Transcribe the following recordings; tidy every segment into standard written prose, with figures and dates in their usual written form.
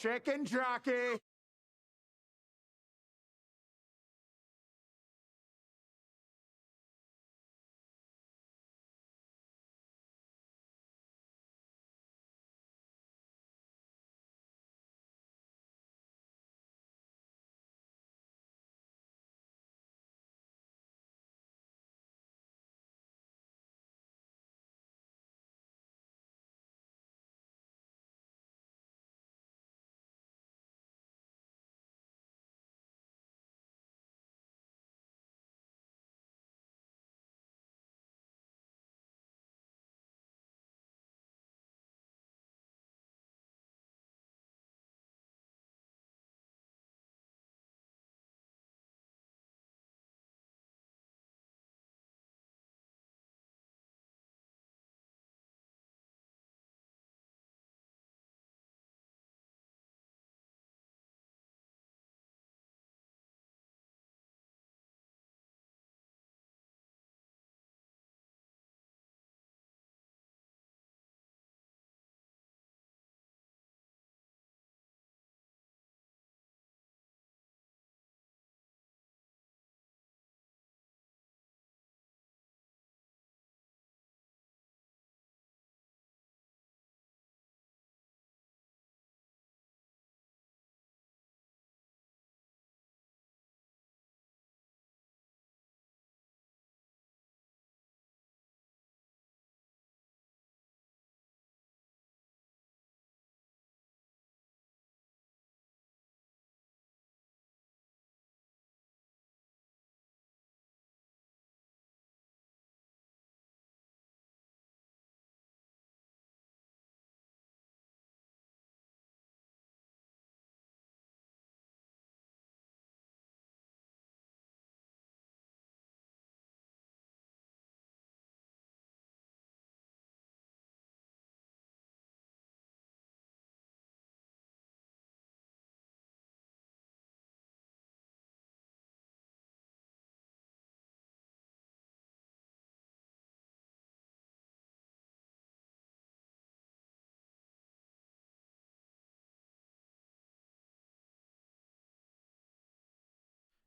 Chicken jockey.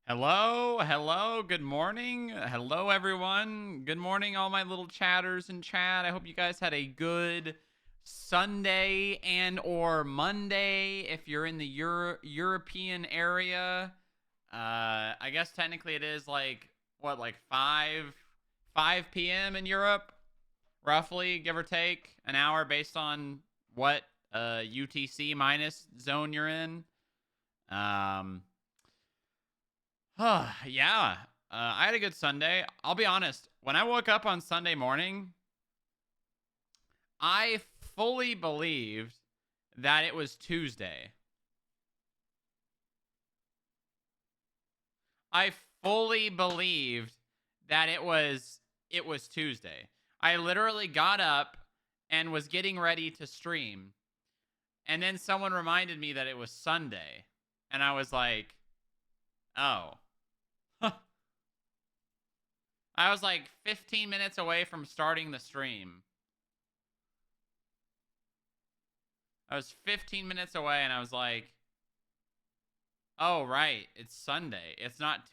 Hello, hello, good morning. Hello, everyone. Good morning, all my little chatters in chat. I hope you guys had a good Sunday and or Monday if you're in the European area. I guess technically it is like, what, like 5 p.m. in Europe, roughly, give or take an hour based on what UTC minus zone you're in. Um, yeah. I had a good Sunday. I'll be honest. When I woke up on Sunday morning, I fully believed that it was Tuesday. I fully believed that it was Tuesday. I literally got up and was getting ready to stream, and then someone reminded me that it was Sunday, and I was like, "Oh." I was like 15 minutes away from starting the stream. I was 15 minutes away, and I was like, "Oh, right, it's Sunday. It's not.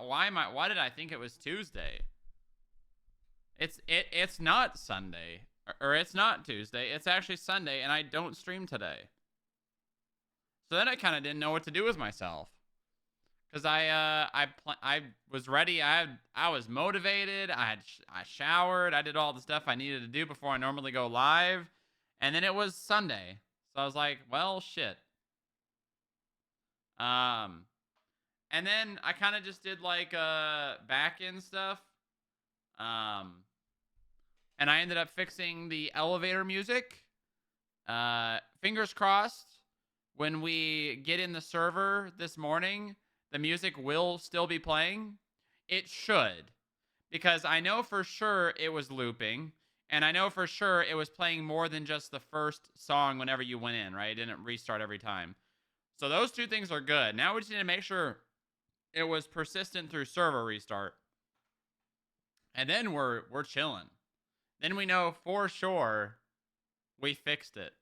Why did I think it was Tuesday? It's not Sunday, or it's not Tuesday. It's actually Sunday, and I don't stream today." So then I kind of didn't know what to do with myself, because I was ready. I was motivated. I showered. I did all the stuff I needed to do before I normally go live, and then it was Sunday. So I was like, "Well, shit." Um, and then I kind of just did like back end stuff. Um, and I ended up fixing the elevator music. Fingers crossed, when we get in the server this morning, the music will still be playing. It should, because I know for sure it was looping, and I know for sure it was playing more than just the first song whenever you went in, right? It didn't restart every time. So those two things are good. Now we just need to make sure it was persistent through server restart. And then we're chilling. Then we know for sure we fixed it.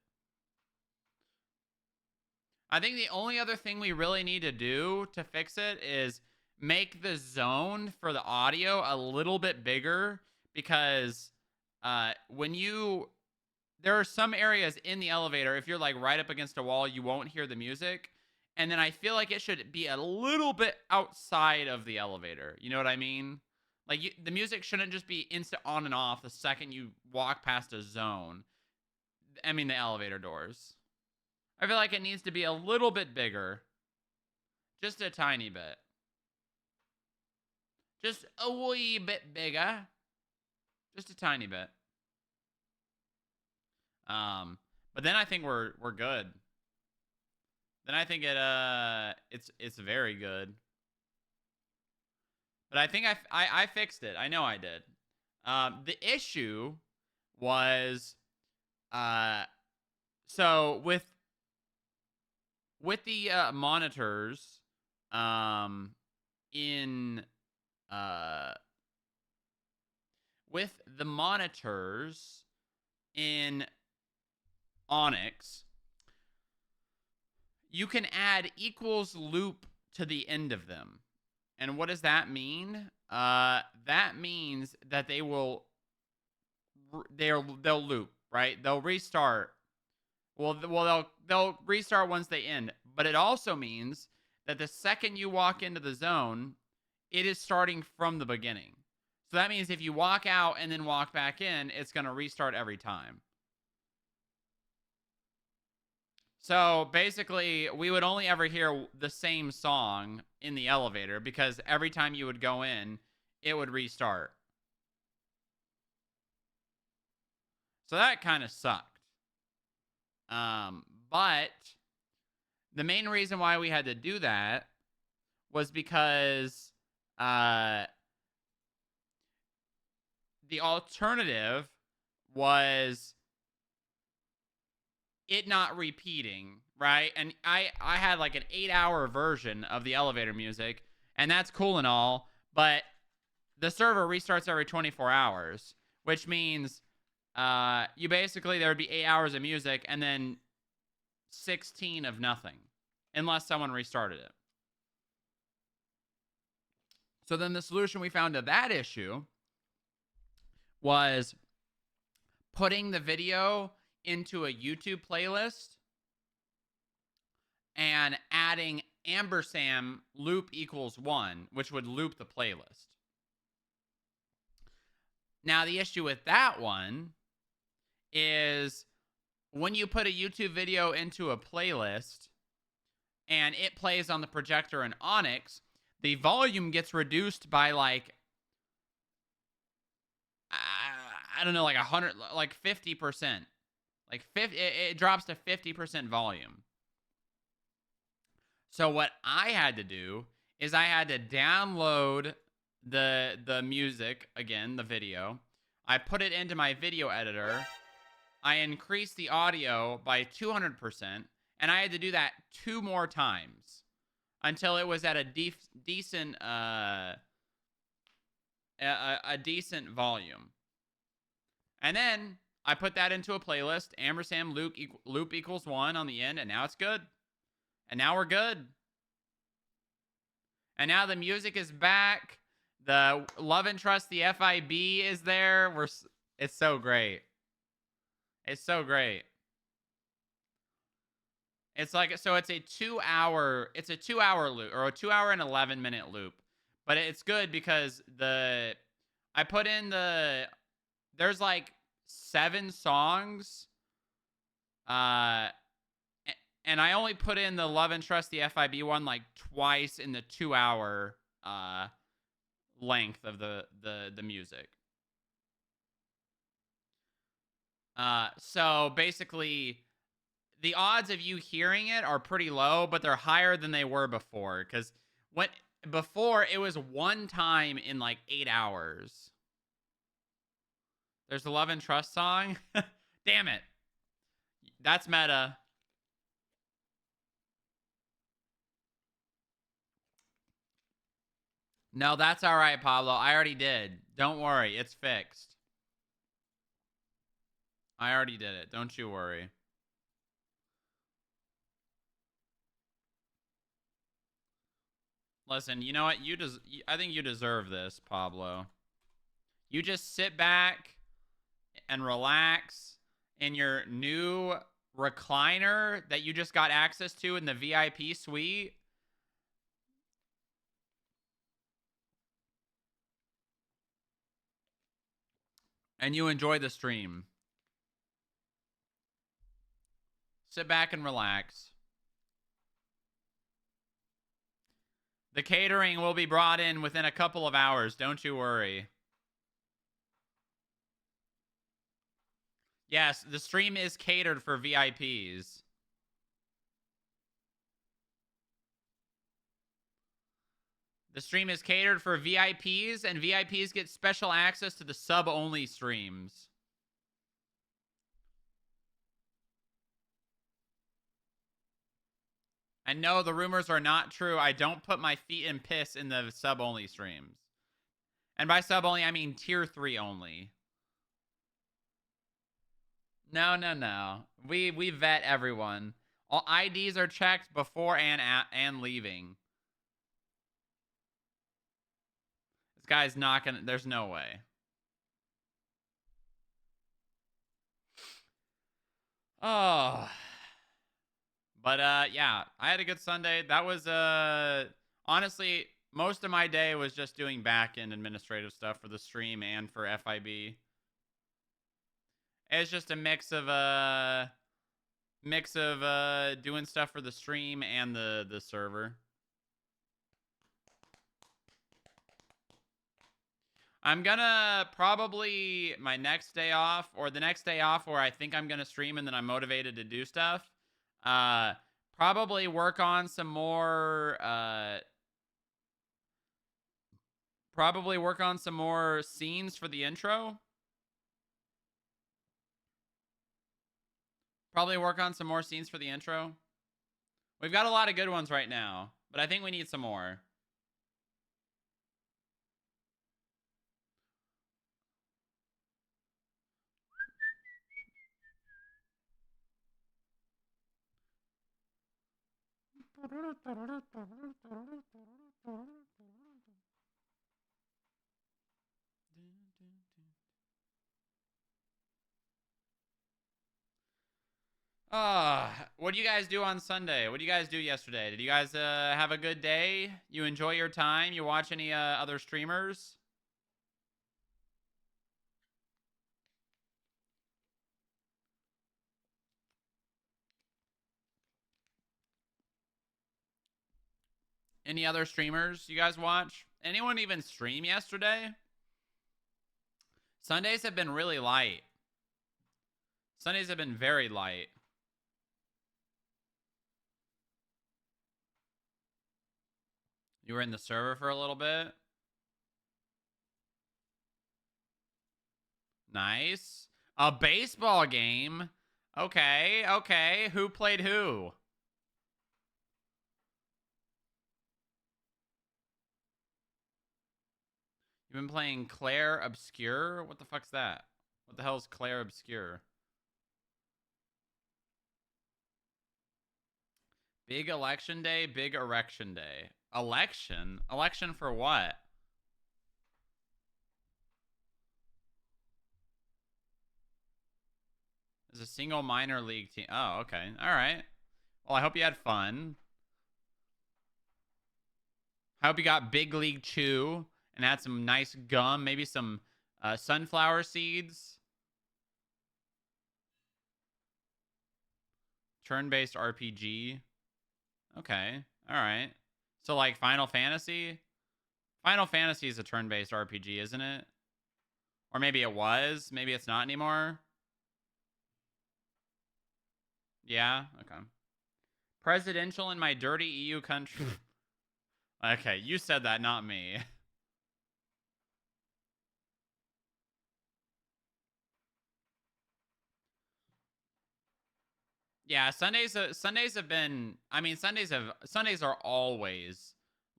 I think the only other thing we really need to do to fix it is make the zone for the audio a little bit bigger, because when you there are some areas in the elevator, if you're like right up against a wall, you won't hear the music. And then I feel like it should be a little bit outside of the elevator. You know what I mean? Like the music shouldn't just be instant on and off the second you walk past a zone. I mean, the elevator doors. I feel like it needs to be a little bit bigger. Just a tiny bit. Just a wee bit bigger. Just a tiny bit. But then I think we're good. Then I think it's very good. But I think I fixed it. I know I did. The issue was so with the monitors in with the monitors in Onyx, you can add equals loop to the end of them. And what does that mean? That means that they'll loop, right? They'll restart. Well, they'll restart once they end. But it also means that the second you walk into the zone, it is starting from the beginning. So that means if you walk out and then walk back in, it's going to restart every time. So basically, we would only ever hear the same song in the elevator, because every time you would go in, it would restart. So that kind of sucked. But the main reason why we had to do that was because the alternative was it not repeating, right? And I had like an 8-hour version of the elevator music, and that's cool and all, but the server restarts every 24 hours, which means you basically, there would be 8 hours of music and then 16 of nothing, unless someone restarted it. So then the solution we found to that issue was putting the video into a YouTube playlist and adding ampersand loop equals 1, which would loop the playlist. Now, the issue with that one is when you put a YouTube video into a playlist and it plays on the projector in Onyx, the volume gets reduced by like, I don't know, like 100, like 50%. Like 50, it drops to 50% volume. So what I had to do is I had to download the music, again, the video. I put it into my video editor. I increased the audio by 200%, and I had to do that 2 more times until it was at a decent decent volume. And then I put that into a playlist, ampersand loop equals 1 on the end, and now it's good. And now we're good. And now the music is back. The Love and Trust, the FIB is there. It's so great. It's so great. It's like, so it's a 2-hour loop, or a 2-hour and 11-minute loop. But it's good because I put in there's like 7 songs. And I only put in the Love and Trust, the FIB one, like twice in the 2-hour length of the music. So basically, the odds of you hearing it are pretty low, but they're higher than they were before. Because before, it was 1 time in like 8 hours. There's the Love and Trust song. Damn it. That's meta. No, that's all right, Pablo. I already did. Don't worry. It's fixed. I already did it. Don't you worry. Listen, you know what? I think you deserve this, Pablo. You just sit back and relax in your new recliner that you just got access to in the VIP suite. And you enjoy the stream. Sit back and relax. The catering will be brought in within a couple of hours. Don't you worry. Yes, the stream is catered for VIPs. The stream is catered for VIPs, and VIPs get special access to the sub-only streams. And no, the rumors are not true. I don't put my feet in piss in the sub-only streams. And by sub-only, I mean tier 3 only. No. We vet everyone. All IDs are checked before and leaving. This guy's not gonna... There's no way. Oh... But yeah, I had a good Sunday. That was honestly, most of my day was just doing back-end administrative stuff for the stream and for FIB. It's just a mix of doing stuff for the stream and the server. I'm gonna probably my next day off or the next day off where I think I'm gonna stream and then I'm motivated to do stuff. Probably work on some more scenes for the intro. We've got a lot of good ones right now, but I think we need some more. What do you guys do on Sunday? What do you guys do yesterday? Did you guys have a good day? You enjoy your time? You watch any other streamers? Any other streamers you guys watch? Anyone even stream yesterday? Sundays have been really light. Sundays have been very light. You were in the server for a little bit? Nice. A baseball game? Okay. Who played who? You've been playing Claire Obscure? What the fuck's that? What the hell is Claire Obscure? Big election day, big erection day. Election? Election for what? Is a single minor league team. Oh, okay. All right. Well, I hope you had fun. I hope you got Big League Chew and had some nice gum, maybe some sunflower seeds. Turn-based RPG. Okay. All right. So like Final Fantasy? Final Fantasy is a turn-based RPG, isn't it? Or maybe it was. Maybe it's not anymore. Yeah? Okay. Presidential in my dirty EU country. Okay, you said that, not me. Yeah, Sundays have been, I mean, Sundays are always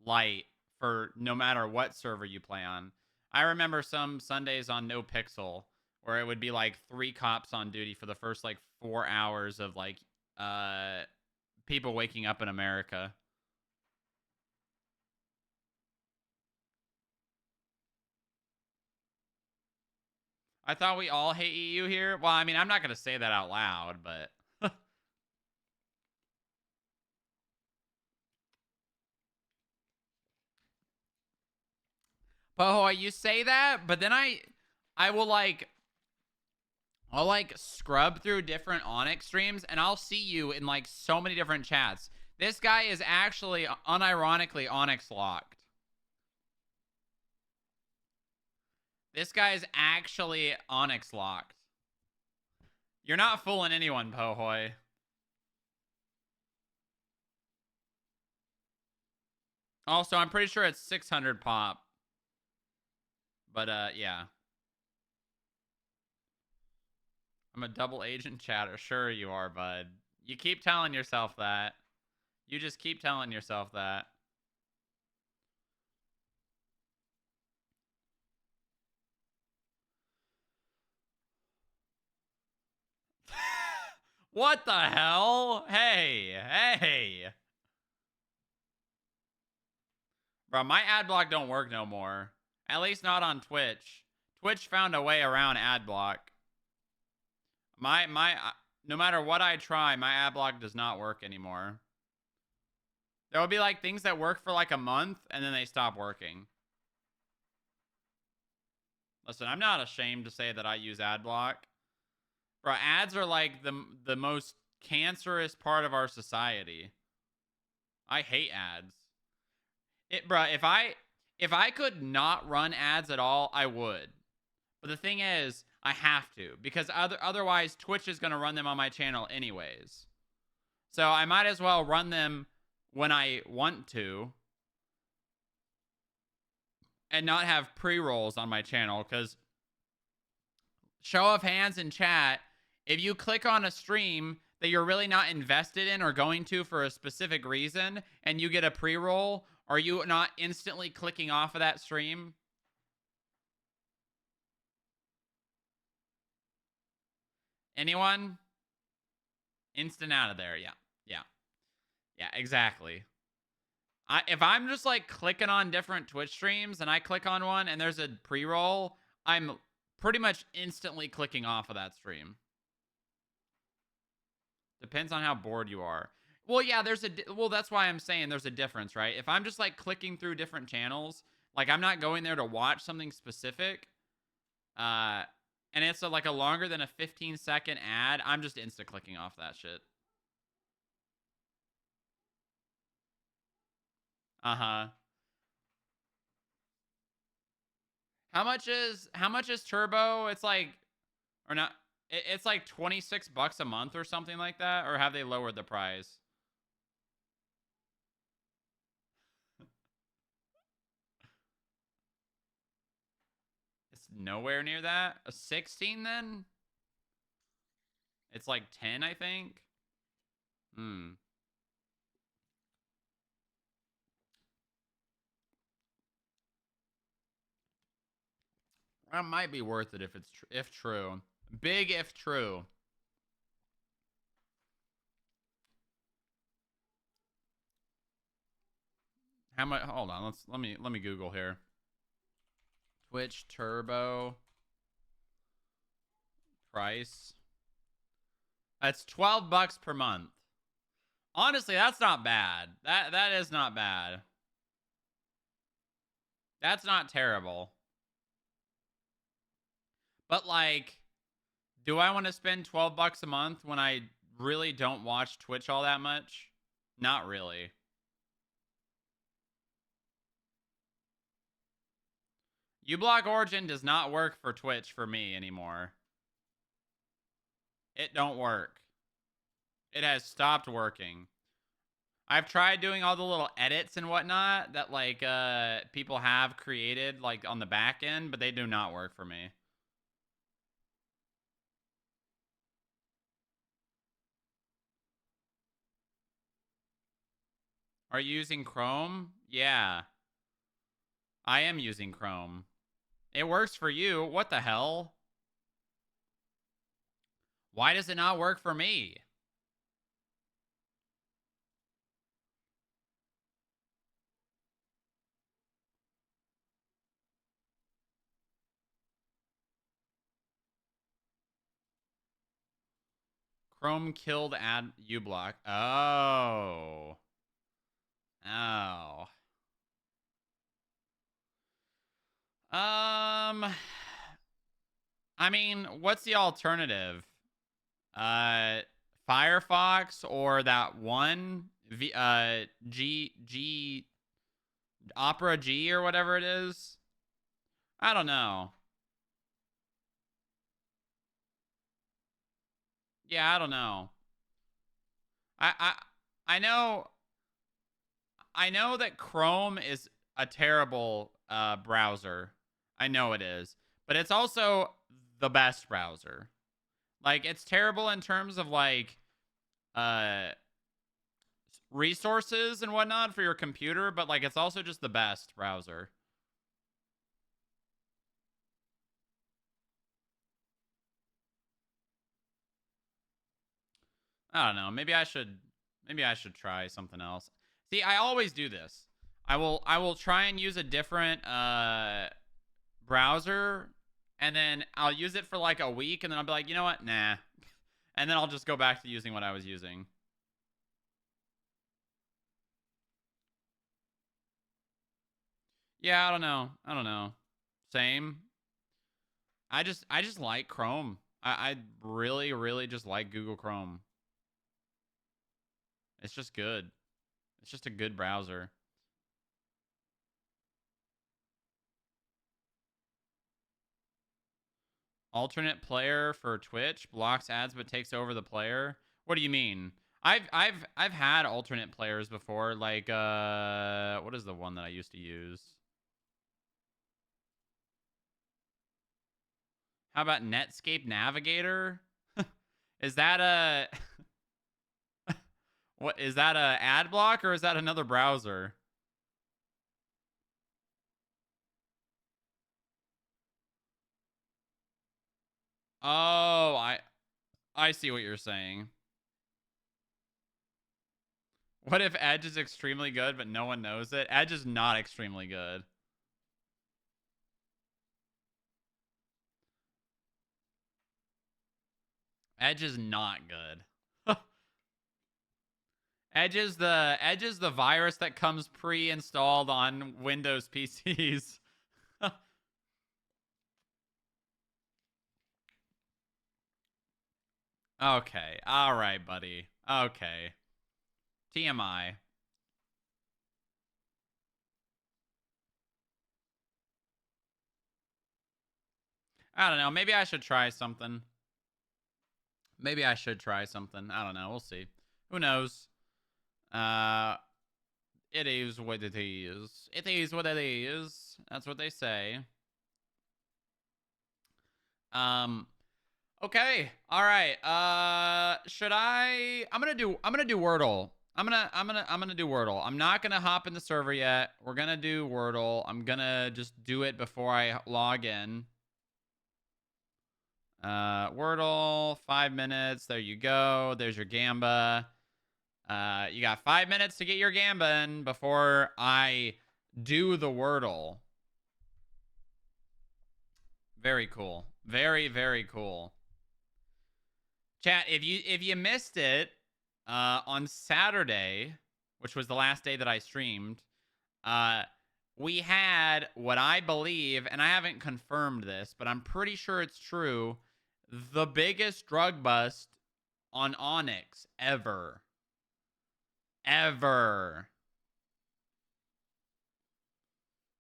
light for no matter what server you play on. I remember some Sundays on No Pixel where it would be like 3 cops on duty for the first like 4 hours of like people waking up in America. I thought we all hate EU here. Well, I mean, I'm not going to say that out loud, but... Poho, you say that, but then I will I'll like scrub through different Onyx streams and I'll see you in like so many different chats. This guy is actually unironically Onyx locked. This guy is actually Onyx locked. You're not fooling anyone, Pohoy. Also, I'm pretty sure it's 600 pop. But yeah. I'm a double agent chatter. Sure you are, bud. You keep telling yourself that. You just keep telling yourself that. What the hell? Hey, hey. Bro, my ad block don't work no more. At least not on Twitch. Twitch found a way around ad block. No matter what I try, my ad block does not work anymore. There will be like things that work for like a month and then they stop working. Listen, I'm not ashamed to say that I use ad block. Bro, ads are like the most cancerous part of our society. I hate ads. Bro, if I could not run ads at all, I would. But the thing is, I have to because otherwise Twitch is going to run them on my channel anyways. So I might as well run them when I want to and not have pre-rolls on my channel because show of hands in chat, if you click on a stream that you're really not invested in or going to for a specific reason and you get a pre-roll, are you not instantly clicking off of that stream? Anyone? Instant out of there. Yeah. Yeah. Yeah, exactly. If I'm just like clicking on different Twitch streams and I click on one and there's a pre-roll, I'm pretty much instantly clicking off of that stream. Depends on how bored you are. Well, yeah, that's why I'm saying there's a difference, right? If I'm just like clicking through different channels, like I'm not going there to watch something specific, and it's like a longer than a 15-second ad, I'm just insta clicking off that shit. Uh-huh. How much is Turbo? It's like or not it's like $26 a month or something like that, or have they lowered the price? It's nowhere near that. A 16 then? It's like 10, I think. Hmm. That might be worth it if it's if true. Big if true. How much? Hold on. Let me Google here. Twitch Turbo price. That's $12 per month. Honestly, that's not bad. That is not bad. That's not terrible. But like, do I want to spend $12 a month when I really don't watch Twitch all that much? Not really. uBlock Origin does not work for Twitch for me anymore. It don't work. It has stopped working. I've tried doing all the little edits and whatnot that like people have created like on the back end, but they do not work for me. Are you using Chrome? Yeah. I am using Chrome. It works for you. What the hell? Why does it not work for me? Chrome killed ad uBlock. Oh. Oh. I mean, what's the alternative? Firefox or that one G Opera G or whatever it is? I don't know. Yeah, I don't know. I I know that Chrome is a terrible browser. I know it is, but it's also the best browser. Like, it's terrible in terms of like uh resources and whatnot for your computer, but like it's also just the best browser. I don't know. Maybe I should try something else. See, I always do this. I will try and use a different browser, and then I'll use it for like a week, and then I'll be like, you know what? Nah. And then I'll just go back to using what I was using. Yeah, I don't know. I don't know. Same. I just like Chrome. I really, really just like Google Chrome. It's just good. It's just a good browser. Alternate player for Twitch blocks ads but takes over the player. What do you mean? I've had alternate players before. Like what is the one that I used to use? How about Netscape Navigator? Is that a what is that a ad block or is that another browser? Oh, I see what you're saying. What if Edge is extremely good but no one knows it? Edge is not extremely good. Edge is not good. Edge is the virus that comes pre-installed on Windows PCs. Okay. All right, buddy. Okay. TMI. I don't know. Maybe I should try something. Maybe I should try something. I don't know. We'll see. Who knows? Uh it is what it is. It is what it is. That's what they say. Um Okay. All right. Should I'm gonna do Wordle. I'm gonna do Wordle. I'm not gonna hop in the server yet. We're gonna do Wordle. I'm gonna just do it before I log in. Wordle, 5 minutes. There you go. There's your Gamba. You got 5 minutes to get your Gamba in before I do the Wordle. Very cool. Very, very cool. Chat, if you missed it, on Saturday, which was the last day that I streamed, we had what I believe, and I haven't confirmed this, but I'm pretty sure it's true, the biggest drug bust on Onyx ever. Ever.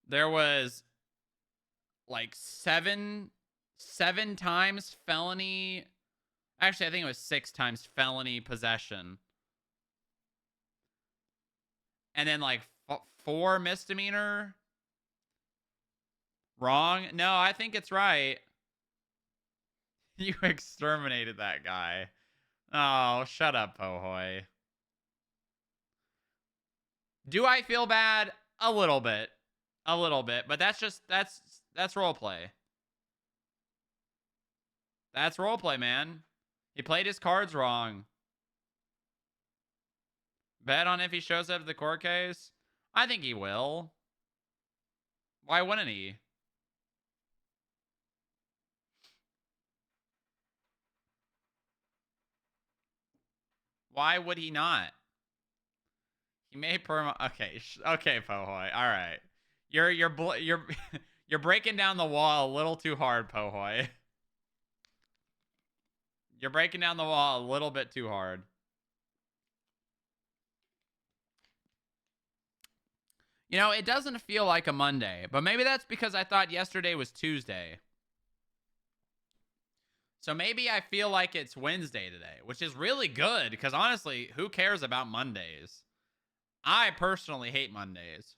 There was like seven times felony. Actually, I think it was 6 times felony possession. And then like 4 misdemeanor. Wrong? No, I think it's right. You exterminated that guy. Oh, shut up, Pohoy. Do I feel bad? A little bit. A little bit. But that's role play. That's role play, man. He played his cards wrong. Bet on if he shows up to the court case? I think he will. Why wouldn't he? Why would he not? He may perma. Okay, okay, Pohoy. All right, you're you're breaking down the wall a little too hard, Pohoy. You're breaking down the wall a little bit too hard. You know, it doesn't feel like a Monday, but maybe that's because I thought yesterday was Tuesday. So maybe I feel like it's Wednesday today, which is really good because honestly, who cares about Mondays? I personally hate Mondays.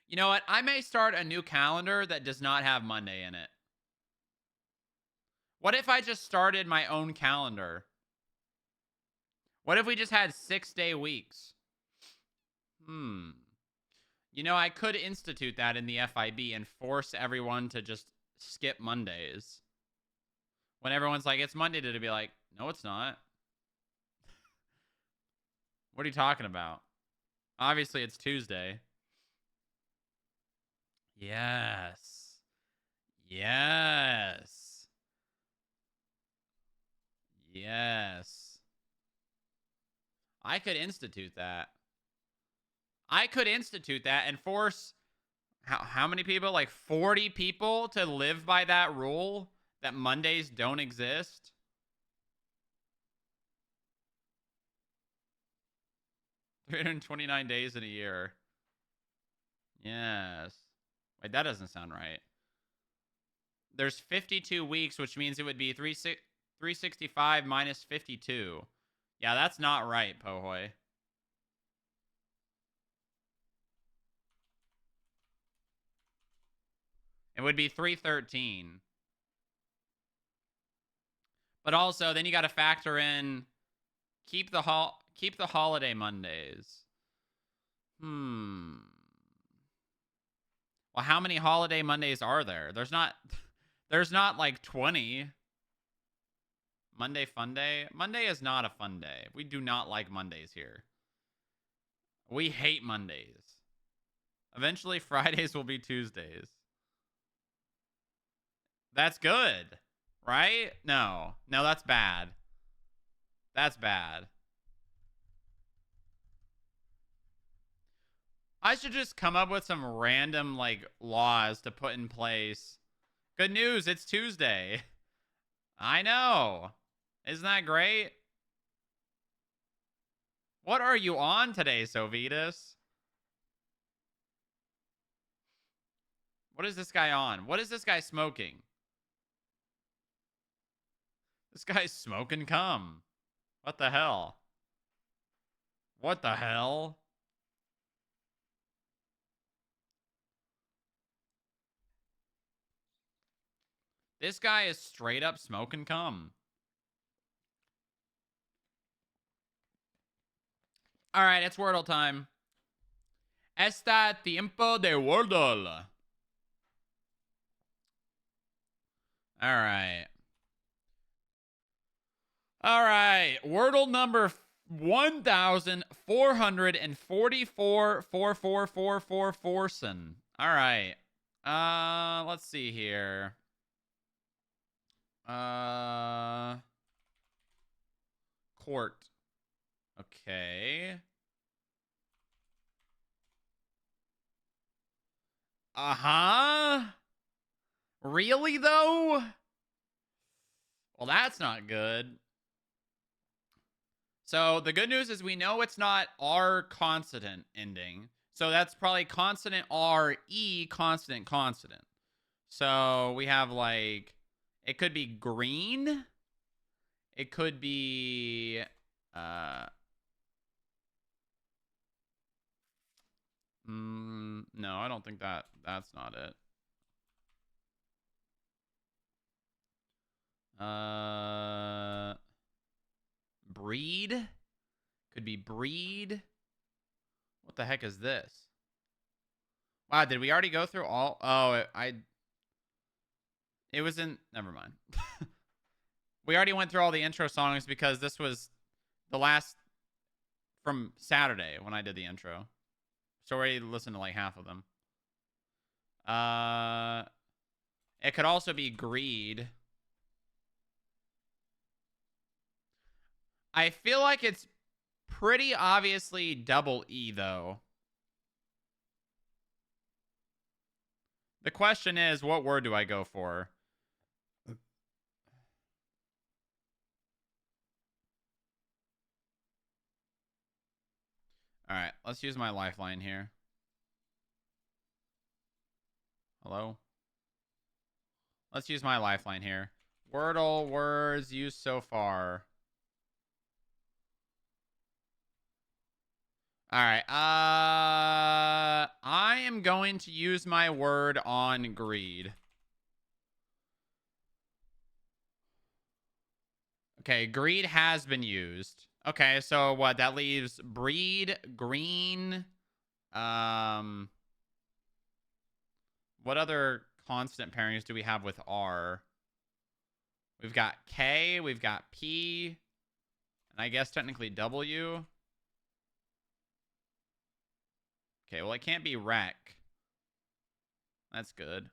You know what? I may start a new calendar that does not have Monday in it. What if I just started my own calendar? What if we just had 6-day weeks? You know, I could institute that in the FIB and force everyone to just skip Mondays. When everyone's like, it's Monday, to be like, no, it's not. What are you talking about? Obviously, it's Tuesday. Yes. Yes. Yes. I could institute that. I could institute that and force how many people? Like 40 people to live by that rule that Mondays don't exist. $329 days in a year. Yes. Wait, that doesn't sound right. There's 52 weeks, which means it would be 365 minus 52. Yeah, that's not right, Pohoy. It would be 313. But also, then you got to factor in keep the holiday Mondays. Well, how many holiday Mondays are there? There's not like 20. Monday fun day. Monday is not a fun day. We do not like Mondays here. We hate Mondays. Eventually, Fridays will be Tuesdays. That's good, right? No, that's bad. That's bad. I should just come up with some random like laws to put in place. Good news, it's Tuesday. I know. Isn't that great? What are you on today, Sovitas? What is this guy on? What is this guy smoking? This guy's smoking cum. What the hell? What the hell? This guy is straight up smoking cum. All right, it's Wordle time. Está tiempo de Wordle. All right. All right. Wordle number 1,444,44444. All right. Let's see here. Court. Okay. Uh-huh. Really, though? Well, that's not good. So the good news is we know it's not R consonant ending. So that's probably consonant R, E, consonant, consonant. So we have like, it could be green. It could be, no, I don't think that's not it. Breed. Could be breed. What the heck is this? Wow, did we already go through all? Oh, it was in, never mind. We already went through all the intro songs because this was the last from Saturday when I did the intro. So we already listened to like half of them. It could also be greed. I feel like it's pretty obviously double E, though. The question is, what word do I go for? All right, let's use my lifeline here. Hello? Let's use my lifeline here. Wordle words used so far. All right. I am going to use my word on greed. Okay, greed has been used. Okay, so what? That leaves breed, green. What other constant pairings do we have with R? We've got K, we've got P, and I guess technically W. Okay, well, it can't be rec. That's good.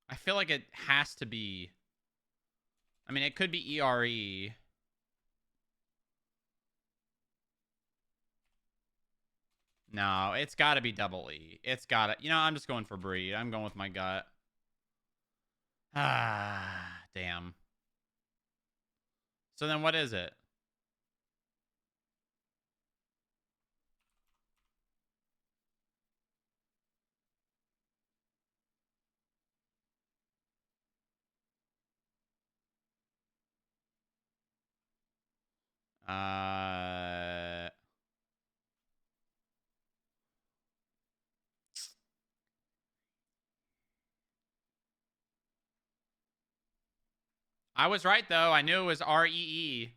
I feel like it has to be. I mean, it could be ERE. No, it's got to be double E. It's got to. You know, I'm just going for breed. I'm going with my gut. Ah, damn. So then what is it? I was right, though. I knew it was REE.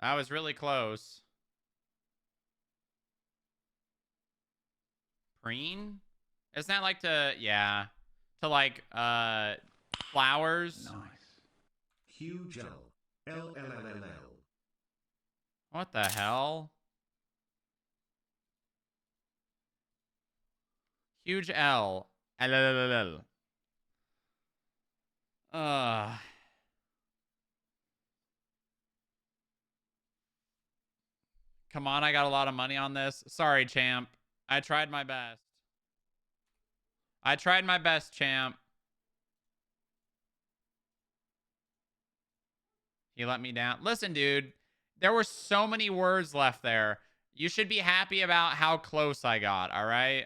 That was really close. Preen? Isn't that like to, yeah, to like, flowers? Nice. Huge L. L, L, L, L, L. What the hell? Huge L. L, L, L, L. Come on, I got a lot of money on this. Sorry, champ. I tried my best. I tried my best, champ. He let me down. Listen, dude, there were so many words left there. You should be happy about how close I got, all right?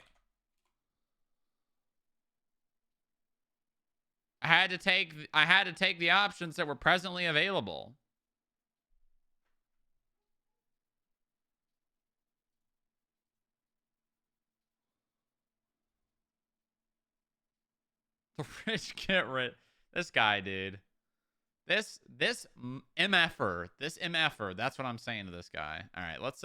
I had to take the options that were presently available. The rich get rich. This guy, dude. This MFer. This MFer. That's what I'm saying to this guy. All right, let's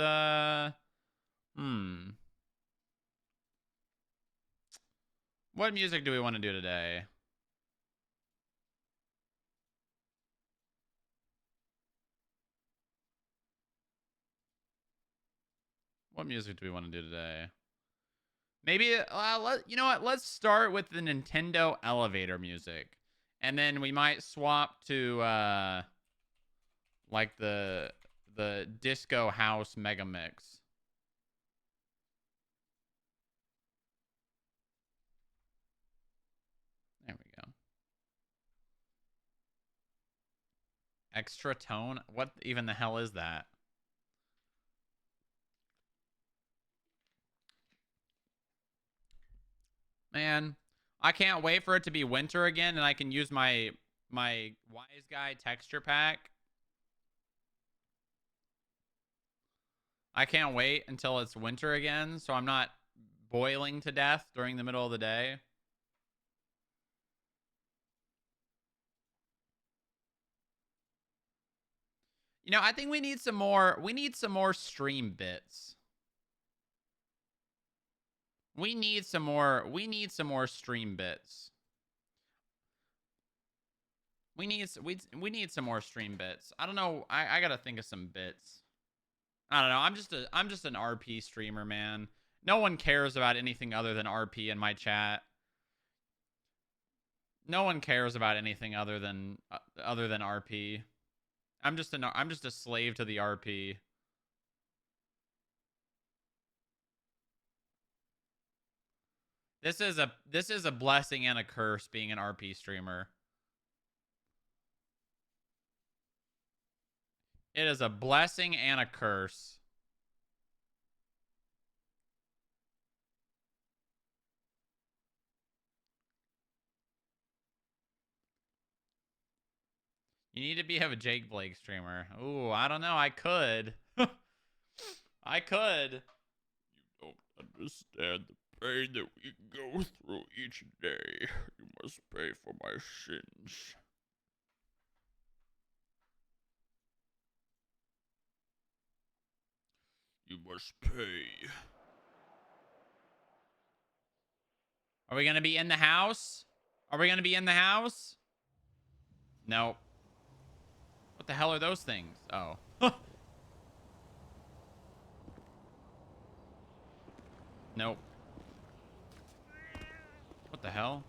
what music do we want to do today? What music do we want to do today? Maybe you know what? Let's start with the Nintendo elevator music, and then we might swap to like the disco house mega mix. There we go. Extra tone. What even the hell is that? Man, I can't wait for it to be winter again, and I can use my Wise Guy texture pack. I can't wait until it's winter again, so I'm not boiling to death during the middle of the day. You know, I think we need some more stream bits. We need some more stream bits. We need some more stream bits. I don't know. I gotta think of some bits. I don't know. I'm just an RP streamer, man. No one cares about anything other than RP in my chat. No one cares about anything other than RP. I'm just a slave to the RP. This is a blessing and a curse being an RP streamer. It is a blessing and a curse. You need to be a Jake Blake streamer. Ooh, I don't know. I could. I could. You don't understand the pain that we go through each day. You must pay for my sins. You must pay. Are we gonna be in the house? Are we gonna be in the house? Nope. What the hell are those things? Oh. Nope. What the hell?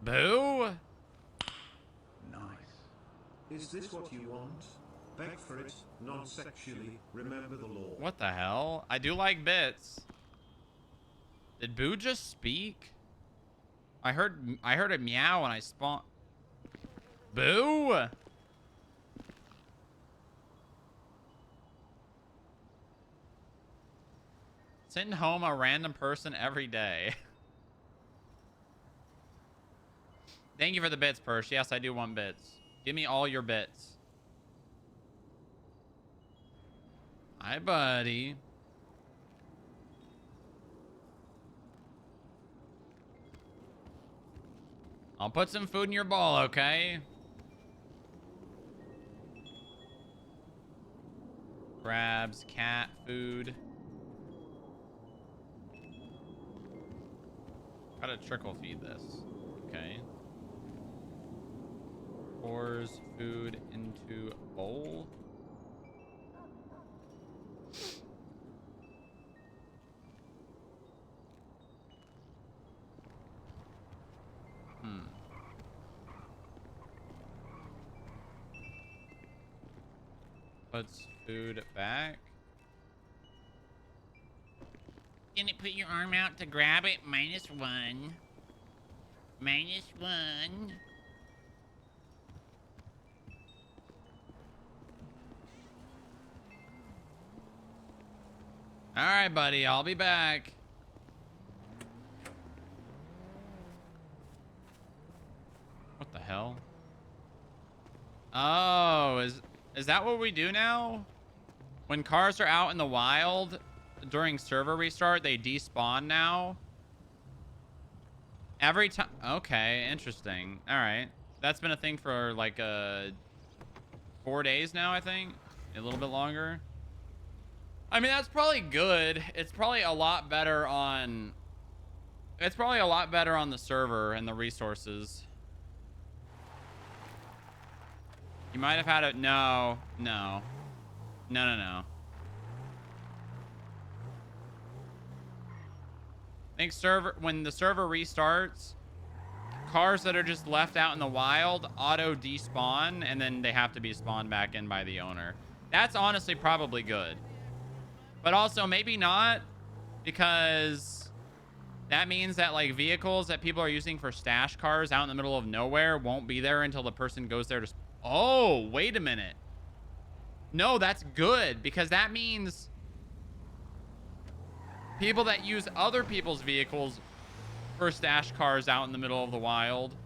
Boo? Nice. Is this what you want? Beg for it, non-sexually. Remember the law. What the hell? I do like bits. Did Boo just speak? I heard a meow when I spawned. Boo! Send home a random person every day. Thank you for the bits, Persh. Yes, I do want bits. Give me all your bits. Hi, buddy. I'll put some food in your bowl, okay? Crabs, cat food. Gotta trickle feed this. Okay. Pours food into bowl. Puts food back. Didn't put your arm out to grab it? -1. -1. All right, buddy. I'll be back. What the hell? Oh, is that what we do now? When cars are out in the wild during server restart, they despawn now? Every time. Okay, interesting. All right. That's been a thing for like 4 days now, I think. A little bit longer. I mean, that's probably good. It's probably a lot better on... It's probably a lot better on the server and the resources. You might have had a... No. No. No, no, no. I think when the server restarts, cars that are just left out in the wild auto despawn, and then they have to be spawned back in by the owner. That's honestly probably good. But also maybe not, because that means that like vehicles that people are using for stash cars out in the middle of nowhere won't be there until the person goes there to... Oh, wait a minute. No, that's good, because that means people that use other people's vehicles for stash cars out in the middle of the wild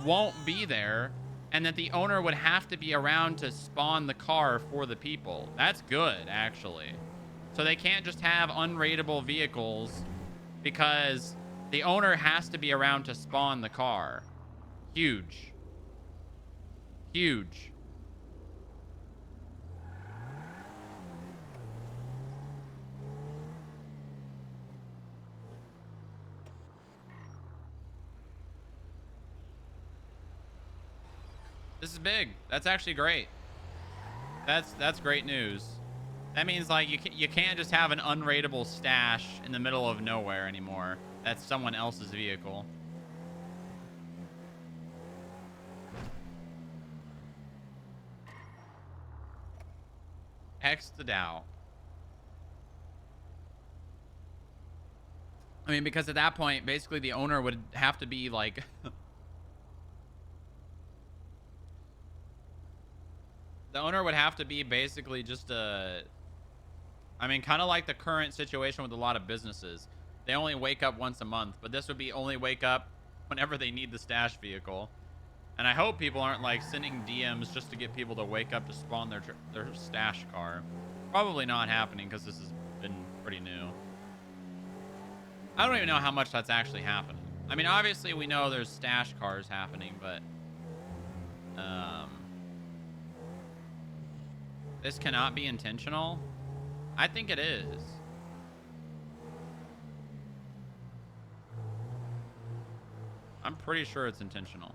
won't be there, and that the owner would have to be around to spawn the car for the people. That's good, actually. So they can't just have unrateable vehicles because the owner has to be around to spawn the car. Huge. Huge. This is big. That's actually great. That's great news. That means like you can't just have an unrateable stash in the middle of nowhere anymore. That's someone else's vehicle. Hex the Dow. I mean, because at that point, basically the owner would have to be like... the owner would have to be basically just a... I mean, kind of like the current situation with a lot of businesses. They only wake up once a month, but this would be only wake up whenever they need the stash vehicle. And I hope people aren't like sending DMs just to get people to wake up to spawn their stash car. Probably not happening because this has been pretty new. I don't even know how much that's actually happening. I mean, obviously we know there's stash cars happening, but this cannot be intentional. I think it is. I'm pretty sure it's intentional.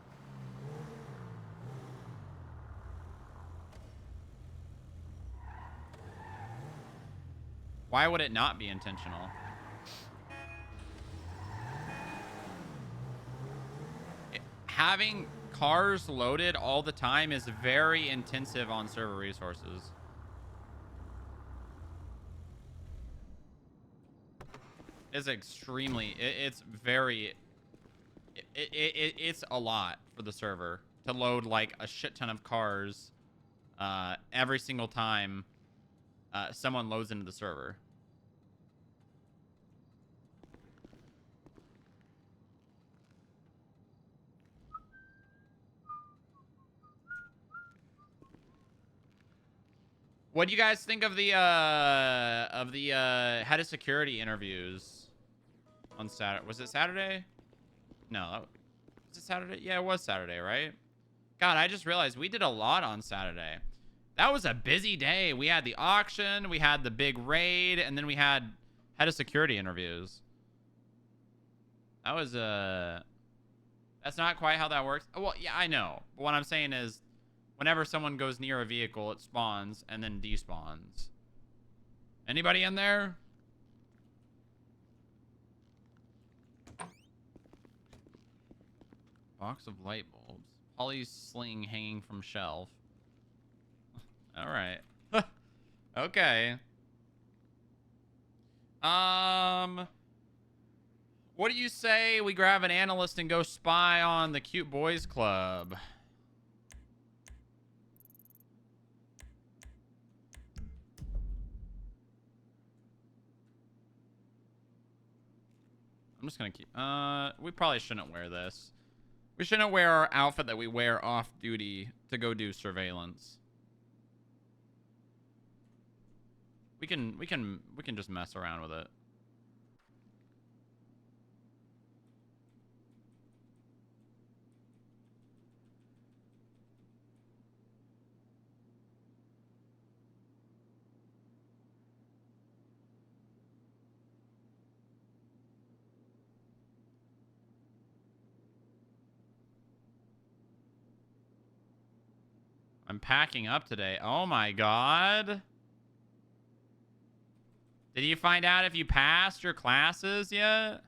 Why would it not be intentional? Having cars loaded all the time is very intensive on server resources. It's extremely... It's very... It's a lot for the server to load like a shit ton of cars every single time someone loads into the server. What do you guys think of the head of security interviews on Saturday? Was it Saturday? No, was it Saturday? Yeah, it was Saturday, right? God, I just realized we did a lot on Saturday. That was a busy day. We had the auction, we had the big raid, and then we had head of security interviews. That was that's not quite how that works. Well, yeah, I know. But what I'm saying is, whenever someone goes near a vehicle, it spawns and then despawns. Anybody in there? Box of light bulbs. Poly sling hanging from shelf. All right. Okay. What do you say we grab an analyst and go spy on the cute boys club? I'm just gonna keep... we probably shouldn't wear this. We shouldn't wear our outfit that we wear off duty to go do surveillance. We can just mess around with it. I'm packing up today. Oh my god. Did you find out if you passed your classes yet?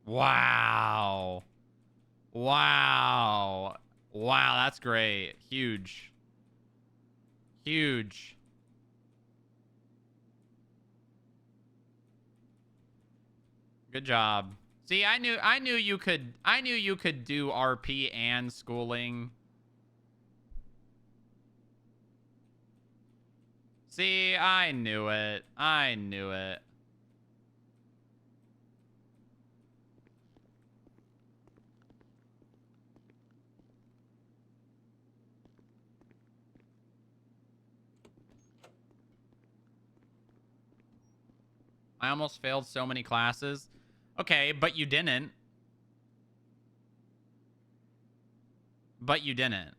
Wow. Wow. Wow, that's great. Huge. Huge. Good job. See, I knew you could do RP and schooling. See, I knew it. I knew it. I almost failed so many classes. Okay, but you didn't. But you didn't.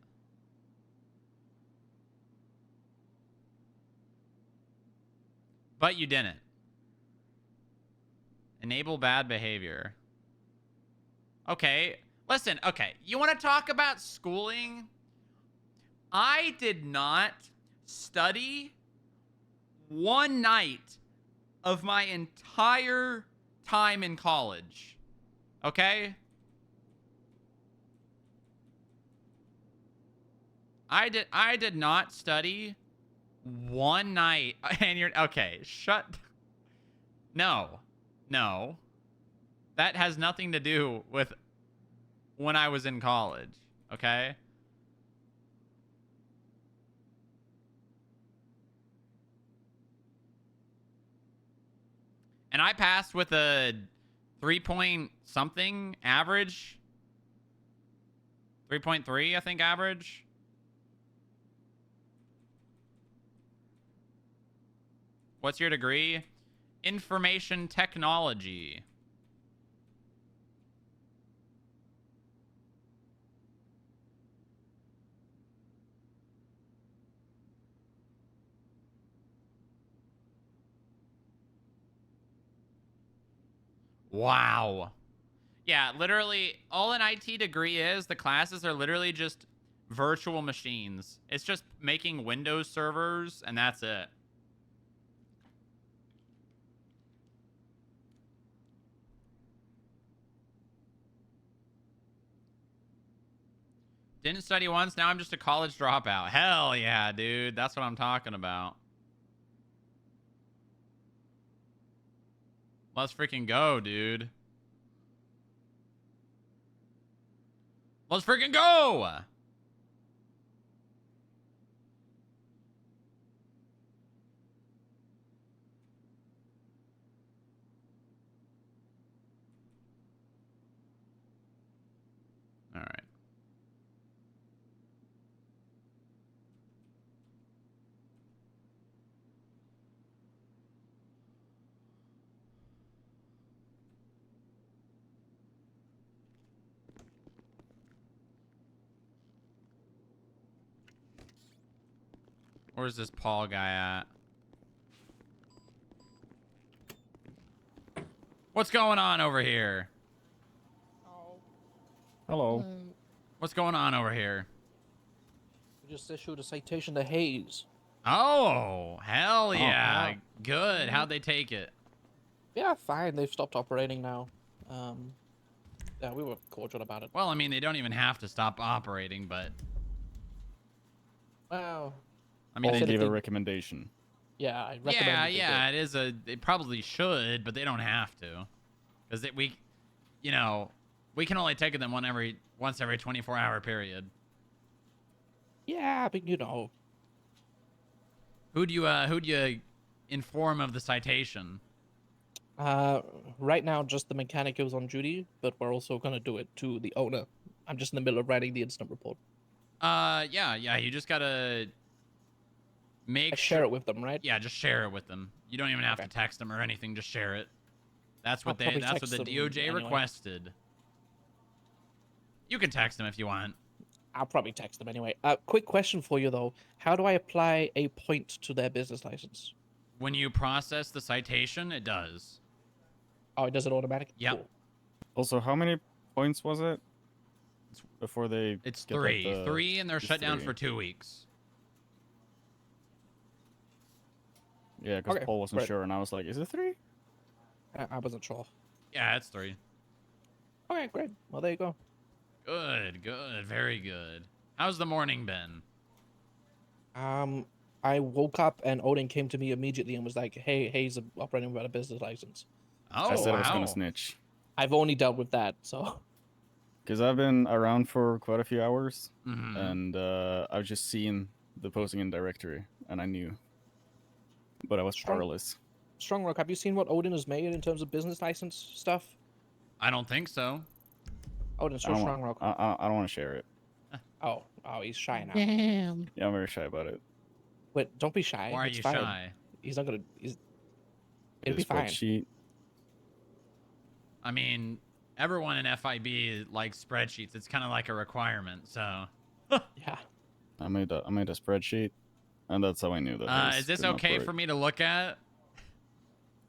But you didn't. Enable bad behavior. Okay. Listen, okay. You want to talk about schooling? I did not study one night of my entire time in college. Okay? I did not study one night. And you're okay, No. That has nothing to do with when I was in college, okay? And I passed with a 3 point something average. 3.3, I think, average. What's your degree? Information technology. Wow. Yeah, literally, all an IT degree is, the classes are literally just virtual machines. It's just making Windows servers, and that's it. Didn't study once, now I'm just a college dropout. Hell yeah, dude. That's what I'm talking about. Let's freaking go, dude. Let's freaking go! All right. Where's this Paul guy at? What's going on over here? Hello. What's going on over here? We just issued a citation to Hayes. Oh, hell yeah. yeah. Good. How'd they take it? Yeah, fine. They've stopped operating now. Yeah, we were cordial about it. Well, I mean, they don't even have to stop operating, but... Well, I mean, Paul they gave did a recommendation. Yeah, I recommend. Yeah, it is a... They probably should, but they don't have to. Because we... You know, we can only take them once every 24-hour period. Yeah, but you know... Who'd you inform of the citation? Right now, just the mechanic who's on duty, but we're also gonna do it to the owner. I'm just in the middle of writing the incident report. Yeah, you just gotta share it with them, right? Yeah, just share it with them. You don't even have to text them or anything. Just share it. That's what I'll that's what the probably text DOJ them anyway. requested. You can text them if you want. I'll probably text them anyway. Quick question for you though: how do I apply a point to their business license? When you process the citation, it does. Oh, it does it automatically? Yep. Cool. Also, how many points was it before they? It's get, three. like, the... Three, and they're it's shut down 3. for 2 weeks. Yeah, because Okay, Paul wasn't right. sure, and I was like, "Is it 3?" I wasn't sure. Yeah, it's 3. Okay, great. Well, there you go. Good, very good. How's the morning been? I woke up and Odin came to me immediately and was like, "Hey, Hayes operating without a business license." Oh, I said I was wow. gonna snitch. I've only dealt with that, so. Because I've been around for quite a few hours, Mhm. and I've just seen the posting in directory, and I knew. But I was powerless. Strongrock, have you seen what Odin has made in terms of business license stuff? I don't think so. Odin, I so don't Strongrock. I don't want to share it. Oh, he's shy now. Damn. Yeah, I'm very shy about it. Wait, don't be shy. Why are it's you fine. shy? He's not gonna. It'll The be fine. spreadsheet. I mean, everyone in FIB likes spreadsheets. It's kind of like a requirement, so... Yeah. I made a spreadsheet, and that's how I knew that. Is this okay for me to look at?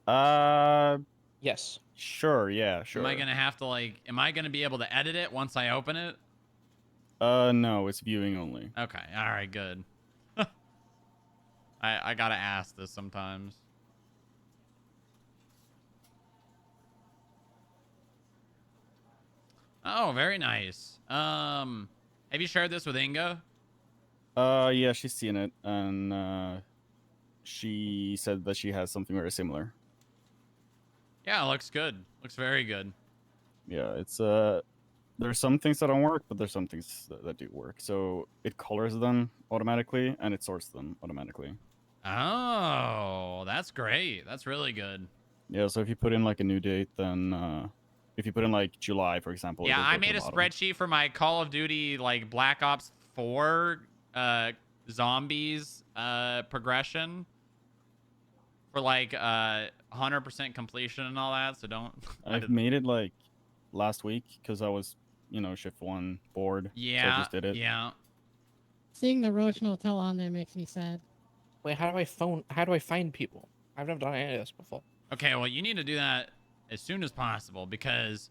Uh, Yes. sure, yeah, sure. Am I gonna have to like? Am I gonna be able to edit it once I open it? No, it's viewing only. Okay. All right. Good. I gotta ask this sometimes. Oh, very nice. Have you shared this with Inga? Yeah, she's seen it, and she said that she has something very similar. Yeah, it looks good. Looks very good. Yeah, it's there's some things that don't work, but there's some things that do work. So it colors them automatically, and it sorts them automatically. Oh, that's great. That's really good. Yeah, so if you put in like a new date, then if you put in like July, for example, Yeah, it'll I go to made the a bottom. spreadsheet for my Call of Duty like Black Ops 4 zombies progression for like 100% completion and all that. So don't. I've made it like last week because I was, shift 1 bored. So I Yeah, just did it. yeah. Seeing the Roach Motel on there makes me sad. Wait, how do I find people? I've never done any of this before. Okay, well, you need to do that as soon as possible because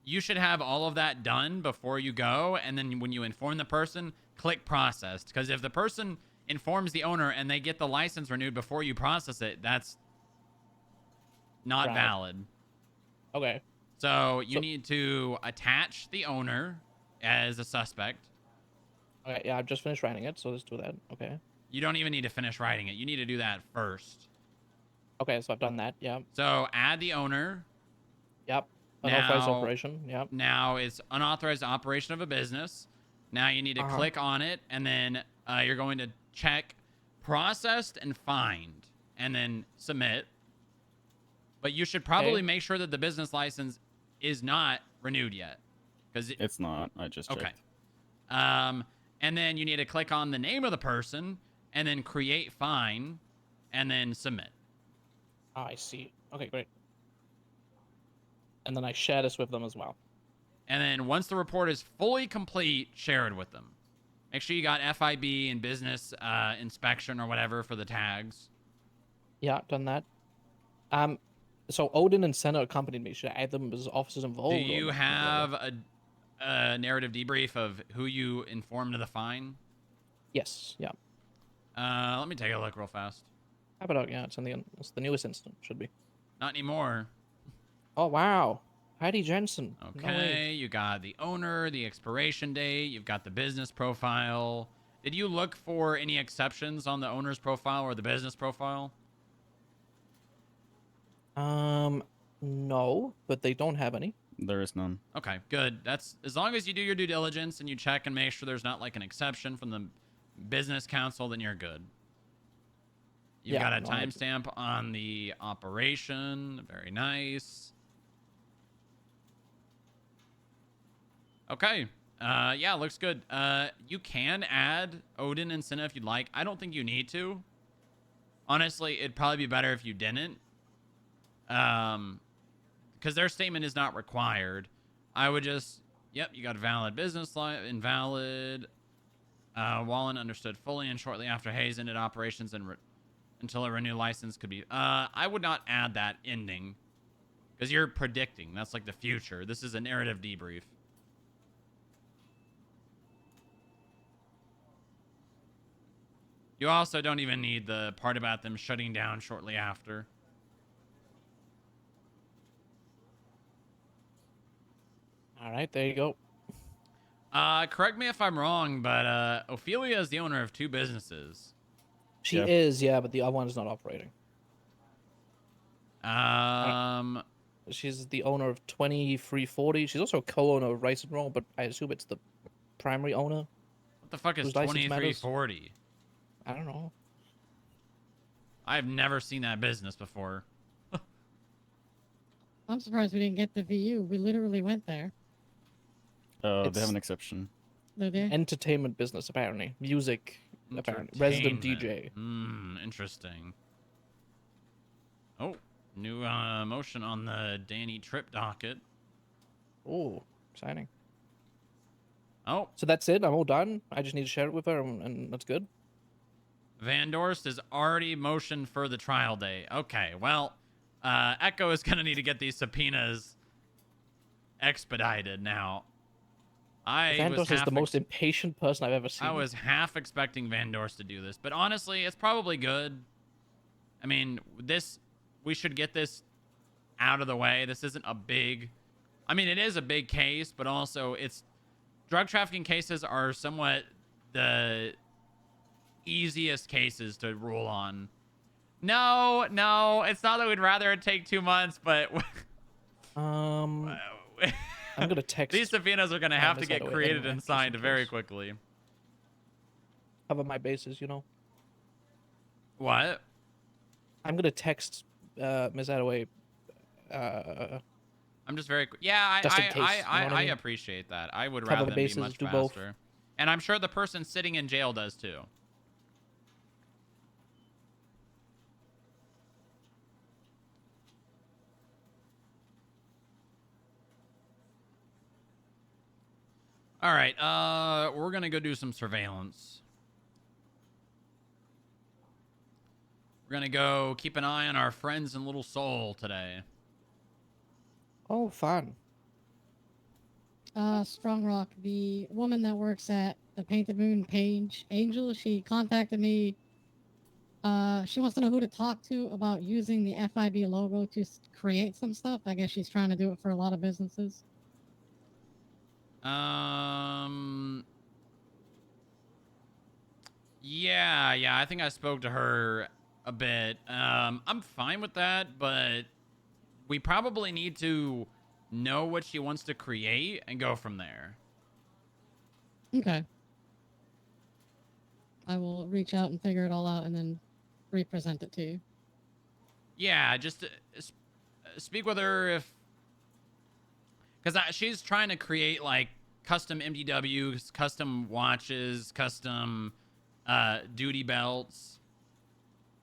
you should have all of that done before you go. And then when you inform the person, click processed. Because if the person informs the owner and they get the license renewed before you process it, that's not Right. valid. Okay. So you need to attach the owner as a suspect. Okay, yeah, I've just finished writing it, so let's do that. Okay. You don't even need to finish writing it. You need to do that first. Okay, so I've done that. Yeah. So add the owner. Yep. Unauthorized Now- operation. Yep. Now it's unauthorized operation of a business. Now you need to Uh-huh. click on it, and then you're going to check processed and find, and then submit. But you should probably Okay. make sure that the business license is not renewed yet, because It's not. I just checked. okay. And then you need to click on the name of the person, and then create fine, and then submit. Oh, I see. Okay, great. And then I share this with them as well. And then once the report is fully complete, share it with them. Make sure you got FIB and business inspection or whatever for the tags. Yeah, done that. So Odin and Senna accompanied me. Should I add them as officers involved? Do or you not have really? a narrative debrief of who you informed of the fine? Yes. Yeah. Let me take a look real fast. How about yeah? It's the newest instant. Should be. Not anymore. Oh wow, Heidi Jensen. No way. Okay, you got the owner, the expiration date, you've got the business profile. Did you look for any exceptions on the owner's profile or the business profile? No, but they don't have any. There is none. Okay, good. That's as long as you do your due diligence and you check and make sure there's not like an exception from the business council, then you're good. You've Yeah, got a no, I- timestamp on the operation. Very nice. Okay. Yeah, looks good. You can add Odin and Senna if you'd like. I don't think you need to. Honestly, it'd probably be better if you didn't. Because their statement is not required. I would just, yep, you got a valid business license, invalid. Wallen understood fully and shortly after Hayes ended operations and until a renewed license could be. I would not add that ending because you're predicting. That's like the future. This is a narrative debrief. You also don't even need the part about them shutting down shortly after. All right, there you go. Correct me if I'm wrong, but Ophelia is the owner of 2 businesses. She Yeah. is, yeah, but the other one is not operating. She's the owner of 2340. She's also a co-owner of Rice and Roll, but I assume it's the primary owner. What the fuck is Whose license matters? 2340? I don't know. I've never seen that business before. I'm surprised we didn't get the VU. We literally went there. They have It's- an exception. They're there. Entertainment business, apparently. Music, apparently. Resident DJ. Interesting. Oh, new motion on the Danny trip docket. Oh, exciting. Oh, So that's it. I'm all done. I just need to share it with her, and that's good. Van Dorst is already motioned for the trial day. Okay, well, Echo is gonna need to get these subpoenas expedited now. Van Dorst is the most impatient person I've ever seen. I was half expecting Van Dorst to do this, but honestly, it's probably good. I mean, we should get this out of the way. This isn't a big... I mean, it is a big case, but also drug trafficking cases are somewhat the easiest cases to rule on. No, it's not that we'd rather it take 2 months, but... I'm gonna text. These subpoenas are gonna have to get created and signed very quickly. Cover my bases, you know. What? I'm gonna text Ms. Attaway. I'm just very... Yeah, just in case, I appreciate that. I would rather them be much faster. Both. And I'm sure the person sitting in jail does too. All right, we're gonna go do some surveillance. We're gonna go keep an eye on our friends in Little Seoul today. Oh, fun. Strongrock, the woman that works at the Painted Moon page, Angel, she contacted me. She wants to know who to talk to about using the FIB logo to create some stuff. I guess she's trying to do it for a lot of businesses. Yeah, I think I spoke to her a bit. I'm fine with that, but we probably need to know what she wants to create and go from there. Okay. I will reach out and figure it all out and then represent it to you. Yeah, just speak with her because she's trying to create like custom MDWs, custom watches, custom duty belts,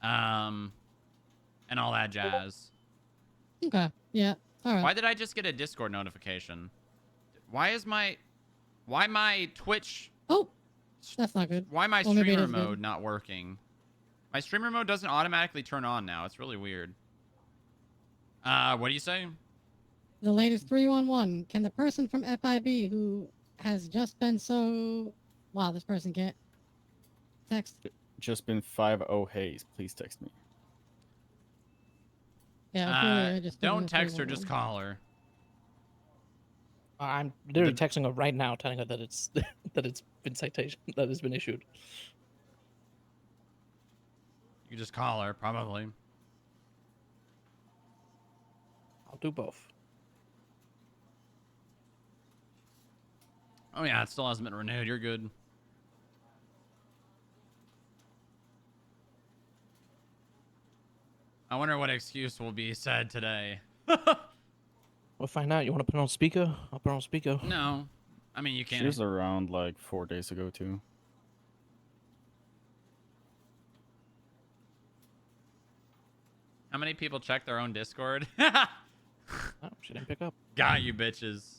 and all that jazz. Okay. Yeah. All right. Why did I just get a Discord notification? Why my Twitch? Oh, that's not good. Why my streamer mode not working? My streamer mode doesn't automatically turn on now. It's really weird. What do you say? The latest 311. Can the person from FIB who has just been so... Wow, this person can't text. Just been 5-0 haze. Please text me. Yeah, I just don't text her, just call her. I'm literally texting her right now, telling her that it's that it's been citation that has been issued. You just call her, probably. I'll do both. Oh yeah, it still hasn't been renewed. You're good. I wonder what excuse will be said today. We'll find out. You want to put it on speaker? I'll put it on speaker. No. I mean, you can't. She was around like 4 days ago, too. How many people check their own Discord? Oh, she didn't pick up. Got you, bitches.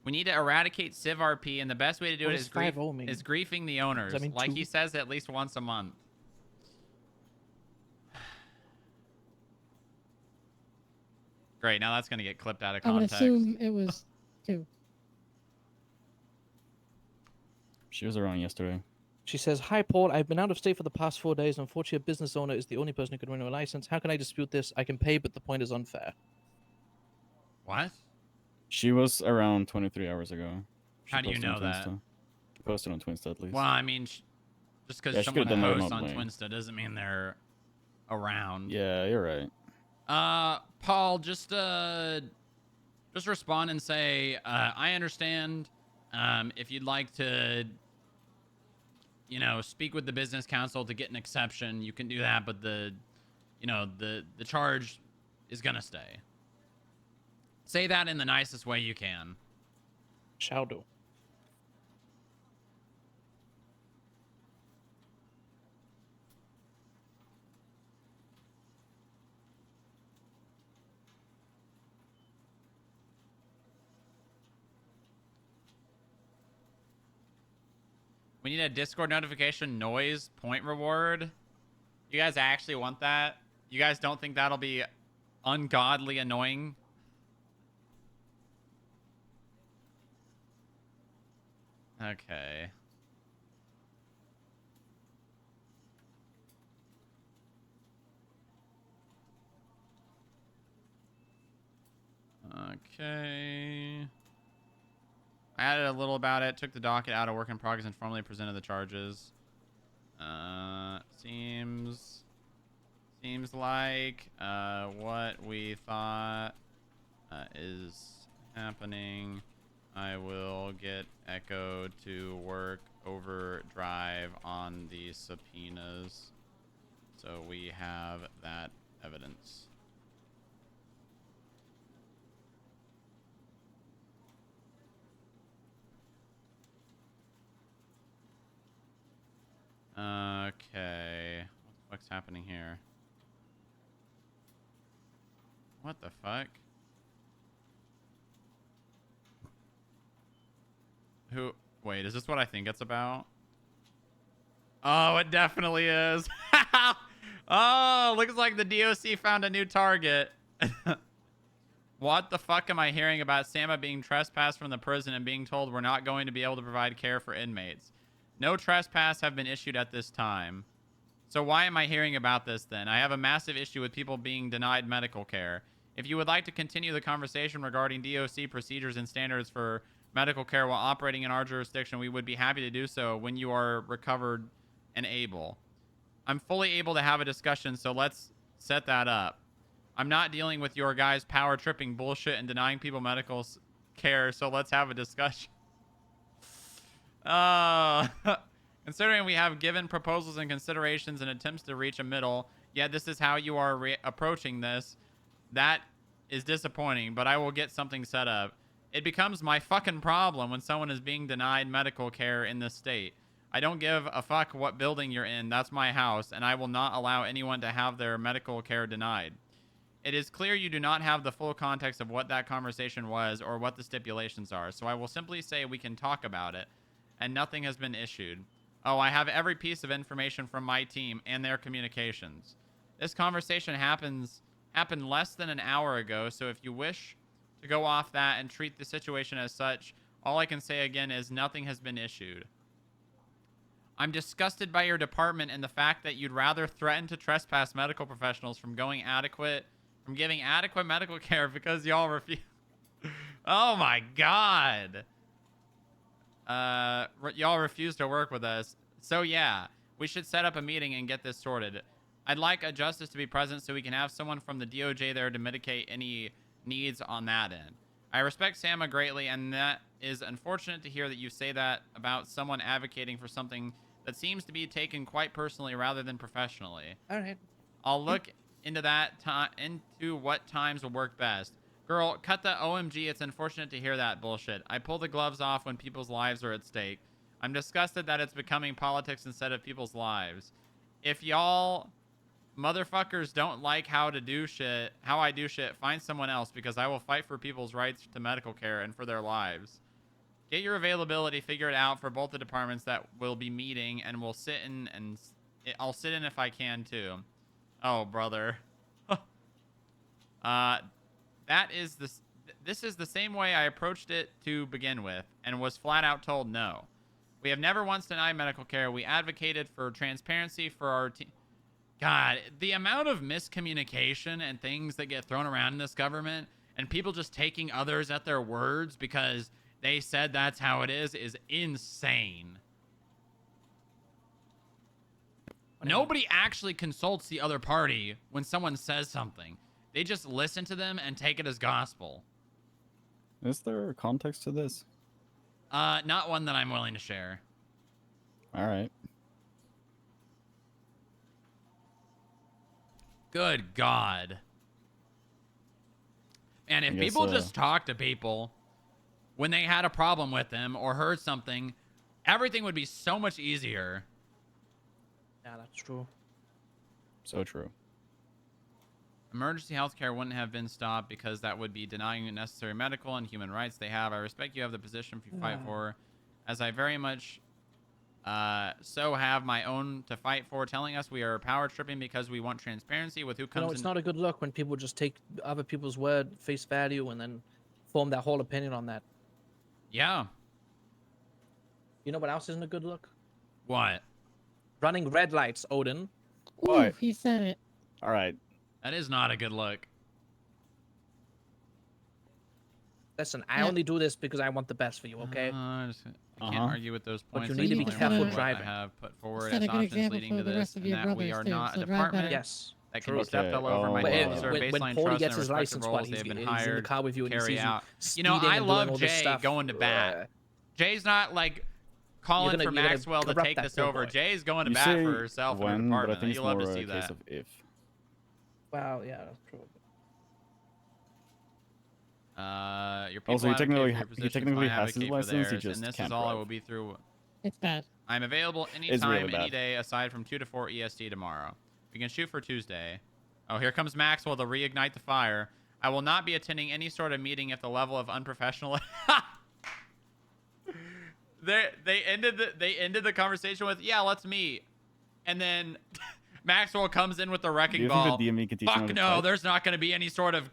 We need to eradicate Civ RP, and the best way to do it is griefing the owners. Like he says at least once a month. Great, now that's going to get clipped out of context. I would assume it was 2. She was around yesterday. She says, "Hi, Paul. I've been out of state for the past 4 days. Unfortunately, a business owner is the only person who can renew a license. How can I dispute this? I can pay, but the point is unfair." What? She was around 23 hours ago. How do you know that? She posted on Twinsta, at least. Well, I mean, just because someone posts on Twinsta doesn't mean they're around. Yeah, you're right. Paul, just respond and say, I understand. If you'd like to, speak with the business council to get an exception, you can do that, but the charge is gonna stay. Say that in the nicest way you can. Shall do. We We need a Discord notification noise point reward. You guys actually want that? You guys don't think that'll be ungodly annoying? Okay. Okay. I added a little about it, took the docket out of work in progress, and formally presented the charges. Seems like what we thought is happening. I will get Echo to work overdrive on the subpoenas, so we have that evidence. Okay. What the fuck's happening here? What the fuck? Who? Wait, is this what I think it's about? Oh, it definitely is. Oh, looks like the DOC found a new target. What the fuck am I hearing about Sama being trespassed from the prison and being told we're not going to be able to provide care for inmates? No trespass have been issued at this time. So why am I hearing about this then? I have a massive issue with people being denied medical care. If you would like to continue the conversation regarding DOC procedures and standards for medical care while operating in our jurisdiction, we would be happy to do so when you are recovered and able. I'm fully able to have a discussion, so let's set that up. I'm not dealing with your guys' power tripping bullshit and denying people medical care, so let's have a discussion. Considering we have given proposals and considerations and attempts to reach a middle, yet this is how you are approaching this, that is disappointing, but I will get something set up. It becomes my fucking problem when someone is being denied medical care in this state. I don't give a fuck what building you're in. That's my house, and I will not allow anyone to have their medical care denied. It is clear you do not have the full context of what that conversation was or what the stipulations are, so I will simply say we can talk about it, and nothing has been issued. Oh, I have every piece of information from my team and their communications. This conversation happened less than an hour ago, so if you wish to go off that and treat the situation as such, all I can say again is nothing has been issued. I'm disgusted by your department and the fact that you'd rather threaten to trespass medical professionals from giving adequate medical care because y'all refuse. Oh my god. Y'all refuse to work with us. So yeah, we should set up a meeting and get this sorted. I'd like a justice to be present so we can have someone from the DOJ there to mitigate any needs on that end. I respect Sama greatly, and that is unfortunate to hear that you say that about someone advocating for something that seems to be taken quite personally rather than professionally. All right. I'll look into into what times will work best. Girl, cut the OMG, it's unfortunate to hear that bullshit. I pull the gloves off when people's lives are at stake. I'm disgusted that it's becoming politics instead of people's lives. If y'all motherfuckers don't like how I do shit, find someone else, because I will fight for people's rights to medical care and for their lives. Get your availability figured out for both the departments that will be meeting, and we'll sit in, and I'll sit in if I can too. Oh, brother. This is the same way I approached it to begin with, and was flat out told no. We have never once denied medical care. We advocated for transparency for our team. God, the amount of miscommunication and things that get thrown around in this government, and people just taking others at their words because they said that's how it is insane. Nobody actually consults the other party when someone says something. They just listen to them and take it as gospel. Is there context to this? Not one that I'm willing to share. All right. Good God. And if I guess, people just talk to people when they had a problem with them or heard something, everything would be so much easier. Yeah, that's true. So true. Emergency healthcare wouldn't have been stopped because that would be denying necessary medical and human rights they have. I respect you have the position you fight for, as I very much So have my own to fight for, telling us we are power tripping because we want transparency with who You comes know, it's in. not a good look when people just take other people's word face value and then form their whole opinion on that. Yeah. You know what else isn't a good look? What? Running red lights, Odin. Ooh, What? he said it. All right. That is not a good look. Listen, I Yeah. only do this because I want the best for you, okay? I can't Uh-huh. argue with those But points. you I need to can be only careful remember what driving. I have put forward Set as a good options example leading for to the this, rest of and your that we brothers, are too, not so a drive department better. Yes. that can True. be stepped Okay, all over. My oh, But duties are when baseline Paulie trust gets and his respective license, what, roles they have been he's in the hired car with you and he carry sees out. you You know, speeding I and doing love all this Jay stuff. going to bat. Jay's not like calling gonna- for you're gonna Maxwell to corrupt take that this poor over. boy. Jay's going to You bat say for herself in her when, but I department. think it's You love more to see a case that. of if. Well, yeah, that's true. Your people Also, he advocate technically for your he positions, technically mine has his advocate for license. He theirs, just and this can't is all it drive. will be through. It's bad. I'm available It's really anytime, any bad. day, aside from 2 to 4 EST tomorrow. We can shoot for Tuesday. Oh, here comes Maxwell to reignite the fire. I will not be attending any sort of meeting if the level of unprofessional. They ended the conversation with, yeah, let's meet, and then Maxwell comes in with the Do wrecking you ball. think the DME can teach him how Fuck to no, type? there's not going to be any sort of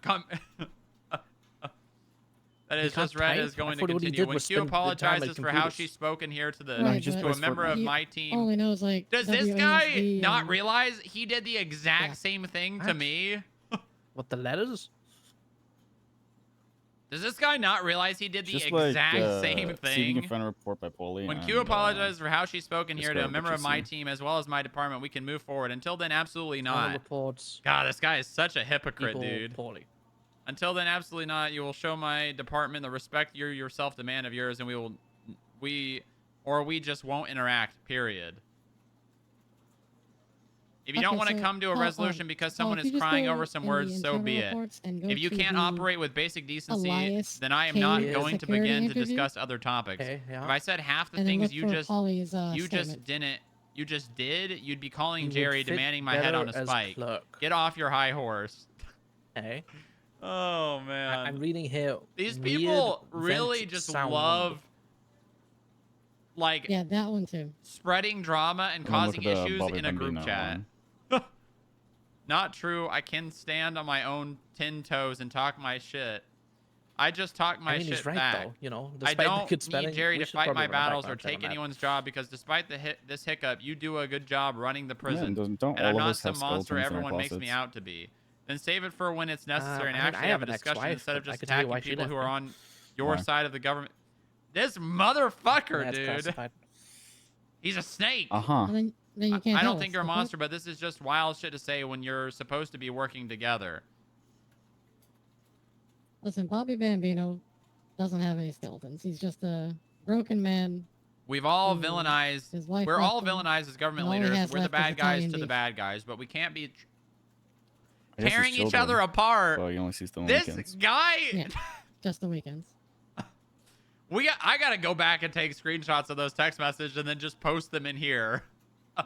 that is can't just read type? is I going to thought what he continue. did When was Q spend the time apologizes like for how computers. she's spoken here to the Right, just to a plays member of Fortnite. my team. Only knows like. Does this guy WASD not and- realize he did the exact Yeah. same thing to What? me? What, the letters? Does this guy not realize he did the Just exact like same receiving a thing? friend report by Paulie. When and, Q apologizes for how she's spoken here to a describe what member you of my see. team as well as my department, we can move forward. Until then, absolutely Final not. reports. God, this guy is such a hypocrite, People dude. poorly. Until then, absolutely not. You will show my department the respect you yourself demand of yours, and we just won't interact. Period. If you don't Okay, want to so come to a Paul, resolution because Paul, someone if is you just crying go over some in the words, so be internal it. reports and go If you to can't the operate with basic decency, Elias then I am not Cage going to security begin to interview? discuss other topics. Okay, yeah. If I said half the and then things look for Polly's, statement. you just did, you'd be calling You would Jerry fit demanding my head on a better as spike. clerk. Get off your high horse. Okay. Oh man. I'm reading here. These weird people really vent just sound. love like Yeah, that one too. spreading drama and And then look causing at the issues Bobby in a group Bambino chat. one. Not true. I can stand on my own 10 toes and talk my shit. I just talk my I mean, shit he's right back. though. You know, I despite the don't good need spelling, Jerry we to should fight probably my run a battles or background check take on that. anyone's job because despite this hiccup, you do a good job running the prison. don't And I'm all of not us have some monster skeletons in our everyone makes me closets? out to be. Then save it for when it's necessary and I mean, actually I have have a an discussion ex-wife, instead of but I just can tell you attacking why she people who left are me. on your Why? side of the government. This motherfucker, That's dude. classified. He's a snake. Uh-huh. And then you can't I tell don't us, think you're a the fuck? monster, but this is just wild shit to say when you're supposed to be working together. Listen, Bobby Bambino doesn't have any skeletons. He's just a broken man. We've all Ooh, villainized. his wife We're all left him, villainized as government and all he leaders. has We're the left is bad guys Italian to the beef. bad guys, but we can't be I guess tearing his each other children, apart. So he only sees them on This weekends. guy. Yeah, just the weekends. I gotta go back and take screenshots of those text messages and then just post them in here.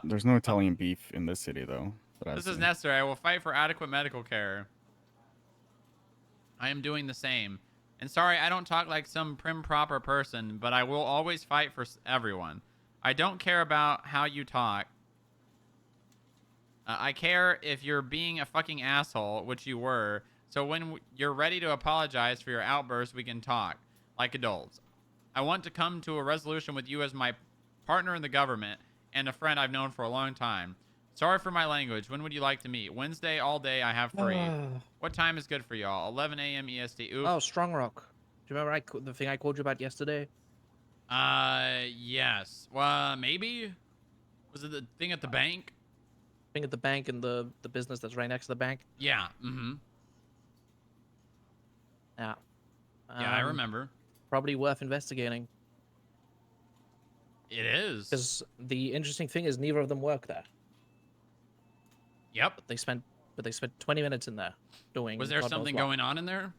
There's no Italian beef in this city, though. that I've This is seen. necessary. I will fight for adequate medical care. I am doing the same. And sorry, I don't talk like some prim proper person, but I will always fight for everyone. I don't care about how you talk. I care if you're being a fucking asshole, which you were. So when you're ready to apologize for your outburst, we can talk like adults. I want to come to a resolution with you as my partner in the government and a friend I've known for a long time. Sorry for my language. When would you like to meet? Wednesday all day I have free. What time is good for y'all? 11 a.m. EST. Oof. Oh, Strongrock. Do you remember the thing I called you about yesterday? Yes. Well, maybe. Was it the thing at the bank? Thing at the bank and the business that's right next to the bank. Yeah. Mm-hmm. Yeah. Yeah, I remember. Probably worth investigating. It is. Because the interesting thing is neither of them work there. Yep. But they spent 20 minutes in there doing. Was there God knows something what. going on in there?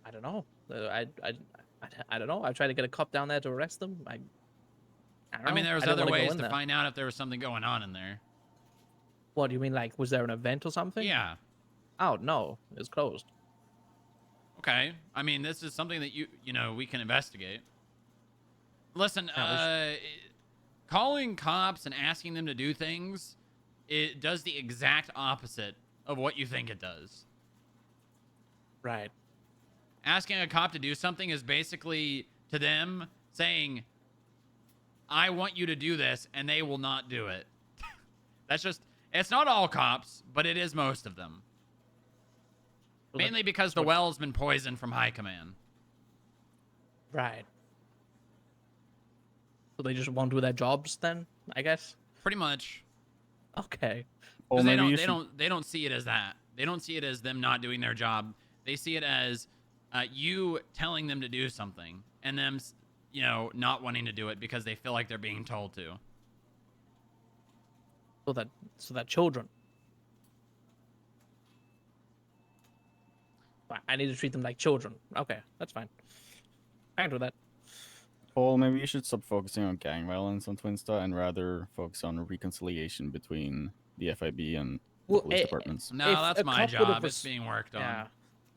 I don't know. I don't know. I tried to get a cop down there to arrest them. I don't I mean, know. there was I didn't other wanna go ways in to there. find out if there was something going on in there. What do you mean? Like, was there an event or something? Yeah. Oh no, it was closed. Okay. I mean, this is something that we can investigate. Listen, Yeah, calling cops and asking them to do things, it does the exact opposite of what you think it does. Right. Asking a cop to do something is basically to them saying, I want you to do this, and they will not do it. That's just, it's not all cops, but it is most of them. Well, Mainly because the what- well's been poisoned from high command. Right. So they just won't do their jobs then, I guess? Pretty much. Okay. Or 'Cause maybe you they should. don't see it as that. They don't see it as them not doing their job. They see it as you telling them to do something and them, you know, not wanting to do it because they feel like they're being told to. So that children. Fine, I need to treat them like children. Okay, that's fine. I can do that. Paul, maybe you should stop focusing on gang violence on Twinsta and rather focus on reconciliation between the FIB and the police departments. No, If that's a my cop would have job. It's being worked on. Yeah.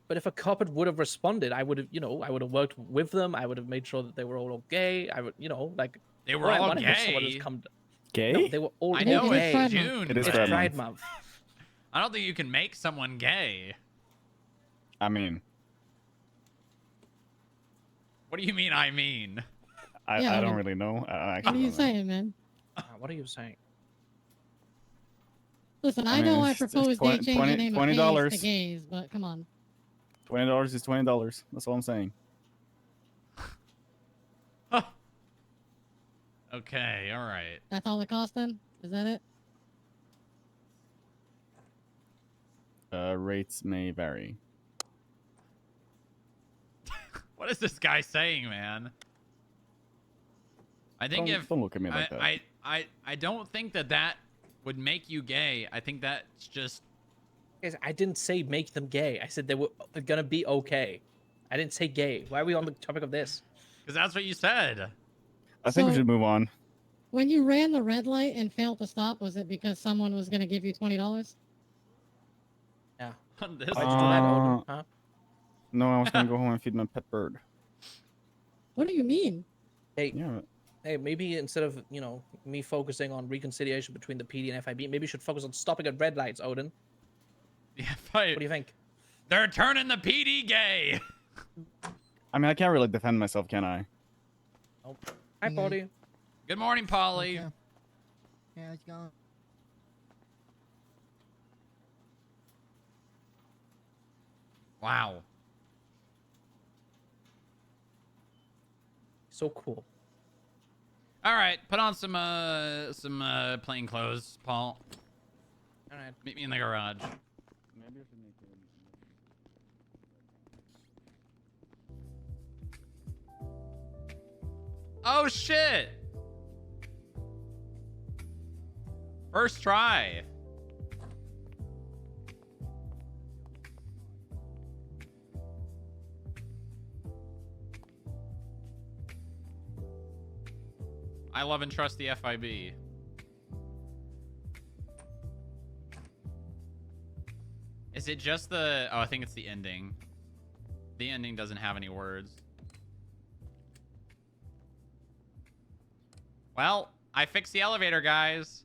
But if a cop would have responded, I would have, I would have worked with them. I would have made sure that they were all okay. I would, like They were all I all wanted was someone who's gay. come. Gay? No, they were all I Hey, know it is it's Pride Month. June. It is It's but Pride Pride Month. Month. I don't think you can make someone gay. I mean, What do you mean, I mean? Yeah, I I don't mean, really know. I What are actually you don't know. saying, man? What are you saying? Listen, I I mean, know I it's proposed they change the name of $20. gays to gays, but come on. $20 is $20. That's all I'm saying. Okay, all right. That's all it cost then? Is that it? Rates may vary. What is this guy saying, man? I think Don't look at me like that. I don't think that would make you gay. I think that's just Guys, I didn't say make them gay. I said they were gonna be okay. I didn't say gay. Why are we on the topic of this? because that's what you said. I think we So- should move on. When you ran the red light and failed to stop, was it because someone was going to give you $20? Yeah. On this Why'd you do that, Odin? Uh, Huh? No, I was gonna go home and feed my pet bird. What do you mean? Hey, Yeah. hey, maybe instead of me focusing on reconciliation between the PD and FIB, maybe you should focus on stopping at red lights, Odin. yeah, What do you think? they're turning the PD gay. I mean, I can't really defend myself, can I? Oh. Hi, Mhm. Polly. Good morning, Polly. Okay. Yeah, how's it going? Wow. So cool. All right, put on some plain clothes, Paul. All right. Meet me in the garage. Maybe I should make Oh shit! First try. I love and trust the FIB. Is it just the... Oh, I think it's the ending. The ending doesn't have any words. Well, I fixed the elevator, guys.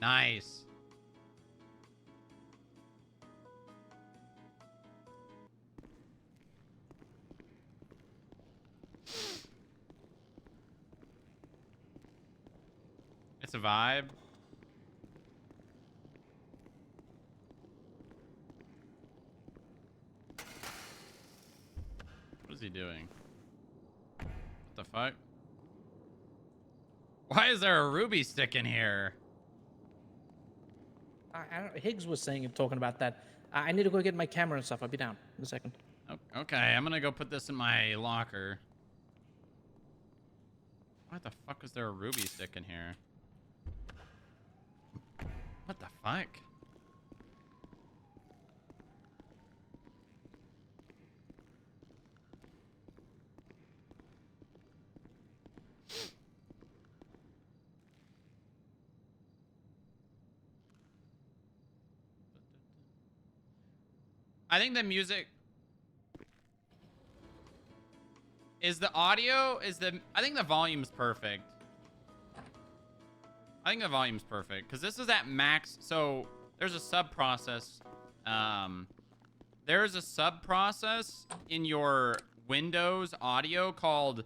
Nice. It's a vibe. What is he doing? What the fuck? Why is there a ruby stick in here? I don't, Higgs was talking about that. I need to go get my camera and stuff. I'll be down in a second. Okay, I'm gonna go put this in my locker. Why the fuck is there a ruby stick in here? What the fuck? I think the music... Is the audio, I think the volume's perfect. I think the volume's perfect because this is at max. So there's a sub process. There's a sub process in your Windows audio called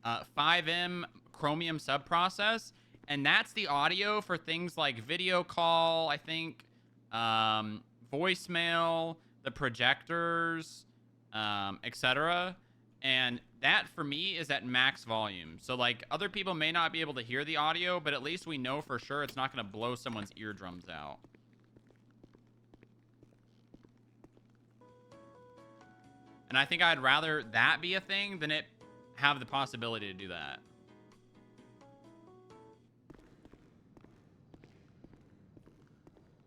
5M Chromium sub process. And that's the audio for things like video call, I think, voicemail, the projectors, etc. And that, for me, is at max volume. So, like, other people may not be able to hear the audio, but at least we know for sure it's not going to blow someone's eardrums out. And I think I'd rather that be a thing than it have the possibility to do that.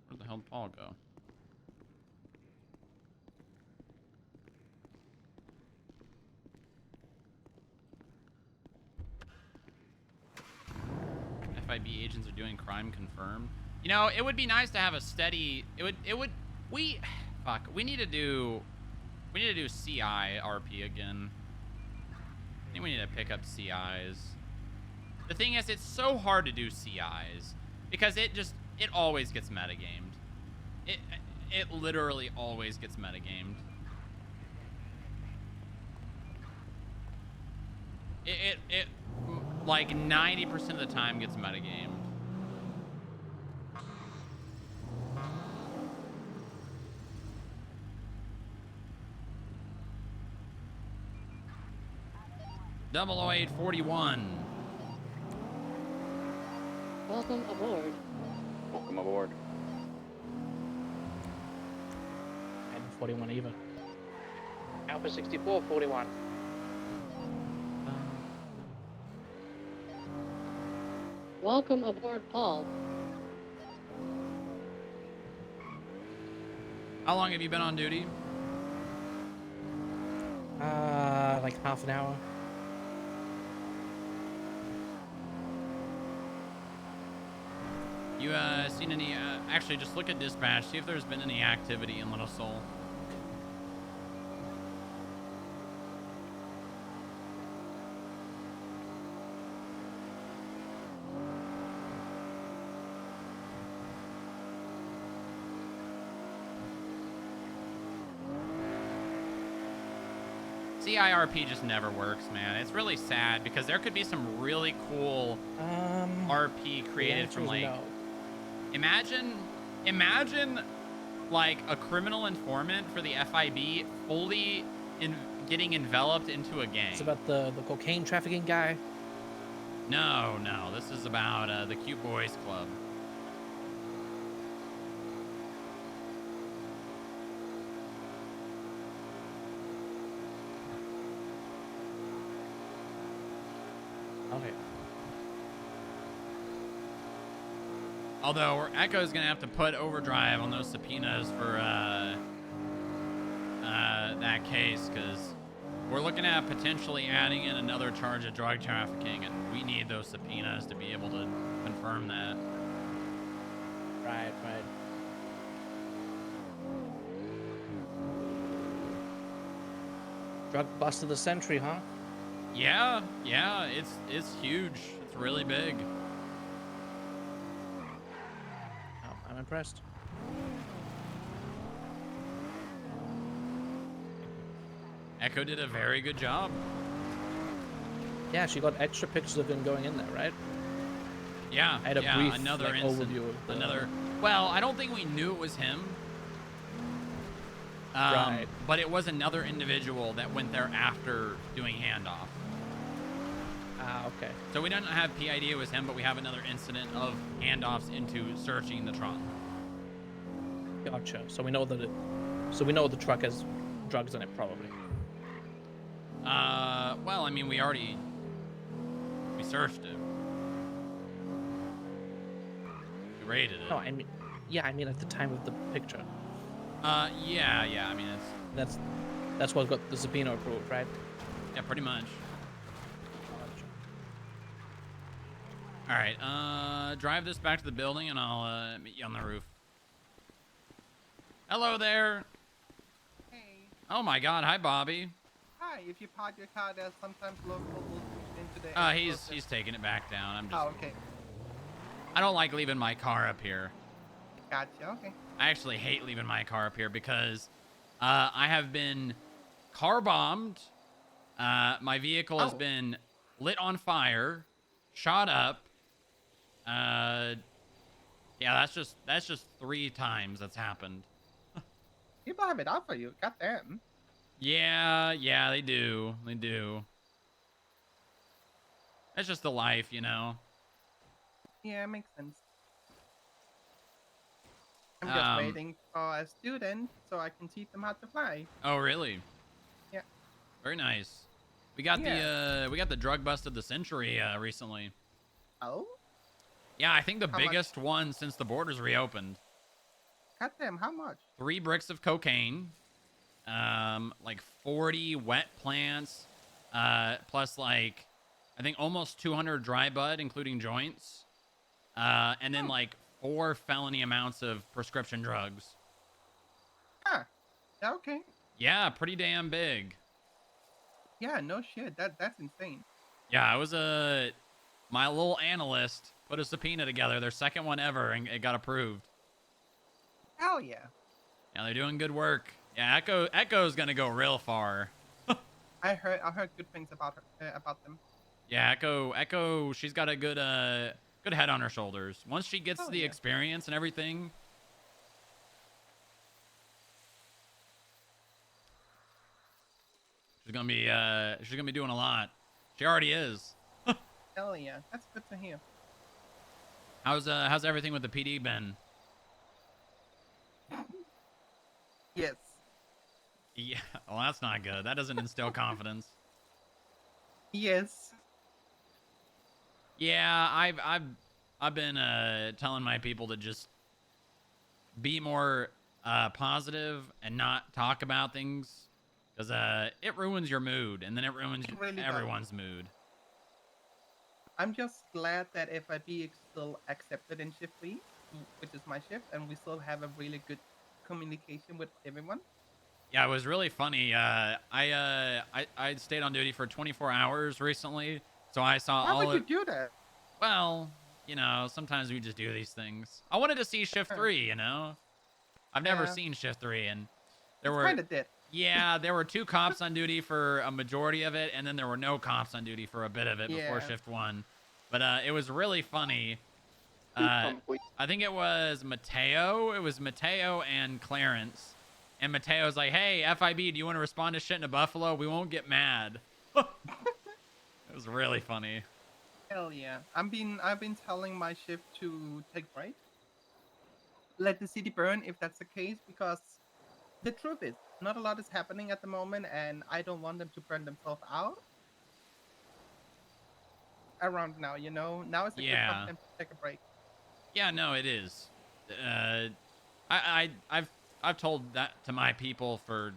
Where the hell did Paul go? FIB agents are doing crime confirmed. You know, it would be nice to have a steady. We need to do CI RP again. I think we need to pick up CIs. The thing is, it's so hard to do CIs because it always gets metagamed. It literally always gets metagamed. It like 90% of the time gets metagamed. Double 0841. Welcome aboard. Welcome aboard. 41 even. Alpha 6441. Welcome aboard, Paul. How long have you been on duty? Like half an hour. You seen any? Actually, just look at dispatch. See if there's been any activity in Little Seoul. CIRP just never works, man. It's really sad because there could be some really cool RP created from like. No. Imagine like a criminal informant for the FIB fully getting enveloped into a gang. It's about the cocaine trafficking guy. No, this is about the Cute Boys Club. Okay. Although Echo's gonna have to put overdrive on those subpoenas for that case, because we're looking at potentially adding in another charge of drug trafficking, and we need those subpoenas to be able to confirm that. Right. Drug bust of the century, huh? Yeah, it's huge. It's really big. Oh, I'm impressed. Echo did a very good job. Yeah, she got extra pictures of him going in there, right? Yeah, I had a brief another like, incident, overview of the... Well, I don't think we knew it was him. Right. But it was another individual that went there after doing handoff. Ah, okay. So we don't have PID it was him, but we have another incident of handoffs into searching the trunk. Gotcha. So we know that So we know the truck has drugs in it, probably. Well, I mean, we searched it. We raided it. No, I mean, yeah, I mean at the time of the picture. Yeah. I mean, That's what got the subpoena approved, right? yeah, pretty much. All right, drive this back to the building, and I'll meet you on the roof. Hello there. Hey. Oh my God, hi Bobby. Hi. why? If you park your car there, sometimes local will push into the. He's taking it back down. I'm just. Oh, okay. I don't like leaving my car up here. Gotcha. Okay. I actually hate leaving my car up here because I have been car bombed. My vehicle has been lit on fire, shot up. Yeah, that's just 3 times that's happened. People have it out for you. Goddamn. Yeah, they do. They do. That's just the life, you know. Yeah, makes sense. I'm just waiting for a student so I can teach them how to fly. Oh, really? Yeah. Very nice. We got the drug bust of the century recently. Oh? Yeah, I think the How biggest one since the borders reopened. Goddamn, how much? 3 bricks of cocaine, like 40 wet plants, plus like I think almost 200 dry bud, including joints, and then like 4 felony amounts of prescription drugs. Huh. Okay. Yeah, pretty damn big. Yeah, no shit. That's insane. Yeah, I was my little analyst put a subpoena together, their second one ever, and it got approved. Hell yeah. Yeah, they're doing good work. Yeah, Echo's gonna go real far. I heard good things about them. Yeah, Echo, she's got a good head on her shoulders. Once she gets the experience and everything. She's gonna be doing a lot. She already is. Hell yeah, that's good to hear. How's everything with the PD been? Yes. Yeah, well, that's not good. That doesn't instill confidence. Yes. Yeah, I've been telling my people to just be more positive and not talk about things, because it ruins your mood, and then it ruins everyone's mood. I'm just glad that FIB is still accepted in shift 3, which is my shift, and we still have a really good communication with everyone. Yeah, it was really funny. I stayed on duty for 24 hours recently, so I saw Why would you do that? Well, you know, sometimes we just do these things. I wanted to see shift 3, you know. I've never seen shift 3, and there were kind of dead. Yeah, there were 2 cops on duty for a majority of it, and then there were no cops on duty for a bit of it before shift 1. But it was really funny. I think it was Mateo. It was Mateo and Clarence. And Mateo's like, "Hey, FIB, do you want to respond to shit in a Buffalo? We won't get mad." It was really funny. Hell yeah. I've been telling my shift to take break. Let the city burn if that's the case, because the truth is, not a lot is happening at the moment, and I don't want them to burn themselves out around now, you know? Now is a good time to take a break. Yeah, no, it is. I've told that to my people for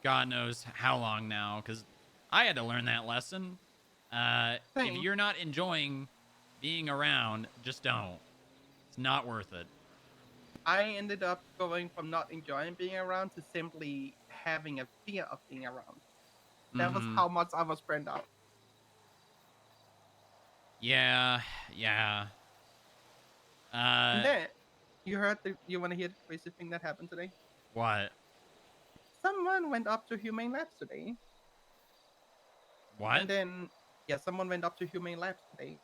God knows how long now, because I had to learn that lesson. If you're not enjoying being around, just don't. It's not worth it. I ended up going from not enjoying being around to simply having a fear of being around. That was how much I was burned out. Yeah. And then, you want to hear the crazy thing that happened today? What? Someone went up to Humane Labs today. What? And then, someone went up to Humane Labs today.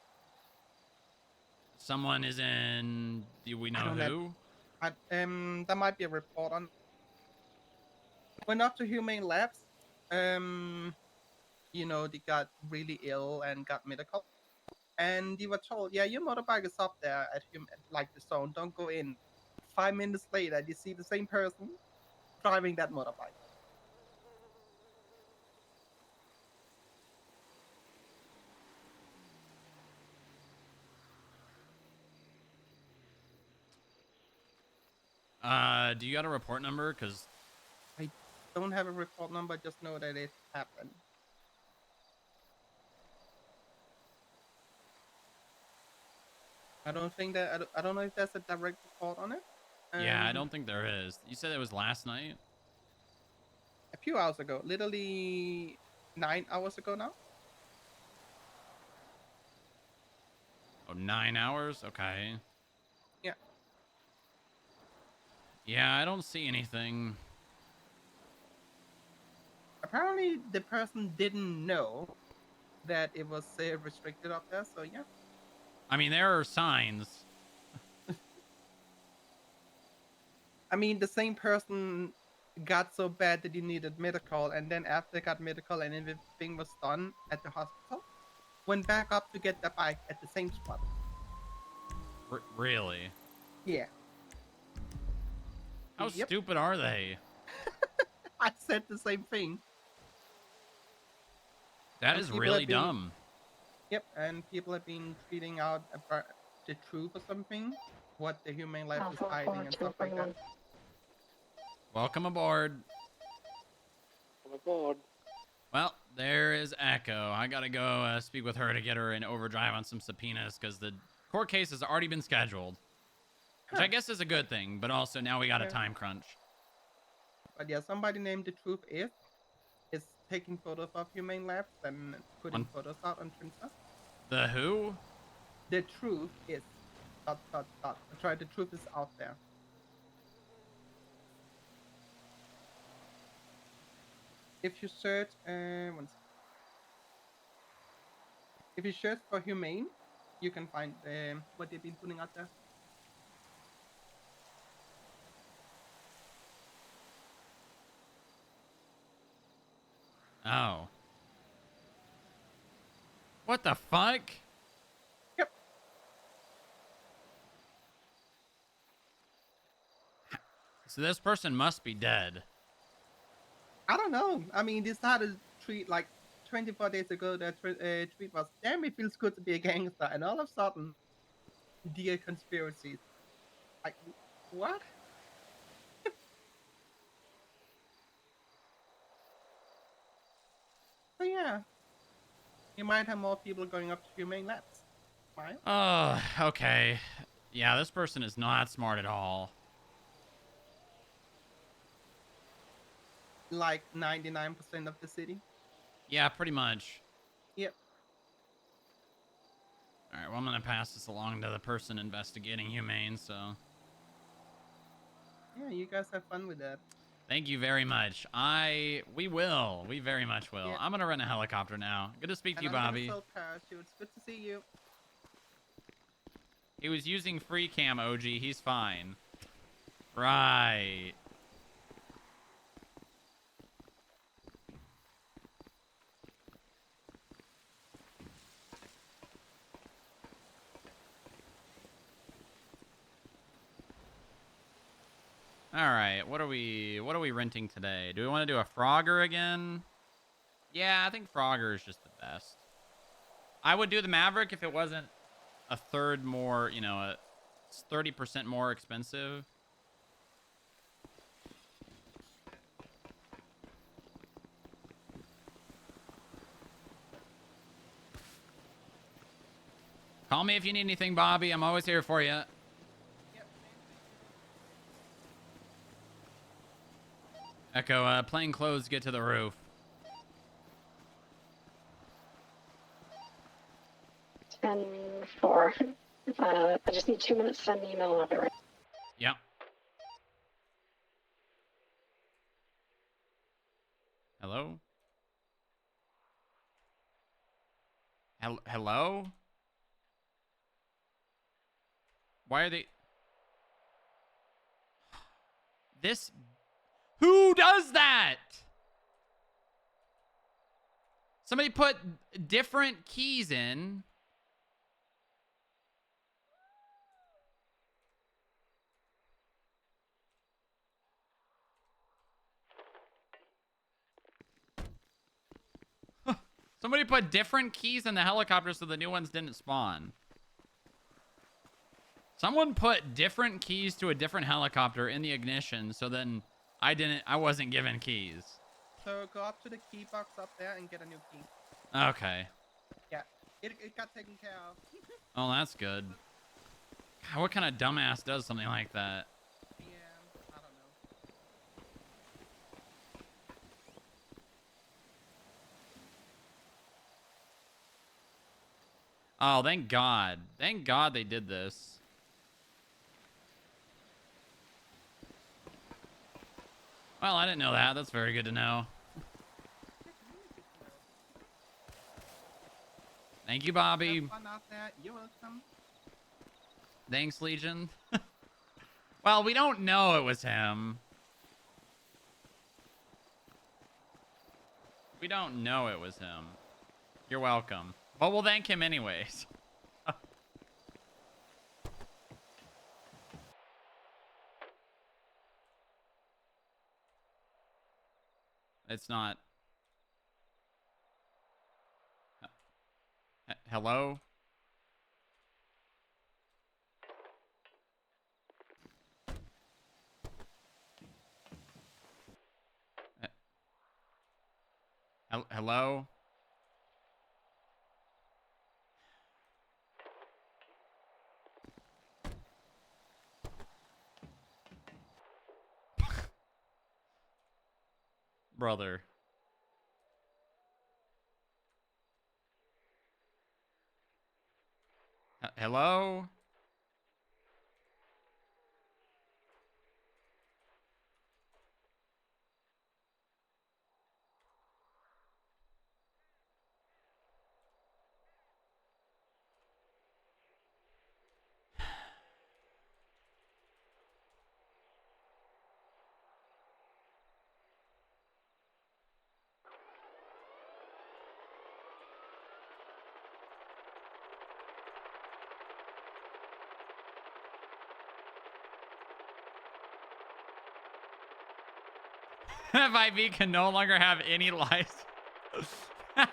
Someone is in... Do we know who? There might be a report on... Went up to Humane Labs. You know, they got really ill and got medical. And they were told, yeah, your motorbike is up there at the zone. Don't go in. 5 minutes later, you see the same person driving that motorbike. Do you got a report number? Because I don't have a report number, just know that it happened. I don't know if there's a direct report on it. Yeah, I don't think there is. You said it was last night? A few hours ago. Literally 9 hours ago now. Oh, 9 hours? Okay. Yeah. Yeah, I don't see anything. Apparently, the person didn't know that it was restricted up there. So yeah. I mean, there are signs. I mean, the same person got so bad that he needed medical, and then after they got medical and everything was done at the hospital, went back up to get the bike at the same spot. Really? Yeah. How Yep. stupid are they? I said the same thing. That And is people really have been- dumb. Yep, and people have been tweeting out about the truth or something, what the Humane Life is hiding and stuff like that. Welcome aboard. Welcome aboard. Well, there is Echo. I gotta go speak with her to get her in overdrive on some subpoenas because the court case has already been scheduled. Which I guess is a good thing, but also now we got a Yeah. time crunch. But yeah, somebody named The Truth is taking photos of Humane Labs and putting On- photos out on Twitter. The who? The truth is ... I tried. The truth is out there. If you search, one sec. If you search for Humane, you can find what they've been putting out there. Oh. What the fuck? Yep. So this person must be dead. I don't know. I mean, they started a tweet like 24 days ago. That tweet was, "Damn, it feels good to be a gangster," and all of a sudden, dear conspiracies. Like, what? So yeah, you might have more people going up to Humane Labs. Smile. Oh, okay. Yeah, this person is not smart at all. Like 99% of the city. Yeah, pretty much. Yep. All right, well, I'm going to pass this along to the person investigating Humane, so... Yeah, you guys have fun with that. Thank you very much. We will. We very much will. Yeah. I'm going to rent a helicopter now. Good to speak to you, And I'm gonna Bobby. sell parachutes. Good to see you. He was using free cam, OG. He's fine. Right. All right. What are we renting today? Do we want to do a Frogger again? Yeah, I think Frogger is just the best. I would do the Maverick if it wasn't a third more, you know, a 30% more expensive. Call me if you need anything, Bobby. I'm always here for you. Yep. Echo, plain clothes get to the roof. 10-4. I just need 2 minutes to send an email of it, right? Yep. Hello? Hello? Why are they... This... Who does that? Somebody put different keys in. Somebody put different keys in the helicopter so the new ones didn't spawn. Someone put different keys to a different helicopter in the ignition so then I wasn't given keys. So go up to the key box up there and get a new key. Okay. Yeah, it got taken care of. Oh, that's good. God, what kind of dumbass does something like that? Yeah, I don't know. Oh, thank God. Thank God they did this. Well, I didn't know that. That's very good to know. Thank you, Bobby. Have fun out there. You're welcome. Thanks, Legion. Well, we don't know it was him. We don't know it was him. You're welcome. But we'll thank him anyways. It's not. Hello? Hello? Brother. Hello? FIB can no longer have any lies. Oh,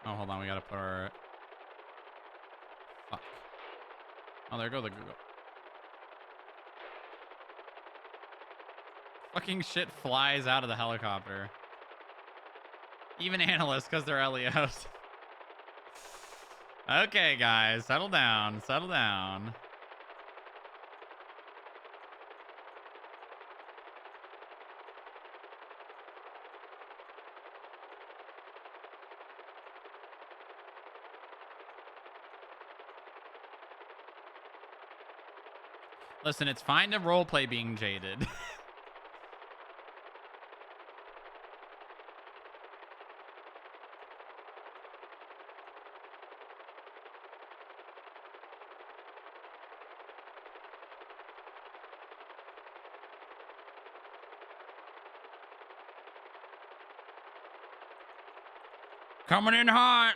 hold on. We gotta put our... Fuck. Oh, there go the Google. Fucking shit flies out of the helicopter. Even analysts, because they're LEOs. Okay, guys. Settle down. Settle down. Listen, it's fine to roleplay being jaded. Coming in hot.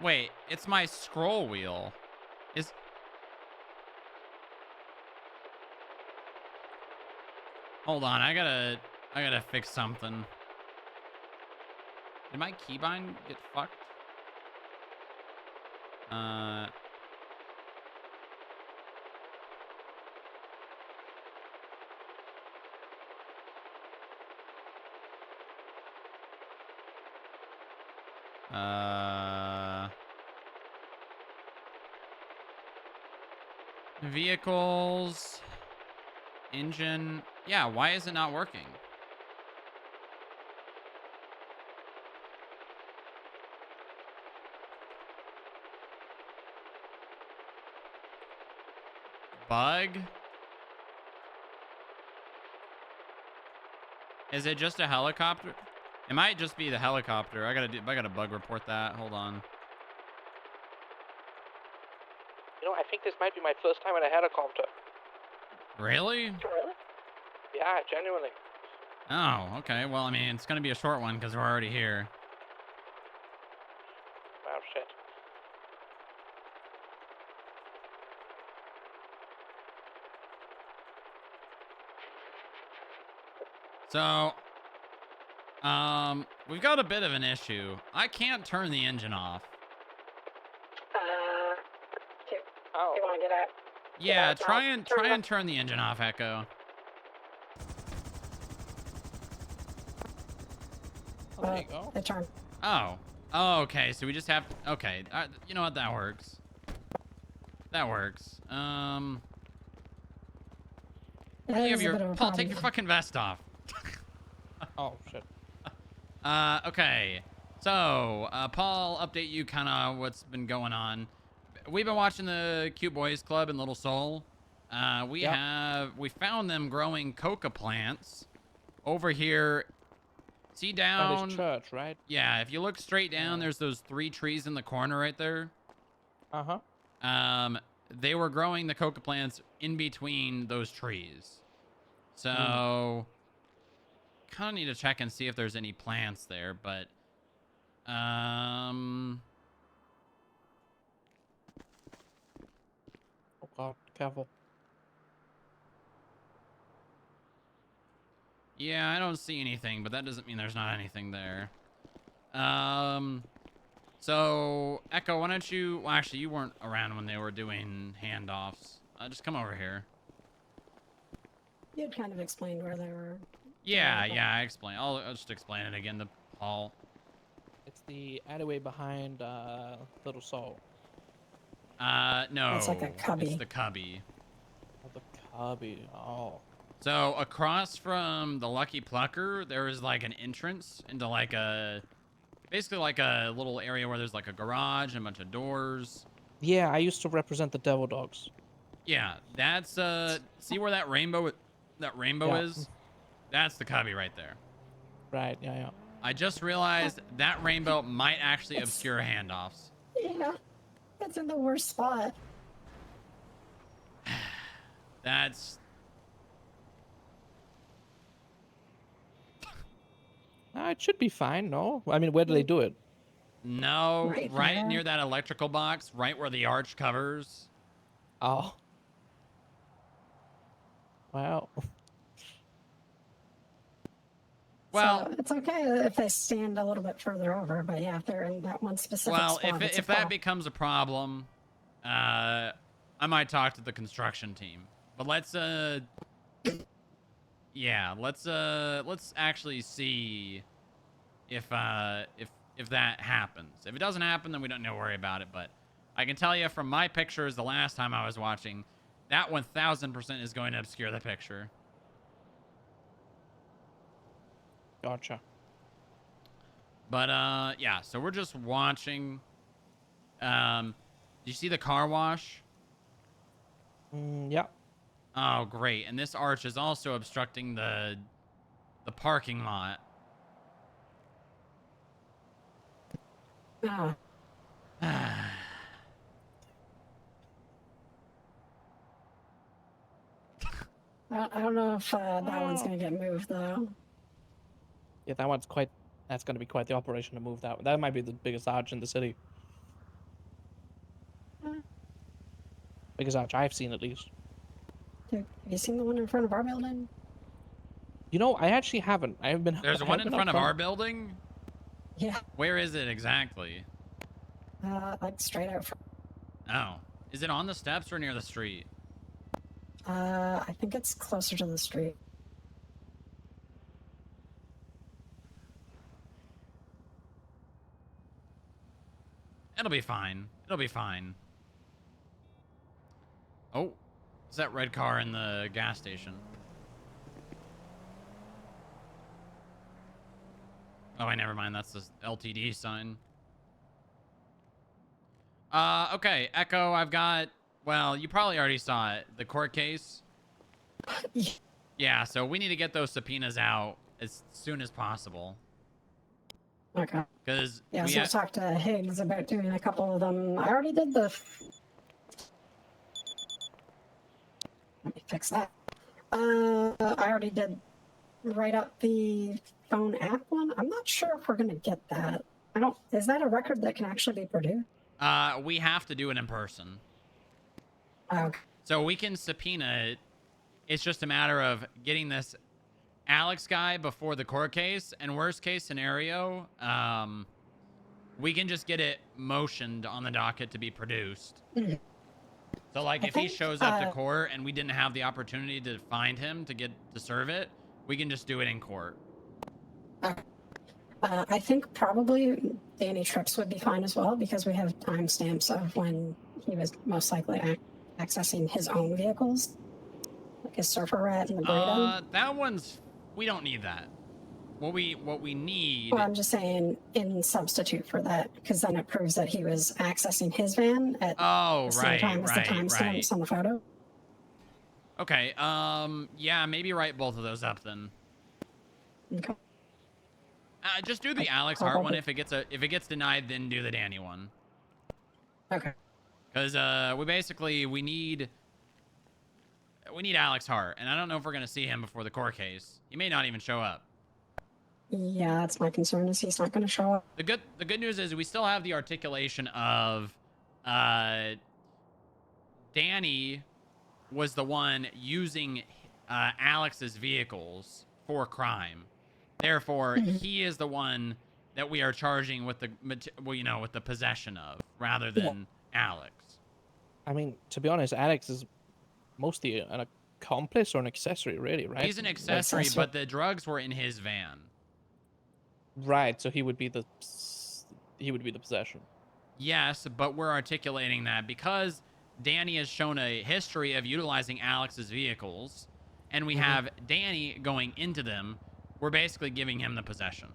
Wait, it's my scroll wheel. Hold on, I gotta fix something. Did my keybind get fucked? Vehicles, engine. Yeah, why is it not working? Bug? Is it just a helicopter? It might just be the helicopter. I gotta bug report that. Hold on. You know, I think this might be my first time in a helicopter. Really? Really? Yeah, genuinely. Oh, okay. Well, I mean, it's gonna be a short one because we're already here. Wow, shit. So, we've got a bit of an issue. I can't turn the engine off. Do you want to get out? Yeah, try and turn the engine off, Echo. Oh, there you go. It turned. Oh. Oh, okay. So we just have. Okay. You know what? That works. That works. It You is have a your bit of a Paul. Take problem. your fucking vest off. Oh shit. Okay. So, Paul, update you kind of what's been going on. We've been watching the Cute Boys Club in Little Seoul. We found them growing coca plants over here. See down. That is church, right? Yeah, if you look straight down, there's those 3 trees in the corner right there. Uh-huh. They were growing the coca plants in between those trees. So, kind of need to check and see if there's any plants there, but Oh god, careful. yeah, I don't see anything, but that doesn't mean there's not anything there. So Echo, why don't you? Well, actually, you weren't around when they were doing handoffs. Just come over here. You had kind of explained where they were. Yeah, I explain. I'll just explain it again to Paul. It's the alleyway behind Little Seoul. No. It's like a cubby. It's the cubby. Oh, the cubby. Oh. So across from the Lucky Plucker, there is like an entrance into like basically like a little area where there's like a garage and a bunch of doors. Yeah, I used to represent the Devil Dogs. Yeah, that's see where that rainbow is? That's the cubby right there. Right, yeah. I just realized that rainbow might actually obscure handoffs. Yeah, it's in the worst spot. That's It should be fine, no? I mean, where do they do it? no, Right right there. near that electrical box, right where the arch covers. Oh. Wow. Well, So it's okay if they stand a little bit further over, but yeah, if they're in that one specific well, spot, it's a if that problem. becomes a problem, I might talk to the construction team. But let's yeah, let's actually see if that happens. If it doesn't happen, then we don't need to worry about it. But I can tell you from my pictures the last time I was watching, that 1000% is going to obscure the picture. Gotcha. But yeah, so we're just watching. Do you see the car wash? Yeah. Oh, great. And this arch is also obstructing the parking lot. Ah, I don't know if that one's gonna get moved though. Yeah, that's going to be quite the operation to move that one. That might be the biggest arch in the city. Biggest arch I've seen, at least. Have you seen the one in front of our building? You know, I actually haven't. I haven't been. There's I one haven't in been front up of our building? Yeah, Where is it exactly? like straight out front. Oh. Is it on the steps or near the street? I think it's closer to the street. It'll be fine. It'll be fine. Oh. Is that red car in the gas station? Oh, wait, never mind. That's the LTD sign. Okay. Echo, I've got... Well, you probably already saw it. The court case. Yeah, so we need to get those subpoenas out as soon as possible. Okay. Because Yeah, so I talked to Higgs about doing a couple of them. I already did the. Let me fix that. I already did write up the phone app one. I'm not sure if we're gonna get that. I don't. Is that a record that can actually be produced? we have to do it in person. Okay. So we can subpoena it. It's just a matter of getting this Alex guy before the court case, and worst case scenario, we can just get it motioned on the docket to be produced. So like I if he think, shows up to court and we didn't have the opportunity to find him to serve it, we can just do it in court. I think probably Danny Trips would be fine as well because we have timestamps of when he was most likely accessing his own vehicles, like his surfer rat and the burrito. That one's, we don't need that. What we need. Well, I'm just saying in substitute for that, because then it proves that he was accessing his van at the same time as the timestamps on the photo. Okay. Yeah, maybe write both of those up then. Okay. Just do the Alex Hart one. If it gets denied, then do the Danny one. Okay. Because we need Alex Hart, and I don't know if we're gonna see him before the court case. He may not even show up. Yeah, that's my concern. Is he's not going to show up? The good news is we still have the articulation of Danny was the one using Alex's vehicles for crime. Therefore, he is the one that we are charging with the possession of, rather than Alex. I mean, to be honest, Alex is mostly an accomplice or an accessory, really, right? He's an accessory, but the drugs were in his van. Right, so he would be the possession. Yes, but we're articulating that because Danny has shown a history of utilizing Alex's vehicles, and we have Danny going into them. We're basically giving him the possession.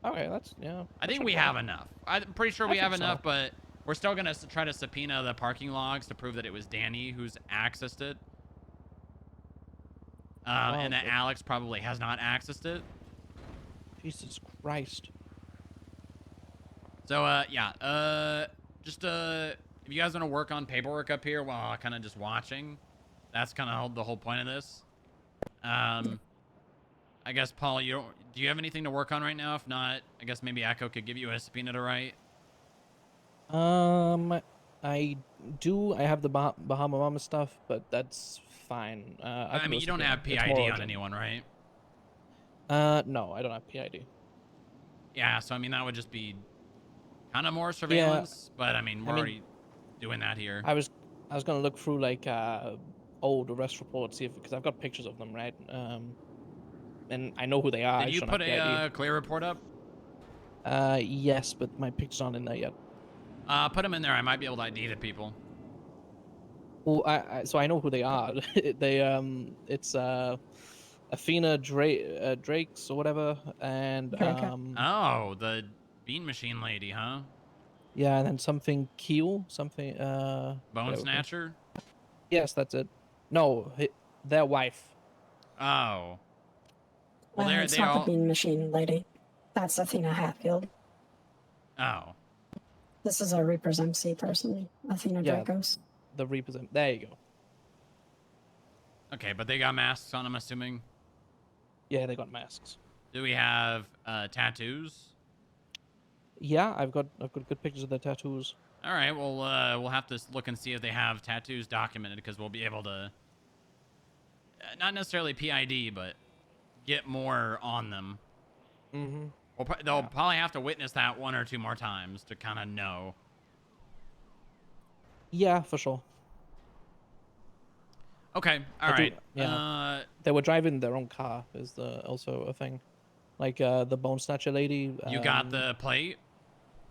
Okay, that's, yeah. I think we have enough. I'm pretty sure we have enough, so. but we're still going to try to subpoena the parking logs to prove that it was Danny who's accessed it. And that Alex probably has not accessed it. Jesus Christ. So, yeah. Just, if you guys want to work on paperwork up here while kind of just watching, that's kind of the whole point of this. I guess, Paul, do you have anything to work on right now? If not, I guess maybe Echo could give you a subpoena to write. I do. I have the Bahama Mama stuff, but that's fine. I mean, you don't have PID on anyone, right? No, I don't have PID. Yeah, so I mean, that would just be kind of more surveillance, but I mean, we're already doing that here. I was gonna look through like old arrest reports, see if, because I've got pictures of them, right? And I know who they are. Did you put a clear report up? Yes, but my pictures aren't in there yet. Put them in there. I might be able to ID the people. Well, so I know who they are. It's Athena Drakes or whatever, and oh, the bean machine lady, huh? Yeah, and then something Keel, something Bone Snatcher. Yes, that's it. No, their wife. Oh. Well, it's not the bean machine lady. That's Athena Hatfield. Oh. This is a Reaper's MC person, Athena Dracos. The Reaper's MC. There you go. Okay, but they got masks on, I'm assuming? Yeah, they got masks. Do we have tattoos? Yeah, I've got good pictures of their tattoos. All right, well, we'll have to look and see if they have tattoos documented, because we'll be able to, not necessarily PID, but get more on them. Mm-hmm. They'll probably have to witness that one or two more times to kind of know. Yeah, for sure. Okay, all right. Yeah. They were driving their own car is also a thing. Like the Bone Snatcher lady. You got the plate?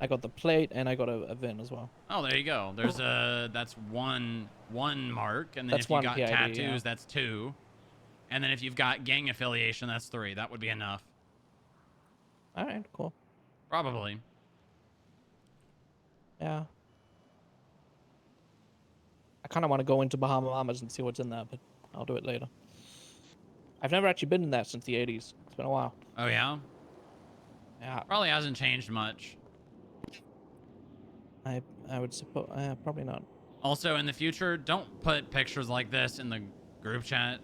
I got the plate and I got a VIN as well. Oh, there you go. There's that's one mark, and then that's if you got PID, tattoos, that's 2. And then if you've got gang affiliation, that's 3. That would be enough. All right, cool. Probably. Yeah. I kind of want to go into Bahama Mamas and see what's in there, but I'll do it later. I've never actually been in that since the 80s. It's been a while. Oh, yeah? Yeah. Probably hasn't changed much. I would suppose... probably not. Also, in the future, don't put pictures like this in the group chat.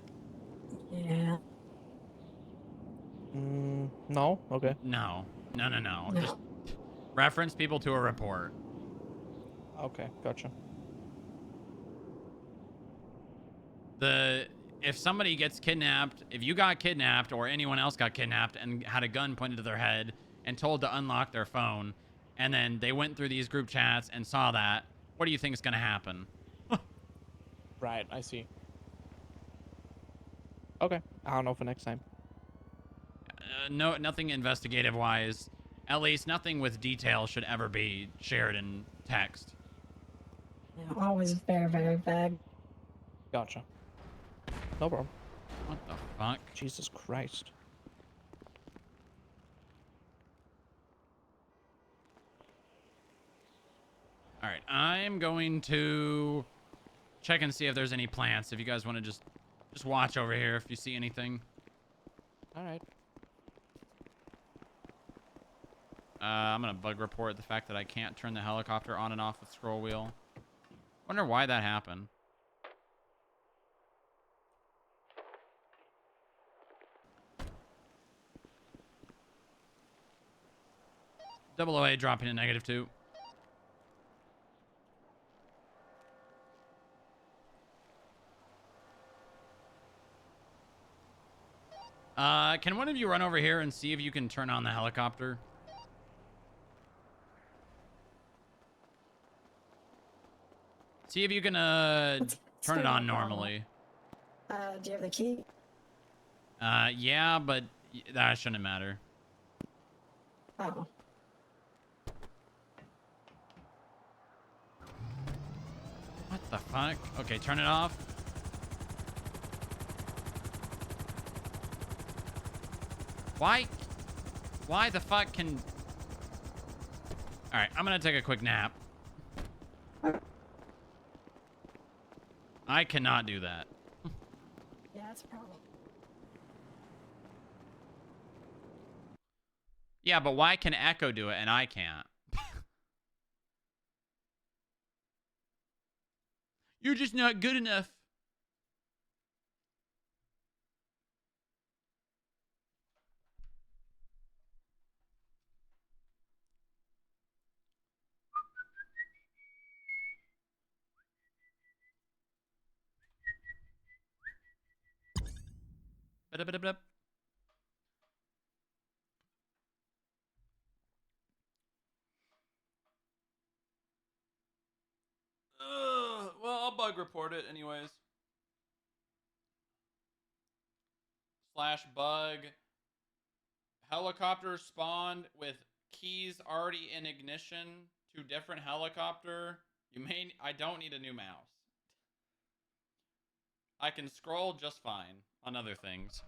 Yeah. No? Okay. No. Just reference people to a report. Okay, gotcha. If somebody gets kidnapped, if you got kidnapped or anyone else got kidnapped and had a gun pointed to their head and told to unlock their phone, and then they went through these group chats and saw that, what do you think is going to happen? Right, I see. Okay, I'll know for next time. No, nothing investigative wise. At least nothing with detail should ever be shared in text. Yeah, always very, very vague. Gotcha. No problem. What the fuck? Jesus Christ. All right, I'm going to check and see if there's any plants. If you guys want to just watch over here if you see anything. All right. I'm gonna bug report the fact that I can't turn the helicopter on and off with scroll wheel. Wonder why that happened. Double OA dropping to -2. Can one of you run over here and see if you can turn on the helicopter? See if you can turn it on normally. Do you have the key? Yeah, but that shouldn't matter. Oh. What the fuck? Okay, turn it off. Why the fuck can... Alright, I'm gonna take a quick nap. I cannot do that. Yeah, that's a problem. Yeah, but why can Echo do it and I can't? You're just not good enough. Ba-da-ba-da-ba-da. Well, I'll bug report it anyways. /bug. Helicopter spawned with keys already in ignition to different helicopter. I don't need a new mouse. I can scroll just fine on other things.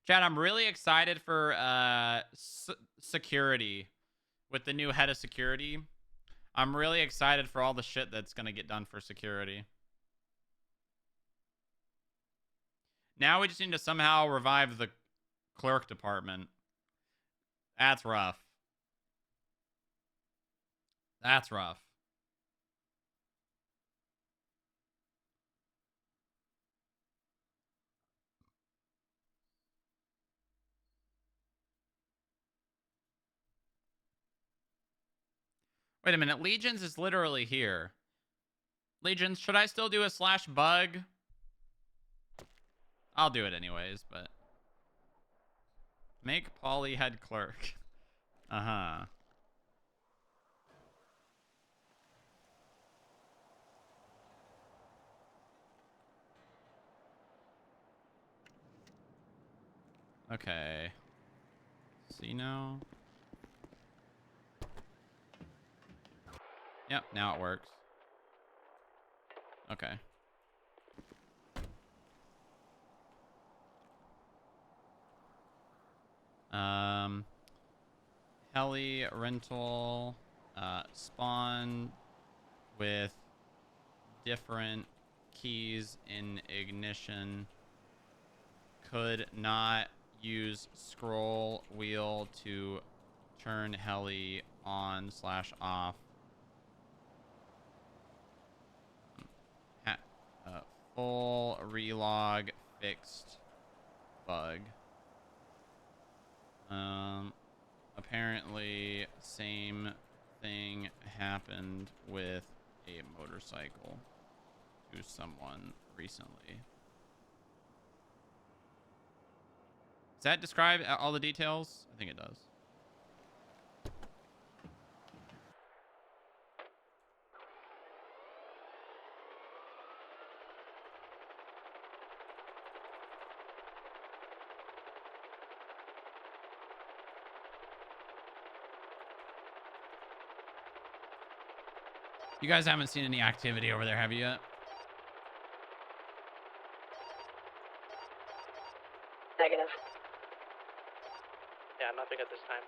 Chad, I'm really excited for security with the new head of security. I'm really excited for all the shit that's going to get done for security. Now we just need to somehow revive the clerk department. That's rough. That's rough. Wait a minute. Legions is literally here. Legions, should I still do a /bug? I'll do it anyways, but... Make Polly head clerk. Uh-huh. Okay. See now? Yep, now it works. Okay. Heli rental, spawn with different keys in ignition. Could not use scroll wheel to turn heli on/off. Full relog fixed bug. Apparently same thing happened with a motorcycle to someone recently. that describe all the details? I think it does. You guys haven't seen any activity over there, have you yet? Negative. Yeah, nothing at this time.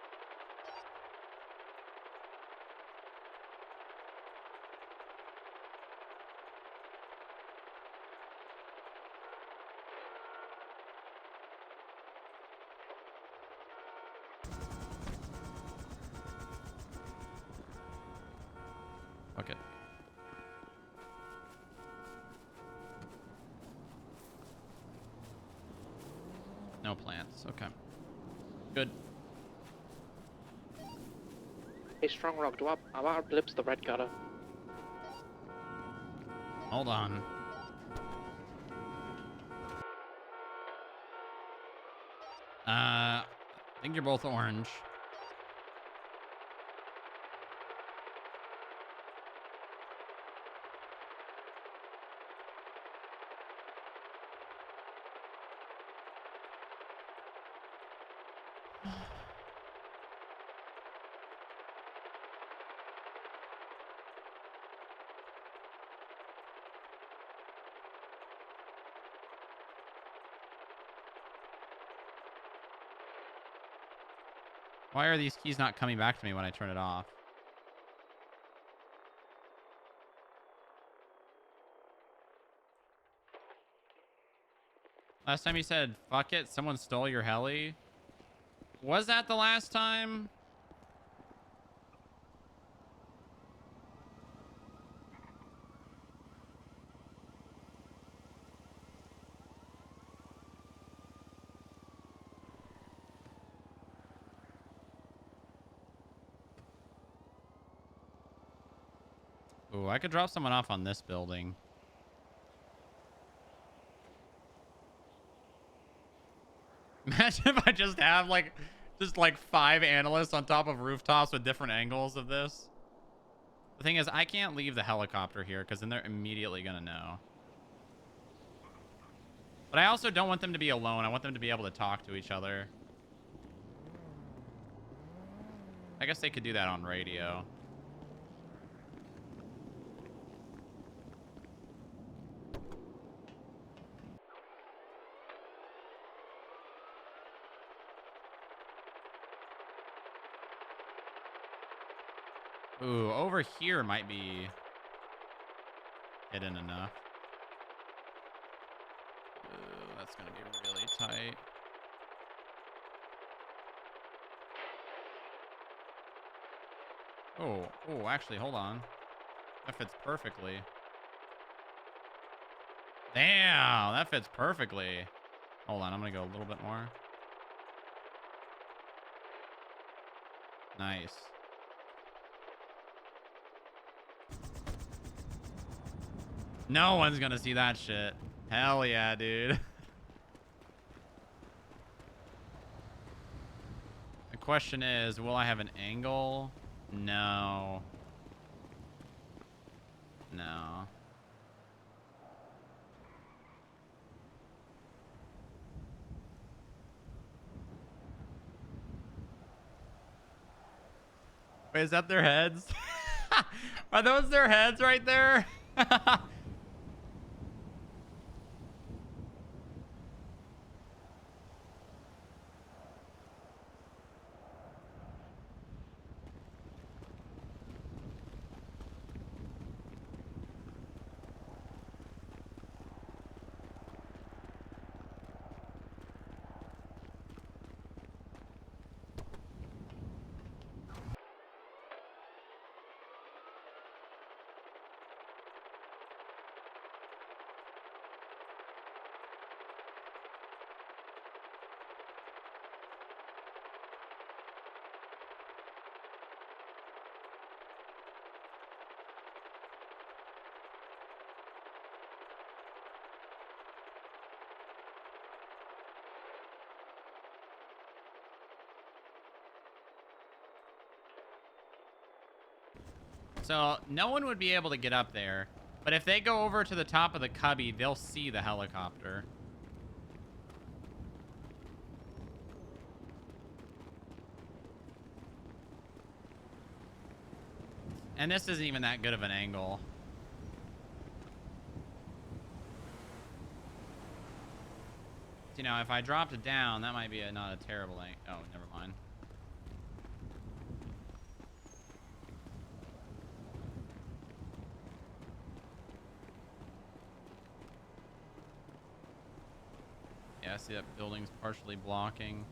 Fuck it. No plants. Okay. Good. Hey, Strongrock, do our blips the red gutter? Hold on. I think you're both orange. Why are these keys not coming back to me when I turn it off? Last time you said, fuck it, someone stole your heli. Was that the last time? Ooh, I could drop someone off on this building. Imagine if I just have like 5 analysts on top of rooftops with different angles of this. The thing is, I can't leave the helicopter here because then they're immediately gonna know. But I also don't want them to be alone. I want them to be able to talk to each other. I guess they could do that on radio. Ooh, over here might be hidden enough. Ooh, that's gonna be really tight. Oh, actually, hold on. That fits perfectly. Damn, that fits perfectly. Hold on, I'm gonna go a little bit more. Nice. No one's gonna see that shit. Hell yeah, dude. The question is, will I have an angle? No. No. Wait, is that their heads? Are those their heads right there? So no one would be able to get up there. But if they go over to the top of the cubby, they'll see the helicopter. And this isn't even that good of an angle. You know, if I dropped it down, that might be not a terrible angle. Oh, never mind. Yeah, I see that building's partially blocking.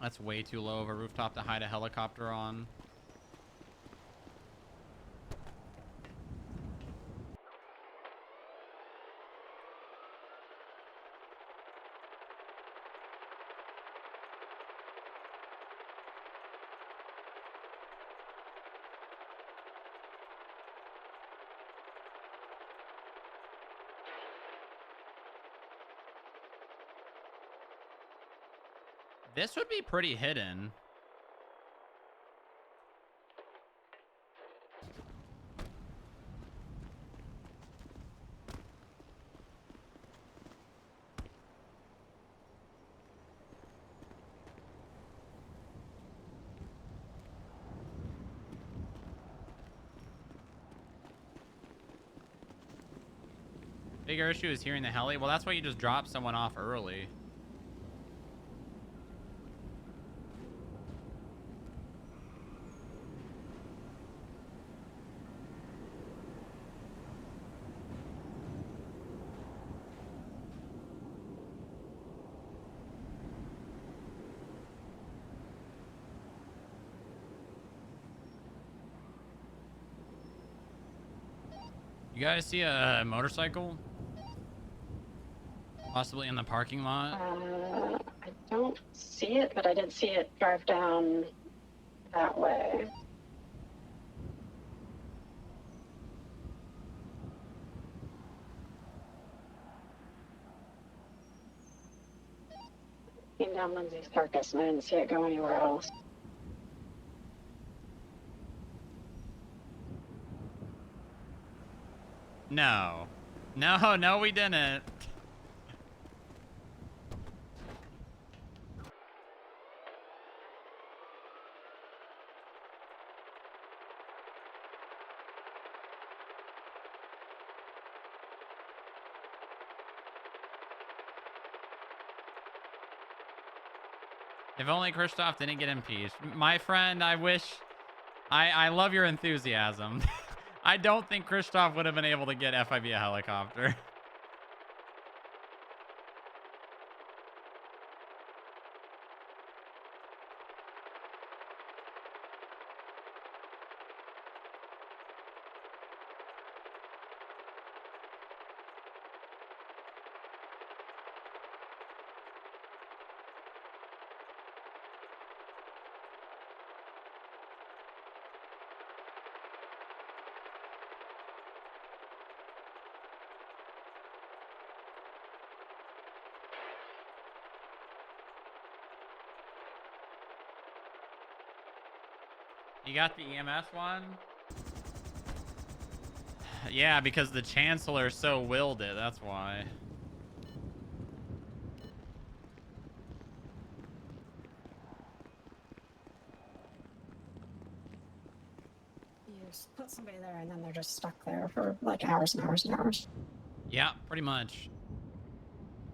That's way too low of a rooftop to hide a helicopter on. This would be pretty hidden. Bigger issue is hearing the heli. Well, that's why you just drop someone off early. You guys see a motorcycle? Possibly in the parking lot? I don't see it, but I did see it drive down that way. Came down Lindsay's carcass and I didn't see it go anywhere else. No. No, we didn't. If only Christoph didn't get impeached. My friend, I wish... I love your enthusiasm. I don't think Christoph would have been able to get FIB a helicopter. You got the EMS one? Yeah, because the Chancellor so willed it, that's why. You just put somebody there and then they're just stuck there for like hours and hours and hours. Yeah, pretty much.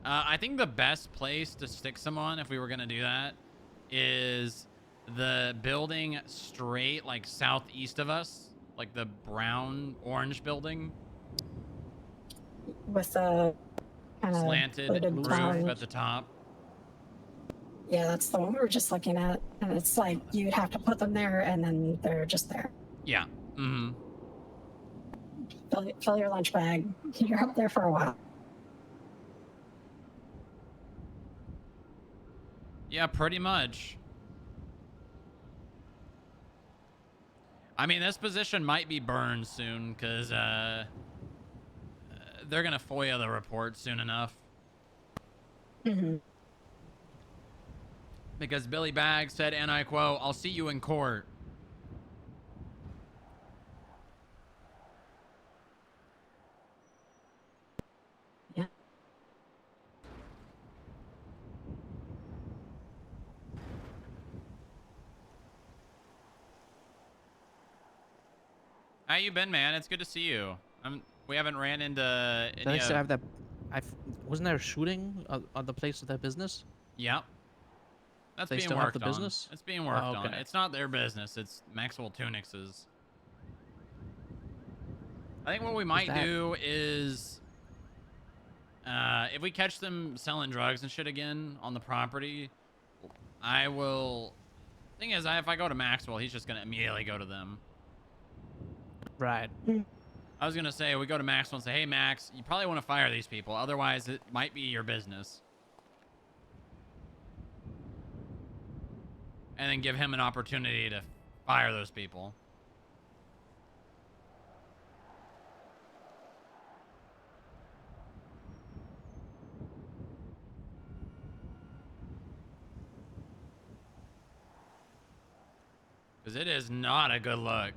I think the best place to stick someone, if we were going to do that, is the building straight, like, southeast of us. Like the brown, orange building. With a kind of slanted roof at the top. Yeah, that's the one we were just looking at. And it's like, you'd have to put them there and then they're just there. Yeah. Mm-hmm. Fill your lunch bag. You're up there for a while. Yeah, pretty much. I mean, this position might be burned soon because they're going to FOIA the report soon enough. Mhm. Because Billy Baggs said, and I quote, "I'll see you in court." Yeah. How you been, man? It's good to see you. We haven't ran into Did any I say I of... have that? Wasn't there a shooting on the place of their business? Yep. That's They being still have the worked on. business? It's being worked Oh, on. okay. It's not their business. It's Maxwell Tunix's. I think what we might do is... if we catch them selling drugs and shit again on the property, I will... Thing is, if I go to Maxwell, he's just going to immediately go to them. Right. I was going to say, we go to Maxwell and say, hey, Max, you probably want to fire these people. Otherwise, it might be your business. And then give him an opportunity to fire those people. Because it is not a good look.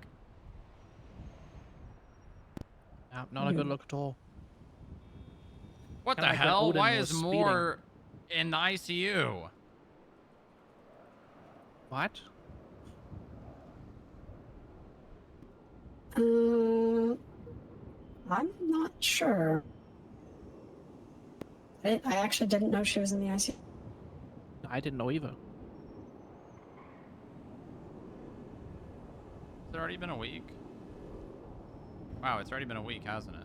Not a good look at all. What the Kinda like when hell? Odin Why was is speeding. more in the ICU? What? I'm not sure. I actually didn't know she was in the ICU. I didn't know either. It's already been a week. Wow, it's already been a week, hasn't it?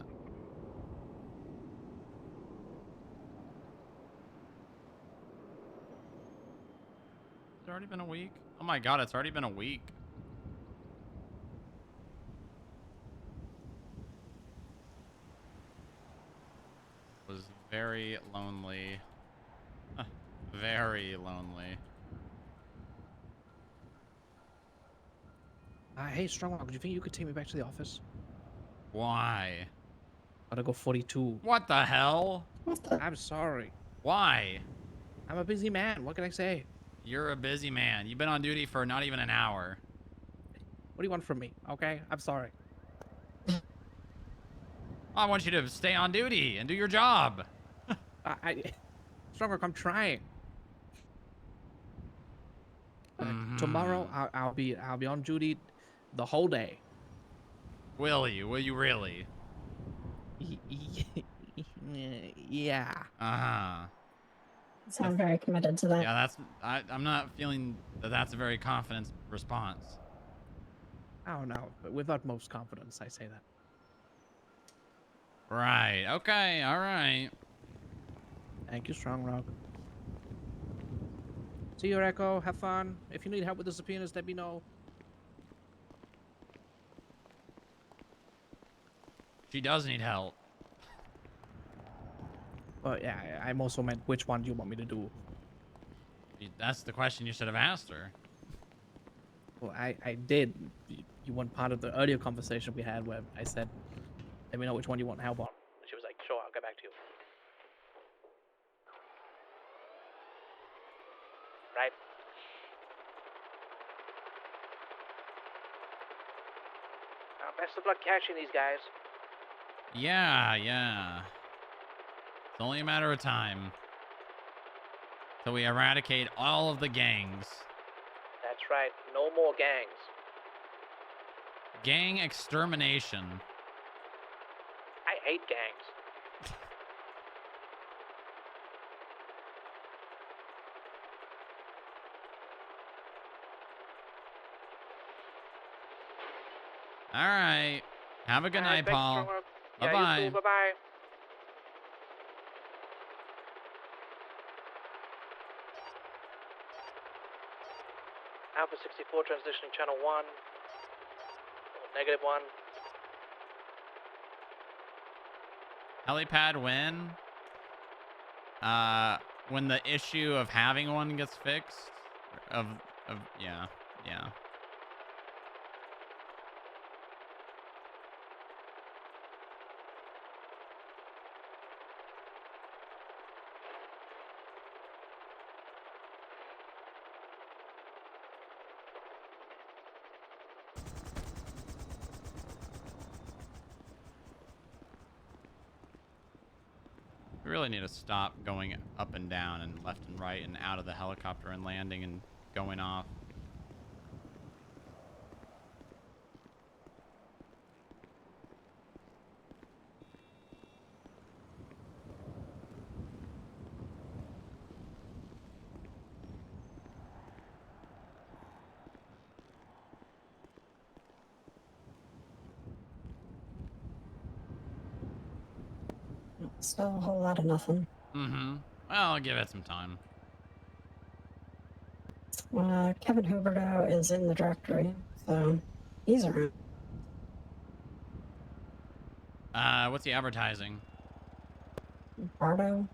It's already been a week? Oh my god, it's already been a week. Was very lonely. Very lonely. Hey, Strongrock, do you think you could take me back to the office? Why? Gotta go 42. What the hell? I'm sorry. Why? I'm a busy man. What can I say? You're a busy man. You've been on duty for not even an hour. What do you want from me? Okay, I'm sorry. I want you to stay on duty and do your job. Strongrock, I'm trying. Tomorrow, I'll be on duty the whole day. Will you? Will you really? Yeah. Uh-huh. Sound very committed to that. Yeah, I'm not feeling that that's a very confident response. I don't know, but with utmost confidence, I say that. Right. Okay. All right. Thank you, Strongrock. See you, Echo. Have fun. If you need help with the subpoenas, let me know. She does need help. But yeah, I'm also meant which one do you want me to do? That's the question you should have asked her. Well, I did. You weren't part of the earlier conversation we had where I said, let me know which one you want help on. She was like, sure, I'll get back to you. Right? Best of luck catching these guys. Yeah, yeah. It's only a matter of time till we eradicate all of the gangs. That's right. No more gangs. Gang extermination. I hate gangs. All right. Have a good night, thanks, Paul. Strongrock. Bye-bye. Yeah, you too. Bye-bye. Alpha 64 transitioning channel 1. -1. Helipad when? When the issue of having one gets fixed? Yeah. We really need to stop going up and down and left and right and out of the helicopter and landing and going off. Still a whole lot of nothing. Mm-hmm. Well, I'll give it some time. Kevin Huberto is in the directory, so he's around. What's he advertising? Bardo.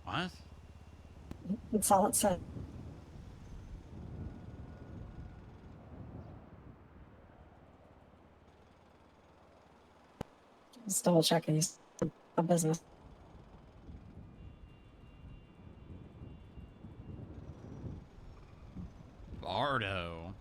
What? That's all it said. Just double checking he's a business. Bardo.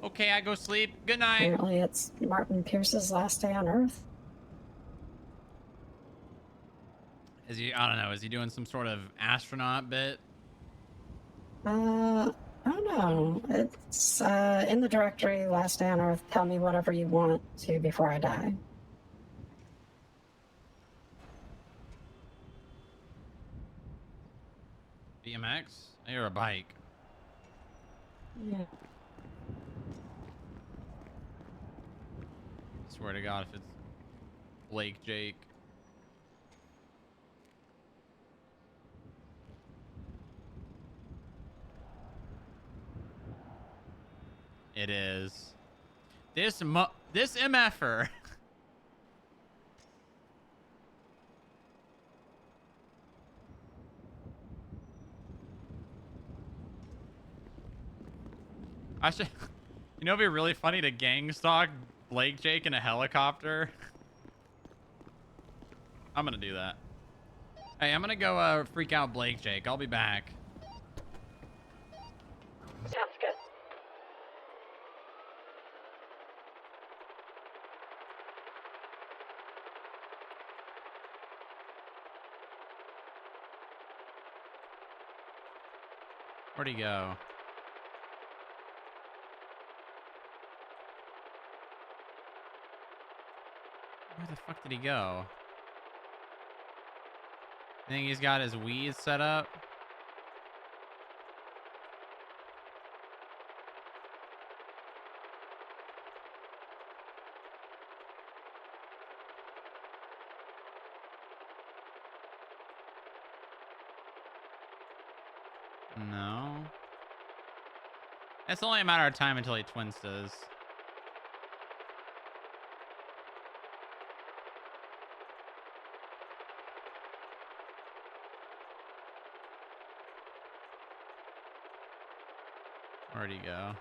Okay, I go sleep. Good night. Apparently it's Martin Pierce's last day on Earth. Is he, I don't know, is he doing some sort of astronaut bit? I don't know. It's in the directory, last day on Earth. Tell me whatever you want to before I die. BMX? You're a bike. Yeah. Swear to God, if it's Blake Jake. It is. This MFer. I should, you know, it'd be really funny to gang stalk Blake Jake in a helicopter. I'm gonna do that. Hey, I'm gonna go freak out Blake Jake. I'll be back. Sounds good. Where'd he go? Where the fuck did he go? I think he's got his weed set up. No. It's only a matter of time until he twinstas. Where'd he go?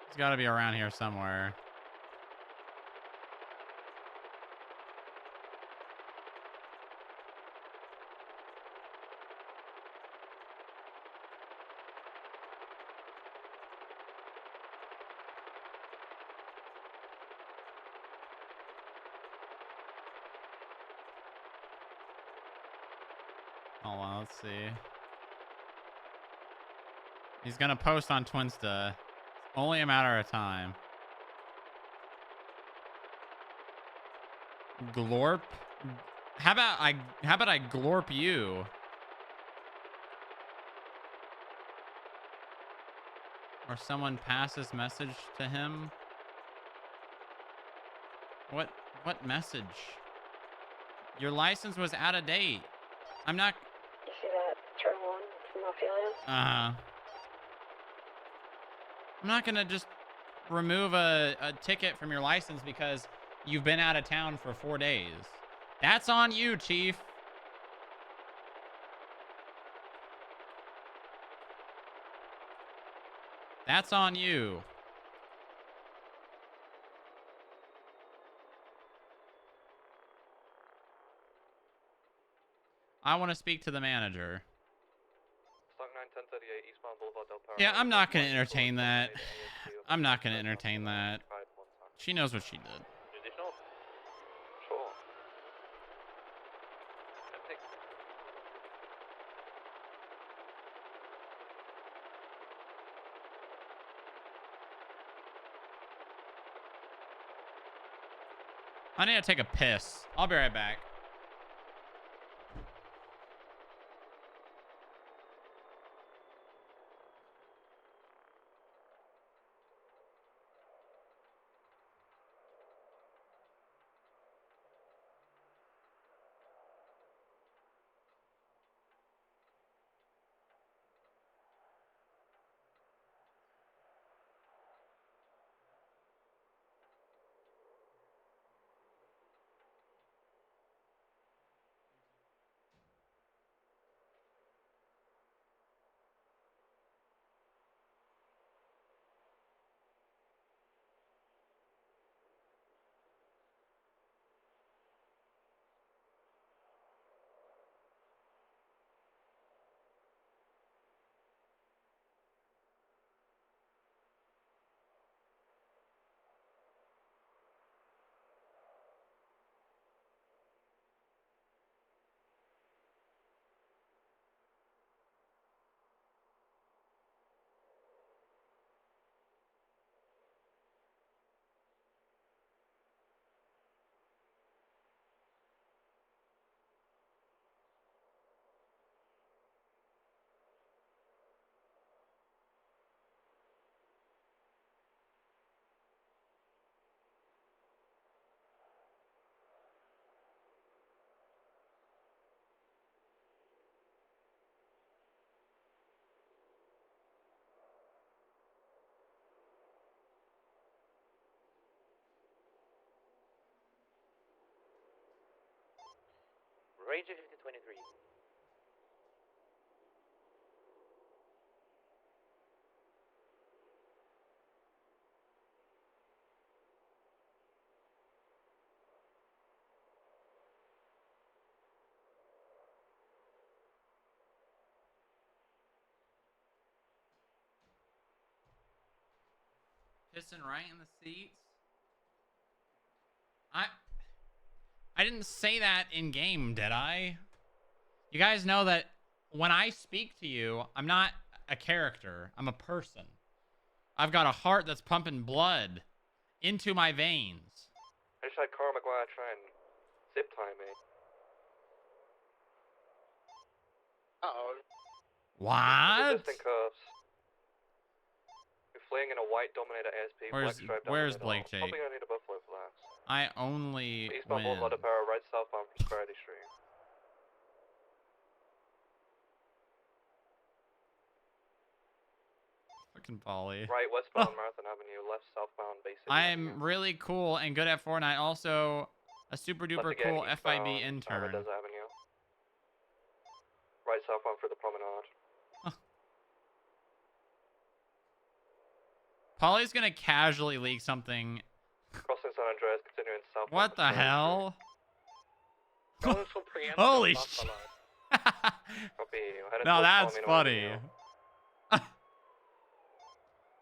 He's got to be around here somewhere. Hold on, let's see. He's gonna post on Twinsta. It's only a matter of time. Glorp? How about I glorp you? Or someone passes message to him? What message? Your license was out of date. I'm not. You see that turn one from Ophelia? I'm not gonna just remove a ticket from your license because you've been out of town for 4 days. That's on you, Chief. That's on you. I want to speak to the manager. Yeah, I'm not going to entertain that. I'm not going to entertain that. She knows what she did. Sure. I need to take a piss. I'll be right back. Ranger 5023. Pissing right in the seats. I didn't say that in game, did I? You guys know that when I speak to you, I'm not a character. I'm a person. I've got a heart that's pumping blood into my veins. I just had Carl McGuire try and zip tie me. Uh-oh. What? Resisting cuffs. We're fleeing in a white Dominator ASP. Where's Blake Jake? Probably gonna need a buffalo for that. I only Eastbound win. Boulevard Power, right southbound Prosperity Street. Fucking Polly. Right westbound Marathon Avenue, left southbound Bay City I'm Avenue. really cool and good at Fortnite. Also, a super duper Left again, cool FIB eastbound intern. Alvarez Avenue. Right southbound for the promenade. Polly's gonna casually leak something. Crossing San Andreas, continuing southbound. What the hell? Going for preemptive Holy buffalo. shit. Copy. Headed No, towards that's Palomino funny. Avenue.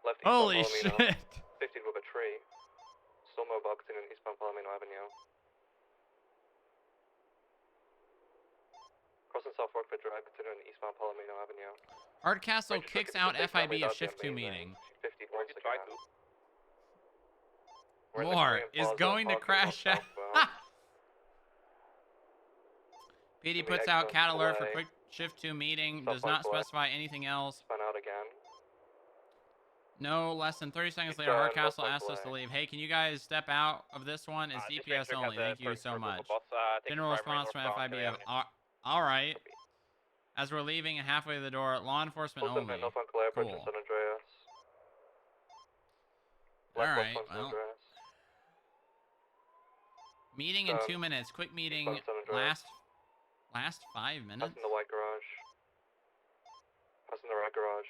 Left eastbound Holy Palomino. shit. 50 with a tree. Still mobile, continuing eastbound Palomino Avenue. Crossing South Rockford Drive, continuing eastbound Palomino Avenue. Hardcastle Rangers kicks looking out to take FIB families of out Shift the 2 amazing. meeting. 50 once again. We're in the More Korean is Plaza, going to parking lot crash out. southbound. PD Gonna be puts out excellent cat alert for delay. quick Shift 2 meeting. Stop Does on not delay. specify anything else. Spun out again. No less than 30 seconds Keep later, going, Hardcastle left on asks us to delay. leave. Hey, can you guys step out of this one? It's DPS only. Thank you so much. General response from FIB of all right. As we're leaving and halfway to the door, law enforcement Close in only. North on Claire, approaching Cool. San Andreas. All Left right. west on San Well, Andreas. meeting in 2 minutes. Quick meeting. San Andreas. Last 5 minutes. Passing the white garage. Passing the red garage.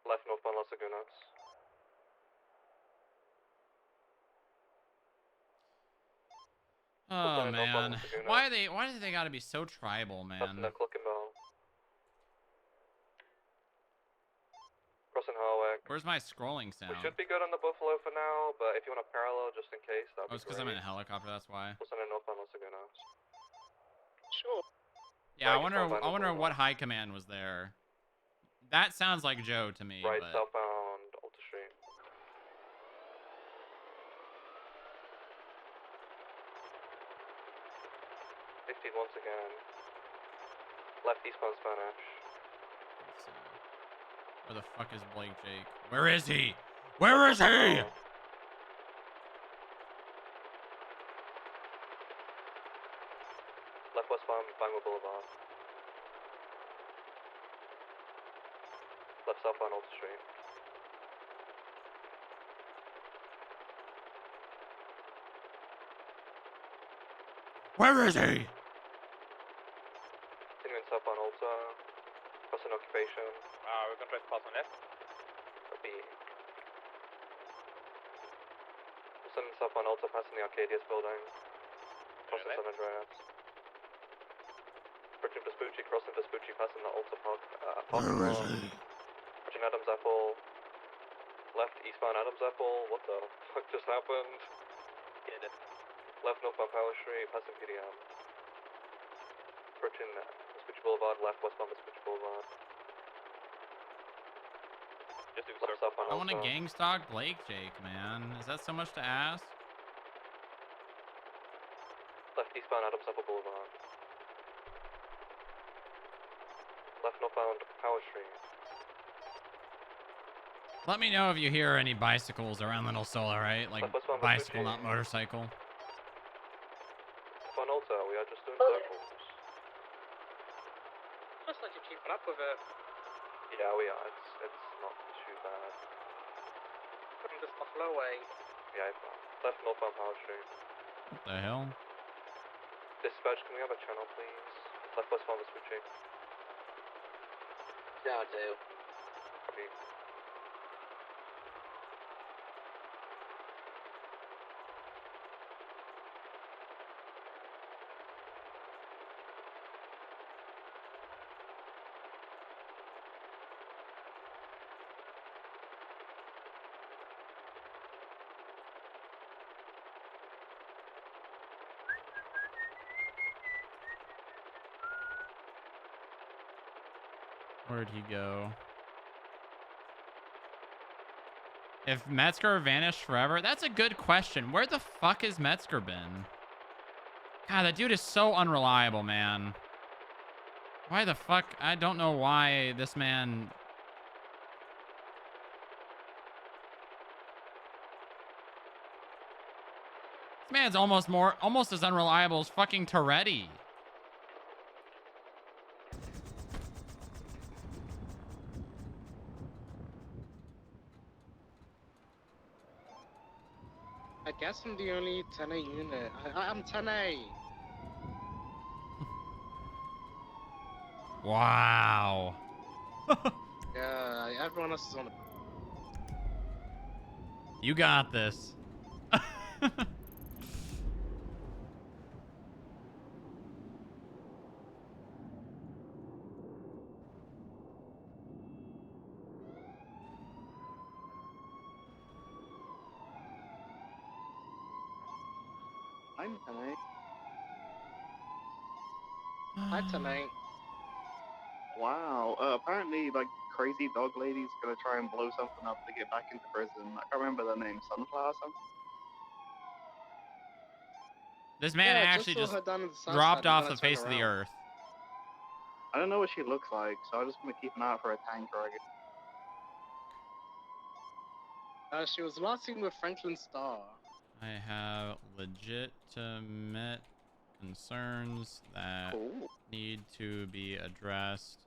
Left northbound Los Lagunas. Oh Lieutenant northbound man, Los Lagunas. why do they gotta be so tribal, Passing man? the Clickenbell. Crossing Harwick. Where's my scrolling sound? We should be good on the Buffalo for now, but if you want to parallel just in case, that'd Oh, be it's because I'm in a helicopter, that's why. Lieutenant northbound Los Lagunas. Sure. Yeah, Right, I wonder what high command was there. That sounds like Joe to me, Right, but... southbound Alta Street. Once again. Left eastbound Spanish. Let's see. Where the fuck is Blake Jake? Where is he? Where is he? Left westbound Bangor Boulevard. Left southbound Alta Street. Where is he? Continuing southbound Alta. Crossing occupation. We're gonna try to pass on left. Copy. Sending southbound Alta, passing the Arcadius building. Crossing San Andreas. Approaching Vespucci, crossing Vespucci, passing the Alta parking lot. Approaching Adams Apple. Left eastbound Adams Apple. What the fuck just happened? Get it. Left northbound Power Street, passing PDM. Approaching Vespucci Boulevard, left westbound Vespucci Boulevard. Just do Left southbound I want to Alta. gang stalk Blake Jake, man. Is that so much to ask? Left eastbound Adams Apple Boulevard. Left northbound Power Street. Let me know if you hear any bicycles around Little Sol, alright? Like, bicycle, not motorcycle. Left Alta, we are just doing circles. Looks like you're keeping up with it. Yeah, we are. It's not too bad. From this Buffalo way. Yeah, left northbound Power Street. What the hell? Dispatch, can we have a channel, please? Left westbound Vespucci. Yeah, I do. Copy. Where'd he go? If Metzger vanished forever? That's a good question. Where the fuck has Metzger been? God, that dude is so unreliable, man. Why the fuck? I don't know why this man... This man's almost as unreliable as fucking Toretti. I guess I'm the only 10A unit. I'm 10A. Wow. Yeah, everyone else is on it. You got this. I'm 10A. Hi, 10A. Wow. Apparently, like, crazy dog lady's gonna try and blow something up to get back into prison. I can't remember the name. Sunflower or something? This man Yeah, actually saw just her down in the south dropped side, I'm off gonna the turn face of the around. earth. I don't know what she looks like, so I'm just gonna keep an eye out for a tanker, I guess. She was last seen with Franklin Starr. I have legitimate concerns that Cool. need to be addressed.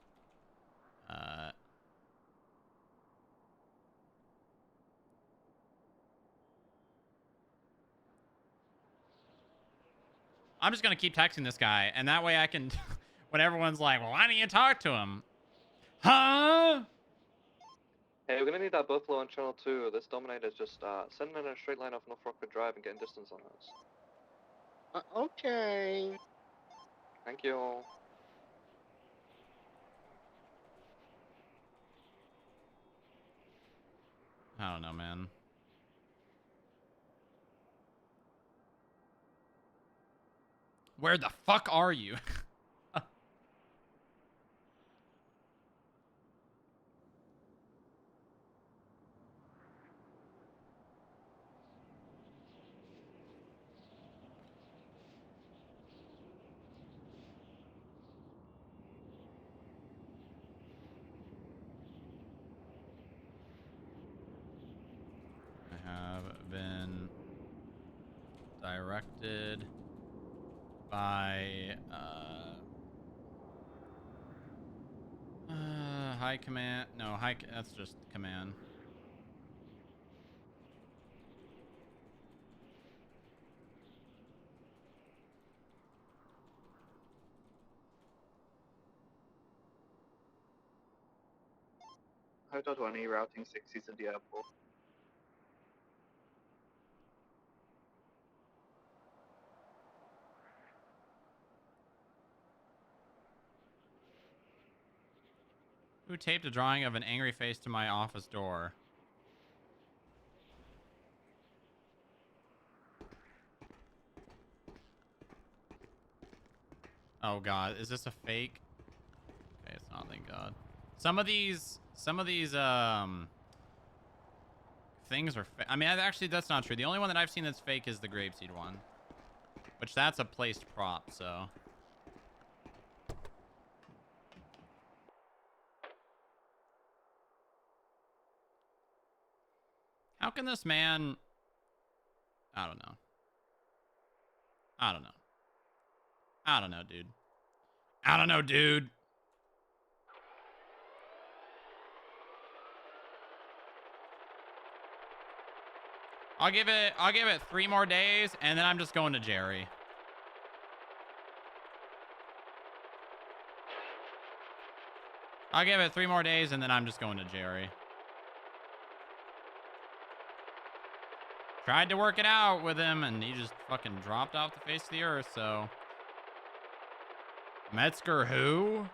I'm just gonna keep texting this guy, and that way I can, when everyone's like, "Well, why don't you talk to him?" Huh? Hey, we're gonna need that Buffalo on channel 2. This Dominator's just sending in a straight line off North Rockford Drive and getting distance on us. Okay. Thank you. I don't know, man. Where the fuck are you? I have been directed by high command. No, that's just command. Hotel 20 routing 60 to the airport. Who taped a drawing of an angry face to my office door? Oh god, is this a fake? Okay, it's not, thank god. Some of these things are I mean, actually that's not true. The only one that I've seen that's fake is the grapeseed one, which that's a placed prop, so. How can this man... I don't know. I don't know. I don't know, dude. I don't know, dude. I'll give it 3 more days, and then I'm just going to Jerry. I'll give it 3 more days, and then I'm just going to Jerry. Tried to work it out with him, and he just fucking dropped off the face of the earth, so. Metzger who?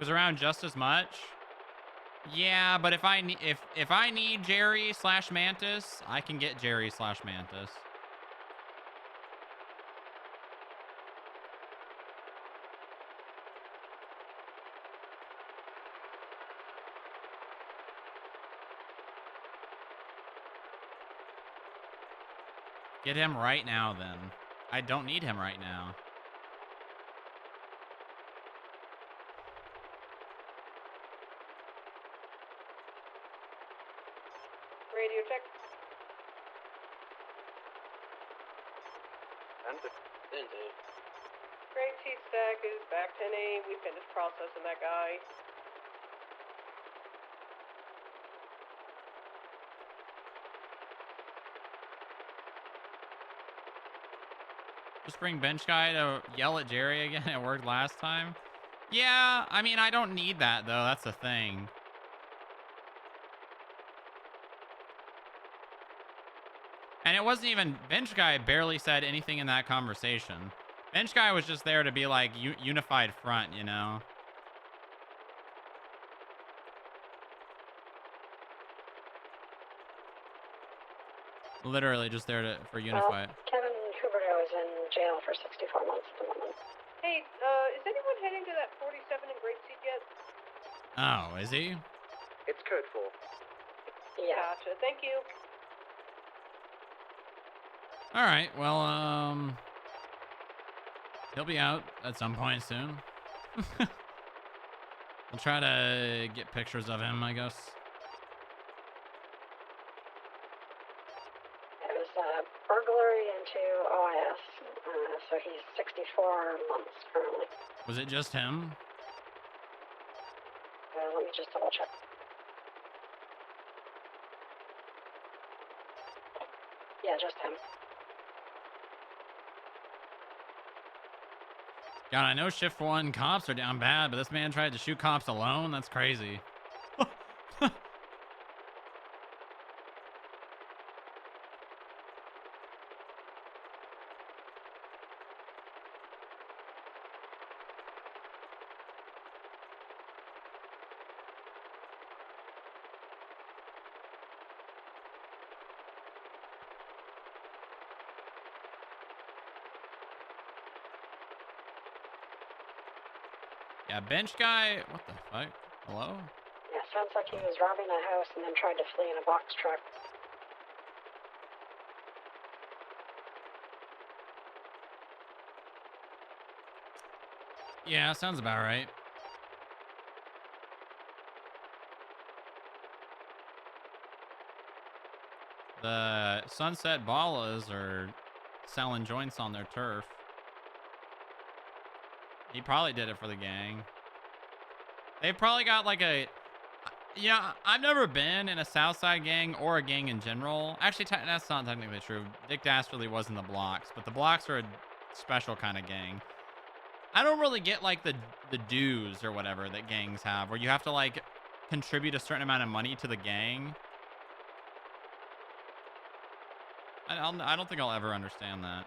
Was around just as much? Yeah, but if I need Jerry / Mantis, I can get Jerry / Mantis. Get him right now, then. I don't need him right now. Radio check. Indeed. Great cheat stack is back 10A. We finished processing that guy. Just bring bench guy to yell at Jerry again. It worked last time. Yeah, I mean, I don't need that, though. That's the thing. And it wasn't even... Bench guy barely said anything in that conversation. Bench guy was just there to be like unified front, you know? Literally just there for unified. Kevin Huberto is in jail for 64 months at the moment. Hey, is anyone heading to that 47 in Grapeseed yet? Oh, is he? It's code 4. Yeah. Gotcha, thank you. All right, well, he'll be out at some point soon. We'll try to get pictures of him, I guess. It was burglary into OIS, so he's 64 months currently. Was it just him? Let me just double check. Yeah, just him. God, I know shift 1 cops are down bad, but this man tried to shoot cops alone? That's crazy. Yeah, bench guy. What the fuck? Hello? Yeah, sounds like he was robbing a house and then tried to flee in a box truck. Yeah, sounds about right. The Sunset Ballas are selling joints on their turf. He probably did it for the gang. They've probably got like a... Yeah, I've never been in a Southside gang or a gang in general. Actually, that's not technically true. Dick Dastardly was in the blocks, but the blocks are a special kind of gang. I don't really get like the dues or whatever that gangs have, where you have to like contribute a certain amount of money to the gang. I don't think I'll ever understand that.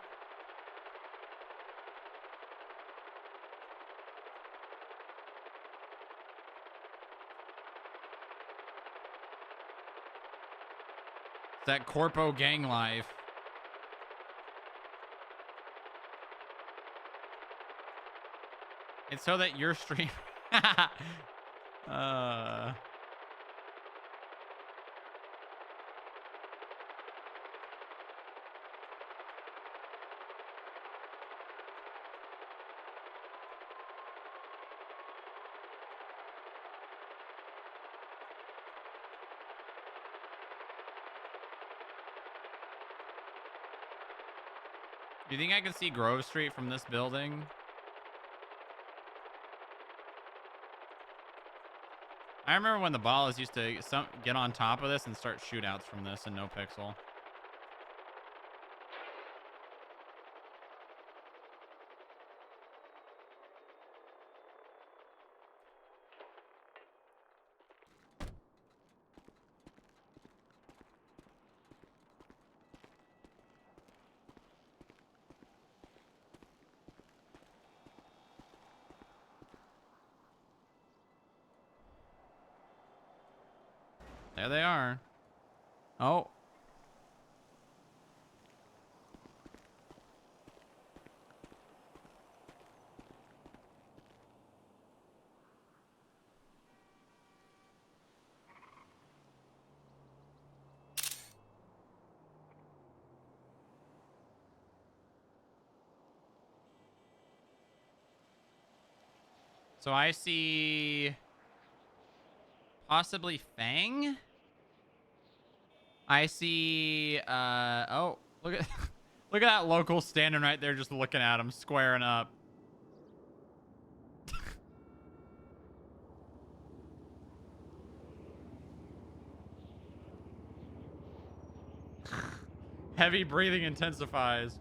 It's that corpo gang life. It's so that your stream... Do you think I can see Grove Street from this building? I remember when the Ballas used to get on top of this and start shootouts from this in No Pixel. There they are. Oh. So I see possibly Fang. I see oh, look at look at that local standing right there just looking at him, squaring up. Heavy breathing intensifies.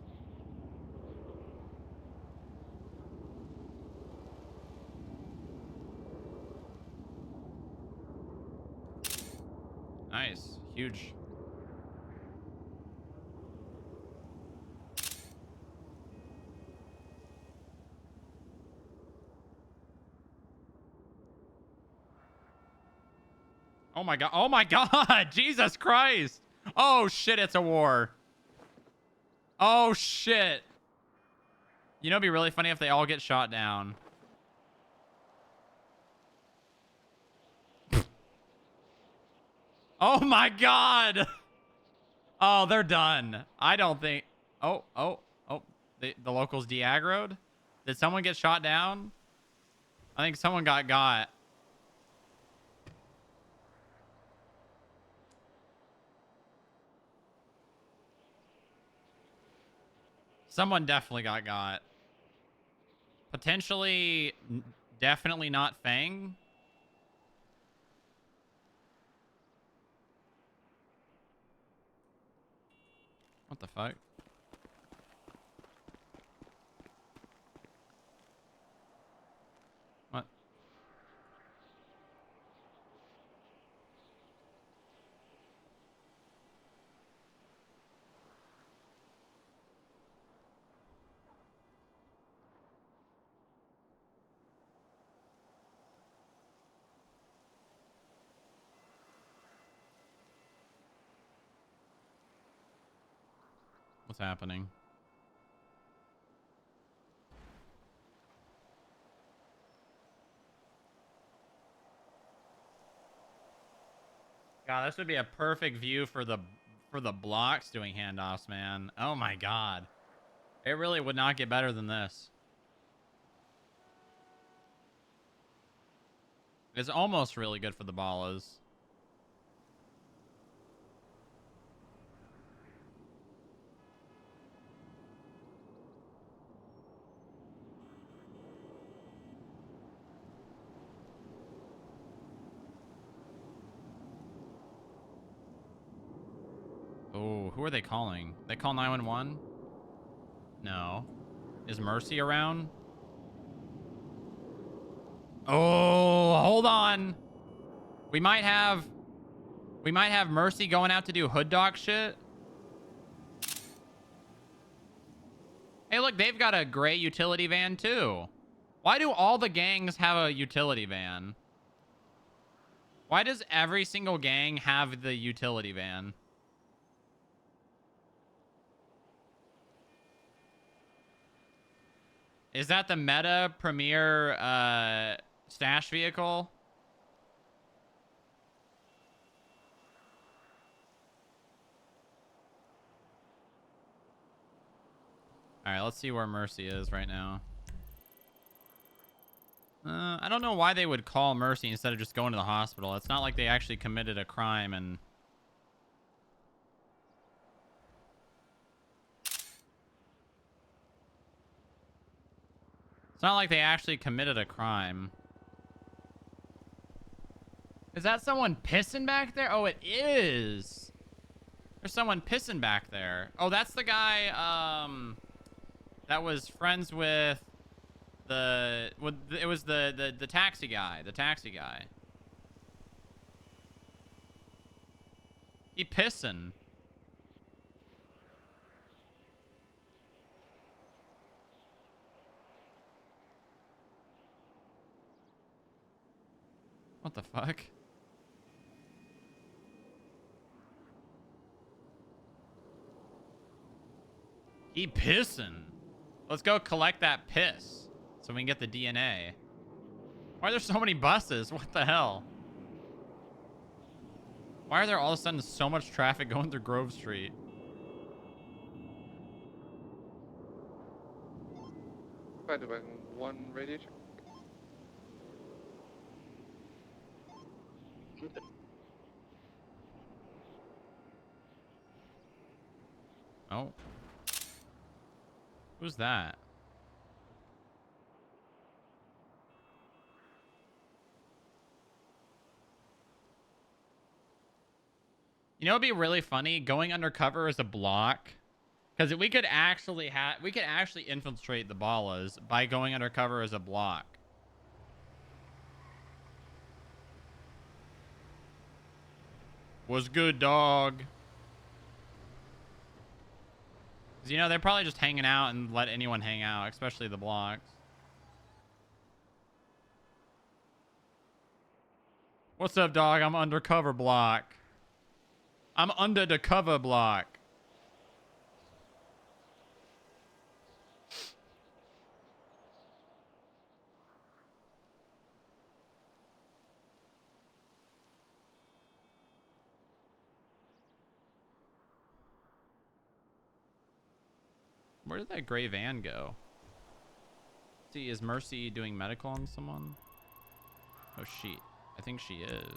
Nice. Huge. Oh my god. Oh my god. Jesus Christ. Oh shit, it's a war. Oh shit. You know, it'd be really funny if they all get shot down. Oh my god. Oh, they're done. I don't think... Oh. The locals de-aggroed? Did someone get shot down? I think someone got. Someone definitely got. Potentially, definitely not Fang. What the fuck? What's happening? God, this would be a perfect view for the blocks doing handoffs, man. Oh my god. It really would not get better than this. It's almost really good for the ballas. Oh, who are they calling? They call 911? No. Is Mercy around? Oh, hold on. We might have Mercy going out to do hood dog shit. Hey, look, they've got a gray utility van too. Why do all the gangs have a utility van? Why does every single gang have the utility van? Is that the meta premier stash vehicle? All right, let's see where Mercy is right now. I don't know why they would call Mercy instead of just going to the hospital. It's not like they actually committed a crime and... It's not like they actually committed a crime. Is that someone pissing back there? Oh, it is. There's someone pissing back there. Oh, that's the guy, that was friends with it was the taxi guy. The taxi guy. He pissing. What the fuck? He pissing. Let's go collect that piss so we can get the DNA. Why are there so many buses? What the hell? Why are there all of a sudden so much traffic going through Grove Street? By the way, one radiator. Oh. Who's that? You know, it'd be really funny going undercover as a block, because we could actually infiltrate the ballas by going undercover as a block. What's good, dog? 'Cause, you know, they're probably just hanging out and let anyone hang out, especially the blocks. What's up, dog? I'm undercover block. I'm under the cover block. Where did that gray van go? See, is Mercy doing medical on someone? Oh, shit. I think she is.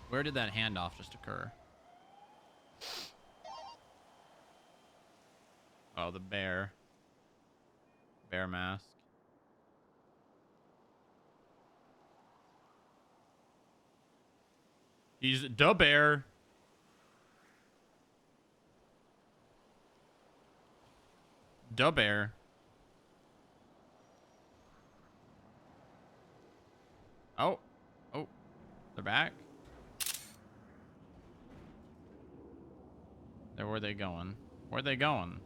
Where did that handoff just occur? Oh, the bear. Bear mask. He's the bear. The bear. Oh. Oh. They're back? Where are they going? Where are they going?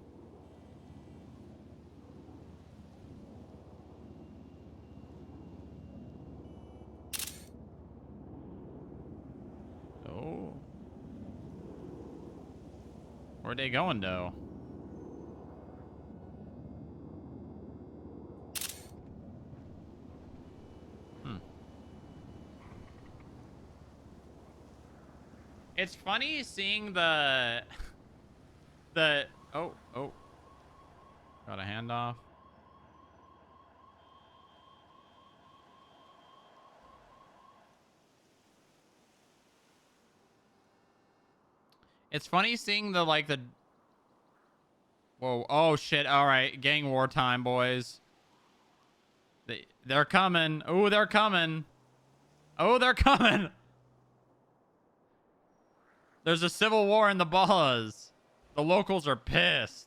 Oh. Where are they going, though? It's funny seeing the oh got a handoff. It's funny seeing the whoa, oh shit, all right, gang war time, boys. They're coming. Oh, they're coming. Oh, they're coming. There's a civil war in the Ballas. The locals are pissed.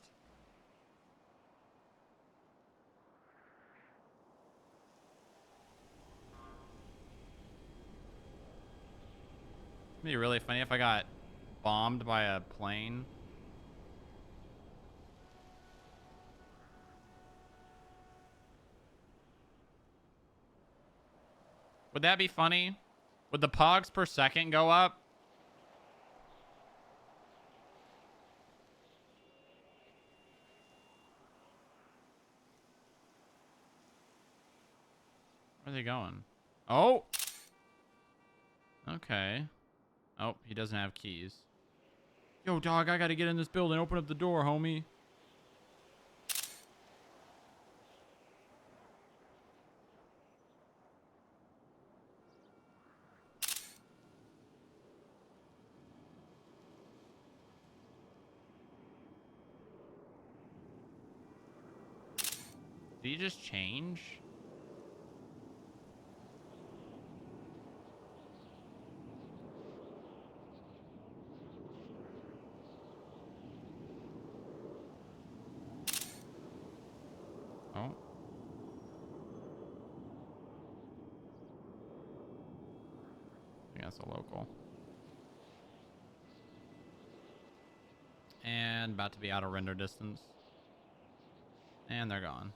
It'd be really funny if I got bombed by a plane. Would that be funny? Would the pogs per second go up? Where are they going? Oh! Okay. Oh, he doesn't have keys. Yo, dog, I gotta get in this building. Open up the door, homie. Did he just change? Oh. I think that's a local. And about to be out of render distance. And they're gone.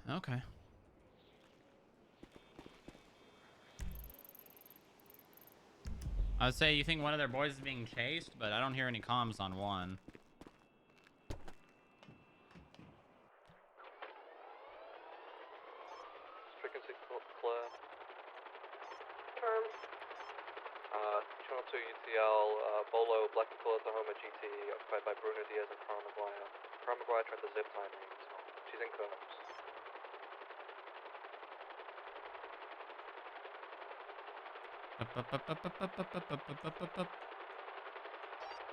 Okay. I would say you think one of their boys is being chased, but I don't hear any comms on one. Frequency clear. Term. Channel 2 UTL, Bolo, Black and Full Oklahoma GT, occupied by Bruno Diaz and Carl Maguire. Carl Maguire tried to zip line me, so she's in cuffs.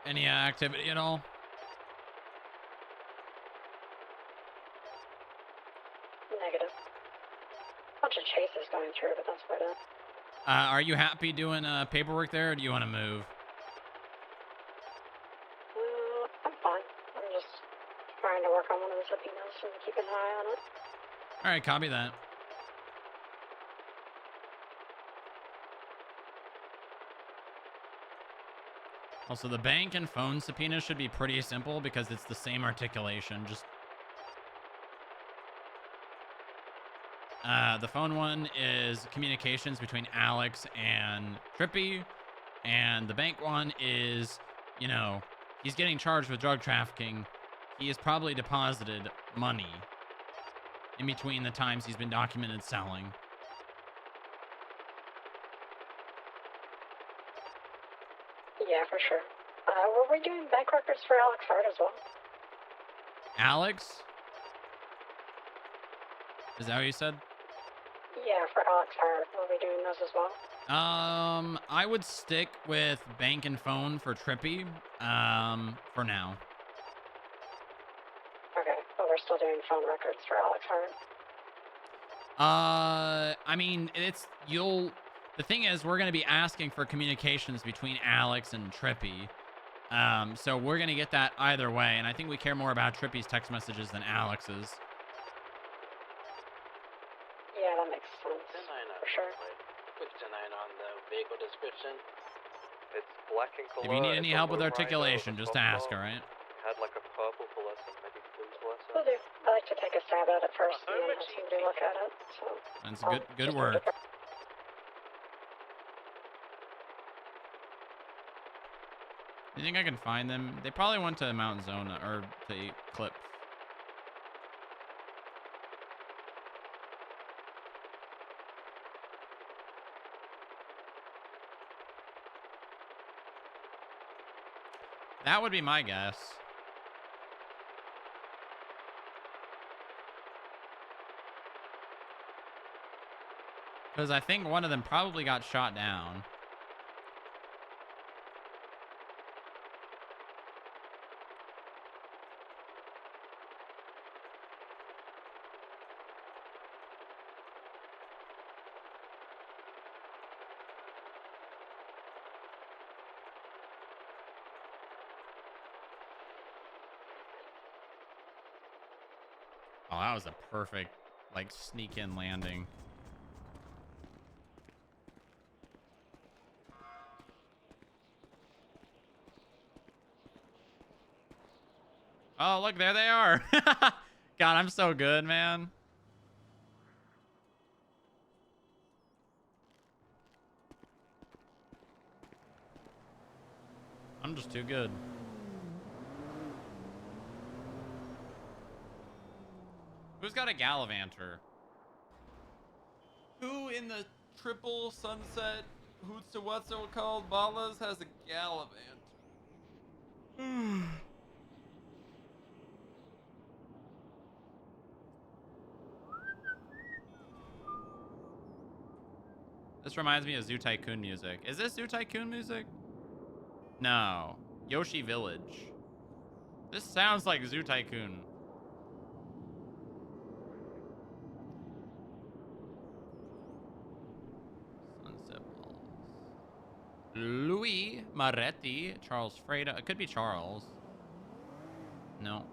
Any activity at all? Negative. Bunch of chases going through, but that's about it. Are you happy doing paperwork there, or do you want to move? I'm fine. I'm just trying to work on one of the subpoenas and keep an eye on it. All right, copy that. Also, the bank and phone subpoena should be pretty simple because it's the same articulation. Just the phone one is communications between Alex and Trippy, and the bank one is, you know, he's getting charged with drug trafficking. He has probably deposited money in between the times he's been documented selling. Yeah, for sure. Were we doing bank records for Alex Hart as well? Alex? Is that what you said? Yeah, for Alex Hart. Were we doing those as well? I would stick with bank and phone for Trippy, for now. Okay, but we're still doing phone records for Alex Hart. I mean, the thing is, we're going to be asking for communications between Alex and Trippy. So we're gonna get that either way, and I think we care more about Trippy's text messages than Alex's. Yeah, that makes sense. 10-9 For sure. Quick 10-9 on the vehicle description. It's black in color. If you need it's any a help with lowrider articulation, with a just soft ask, top. alright? Had like a purple fluorescent, maybe blue fluorescent. Will do. I like to take a stab at it first and then have somebody look at it. So That's I'll good just work. You think I can find them? They probably went to Mount Zona, or to Eclipse. That would be my guess. Because I think one of them probably got shot down. Oh, that was a perfect, like, sneak-in landing. Oh, look, there they are. God, I'm so good, man. I'm just too good. Who's got a Gallivanter? Who in the triple sunset hoots to what's it called Ballas has a Gallivanter? This reminds me of Zoo Tycoon music. Is this Zoo Tycoon music? No. Yoshi Village. This sounds like Zoo Tycoon. Sunset Balls. Louis Maretti. Charles Freda. It could be Charles. No.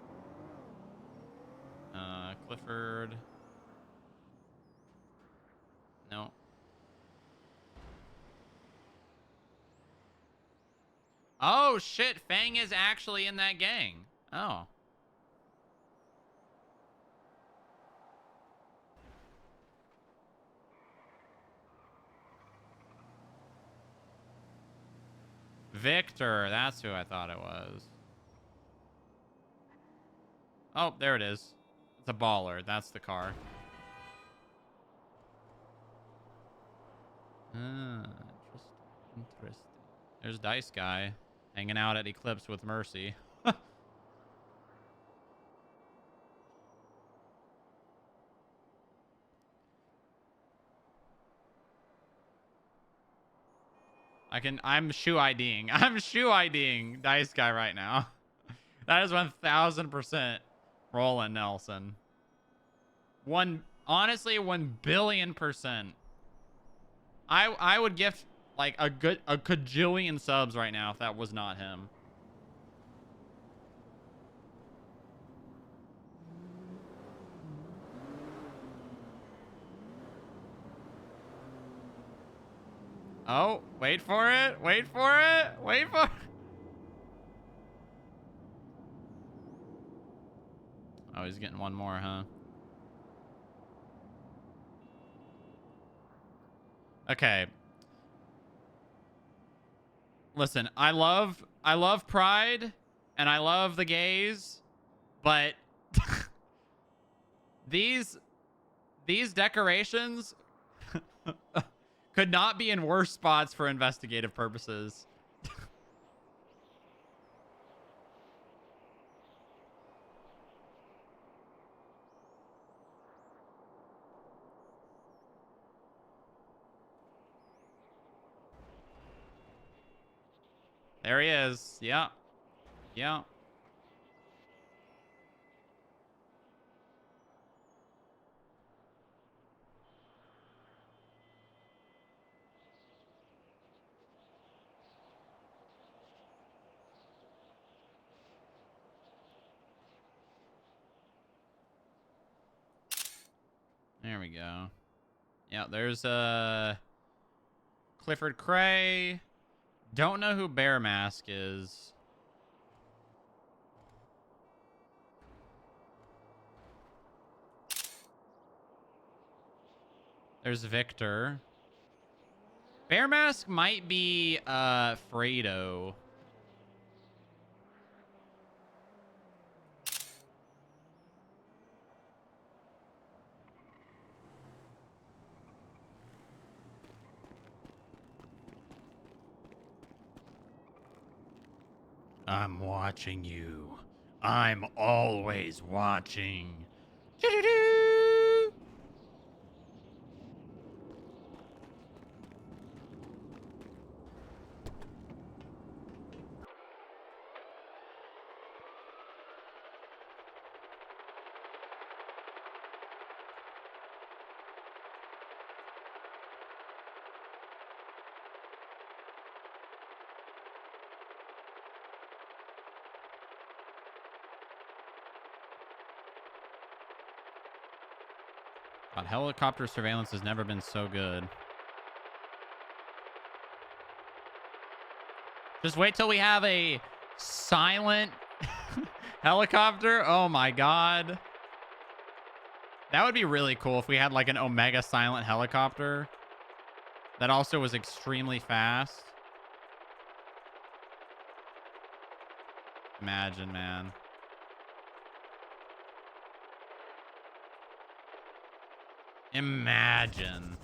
Clifford. No. Oh, shit. Fang is actually in that gang. Oh. Victor. That's who I thought it was. Oh, there it is. It's a baller. That's the car. Ah, interesting. There's Dice Guy hanging out at Eclipse with Mercy. I'm shoe IDing. I'm shoe IDing Dice Guy right now. That is 1000% Roland Nelson. Honestly, 1,000,000,000%. I would gift like a cajillion subs right now if that was not him. Oh, wait for it. Wait for it. Wait for it. Oh, he's getting one more, huh? Okay. Listen, I love Pride and I love the gays, but these decorations could not be in worse spots for investigative purposes. There he is. Yeah. Yeah. There we go. Yeah, there's Clifford Cray. Don't know who Bear Mask is. There's Victor. Bear Mask might be Fredo. I'm watching you. I'm always watching. Doo-doo-doo. God, helicopter surveillance has never been so good. Just wait till we have a silent helicopter. Oh my god. That would be really cool if we had like an Omega silent helicopter that also was extremely fast. Imagine, man. Imagine.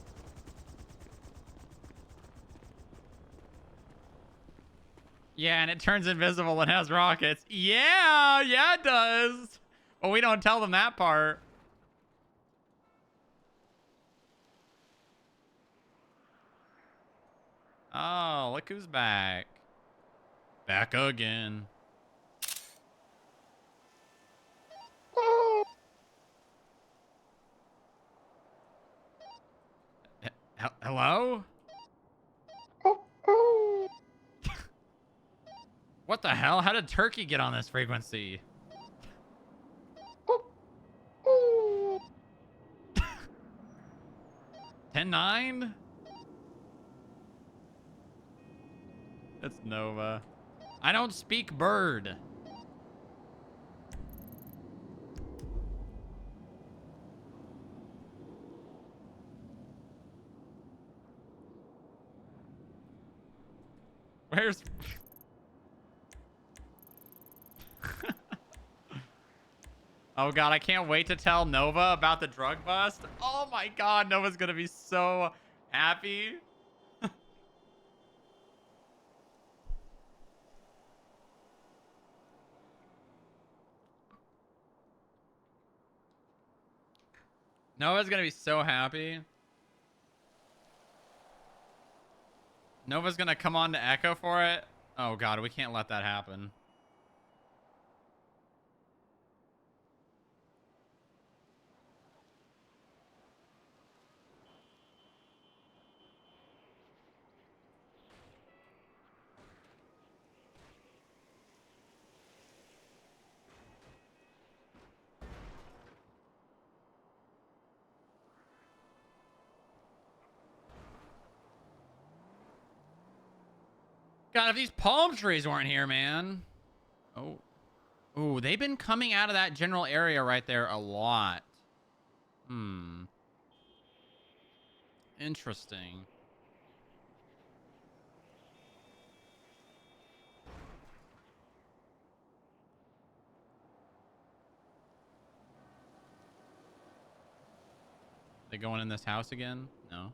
Yeah, and it turns invisible and has rockets. Yeah, it does. Well, we don't tell them that part. Oh, look who's back. Back again. Hello? What the hell? How did Turkey get on this frequency? $10.9? That's Nova. I don't speak bird. Where's... Oh god, I can't wait to tell Nova about the drug bust. Oh my god, Nova's gonna be so happy. Nova's gonna be so happy. Nova's gonna come on to Echo for it. Oh god, we can't let that happen. God, if these palm trees weren't here, man. Oh. Ooh, they've been coming out of that general area right there a lot. Hmm. Interesting. They going in this house again? No.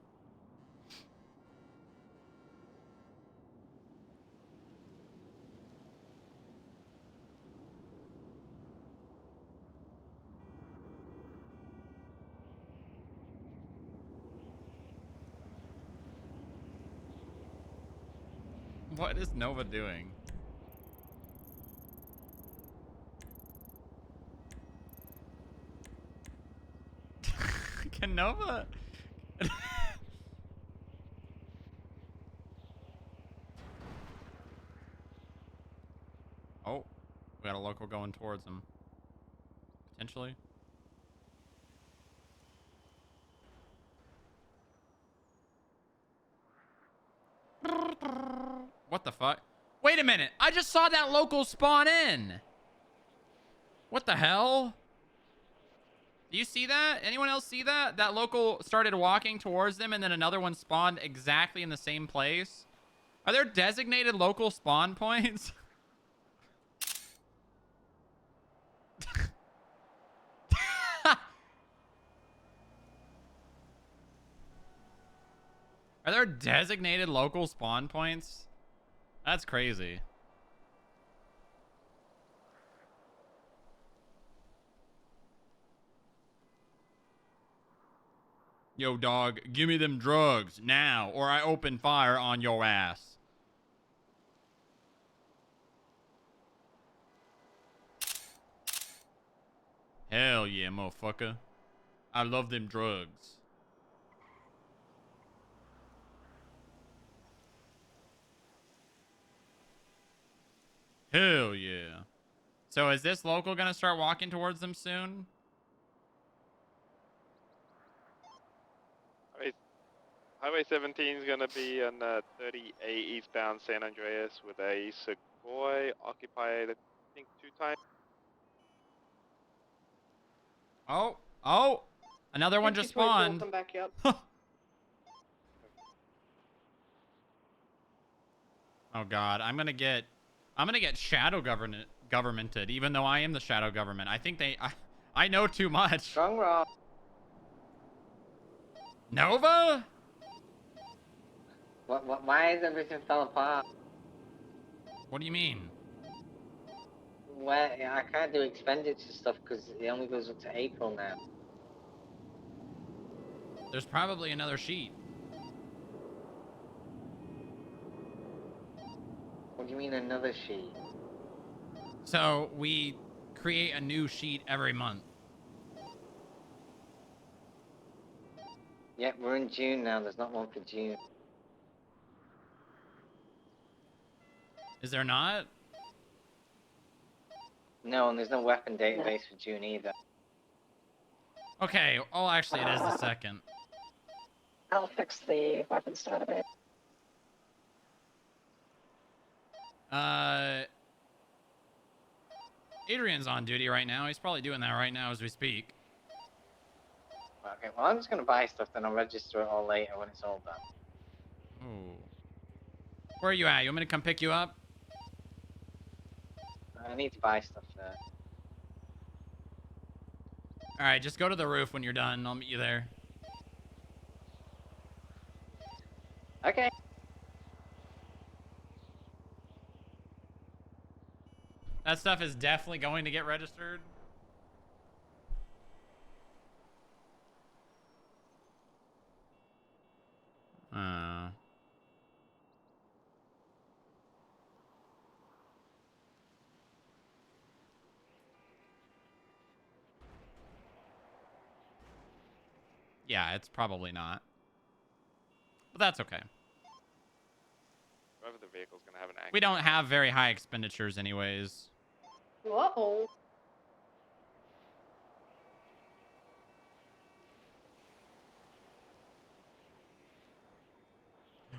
What is Nova doing? Can Nova... Oh, we got a local going towards him. Potentially. What the fuck? Wait a minute. I just saw that local spawn in. What the hell? Do you see that? Anyone else see that? That local started walking towards them and then another one spawned exactly in the same place. Are there designated local spawn points? Are there designated local spawn points? That's crazy. Yo, dog, give me them drugs now, or I open fire on your ass. Hell yeah, motherfucker. I love them drugs. Hell yeah. So is this local gonna start walking towards them soon? Highway 17 is going to be on 38 eastbound San Andreas with a Sequoia occupied, I think, 2 times. Oh, another one just 5222 will spawned. come back up. Oh god, I'm gonna get shadow governmented, even though I am the shadow government. I think I know too much. Strongrock. Nova? Why is everything fell apart? What do you mean? Well, I can't do expenditure stuff because it only goes up to April now. There's probably another sheet. What do you mean another sheet? So we create a new sheet every month. Yeah, we're in June now. There's not one for June. Is there not? No, and there's no weapon database for June either. Okay, oh, actually, it is the second. I'll fix the weapons database. Adrian's on duty right now. He's probably doing that right now as we speak. Okay, well, I'm just gonna buy stuff, then I'll register it all later when it's all done. Ooh. Where are you at? You want me to come pick you up? I need to buy stuff there. Alright, just go to the roof when you're done. I'll meet you there. Okay. That stuff is definitely going to get registered. Yeah, it's probably not. But that's okay. Whoever the vehicle's going to have an accident. We don't have very high expenditures anyways. Uh-oh.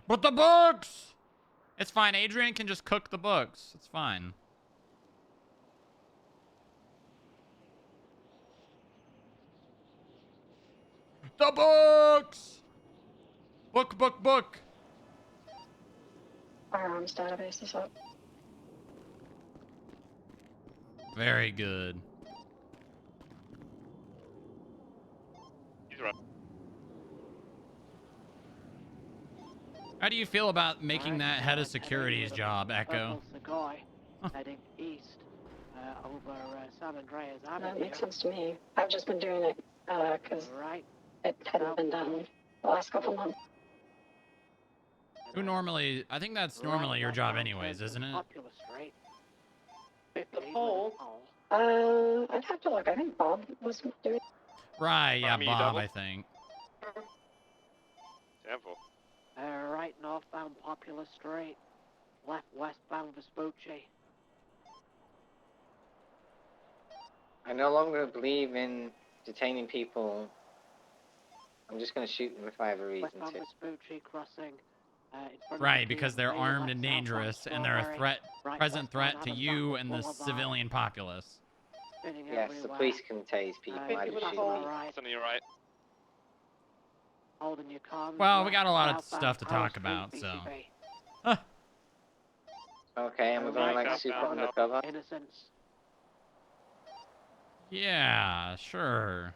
But the books! It's fine. Adrian can just cook the books. It's fine. The books! Book. Firearms database is up. Very good. He's right. How do you feel about making that head of security's job, Echo? Guy heading east over San Andreas Avenue. That makes sense to me. I've just been doing it because it hadn't been done the last couple months. Who normally... I think that's normally your job anyways, isn't it? The pole. I'd have to look. I think Bob was doing. Right, yeah, you Bob, double? I think. Careful. Right northbound Popular Street, left westbound Vespucci. I no longer believe in detaining people. I'm just gonna shoot them if I have a reason Westbound to. Vespucci crossing in front of Right, the because they're Q&A, armed left and southbound dangerous, and they're a Strawberry, right present threat westbound to Adams you Apple and the Boulevard, civilian populace. spinning Yes, the everywhere. police can tase people. Uh, I Fifty was just full. shoot. right, Something you're right. holding your comms. Well, we left, got a lot of southbound stuff to Powell talk Street, about, so. BCB. Okay, and we're going Right like super westbound undercover. Innocence. Yeah, sure.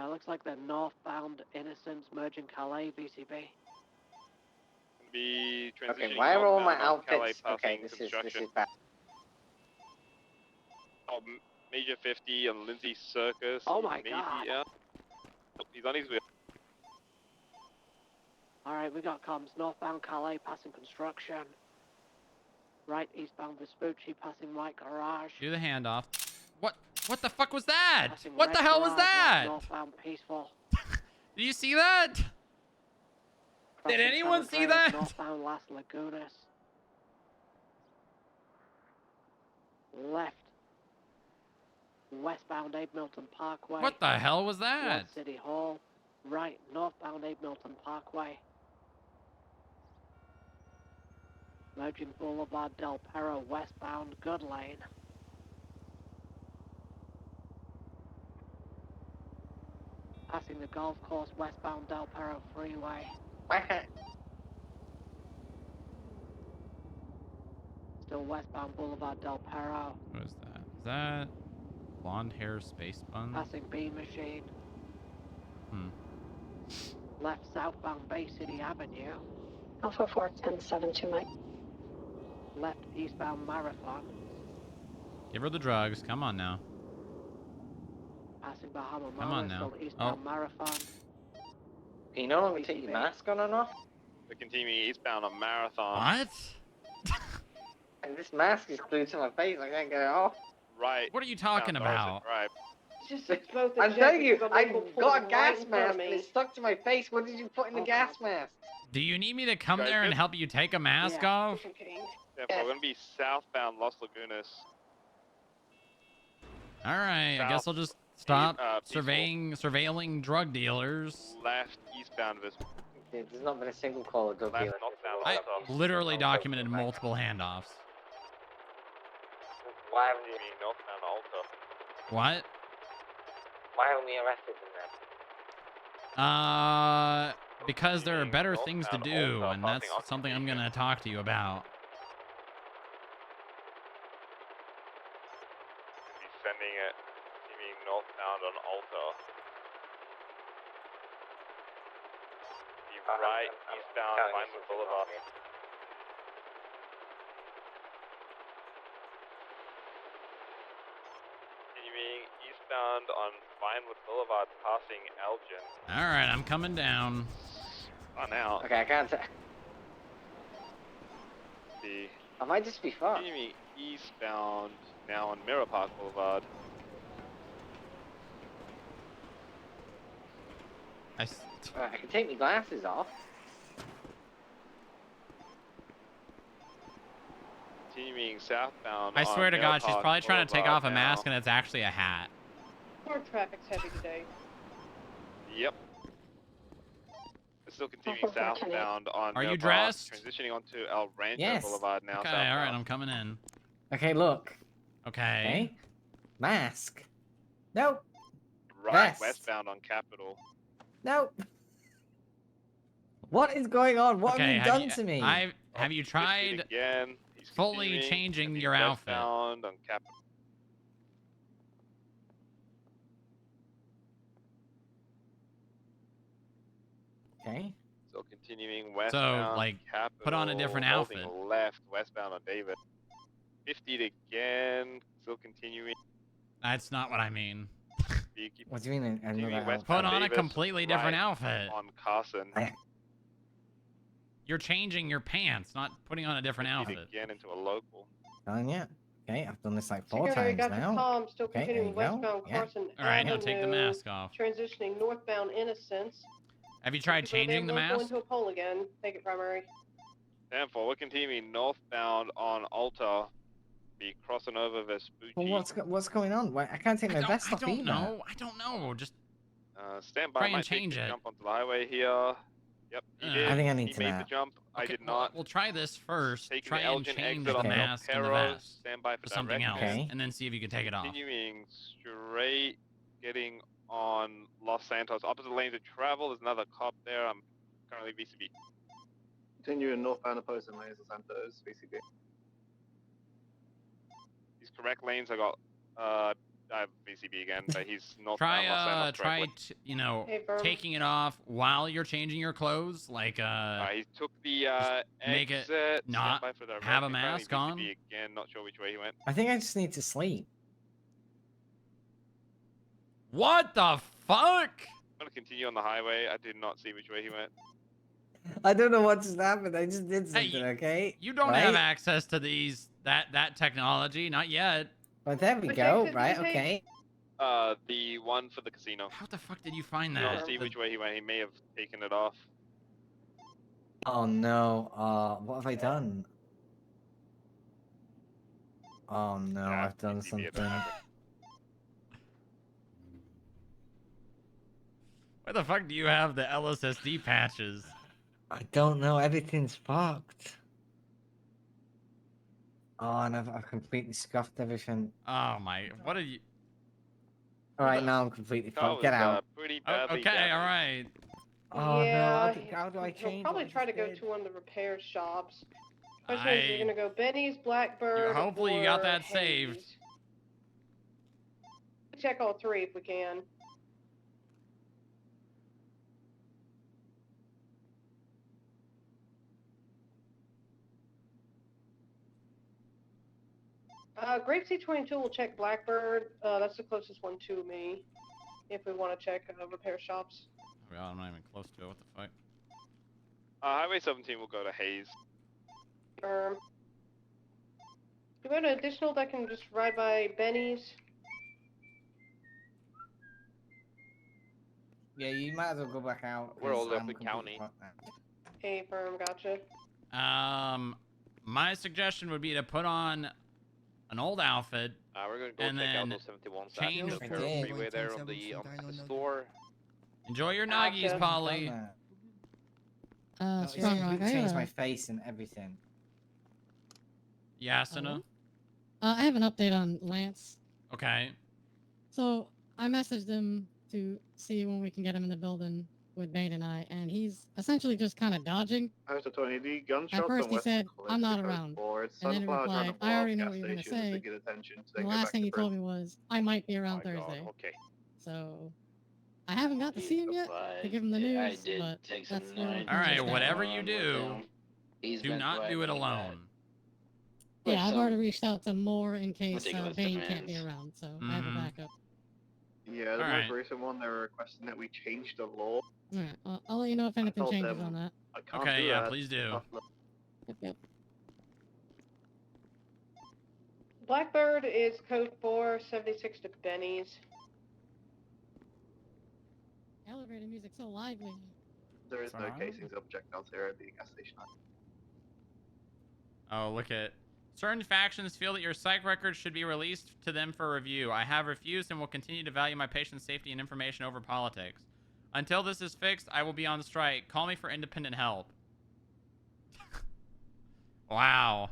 Looks like the northbound Innocence merging Calais, BCB. Be transitioning Okay, why are all my northbound on Calais outfits? Okay, passing this is construction. bad. Oh, Major 50 on Lindsay Circus. Oh my maybe God. Out. Oh, he's on his way. Alright, we got comms. Northbound Calais passing construction. Right eastbound Vespucci passing right garage. Do the handoff. What the fuck was that? Passing What red the hell was garage, that? left northbound Peaceful. Did you see that? Crossing Did anyone San see Andreas, that? Northbound Las Lagunas. Left. Westbound Abe Milton Parkway. What the hell was Towards that? City Hall. Right, northbound Abe Milton Parkway. Merging Boulevard Del Perro, westbound Good Lane. Passing the golf course, westbound Del Perro Freeway. Still westbound Boulevard Del Perro. What is that? Is that blonde hair space bun? Passing B Machine. Hmm. Left southbound Bay City Avenue. Alpha 41072, Mike. Left eastbound Marathon. Give her the drugs. Come on now. Passing Bahama Come on now. Still eastbound Oh. Marathon. Can you no longer take your mask on and off? We're continuing eastbound on Marathon. What? And this mask is glued to my face. I can't get it off. Right. What are you talking Sounds about? Right. Just exposed the I'm jet telling you, because a I local pulled got a right gas in front of mask and me. it's stuck to my face. What did you put in the gas mask? Do you need me to come Guys, there and good? help you take a mask off? Therefore, we're gonna be southbound Los Lagunas. All right, I guess I'll just stop surveilling drug dealers. Left eastbound of us. There's not been a single call of drug Left dealer. northbound. I literally documented multiple handoffs. Why haven't You mean northbound Alta? What? Why haven't we arrested them then? Because there are better things to do, and that's something I'm gonna talk to you about. Descending it. You mean northbound on Alta? Be right eastbound Vinewood Boulevard. Continuing eastbound on Vinewood Boulevard, passing Elgin. All right, I'm coming down. On out. Okay, I can't tell. The I might just be far. continuing eastbound now on Mirror Park Boulevard. I can take my glasses off. Continuing southbound. I on swear to Mirror God, she's Park probably trying to take Boulevard off a now. mask, and it's actually a hat. More traffic's heavy today. Yep. We're still continuing southbound on Are you Mirror Park, dressed? transitioning onto El Rancho Yes. Boulevard now. Okay, southbound. all right, I'm coming in. Okay, look. Okay. Okay. Mask. Nope. Right, Vest. westbound on Capitol. Nope. What is going on? What Okay, have you done to me? Have you tried Again, he's fully continuing, changing gonna be your outfit? westbound on Capitol. Okay. So continuing westbound. like, Capitol, put on a different holding outfit. Left, westbound on David. 50 again. Still continuing. That's not what I mean. What do you mean another Continuing outfit? Put on a Davis, completely different right outfit. On Carson. You're changing your pants, not putting on a different 50 outfit. again into a local. Done yet? Okay, I've done this like 4 Secretary times got now. your comm, still Okay, there continuing you go. westbound Yeah. Carson All right, now Avenue, take the mask off. transitioning northbound Innocence. Have you tried If you go changing the there, we'll mask? Go into a pole again. Take it primary. 10-4, we're continuing northbound on Alta. Be crossing over Vespucci. Well, what's going on? Why, I can't take my vest I off don't either. know. I don't know. Just Stand by. Try and Might take change the it. jump onto the highway here. Yep, he did. I think I need he to made nap. the jump. I Okay, did not. We'll try this first. Taking Try the and Elgin change exit the off the mask and the Pero. vest Stand by for to something else, directions. and then see if you can take it off. Continuing straight, getting on Los Santos. Opposite lanes of travel. There's another cop there. I'm currently VCB. Continuing northbound opposing lanes of Santos, VCB. These correct lanes. I got I have VCB again, but he's northbound Los Santos correctly. Hey, Verm. taking it off while you're changing your clothes, like He took the make it exit. not Stand by for the have a directions. Currently mask on. VCB again. Not sure which way he went. I think I just need to sleep. What the fuck? I'm gonna continue on the highway. I did not see which way he went. I don't know what just happened. I just did something, okay? You don't have access to that technology, not yet. Well, there we go. Right, okay. The one for the casino. How the fuck did you find I that? don't see which way he went. He may have taken it off. Oh no. What have I done? Oh no, I've done something. Where the fuck do you have the LSSD patches? I don't know. Everything's fucked. Oh, and I've completely scuffed everything. Oh my! What did you? All right, now I'm completely fucked. Get out. Pretty badly okay, all right. Oh yeah, no! How do I he'll change? probably what I try to just go did? to one of the repair shops. Question is, you're gonna go Benny's, Blackbird, Hopefully you got or that Hayes. saved. Check all three if we can. Grape C22 will check Blackbird. That's the closest one to me. If we want to check repair shops. Well, I'm not even close to it. What the fuck? Highway 17 will go to Hayes. Do we have an additional that can just ride by Benny's? Yeah, you might as well go back out. We're all 'cause up I'm in completely county. fucked now. Hey, firm, gotcha. My suggestion would be to put on an old outfit. We're gonna go and check out then those 71 change the freeway there on the store. Enjoy your nuggies, Polly. It's Strongrock, I changed have my a- face and everything. Yasuna. I have an update on Lance. Okay. So I messaged him to see when we can get him in the building with Bane and I, and he's essentially just kind of dodging. House 20, the gunshots At first on he West said, College I'm not are around. for it's And then he sunflower trying replied, to blow I up already know gas what you're going to stations to say. get attention so they And the can go last back thing to he told me prison. was, I might be around My God, Thursday. okay. So I haven't got to see him yet to give him the news, but that's where All right, whatever you do, do not do it alone. Yeah, I've already reached out to more in case Ridiculous Bane can't be demands. around, so I have a Mhm. backup. Yeah, the Alright. most recent one, they were requesting that we change the law. Alright, I'll let you know if anything told changes them on that. I can't Okay, do yeah, that. please do. Yep. Blackbird is code 476 to Benny's. Elevator music so lively. There is no Sorry? casings of projectiles here at the gas station. Oh, look at. Certain factions feel that your psych records should be released to them for review. I have refused and will continue to value my patient's safety and information over politics. Until this is fixed, I will be on strike. Call me for independent help. Wow.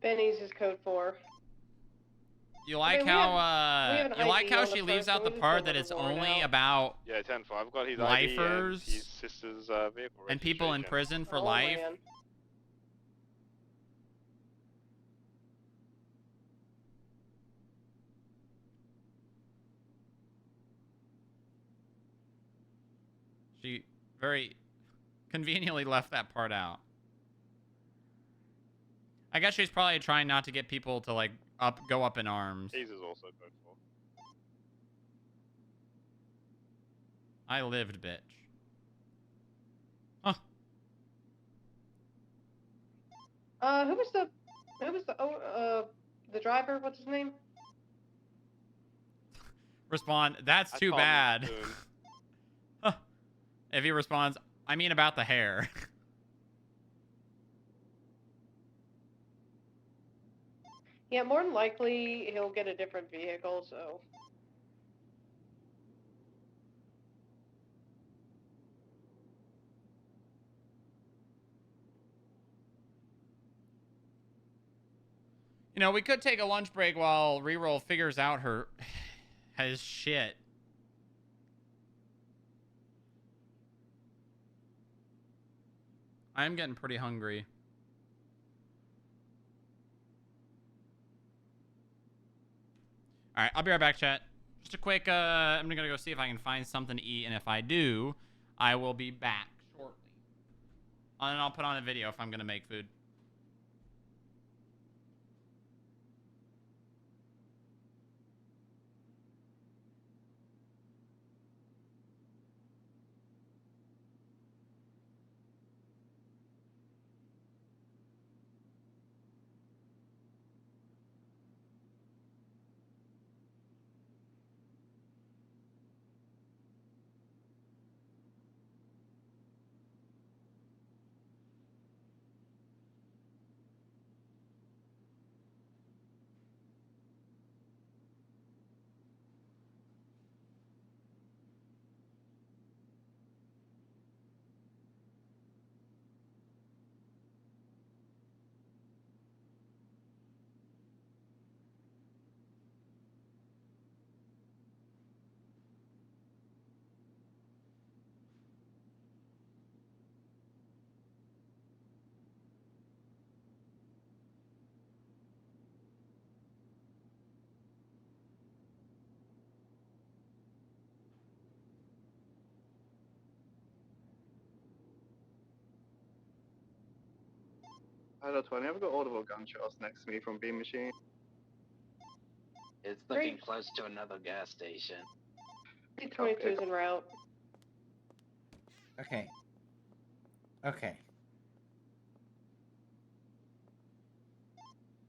Benny's is code 4. You like Okay, we how have an you like ID how on the she leaves person, out the we just part don't that have it's a warrant only out. about Yeah, 10-4. I've got his ID and lifers his sister's vehicle and people in prison for Oh, life. man. She very conveniently left that part out. I guess she's probably trying not to get people to like go up in arms. Hayes is also code 4. I lived, bitch. Huh. Who was the Who was the driver? What's his name? Respond, that's I too call him bad. soon. If he responds, I mean about the hair. Yeah, more than likely he'll get a different vehicle, so. You know, we could take a lunch break while Reroll figures out his shit. I'm getting pretty hungry. All right, I'll be right back, chat. Just a quick, I'm gonna go see if I can find something to eat, and if I do, I will be back shortly. And I'll put on a video if I'm gonna make food. Hello, 20. I've got audible gunshots next to me from Beam Machine. It's looking close to another gas station. 22 is en route. Okay. Okay.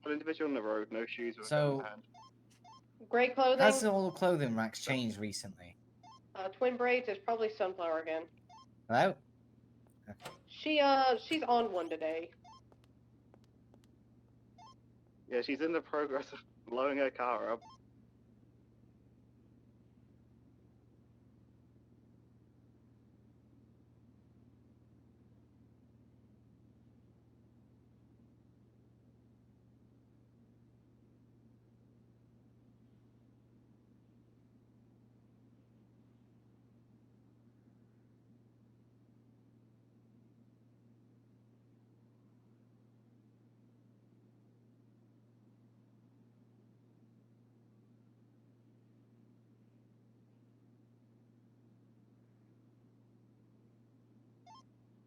An individual on the road, no shoes with a gun So, in hand. Gray clothing. has all the clothing racks changed recently? Twin braids is probably Sunflower again. Hello? She's on one today. Yeah, she's in the progress of blowing her car up.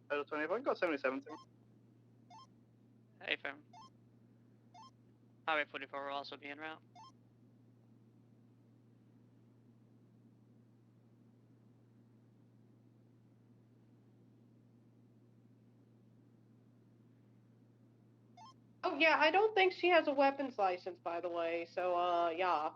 Hello, 20. Have I got 77 to me? Hey, firm. Highway 44 will also be en route. Oh yeah, I don't think she has a weapons license, by the way. So yeah.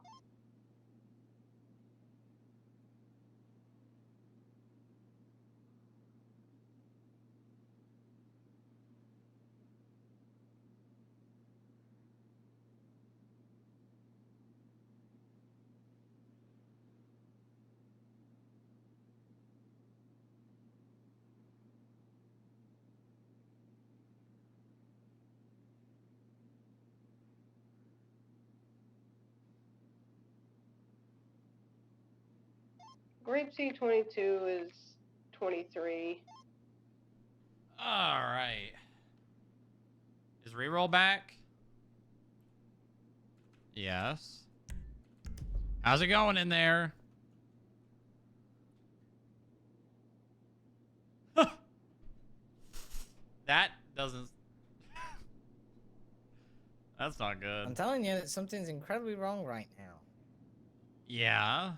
Grape C22 is 23. All right. Is Reroll back? Yes. How's it going in there? That doesn't... That's not good. I'm telling you that something's incredibly wrong right now. Yeah.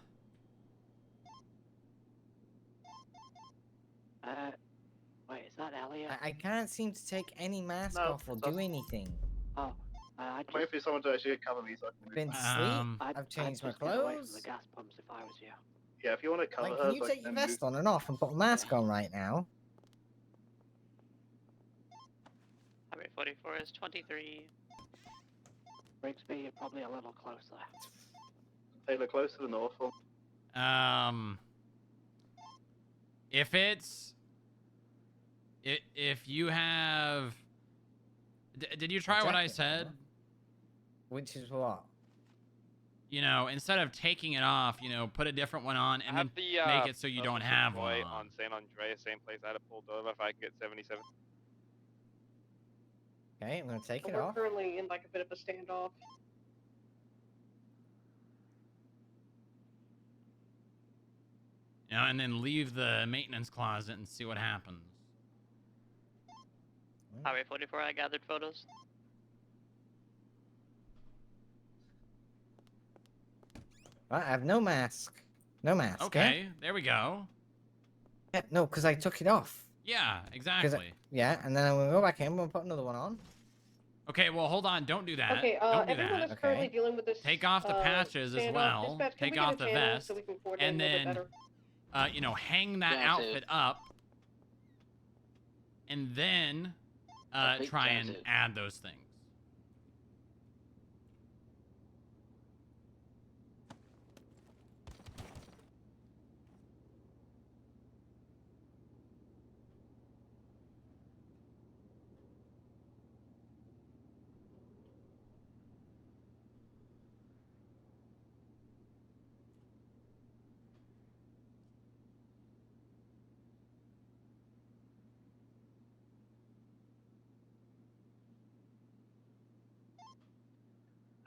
Wait, is that Elliot? I can't seem to take any mask No, off or that's- do anything. Oh, I'd I'm waiting for someone to actually cover me so I can move. Been back. I've changed my just get away from the clothes. gas pumps if I was you. Yeah, if you want to cover Like, her, can you so I take can your then vest move. on and off and put a mask on right now? Highway 44 is 23. Brigsby, you're probably a little closer. Taylor, close to the north. Or... If it's if you have did you try what I jacket, said? Which is what? You know, instead of taking it off, you know, put a different one on and I have then the make it so you don't have one Sequoia on. on San Andreas, same place I had it pulled over. If I can get 77. Okay, I'm gonna take it We're off. currently in like a bit of a standoff. You know, and then leave the maintenance closet and see what happens. Highway 44, I gathered photos. I have no mask. No mask. Okay, there we go. Yeah, no, because I took it off. Yeah, exactly. Yeah, and then I'm gonna go back in. I'm gonna put another one on. Okay, well, hold on. Don't do that. Okay, Don't do everyone that. that's currently dealing with this. Take off the patches as standoff, well. dispatch, can Take we get off a the channel vest, so we can coordinate and a little bit then, better? you know, hang that Yeah, dude. outfit up, and then Complete try and jacket. add those things.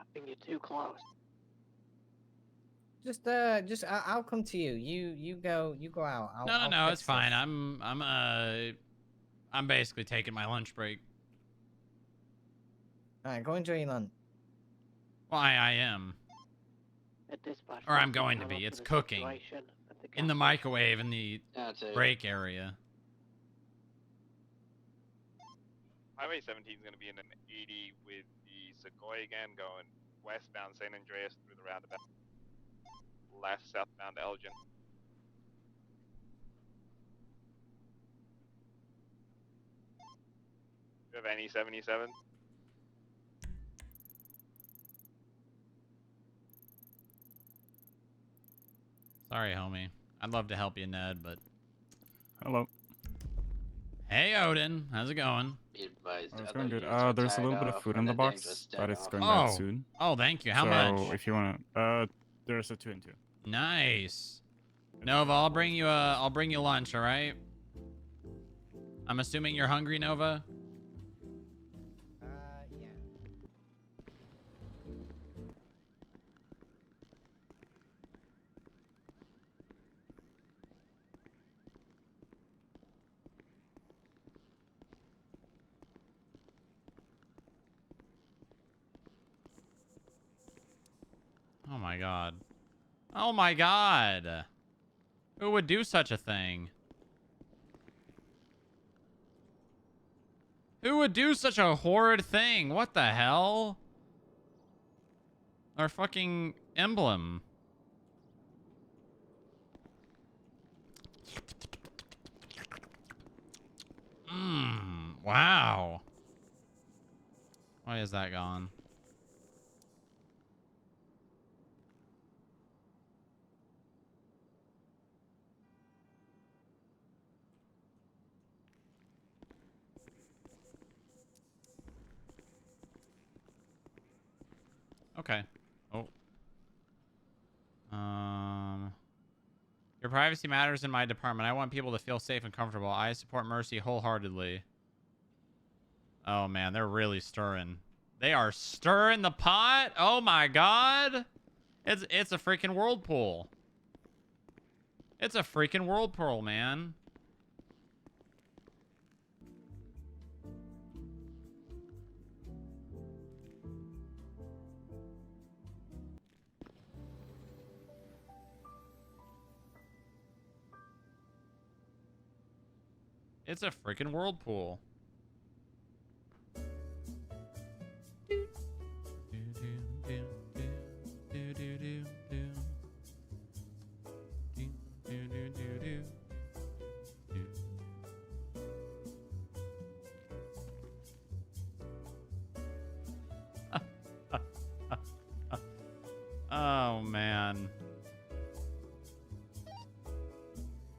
I think you're too close. I'll come to you. You go out. No, it's fix fine. this. I'm basically taking my lunch break. All right, go enjoy your lunch. Why I am. At dispatch, Or I'm we'll going to come be. up It's to the cooking. situation at the In the gas microwave in the break area. Highway 17 is going to be in an 80 with the Sequoia again, going westbound San Andreas through the roundabout. Left southbound Elgin. Do you have any 77? Sorry, homie. I'd love to help you, Ned, but... Hello. Hey, Odin. How's it going? Oh, it's going good. There's a little bit of food in the box, but it's going Oh. bad soon. Oh, thank you. How so much? So if you wanna, there's a 2 and 2. Nice. Nova, I'll bring you lunch, all right? I'm assuming you're hungry, Nova? Yeah. Oh my god. Oh my god. Who would do such a thing? Who would do such a horrid thing? What the hell? Our fucking emblem. Wow. Why is that gone? Okay. Oh. Your privacy matters in my department. I want people to feel safe and comfortable. I support Mercy wholeheartedly. Oh man, they're really stirring. They are stirring the pot. Oh my god. It's a freaking whirlpool. It's a freaking whirlpool, man. It's a freaking whirlpool. Oh, man.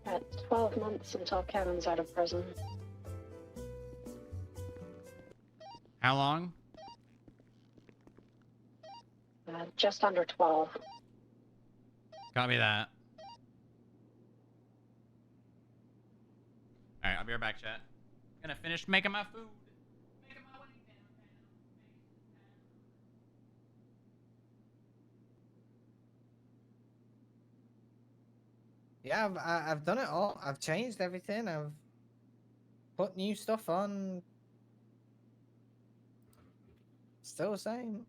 At 12 months until Kevin's out of prison. How long? Just under 12. Copy that. Alright, I'll be right back, chat. Gonna finish making my food. Yeah, I've done it all. I've changed everything. I've put new stuff on. Still the same.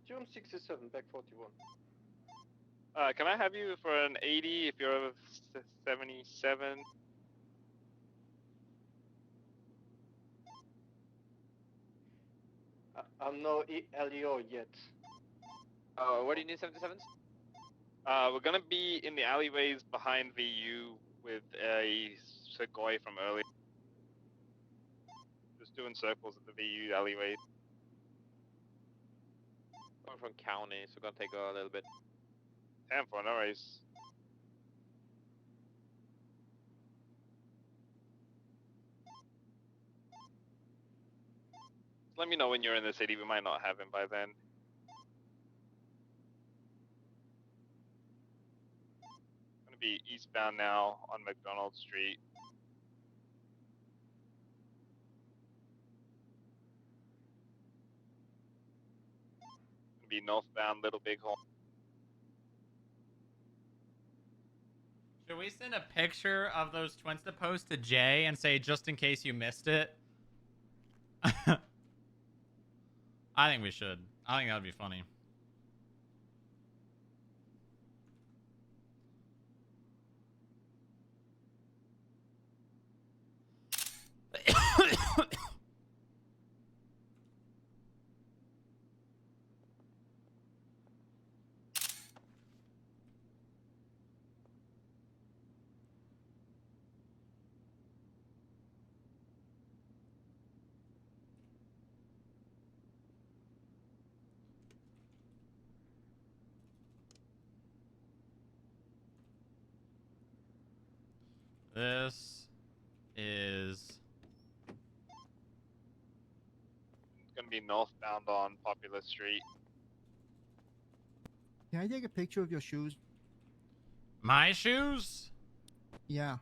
June 67, back 41. Can I have you for an 80 if you're 77? I'm no LEO yet. Where do you need 77s? We're gonna be in the alleyways behind VU with a Segoy from earlier. Just doing circles at the VU alleyways. Coming from county, so gonna take a little bit. 10-4, no worries. Let me know when you're in the city. We might not have him by then. Gonna be eastbound now on McDonald Street. Gonna be northbound Little Bighorn. Should we send a picture of those twins to post to Jay and say, just in case you missed it? I think we should. I think that would be funny. This is... It's gonna be northbound on Popular Street. Can I take a picture of your shoes? My shoes? Yeah.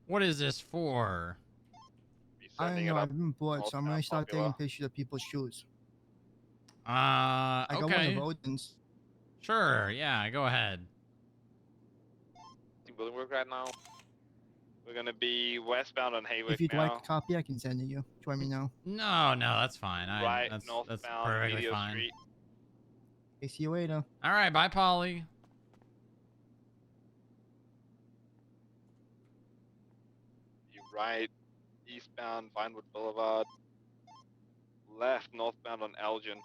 What is this for? I don't know. I've been bored, so I'm gonna start taking pictures of people's shoes. I got one Okay. of Odin's. Sure, yeah, go ahead. Building work right now. We're gonna be westbound on Haywick If you'd now. like a copy, I can send it you. Join me now. No, that's fine. Right, That's northbound perfectly Meteor fine. Street. Okay, see you later. All right, bye, Polly. You right, eastbound Vinewood Boulevard. Left, northbound on Elgin.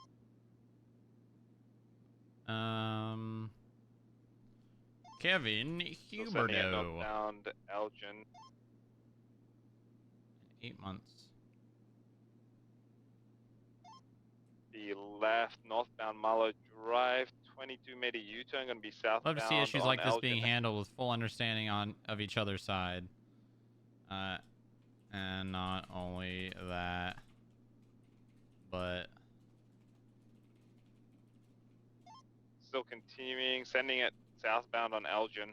Kevin Still sending it Huberto. northbound Elgin. 8 months. The left, northbound Marlow Drive. 22 made a U-turn, gonna be southbound. Love to see issues on like this Elgin. being handled with full understanding of each other's side. And not only that, but Still continuing, sending it southbound on Elgin.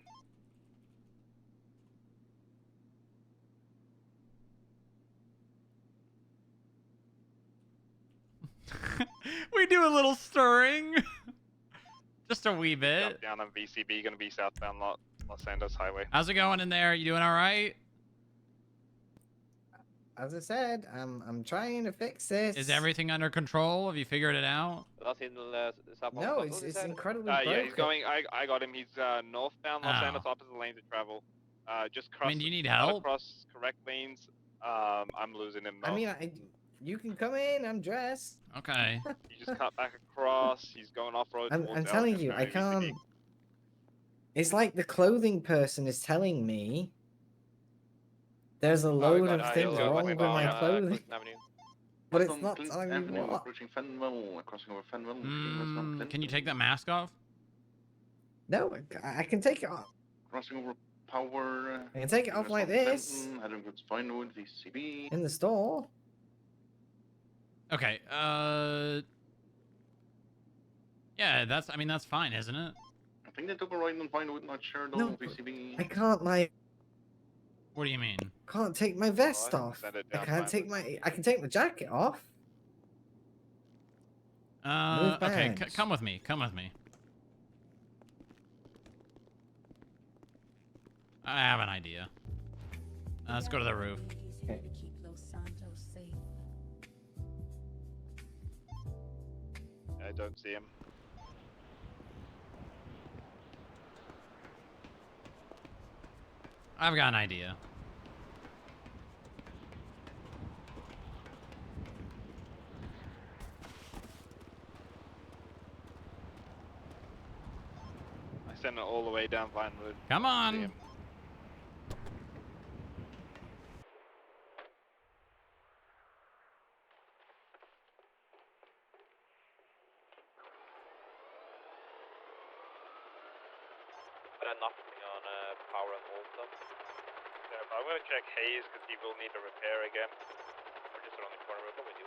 we do a little stirring. Just a wee bit. Jump down on VCB, gonna be southbound Los Santos Highway. How's it going in there? You doing all right? As I said, I'm trying to fix this. Is everything under control? Have you figured it out? No, it's incredibly broken. Yeah, he's going. I got him. He's northbound Los Santos, opposite lanes of travel. Just cross. I mean, do you need not help? Across correct lanes. I'm losing him. Though. I mean, you can come in. I'm dressed. Okay. He just cut back across. He's going off road. I'm telling you, I can't. It's like the clothing person is telling me there's a load of things wrong with my clothing. But it's not telling me what. Approaching Fenwell, crossing over Fenwell. Can you take that mask off? No, I can take it off. Crossing over Power. I can take it off like this. Heading towards Vinewood, VCB. In the store. Okay. Yeah, that's. I mean, that's fine, isn't it? I think they took a ride on Vinewood, not sure though. No, VCB. I can't What do you mean? Can't take my vest off. I can't take my. I can take the jacket off. Okay. Come with me. Come with me. I have an idea. Let's go to the roof. Okay. I don't see him. I've got an idea. I sent it all the way down Vinewood. Come on. But that knocked me on Power and Alta. Yeah, but I'm gonna check Hayes because he will need a repair again. We're just around the corner. We'll come with you.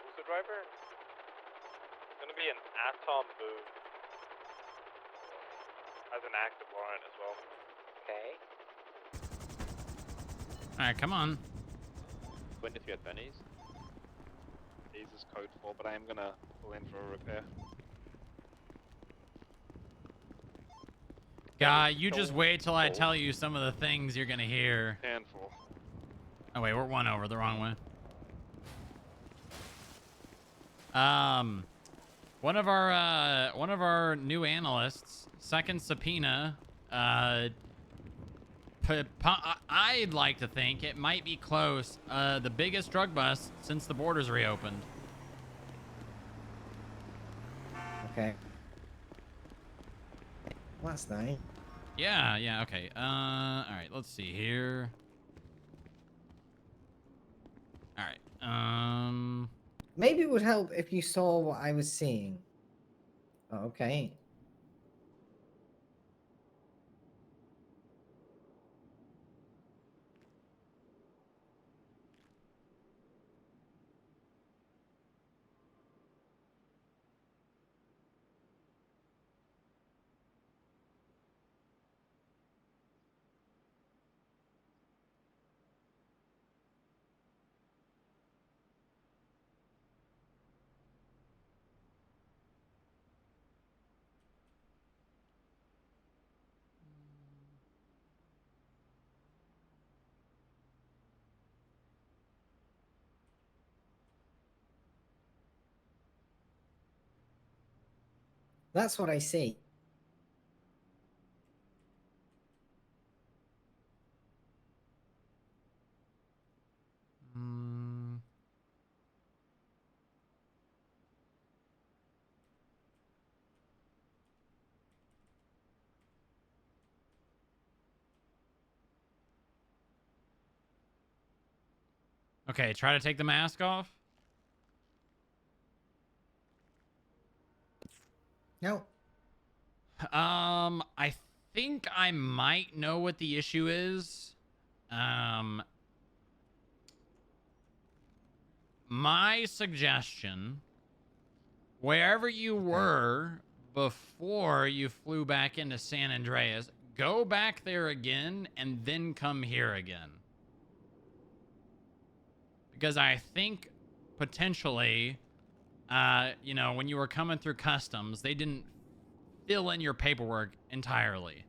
Who's the driver? It's gonna be an Atom Boom. Has an active warrant as well. Okay. All right, come on. 23 at pennies. Hayes is code 4, but I am gonna pull in for a repair. Guy, you just wait till I tell you some of the things you're gonna hear. Handful. Oh wait, we're one over the wrong way. One of our new analysts, Second Subpoena, I'd like to think it might be close. The biggest drug bust since the borders reopened. Okay. Last night. Yeah, okay. All right, let's see here. All right, Maybe it would help if you saw what I was seeing. Okay. That's what I see. okay, try to take the mask off. No. I think I might know what the issue is. My suggestion, wherever you were before you flew back into San Andreas, go back there again and then come here again. Because I think potentially, you know, when you were coming through customs, they didn't fill in your paperwork entirely.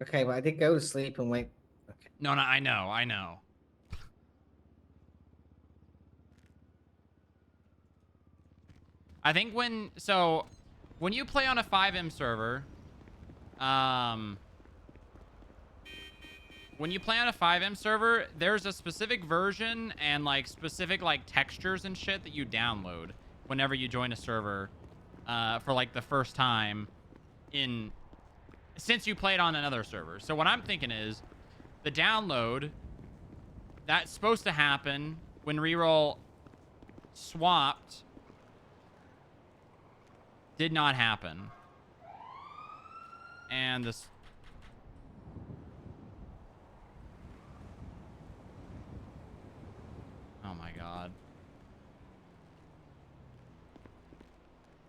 Okay, well, I did go to sleep and wake. Okay. No, I know. I think when you play on a FIB server, when you play on a FIB server, there's a specific version and like specific like textures and shit that you download whenever you join a server, for like the first time since you played on another server. So what I'm thinking is the download that's supposed to happen when reroll swapped did not happen. And this... Oh my god.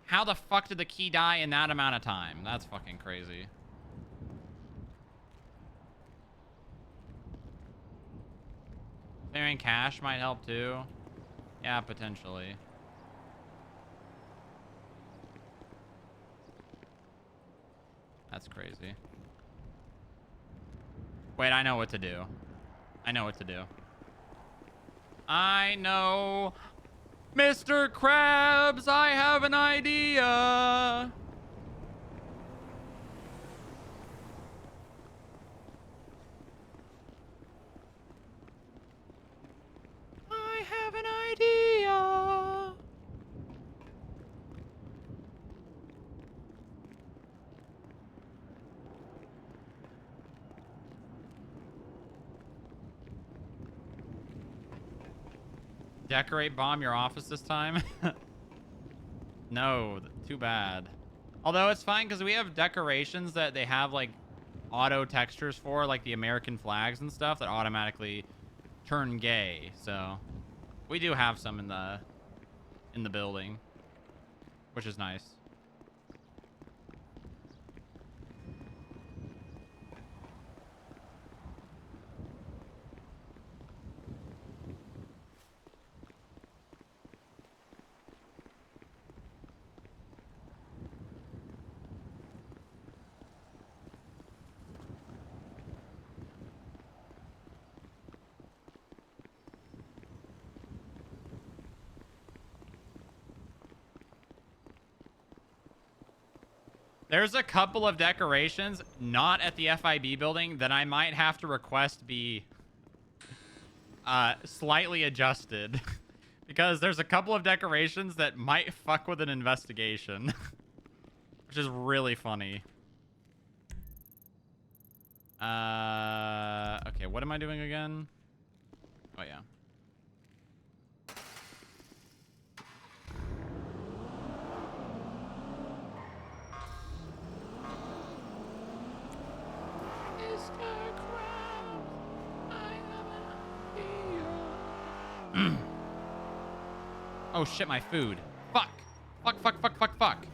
How the fuck did the key die in that amount of time? That's fucking crazy. Clearing cache might help too. Yeah, potentially. That's crazy. Wait, I know what to do. I know. Mr. Krabs, I have an idea. I have an idea. Decorate bomb your office this time? No, too bad. Although it's fine because we have decorations that they have like auto textures for, like the American flags and stuff that automatically turn gay. So we do have some in the building, which is nice. There's a couple of decorations not at the FIB building that I might have to request be slightly adjusted because there's a couple of decorations that might fuck with an investigation, which is really funny. Okay, what am I doing again? Oh, yeah. Oh shit, my food. Fuck. Fuck.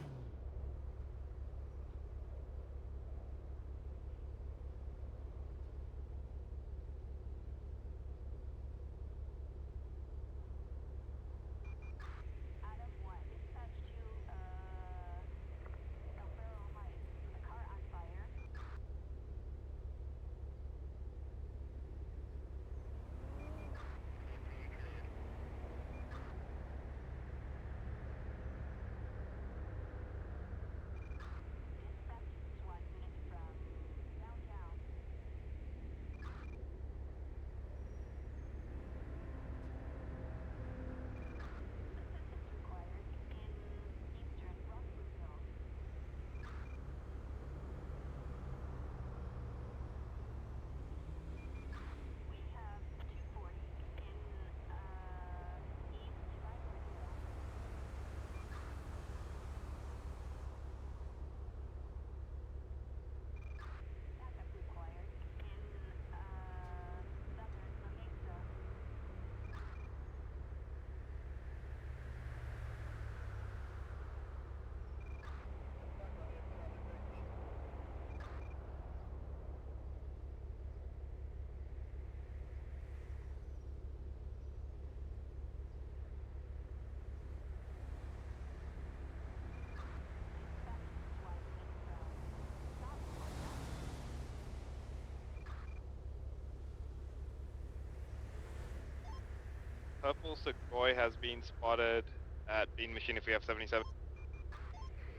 Purple Sequoia has been spotted at Bean Machine if we have 77.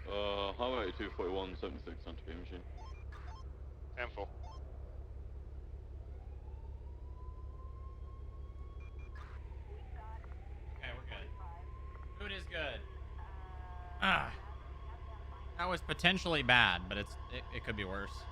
Highway 241, 76 onto Bean Machine. 10-4. Okay, we're good. Food is good. Ah. That was potentially bad, but it could be worse.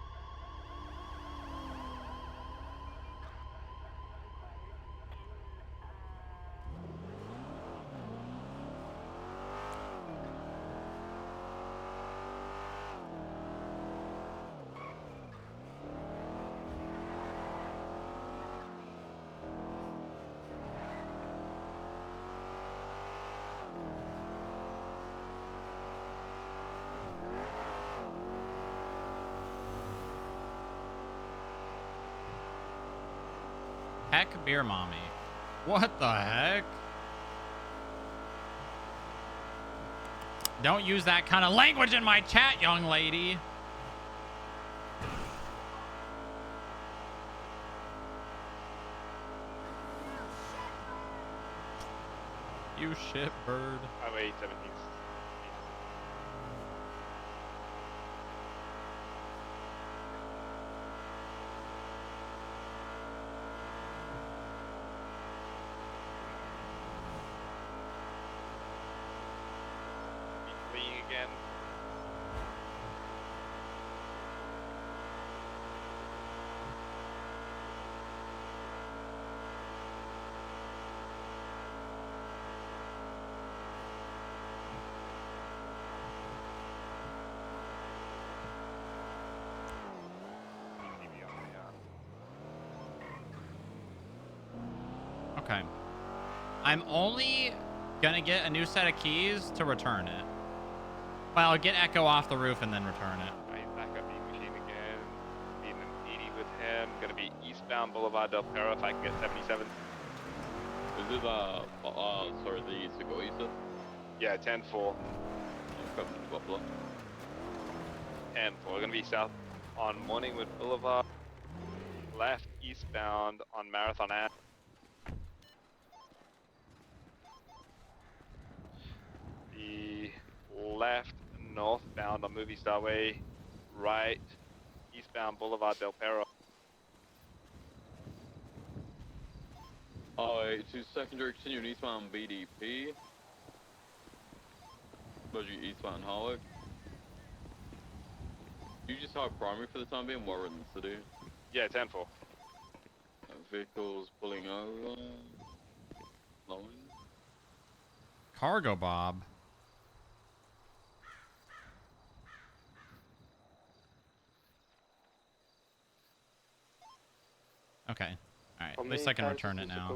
Heck beer mommy. What the heck? Don't use that kind of language in my chat, young lady. You shit bird. Highway 17. Fleeing again. Okay. I'm only gonna get a new set of keys to return it. Well, I'll get Echo off the roof and then return it. Right, back up Bean Machine again. Being an 80 with him. Gonna be eastbound Boulevard Del Perro if I can get 77. Is it, sorry, the Sequoia, sir? Yeah, 10-4. Coming to Buffalo. 10-4. We're gonna be south on Morningwood Boulevard. Left eastbound on Marathon Ave. The left northbound on Movie Star Way. Right eastbound Boulevard Del Perro. To secondary, continuing eastbound BDP. Budgie eastbound Hollick. You just have primary for the time being while we're in the city. Yeah, 10-4. Vehicles pulling over. Slowing. Cargo Bob. Okay. Alright, at least I can return it now.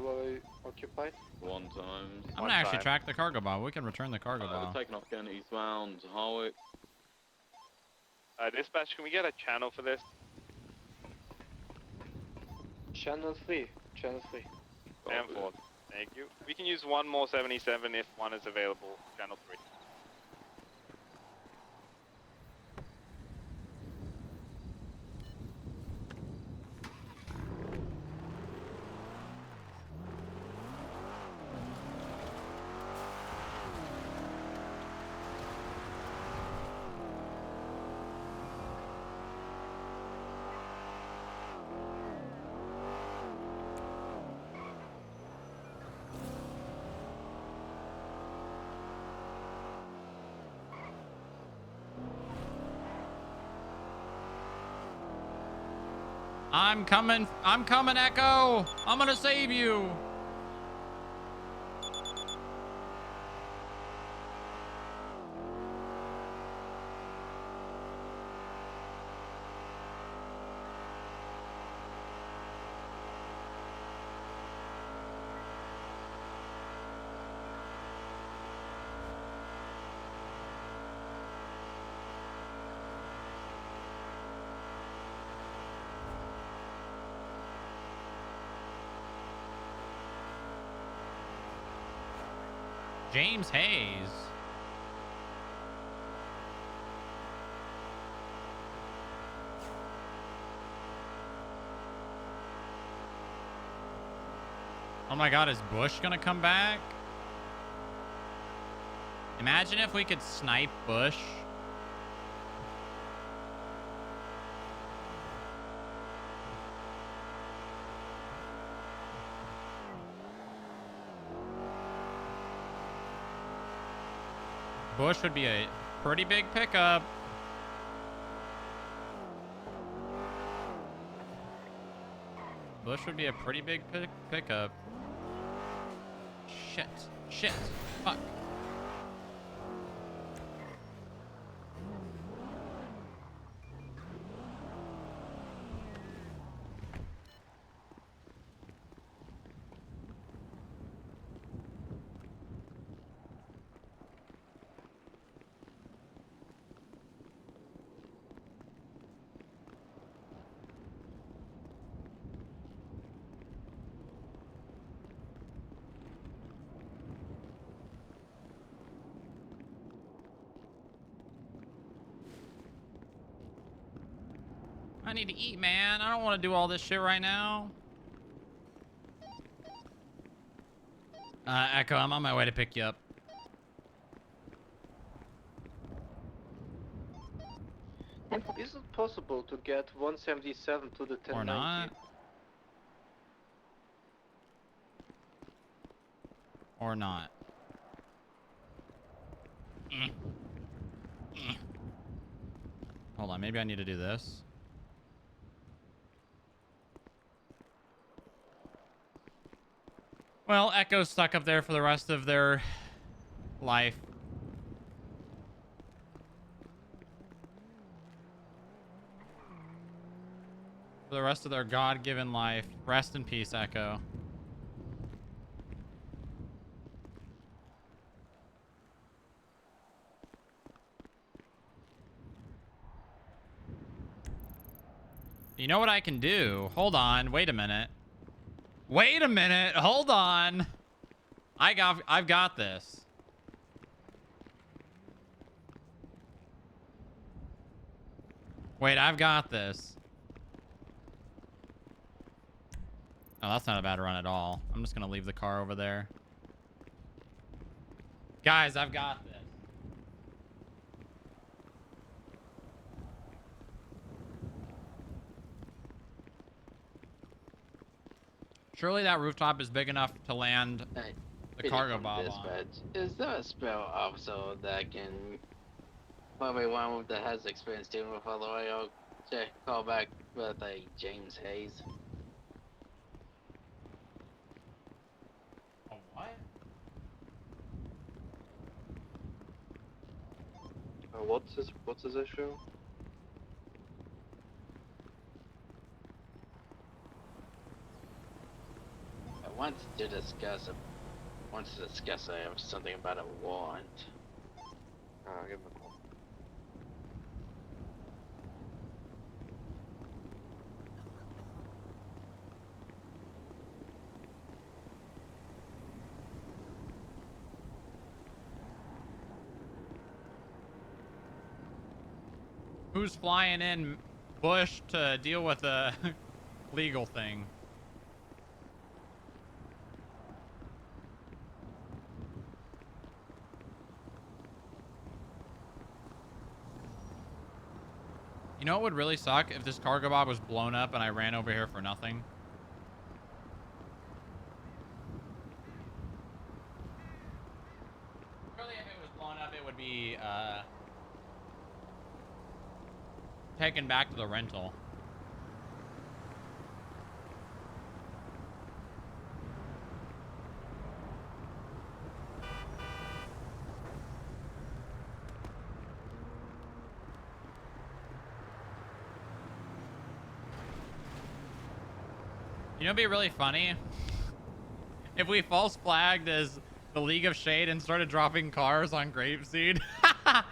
Occupied? 1 time. I'm gonna actually track the cargo bob. We can return the cargo bob. Taking off again eastbound Hollick. Dispatch, can we get a channel for this? Channel 3. Channel 3. 10-4. Thank you. We can use one more 77 if one is available. Channel 3. I'm coming, Echo. I'm gonna save you. James Hayes. Oh my god, is Bush gonna come back? Imagine if we could snipe Bush. Bush would be a pretty big pickup. Bush would be a pretty big pickup. Shit. Shit. Fuck. I need to eat, man. I don't want to do all this shit right now. Echo, I'm on my way to pick you up. Is it possible to get 177 to the 1090? Or not. Or not. Hold on, maybe I need to do this. Well, Echo's stuck up there for the rest of their life. For the rest of their God-given life. Rest in peace, Echo. You know what I can do? Hold on. Wait a minute. Wait a minute. Hold on. I've got this. Wait, I've got this. Oh, that's not a bad run at all. I'm just going to leave the car over there. Guys, I've got this. Surely that rooftop is big enough to land the cargo bob on. Is there a spell also that can probably one that has experience dealing with all oil to call back with a James Hayes? Oh, what? What's his issue? I wanted to discuss something about a warrant. Give him a call. Who's flying in Bush to deal with a legal thing? You know what would really suck? If this cargo bob was blown up and I ran over here for nothing. Really, if it was blown up, it would be taken back to the rental. You know, it'd be really funny if we false flagged as the League of Shade and started dropping cars on Grapeseed. Now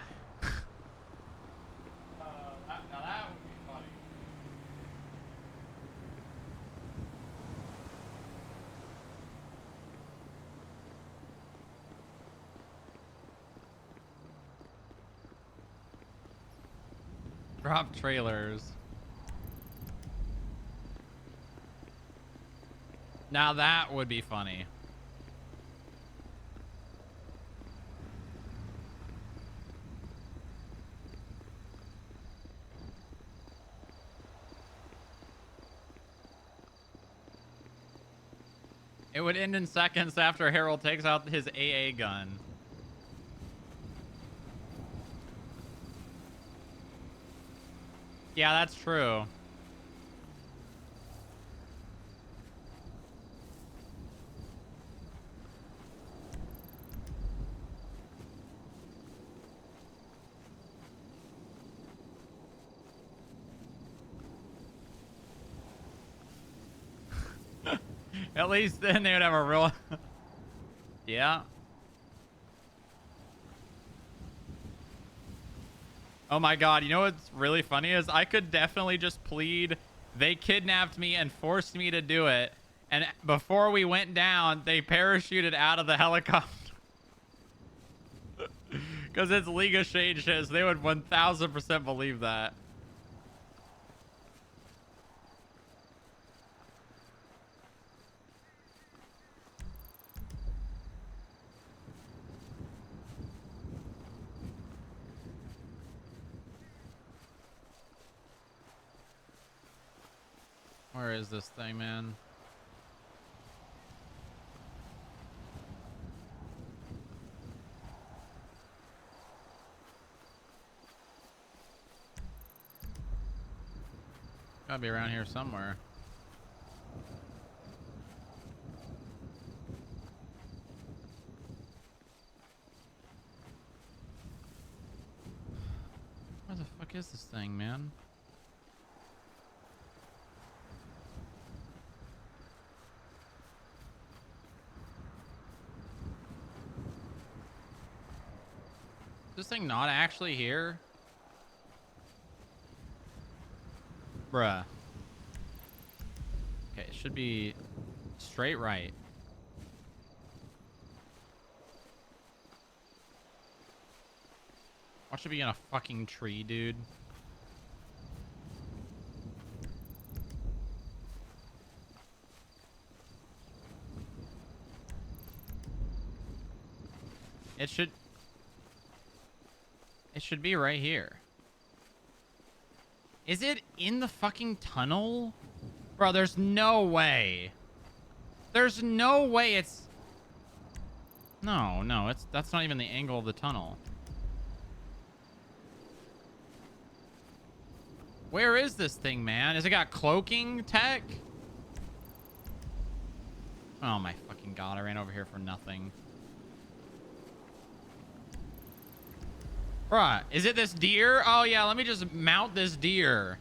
that would be funny. Drop trailers. Now that would be funny. It would end in seconds after Harold takes out his AA gun. Yeah, that's true. At least then they would have a real... Yeah. Oh my god, you know what's really funny is I could definitely just plead they kidnapped me and forced me to do it. And before we went down, they parachuted out of the helicopter. Because it's League of Shade shit, so they would 1000% believe that. Where is this thing, man? Gotta be around here somewhere. Where the fuck is this thing, man? Is this thing not actually here? Bruh. Okay, it should be straight right. Watch it be in a fucking tree, dude. It should be right here. Is it in the fucking tunnel? Bro, there's no way. There's no way it's... No, that's not even the angle of the tunnel. Where is this thing, man? Has it got cloaking tech? Oh my fucking god, I ran over here for nothing. Bruh, is it this deer? Oh yeah, let me just mount this deer.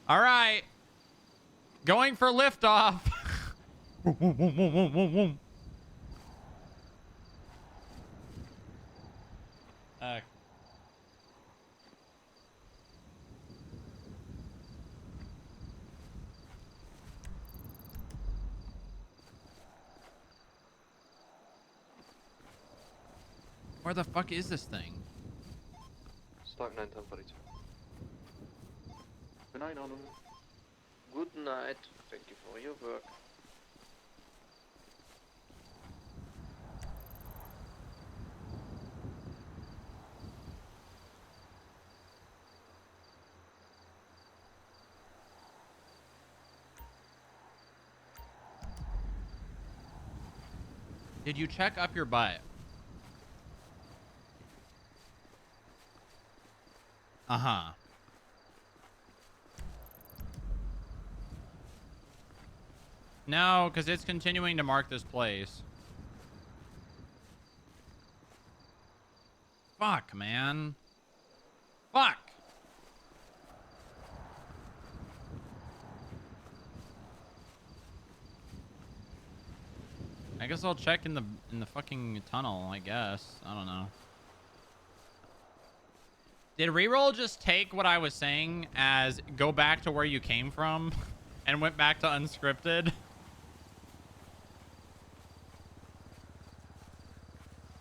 All right. Going for liftoff. Where the fuck is this thing? Start 9:42. Good night, Arnold. Good night. Thank you for your work. Did you check up your butt? Uh-huh. No, because it's continuing to mark this place. Fuck, man. Fuck. I guess I'll check in the fucking tunnel, I guess. I don't know. Did reroll just take what I was saying as go back to where you came from and went back to unscripted?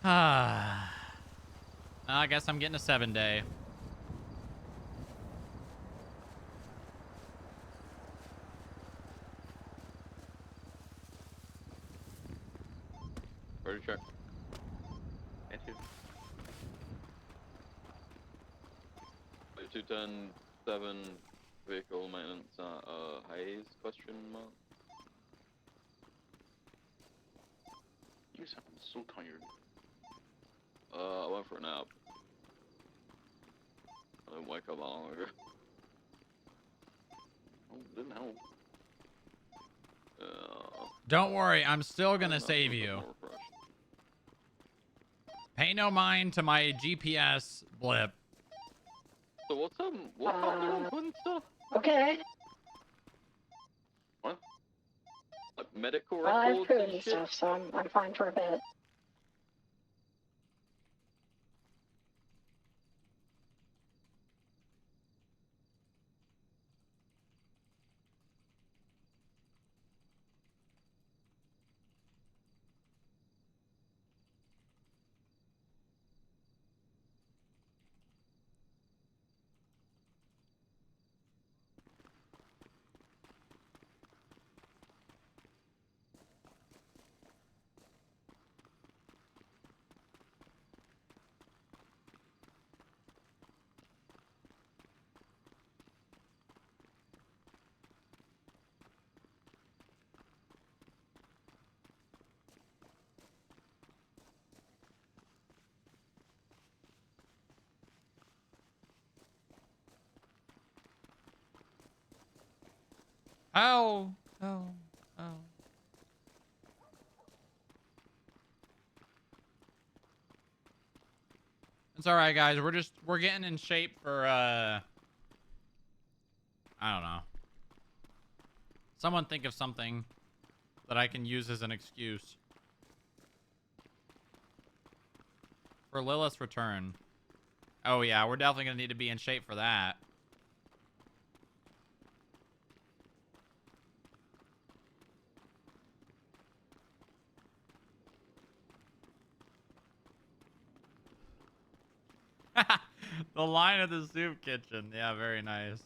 Ah. I guess I'm getting a 7-day. security check. Thank you. 210-7 vehicle maintenance Hayes, question mark. You sound so tired. I went for a nap. I didn't wake up that long ago. Oh, didn't help. Don't worry, I'm still gonna save you. Pay no mind to my GPS blip. So what's happening on Twin stuff? Okay. What? Like medical Well, I've records proven and shit? stuff, so I'm fine for a bit. Oh. It's all right, guys. We're getting in shape for I don't know. Someone think of something that I can use as an excuse for Lilith's return. Oh yeah, we're definitely gonna need to be in shape for that. The line of the soup kitchen. Yeah, very nice.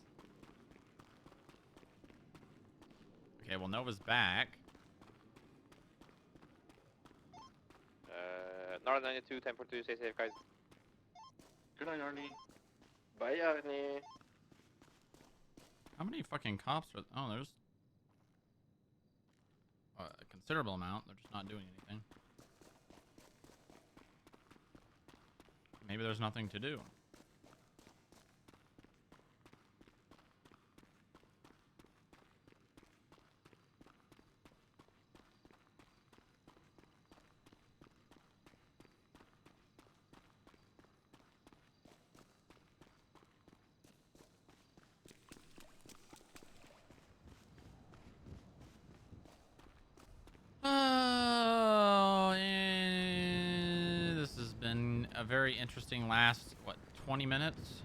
Okay, well, Nova's back. Northern 92, 1042, stay safe, guys. Good night, Arnie. Bye, Arnie. How many fucking cops are... Oh, there's a considerable amount. They're just not doing anything. Maybe there's nothing to do. Oh, this has been a very interesting last, what, 20 minutes?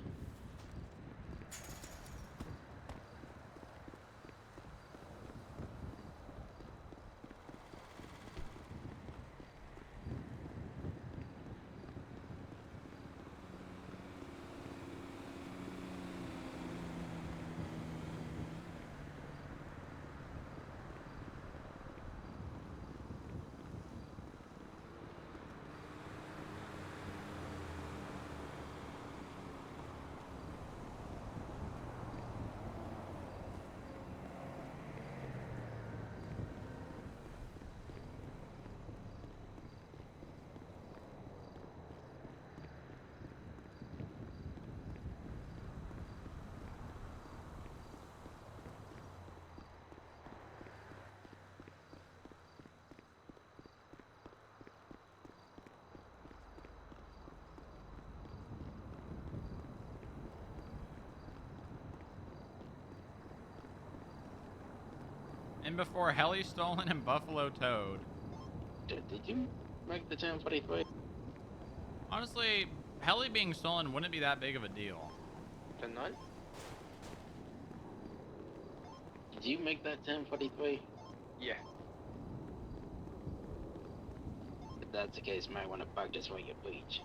And before Heli Stolen and Buffalo Toad. Did you make the 1043? Honestly, Heli being stolen wouldn't be that big of a deal. Tonight? Did you make that 1043? Yeah. If that's the case, you might want to practice while you bleach.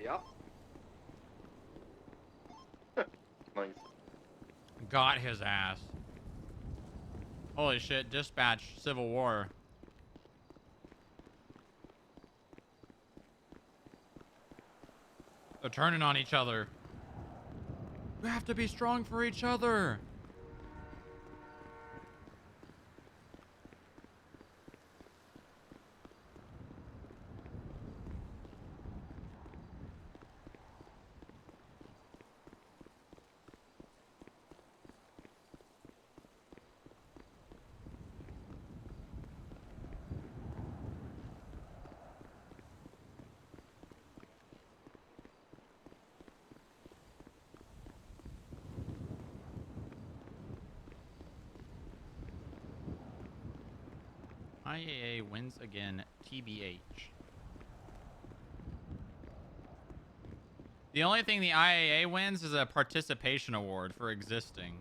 Yup. Nice. Got his ass. Holy shit, dispatch, Civil War. They're turning on each other. We have to be strong for each other. IAA wins again, TBH. The only thing the IAA wins is a participation award for existing.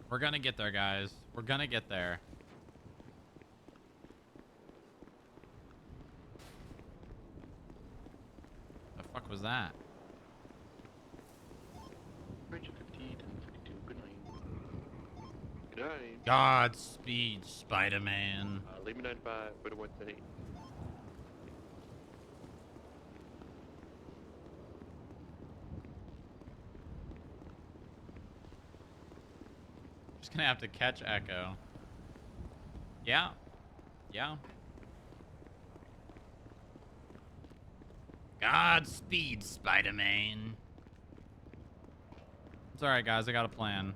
We're gonna get there, guys. We're gonna get there. The fuck was that? Bridge 15 and 52, good night. Good night. Godspeed, Spider-Man. Leave me 95, but it wasn't 8. Just gonna have to catch Echo. Yeah. Yeah. Godspeed, Spider-Man. It's alright, guys. I got a plan.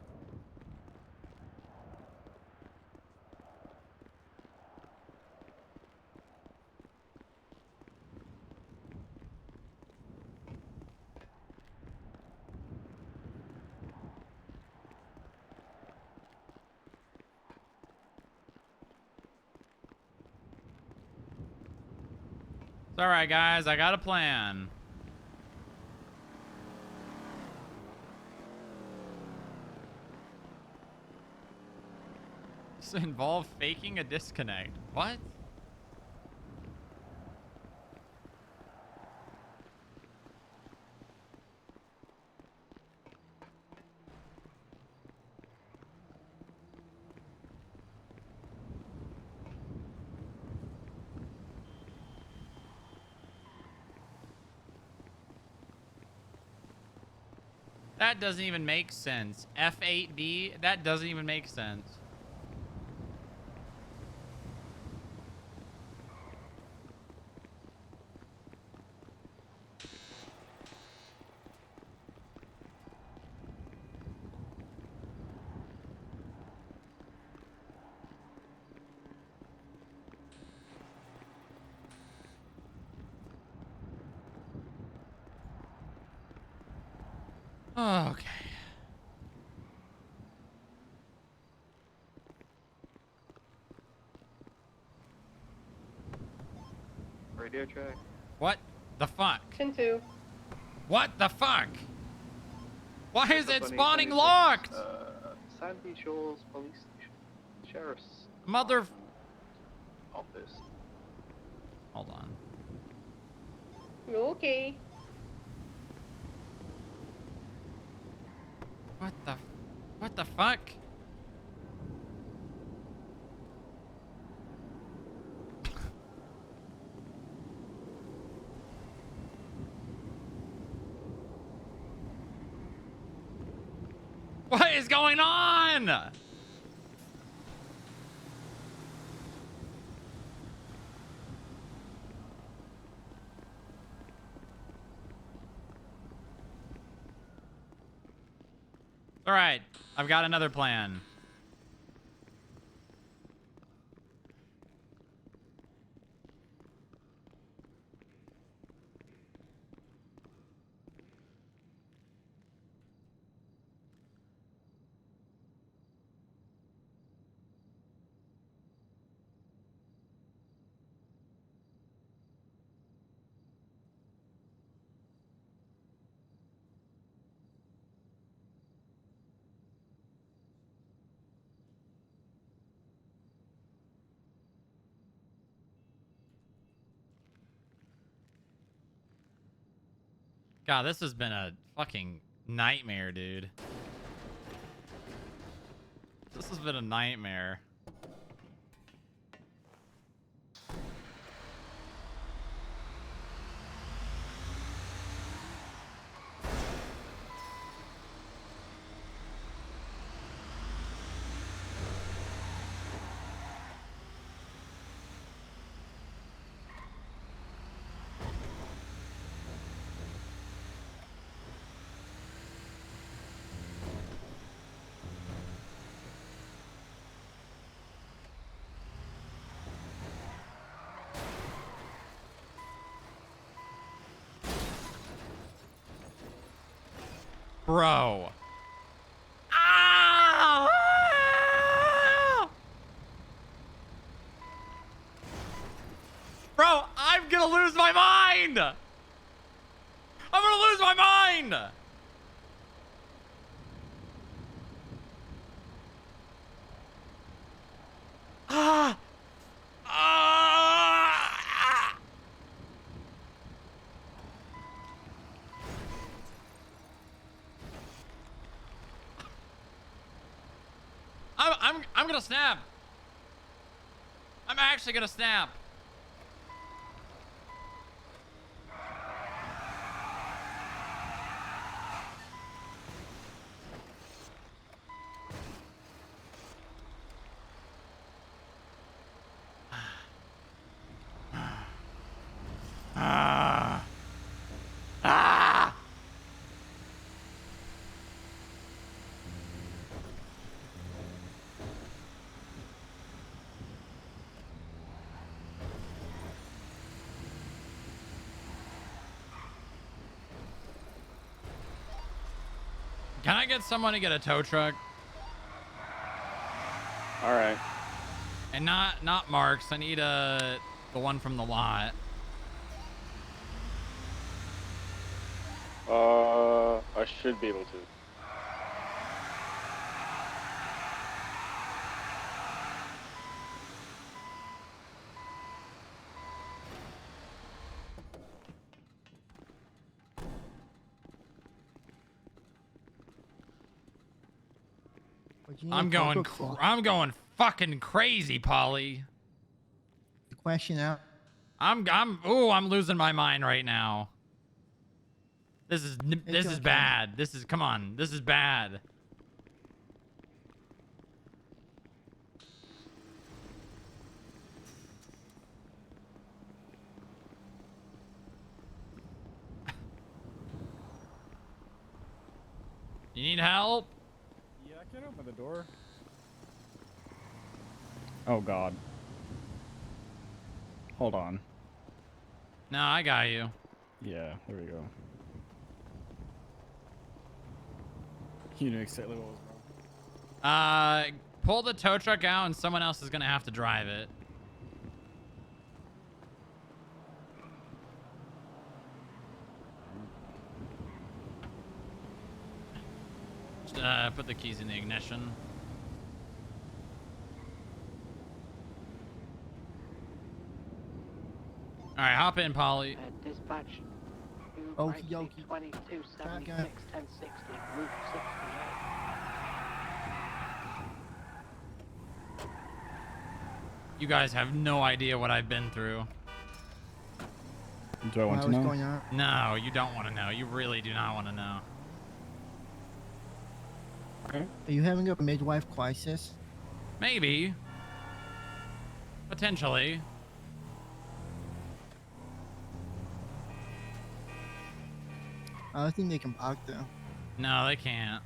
It's alright, guys. I got a plan. This involve faking a disconnect. What? That doesn't even make sense. F8B, that doesn't even make sense. Okay. Radio check. What the fuck? 10-2. What the fuck? Why is it Company spawning 26, locked? Sandy Shores Police Station. Sheriff's Mother... office. Hold on. Okay. What the fuck? What is going on? All right, I've got another plan. God, this has been a fucking nightmare, dude. This has been a nightmare. Bro. Ah! Bro, I'm gonna lose my mind! I'm gonna lose my mind! Ah! Ah! I'm gonna snap. I'm actually gonna snap. Ah! Ah! Can I get someone to get a tow truck? All right. And not Mark's. I need the one from the lot. I should be able to. What you need I'm a tow going truck for? I'm going fucking crazy, Polly. The question out. I'm losing my mind right now. This is okay. bad. Come on. This is bad. You need help? Yeah, I can open the door. Oh God. Hold on. No, I got you. Yeah, there we go. You knew exactly what was wrong. Pull the tow truck out and someone else is gonna have to drive it. Just, put the keys in the ignition. All right, hop in, Polly. Dispatch. Okie dokie. 2276 1060 Route 68. You guys have no idea what I've been through. Do I want to What's know? going on? No, you don't want to know. You really do not want to know. Are you having a midwife crisis? Maybe. Potentially. I don't think they can park there. No, they can't.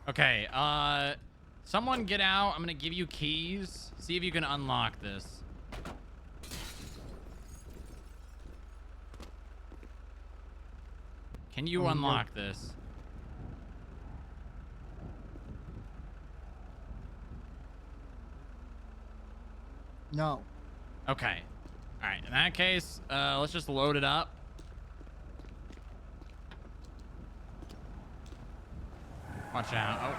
Okay, someone get out. I'm gonna give you keys. See if you can unlock this. Can you unlock this? No. Okay. All right. In that case, let's just load it up. Watch out. Oh.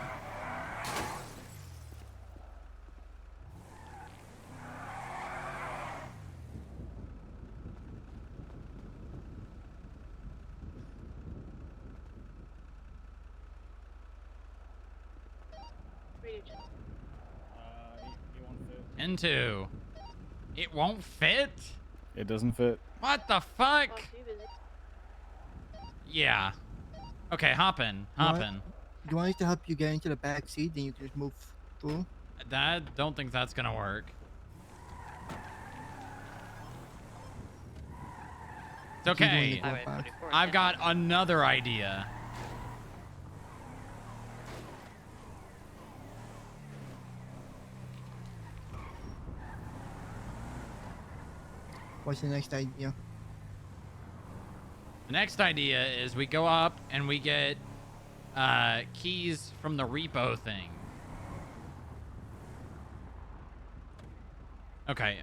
huge. It won't fit. Into. It won't fit? It doesn't fit. What the fuck? Oh, too busy. Yeah. Okay, hop in. Hop in. Do you want us to help you get into the back seat, then you can just move through? Don't think that's gonna work. It's okay. I've got another idea. What's the next idea? The next idea is we go up and we get keys from the repo thing. Okay,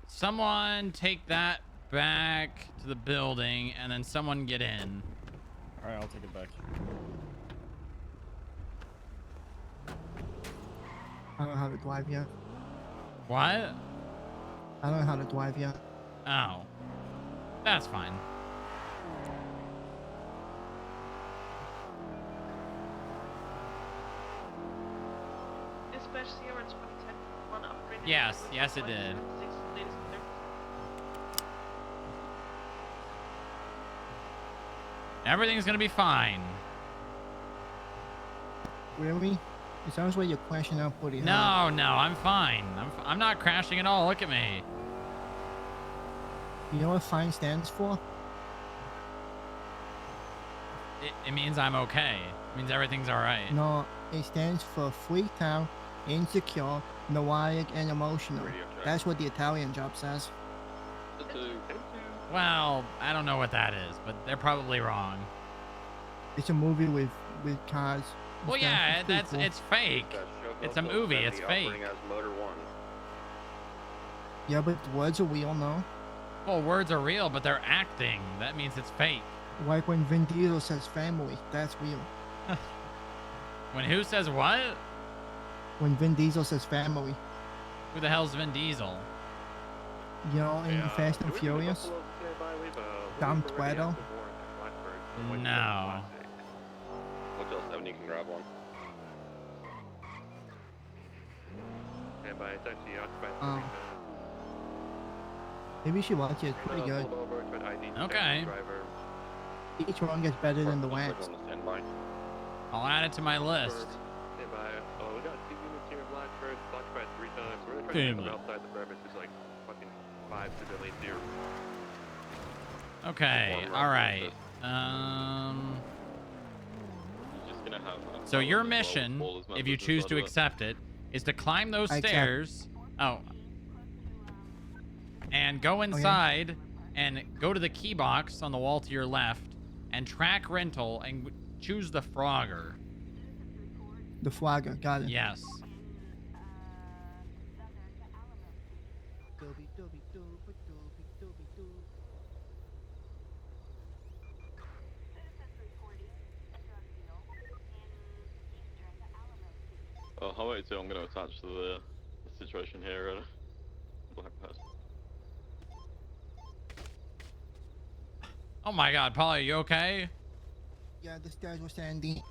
someone take that back to the building and then someone get in. All right, I'll take it back. I don't know how to drive yet. What? I don't know how to drive yet. Oh. That's fine. Especially over 2010 on upgraded. Yes, yes it did. Everything's gonna be fine. Really? It sounds like you're crashing out pretty No, hard. no, I'm fine. I'm not crashing at all. Look at me. You know what FINE stands for? It means I'm okay. It means everything's all right. No, it stands for freaked out, insecure, neurotic, and emotional. That's what the Italian job says. Well, I don't know what that is, but they're probably wrong. It's a movie with cars. and Well, stuff. yeah, It's pretty cool. it's fake. It's a movie. It's fake. Yeah, but the words are real, no? Well, words are real, but they're acting. That means it's fake. Like when Vin Diesel says family, that's real. When who says what? When Vin Diesel says family. Who the hell's Vin Diesel? You know, in Fast and Furious? Dom Toretto? No. Hotel 7, you can grab one. And by taxi occupied. Maybe you should watch it. It's pretty good. Okay. Each one gets better than the last. I'll add it to my list. Stand by. Oh, we got 2 units here in Blackbird. It's occupied 3 times. We're really trying Damn to get it. them outside the premise. There's like fucking 5 civilians here. Okay. All right. So your mission, if you choose to accept it, is to climb those I accept. stairs. Oh. And go inside and go to the key box on the wall to your left and track rental and choose the Frogger. The Flagger, got it. Yes. Oh, how about I'm going to attach to the situation here at Black Pass. Oh my God, Paul, are you okay? Yeah, the stairs were sandy.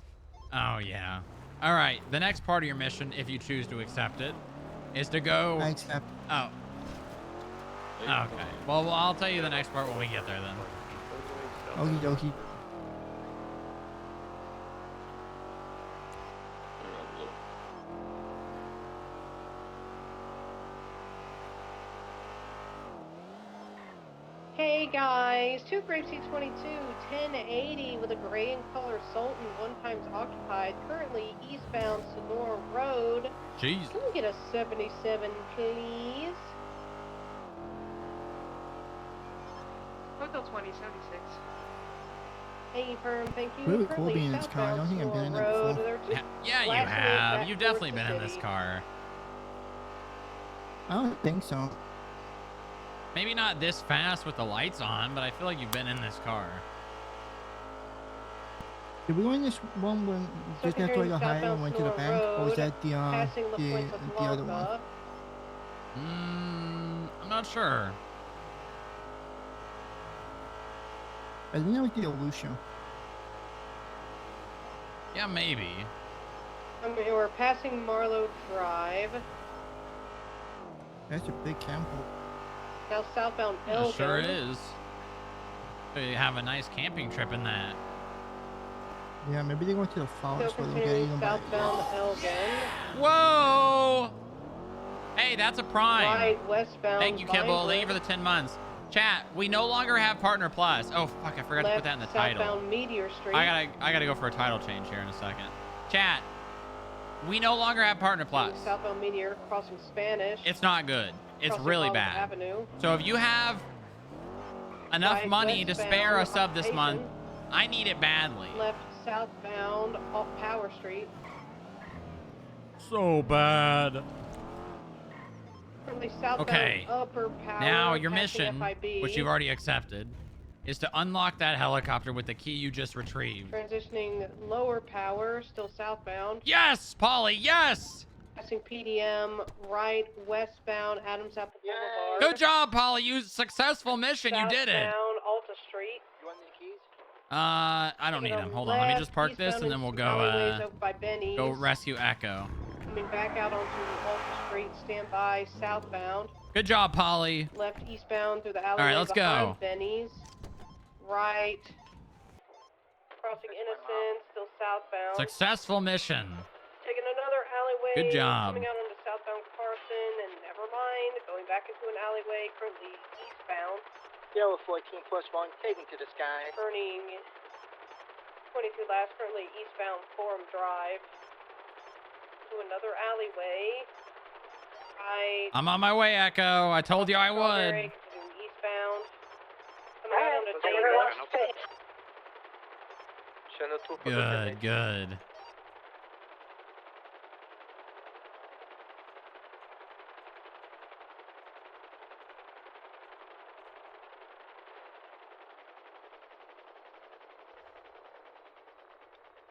Oh yeah. All right. The next part of your mission, if you choose to accept it, is to go. I accept. Oh. Okay. Well, I'll tell you the next part when we get there then. Okie dokie. Hey guys, 2 Grapeseed 22, 1080 with a gray in color Sultan, 1 times occupied, currently eastbound Sonora Road. Jeez. Can we get a 77, please? Hotel 2076. Hey, firm, thank you. Really cool Currently being in this car. I don't think I've been in it Road. before. There are 2 Yeah, you flashing have. back You've towards definitely the been in this city. car. I don't think so. Maybe not this fast with the lights on, but I feel like you've been in this car. Did we go in this one when So just if you're after I in got hired and went to the southbound bank? Or was Sonora that the passing the points of the other one? Blanca. I'm not sure. I think that was the Aleutian. Yeah, maybe. I mean, we're passing Marlowe Drive. That's a big camp. Now southbound Yeah, Elgin. sure is. You have a nice camping trip in that. Yeah, maybe they go to the forest Still where they'll get continuing eaten by. southbound Elgin. Whoa! Hey, that's a prime. Right, westbound Thank you, Kibble. Vinewood. Thank you for the 10 months. Chat, we no longer have Partner Plus. Oh, fuck, I forgot to put that in the title. Southbound Meteor Street. I gotta go for a title change here in a second. Chat, we no longer have Partner Plus. Southbound Meteor crossing Spanish. It's not good. It's Crossing really Olive bad. Avenue. So if you have enough Right, money to spare a westbound sub this month, Occupation. I need it badly. Left southbound off Power Street. So bad. Currently southbound Okay. Upper Power. Now your passing mission, FIB. which you've already accepted, is to unlock that helicopter with the key you just retrieved. Transitioning Lower Power, still southbound. Yes, Polly, yes! Passing PDM, right westbound Adams Apple Boulevard. Good job, Polly. You successful mission. You did it. Southbound Alta Street. You want the keys? I don't need them. Hold on. Let me just park this and then we'll go go rescue Echo. Coming back out onto Alta Street, stand by southbound. Good job, Polly. Left eastbound through the All alleyway right, let's behind go. Benny's. Right. Crossing Innocence, still southbound. Successful mission. Taking another alleyway. Good job. Coming out onto southbound Carson, and never mind, going back into an alleyway, currently eastbound. Yellow 14 +1, taking to the sky. Turning 22 last, currently eastbound Forum Drive. To another alleyway. Right. I'm on my way, Echo. I told you I would. Continuing eastbound. Coming out onto Davis. Good, good.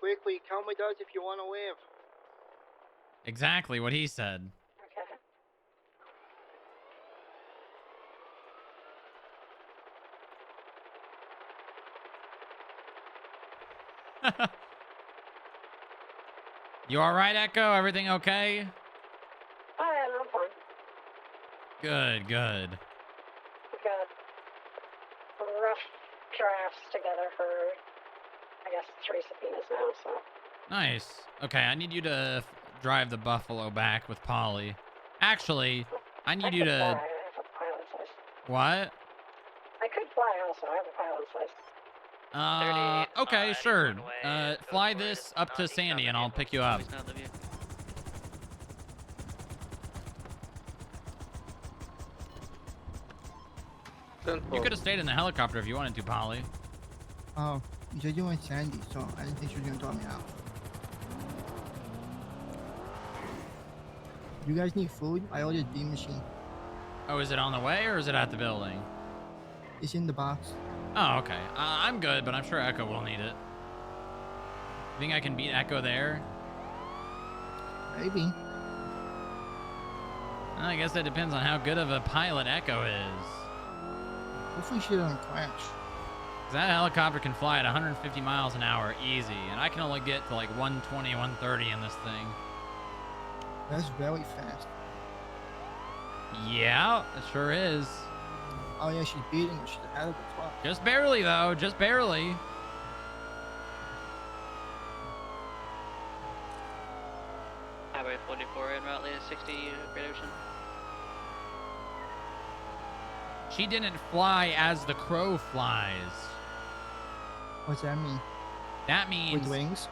Quickly, come with us if you want to live. Exactly what he said. You all right, Echo? Everything okay? Oh, yeah, I'm fine. Good, good. We've got rough drafts together for, I guess, 3 subpoenas now, so. Nice. Okay, I need you to drive the Buffalo back with Polly. Actually, I need you could to... fly. I have a pilot's license. What? I could fly also. I have a pilot's license. Okay, sure. Fly this up to Sandy and I'll pick you up. You could have stayed in the helicopter if you wanted to, Polly. Oh, you said you went Sandy, so I didn't think she was gonna drop me out. You guys need food? I ordered Beam Machine. Oh, is it on the way or is it at the building? It's in the box. Oh, okay. I'm good, but I'm sure Echo will need it. You think I can beat Echo there? Maybe. Well, I guess that depends on how good of a pilot Echo is. Hopefully she doesn't crash. 'Cause that helicopter can fly at 150 miles an hour easy, and I can only get to like 120, 130 in this thing. That's very fast. Yeah, it sure is. Oh yeah, she's beating her. She's ahead of the clock. Just barely, though. Just barely. Highway 44 en route to 60 Great Ocean. She didn't fly as the crow flies. What's that mean? That means... With wings?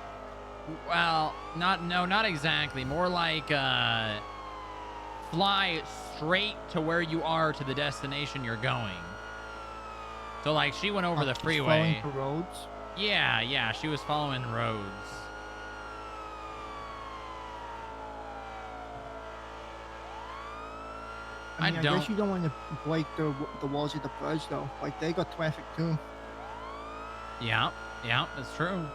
Well, not exactly. More like, fly straight to where you are to the destination you're going. So, like, she went over the freeway. Following the roads? Yeah, she was following roads. I guess you don't want to break the walls of the bridge, though. Like, they got traffic, too. Yeah, that's true.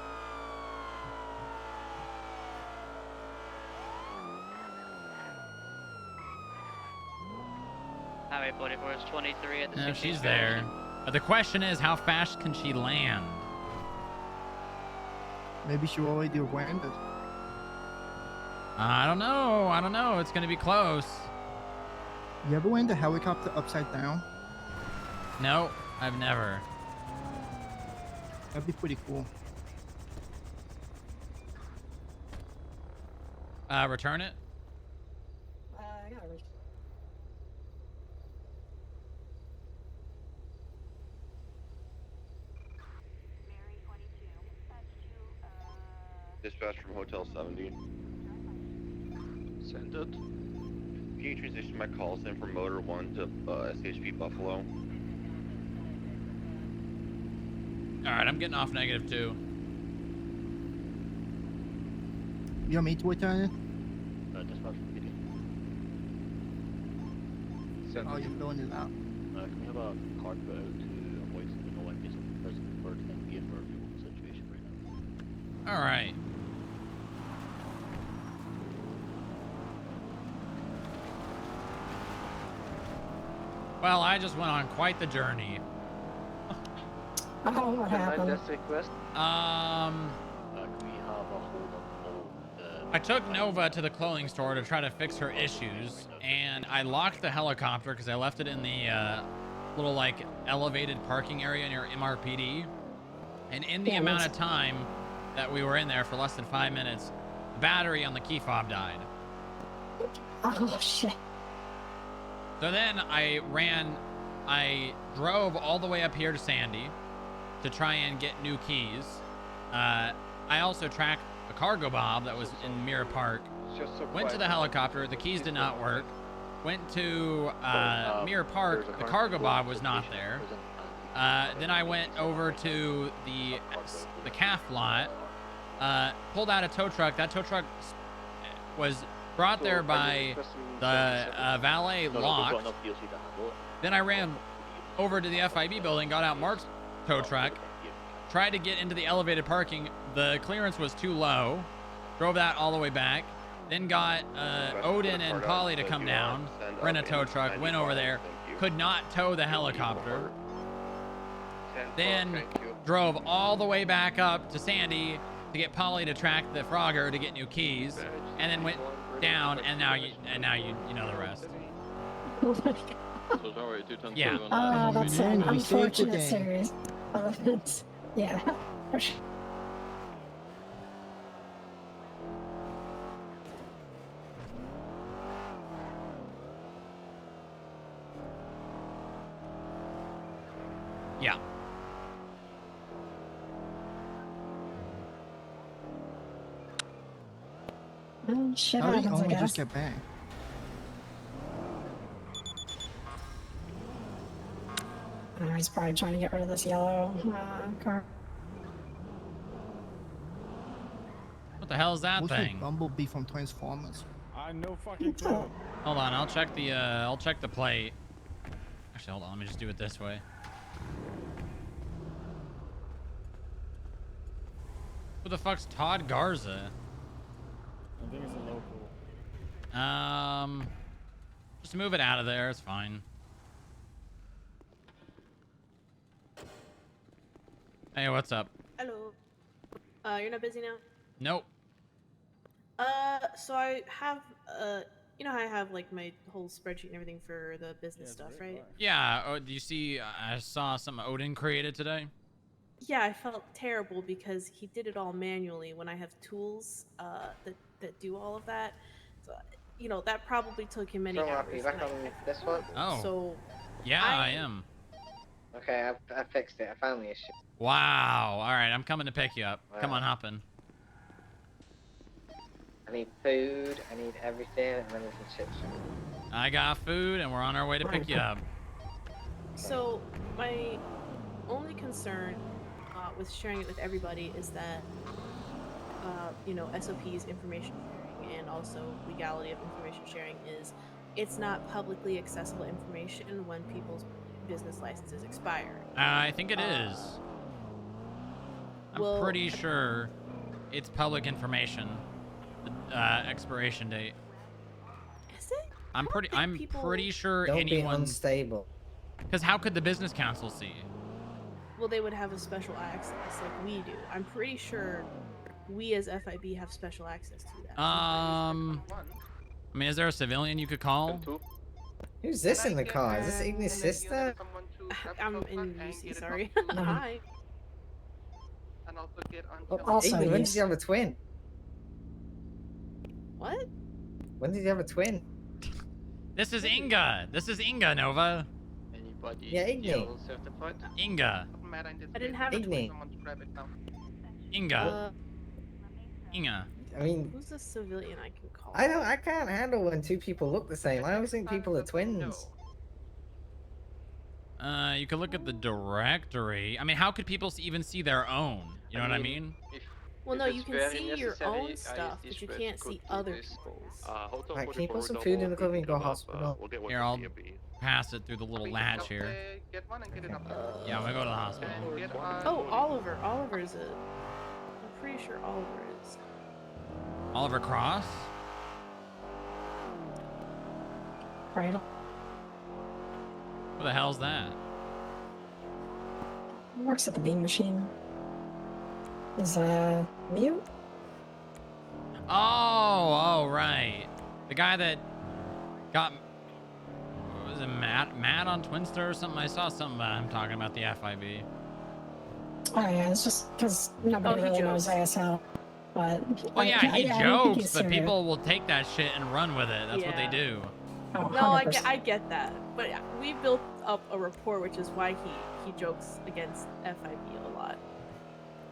Highway 44 is 23 at the 60 No, she's Great there. Ocean. But the question is, how fast can she land? Maybe she already landed. I don't know. I don't know. It's gonna be close. You ever went in the helicopter upside down? No, I've never. That'd be pretty cool. Return it. I gotta Dispatch from Hotel 70. Send it. Can you transition my calls in from Motor 1 to SHP Buffalo? Alright, I'm getting off -2. You want me to return it? Dispatch from PD. Oh, you're filling it out. Can we have a card put out to avoid no one gets on the president for the situation right now? Alright. Well, I just went on quite the journey. Oh, what happened? Can we have a hold of I took Nova to the clothing store to try to fix her issues, and I locked the helicopter because I left it in the little like elevated parking area near MRPD. And in the amount of time that we were in there for less than 5 minutes, the battery on the key fob died. Oh shit. So then I drove all the way up here to Sandy to try and get new keys. I also tracked a cargo bob that was in Mirror Park. Went to the helicopter, the keys did not work. Went to Mirror Park, the cargo bob was not there. Then I went over to the calf lot, pulled out a tow truck. That tow truck was brought there by the valet locked. Then I ran over to the FIB building, got out Mark's tow truck, tried to get into the elevated parking. The clearance was too low. Drove that all the way back. Then got Odin and Polly to come down, rent a tow truck, went over there, could not tow the helicopter. Then drove all the way back up to Sandy to get Polly to track the Frogger to get new keys, and then went down, and now you know the rest. Yeah. Oh, that's an unfortunate series of events. Yeah. For sure. Yeah. Shit How did happens, I Owen just guess. get back? He's probably trying to get rid of this yellow car. What the hell is that Looks like thing? Bumblebee from Transformers. I no fucking clue. Hold on, I'll check the plate. Actually, hold on, let me just do it this way. Who the fuck's Todd Garza? I think it's a local. Just move it out of there, it's fine. Hey, what's up? Hello. You're not busy now? Nope. So I have, you know how I have, like, my whole spreadsheet and everything for the business stuff, right? Yeah, oh, do you see, I saw some Odin created today. Yeah, I felt terrible because he did it all manually when I have tools, that do all of that. So, you know, that probably took him many Strongrock, hours. are you back and on this one? Oh. So, Yeah, I am. Okay, I fixed it. I found the issue. Wow. All right, I'm coming to pick you up. Come on, hop in. I need food, I need everything, and then we can ship some. I got food, and we're on our way to pick you up. So, my only concern with sharing it with everybody is that, you know, SOP's information sharing and also legality of information sharing is it's not publicly accessible information when people's business licenses expire. I think it is. I'm pretty sure it's public information. The expiration date. Is it? I'm pretty sure Don't anyone. be unstable. Because how could the business council see? Well, they would have a special access like we do. I'm pretty sure we as FIB have special access to that. I mean, is there a civilian you could call? Who's this in the car? Is this Ignis' sister? I'm in UC, sorry. Hi. And also get Also, Ignis, when yes. did you have a twin? What? When did you have a twin? This is Inga. This is Inga, Nova. Anybody Yeah, Ignis. else certified? Inga. I didn't have a Ignis. Inga. Inga. I mean, Who's the civilian I can call? I can't handle when two people look the same. I always think people are twins. You could look at the directory. I mean, how could people even see their own? You know what I mean? Well, no, If you it's can very see your necessary, own I stuff, but you dispatch can't could see do other this. people's. Hotel Right, can you 44 put some double, food in the we clothing and can go get 'em up, hospital? we'll get one Here, for I'll B&B. pass it through the little latch here. Get one and get it up. Yeah, I'm gonna go to the hospital. Oh, Oliver. Oliver's a. I'm pretty sure Oliver is. Oliver Cross? Right. Who the hell's that? Works at the beam machine. Is mute? Oh, right. The guy that got, what was it, Matt on Twinstar or something? I saw something about him talking about the FIB. Oh yeah, it's just because nobody really knows ASL. But Well, yeah, he I don't think jokes, he's but serious. people will take that shit and run with it. That's what they Yeah. do. Oh, No, I 100%. get that, but we built up a rapport, which is why he jokes against FIB a lot.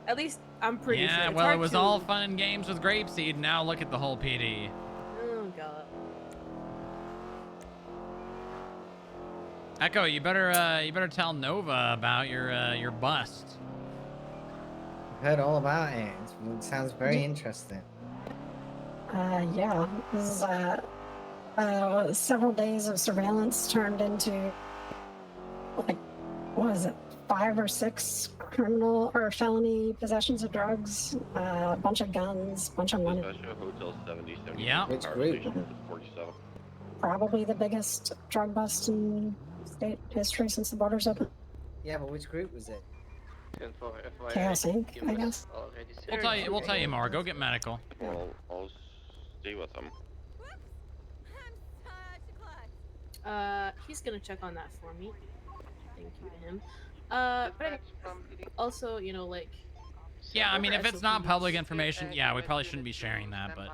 At least I'm pretty sure. Yeah, It's well, it hard was to- all fun and games with Grapeseed. Now look at the whole PD. Oh god. Echo, you better tell Nova about your bust. I've heard all about it. It sounds very interesting. Yeah. This is several days of surveillance turned into like what is it? 5 or 6 criminal or felony possessions of drugs, a bunch of guns, bunch of money. Hotel 70, 70. Yeah. Which Power group? station, 47. Probably the biggest drug bust in state history since the borders opened. Yeah, but which group was it? Chaos Inc., I guess. We'll tell you more. Go get medical. Well, I'll stay with them. He's gonna check on that for me. Thank you to him. But also, you know, like. Yeah, I mean, if it's not SOPs. public information, yeah, we probably shouldn't be sharing that. But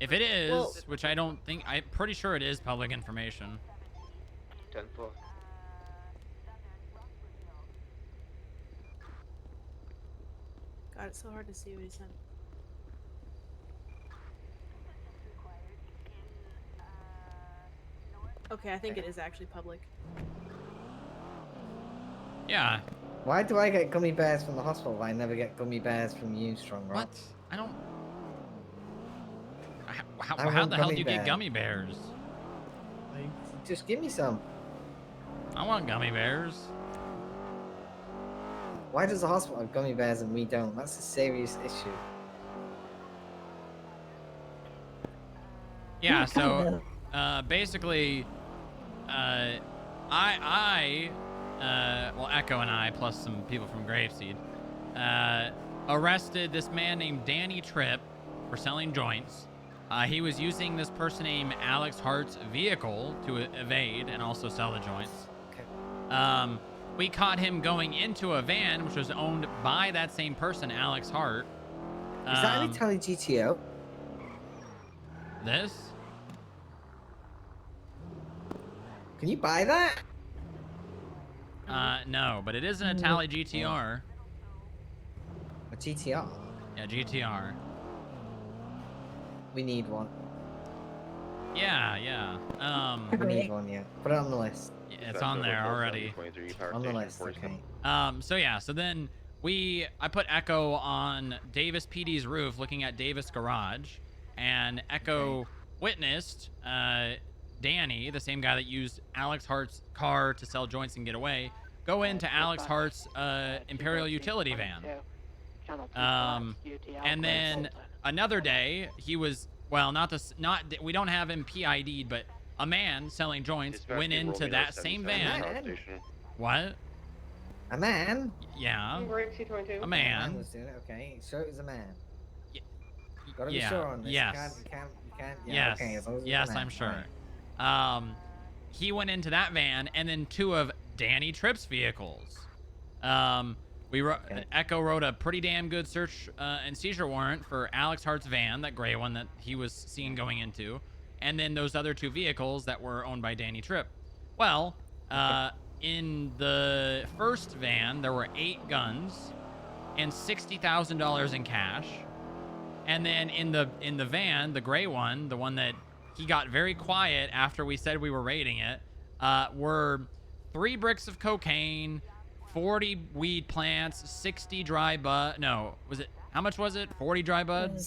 if it is, Well- which I don't think, I'm pretty sure it is public information. 10-4. God, it's so hard to see what he said. Okay, I think it is actually public. Yeah. Why do I get gummy bears from the hospital, but I never get gummy bears from you, Strongrock? What? I don't. How I how want the hell do gummy you get bear. gummy bears? Just give me some. I want gummy bears. Why does the hospital have gummy bears and we don't? That's a serious issue. Yeah, so basically, well, Echo and I, plus some people from Graveseed, arrested this man named Danny Tripp for selling joints. He was using this person named Alex Hart's vehicle to evade and also sell the joints. We caught him going into a van, which was owned by that same person, Alex Hart. Is that an Italian GTO? This? Can you buy that? No, but it is an Itali GTR. A GTR? Yeah, GTR. We need one. Yeah, yeah. We need one, yeah. Put it on the list. Yeah, it's on there already. On the list, okay. So yeah, so then I put Echo on Davis PD's roof looking at Davis Garage, and Echo witnessed Danny, the same guy that used Alex Hart's car to sell joints and get away, go into Alex Hart's Imperial utility van. And then another day, he was, well, we don't have him PID'd, but a man selling joints went into that same van. What? A man? Yeah. Grape C22. A A man man. was doing it. Okay, so it was a man. Y- Gotta be yeah. sure on this. Yes. You can't. Yeah, Yes. okay, as long as it's a Yes, man. I'm sure. Alright. He went into that van and then 2 of Danny Tripp's vehicles. Echo wrote a pretty damn good search and seizure warrant for Alex Hart's van, that gray one that he was seen going into, and then those other 2 vehicles that were owned by Danny Tripp. Well, in the first van, there were 8 guns and $60,000 in cash. And then in the van, the gray one, the one that he got very quiet after we said we were raiding it, were 3 bricks of cocaine, 40 weed plants, 60 dry bud. No, was it? How much was it? 40 dry bud?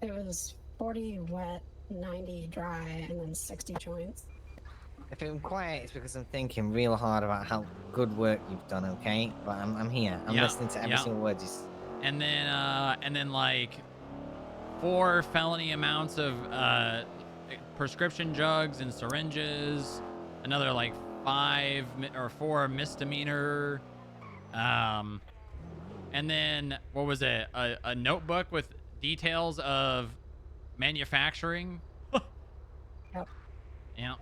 It was 40 wet, 90 dry, and then 60 joints. If I'm quiet, it's because I'm thinking real hard about how good work you've done. Okay, but I'm here. I'm listening to every single word you say. And then like 4 felony amounts of prescription drugs and syringes, another like 5 or 4 misdemeanor, and then what was it? A notebook with details of manufacturing. Yep. Yeah.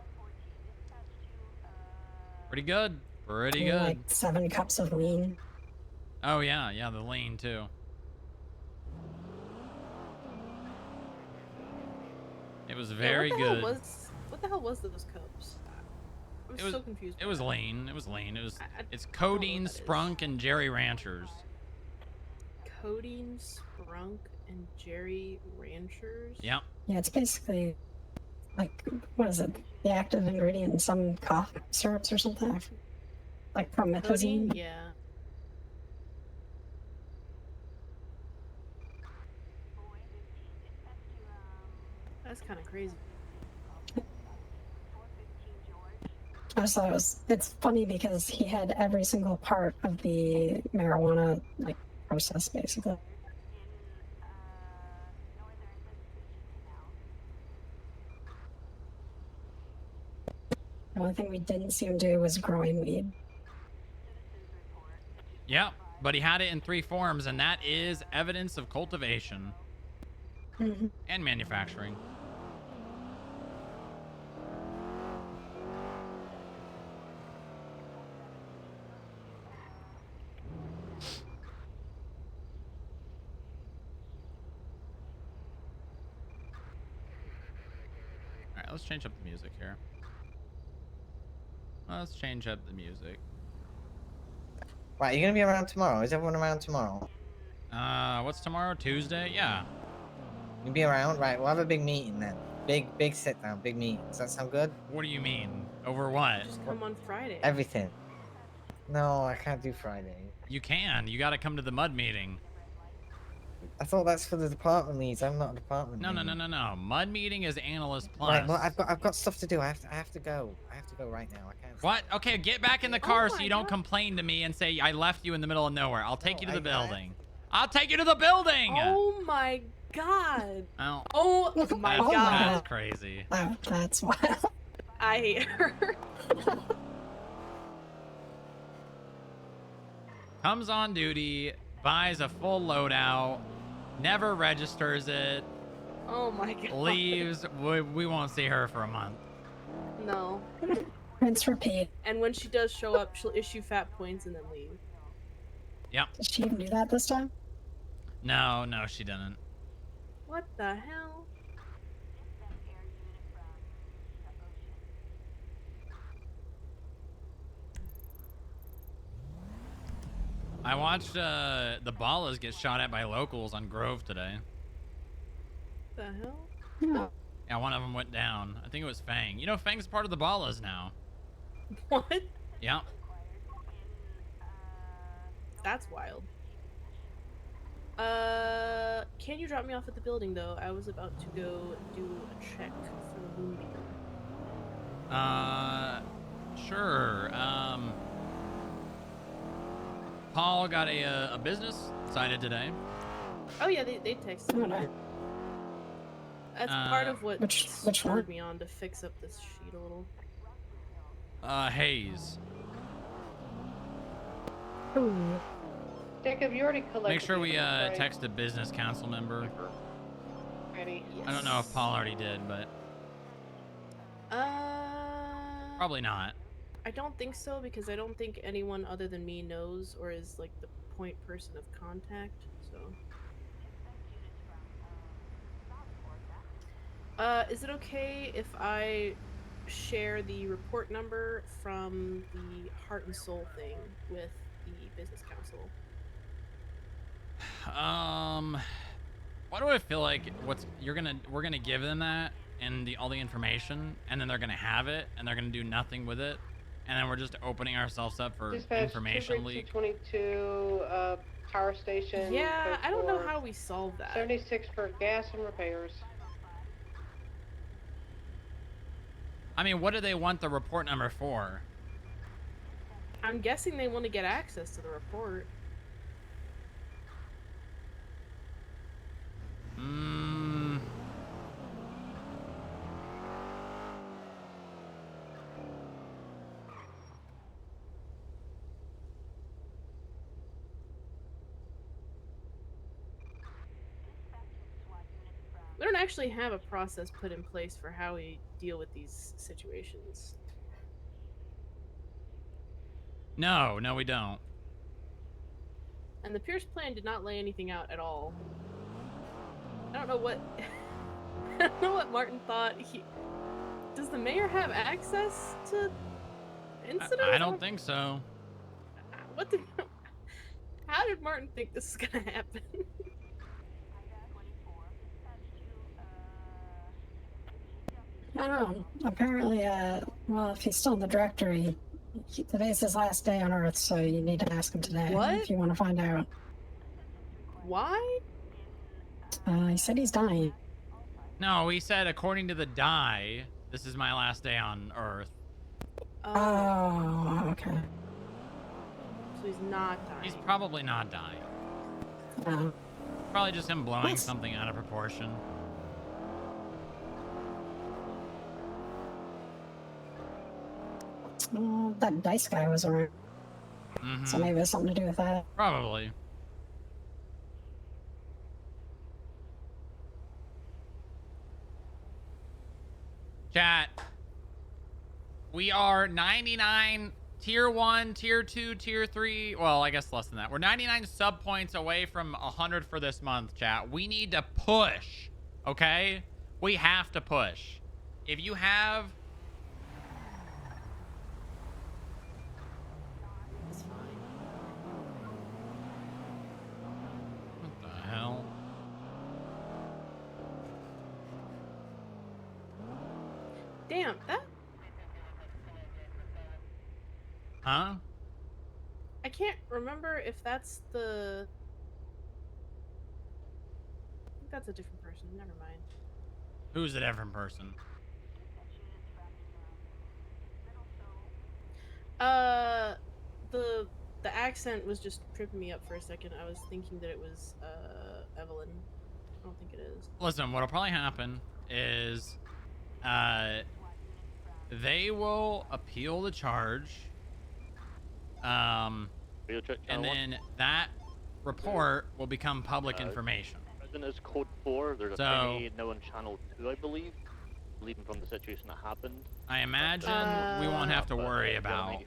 Pretty good. Pretty And good. Like 7 cups of lean. Oh yeah, the lean too. It was very good. What the hell was those cups? I was so confused. It was lean. It was lean. It's codeine, sprunk, and Jerry Ranchers. Codeine, Sprunk, and Jerry Ranchers? Yeah. Yeah, it's basically like, what is it? The active ingredient in some cough syrups or something? Like promethazine? Codeine? Yeah. That's kind of crazy. I just thought it's funny because he had every single part of the marijuana like process basically. The only thing we didn't see him do was growing weed. Yeah, but he had it in 3 forms, and that is evidence of cultivation and manufacturing. All right, let's change up the music here. Let's change up the music. Right, you're gonna be around tomorrow. Is everyone around tomorrow? What's tomorrow? Tuesday? Yeah. You'll be around? Right, we'll have a big meeting then. Big sit down, big meeting. Does that sound good? What do you mean? Over what? Just come on Friday. Everything. No, I can't do Friday. You can. You gotta come to the mud meeting. I thought that's for the department leads. I'm not a department lead. No. Mud meeting is analyst plus. Right, well, I've got stuff to do. I have to go. I have to go right now. I can't. What? Okay, get back in the car so you don't complain to me and say I left you in the middle of nowhere. I'll take you to the building. I'll take you to the building. Oh my god. Oh, oh my god. That's crazy. That's wild. I hate her. Comes on duty, buys a full loadout, never registers it. Oh my god. Leaves. We won't see her for a month. No. Rinse, repeat. And when she does show up, she'll issue fat points and then leave. Yep. Did she even do that this time? No, she didn't. What the hell? I watched the Ballas get shot at by locals on Grove today. The hell? Yeah, one of them went down. I think it was Fang. You know, Fang's part of the Ballas now. What? Yeah. That's wild. Can you drop me off at the building though? I was about to go do a check for the Moonbeam. Sure. Paul got a business cited today. Oh yeah, they texted me. That's part of what which spurred me on to fix up this sheet a little. Hayes. Jacob, you already collected. Make sure we evidence, right? text a business council member. Ready? I don't know if Paul already did, but probably not. I don't think so because I don't think anyone other than me knows or is like the point person of contact. So. Is it okay if I share the report number from the Heart and Soul thing with the business council? Why do I feel like we're gonna give them that and all the information, and then they're gonna have it and they're gonna do nothing with it, and then we're just opening ourselves up for Dispatch, information leak. 222, power station. Yeah, code I don't know 4, how we solve that. 76 for gas and repairs. I mean, what do they want the report number for? I'm guessing they want to get access to the report. We don't actually have a process put in place for how we deal with these situations. No, we don't. And the Pierce plan did not lay anything out at all. I don't know what I don't know what Martin thought. Does the mayor have access to incidents? I don't think so. How did Martin think this is gonna happen? I don't know. Apparently, well, if he's still in the directory, today's his last day on Earth, so you need to ask him today if you want to find out. Why? He said he's dying. No, he said according to the die, this is my last day on Earth. Oh, okay. So he's not dying. He's probably not dying. Probably just him blowing something out of proportion. That dice guy was around. So maybe it has something to do with that. Probably. Chat. We are 99 tier 1, tier 2, tier 3. Well, I guess less than that. We're 99 sub points away from 100 for this month, chat. We need to push. Okay? We have to push. If you have... It's fine. What the hell? Damn, that... Huh? I can't remember if that's the... I think that's a different person. Never mind. Who's a different person? The accent was just tripping me up for a second. I was thinking that it was, Evelyn. I don't think it is. Listen, what'll probably happen is, they will appeal the charge, and then that report will become public information. President is code 4. There's a So- penny now on channel 2, I believe. Leaving from the situation that happened. I imagine we won't have to worry about.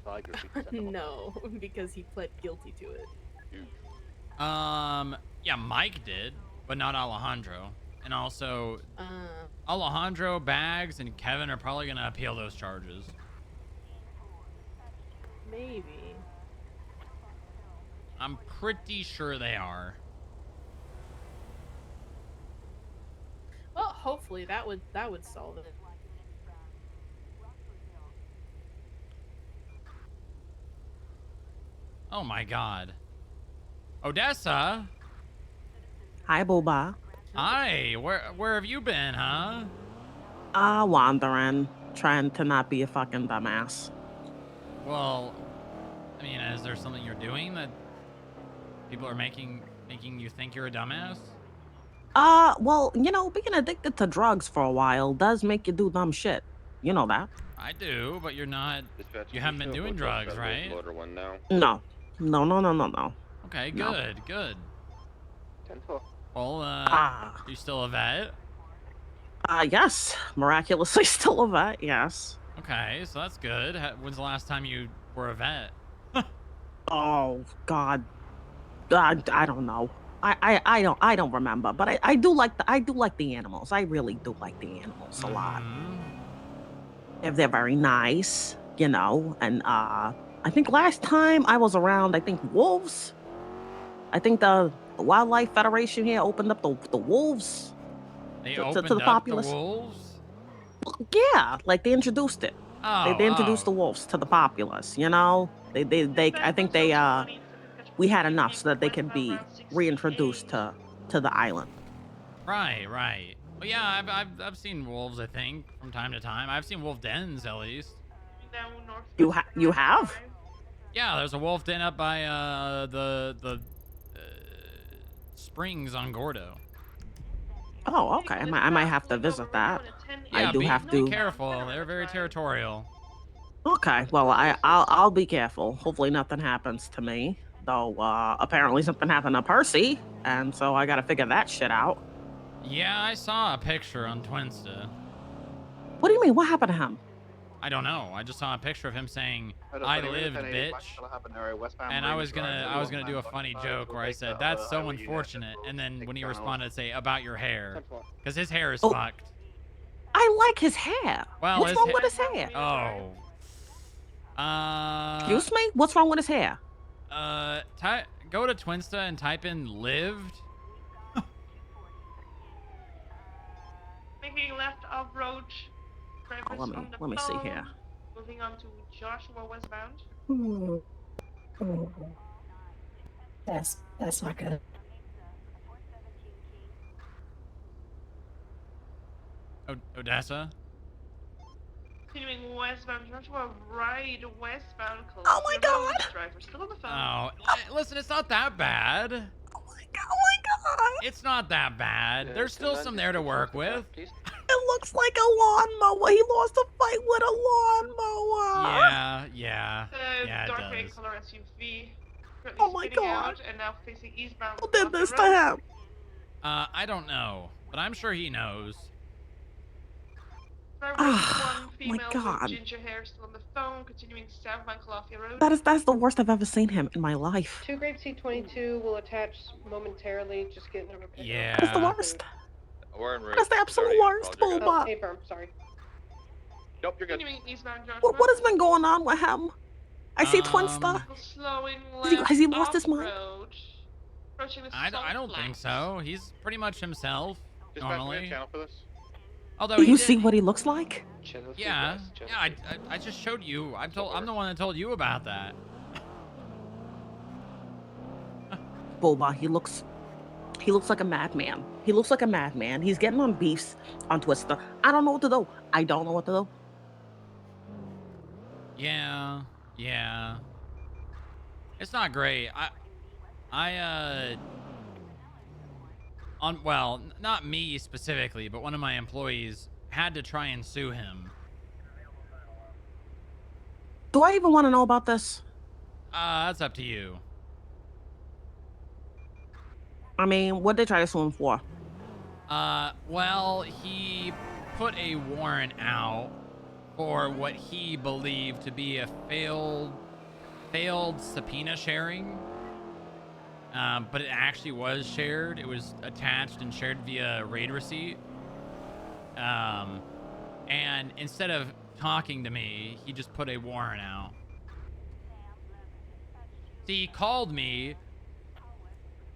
No, because he pled guilty to it. Yeah, Mike did, but not Alejandro. And also, Alejandro, Bags, and Kevin are probably gonna appeal those charges. Maybe. I'm pretty sure they are. Well, hopefully that would solve it. Oh my god. Odessa? Hi, Boba. Hi, where have you been, huh? Wandering, trying to not be a fucking dumbass. Well, I mean, is there something you're doing that people are making you think you're a dumbass? Well, you know, being addicted to drugs for a while does make you do dumb shit. You know that. I do, but you're not. You haven't been doing drugs, right? Loader 1 now. No. No. Okay, No. good. 10-4. Well, you still a vet? Yes. Miraculously still a vet, yes. Okay, so that's good. When's the last time you were a vet? Oh, God. I don't know. I don't remember, but I do like the animals. I really do like the animals a lot. They're very nice, you know, and I think last time I was around, I think wolves. I think the Wildlife Federation here opened up the wolves They to opened the up populace. the wolves? Yeah, like they introduced it. They introduced Oh. the wolves to the populace, you know? They I think we had enough so that they could be reintroduced to the island. Right. Well, yeah, I've seen wolves, I think, from time to time. I've seen wolf dens, at least. You have? Yeah, there's a wolf den up by the springs on Gordo. Oh, okay. I might have to visit that. Yeah, I do have to. be careful. They're very territorial. Okay, well, I'll be careful. Hopefully nothing happens to me. Though apparently something happened to Percy, and so I gotta figure that shit out. Yeah, I saw a picture on Twinsta. What do you mean? What happened to him? I don't know. I just saw a picture of him saying, "I lived, bitch." And I was gonna do a funny joke where I said, "That's so unfortunate," and then when he responded, say, "About your hair," because his hair is fucked. I like his hair. Well, what's wrong with his hair? Oh. Excuse me? What's wrong with his hair? Go to Twinsta and type in "lived." Making left off road. Oh, let me see here. Moving on to Joshua westbound. Ooh. That's not good. Odessa. Continuing westbound, Joshua right westbound. Oh my God! Driver still on the phone. Oh, listen, it's not that bad. Oh my God! It's not that bad. There's still some there to work with. It looks like a lawnmower. He lost a fight with a lawnmower. Yeah, it Dark gray does. color SUV. Oh my God! Out and now facing eastbound. Who did this to him? I don't know, but I'm sure he knows. Oh my God! Ginger hair still on the phone. Continuing southbound Calafia Road. That's the worst I've ever seen him in my life. 2 grade C22 will attach momentarily. Just getting a repair. Yeah. That's the worst. We're in That's the absolute worst, Bulba. Hey, firm, sorry. Nope, you're good. What has been going on with him? I see Twinsta. Has he lost his mind? I don't think so. He's pretty much himself normally. Although Do you see what he looks like? Yeah. I just showed you. I'm the one that told you about that. Bulba, he looks like a madman. He looks like a madman. He's getting on beefs on Twista. I don't know what to do. I don't know what to do. Yeah. It's not great. Well, not me specifically, but one of my employees had to try and sue him. Do I even want to know about this? That's up to you. I mean, what'd they try to sue him for? Well, he put a warrant out for what he believed to be a failed subpoena sharing. But it actually was shared. It was attached and shared via raid receipt. And instead of talking to me, he just put a warrant out. See, he called me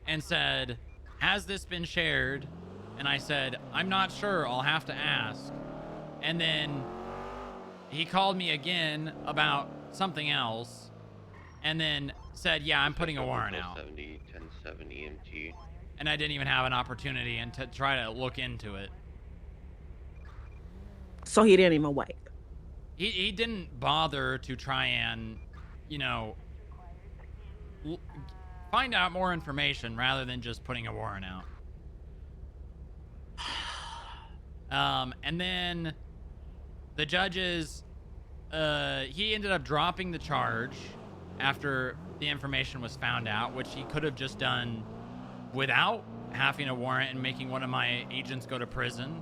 and said, "Has this been shared?" And I said, "I'm not sure. I'll have to ask." And then he called me again about something else and then said, "Yeah, I'm putting a warrant out." 1070 MT. And I didn't even have an opportunity and to try to look into it. So he didn't even wait. He didn't bother to try and, find out more information rather than just putting a warrant out. And then the judges, he ended up dropping the charge after the information was found out, which he could have just done without having a warrant and making one of my agents go to prison.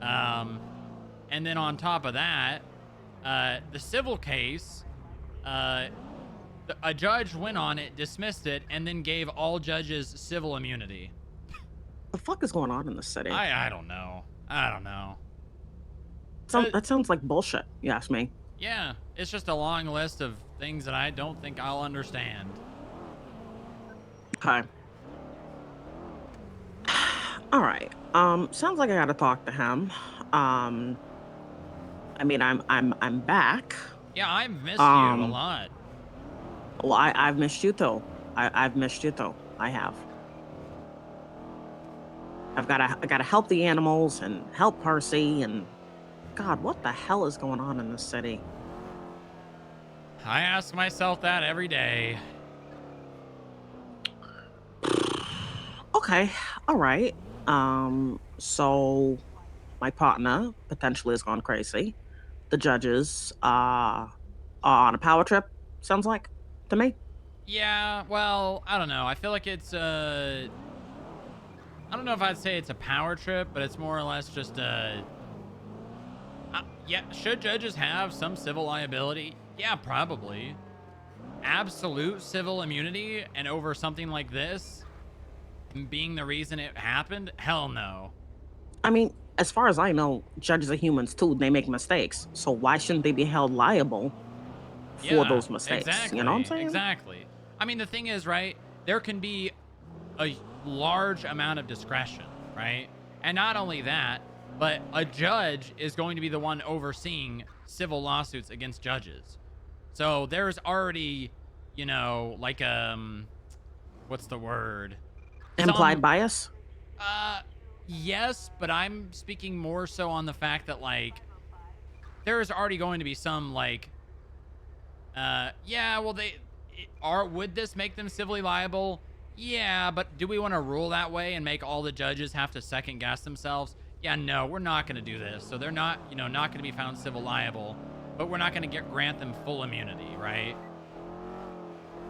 And then on top of that, the civil case, a judge went on it, dismissed it, and then gave all judges civil immunity. The fuck is going on in the city? I don't know. I don't know. That sounds like bullshit, you ask me. Yeah, it's just a long list of things that I don't think I'll understand. Okay. All right. Sounds like I gotta talk to him. I mean, I'm back. Yeah, I've missed you a lot. Well, I've missed you too. I've missed you too. I have. I gotta help the animals and help Percy and God, what the hell is going on in this city? I ask myself that every day. Okay, all right. So my partner potentially has gone crazy. The judges are on a power trip, sounds like to me. Yeah, well, I don't know. I feel like it's I don't know if I'd say it's a power trip, but it's more or less just yeah, should judges have some civil liability? Yeah, probably. Absolute civil immunity and over something like this being the reason it happened? Hell no. I mean, as far as I know, judges are humans too. They make mistakes. So why shouldn't they be held liable for those mistakes? Exactly, You know what I'm saying? Exactly. I mean, the thing is, right, there can be a large amount of discretion, right? And not only that, but a judge is going to be the one overseeing civil lawsuits against judges. So there's already, you know, like, what's the word? Implied bias? Yes, but I'm speaking more so on the fact that, like, there's already going to be some, like, yeah, well, would this make them civilly liable? Yeah, but do we want to rule that way and make all the judges have to second guess themselves? Yeah, no, we're not going to do this. So they're not, you know, not going to be found civil liable, but we're not going to grant them full immunity, right?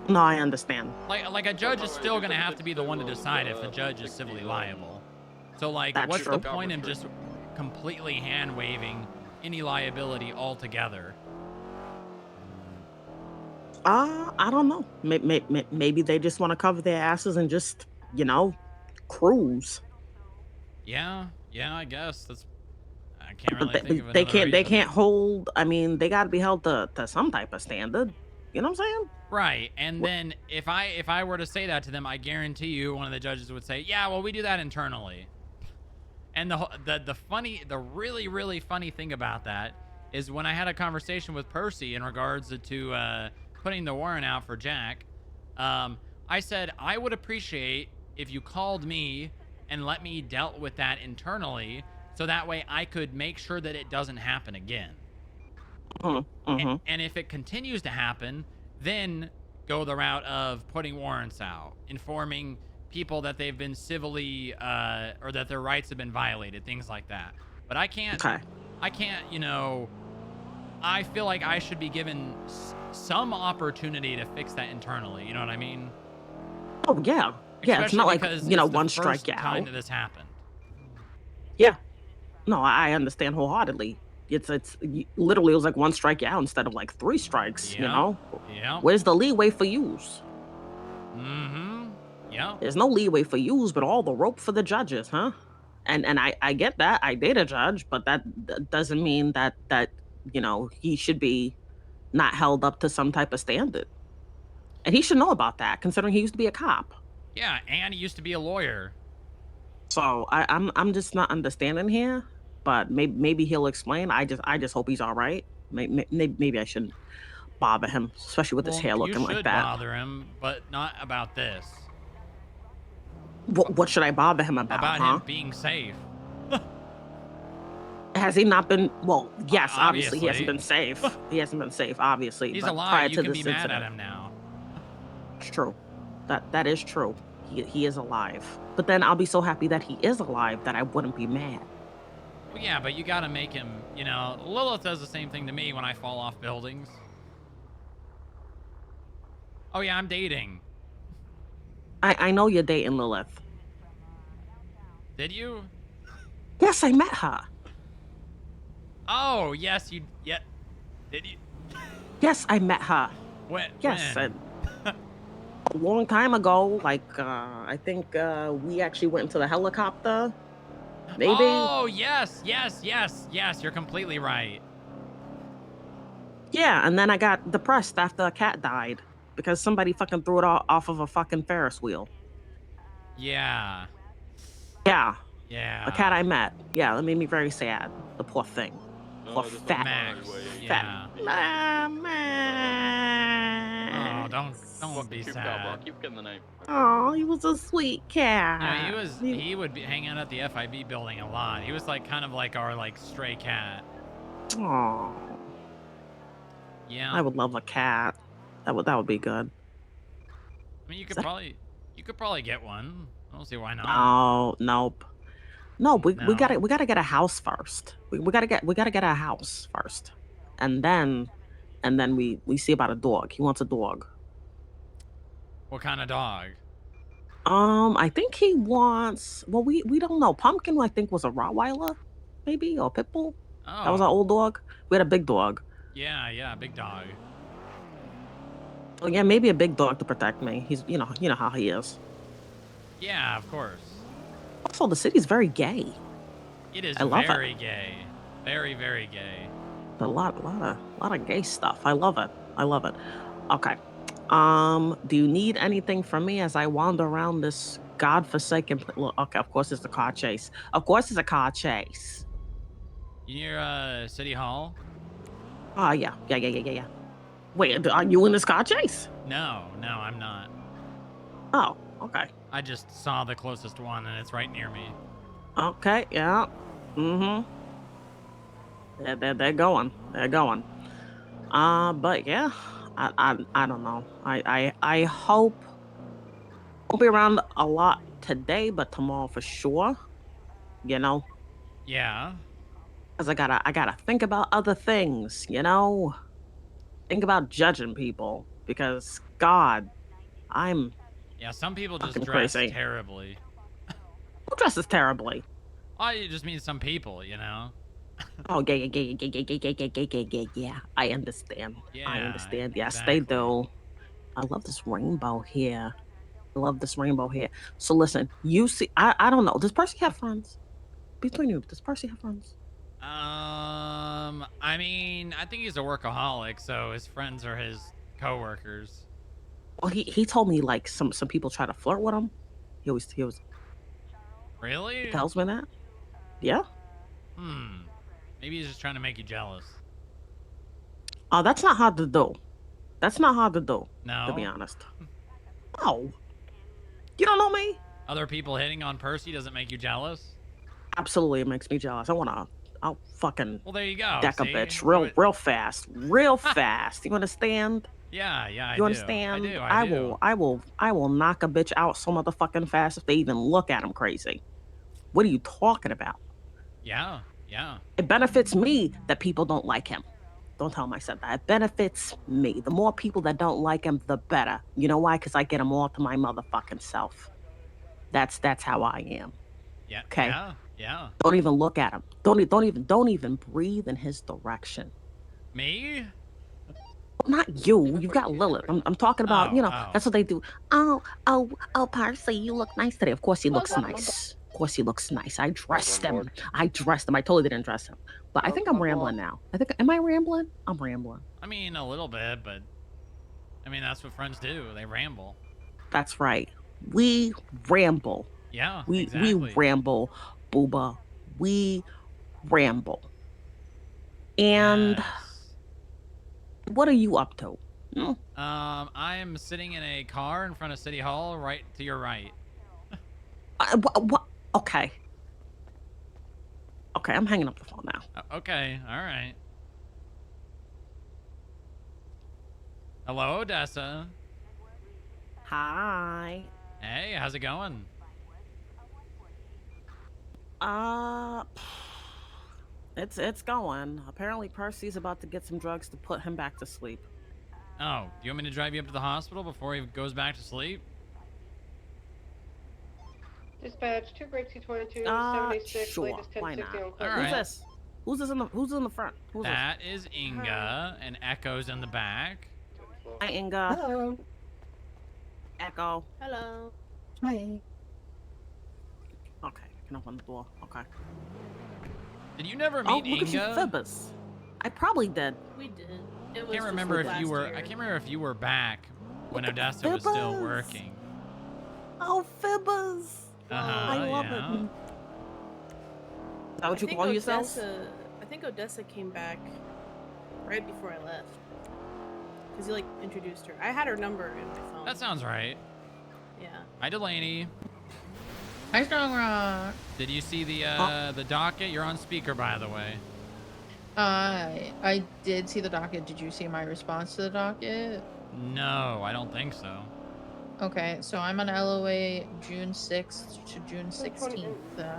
No, I understand. Like a judge is still going to have to be the one to decide if the judge is civilly liable. So, like, That's what's true. the point of just completely hand-waving any liability altogether? I don't know. Maybe they just want to cover their asses and just, you know, cruise. Yeah, I guess that's. I can't really think of They another can't. They reason. can't hold. I mean, they got to be held to some type of standard. You know what I'm saying? Right, and then if I were to say that to them, I guarantee you one of the judges would say, "Yeah, well, we do that internally." And the really funny thing about that is when I had a conversation with Percy in regards to putting the warrant out for Jack, I said I would appreciate if you called me and let me dealt with that internally, so that way I could make sure that it doesn't happen again. And if it continues to happen, then go the route of putting warrants out, informing people that they've been civilly or that their rights have been violated, things like that. But I can't, you know, I feel like I should be given some opportunity to fix that internally. You know what I mean? Oh yeah, yeah. It's Especially not like, because you know, it's the one first strike time out. that this happened. Yeah. No, I understand wholeheartedly. It's literally it was like one strike out instead of like 3 strikes. You Yeah. know? Yeah. Where's the leeway for use? Yeah. There's no leeway for use, but all the rope for the judges, huh? And I get that. I date a judge, but that doesn't mean that you know, he should be not held up to some type of standard. And he should know about that, considering he used to be a cop. Yeah, and he used to be a lawyer. So I'm just not understanding here, but maybe he'll explain. I just hope he's all right. Maybe I shouldn't bother him, especially with his hair looking you should like that. bother him, but not about this. What should I bother him about? About huh? him being safe. Has he not been? Well, yes, obviously he hasn't been Obviously. safe. He hasn't been safe, obviously. He's but alive. prior You to can this be mad incident, at him now. it's true. That is true. He is alive. But then I'll be so happy that he is alive that I wouldn't be mad. Well, yeah, but you gotta make him, you know, Lilith does the same thing to me when I fall off buildings. Oh yeah, I'm dating. I know you're dating Lilith. Did you? Yes, I met her. Oh yes, you. Yeah. Did you? Yes, I met her. When? Yes, When? a long time ago. Like I think we actually went into the helicopter. Maybe. Oh yes, yes, yes, yes. You're completely right. Yeah, and then I got depressed after a cat died because somebody fucking threw it off of a fucking Ferris wheel. Yeah. Yeah. Yeah. The cat I met. Yeah, that made me very sad. The poor thing. Poor just fat. Max. Fat. Yeah. Oh, don't be Cute sad. cowboy. Keep getting the name. Oh, he was a sweet cat. You know, he would be hanging out at the FIB building a lot. He was like kind of like our like stray cat. Oh. Yeah. I would love a cat. That would be good. I mean, you could probably get one. I don't see why not. Oh, nope. No, we gotta get a house first. We gotta get a house first, and then we see about a dog. He wants a dog. What kind of dog? I think he wants. Well, we don't know. Pumpkin, I think, was a Rottweiler, maybe, or pit bull. Oh. That was our old dog. We had a big dog. Yeah, big dog. Oh yeah, maybe a big dog to protect me. He's you know how he is. Yeah, of course. Also, the city's very gay. It is I love very gay. Very, very gay. A lot of gay stuff. I love it. Okay. Do you need anything from me as I wander around this godforsaken look, okay, of course it's a car chase. You near City Hall? Oh yeah. Wait, are you in this car chase? No, I'm not. Oh, okay. I just saw the closest one and it's right near me. Okay, yeah. Mm-hmm. They're going. But yeah, I don't know. I hope won't be around a lot today, but tomorrow for sure. You know? Yeah. Cause I gotta think about other things, you know? Think about judging people. Because God, I'm Yeah, some people just fucking dress crazy. terribly. Who dresses terribly? Oh, you just mean some people, you know? Oh, yeah. I understand. Yeah, I understand. Yes, exactly. they do. I love this rainbow here. So listen, you see, I don't know. Does Percy have friends? Between you, does Percy have friends? I mean, I think he's a workaholic, so his friends are his coworkers. Well, he told me like some people try to flirt with him. He was Really? He tells me that. Yeah. Maybe he's just trying to make you jealous. Oh, that's not hard to do. No. To be honest. No. You don't know me? Other people hitting on Percy doesn't make you jealous? Absolutely, it makes me jealous. I'll fucking Well, there you go. deck a see? bitch real fast. You understand? Yeah, I You understand? I do. I will knock a bitch out so motherfucking fast if they even look at him crazy. What are you talking about? Yeah. It benefits me that people don't like him. Don't tell him I said that. It benefits me. The more people that don't like him, the better. You know why? Because I get them all to my motherfucking self. That's how I am. Yeah. Okay. Yeah. Don't even look at him. Don't even breathe in his direction. Me? Not you. You've got Lilith. I'm talking about, that's what they do. Oh, Parsley, you look nice today. Of course he looks nice. I dressed him. I totally didn't dress him. But I think I'm rambling now. Am I rambling? I'm rambling. I mean, a little bit, but I mean, that's what friends do. They ramble. That's right. We ramble. Yeah, exactly. We ramble, Booba. We ramble. And what are you up to? I am sitting in a car in front of City Hall, right to your right. What? Okay, I'm hanging up the phone now. Okay, all right. Hello, Odessa. Hi. Hey, how's it going? It's going. Apparently Percy's about to get some drugs to put him back to sleep. Oh, do you want me to drive you up to the hospital before he goes back to sleep? Dispatch 2 Grape C22, Uh, 76, sure. latest Why 1060 not? on Clinton. All right. Who's this? Who's in the front? Who's That is Inga, and Echo's in the back. this? Hi, Inga. Hello. Echo. Hello. Hi. Okay, I can open the door. Okay. Did you never Oh, meet look at you, Inga? Phoebus. I probably did. We did. I can't remember if you were. I can't remember if you were back when Odessa was still Phoebus. working. Oh, Phoebus. I love it. Is that what you call yourself? I think Odessa came back right before I left. Because he, like, introduced her. I had her number in my phone. That sounds right. Yeah. Hi, Delaney. Hi, Strongrock. Did you see the docket? You're on speaker, by the way. I did see the docket. Did you see my response to the docket? No, I don't think so. Okay, so I'm on LOA June 6th to June 16th.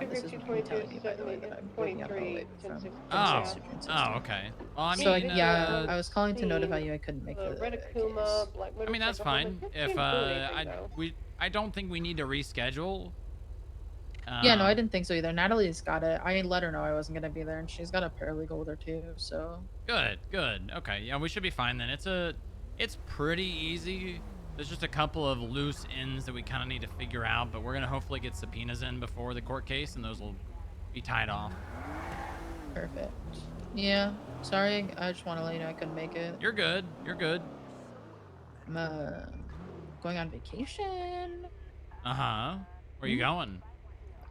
This is me telling you, by the way, that I'm going to be on LOA from June 6th to June 16th. Oh, okay. Well, I mean, so, yeah, I was calling to notify you I couldn't make the Red Akuma, Black I mean, that's fine. If I don't think we need to reschedule. Yeah, no, I didn't think so either. Natalie's got it. I let her know I wasn't gonna be there, and she's got a paralegal with her too. So Good. Okay. Yeah, we should be fine then. It's pretty easy. There's just a couple of loose ends that we kind of need to figure out, but we're gonna hopefully get subpoenas in before the court case, and those will be tied off. perfect. Yeah, sorry. I just want to let you know I couldn't make it. You're good. I'm going on vacation. Uh-huh. Where you going?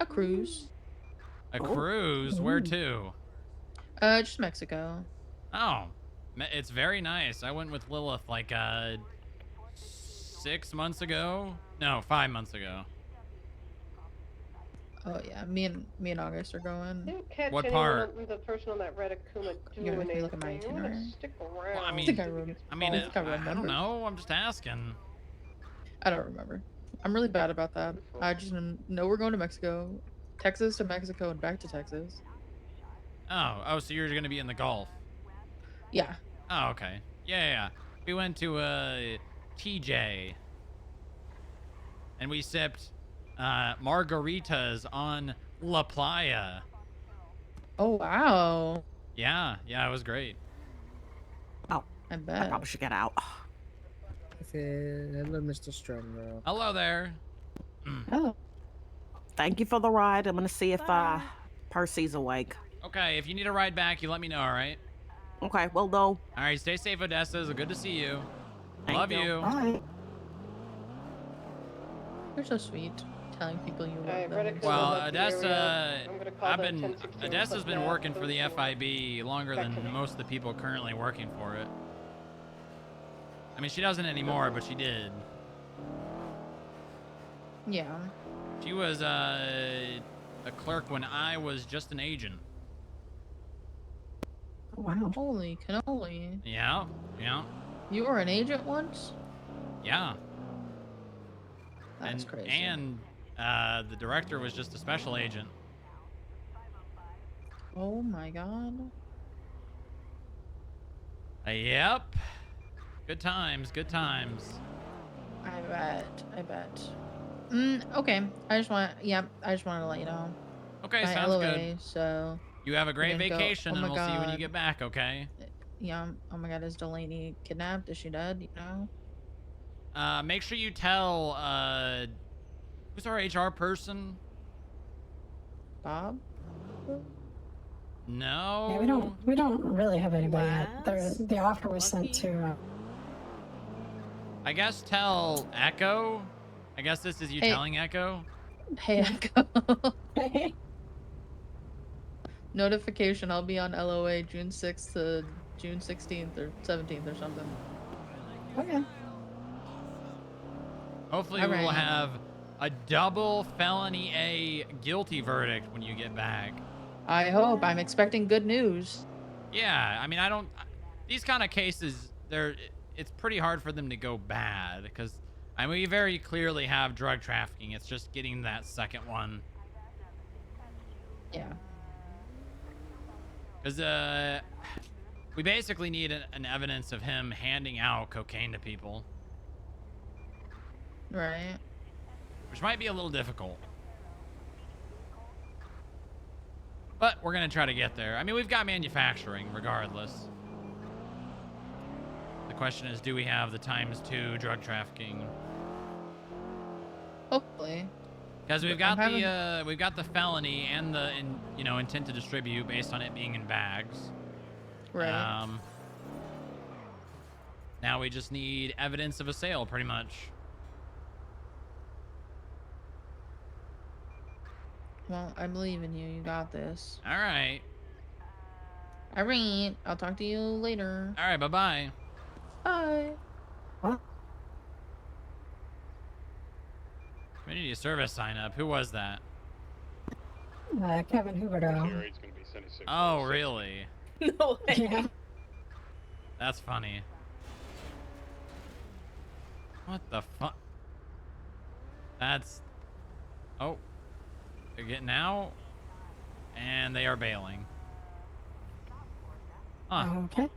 A cruise. A cruise? Where to? Just Mexico. Oh, it's very nice. I went with Lilith like 6 months ago. No, 5 months ago. Oh yeah, me and August are going. Didn't catch What anyone part? on the person on that Red Akuma You're doing gonna look at my anything. I'm gonna itinerary. stick around. Well, I mean, think I remember. don't know. I'm just asking. I don't remember. I'm really bad about that. I just know we're going to Mexico, Texas to Mexico, and back to Texas. Oh, so you're gonna be in the Gulf? Yeah. Oh, okay. Yeah. We went to TJ, and we sipped margaritas on La Playa. Oh wow. Yeah, it was great. Oh, I bet. I probably should get out. Hello, Mr. Strongrock. Hello there. Oh. Thank you for the ride. I'm gonna see if Percy's awake. Okay, if you need a ride back, you let me know, all right? Okay, well, no. All right, stay safe, Odessa. It's good to see you. Love you. Bye. You're so sweet. Telling people you love them. Well, Odessa's been working for the FIB longer than most of the people currently working for it. I mean, she doesn't anymore, but she did. Yeah. She was a clerk when I was just an agent. Wow. Holy cannoli. Yeah. You were an agent once? Yeah. That's crazy. And the director was just a special agent. Oh my god. Yep. Good times. I bet. Okay. I just wanted to let you know. Okay, My sounds LOA, good. So you have a great we're gonna go- vacation, oh and my we'll see you when you God. get back, okay? Yeah. Oh my god, is Delaney kidnapped? Is she dead? You know? Make sure you tell, who's our HR person? Bob? No. Yeah, we don't really have anybody yet. The offer was sent to. I guess tell Echo. I guess this is you Hey. telling Echo. Hey, Echo. Notification, I'll be on LOA June 6th to June 16th or 17th or something. Okay. Hopefully All we will right. have a double felony A guilty verdict when you get back. I hope. I'm expecting good news. Yeah, I mean, these kind of cases, it's pretty hard for them to go bad because, I mean, we very clearly have drug trafficking. It's just getting that second one. Yeah. Because, We basically need an evidence of him handing out cocaine to people. Right. Which might be a little difficult. But we're going to try to get there. I mean, we've got manufacturing regardless. The question is, do we have the ×2 drug trafficking? Hopefully. Because we've got the felony and the intent to distribute based on it being in bags. Right. Now we just need evidence of a sale, pretty much. Well, I believe in you. You got this. All right. All right. I'll talk to you later. All right. Bye-bye. Bye. Community service sign up. Who was that? Kevin Huberto. Oh, really? No way. Yeah. That's funny. What the fuck? That's... Oh. They're getting out. And they are bailing. Huh. Okay.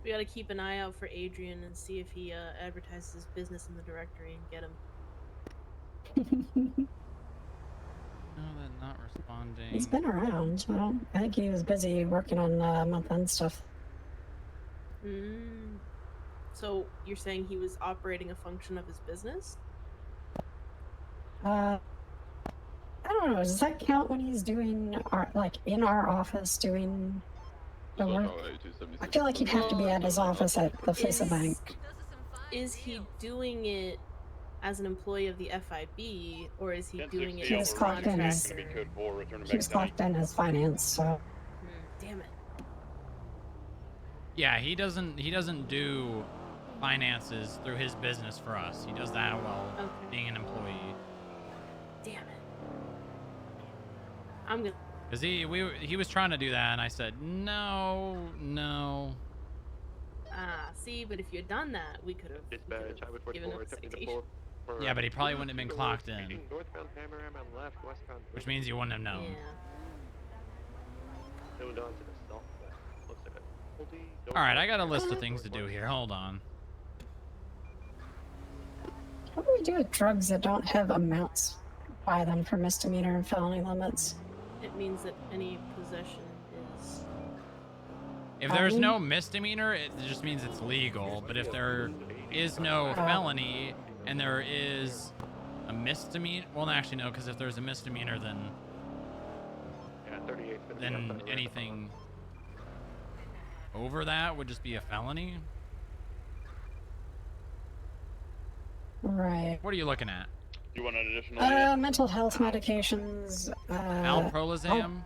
We gotta keep an eye out for Adrian and see if he advertises his business in the directory and get him. No, they're not responding. He's been around. Well, I think he was busy working on month-end stuff. So you're saying he was operating a function of his business? I don't know. Does that count when he's doing in our office doing the work? I feel like he'd have to be at his office at the FIB bank. Is he doing it as an employee of the FIB, or is he doing it He as was a clocked in as contractor? finance. So. Damn it. Yeah, he doesn't do finances through his business for us. He does that while being an employee. Damn it. I'm gonna. Cause he was trying to do that, and I said no. See, but if you'd done that, we could have given him a citation. Yeah, but he probably wouldn't have been clocked in. Which means you wouldn't have known. Alright, I got a list of things to do here. Hold on. What do we do with drugs that don't have amounts by them for misdemeanor and felony limits? It means that any possession is... If there's no misdemeanor, it just means it's legal. But if there is no felony and there is a misdemeanor... Well, actually, no, because if there's a misdemeanor, then anything over that would just be a felony. Right. What are you looking at? You want an additional? Mental health medications. Alprolizam?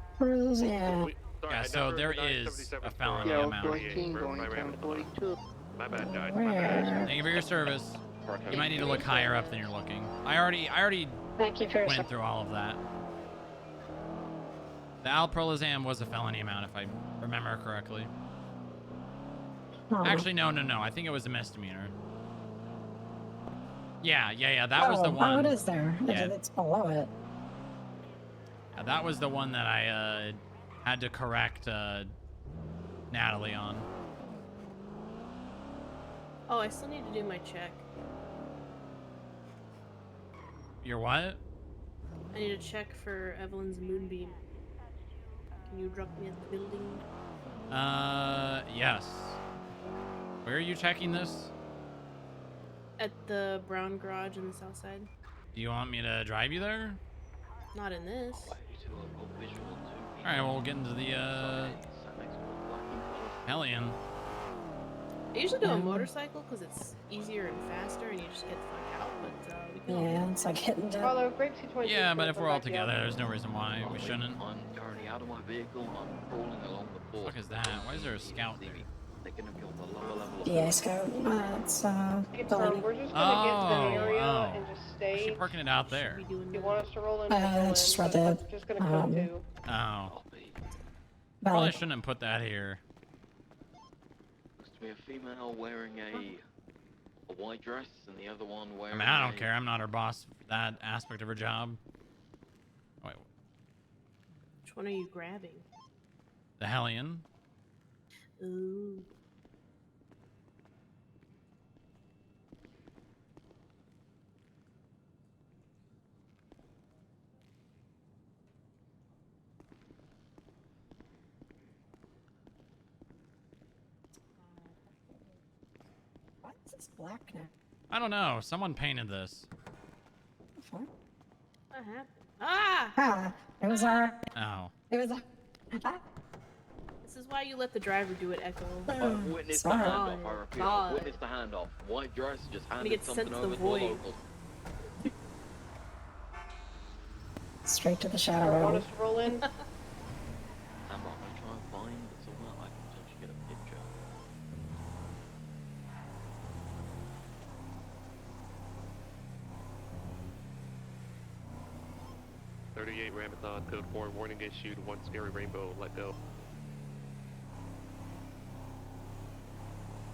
Yeah. Yeah, so there is a felony amount. My bad, guys. Thank you for your service. You might need to look higher up than you're looking. I already Thank you for went through all of that. The alprolizam was a felony amount, if I remember correctly. Actually, no. I think it was a misdemeanor. Yeah. That was the one. Oh, it is there. Yeah. It's below it. Yeah, that was the one that I had to correct Natalie on. Oh, I still need to do my check. Your what? I need to check for Evelyn's moonbeam. Can you drop me at the building? Yes. Where are you checking this? At the brown garage in the south side. Do you want me to drive you there? Not in this. Alright, well, we'll get into the, Hellion. I usually do a motorcycle because it's easier and faster and you just get the fuck out, but we can Yeah, it's like hitting dead. Although Grape 222. Yeah, but if we're all together, there's no reason why we shouldn't. I'm currently out of my vehicle. I'm crawling along the floor. What is that? Why is there a scout there? They're gonna be on the lower level. Yeah, Scout. It's Delaney. We're just gonna get to the area and just stay. Why is she parking it out there? If you want us to roll in, we'll roll It's just in, right but there. that's just gonna come to. Oh. Valley. Probably shouldn't have put that here. Looks to be a female wearing a white dress and the other one I wearing. mean, I don't care. I'm not her boss for that aspect of her job. Wait, Which one are you grabbing? the Hellion? Ooh. Why is this black now? I don't know. Someone painted this. What happened? Ah! Ah, it was our. Oh. It was our. This is why you let the driver do it, Echo. Witness the Sorry. handoff, I repeat. God. Witness the handoff. White dress just gonna handed get something sent to the over to a void. local. Straight to the shadow Want room. us to roll in? I'm gonna try and find somewhere I can potentially get a picture. 38 Ramathon, code 4, warning issued, 1 scary rainbow, let go.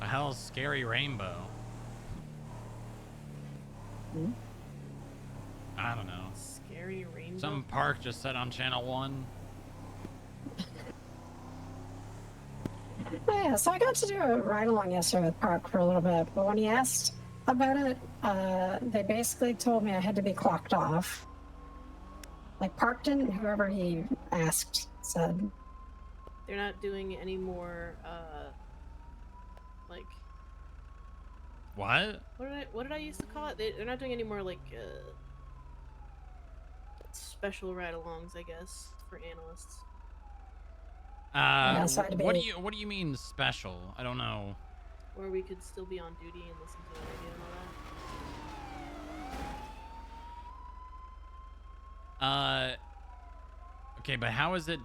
The hell's Scary Rainbow? Hmm? I don't know. Scary rainbow. Some park just said on channel 1. Yeah, so I got to do a ride along yesterday with Park for a little bit, but when he asked about it, they basically told me I had to be clocked off. Like Park didn't, whoever he asked said. They're not doing any more, like... What? What did I used to call it? They're not doing any more, like, special ride-alongs, I guess, for analysts. What do you mean special? I don't know. Where we could still be on duty and listen to the radio and all that. Okay, but how is it?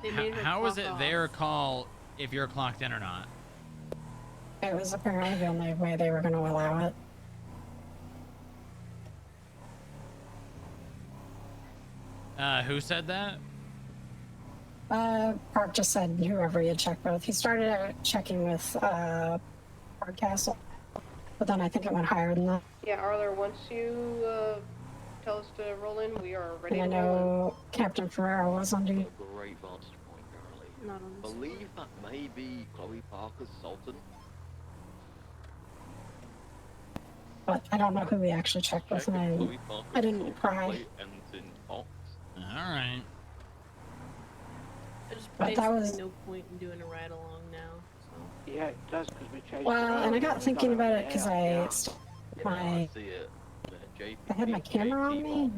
They made her How is clock it off. their call if you're clocked in or not? It was apparently the only way they were going to allow it. Who said that? Park just said whoever he had checked with. He started out checking with Park Castle, but then I think it went higher than that. Yeah, Arthur, once you tell us to roll in, we are ready And I to roll in. know Captain Ferrero was on duty. Great vantage point, Curly. Not on this Believe that may be Chloe Parker's Sultan. But I don't know who we actually checked with, Check if and Chloe Parker's I didn't Sultan cry. plate ends in Fox. Alright. There's But that basically was- no point in doing a ride-along now, so... Yeah, it does, because we changed Well, and I got thinking about it because I I see it. I had my camera on me,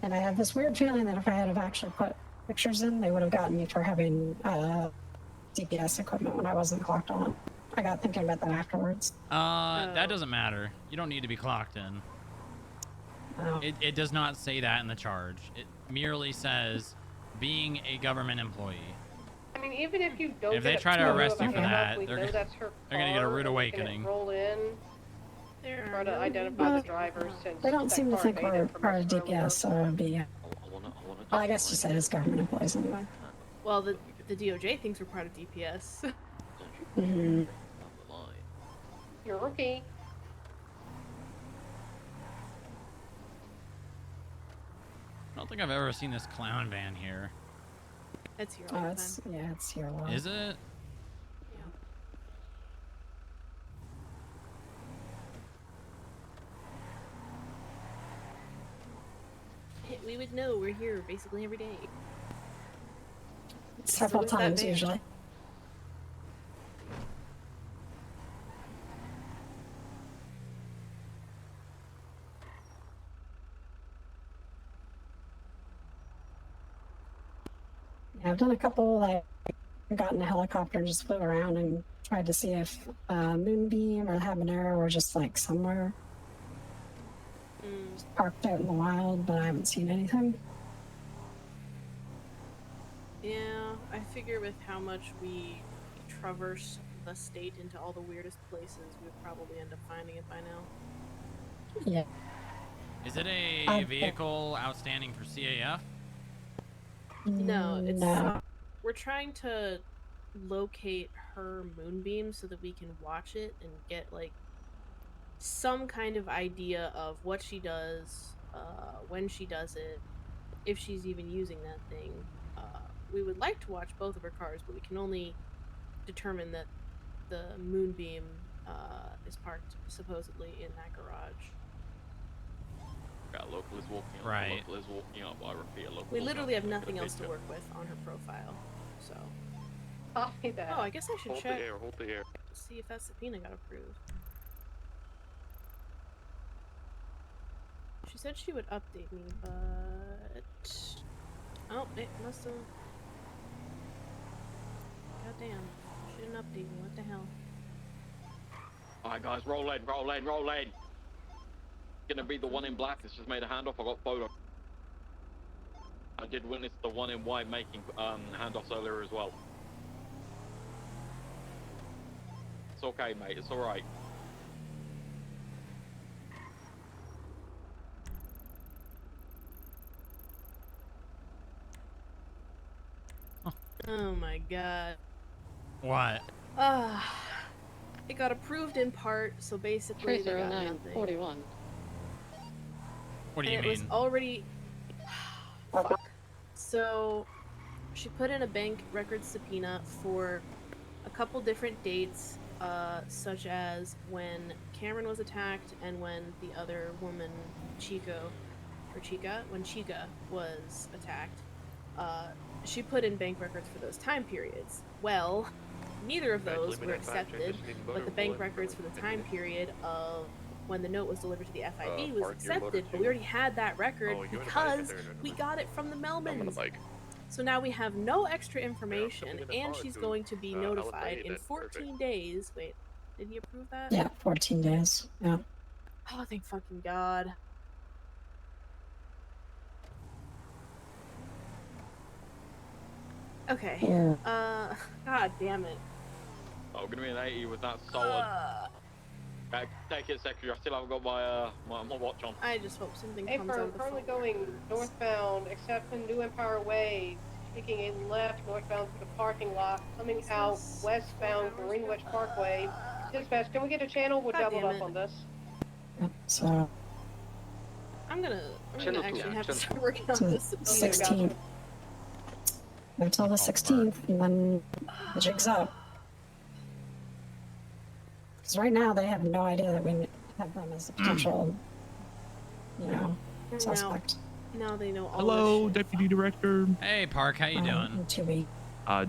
and I had this weird feeling that if I had have actually put pictures in, they would have gotten me for having DPS equipment when I wasn't clocked on. I got thinking about that afterwards. That doesn't matter. You don't need to be clocked in. Oh. It does not say that in the charge. It merely says being a government employee. I mean, even if you don't If they get a try to photo arrest of a you for handoff, that, we they're know gonna- that's her they're gonna get a car, rude and we can awakening. Roll in, try to identify the driver since They don't that seem to car think made we're it from part us of earlier. DPS, so it would be. Well, I guess you said it's government employees anyway. Well, the DOJ thinks we're part of DPS. Mm-hmm. You're a rookie. I don't think I've ever seen this clown van here. That's here all Oh, the it's time. yeah, it's here a lot. Is it? we would know. We're here basically every day. Several So is that times van. usually. Yeah, I've done a couple, like, got in a helicopter and just flew around and tried to see if Moonbeam or Habanero were just like somewhere just parked out in the wild, but I haven't seen anything. Yeah, I figure with how much we traverse the state into all the weirdest places, we would probably end up finding it by now. Yeah. Is it a vehicle outstanding for CAF? No, it's No. we're trying to locate her moonbeam so that we can watch it and get like some kind of idea of what she does, when she does it, if she's even using that thing. We would like to watch both of her cars, but we can only determine that the moonbeam is parked supposedly in that garage. Got a local is walking up. Right. A local is walking up. I repeat, a local. We walking literally up, have look at nothing the else to picture. work with on her profile, so. Copy that. Oh, I guess I should Hold check. the air, hold the air. See if that subpoena got approved. She said she would update me, but oh, it must have. Goddamn, she didn't update me. What the hell? Alright, guys, roll in, roll in, roll in. Gonna be the one in black that's just made a handoff. I got photo. I did witness the one in white making handoffs earlier as well. It's okay, mate. It's all right. Oh my god. What? It got approved in part, so basically they got 30941. What do you and mean? it was already. Fuck. So, she put in a bank record subpoena for a couple different dates, such as when Cameron was attacked and when the other woman, when Chica was attacked. She put in bank records for those time periods. Well, neither of those were accepted, but the bank records for the time period of when the note was delivered to the FIB was accepted, but we already had that record because we got it from the Melmans. So now we have no extra information, and she's going to be notified in 14 days. Wait, did he approve that? Yeah, 14 days. Yeah. Oh, thank fucking God. Okay. Yeah. God damn it. Oh, gonna be an 80 with that solid. Take it, secretary. I still haven't got my my watch on. I just hope something Hey, comes out of the currently phone. going northbound, except in New Empire Way, taking a left northbound to the parking lot, coming out westbound Greenwich Parkway. Dispatch, can we get a channel? We're God doubled damn up it. on this. So I'm gonna Channel actually two, have to channel start working it's on the this. 16th. Until the 16th, and then the jig's up. Because right now they have no idea that we have them as a potential, suspect. Now they know all Hello, this shit. Deputy Director. Hey, Park, how you doing?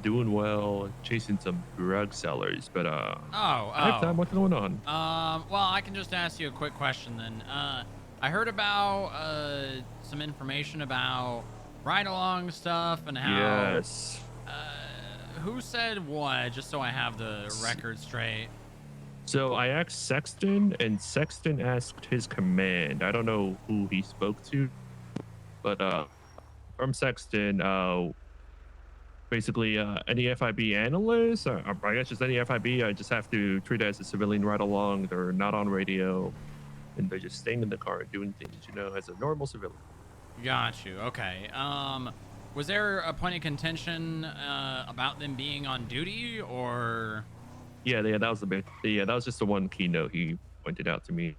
Doing well. Chasing some drug sellers, but I Oh. have time. What's going on? Well, I can just ask you a quick question then. I heard about some information about ride-along stuff and how. Yes. Who said what? Just so I have the record straight. So I asked Sexton, and Sexton asked his command. I don't know who he spoke to, but from Sexton, basically any FIB analyst, or I guess just any FIB, I just have to treat it as a civilian ride along. They're not on radio, and they're just staying in the car and doing things, as a normal civilian. Got you. Okay. Was there a point of contention about them being on duty, or? Yeah, that was the big. Yeah, that was just the one keynote he pointed out to me.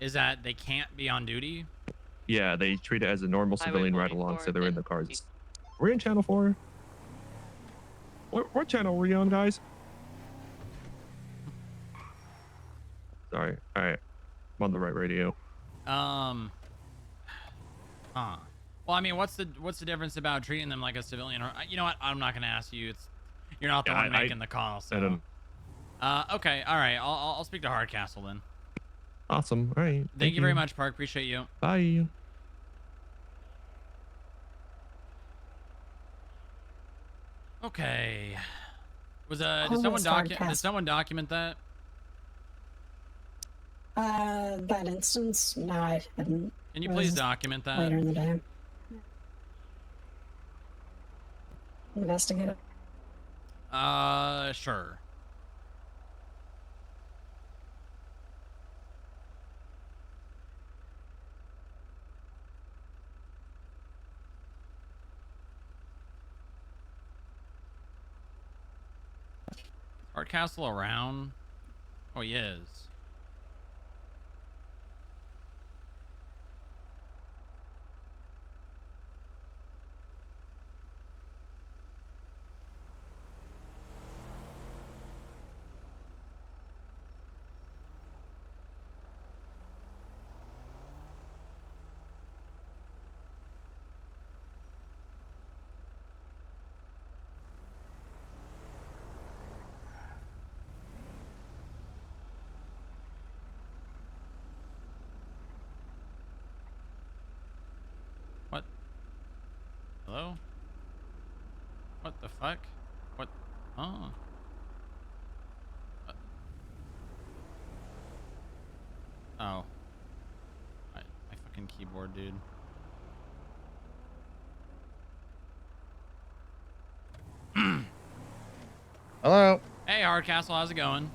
Is that they can't be on duty? Yeah, they treat it as a normal Highway civilian ride along, so they're in the cars. We're in channel 4. What channel are we on, guys? Sorry. All right, I'm on the right radio. Well, Well, I mean, what's the difference about treating them like a civilian? Or you know what? I'm not gonna ask you. You're not the one making the call. So. I don't. Okay. All right. I'll speak to Hardcastle then. Awesome. All right. Thank you very much, Park. Appreciate you. Bye. Okay. Did someone document that? That instance? No, I didn't. Can you It please was document that? later in the day? Investigate it. Sure. Hardcastle around? Oh, he is. What? Hello? What the fuck? What? Oh. Oh. My fucking keyboard, dude. Hello. Hey, Hardcastle, how's it going?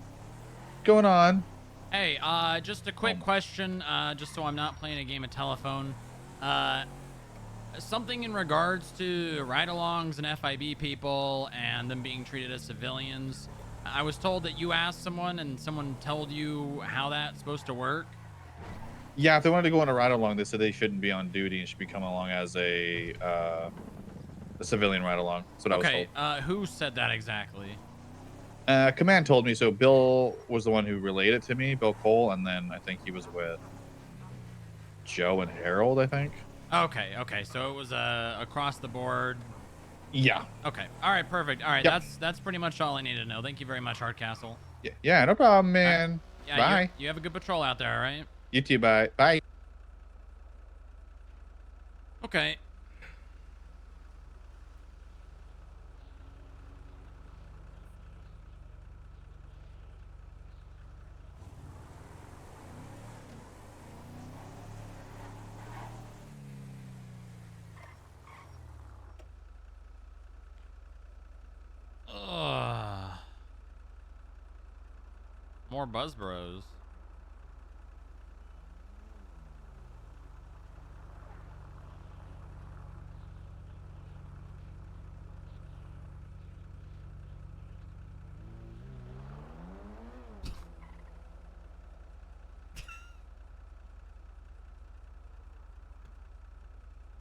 Going on? Hey, just a quick question, just so I'm not playing a game of telephone. Something in regards to ride-alongs and FIB people and them being treated as civilians. I was told that you asked someone and someone told you how that's supposed to work. Yeah, if they wanted to go on a ride along, they said they shouldn't be on duty and should be coming along as a civilian ride along. That's what I was told. Okay, who said that exactly? Command told me. So Bill was the one who relayed it to me, Bill Cole, and then I think he was with Joe and Harold, I think. Okay, so it was across the board. Yeah. Okay, all right, perfect. All right, Yep. that's pretty much all I need to know. Thank you very much, Hardcastle. Yeah, no problem, man. Right. Yeah, Bye. You have a good patrol out there, all right? You too. Bye. Bye. Okay. Ugh. More Buzz Bros.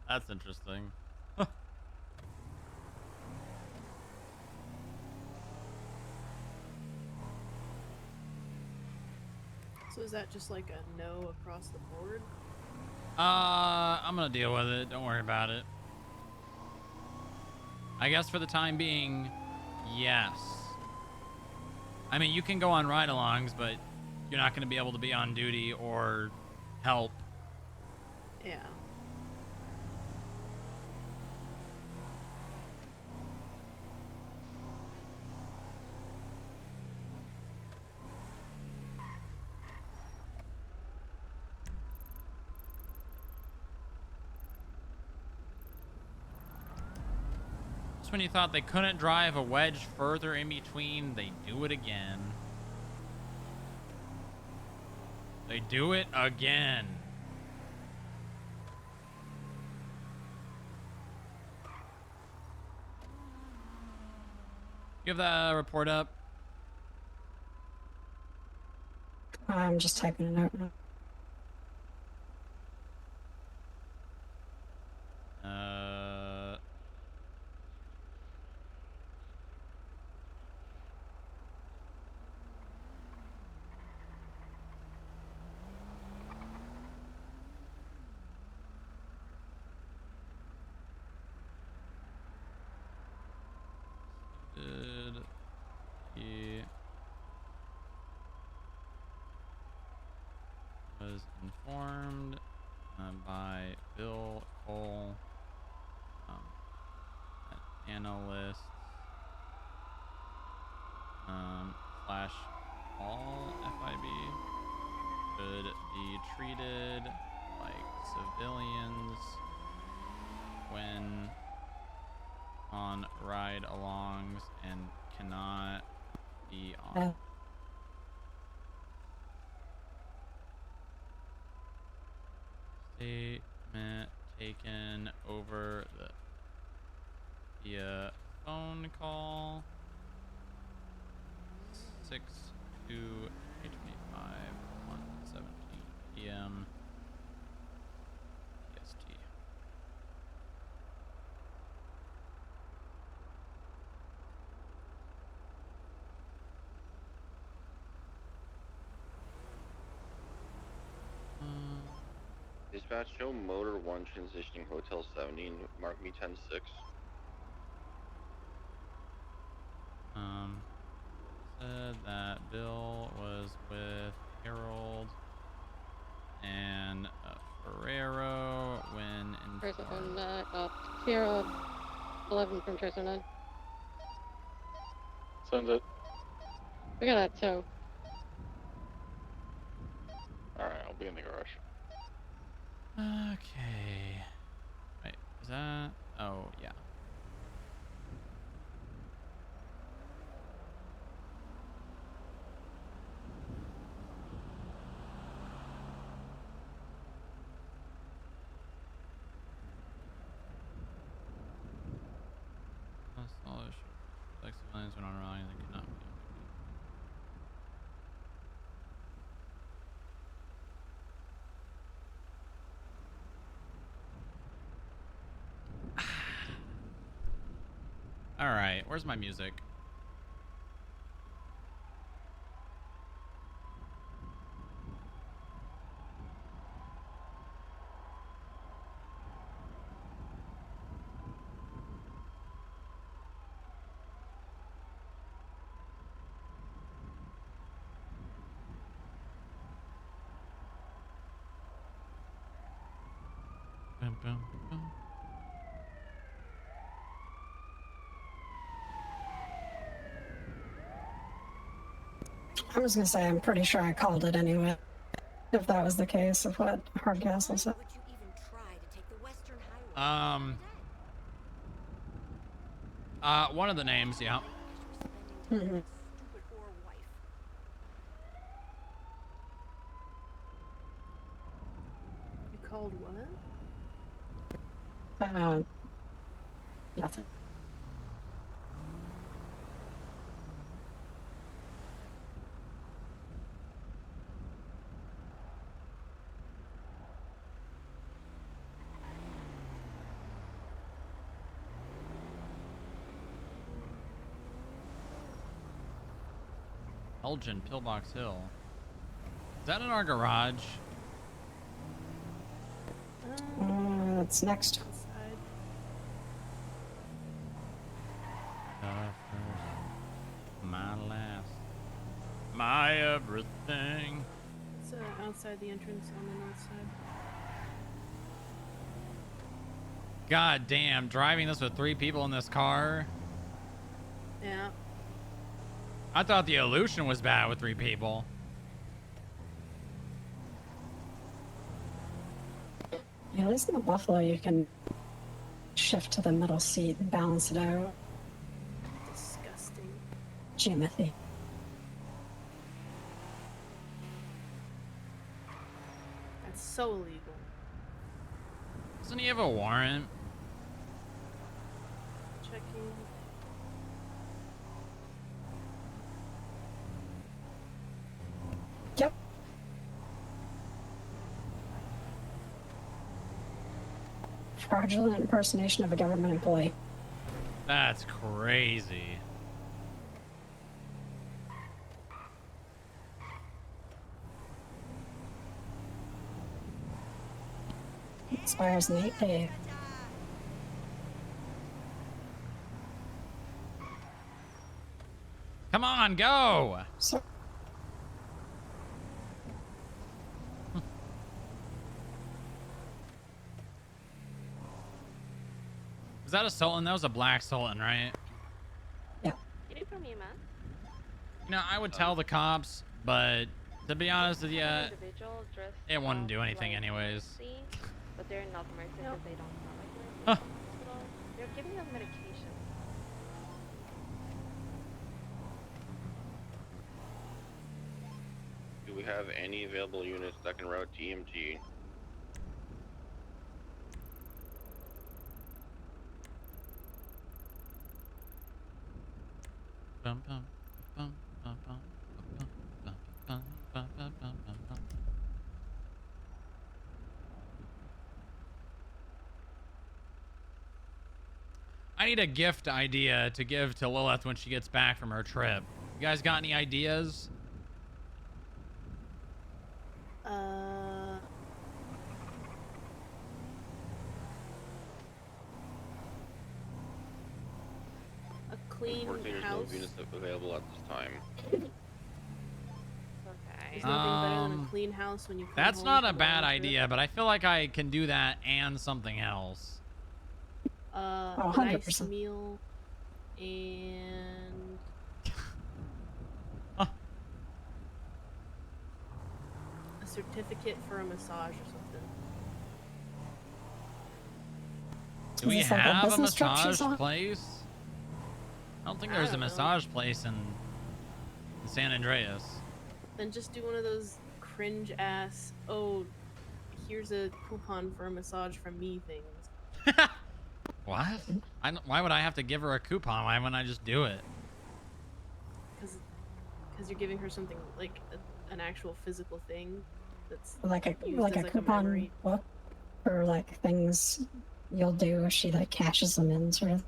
That's interesting. So is that just like a no across the board? I'm gonna deal with it. Don't worry about it. I guess for the time being, yes. I mean, you can go on ride-alongs, but you're not gonna be able to be on duty or help. Yeah. Just when you thought they couldn't drive a wedge further in between, they do it again. They do it again. You have the report up? I'm just typing it out now. Should he was informed by Bill Cole, an analyst, slash all FIB should be treated like civilians when on ride-alongs and cannot be on. Statement taken over via phone call 6 to 8:25 on 17 p.m. EST. Dispatch, show motor 1 transitioning Hotel 70, mark me 10-6. Said that Bill was with Harold and Ferrero when informed. Sierra 11 from Tracer 9. Send it. We got that too. Alright, I'll be in the garage. Okay. Wait, is that? Oh, yeah. Like civilians when on rally, they cannot be. All right, where's my music? Bum, bum, bum. I was gonna say I'm pretty sure I called it anyway. If that was the case of what Hardcastle said. One of the names, yeah. Mm-hmm. You called what? Nothing. Elgin, Pillbox Hill. Is that in our garage? It's next. My last. My everything. It's outside the entrance on the north side. God damn, driving this with 3 people in this car. Yeah. I thought the illusion was bad with 3 people. Yeah, at least in the Buffalo you can shift to the middle seat and balance it out. Disgusting. Jimothy. That's so illegal. Doesn't he have a warrant? Checking. Yep. Fraudulent impersonation of a government employee. That's crazy. Expires in 8 days. on, go! So, Was that a Sultan? That was a black Sultan, right? Get it from me, man. You know, I would tell the cops, but to be honest with you, Individual dressed it wouldn't do up anything like anyways. mercy, but they're not mercy because they don't smell like mercy. Huh. Hospital. They're giving us medication. Do we have any available units that can route TMT? Bum, bum, bum, bum, bum, bum, bum, bum, bum, bum, bum, bum. I need a gift idea to give to Lilith when she gets back from her trip. You guys got any ideas? A clean Unfortunately, there's house. no units available at this time. There's nothing better than a clean house when you come That's home not a from bad long trip. idea, but I feel like I can do that and something else. A 100%. nice meal and a certificate for a massage or something. Do we Is this like a have a business trip she's massage on? place? I don't think I there's a don't know. massage place in San Andreas. Then just do one of those cringe ass, oh, here's a coupon for a massage from me things. What? Why would I have to give her a coupon? Why wouldn't I just do it? Because you're giving her something like an actual physical thing that's like a used like as, a like, coupon memory. book, or like things you'll do if she like cashes them in, sort of.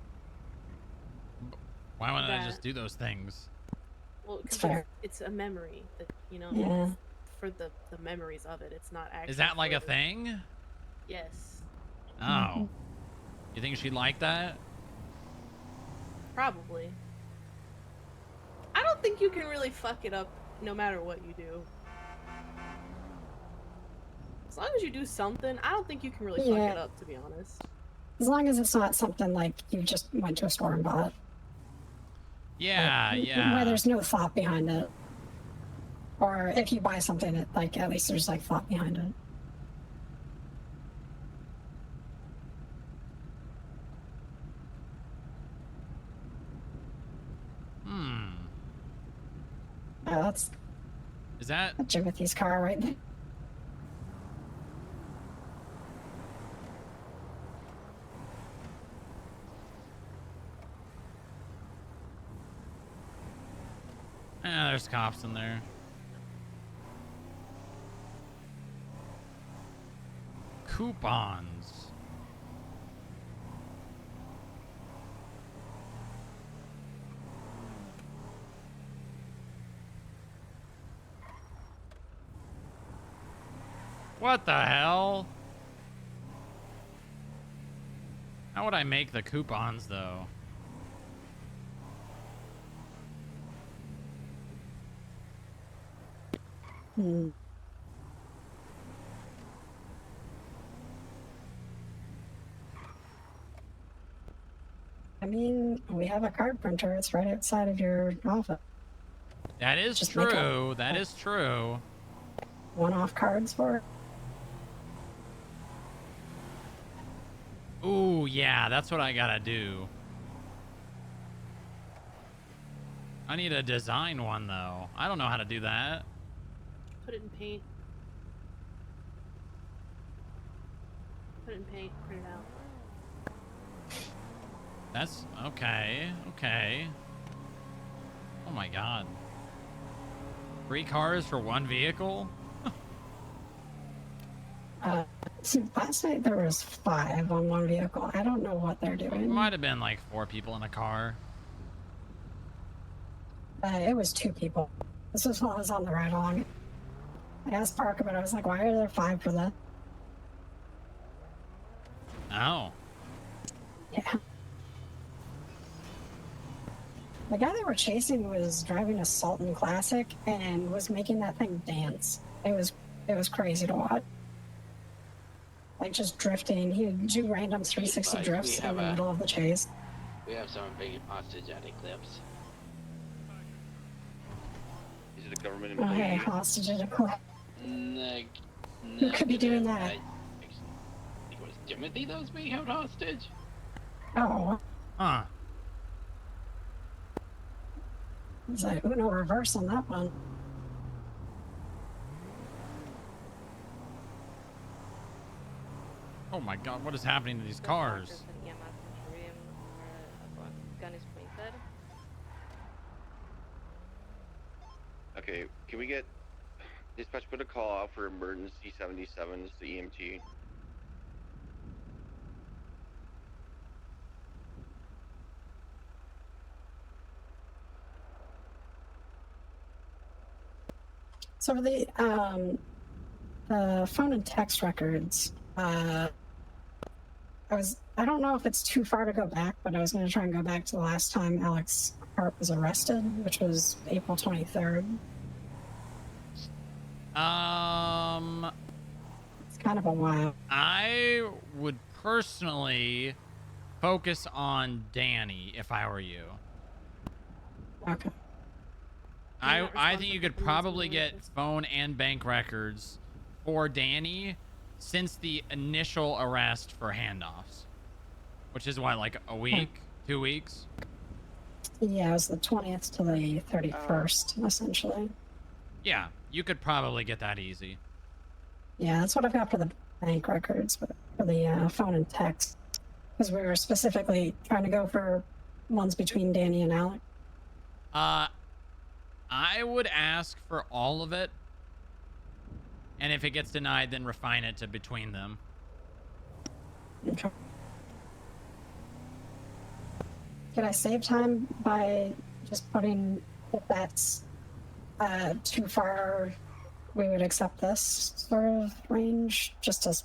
Why wouldn't I That- just do those things? Well, It's because fair. it's a memory that, you know, Yeah. for the memories of it. It's not actually. Is that like a for- thing? Yes, Oh. You think she'd like that? probably. I don't think you can really fuck it up no matter what you do. As long as you do something, I don't think you can really fuck Yeah. it up, to be honest. As long as it's not something like you just went to a store and bought. Yeah, Where yeah. there's no thought behind it. Or if you buy something, that like at least there's like thought behind it. That's Is that Timothy's car right there. there's cops in there. Coupons. What the hell? How would I make the coupons though? I mean, we have a card printer. It's right outside of your office. That is Just make true. That is true. One-off cards for it. Ooh, yeah, that's what I gotta do. I need to design one though. I don't know how to do that. Put it in paint. Put it in paint, print it out. That's okay. Okay. Oh my god. 3 cars for 1 vehicle? See, last night there was 5 on one vehicle. I don't know what they're doing. Might have been like 4 people in a car. It was 2 people. This was while I was on the ride along. I asked Parker, but I was like, why are there 5 for that? Oh. Yeah. The guy they were chasing was driving a Sultan Classic and was making that thing dance. It was crazy to watch. Like just drifting. He would do random 360 Advised, drifts in the middle of the chase. We have someone being hostage at Eclipse. Is it a government Oh, employee? hey, hostage at a club. Who No, could be doing that? It was Timothy that was being held hostage. Oh. Huh. It's like Uno reverse on that one. Oh my god, what is happening to these cars? Gun is pointed. Okay, can we get dispatch put a call out for emergency 77 to the EMT? So for the phone and text records, I don't know if it's too far to go back, but I was going to try and go back to the last time Alex Hart was arrested, which was April 23rd. It's kind of a while. I would personally focus on Danny if I were you. Okay. I think you could probably get phone and bank records for Danny since the initial arrest for handoffs, which is what, like a week, 2 weeks? Yeah, it was the 20th to the 31st, essentially. Yeah, you could probably get that easy. Yeah, that's what I've got for the bank records, but for the phone and text, because we were specifically trying to go for ones between Danny and Alex. I would ask for all of it, and if it gets denied, then refine it to between them. Okay. Can I save time by just putting, if that's too far, we would accept this sort of range, just as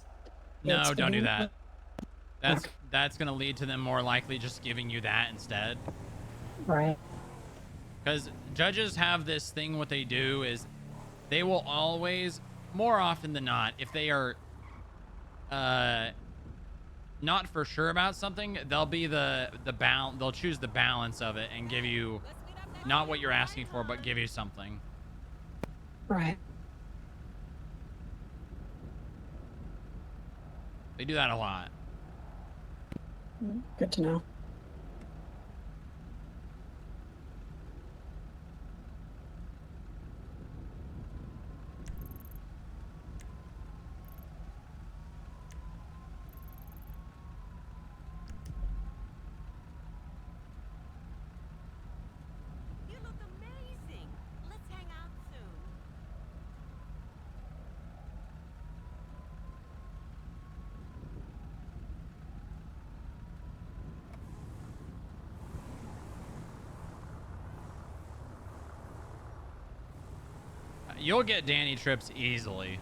No, don't do that. That's going to lead to them more likely just giving you that instead. Right. Because judges have this thing, what they do is they will always, more often than not, if they are not for sure about something, they'll be they'll choose the balance of it and give you not what you're asking for, but give you something. Right. They do that a lot. Good to know. You'll get Danny trips easily.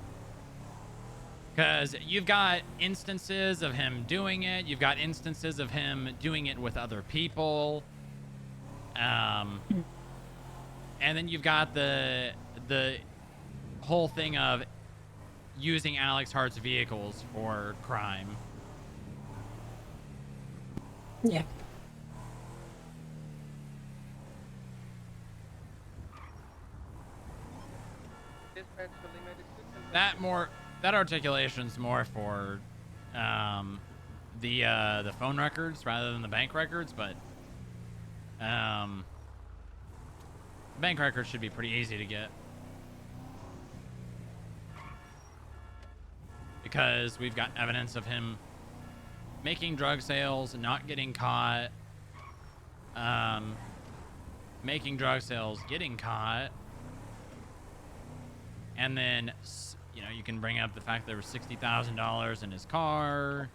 Because you've got instances of him doing it. You've got instances of him doing it with other people. And then you've got the whole thing of using Alex Hart's vehicles for crime. Yeah. That articulation's more for the phone records rather than the bank records, but bank records should be pretty easy to get because we've got evidence of him making drug sales, not getting caught, making drug sales, getting caught, and then you know, you can bring up the fact there was $60,000 in his car.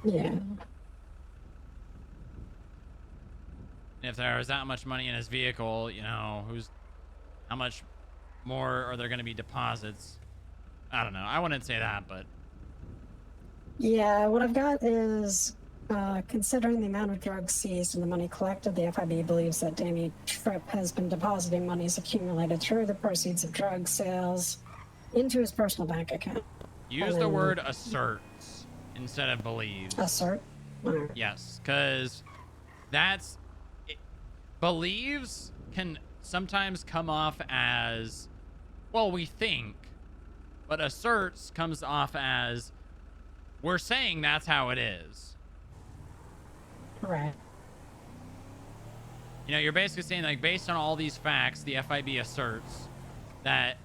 Yeah. And if there was that much money in his vehicle, you know, how much more are there going to be deposits? I don't know. I wouldn't say that, but Yeah, what I've got is Considering the amount of drugs seized and the money collected, the FIB believes that Danny Tripp has been depositing monies accumulated through the proceeds of drug sales into his personal bank account. Use the word asserts instead of believes. Assert? Right. Yes, because that's... believes can sometimes come off as, well, we think. But asserts comes off as, we're saying that's how it is. Right. You know, you're basically saying, like, based on all these facts, the FIB asserts that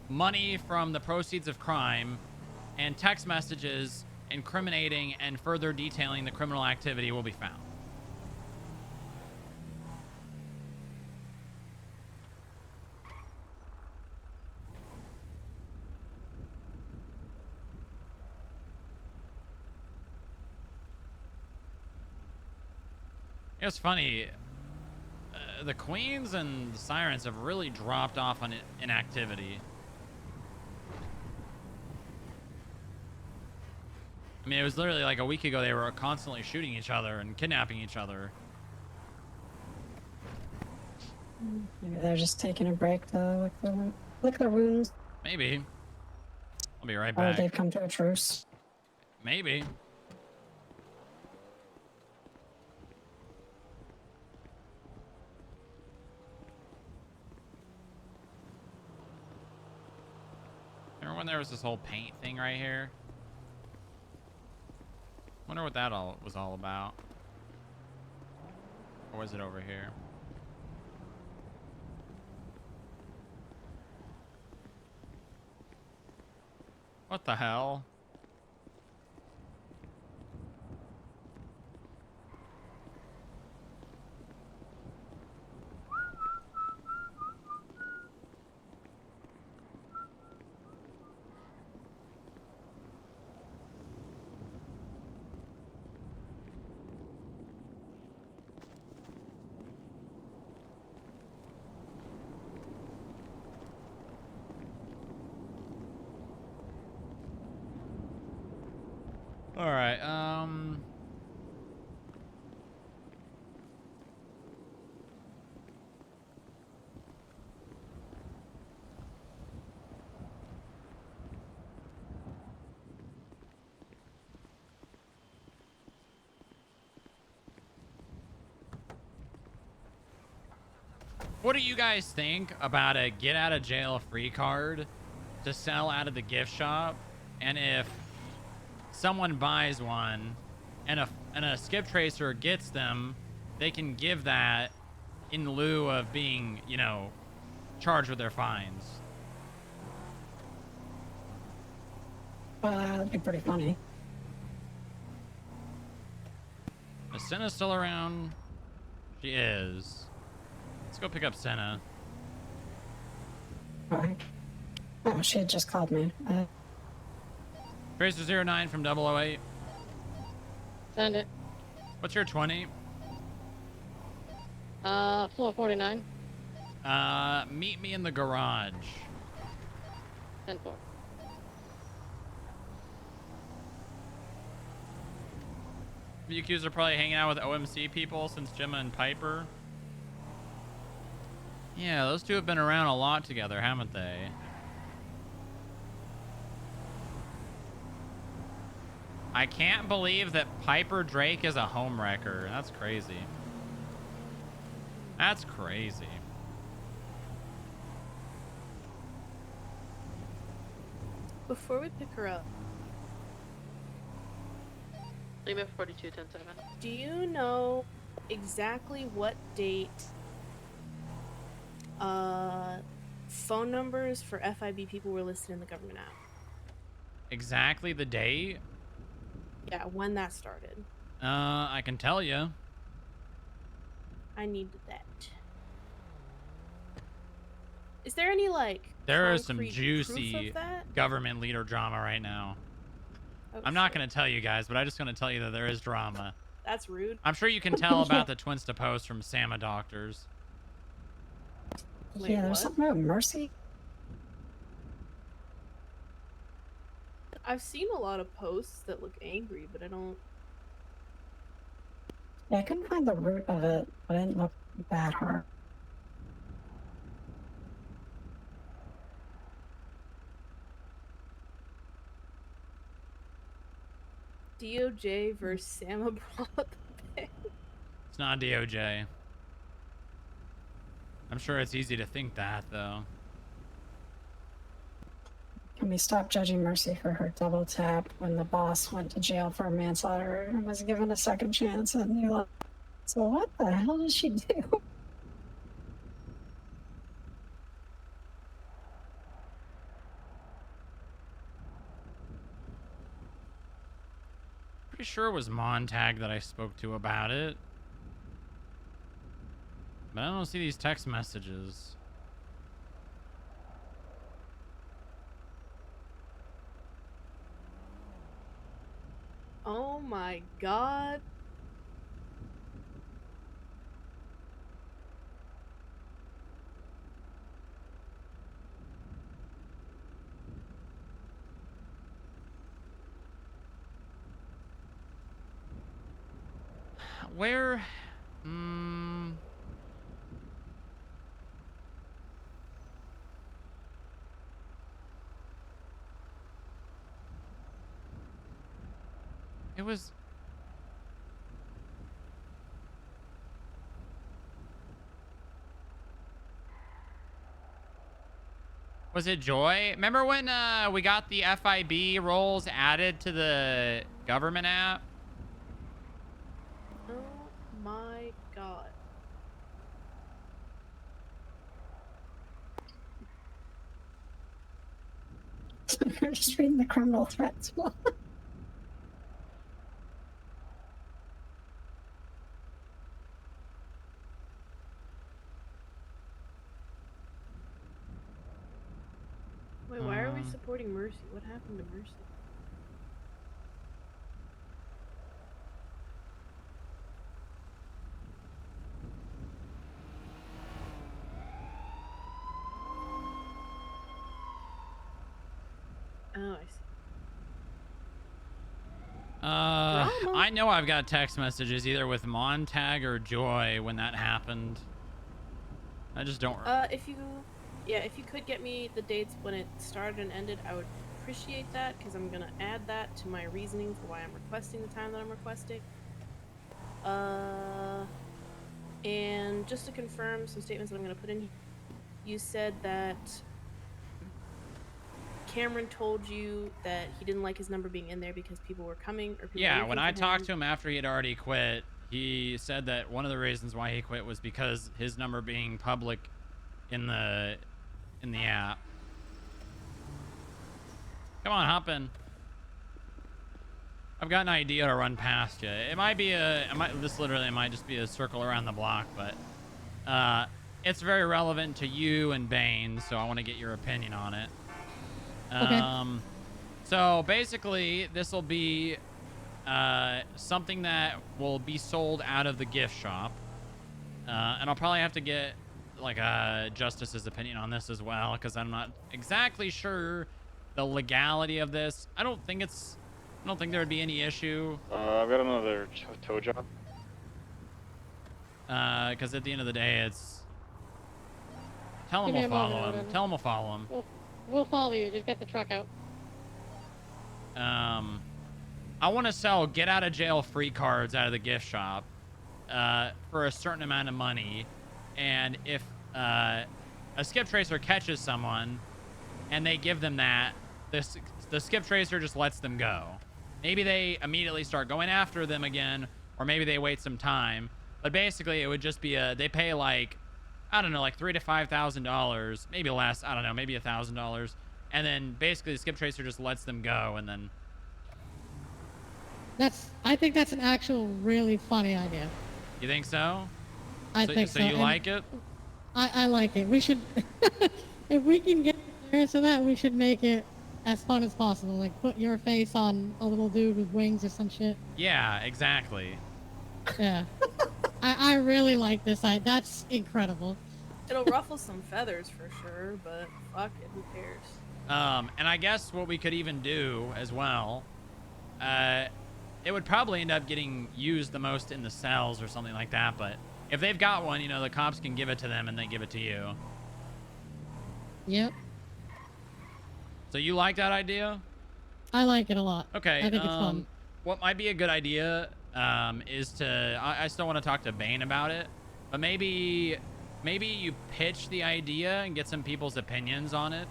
money from the proceeds of crime and text messages incriminating and further detailing the criminal activity will be found. It's funny, the Queens and the Sirens have really dropped off on inactivity. I mean, it was literally like a week ago they were constantly shooting each other and kidnapping each other. Maybe they're just taking a break to lick their wounds. Maybe. I'll be right Or back. they've come to a truce. Maybe. Remember when there was this whole paint thing right here? Wonder what that was all about. Or was it over here? What the hell? All right, what do you guys think about a get out of jail free card to sell out of the gift shop? And if someone buys one and a skip tracer gets them, they can give that in lieu of being, you know, charged with their fines. That'd be pretty funny. Is Senna still around? She is. Let's go pick up Senna. Alright. Oh, she had just called me. Tracer 09 from 008. Send it. What's your 20? Floor 49. Meet me in the garage. 10-4. VQs are probably hanging out with OMC people since Gemma and Piper. Yeah, those two have been around a lot together, haven't they? I can't believe that Piper Drake is a homewrecker. That's crazy. That's crazy. Before we pick her up, Lima 42, 10-7. do you know exactly what date phone numbers for FIB people were listed in the government app? Exactly the date? Yeah, when that started. I can tell you. I need that. Is there any, like, There is some concrete juicy proof of that? government leader drama right now. Oh, I'm not going to tell you guys, but I'm just going to tell you that there is drama. That's rude. I'm sure you can tell about the Twins to Post from Sama Doctors. Wait, Yeah, there's what? something about Mercy. I've seen a lot of posts that look angry, but I don't... Yeah, I couldn't find the root of it, but it didn't look that hard. DOJ versus Sam abroad. It's not DOJ. I'm sure it's easy to think that, though. Can we stop judging Mercy for her double tap when the boss went to jail for manslaughter and was given a second chance at new life? So what the hell did she do? Pretty sure it was Montag that I spoke to about it. But I don't see these text messages. Oh my god. Where? It was... Was it Joy? Remember when we got the FIB roles added to the government app? Oh my god. We're just reading the criminal threats. Wait, why are we supporting Mercy? What happened to Mercy? Oh, I see. I know I've got text messages either with Montag or Joy when that happened. I just don't remember. If you could get me the dates when it started and ended, I would appreciate that, because I'm gonna add that to my reasoning for why I'm requesting the time that I'm requesting. And just to confirm some statements that I'm gonna put in, you said that Cameron told you that he didn't like his number being in there because people were coming, or people Yeah, were when looking I for talked him. to him after he had already quit, he said that one of the reasons why he quit was because his number being public in the app. Come on, hop in. I've got an idea to run past you. It might be this literally might just be a circle around the block, but it's very relevant to you and Bane, so I want to get your opinion on it. Okay. So basically, this will be something that will be sold out of the gift shop, and I'll probably have to get like Justice's opinion on this as well, because I'm not exactly sure the legality of this. I don't think there would be any issue. I've got another tow job. Because at the end of the day, it's... Tell him Give me we'll a moment, follow him. Odin. Tell him we'll follow him. We'll follow you. Just get the truck out. I want to sell get out of jail free cards out of the gift shop for a certain amount of money, and if a skip tracer catches someone and they give them that, the skip tracer just lets them go. Maybe they immediately start going after them again, or maybe they wait some time, but basically it would just be they pay like, I don't know, like $3,000 to $5,000, maybe less, I don't know, maybe $1,000, and then basically the skip tracer just lets them go, and then... I think that's an actual really funny idea. You think so? I think so. So you And like it? I like it. We should, if we can get there so that, we should make it as fun as possible. Like put your face on a little dude with wings or some shit. Yeah, exactly. Yeah. I really like this. That's incredible. It'll ruffle some feathers for sure, but fuck it, who cares? And I guess what we could even do as well, it would probably end up getting used the most in the cells or something like that. But if they've got one, you know, the cops can give it to them and they give it to you. Yep. So you like that idea? I like it a lot. Okay. I think it's fun. What might be a good idea is to... I still want to talk to Bane about it. But maybe you pitch the idea and get some people's opinions on it.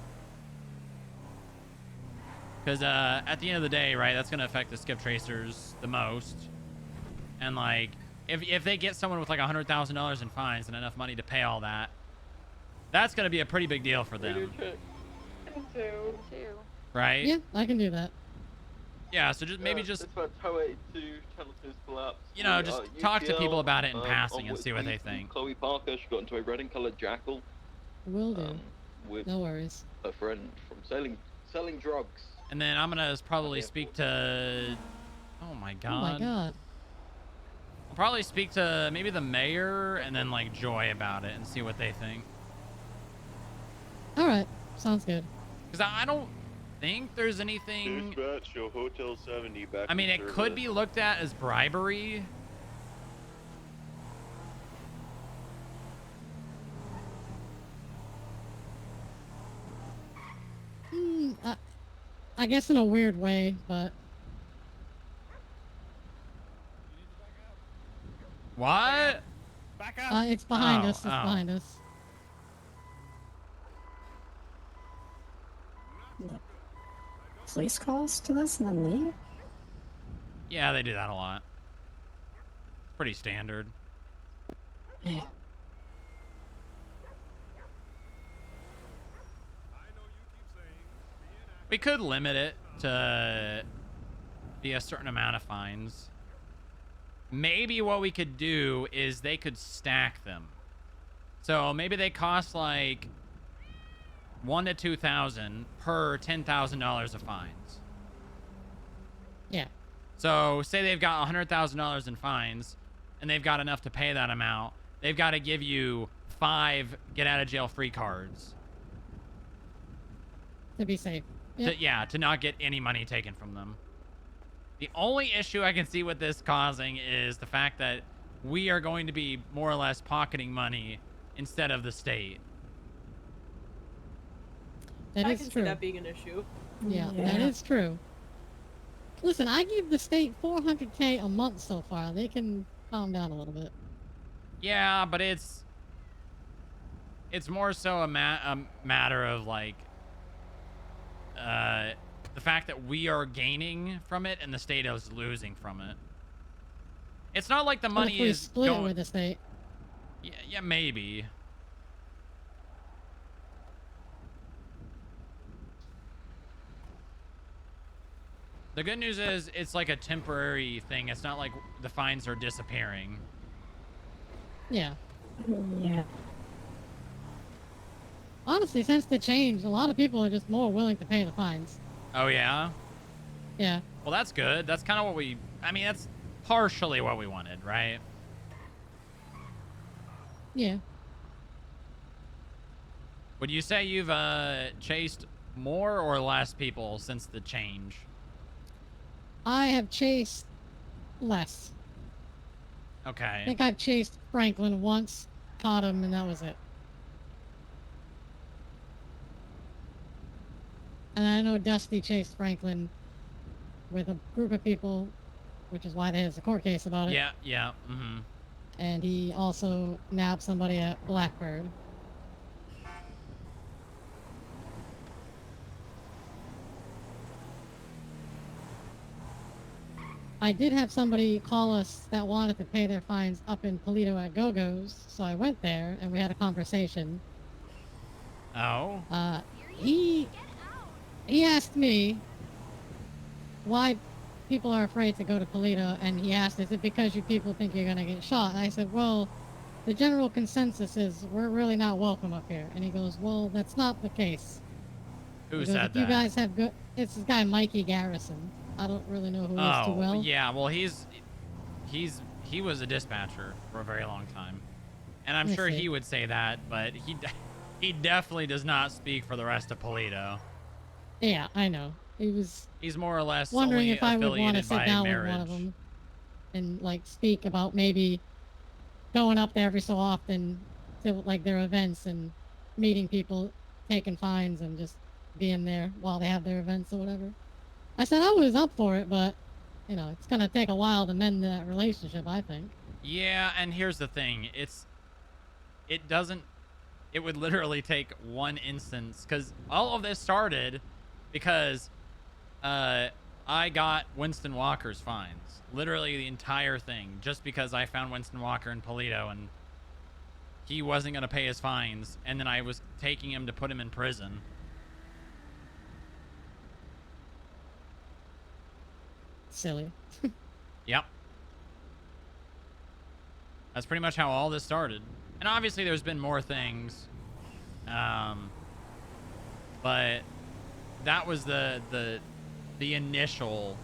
Because at the end of the day, right, that's going to affect the skip tracers the most. And, like, if they get someone with, like, $100,000 in fines and enough money to pay all that, that's going to be a pretty big deal for them. Right? Yeah, I can do that. Yeah, so just maybe just... It's about Tower 82, Channel 2's collapse. You know, just talk to people about it in passing and see what they with think. Chloe Parker, she got into a red and coloured jackal. Will do. With No worries. a friend from selling drugs. And then I'm going to probably speak to... Oh, my God. Oh, my God. I'll probably speak to maybe the mayor and then, like, Joy about it and see what they think. All right. Sounds good. Because I don't think there's anything... Dispatch, show Hotel 70 back. I mean, it could be looked at as bribery. I guess in a weird way, but... What? Back up. It's behind us. It's oh. behind us. Police calls to this and then leave? Yeah, they do that a lot. Pretty standard. Yeah. We could limit it to be a certain amount of fines. Maybe what we could do is they could stack them. So maybe they cost like $1,000 to $2,000 per $10,000 of fines. Yeah. So say they've got $100,000 in fines and they've got enough to pay that amount. They've got to give you 5 get out of jail free cards. To be safe. To not get any money taken from them. The only issue I can see with this causing is the fact that we are going to be more or less pocketing money instead of the state. That I is can true. see that being an issue. Yeah, that is true. Listen, I give the state $400K a month so far. They can calm down a little bit. Yeah, but it's more so a matter of like the fact that we are gaining from it and the state is losing from it. It's not like the money is split going with the state. Yeah, maybe. The good news is it's like a temporary thing. It's not like the fines are disappearing. Yeah. Yeah. Honestly, since the change, a lot of people are just more willing to pay the fines. Oh, yeah? Yeah. Well, that's good. That's kind of what we... I mean, that's partially what we wanted, right? Yeah. Would you say you've chased more or less people since the change? I have chased less. Okay. I think I've chased Franklin once, caught him, and that was it. And I know Dusty chased Franklin with a group of people, which is why there's a court case about it. Yeah, yeah, mm-hmm. And he also nabbed somebody at Blackbird. I did have somebody call us that wanted to pay their fines up in Polito at Go-Go's, so I went there and we had a conversation. Oh? He asked me why people are afraid to go to Polito, and he asked, is it because you people think you're gonna get shot? And I said, well, the general consensus is we're really not welcome up here. And he goes, well, that's not the case. Who He goes, said if you that? guys have good... It's this guy, Mikey Garrison. I don't really know who he is too well. Yeah, well, he was a dispatcher for a very long time. And I'm I sure see. he would say that, but he definitely does not speak for the rest of Polito. Yeah, I know. he was He's more or less wondering only if I would want to affiliated sit by down marriage. with one of them and like speak about maybe going up there every so often to like their events and meeting people, taking fines, and just being there while they have their events or whatever. I said I was up for it, but you know, it's gonna take a while to mend that relationship, I think. Yeah, and here's the thing. It would literally take one instance, because all of this started because I got Winston Walker's fines. Literally the entire thing, just because I found Winston Walker in Polito and he wasn't going to pay his fines, and then I was taking him to put him in prison. Silly. Yep. That's pretty much how all this started. And obviously there's been more things. But that was the initial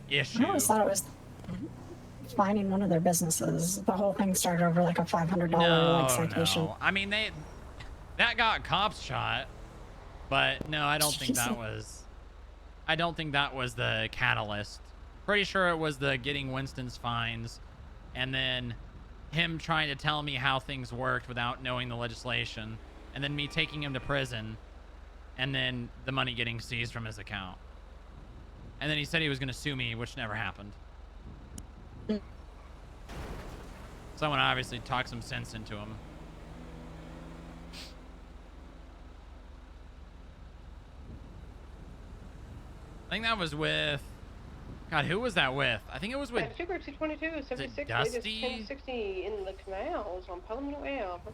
issue. I always thought it was finding one of their businesses. The whole thing started over like a $500 like citation. No. I mean, that got cops shot, but no, I don't think that was. I don't think that was the catalyst. Pretty sure it was the getting Winston's fines, and then him trying to tell me how things worked without knowing the legislation, and then me taking him to prison, and then the money getting seized from his account. And then he said he was going to sue me, which never happened. Someone obviously talked some sense into him. I think that was with... God, who was that with? I think it was with... Two groups of 22, 76, Dusty? 1060 in the canals on Palomino Ave. There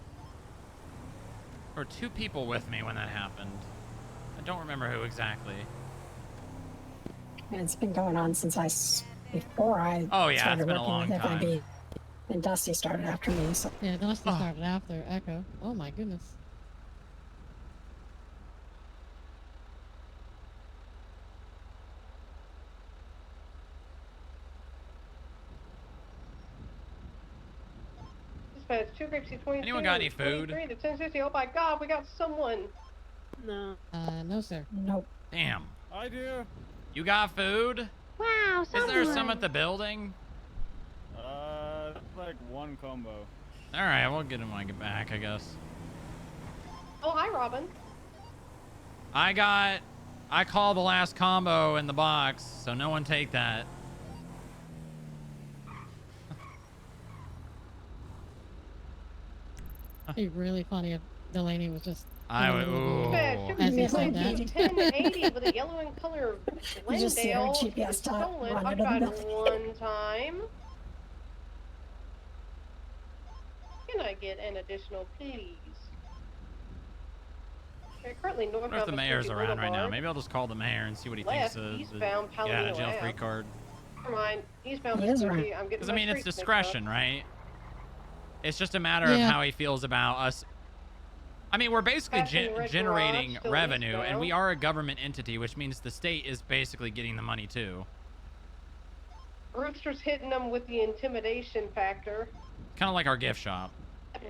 were two people with me when that happened. I don't remember who exactly. And it's been going on since before I Oh, yeah, started it's been a working long with time. FIB. And Dusty started after me, so... Yeah, Dusty started after Echo. Oh my goodness. Dispatch, two groups of 22. Anyone got any food? 23, the 1060. Oh my god, we got someone. No. No, sir. Nope. Damn. I do. You got food? Wow, Is there some at the building? It's like one combo. Alright, we'll get him when I get back, I guess. Oh, hi, Robin. I called the last combo in the box, so no one take that. It'd be really funny if Delaney was just... I would... As he said that. 1080 with a yellow in color You just see her Glendale GPS top stolen. run I've into the tried building. one time. Can I get an additional, please? Okay, currently I wonder if northbound the mayor's Vespucci around right now. Boulevard. Maybe I'll just call the mayor and see what he Left, thinks of the eastbound get out of Palomino jail free Ave. card. Never mind. Eastbound He is Vespucci. around. I'm getting Because, I my mean, it's streets mixed discretion, up. right? It's just a matter of Yeah. how he feels about us. I mean, we're basically Passing the red generating garage, still revenue, and eastbound. we are a government entity, which means the state is basically getting the money, too. Rooster's hitting them with the intimidation factor. Kind of like our gift shop.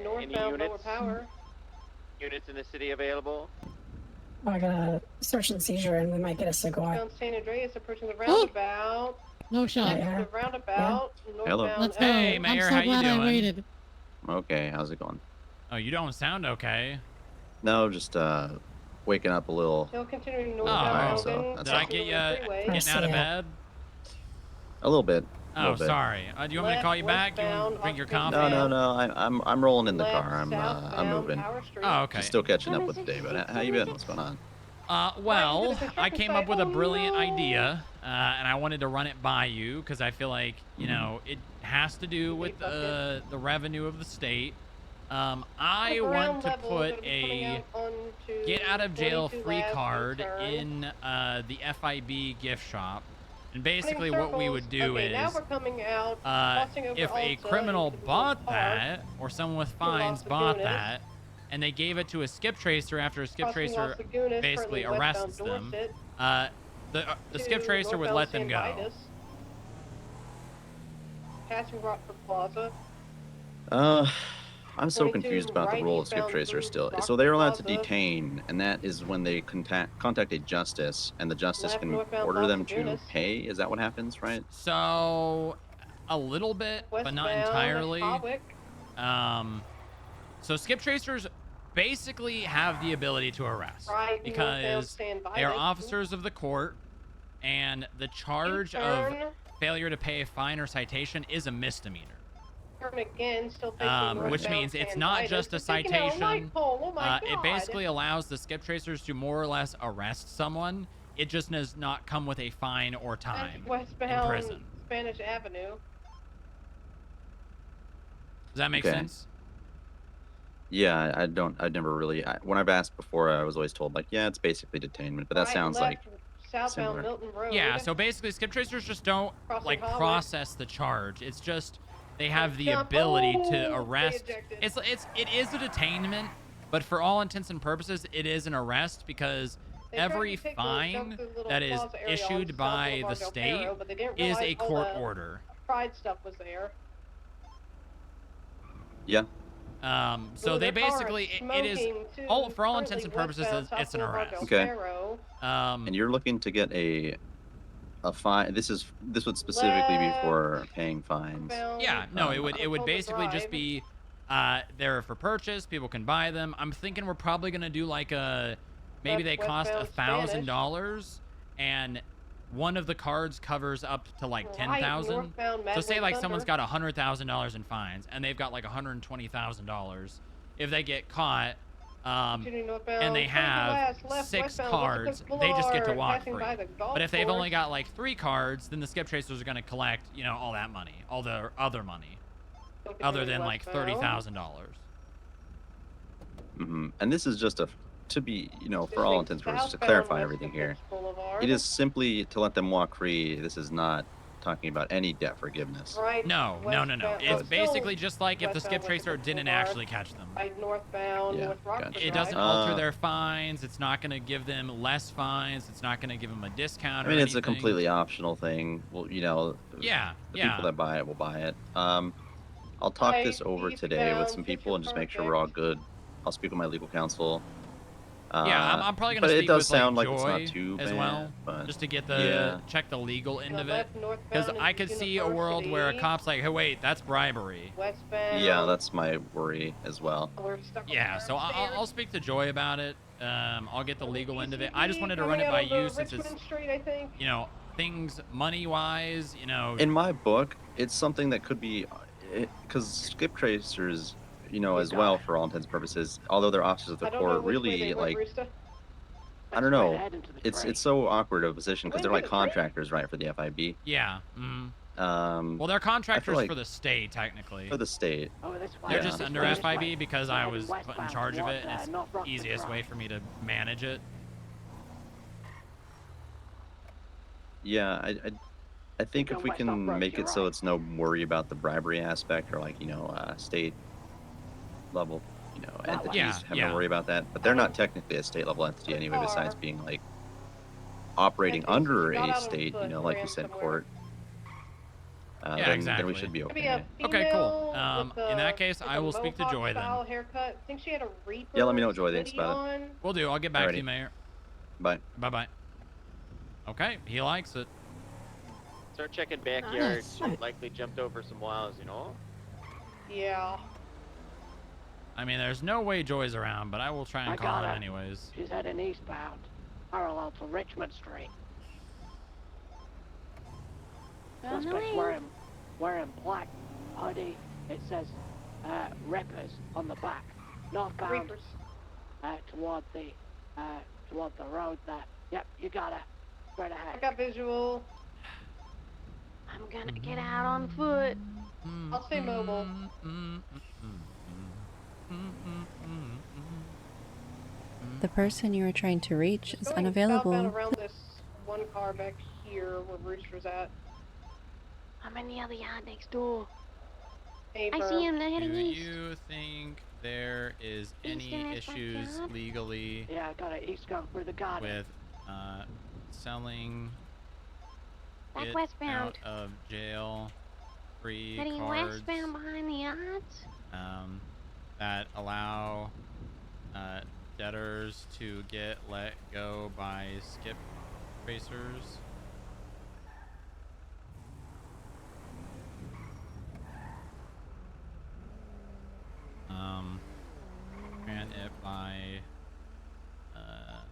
Northbound Lower units? Power. Units in the city available? I got a search and seizure and we might get a cigar. Down San Andreas approaching the roundabout. No shot. Yeah. The roundabout. Hello. Northbound Let's go. Hey, Mayor, I'm so how you glad I doing? waited. Okay, how's it going? Oh, you don't sound okay. No, just waking up a little. Still continuing Oh, northbound. so Logan, that's did I all. get you freeway. getting out of bed? A little bit. a Oh, little bit. sorry. Do you want me to call you back? You want to drink your coffee? No. I'm rolling in the Left, car. I'm southbound moving. Power Street. Oh, okay. Still catching up with the day, but how you been? What's going on? Well, I came up with a brilliant idea, and I wanted to run it by you because I feel like, you know, it has to do with the revenue of the state. I want to put a get out of jail free card in the FIB gift shop. And basically what we would do Okay, now is, we're coming out, crossing over if a Alta criminal into the bought park. that, or someone with fines Los bought Lagunas. that, and they gave it to a skip tracer after a skip Crossing tracer Los Lagunas, basically currently arrests westbound them, Dorset the skip to tracer would northbound let them San go. Vitus. Passing Rockford Plaza. I'm so 22 confused about the right role of Skip eastbound Tracer through still. So Rockford they're allowed to Plaza. detain, and that is when they contact a justice, and the justice Left can northbound order them Plaza to Junis. pay. Is that what happens, right? So, a little bit, but not Westbound entirely. Hawick. So skip tracers basically have the ability to arrest Right, northbound because San they are Violet. officers of the court, and the charge of U-turn. failure to pay a fine or citation is a misdemeanor. Turn again, still facing Which northbound means it's San not Vitus. just a They're taking out a citation. light pole. Oh my It God. basically allows the skip tracers to more or less arrest someone. It just does not come with a fine or time That's westbound in prison. Spanish Avenue. Does that make Okay. sense? Yeah, I never really. When I've asked before, I was always told like, yeah, it's basically detainment. But that Right, sounds like left, southbound similar. Milton Road. Yeah, so basically skip tracers just don't Crossing like Holland. process the charge. It's just they have the Jump. ability Oh, to they arrest. ejected. It is a detainment, but for all intents and purposes, it is an arrest because They tried to every take the jump fine through little that is plaza area on issued South by the Boulevard Del state Perro, but they didn't is realize a all court the order. Pride stuff was there. Yeah. So Ooh, they their car basically is it is smoking, too. all for all Currently intents and purposes westbound South it's an Boulevard arrest. Del Okay. Perro. And you're looking to get a fine. This would specifically be for paying fines. Yeah, no, it would basically just be they're for purchase. People can buy them. I'm thinking we're probably gonna do like maybe they cost westbound $1,000, and one of the cards covers up to like Right, 10,000. northbound So say Madway like Thunder. someone's got $100,000 in fines, and they've got like $120,000. If they get caught, Continuing northbound, and they 22 have west, left 6 westbound cards, Elizabeth they just get to Boulevard, walk passing free. by the golf But if they've only course. got like 3 cards, then the skip tracers are going to collect, you know, all that money, all the other money, other than like $30,000. And this is just to be, for all intents and purposes, to clarify everything here. It is simply to let them walk free. This is not talking about any debt forgiveness. Right, No. westbound- It's still basically just like if the skip westbound tracer Elizabeth didn't Boulevard. actually catch them. Right, northbound Yeah, North Rockford It Drive. doesn't alter their fines. It's not going to give them less fines. It's not going to give them a discount I mean, or it's a anything. completely optional thing. Well, Yeah, the yeah. people that buy it will buy it. I'll talk this over today with some people and just make sure we're all good. I'll speak with my legal counsel. Yeah, I'm probably gonna but speak it does with sound like like Joy it's not too as bad, well, but just to get check the legal end of it. left northbound Because I into could see a world where a University. cop's like, hey, wait, that's bribery. Westbound. yeah, that's my worry as well. We're stuck on Yeah, so I'll speak to Joy about it. I'll get the legal end of it. I just wanted to run it by you since it's, Richmond Street, I think. things money-wise, In my book, it's something that could be, because skip tracers, as well, for all intents and purposes, although they're officers of the I don't know court, which way really, they went, like, Barista. I don't know. It's so awkward of a position because they're like contractors, right, for the FIB. Yeah. Well, they're I contractors feel like for the state, technically. for the state. They're Yeah. just under FIB because I was put in charge of it, and it's the easiest way for me to manage it. Yeah, I think if we can make it so it's no worry about the bribery aspect or like state level entities having to worry about that, but they're not technically a state level entity anyway. Besides being like operating under a state, like you said, court. Yeah, exactly. Then we should be Maybe okay. a Okay, cool. female with In that a- case, like I a will speak to mohawk Joy then. style haircut. I think she had a Reaper. Yeah, let me know what Joy thinks hoodie about it. on. Will do. I'll get back to Alrighty. you, Mayor. Bye. Bye-bye. Okay, he likes it. Start checking backyards. Nice. Likely jumped over some walls, Yeah. I mean, there's no way Joy's around, but I will try and I call got him her. anyways. She's heading eastbound, parallel to Richmond Street. Suspect's wearing black hoodie. It says Rippers on the back. Northbound Reapers. toward the road there. Yep, you got her. Straight I ahead. got visual. I'm gonna get out on foot. I'll stay mobile. The person you were trying to reach is Going unavailable. southbound around this one car back here where Rooster's at. I'm in the other yard next door. Hey, I see him. They're Do heading east. you think there is any Eastern issues backyard? legally Yeah, I got it east going through the garden. with selling Back it westbound. out of jail free Heading cards? westbound behind the yards. that allow debtors to get let go by skip tracers. Grant it by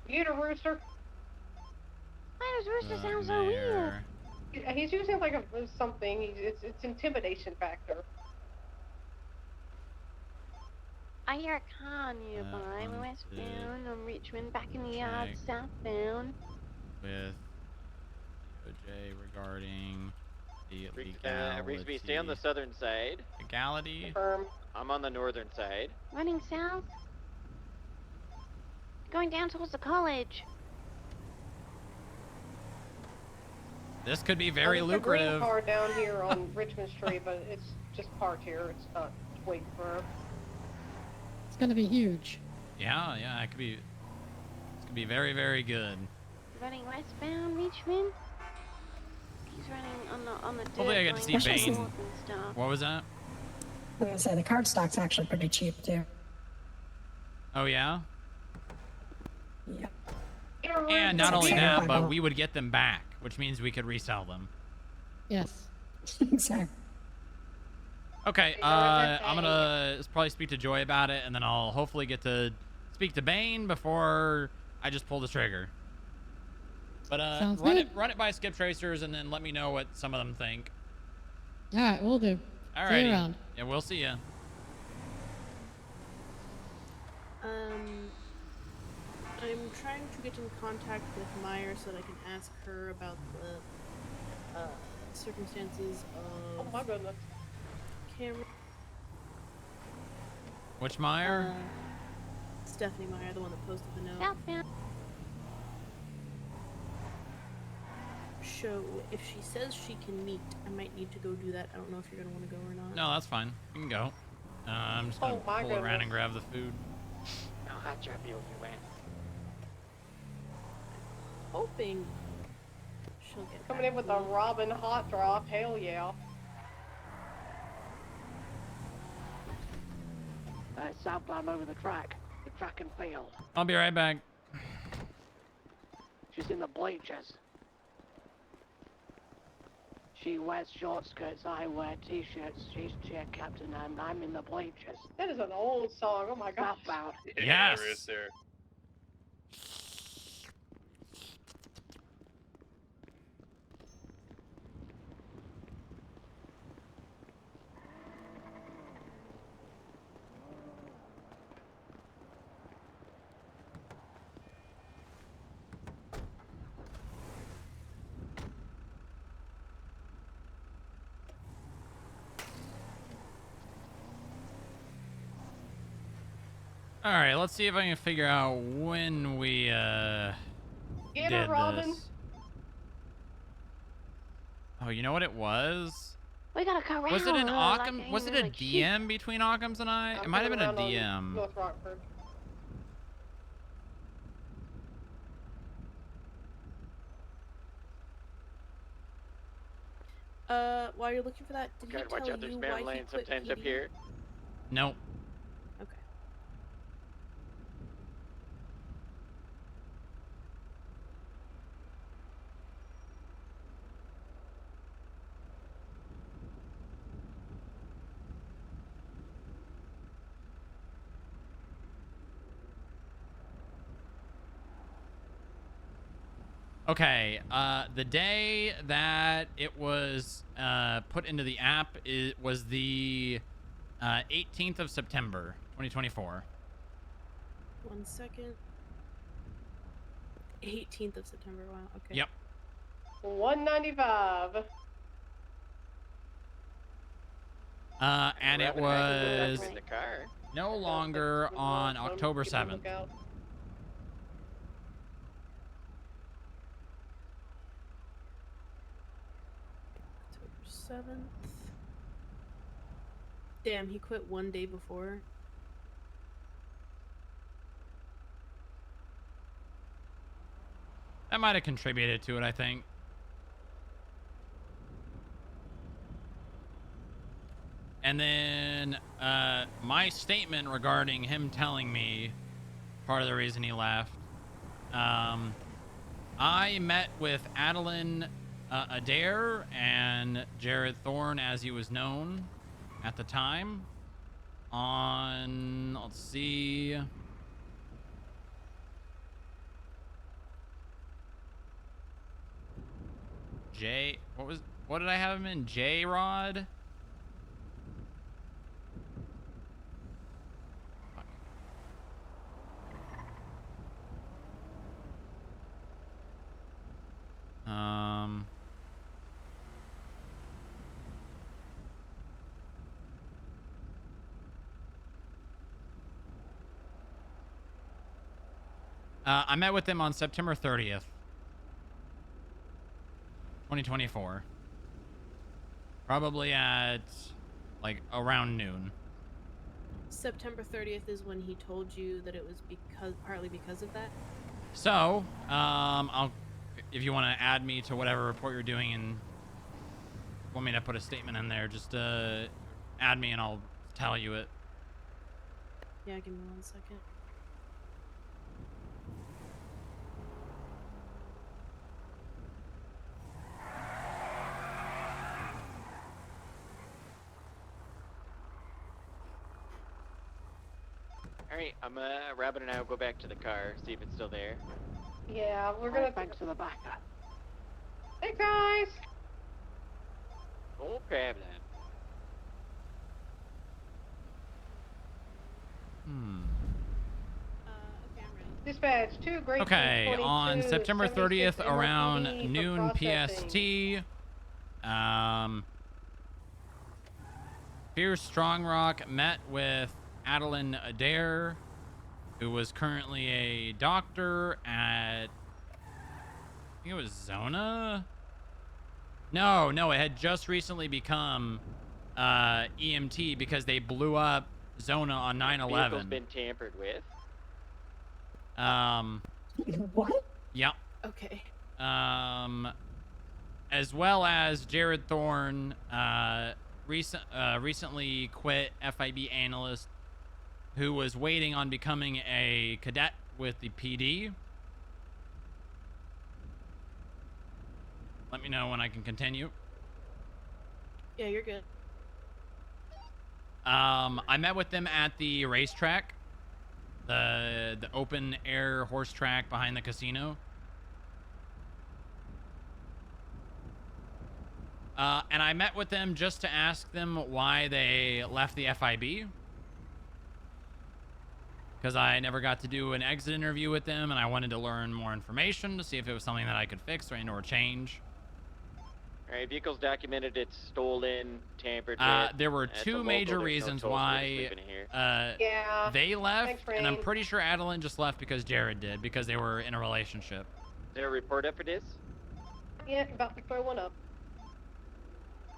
Get a rooster. Why does Rooster the sound so weird? mayor. He's using like a something. It's intimidation factor. I hear a car nearby. Westbound on Richmond, back in the yard, southbound. With DOJ regarding the legality. Rigsby, stay on the southern side. Legality. I'm on the northern side. Running south. Going down towards the college. This could be very There's lucrative. a green car down here on Richmond Street, but it's just parked here. It's not waiting for. It's gonna be huge. Yeah, it could be. It's gonna be very, very good. Running westbound, Richmond. He's running on the. Hopefully, I get to see Bane. What was that? I was gonna say the card stock's actually pretty cheap too. Oh yeah. Yeah. And not only that, but we would get them back, which means we could resell them. Yes. Exactly. Okay, I'm gonna probably speak to Joy about it, and then I'll hopefully get to speak to Bane before I just pull the trigger. But run it by skip tracers, and then let me know what some of them think. All right, we'll do. All See you right. around. Yeah, we'll see ya. I'm trying to get in contact with Meyer so that I can ask her about the circumstances of. Oh my goodness. Camera. Which Meyer? Stephanie Meyer, the one that posted the note. Southbound. So if she says she can meet, I might need to go do that. I don't know if you're gonna want to go or not. No, that's fine. You can go. I'm just gonna pull around and grab the food. I'll hot drop you if you went. Hoping she'll get Coming in with a Robin hot drop. Hell yeah. Southbound over the track and field. I'll be right back. She's in the bleachers. She wears short skirts, I wear t-shirts. She's cheer captain and I'm in the bleachers. That is an old song. Oh my gosh. Southbound. Yes. Rooster. All right, let's see if I can figure out when we Get did her, Robin. this. Oh, you know what it was? We gotta corral Was it an her Occam? like Was it a like sheep. DM between Occam's and I? It might have been a DM. North Rockford. While you're looking for that, did he Gotta watch tell out, there's you mountain why he lanes quit sometimes up PD? here. Nope. Okay. Okay, the day that it was put into the app was the 18th of September, 2024. 1 second. 18th of September. Wow. Okay. Yep. 195. And it Rabbit was in the car. no longer on October 7th. October 7th. Damn, he quit 1 day before. That might have contributed to it, I think. And then my statement regarding him telling me part of the reason he left. I met with Adeline Adair and Jared Thorne, as he was known at the time, on, let's see, what did I have him in? J-Rod? I met with them on September 30th, 2024. Probably at, like, around noon. September 30th is when he told you that it was partly because of that? So, if you want to add me to whatever report you're doing and want me to put a statement in there, just add me and I'll tell you it. Yeah, give me 1 second. Alright, Rabbit and I will go back to the car, see if it's still there. Yeah, we're gonna. Thanks for the backup. Hey guys. Oh, crap then. Dispatch 2 Great Okay, 22, on September 30th 76 around NYPD for noon processing. PST, Pierce Strongrock met with Adeline Adair, who was currently a doctor at, I think it was Zona? No, it had just recently become EMT because they blew up Zona on 9/11. Vehicle's been tampered with. What? Yep. Okay. As well as Jared Thorne, recently quit FIB analyst, who was waiting on becoming a cadet with the PD. Let me know when I can continue. Yeah, you're good. I met with them at the racetrack, the open air horse track behind the casino. And I met with them just to ask them why they left the FIB. Because I never got to do an exit interview with them, and I wanted to learn more information to see if it was something that I could fix or change. Alright, vehicle's documented, it's stolen, tampered with. There were It's a two local, major there's no reasons toll why sleeping here. Yeah. they left, Thanks, and I'm Rain. pretty sure Adeline just left because Jared did, because they were in a relationship. Is there a report up for this? Yeah, about to throw one up.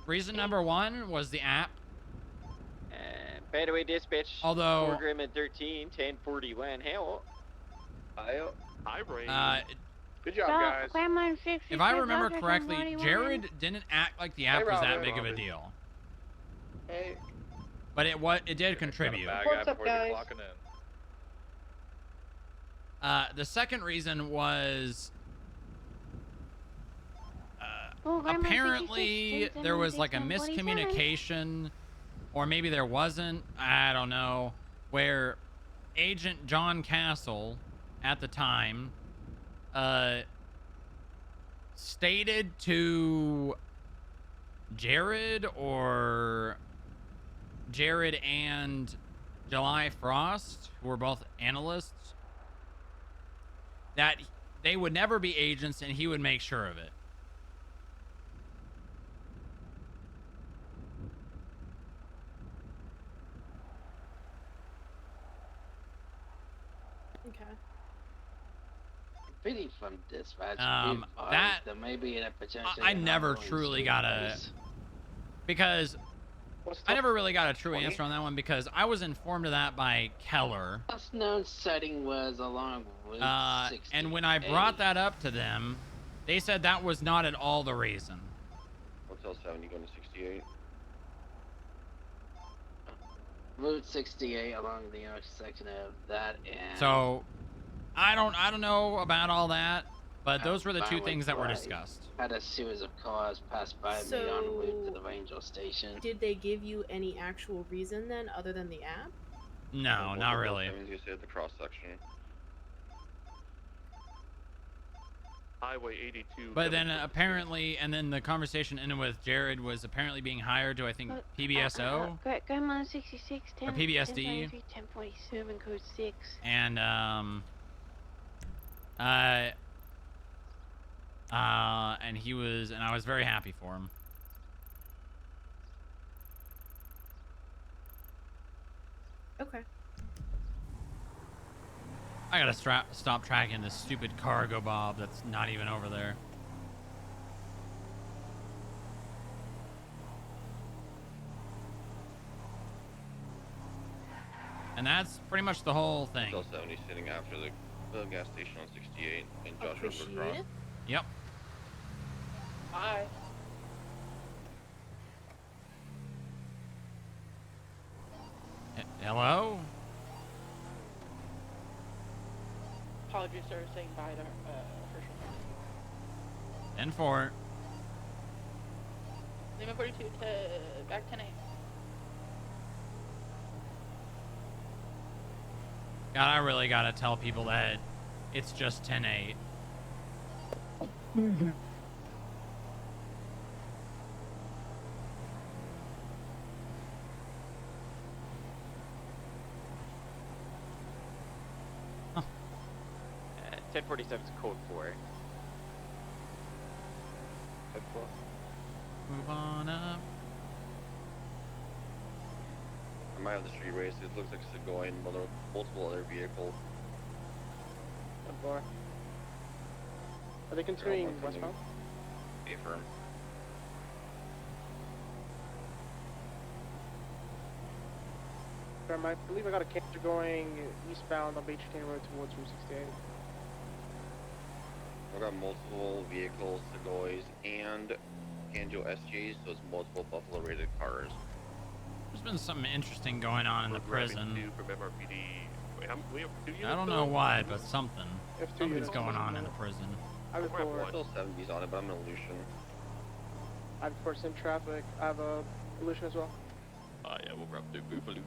Reason number one was the app. By the way, dispatch. Although- Program at 13, 1041. Hell. Hi, Ray. Good job, guys. If I remember correctly, Jared didn't act like the app was that Robin. big of a deal. Hey. But it did contribute. What's up, guys? The second reason was Oh, Grandma, apparently 66, there was like a 1047. miscommunication, or maybe there wasn't, I don't know, where Agent John Castle at the time stated to Jared and July Frost, who were both analysts, that they would never be agents and he would make sure of it. Okay. Pretty from dispatch. That there may be a potential. I never truly got because I never really got a true answer on that one, because I was informed of that by Keller. Last known setting was along with and when I brought that up to them, they said that was not at all the reason. Hotel 70 going to 68. Route 68 along the intersection of that and. So, I don't know about all that, but those were the two Vinewood things that were Drive. discussed. Had a series of cars pass by me on route to the Rangel station. Did they give you any actual reason then, other than the app? No, not really. You say at the cross section. Highway 82. But then apparently, and then the conversation ended with Jared was apparently being hired to, I think, PBSO Go on 66, 10, or PBSD, 1047, code 6. and and he was, and I was very happy for him. Okay. I gotta stop tracking this stupid cargo bob that's not even over there. And that's pretty much the whole thing. Still 70 sitting after the gas station on 68 in Joshua River Appreciate Cross. it. Yep. Bye. Hello? Apologies, sir, saying bye to Herschel. 10-4. Lima 42 to back 10-8. God, I really gotta tell people that it's just 10-8. Mm-hmm. Uh, 1047 is code 4. Code 4. Move on up. I might have the street race. It looks like Segoy and multiple other vehicles. 10-4. Are they continuing westbound? Affirm. I believe I got a cancer going eastbound on Beach Canyon Road towards Route 68. I've got multiple vehicles, Segoys, and Kanjo SJs, so it's multiple Buffalo rated cars. There's been something interesting going on in the prison. From MRPD. Wait, we have 2 units I don't know why, but something's going on in the prison. I have We're still 70s on it, but I'm in Illusion. I have force in traffic. I have a illusion as well. Yeah, we'll wrap the Boofaloos.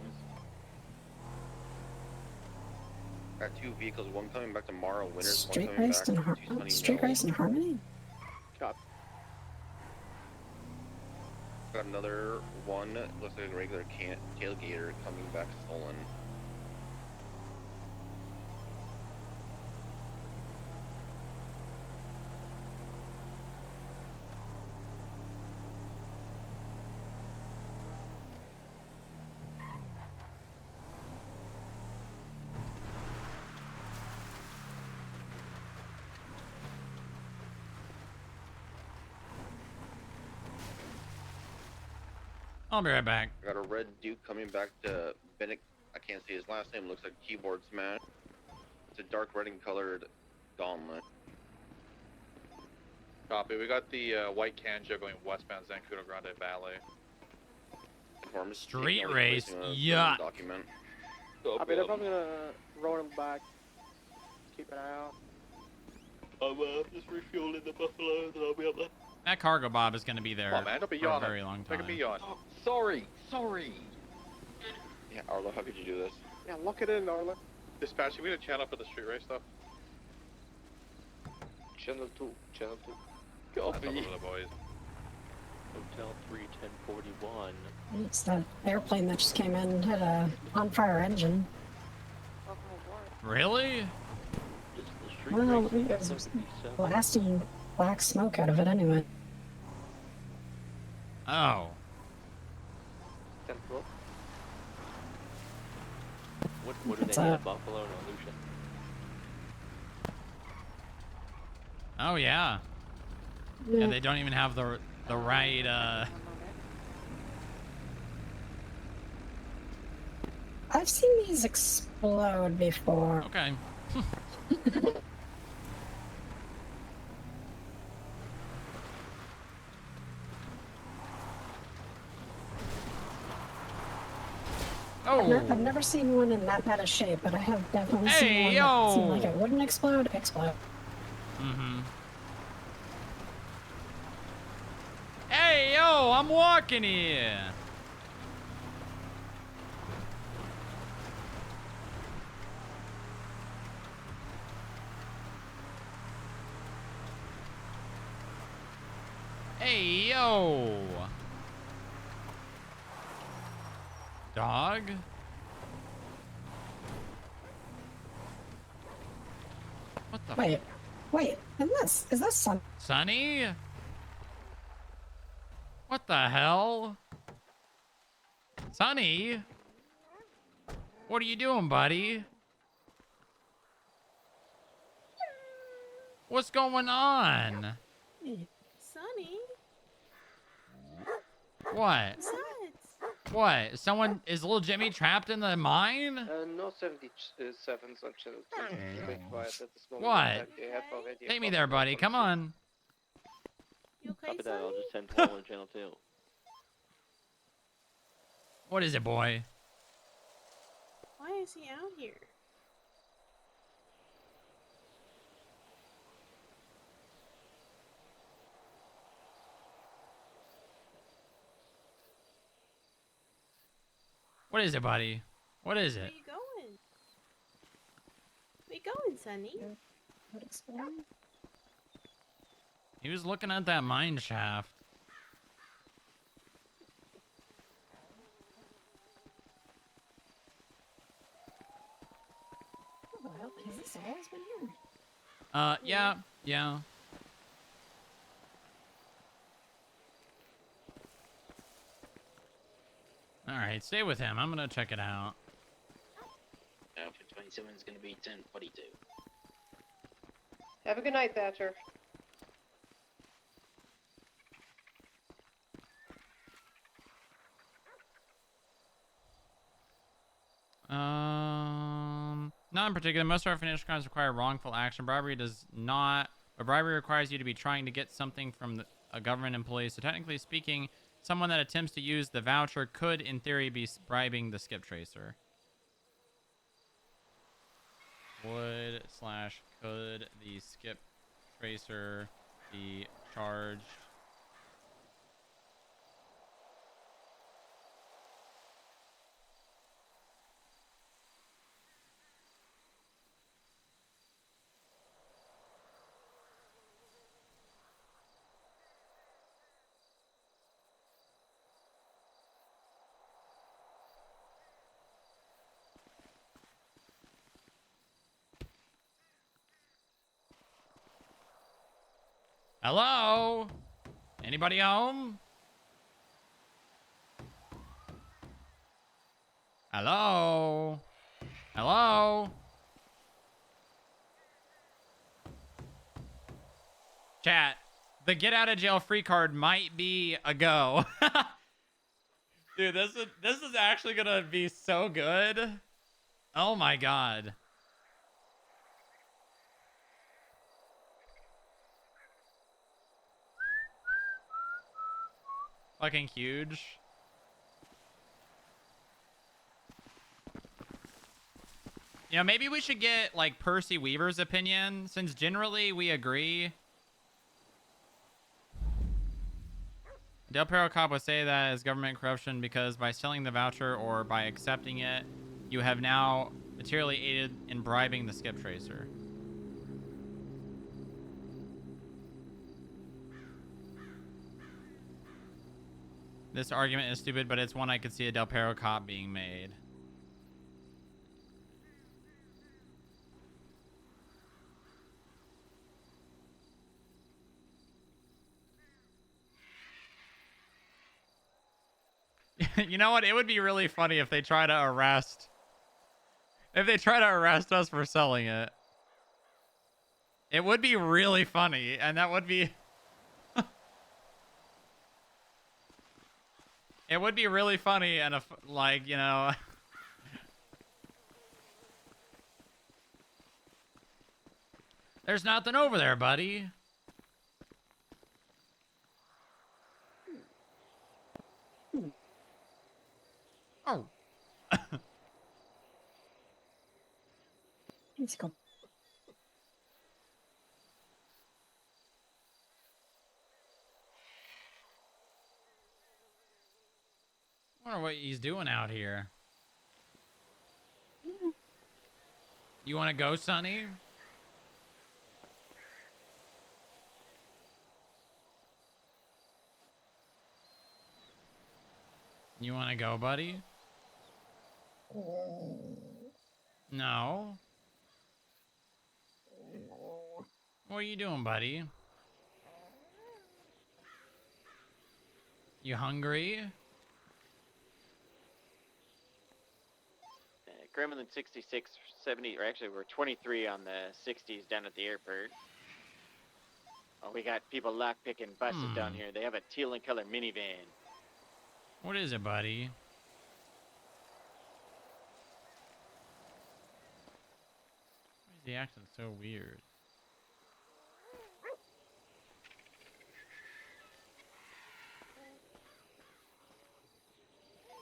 Got 2 vehicles, one coming back to Morrow Winters, Street one coming race back in to Sunny Street Mills. race in Harmony. Cop. Got another one, looks like a regular tailgater coming back stolen. I'll be right back. Got a red Duke coming back to Bennett. I can't see his last name. Looks like Keyboard Smash. It's a dark red and colored gauntlet. Copy. We got the white Kanjo going westbound Zancudo Grande Valley. Street race, yeah. Document. I mean, they're probably gonna roll them back. Keep an eye out. I'm just refueling the Buffalo, then I'll be up there. That cargo bob is going to be there Come on, man. Don't be for a yawning. very long time. Take a be yawn. Oh, sorry. Yeah, Arlo, how could you do this? Yeah, lock it in, Arlen. Dispatch, can we get a channel for the street race stuff? Channel 2. Channel 2. Copy. Over the boys. Hotel 31041. It's that airplane that just came in, had a on-fire engine. Really? Well, it was blasting black smoke out of it anyway. Oh. 10th floor. What do It's they a- have? Buffalo and Lucia? Oh, yeah. Yeah. And they don't even have the right, I've seen these explode before. Okay. Oh! I've never seen one in that bad a shape, but I have definitely seen Hey, one that seemed like it wouldn't explode. Mm-hmm. Hey, yo, I'm walking here. Hey, yo. Dog? What the? Wait, is this Sunny? What the hell? Sunny? What are you doing, buddy? What's going on? Sunny? What? What? Someone is little Jimmy trapped in the mine? No 77 such a quiet at this moment. What? They have already Take me there, buddy. Come on. You okay, Copy that, I'll Sunny? just send Paul on channel 2. What is it, boy? Why is he out here? What is it, buddy? What is Where it? you going? Where you going, Sunny? He was looking at that mine shaft. Well, has this always been here? Yeah. All right, stay with him. I'm gonna check it out. Alpha 27 is going to be 1042. Have a good night, Thatcher. Not in particular. Most of our financial crimes require wrongful action. Bribery does not. But bribery requires you to be trying to get something from a government employee. So technically speaking, someone that attempts to use the voucher could, in theory, be bribing the skip tracer. Would/could the skip tracer be charged? Hello? Anybody home? Hello? Hello? Chat, the get out of jail free card might be a go. Dude, this is actually gonna be so good. Oh my god. Fucking huge. You know, maybe we should get, like, Percy Weaver's opinion, since generally we agree. Del Perro Cop would say that is government corruption because by selling the voucher or by accepting it, you have now materially aided in bribing the skip tracer. This argument is stupid, but it's one I could see a Del Perro Cop being made. You know what? It would be really funny if they try to arrest... If they try to arrest us for selling it. It would be really funny, and that would be... It would be really funny, and if, like, you know... There's nothing over there, buddy. Oh. Let's go. I wonder what he's doing out here. You want to go, Sonny? You want to go, buddy? No. What are you doing, buddy? You hungry? Gremlin 66, 70, or actually we're 23 on the 60s down at the airport. Oh, we got people lockpicking buses down here. They have a teal and color minivan. What is it, buddy? Why is he acting so weird?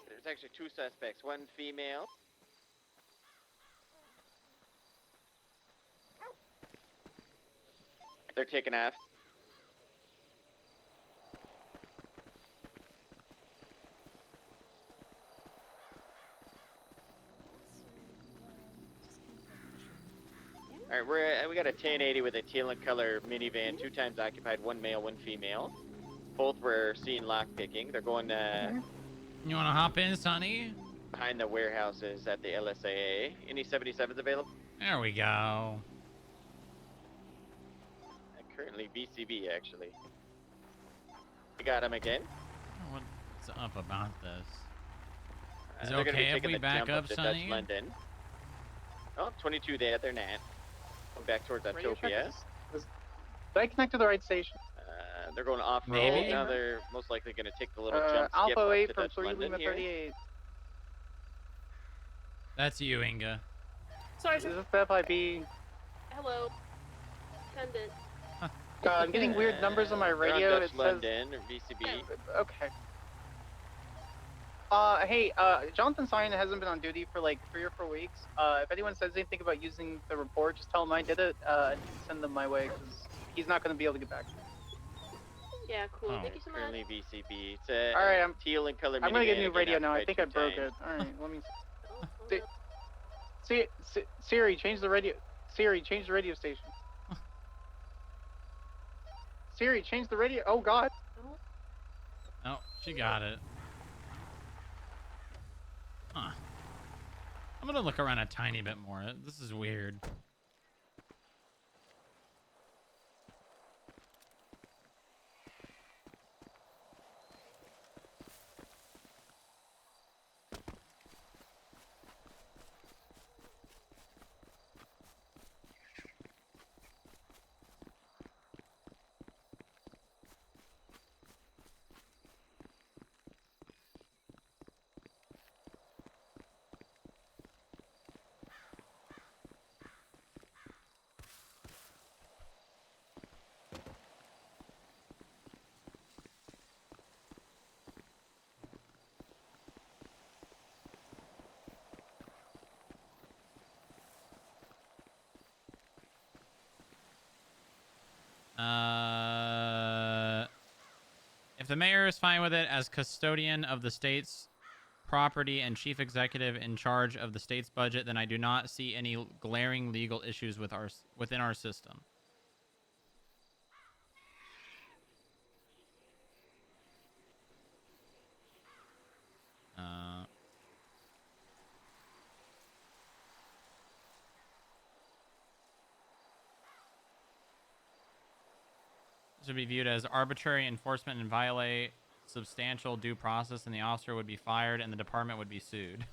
There's actually 2 suspects, 1 female. They're taking off. All right, we got a 1080 with a teal and color minivan, 2 times occupied, 1 male, 1 female. Both were seen lockpicking. They're going You want to hop in, Sonny? behind the warehouses at the LSAA. Any 77s available? There we go. Currently VCB, actually. We got him again. What's up about this? Is it They're gonna be okay if taking we the back jump up, to Sonny? Dutch London. Oh, 22 there, they're not. Going back towards Autopia. Did I connect to the right station? They're going off the Maybe. Now they're most likely going to take the little jump skip Alpha up 8 to from Dutch 3 London Lima here. 38. That's you, Inga. Sorry, Is sir. this the FIB? Hello. Attendant. God, I'm getting weird numbers on my They're radio. on Dutch It London, or VCB. says. Okay. Hey, Jonathan Sion hasn't been on duty for like 3 or 4 weeks. If anyone says anything about using the report, just tell him I did it, and send them my way, because he's not going to be able to get back. Yeah, cool. Oh. Thank you so much. Currently VCB. It's a Alright, I'm teal and color going to get a minivan, new again, radio now. I occupied think I 2 broke times. it. Alright, let me Siri, change the radio. Siri, change the radio station. Siri, change the radio. Oh God. Oh, she got it. Huh. I'm gonna look around a tiny bit more. This is weird. If the mayor is fine with it as custodian of the state's property and chief executive in charge of the state's budget, then I do not see any glaring legal issues within our system. This would be viewed as arbitrary enforcement and violate substantial due process, and the officer would be fired and the department would be sued.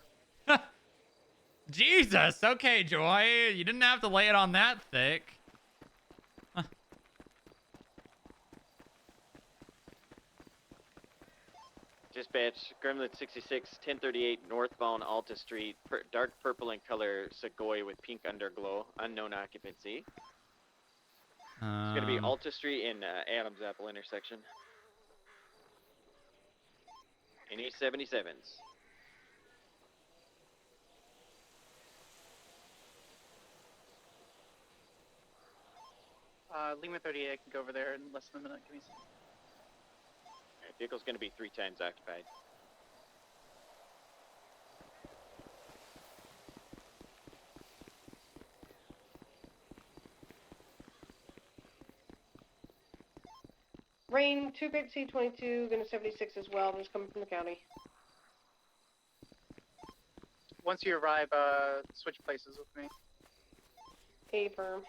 Jesus! Okay, Joy. You didn't have to lay it on that thick. Dispatch, Gremlin 66, 1038 northbound Alta Street, dark purple in color Segoy with pink underglow, unknown occupancy. It's going to be Alta Street and Adams Apple intersection. Any 77s? Lima 38 can go over there in less than a minute. Give me some. Alright, vehicle's gonna be 3 times occupied. Rain, 2 Big C22, gonna 76 as well, just coming from the county. Once you arrive, switch places with me. A firm.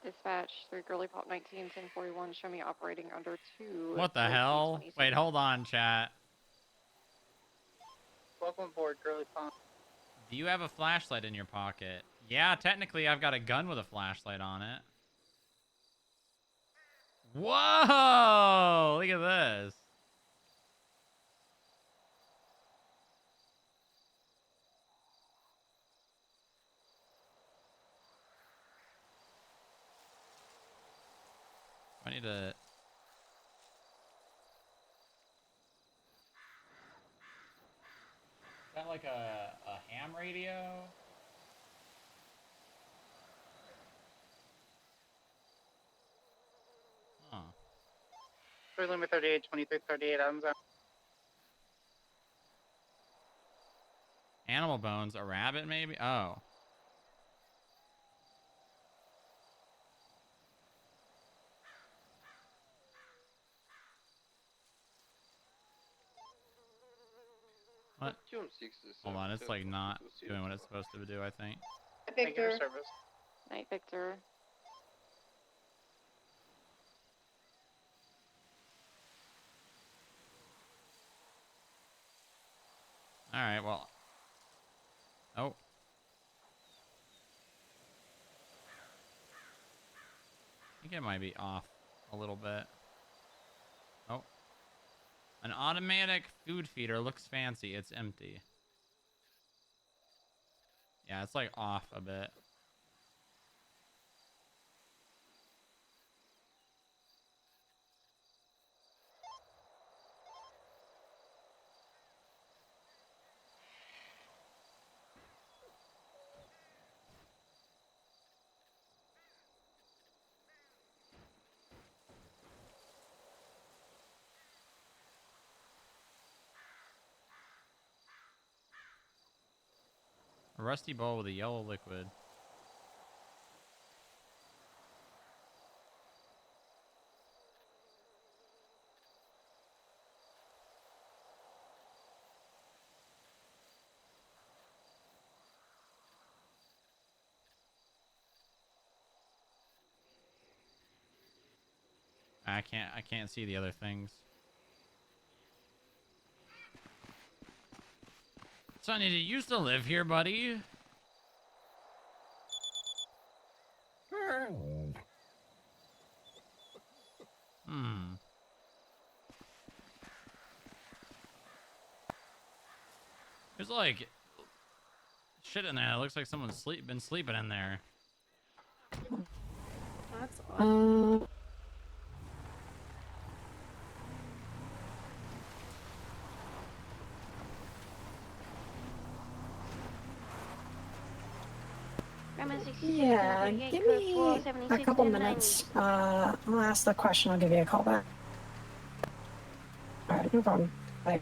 Dispatch 3 Girly Pop 19 1041. Show me operating under 2. What the hell? Wait, hold on, chat. Welcome aboard, Girly Pond. Do you have a flashlight in your pocket? Yeah, technically I've got a gun with a flashlight on it. Whoa! Look at this. I need to... Is that like a ham radio? Huh. 3 Lima 38, 2338, Adams out. Animal bones, a rabbit maybe? Oh. What? Hold on, it's like not doing what it's supposed to do, I think. Victor. Service. Night, Victor. Alright, well. Oh. I think it might be off a little bit. Oh. An automatic food feeder looks fancy. It's empty. Yeah, it's like off a bit. A rusty bowl with a yellow liquid. I can't see the other things. Sonny, did you used to live here, buddy? Hmm. There's like shit in there. It looks like someone's been sleeping in there. That's odd. Yeah, give me a couple minutes. I'll ask the question. I'll give you a call back. All right, no problem. Bye.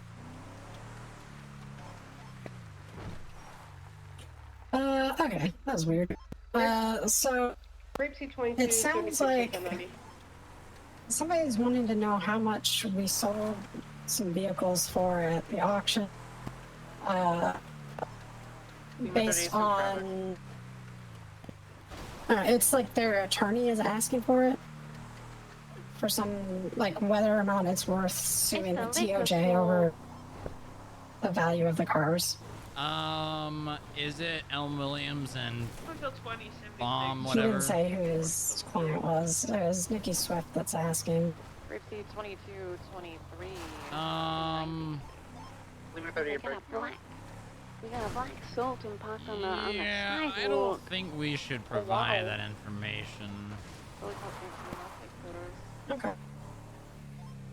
Okay, that was weird. So it sounds like somebody's wanting to know how much we sold some vehicles for at the auction. Based on it's like their attorney is asking for it for some, like, whether or not it's worth suing the DOJ over the value of the cars. Is it Elm Williams and Until 20, Bomb, He whatever? didn't say who his client was. It was Nikki Swift that's asking. Ripsy 2223. Lima 38 break. We got a black Sultan parked on the Yeah, sidewalk. I don't think we should provide that information. Okay.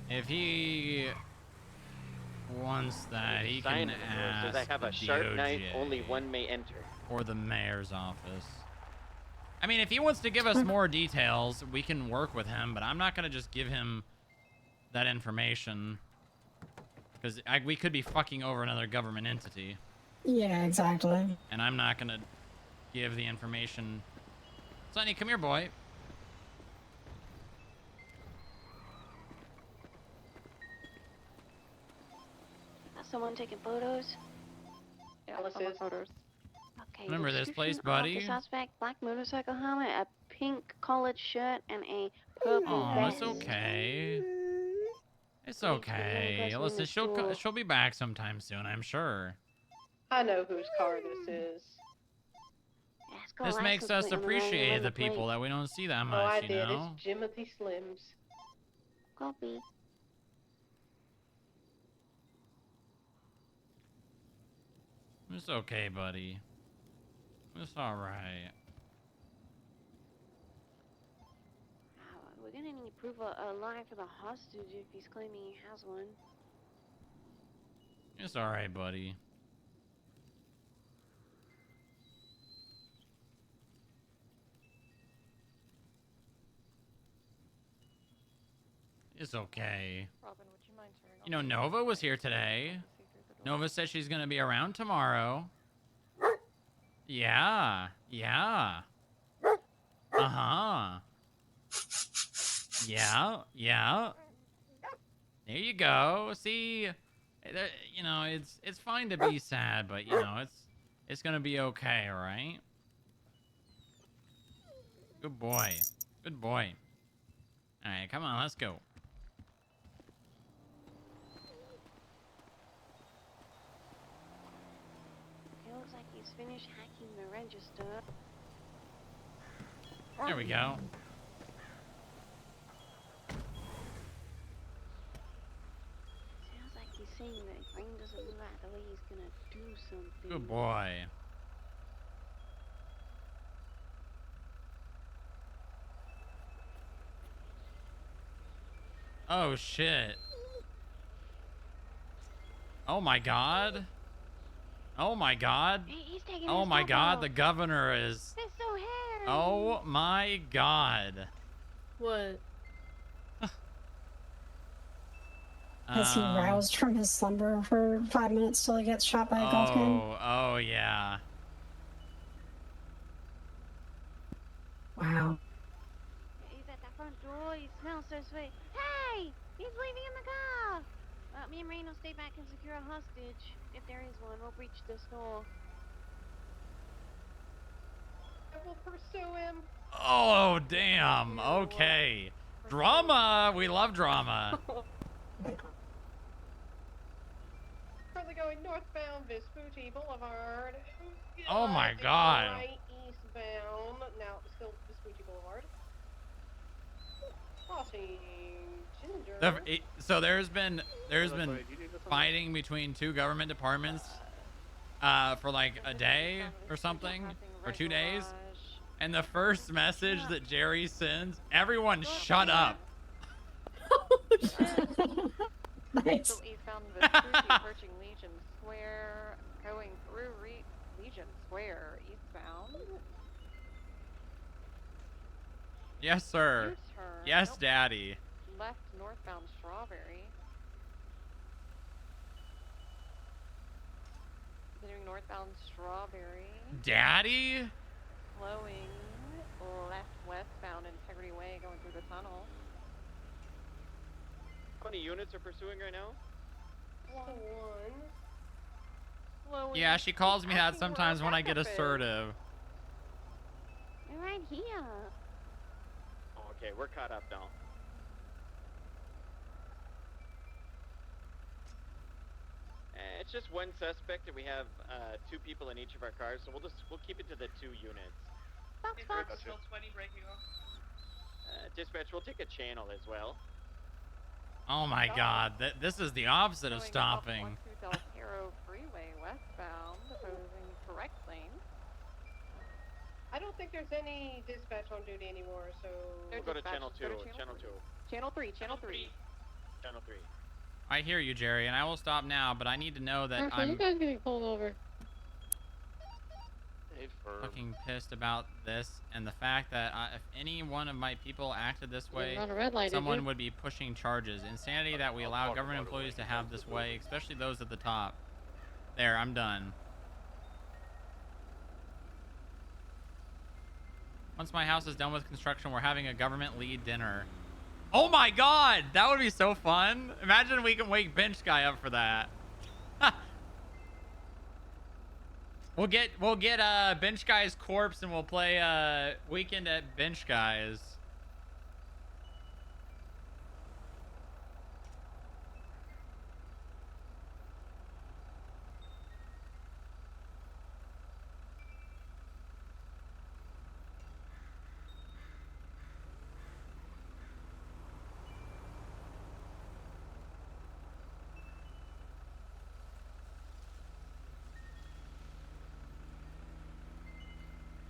If he wants that, he Sign can on the door says ask I have the a sharp knife, DOJ only one may enter. or the mayor's office. I mean, if he wants to give us more details, we can work with him, but I'm not going to just give him that information. Because we could be fucking over another government entity. Yeah, exactly. And I'm not going to give the information. Sonny, come here, boy. Someone taking photos? Yeah, Alice someone is. photos. Okay. Remember this place, description of buddy? The suspect, black motorcycle helmet, a pink collared shirt, and a purple Oh, vest. it's okay. It's Please get the only okay. person in Listen, the store. she'll be back sometime soon, I'm sure. I know whose car this is. This makes us appreciate the people that we don't see that much, Oh, I you did. know? It's Jimothy Slims. Copy. It's okay, buddy. It's alright. We're gonna need proof of a lie for the hostage if he's claiming he has one. It's alright, buddy. It's okay. Robin, would you mind turning You know, Nova was here today. Nova said she's gonna be around tomorrow. Yeah. Yeah. Uh-huh. Yeah. Yeah. There you go. See, you know, it's fine to be sad, but you know, it's gonna be okay, all right? Good boy. Good boy. All right, come on, let's go. It looks like he's finished hacking the register. There we go. Sounds like he's saying that if Rain doesn't move out of the way, he's gonna do something. Good boy. Oh, shit. Oh, my God. Oh, my God. He's taking Oh, his my top God. off. The governor is... That's so hairy. Oh, my God. What? Has he roused from his slumber for 5 minutes till he gets shot by a golf game? Oh, yeah. Wow. He's at the front door. He smells so sweet. Hey! He's leaving in the car! Me and Rain will stay back and secure a hostage. If there is one, we'll breach this door. I will pursue him. Oh, damn. Okay. Drama. We love drama. Currently going northbound Vespucci Boulevard. Oh, my Taking God. Right eastbound. Now, still Vespucci Boulevard. Crossing Ginger. So there's been fighting between two government departments for like a day or something, or 2 days. And the first message that Jerry sends, everyone shut up. Nice. So eastbound Vespucci approaching Legion Square, going through Legion Square eastbound. Yes, sir. U-turn. Yes, Nope. Daddy. Left northbound Strawberry. Continuing northbound Strawberry. Daddy? Flowing left westbound Integrity Way going through the tunnel. How many units are pursuing right now? One. Flowing. Yeah, she calls me that Asking where sometimes when I get backup is. assertive. They're right here. Oh, okay, we're caught up now. It's just one suspect, and we have 2 people in each of our cars, so we'll keep it to the 2 units. Still 20 breaking off. Dispatch, we'll take a channel as well. Oh my God, this is the opposite of Going up stopping. 12 Del Cerro Freeway westbound, opposing correct lane. I don't think there's any dispatch on duty anymore, so... We'll go to channel 2, channel 2. Channel 3, channel 3. Channel 3. I hear you, Jerry, and I will stop now, but I need to know that Actually, you I'm guys getting pulled over. fucking pissed about this and the fact that if any one of my people acted this way, Not a red light, did someone you? would be pushing charges. Insanity that we allow government employees to have this way, especially those at the top. There, I'm done. Once my house is done with construction, we're having a government lead dinner. Oh my god, that would be so fun. Imagine we can wake Bench Guy up for that. We'll get Bench Guy's corpse and we'll play Weekend at Bench Guy's.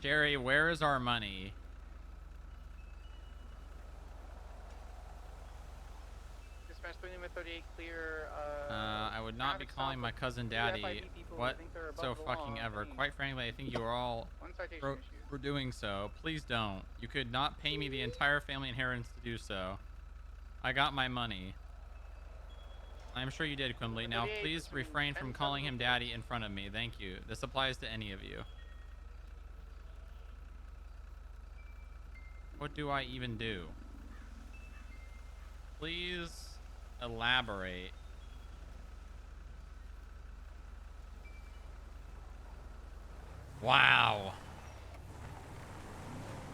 Jerry, where is our money? Dispatch 38 clear. I would not be calling my cousin daddy. What so fucking ever. Quite frankly, I think you are all for doing so. Please don't. You could not pay me the entire family inheritance to do so. I got my money. I'm sure you did, Quimbley. Now, please refrain from calling him daddy in front of me. Thank you. This applies to any of you. What do I even do? Please elaborate. Wow.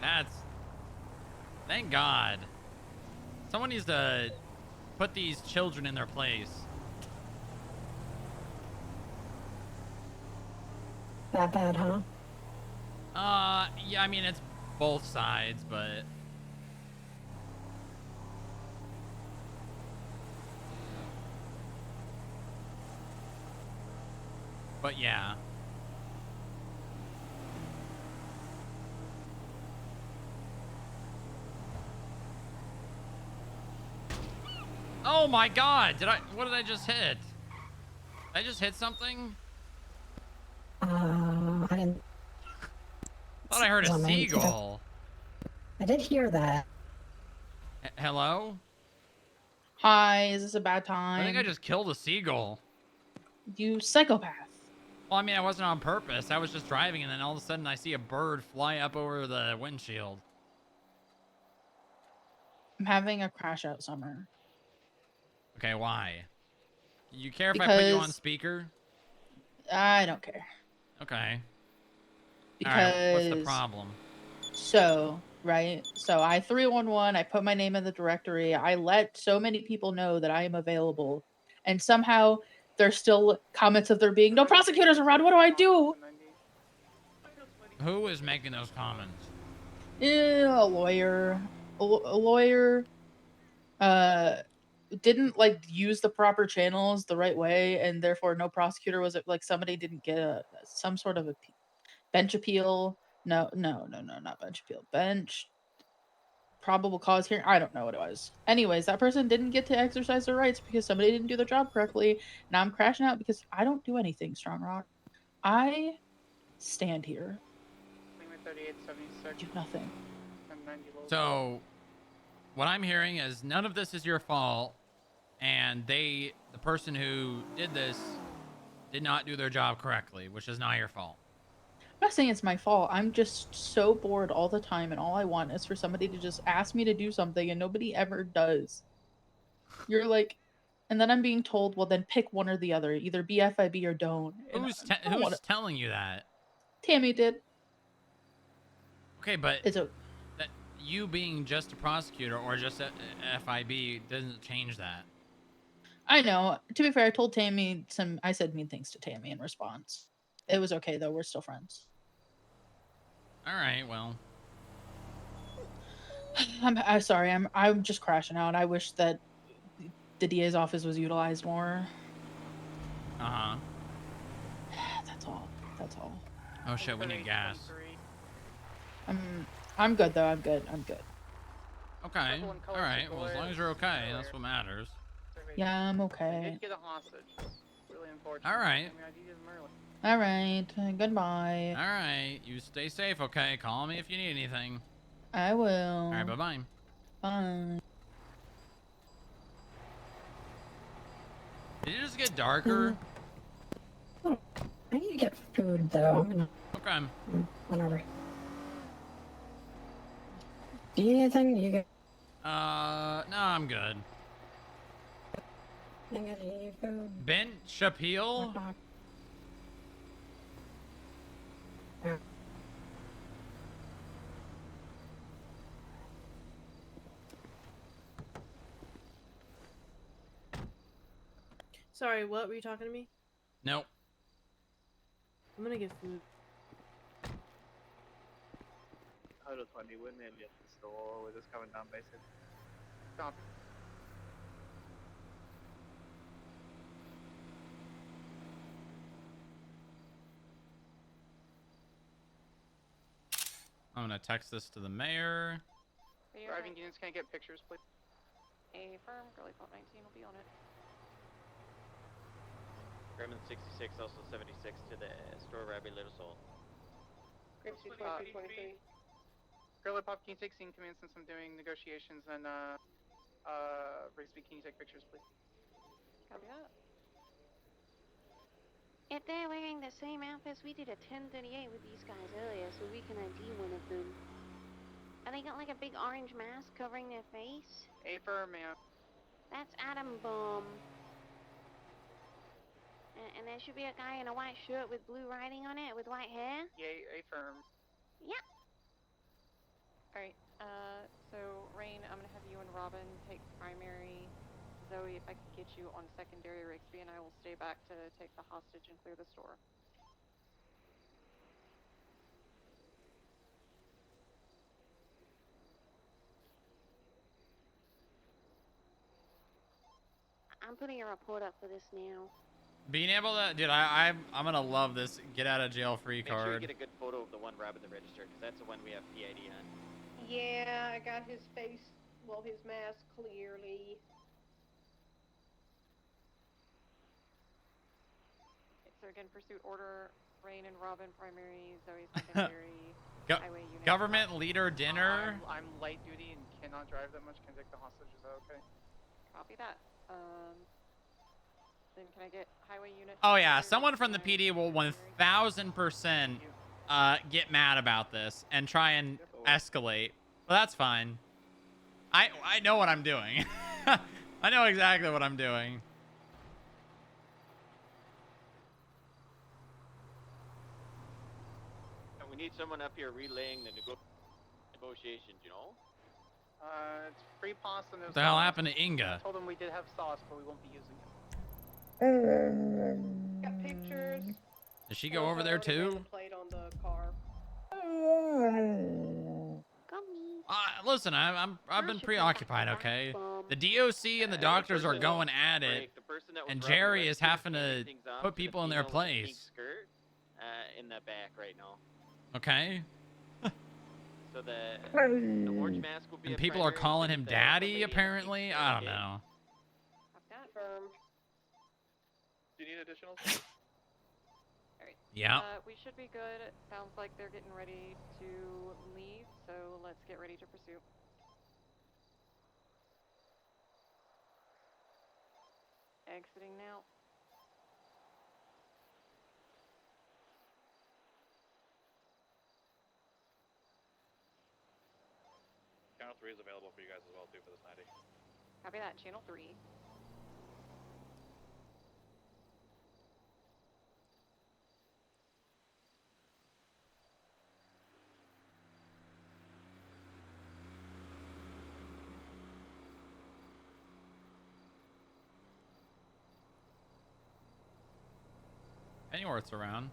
That's... Thank God. Someone needs to put these children in their place. That bad, huh? Yeah, I mean, it's both sides, but... But yeah. Oh my god! What did I just hit? Did I just hit something? I didn't. Thought I heard a seagull. I did hear that. Hello? Hi, is this a bad time? I think I just killed a seagull. You psychopath. Well, I mean, I wasn't on purpose. I was just driving, and then all of a sudden I see a bird fly up over the windshield. I'm having a crash out summer. Okay, why? You care if I put you on speaker? I don't care. Okay. Because all right, what's the problem? So, right? So I 311, I put my name in the directory. I let so many people know that I am available. And somehow there's still comments of there being no prosecutors around. What do I do? Who is making those comments? A lawyer. A lawyer didn't like use the proper channels the right way, and therefore no prosecutor was like somebody didn't get some sort of a bench appeal. No, not bench appeal. Bench probable cause hearing. I don't know what it was. Anyways, that person didn't get to exercise their rights because somebody didn't do their job correctly. Now I'm crashing out because I don't do anything, Strongrock. I stand here. Do nothing. So, what I'm hearing is none of this is your fault, and the person who did this did not do their job correctly, which is not your fault. I'm not saying it's my fault. I'm just so bored all the time, and all I want is for somebody to just ask me to do something, and nobody ever does. You're like, and then I'm being told, well, then pick one or the other. Either be FIB or don't. Who's telling you that? Tammy did. Okay, but it's a you being just a prosecutor or just a FIB doesn't change that. I know. To be fair, I told Tammy I said mean things to Tammy in response. It was okay though. We're still friends. All right. Well, I'm sorry. I'm just crashing out. I wish that the DA's office was utilized more. Uh-huh. That's all. Oh shit, we need gas. I'm good though. I'm good. Okay. All right. Well, as long as you're okay, that's what matters. Yeah, I'm I okay. did get a hostage. It's really unfortunate. All right. I mean, I needed him early. All right. Goodbye. All right. You stay safe, okay? Call me if you need anything. I will. All right. Bye-bye. Bye. Did it just get darker? I need to get food though. I'm gonna. Okay. Whatever. Do you need anything? You get. No, I'm good. You get any food? Ben Shapil? Sorry, what were you talking to me? Nope. I'm gonna get food. Hold on, 20. We're nearly at the store. We're just coming down basic. Stop. I'm gonna text this to the mayor. Driving units, can I get pictures, please? A firm, Girly Pop 19 will be on it. Gremlin 66, also 76 to the store Rabbi Little Soul. Grapeseed 2323. Girly Pop, can you take scene command since I'm doing negotiations and Rigsby, can you take pictures, please? Copy that. If they're wearing the same outfits, we did a 1038 with these guys earlier, so we can ID one of them. And they got like a big orange mask covering their face. A firm, ma'am. That's Atom Bomb. And there should be a guy in a white shirt with blue writing on it with white hair. Yay, A firm. Yeah. Alright, so Rain, I'm gonna have you and Robin take primary. Zoe, if I could get you on secondary, Rigsby and I will stay back to take the hostage and clear the store. I'm putting a report up for this now. Being able to, dude, I'm gonna love this get out of jail free Make sure you card. get a good photo of the one robbing the register, because that's the one we have PID on. Yeah, I got his face, well, his mask clearly. So again, pursuit order, Rain and Robin primary, Zoe secondary, highway unit. Government leader dinner. I'm light duty and cannot drive that much. Can I take the hostage? Is that okay? Copy that. Then can I get highway unit? Oh yeah, someone from the PD will 1000% get mad about this and try and escalate. But that's fine. I know what I'm doing. I know exactly what I'm doing. And we need someone up here relaying the negotiations, you know? It's free pasta. No What the hell sauce. happened to Inga? I told them we did have sauce, but we won't be using it. Got pictures. Does she go over there too? Plate on the car. Listen, I've been preoccupied. Okay, the DOC and the doctors are going at it, and Jerry is having to put people in their place. Skirt, in the back right now. Okay. So the orange mask will be. And a people are primary calling with him the daddy, lady in the apparently. pink I don't skirt. know. Firm. Do you need additionals? Yeah. We should be good. It sounds like they're getting ready to leave, so let's get ready to pursue. Exiting now. Channel 3 is available for you guys as well too for this 90. Copy that. Channel 3. Pennyworth's around.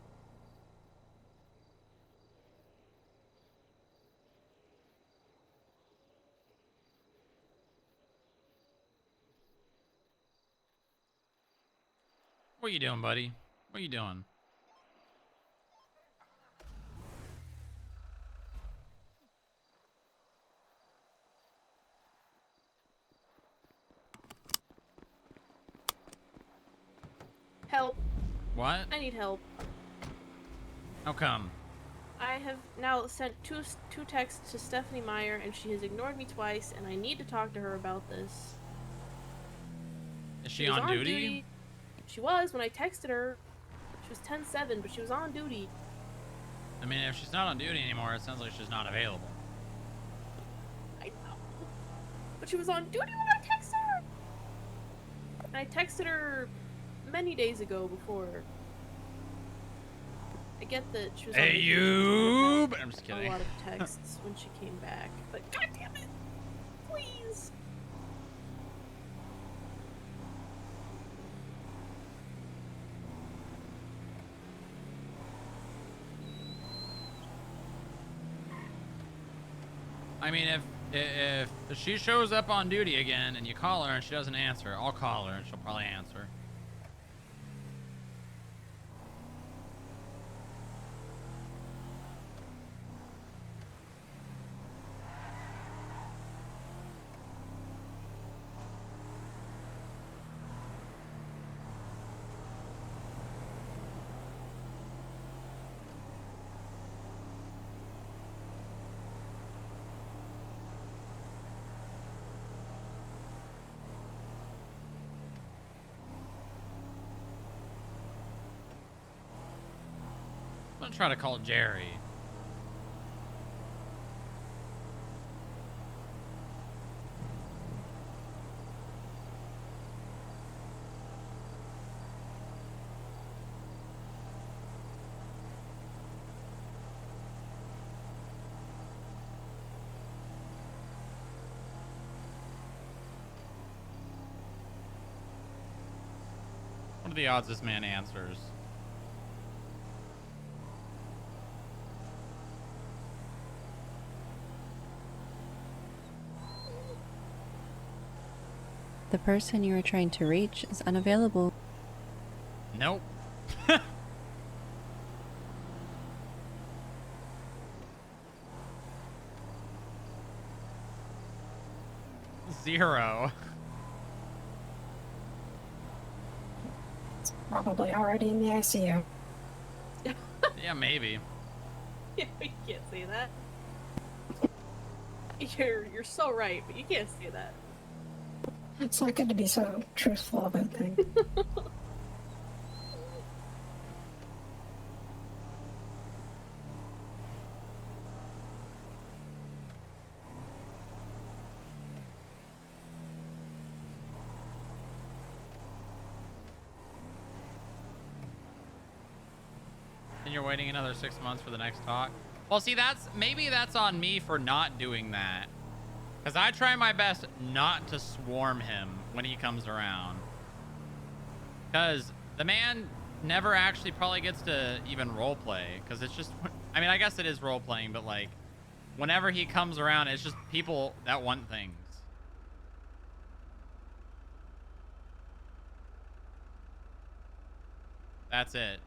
What are you doing, buddy? What are you doing? What? I need help. How come? I have now sent two texts to Stephanie Meyer, and she has ignored me twice, and I need to talk to her about this. Is she was on duty? She was when I texted her. She was 10-7, but she was on duty. I mean, if she's not on duty anymore, it sounds like she's not available. I know. But she was on duty when I texted her! And I texted her many days ago before. I get that she was on Hey, vacation, you! so I I'm just got kidding. a lot of texts when she came back. But god damn it! Please! I mean, if she shows up on duty again and you call her and she doesn't answer, I'll call her and she'll probably answer. I'm gonna try to call Jerry. What are the odds this man answers? The person you are trying to reach is unavailable. Nope. Zero. Probably already in the ICU. Yeah, maybe. Yeah, you can't say that. You're so right, but you can't say that. It's not good to be so truthful about things. And you're waiting another 6 months for the next talk. Well, see, maybe that's on me for not doing that. Because I try my best not to swarm him when he comes around. Because the man never actually probably gets to even roleplay. Because it's just, I mean, I guess it is roleplaying, but like, whenever he comes around, it's just people that want things. That's it.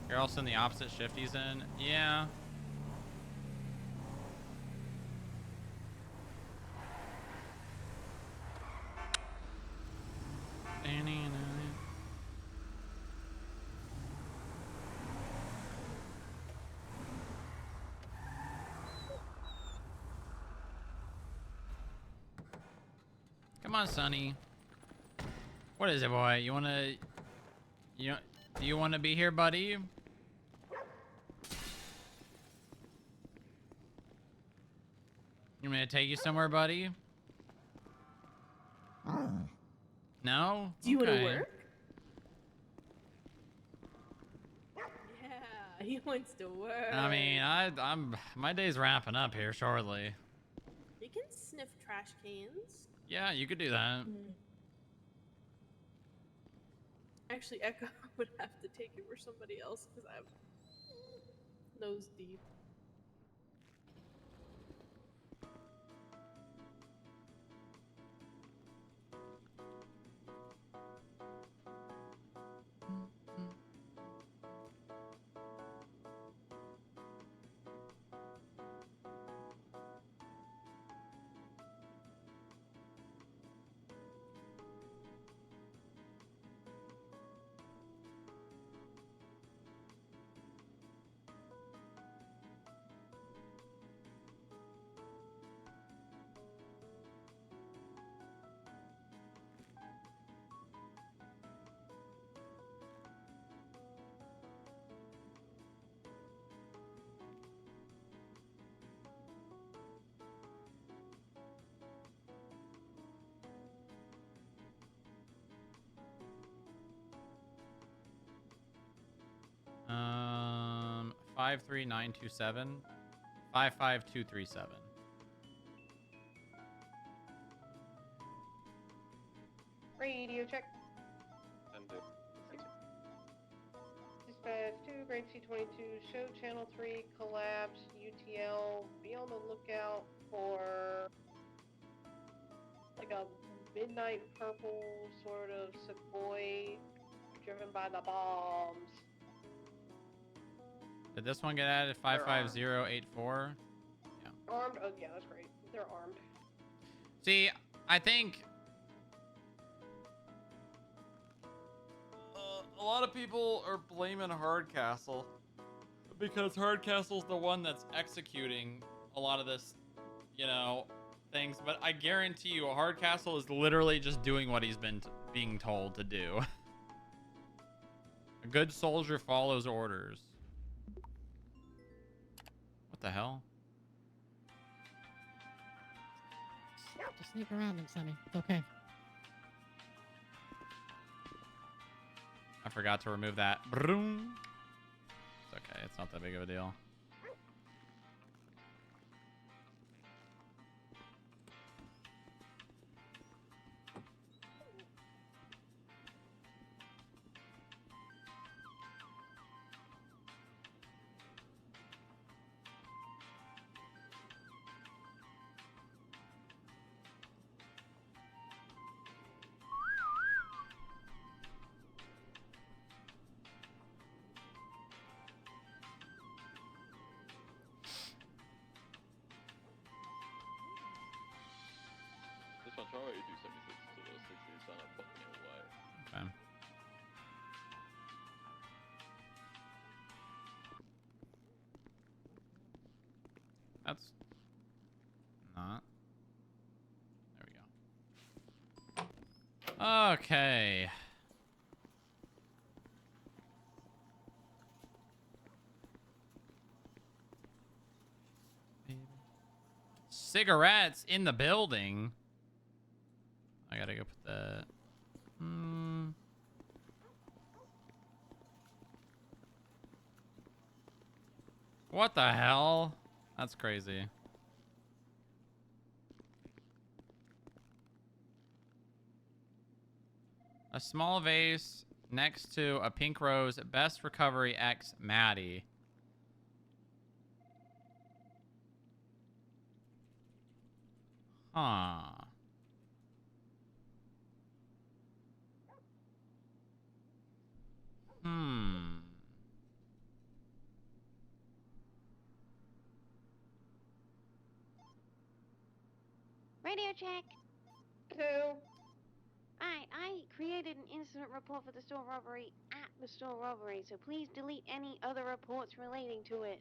You're also in the opposite shift he's in? Yeah. Come on, Sonny. What is it, boy? You wanna... Do you wanna be here, buddy? You want me to take you somewhere, buddy? No? Do you want to Okay. work? Yeah, he wants to work. I mean, I'm my day's wrapping up here shortly. You can sniff trash cans. Yeah, you could do that. Actually, Echo would have to take it for somebody else because I'm nose deep. 53927 55237. Radio check. And do. Dispatch 2, Grade C22, show channel 3, collapse, UTL. Be on the lookout for like a midnight purple sort of sequoia driven by the bombs. Did this one get added? 55084. Yeah. Armed? Oh, yeah, that's great. They're armed. See, I think a lot of people are blaming Hardcastle because Hardcastle's the one that's executing a lot of this, you know, things. But I guarantee you, Hardcastle is literally just doing what he's been being told to do. A good soldier follows orders. What the hell? Just sneak around him, Sonny. It's okay. I forgot to remove that. Broom. It's okay. It's not that big of a deal. This one's already 276 to the 60s, so I'm fucking it away. Okay. That's not. There we go. Okay. Cigarettes in the building. I gotta go put that. What the hell? That's crazy. A small vase next to a pink rose. Best recovery X Maddie. Huh. Radio check. Two. I created an incident report for the store robbery at the store robbery, so please delete any other reports relating to it.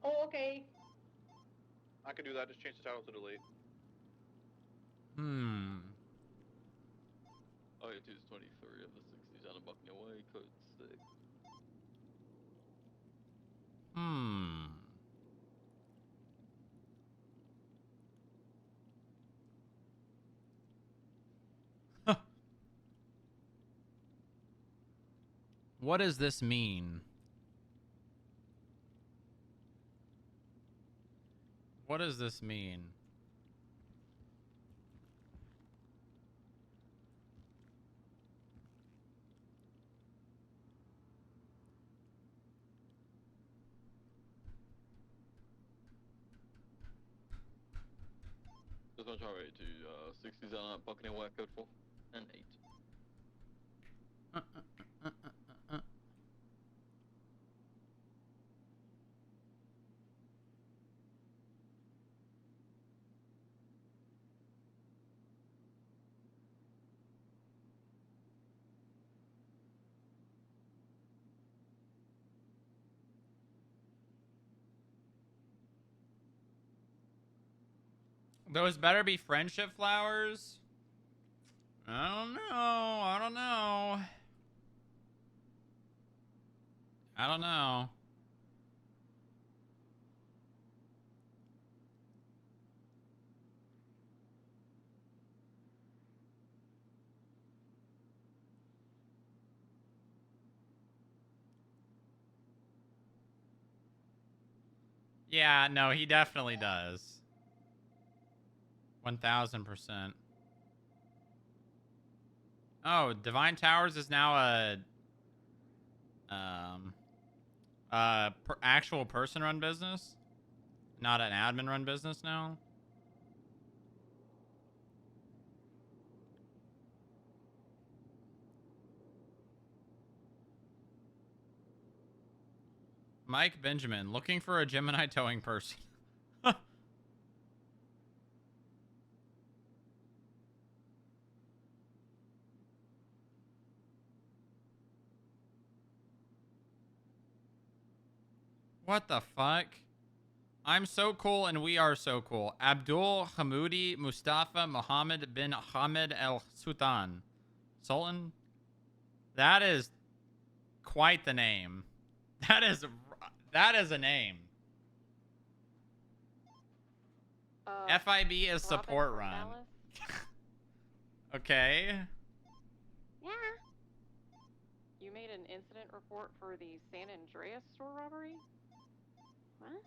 Oh, okay. I can do that. Just change the title to delete. Oh, it is 23 of the 60s on a bucking away, code 6. What does this mean? What does this mean? This one's already to 60s on a bucking away, code 4 and 8. Those better be friendship flowers. I don't know. I don't know. I don't know. Yeah, no, he definitely does. 1000%. Oh, Divine Towers is now a actual person run business, not an admin run business now. Mike Benjamin, looking for a Gemini towing person. What the fuck? I'm so cool and we are so cool. Abdul Hamoudi Mustafa Mohammed bin Hamid Al Sultan. Sultan? That is quite the name. That is a name. FIB is support run. Okay. Yeah. You made an incident report for the San Andreas store robbery? What?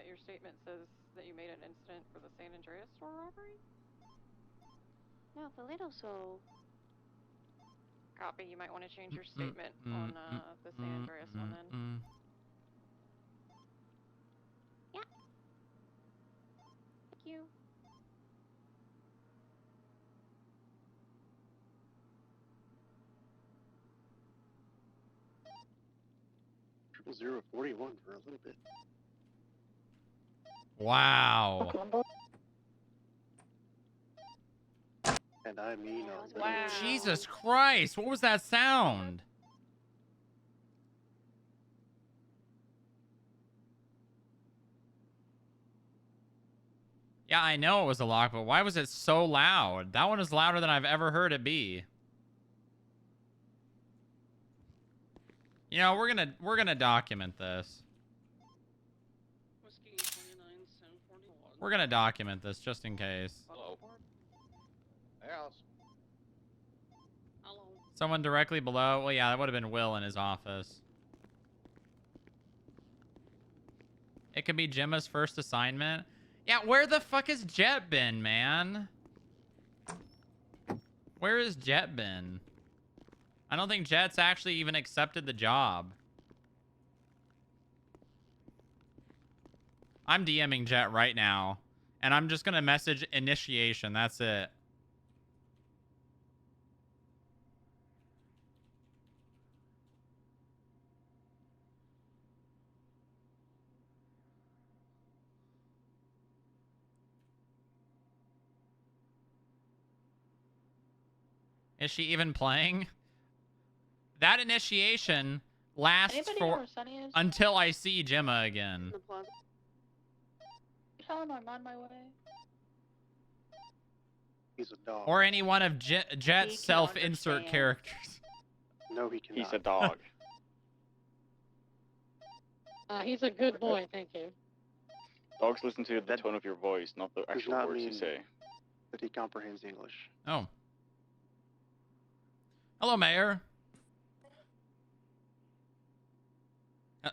Your statement says that you made an incident for the San Andreas store robbery? No, it's a little so. Copy. You might want to change your statement on the San Andreas one then. Yeah. Thank you. Triple 041 for a little bit. Wow. And I mean, wow. Jesus Christ, what was that sound? Yeah, I know it was a lock, but why was it so loud? That one is louder than I've ever heard it be. You know, we're gonna document this. We're gonna document this just in case. Hello. Yes. Hello. Someone directly below. Well, yeah, that would have been Will in his office. It could be Gemma's first assignment. Yeah, where the fuck has Jet been, man? Where has Jet been? I don't think Jet's actually even accepted the job. I'm DMing Jet right now. And I'm just going to message initiation. That's it. Is she even playing? That initiation lasts until I see Gemma again. Tell him I'm on my way. He's a dog. Or any one of Jet's self-insert characters. No, he cannot. He's a dog. He's a good boy, thank you. Dogs listen to the tone of your voice, not the actual words you say. That he comprehends English. Oh. Hello, Mayor.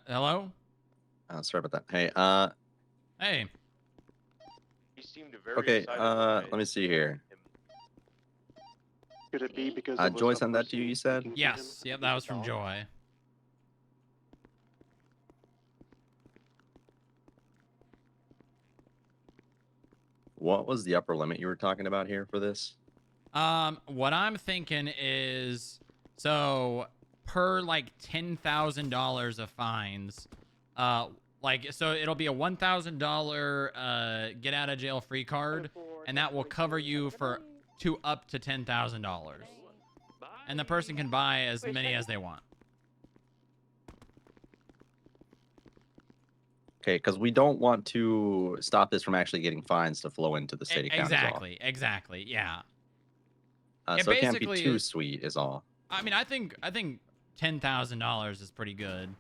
Hello? Sorry about that. Hey, Hey. He seemed very okay, excited let me see here. Could it be because Joy sent that to you, you said? Yes. Yep, that was from Joy. What was the upper limit you were talking about here for this? What I'm thinking is, so per like $10,000 of fines, so it'll be a $1,000 get out of jail free card, and that will cover you for up to $10,000, and the person can buy as many as they want. Okay, because we don't want to stop this from actually getting fines to flow into the state account. Exactly. Yeah. So it can't be too sweet, is all. I mean, I think $10,000 is pretty good.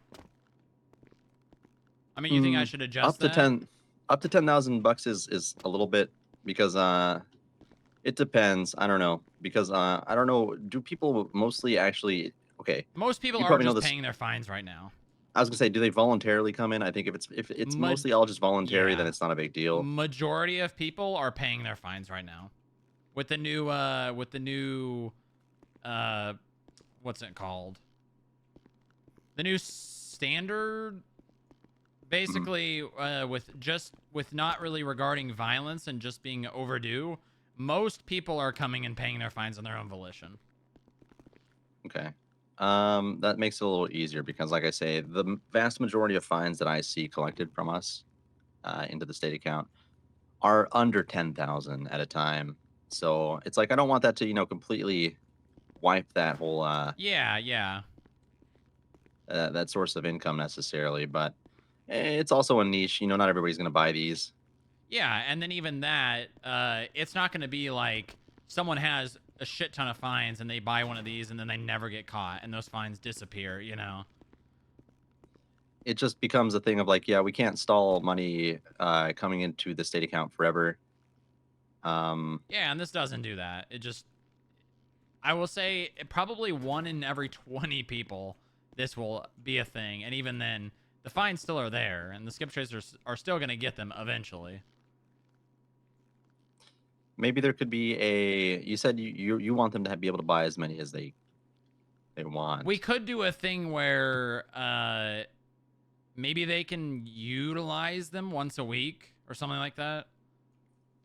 I mean, you think I should adjust up to $10,000 is a little bit, because it depends. I don't know, because I don't know. Do people mostly actually? Okay. Most people are just paying their fines right now. I was gonna say, do they voluntarily come in? I think if it's Ma- mostly all just voluntary, then yeah. it's not a big deal. Majority of people are paying their fines right now. With the new what's it called? The new standard, basically, with not really regarding violence and just being overdue, most people are coming and paying their fines on their own volition. Okay. That makes it a little easier because, like I say, the vast majority of fines that I see collected from us into the state account are under 10,000 at a time. So it's like I don't want that to, completely wipe that whole Yeah. that source of income necessarily, but it's also a niche. Not everybody's gonna buy these. Yeah, and then even that, it's not going to be like someone has a shit ton of fines and they buy one of these and then they never get caught and those fines disappear, It just becomes a thing of like, yeah, we can't stall money coming into the state account forever. Yeah, and this doesn't do that. I will say probably 1 in every 20 people, this will be a thing. And even then, the fines still are there and the skip tracers are still going to get them eventually. Maybe there could be you said you want them to be able to buy as many as they want. We could do a thing where maybe they can utilize them once a week or something like that.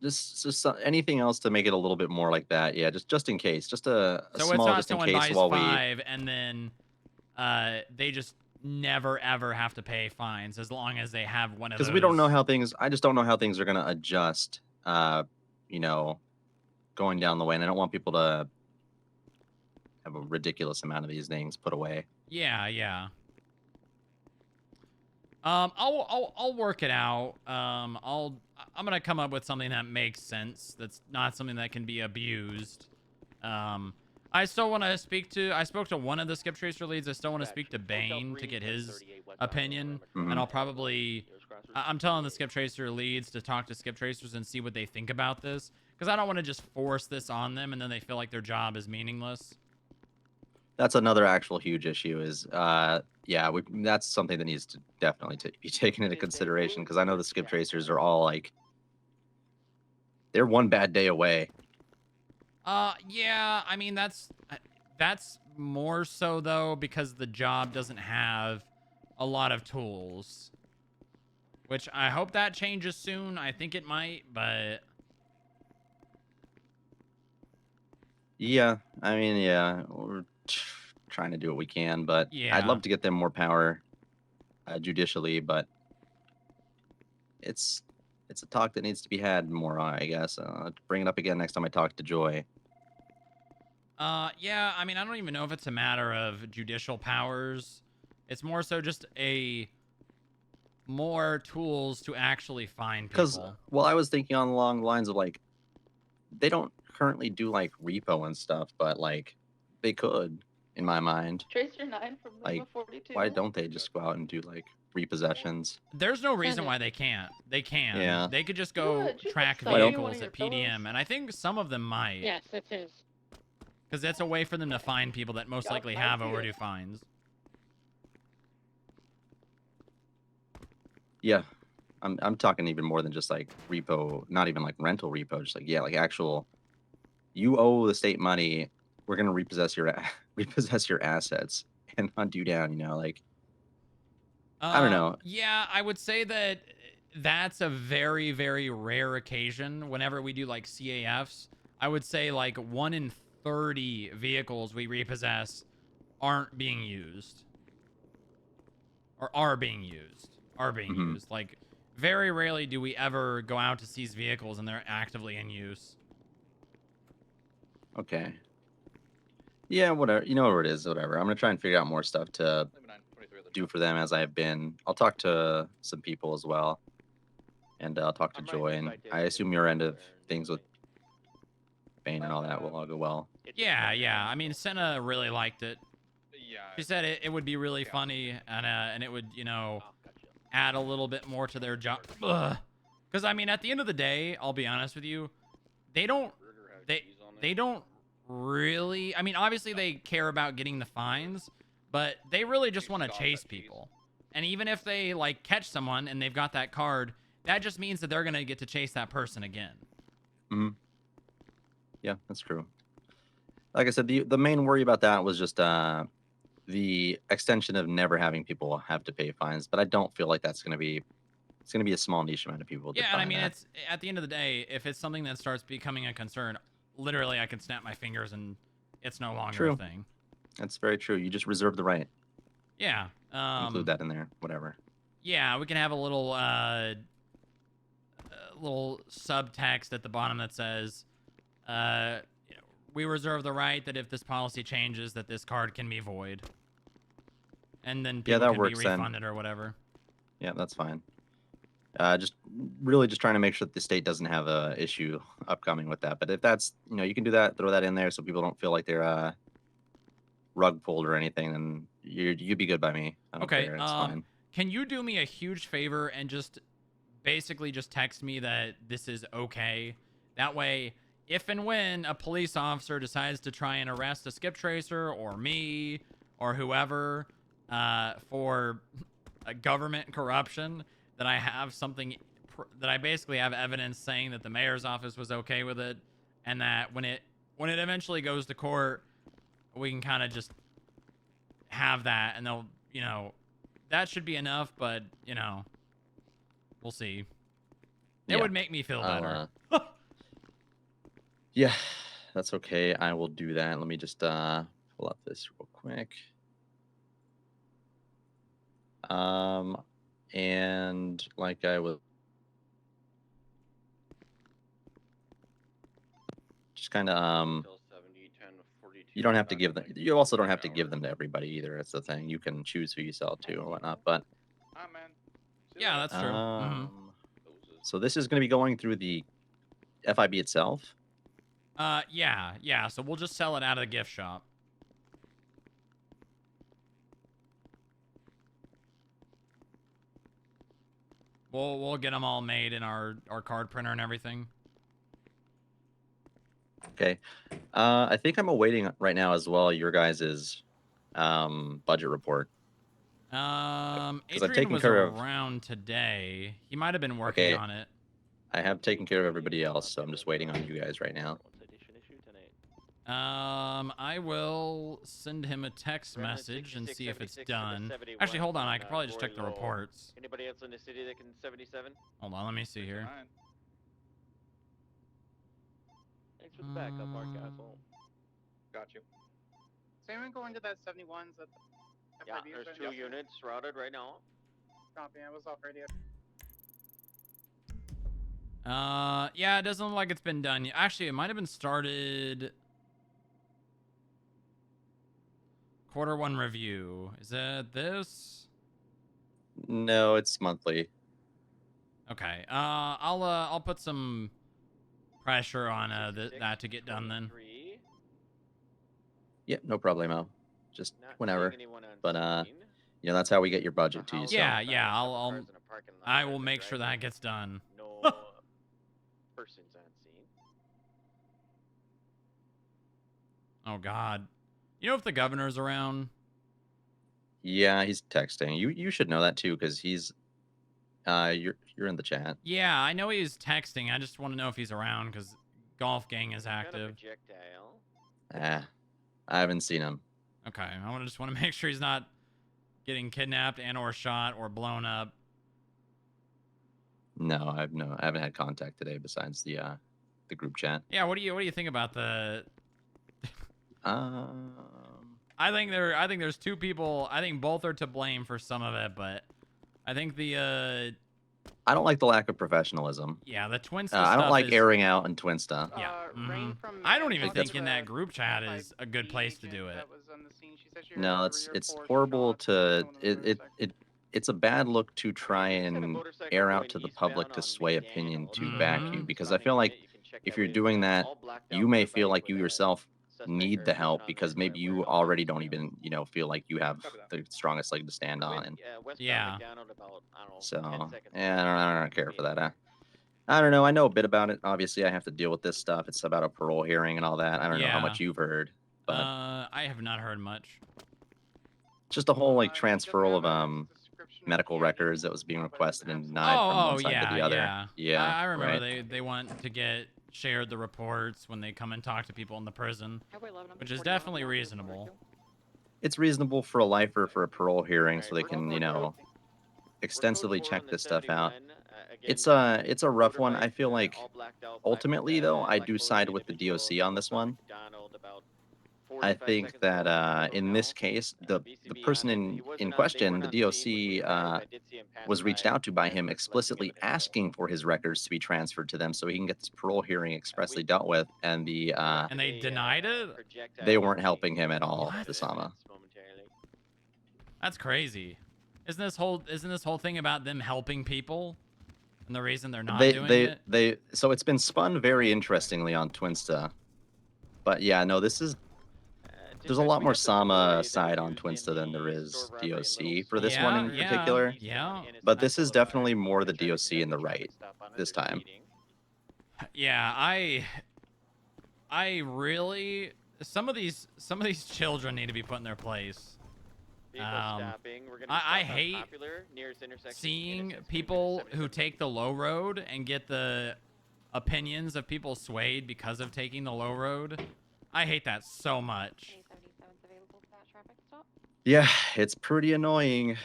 Just anything else to make it a little bit more like that. Yeah, just in case. Just a So small it's not just in someone case buys while 5 and then they just never ever have to pay fines as long as they have one of those. Because we don't know how I just don't know how things are going to adjust, going down the way. And I don't want people to have a ridiculous amount of these things put away. Yeah. I'll work it out. I'm gonna come up with something that makes sense. That's not something that can be abused. I still want to I spoke to one of the skip tracer leads. I still want to speak to Bane to get his opinion. And I'll probably, I'm telling the skip tracer leads to talk to skip tracers and see what they think about this. Because I don't want to just force this on them and then they feel like their job is meaningless. That's another actual huge issue is, that's something that needs to definitely be taken into consideration. Because I know the skip tracers are all like, they're one bad day away. Yeah, I mean, that's more so, though, because the job doesn't have a lot of tools. Which I hope that changes soon. I think it might, but... Yeah, I mean, yeah, we're trying to do what we can, but yeah. I'd love to get them more power judicially, but it's a talk that needs to be had more, I guess. Bring it up again next time I talk to Joy. Yeah, I mean, I don't even know if it's a matter of judicial powers. It's more so just more tools to actually find people. Because, well, I was thinking along the lines of, like, they don't currently do, like, repo and stuff, but, like, they could, in my mind. Tracer 9 from Like, 42. why don't they just go out and do, like, repossessions? There's no reason why they can't. They can. Yeah. They could just go track vehicles at PDM, and I think some of them might. Yes, it is. Because that's a way for them to find people that most likely have overdue fines. Yeah. I'm talking even more than just, like, repo, not even, like, rental repo, just, like, yeah, like, actual, you owe the state money, we're going to repossess your assets and hunt you down, like... I don't know. Yeah, I would say that that's a very, very rare occasion. Whenever we do like CAFs, I would say like 1 in 30 vehicles we repossess aren't being used. Or are being used. Used. Like, very rarely do we ever go out to seize vehicles and they're actively in use. Okay. Yeah, whatever. You know what it is, whatever. I'm going to try and figure out more stuff to do for them as I have been. I'll talk to some people as well. And I'll talk to Joy, and I assume your end of things with Bane and all that will all go well. Yeah. I mean, Senna really liked it. She said it would be really funny, and it would, add a little bit more to their job. Because, I mean, at the end of the day, I'll be honest with you, they don't really... I mean, obviously they care about getting the fines, but they really just want to chase people. And even if they like catch someone and they've got that card, that just means that they're gonna get to chase that person again. Hmm. Yeah, that's true. Like I said, the main worry about that was just the extension of never having people have to pay fines. But I don't feel like that's gonna be. It's gonna be a small niche amount of people. Yeah, and I mean, it's at the end of the day, if it's something that starts becoming a concern, literally, I can snap my fingers and it's no longer True. a thing. That's very true. You just reserve the right. Yeah. Include that in there. Whatever. Yeah, we can have a little subtext at the bottom that says, we reserve the right that if this policy changes, that this card can be void. And then people that can works be then. refunded or whatever. Yeah, that's fine. Just really just trying to make sure that the state doesn't have a issue upcoming with that. But if that's, you can do that, throw that in there so people don't feel like they're rug pulled or anything, then you'd be good by me. I don't Okay, care. It's fine. can you do me a huge favor and just basically just text me that this is okay? That way, if and when a police officer decides to try and arrest a skip tracer or me or whoever for government corruption, that I have something that I basically have evidence saying that the mayor's office was okay with it, and that when it eventually goes to court, we can kind of just have that, and they'll, that should be enough. But we'll see. It would make me feel better. Yeah, that's okay. I will do that. Let me just pull up this real quick. And like I was just kind of you don't have to give them. You also don't have to give them to everybody either. That's the thing. You can choose who you sell to or whatnot. But yeah, that's true. So this is going to be going through the FIB itself. Yeah. So we'll just sell it out of the gift shop. We'll get them all made in our card printer and everything. Okay. I think I'm awaiting right now as well your guys's budget report. Adrian was around today. He might have been working on it. I have taken care of everybody else, so I'm just waiting on you guys right now. I will send him a text message and see if it's done. Actually, hold on. I could probably just check the reports. Anybody else in the city that can 77? Hold on. Let me see here. Thanks for the backup, Mark Asshole. Got you. Is anyone going to that 71s at the Yeah, FIB? there's 2 units routed right now. Copy. I was off radio. Yeah, it doesn't look like it's been done yet. Actually, it might have been started. Q1 review. Is that this? No, it's monthly. Okay. I'll put some pressure on that to get done then. Yep, no problemo. Just whenever. But that's how we get your budget to you. Yeah. I will make sure that gets done. No persons on scene. Oh God. You know if the governor's around? Yeah, he's texting. You should know that too, because he's you're in the chat. Yeah, I know he's texting. I just want to know if he's around because Golf Gang is active. I haven't seen him. Okay, I just want to make sure he's not getting kidnapped and or shot or blown up. No, I haven't had contact today besides the group chat. Yeah, what do you think about the? I think there's 2 people. I think both are to blame for some of it, but I think the I don't like the lack of professionalism. Yeah, the Twinsta I don't stuff like is... airing out in Twinsta. Yeah. I don't even think in that group chat is a good place to do it. No, it's horrible to it's a bad look to try and air out to the public to sway opinion to back you, because I feel like if you're doing that, you may feel like you yourself need the help because maybe you already don't even feel like you have the strongest leg to stand on. And yeah, so I don't care for that. I don't know. I know a bit about it. Obviously, I have to deal with this stuff. It's about a parole hearing and all that. I don't know how much you've heard, but I have not heard much. Just a whole like transferal of medical records that was being requested and denied from one side to the other. Yeah. Yeah, I remember right. they want to get shared the reports when they come and talk to people in the prison, which is definitely reasonable. It's reasonable for a lifer for a parole hearing, so they can, you know, extensively check this stuff out. It's a rough one. I feel like ultimately though, I do side with the DOC on this one. I think that in this case, the person in question, the DOC, was reached out to by him explicitly asking for his records to be transferred to them so he can get this parole hearing expressly dealt with, and and they denied it. They weren't helping him at all. The Sama. That's crazy. Isn't this whole thing about them helping people, and the reason they're not doing it? So it's been spun very interestingly on Twinsta, but yeah, no, this is. There's a lot more Sama side on Twinsta than there is DOC for this one in particular. Yeah. But this is definitely more the DOC in the right this time. Yeah, I really some of these children need to be put in their place. I hate seeing people who take the low road and get the opinions of people swayed because of taking the low road. I hate that so much. Yeah, it's pretty annoying.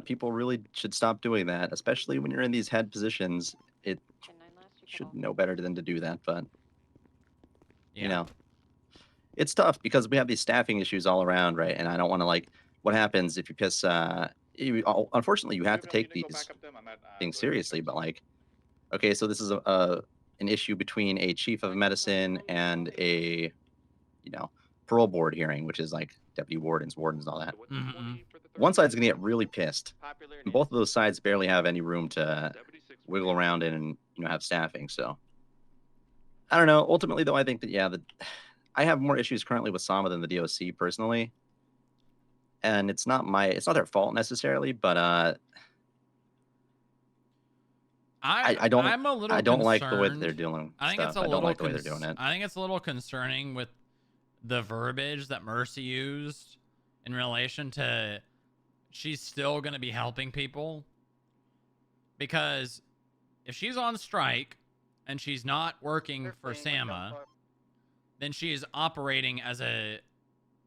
People really should stop doing that, especially when you're in these head positions. It should know better than to do that, but you know, it's tough because we have these staffing issues all around, right? And I don't want to like. What happens if you piss? Unfortunately, you have to take these things seriously. But like, okay, so this is an issue between a chief of medicine and a, you know, parole board hearing, which is like deputy wardens, and all that. One side's gonna get really pissed, and both of those sides barely have any room to wiggle around in and, you know, have staffing. So I don't know. Ultimately, though, I think that I have more issues currently with Sama than the DOC personally, and it's not their fault necessarily, but I don't. I'm a little I don't like the way that concerned. they're doing I think stuff. it's a I little don't like the way they're doing it. I think it's a little concerning with the verbiage that Mercy used in relation to she's still going to be helping people, because if she's on strike and she's not working for Sama, then she is operating as a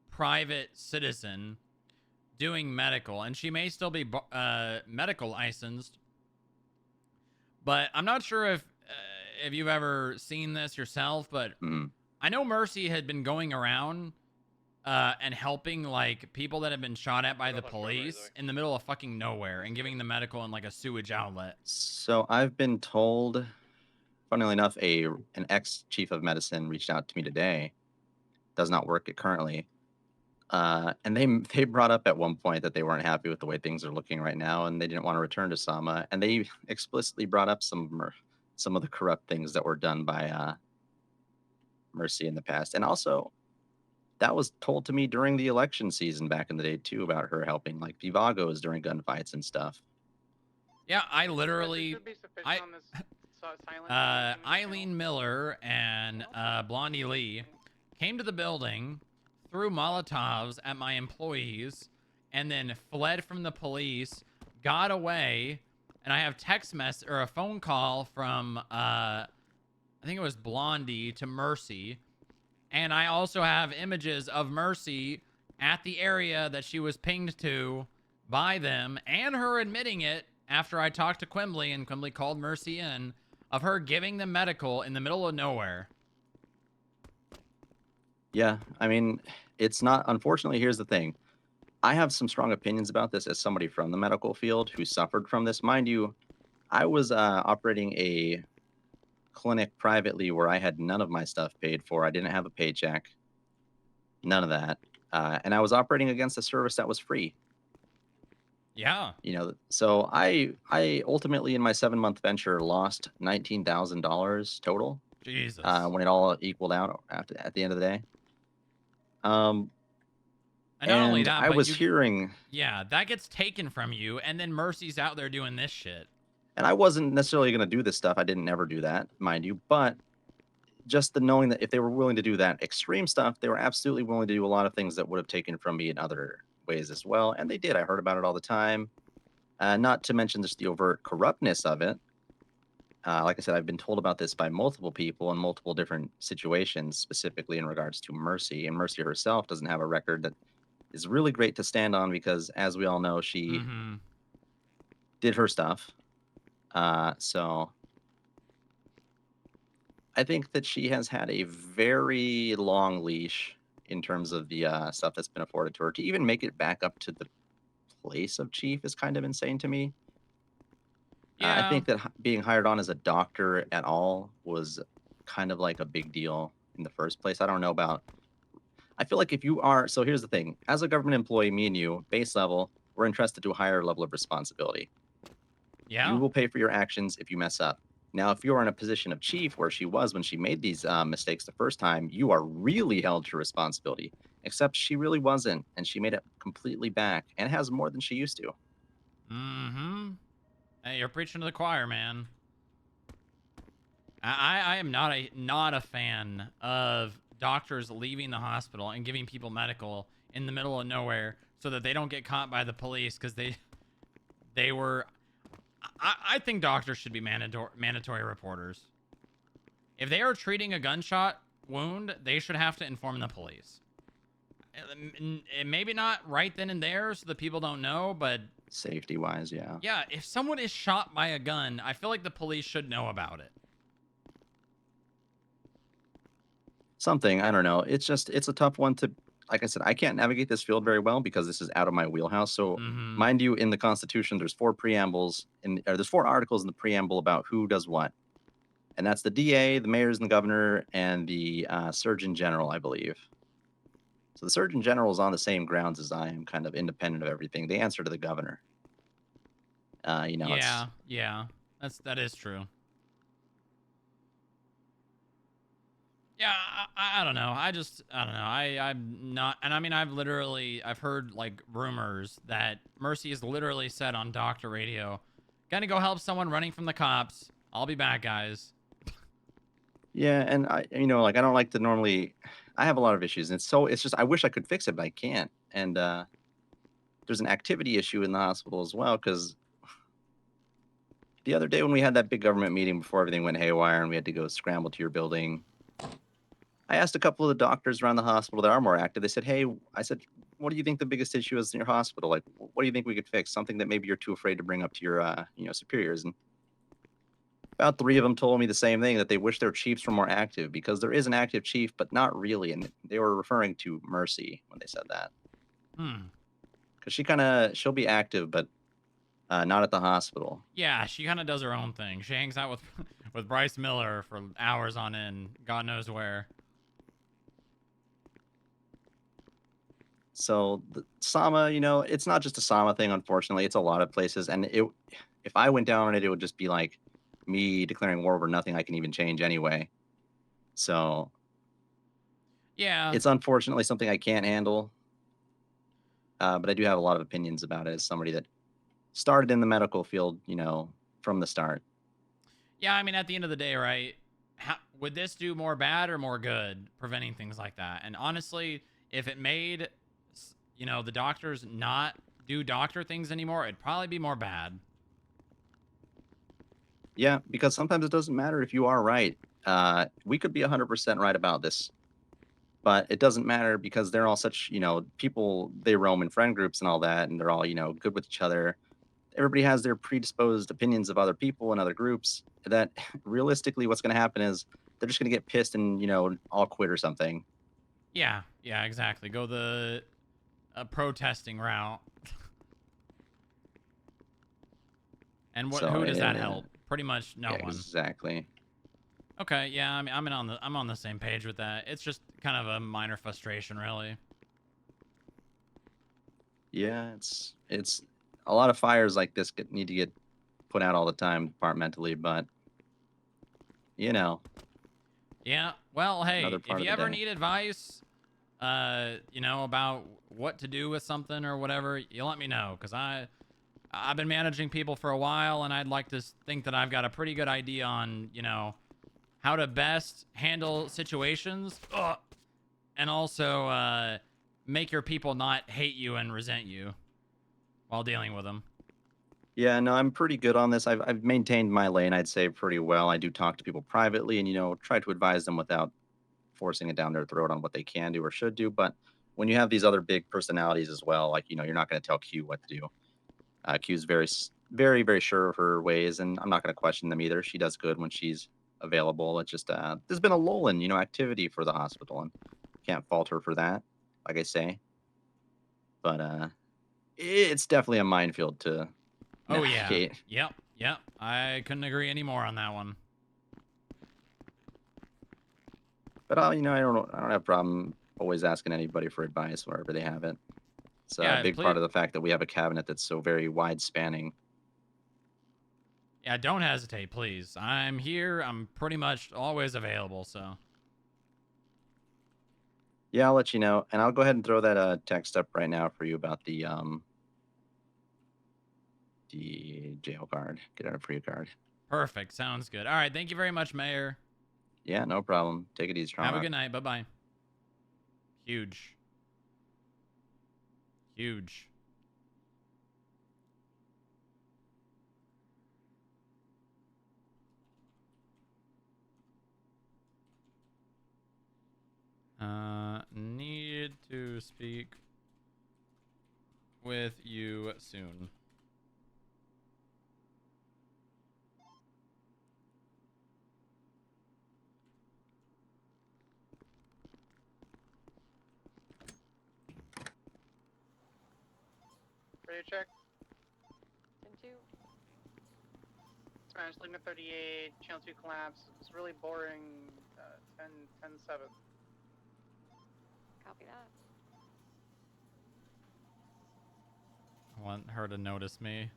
private citizen doing medical, and she may still be medical licensed, but I'm not sure if you've ever seen this yourself, but I know Mercy had been going around and helping like people that have been shot at by the police in the middle of fucking nowhere and giving them medical in like a sewage outlet. So I've been told, funnily enough, an ex-chief of medicine reached out to me today. Does not work it currently. And they brought up at one point that they weren't happy with the way things are looking right now, and they didn't want to return to Sama. And they explicitly brought up some of the corrupt things that were done by Mercy in the past. And also, that was told to me during the election season back in the day too, about her helping like Vivagos during gunfights and stuff. Yeah, I literally, Eileen Miller and Blondie Lee came to the building, threw Molotovs at my employees, and then fled from the police, got away, and I have a phone call from, I think it was Blondie to Mercy, and I also have images of Mercy at the area that she was pinged to by them, and her admitting it after I talked to Quimbley, and Quimbley called Mercy in, of her giving them medical in the middle of nowhere. Yeah, I mean, it's not, unfortunately, here's the thing. I have some strong opinions about this as somebody from the medical field who suffered from this. Mind you, I was operating a clinic privately where I had none of my stuff paid for. I didn't have a paycheck, none of that. And I was operating against a service that was free. Yeah. You know, so I ultimately in my 7-month venture lost $19,000 total. Jesus. When it all equaled out at the end of the day. And not only that, I but was hearing. Yeah, that gets taken from you, and then Mercy's out there doing this shit. And I wasn't necessarily going to do this stuff. I didn't never do that, mind you. But just the knowing that if they were willing to do that extreme stuff, they were absolutely willing to do a lot of things that would have taken from me in other ways as well. And they did. I heard about it all the time. Not to mention just the overt corruptness of it. Like I said, I've been told about this by multiple people in multiple different situations, specifically in regards to Mercy. And Mercy herself doesn't have a record that is really great to stand on because, as we all know, she did her stuff. So I think that she has had a very long leash in terms of the stuff that's been afforded to her. To even make it back up to the place of chief is kind of insane to me. I Yeah. think that being hired on as a doctor at all was kind of like a big deal in the first place. I don't know about. I feel like if you are, so here's the thing: as a government employee, me and you, base level, we're entrusted to a higher level of responsibility. Yeah. You will pay for your actions if you mess up. Now, if you're in a position of chief, where she was when she made these mistakes the first time, you are really held to responsibility. Except she really wasn't, and she made it completely back, and has more than she used to. Hey, you're preaching to the choir, man. I am not a fan of doctors leaving the hospital and giving people medical in the middle of nowhere so that they don't get caught by the police because they were. I think doctors should be mandatory reporters. If they are treating a gunshot wound, they should have to inform the police. Maybe not right then and there so the people don't know, but safety wise, yeah. Yeah, if someone is shot by a gun, I feel like the police should know about it. Something, I don't know. It's a tough one to, like I said, I can't navigate this field very well because this is out of my wheelhouse. So, mind you, in the Constitution, there's 4 articles in the preamble about who does what. And that's the DA, the mayors and the governor, and the Surgeon General, I believe. So the Surgeon General is on the same grounds as I am, kind of independent of everything. They answer to the governor. Yeah, that is true. Yeah, I don't know. I don't know. I'm not, and I mean, I've heard like rumors that Mercy has literally said on doctor radio, "Gonna go help someone running from the cops. I'll be back, guys." Yeah, and I don't like to normally. I have a lot of issues, and it's just I wish I could fix it, but I can't. And there's an activity issue in the hospital as well because the other day when we had that big government meeting before everything went haywire and we had to go scramble to your building, I asked a couple of the doctors around the hospital that are more active. They said, "Hey," I said, "what do you think the biggest issue is in your hospital? Like, what do you think we could fix? Something that maybe you're too afraid to bring up to your superiors." And about 3 of them told me the same thing, that they wish their chiefs were more active because there is an active chief, but not really. And they were referring to Mercy when they said that. Because she'll be active, but not at the hospital. Yeah, she kind of does her own thing. She hangs out with Bryce Miller for hours on end, God knows where. So the Sama, it's not just a Sama thing, unfortunately. It's a lot of places. And if I went down on it, it would just be like me declaring war over nothing I can even change anyway. So yeah, it's unfortunately something I can't handle. But I do have a lot of opinions about it as somebody that started in the medical field, from the start. Yeah, I mean, at the end of the day, right? Would this do more bad or more good preventing things like that? And honestly, if it made, the doctors not do doctor things anymore, it'd probably be more bad. Yeah, because sometimes it doesn't matter if you are right. We could be 100% right about this, but it doesn't matter because they're all such, people, they roam in friend groups and all that, and they're all, good with each other. Everybody has their predisposed opinions of other people and other groups that realistically what's going to happen is they're just going to get pissed and, all quit or something. Yeah, exactly. Go the protesting route. And who does that help? Pretty much no one. Exactly. Okay, yeah, I mean, I'm on the same page with that. It's just kind of a minor frustration, really. Yeah, it's a lot of fires like this need to get put out all the time departmentally, but Yeah, well, hey, if you ever day. need advice, about what to do with something or whatever, you let me know, because I've been managing people for a while, and I'd like to think that I've got a pretty good idea on, how to best handle situations, and also make your people not hate you and resent you while dealing with them. Yeah, no, I'm pretty good on this. I've maintained my lane, I'd say, pretty well. I do talk to people privately and, try to advise them without forcing it down their throat on what they can do or should do. But when you have these other big personalities as well, like, you're not going to tell Q what to do. Q's very, very sure of her ways, and I'm not going to question them either. She does good when she's available. It's just there's been a lull in, activity for the hospital, and can't fault her for that, like I say. But it's definitely a minefield to Oh yeah. navigate. Yep. I couldn't agree any more on that one. But I don't have a problem always asking anybody for advice wherever they have it. It's Yeah, a big please. part of the fact that we have a cabinet that's so very wide spanning. Yeah, don't hesitate, please. I'm here. I'm pretty much always available, so. Yeah, I'll let you know, and I'll go ahead and throw that text up right now for you about the jail card. Get out a free card. Perfect. Sounds good. All right. Thank you very much, Mayor. Yeah, no problem. Take it easy, Strongrock. Have a good night. Bye-bye. Huge. Huge. Need to speak with you soon. Ready to check? 10-2. Smash, Ligma 38, Channel 2 collapse. It was really boring. 10-7. Copy that. I want her to notice me.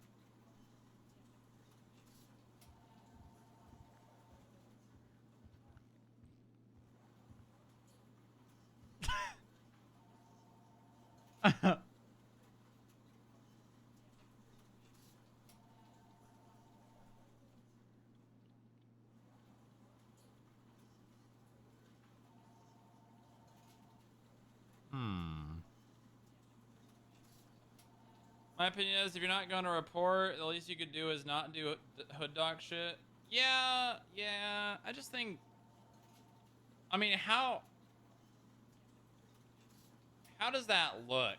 My opinion is, if you're not going to report, the least you could do is not do hood dog shit. Yeah. I just think, I mean, how does that look,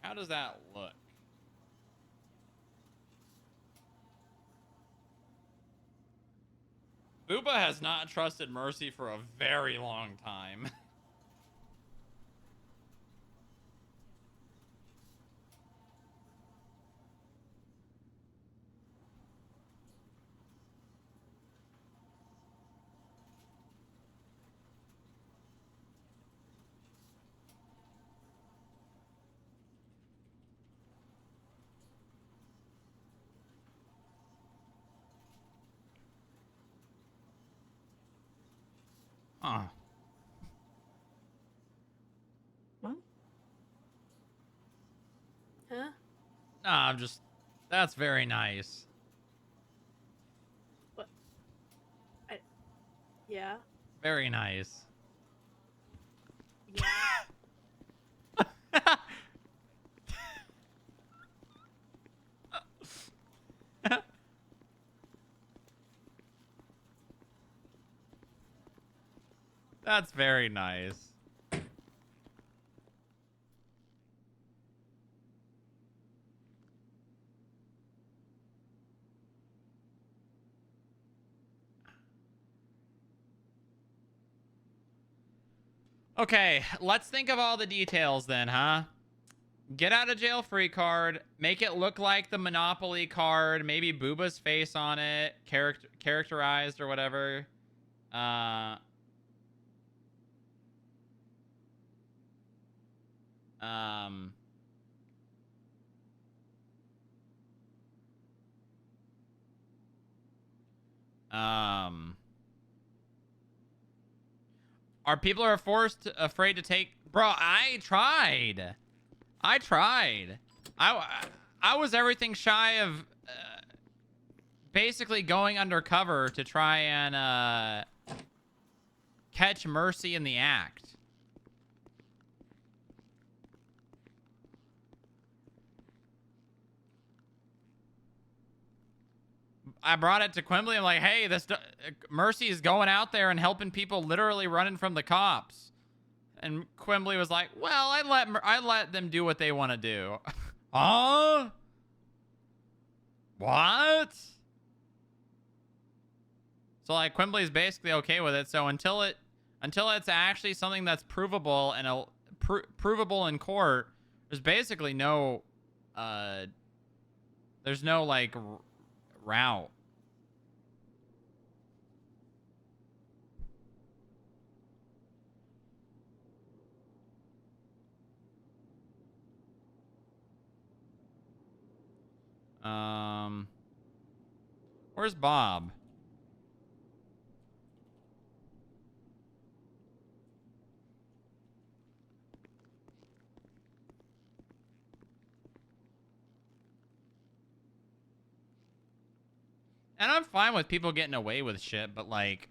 How does that look? Booba has not trusted Mercy for a very long time. Huh. What? Huh? Nah, that's very nice. What? Yeah. Very nice. Yeah. That's very nice. Okay, let's think of all the details then, huh? Get out of jail free card. Make it look like the Monopoly card. Maybe Booba's face on it. Characterized or whatever. Our people are afraid to take... Bro, I tried. I was everything shy of basically going undercover to try and catch Mercy in the act. I brought it to Quimbley. I'm like, hey, Mercy is going out there and helping people literally running from the cops. And Quimbley was like, well, I let them do what they want to do. Huh? What? So like Quimbley's basically okay with it. So until it's actually something that's provable and provable in court, there's basically no there's no like route. Where's Bob? And I'm fine with people getting away with shit, but like,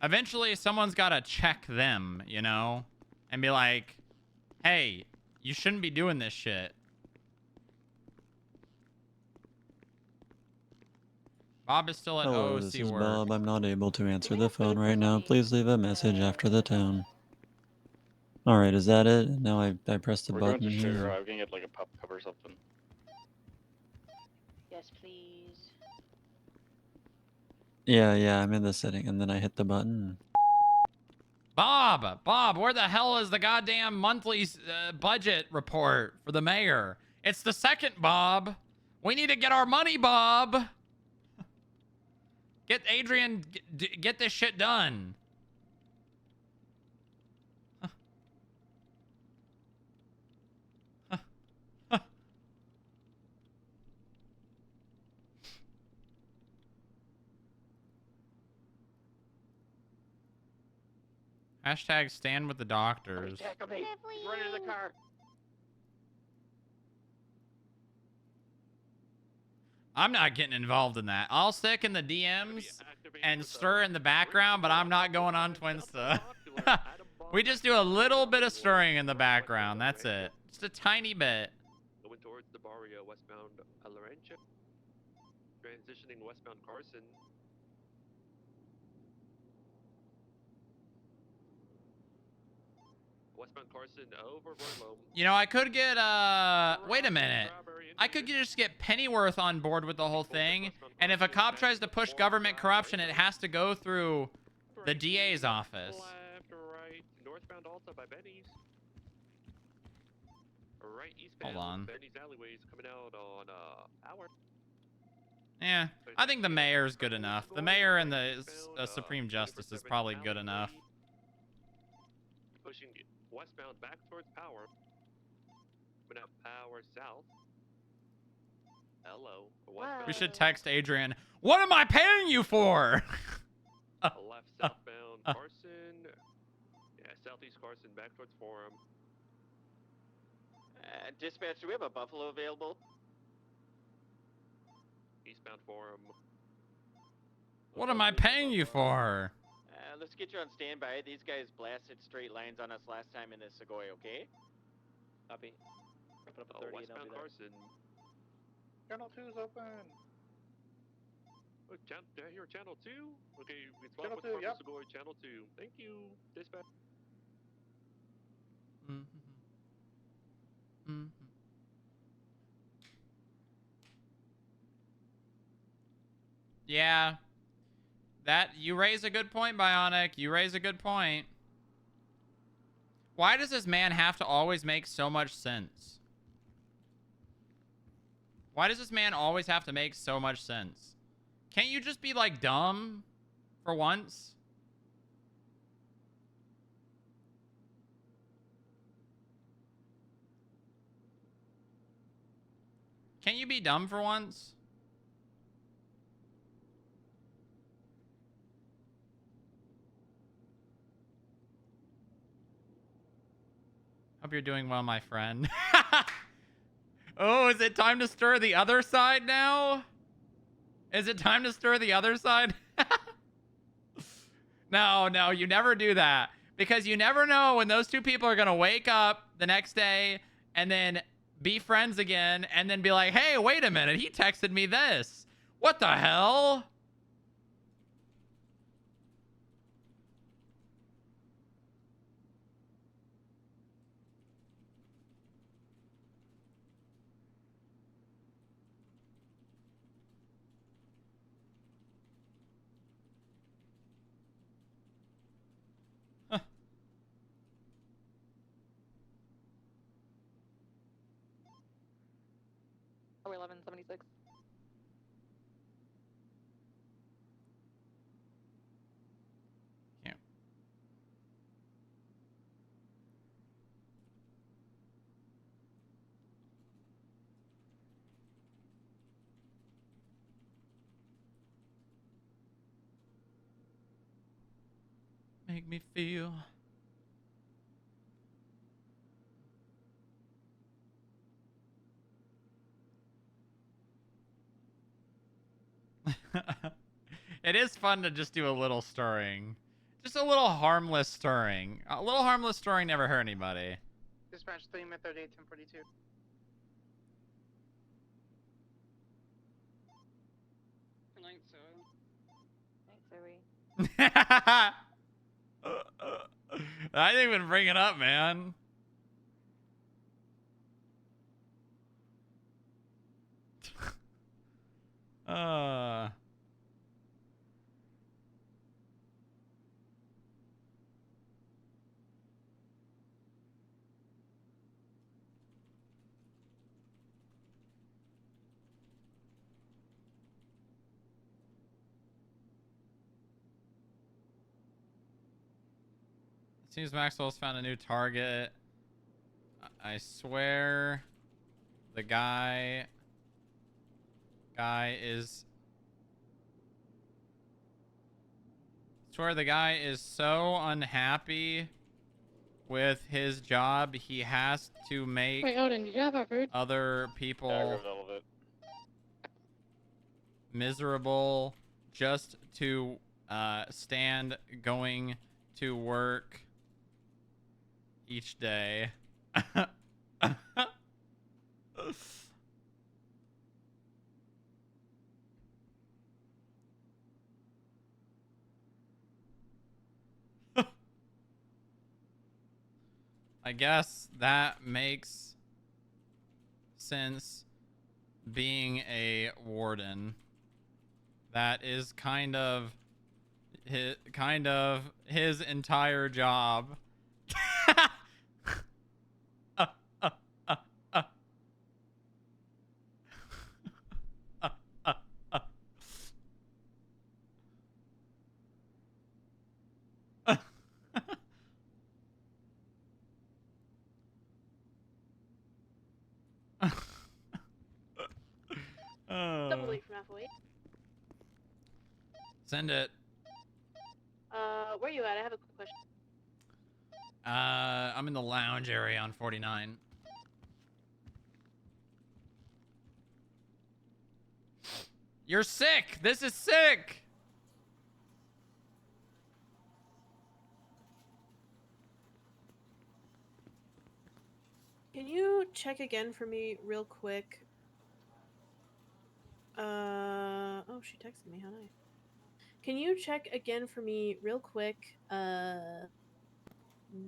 eventually someone's got to check them, you know? And be like, hey, you shouldn't be doing this shit. Bob is still at Hello, OC this is work. Bob. I'm not able to answer the phone right now. Please leave a message after the tone. Alright, is that it? Now I pressed the We're button going to here. Sugar. We can get like a pub cover or something. Yes, please. Yeah, I'm in the setting, and then I hit the button. Bob, where the hell is the goddamn monthly budget report for the mayor? It's the second, Bob. We need to get our money, Bob. Get Adrian, get this shit done. Hashtag stand with the doctors. Tackle me. He's running to the car. I'm not getting involved in that. I'll stick in the DMs and stir in the background, but I'm not going on Twinsta. We just do a little bit of stirring in the background. That's it. Just a tiny bit. Going towards the barrio westbound Lorenzo. Transitioning westbound Carson. Westbound Carson over Roylo. You know, I could get, wait a minute. I could just get Pennyworth on board with the whole thing, and if a cop tries to push government corruption, it has to go through the DA's office. Left, right, northbound Alta by Benny's. Right eastbound. Hold on. Benny's alleyways coming out on Howard. Yeah, I think the mayor's good enough. The mayor and the Supreme Justice is probably good enough. Pushing westbound back towards Power. Coming out Power south. Hello. We should text Adrian. What am I paying you for? Left southbound Carson. Yeah, southeast Carson back towards Forum. Dispatch, do we have a Buffalo available? Eastbound Forum. What am I paying you for? Let's get you on standby. These guys blasted straight lines on us last time in this Segoy, okay? Copy. Wrapping up at 30 and I'll Westbound be there. Carson. Channel 2's open. Oh, did I hear Channel 2? Okay, we swap Channel with 2, Department yep. Segoy, Channel 2. Thank you, dispatch. Yeah. You raise a good point, Bionic. You raise a good point. Why does this man have to always make so much sense? Why does this man always have to make so much sense? Can't you just be, like, dumb for once? Can't you be dumb for once? Hope you're doing well, my friend. Oh, is it time to stir the other side now? Is it time to stir the other side? No, you never do that. Because you never know when those two people are going to wake up the next day and then be friends again and then be like, hey, wait a minute, he texted me this. What the hell? Oh, 1176. Yeah. Make me feel. It is fun to just do a little stirring. Just a little harmless stirring. A little harmless stirring never hurt anybody. Dispatch 3 Mid 38 1042. Night, Zoe. Night, Zoe. I didn't even bring it up, man. Seems Maxwell's found a new target. I swear the guy is so unhappy with his job he has to make Wait, Odin, did you have our food? other people miserable just to stand going to work each day. I guess that makes sense being a warden. That is kind of his entire job. Double eight from Alpha 8. Send it. Where you at? I have a quick question. I'm in the lounge area on 49. You're sick. This is sick. Can you check again for me real quick? Oh, she texted me. How nice. Can you check again for me real quick?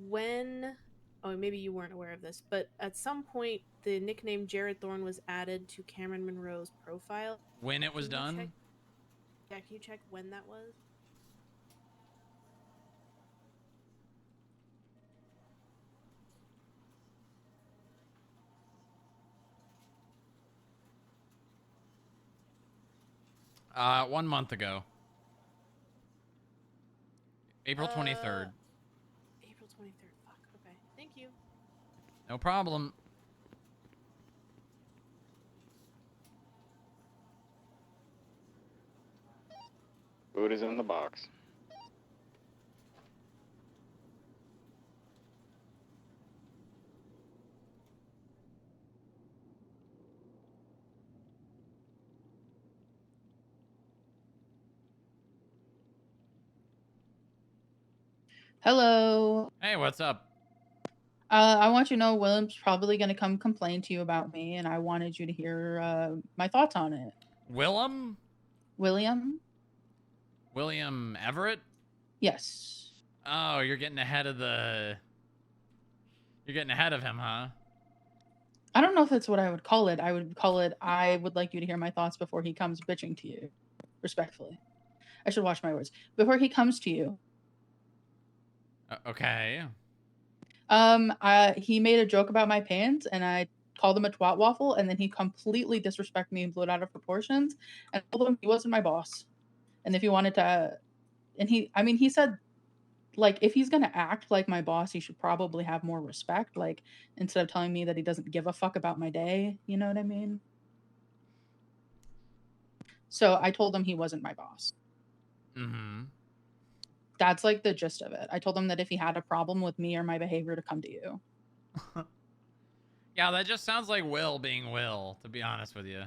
When... Oh, maybe you weren't aware of this, but at some point, the nickname Jared Thorne was added to Cameron Monroe's profile. When it was done? Yeah, can you check when that was? One month ago. April 23rd. April 23rd. Fuck. Okay. Thank you. No problem. Food is in the box. Hello. Hey, what's up? I want you to know William's probably going to come complain to you about me, and I wanted you to hear my thoughts on it. Willem? William? William Everett? Yes. Oh, you're getting ahead of the... You're getting ahead of him, huh? I don't know if that's what I would call it. I would call it, I would like you to hear my thoughts before he comes bitching to you. Respectfully. I should watch my words. Before he comes to you. Okay. He made a joke about my pants, and I called him a twat waffle, and then he completely disrespected me and blew it out of proportions, and I told him he wasn't my boss. And if he wanted to, and he said, like, if he's gonna act like my boss, he should probably have more respect, like, instead of telling me that he doesn't give a fuck about my day, you know what I mean? So I told him he wasn't my boss. Mm-hmm. That's like the gist of it. I told him that if he had a problem with me or my behavior, to come to you. Yeah, that just sounds like Will being Will, to be honest with you.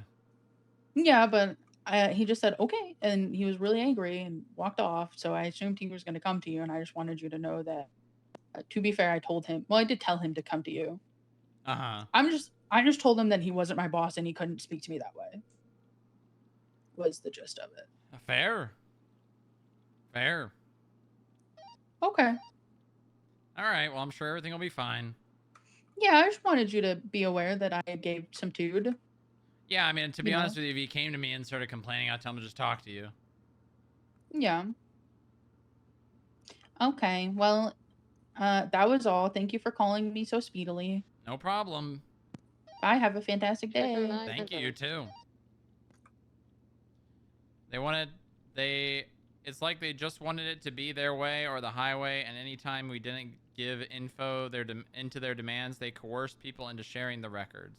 Yeah, but he just said okay, and he was really angry and walked off. So I assumed he was going to come to you, and I just wanted you to know that. To be fair, I told him. Well, I did tell him to come to you. Uh-huh. I just told him that he wasn't my boss and he couldn't speak to me that way. Was the gist of it. Fair. Fair. Okay. All right. Well, I'm sure everything will be fine. Yeah, I just wanted you to be aware that I gave some dude. Yeah, I mean, to be You honest know? with you, if he came to me and started complaining, I'd tell him to just talk to you. Yeah. Okay. Well, that was all. Thank you for calling me so speedily. No problem. Bye. Have a fantastic day. Thank you. You too. It's like they just wanted it to be their way or the highway, and anytime we didn't give info into their demands, they coerced people into sharing the records.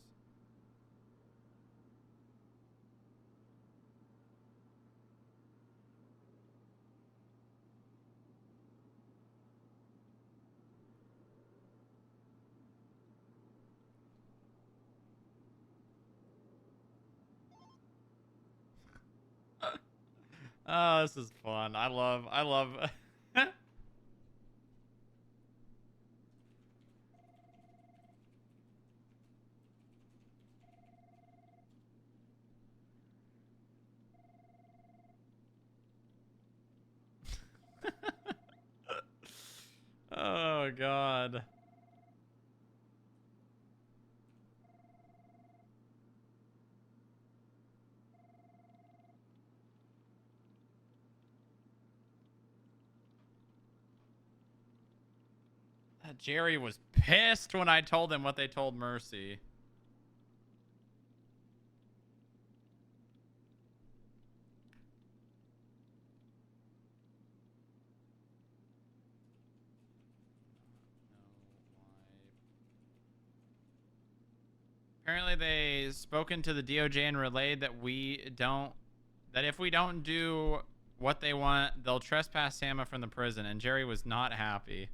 Oh, this is fun. I love Oh god. Jerry was pissed when I told him what they told Mercy. Apparently they spoken to the DOJ and relayed that if we don't do what they want, they'll trespass Sama from the prison, and Jerry was not happy.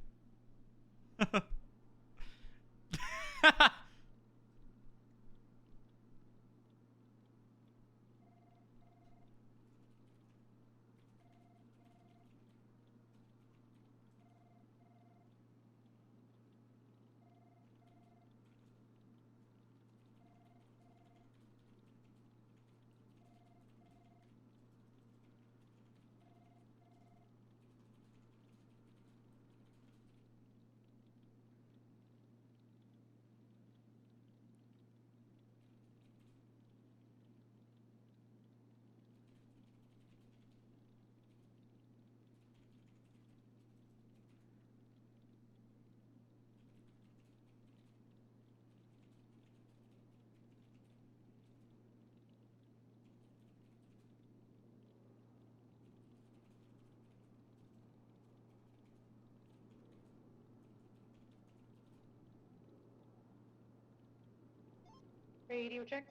Radio check.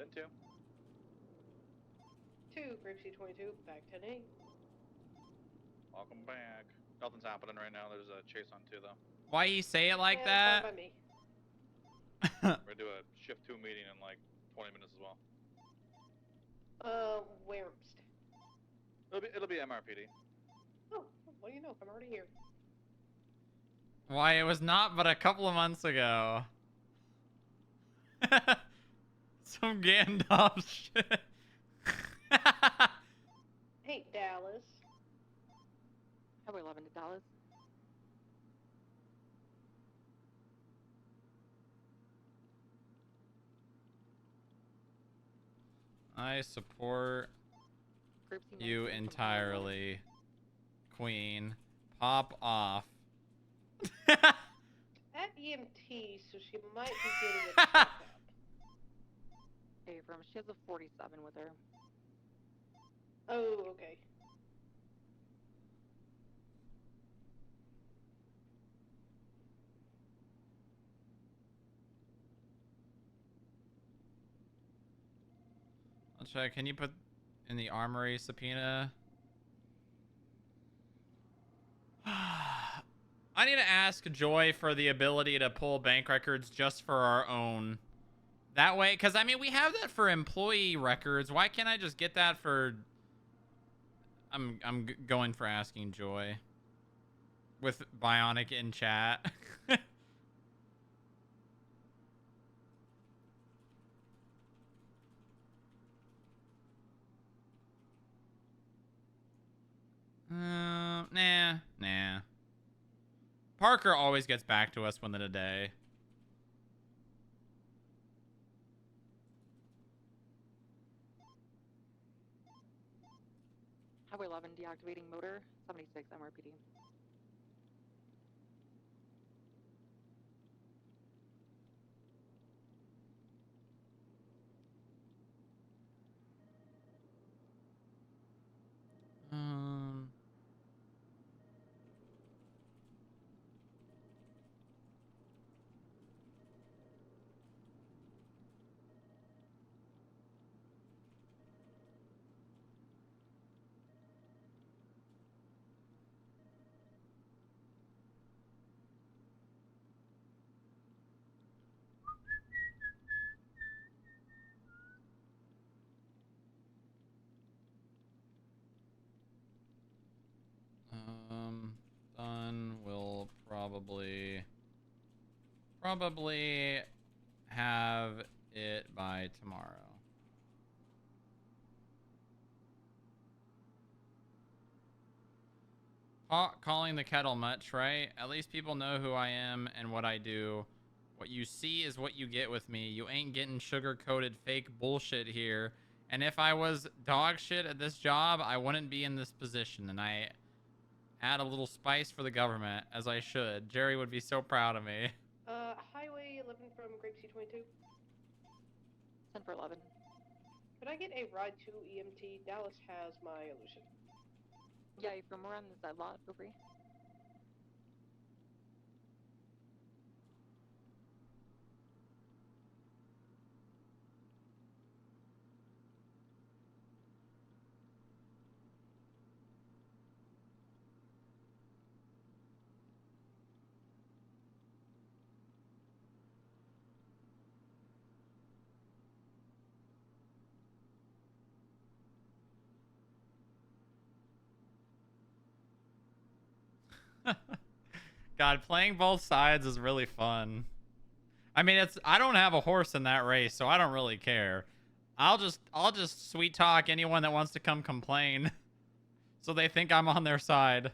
10-2. 2, Grapeseed 22, back 10-8. Welcome back. Nothing's happening right now. There's a chase on 2, though. Why you say it like Yeah, that? fine by me. We're gonna do a shift 2 meeting in like 20 minutes as well. Where? It'll be MRPD. Oh, well, you know, if I'm already here. Why, it was not but a couple of months ago. Some Gandalf shit. Hey, Dallas. Highway 11 to Dallas. I support Group C you 19 from entirely, Queen. Pop off. At EMT, so she might be getting a checkup. Hey, from she has a 47 with her. Oh, okay. I'll check. Can you put in the armory subpoena? I need to ask Joy for the ability to pull bank records just for our own. That way, because I mean, we have that for employee records. Why can't I just get that for... I'm going for asking Joy. With Bionic in chat. Nah. Parker always gets back to us within a day. Highway 11 deactivating motor. 76 MRPD. Um... Done. We'll probably have it by tomorrow. Pot calling the kettle much, right? At least people know who I am and what I do. What you see is what you get with me. You ain't getting sugar-coated fake bullshit here. And if I was dog shit at this job, I wouldn't be in this position. And I add a little spice for the government, as I should. Jerry would be so proud of me. Highway 11 from Grape C22. 10 for 11. Could I get a ride to EMT? Dallas has my illusion. Yeah, from around that lot, feel free. God, playing both sides is really fun. I mean, I don't have a horse in that race, so I don't really care. I'll just sweet talk anyone that wants to come complain. So they think I'm on their side.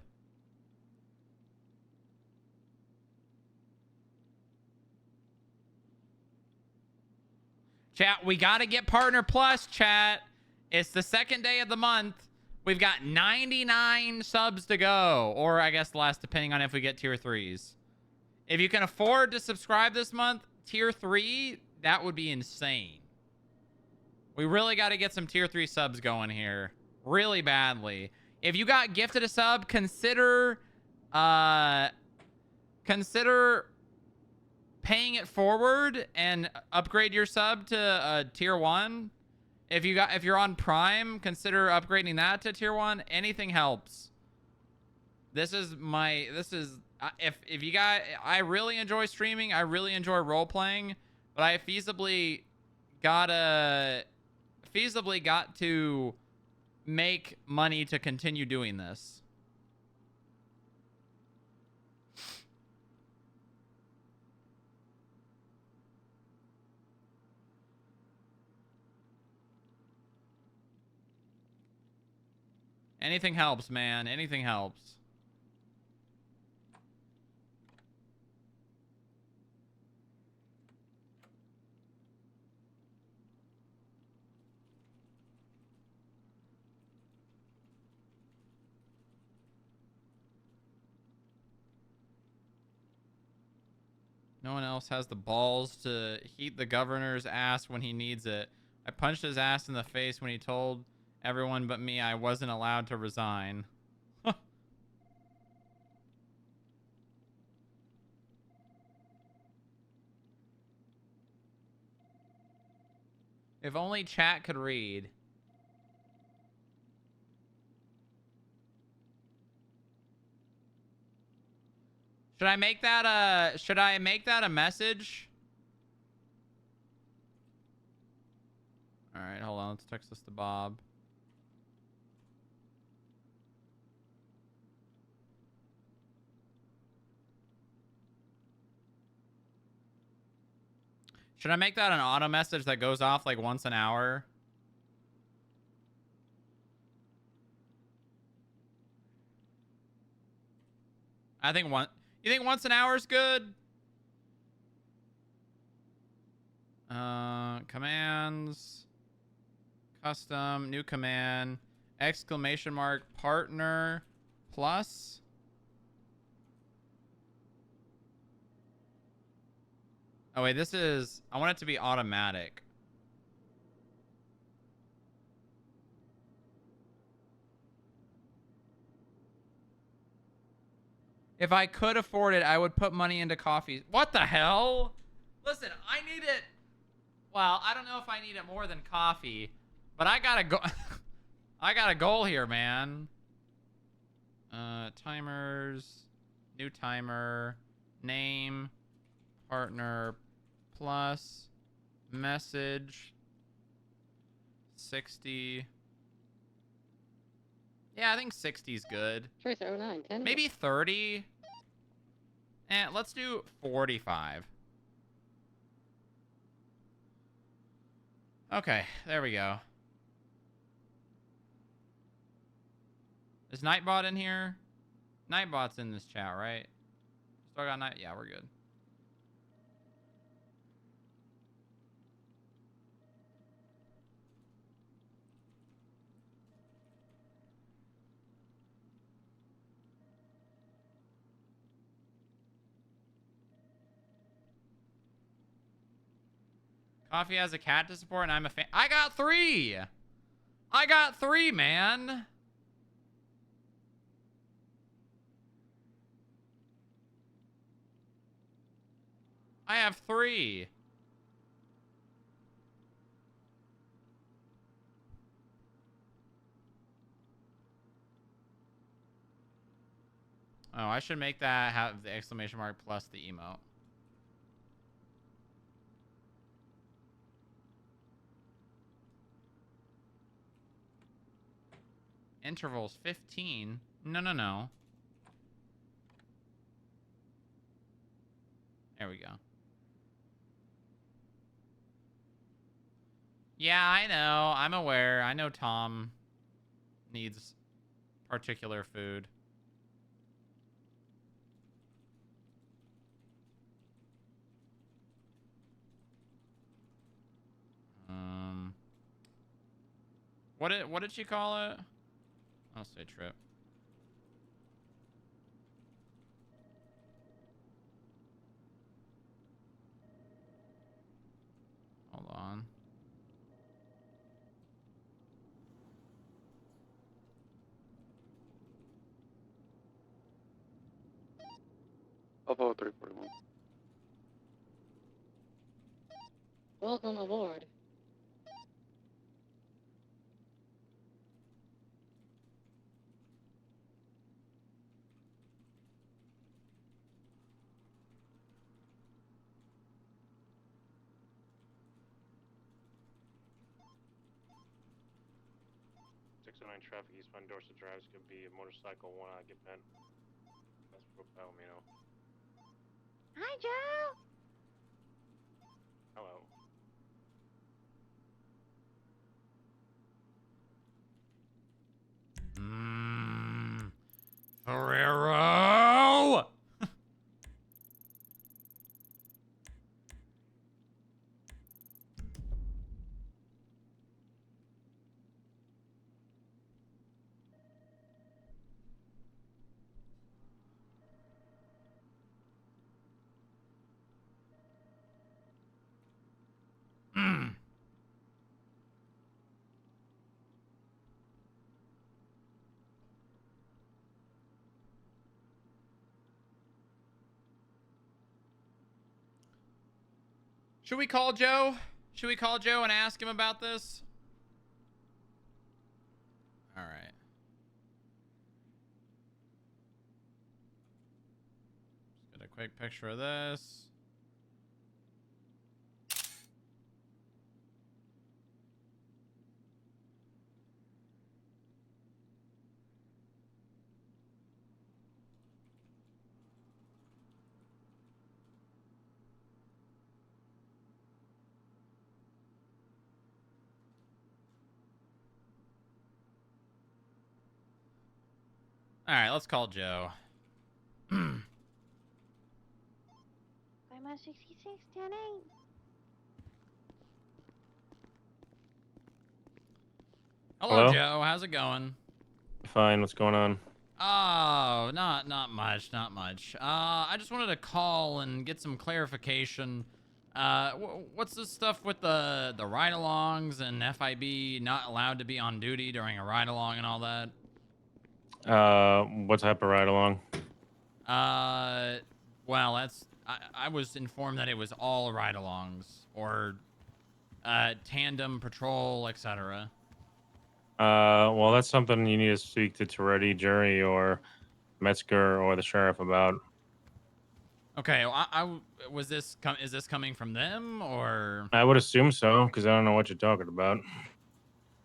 Chat, we got to get Partner Plus, chat. It's the second day of the month. We've got 99 subs to go. Or I guess less, depending on if we get tier 3s. If you can afford to subscribe this month, tier 3, that would be insane. We really got to get some tier 3 subs going here. Really badly. If you got gifted a sub, consider paying it forward and upgrade your sub to tier 1. If you're on Prime, consider upgrading that to tier 1. Anything helps. If you guys, I really enjoy streaming, I really enjoy role playing, but I feasibly got to make money to continue doing this. Anything helps, man. Anything helps. No one else has the balls to heat the governor's ass when he needs it. I punched his ass in the face when he told everyone but me I wasn't allowed to resign. If only chat could read. Should I make that a message? All right, hold on. Let's text this to Bob. Should I make that an auto message that goes off like once an hour? I think you think once an hour is good? Commands, custom, new command, exclamation mark, partner, plus. Oh wait, I want it to be automatic. If I could afford it, I would put money into coffee. What the hell? Listen, I need it. Well, I don't know if I need it more than coffee, but I gotta go. I got a goal here, man. Timers, new timer, name, partner, plus, message, 60. Yeah, I think 60 is good. Tracer 09, 10. Maybe 30. Let's do 45. Okay, there we go. Is Nightbot in here? Nightbot's in this chat, right? Still got Night? Yeah, we're good. Coffee has a cat to support, and I'm a fan. I got 3! I got 3, man! I have 3. Oh, I should make that have the exclamation mark plus the emote. Intervals 15. No. There we go. Yeah, I know. I'm aware. I know Tom needs particular food. What did she call it? I'll say trip. Hold on. Oppo 341. Welcome aboard. Traffic eastbound Dorset Drive is gonna be a motorcycle, one eye get bent. That's for Palomino. Hi, Joe. Hello. Should we call Joe? Should we call Joe and ask him about this? All right. Just get a quick picture of this. All right, let's call Joe. 5-66, 10-8. Hello, Joe. How's it going? Fine. What's going on? Oh, not much, not much. I just wanted to call and get some clarification. What's this stuff with the ride-alongs and FIB not allowed to be on duty during a ride-along and all that? What type of ride along? Well, I was informed that it was all ride-alongs or tandem patrol, etc. Well, that's something you need to speak to Toretti, jury, or Metzger, or the sheriff about. Okay, well, is this coming from them or? I would assume so, because I don't know what you're talking about.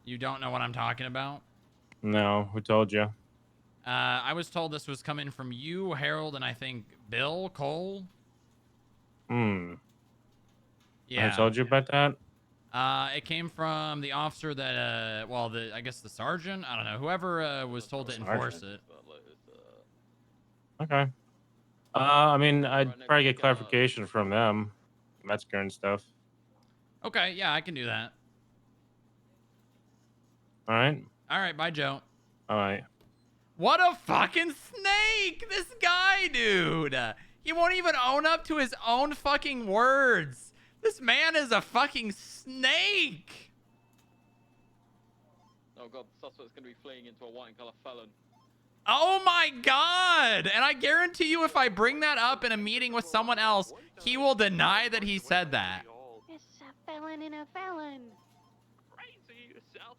You don't know what I'm talking about? No, who told you? I was told this was coming from you, Harold, and I think Bill Cole. Hmm. Yeah. I told you about that? It came from the officer that, well, I guess the sergeant? I don't know. Whoever was told to enforce it. Okay. I mean, I'd probably get clarification from them, Metzger and stuff. Okay, yeah, I can do that. All right. All right, bye, Joe. All right. What a fucking snake! This guy, dude! He won't even own up to his own fucking words. This man is a fucking snake! Oh god, the suspect's gonna be fleeing into a white and color felon. Oh my god! And I guarantee you if I bring that up in a meeting with someone else, he will deny that he said that. It's a felon and a felon.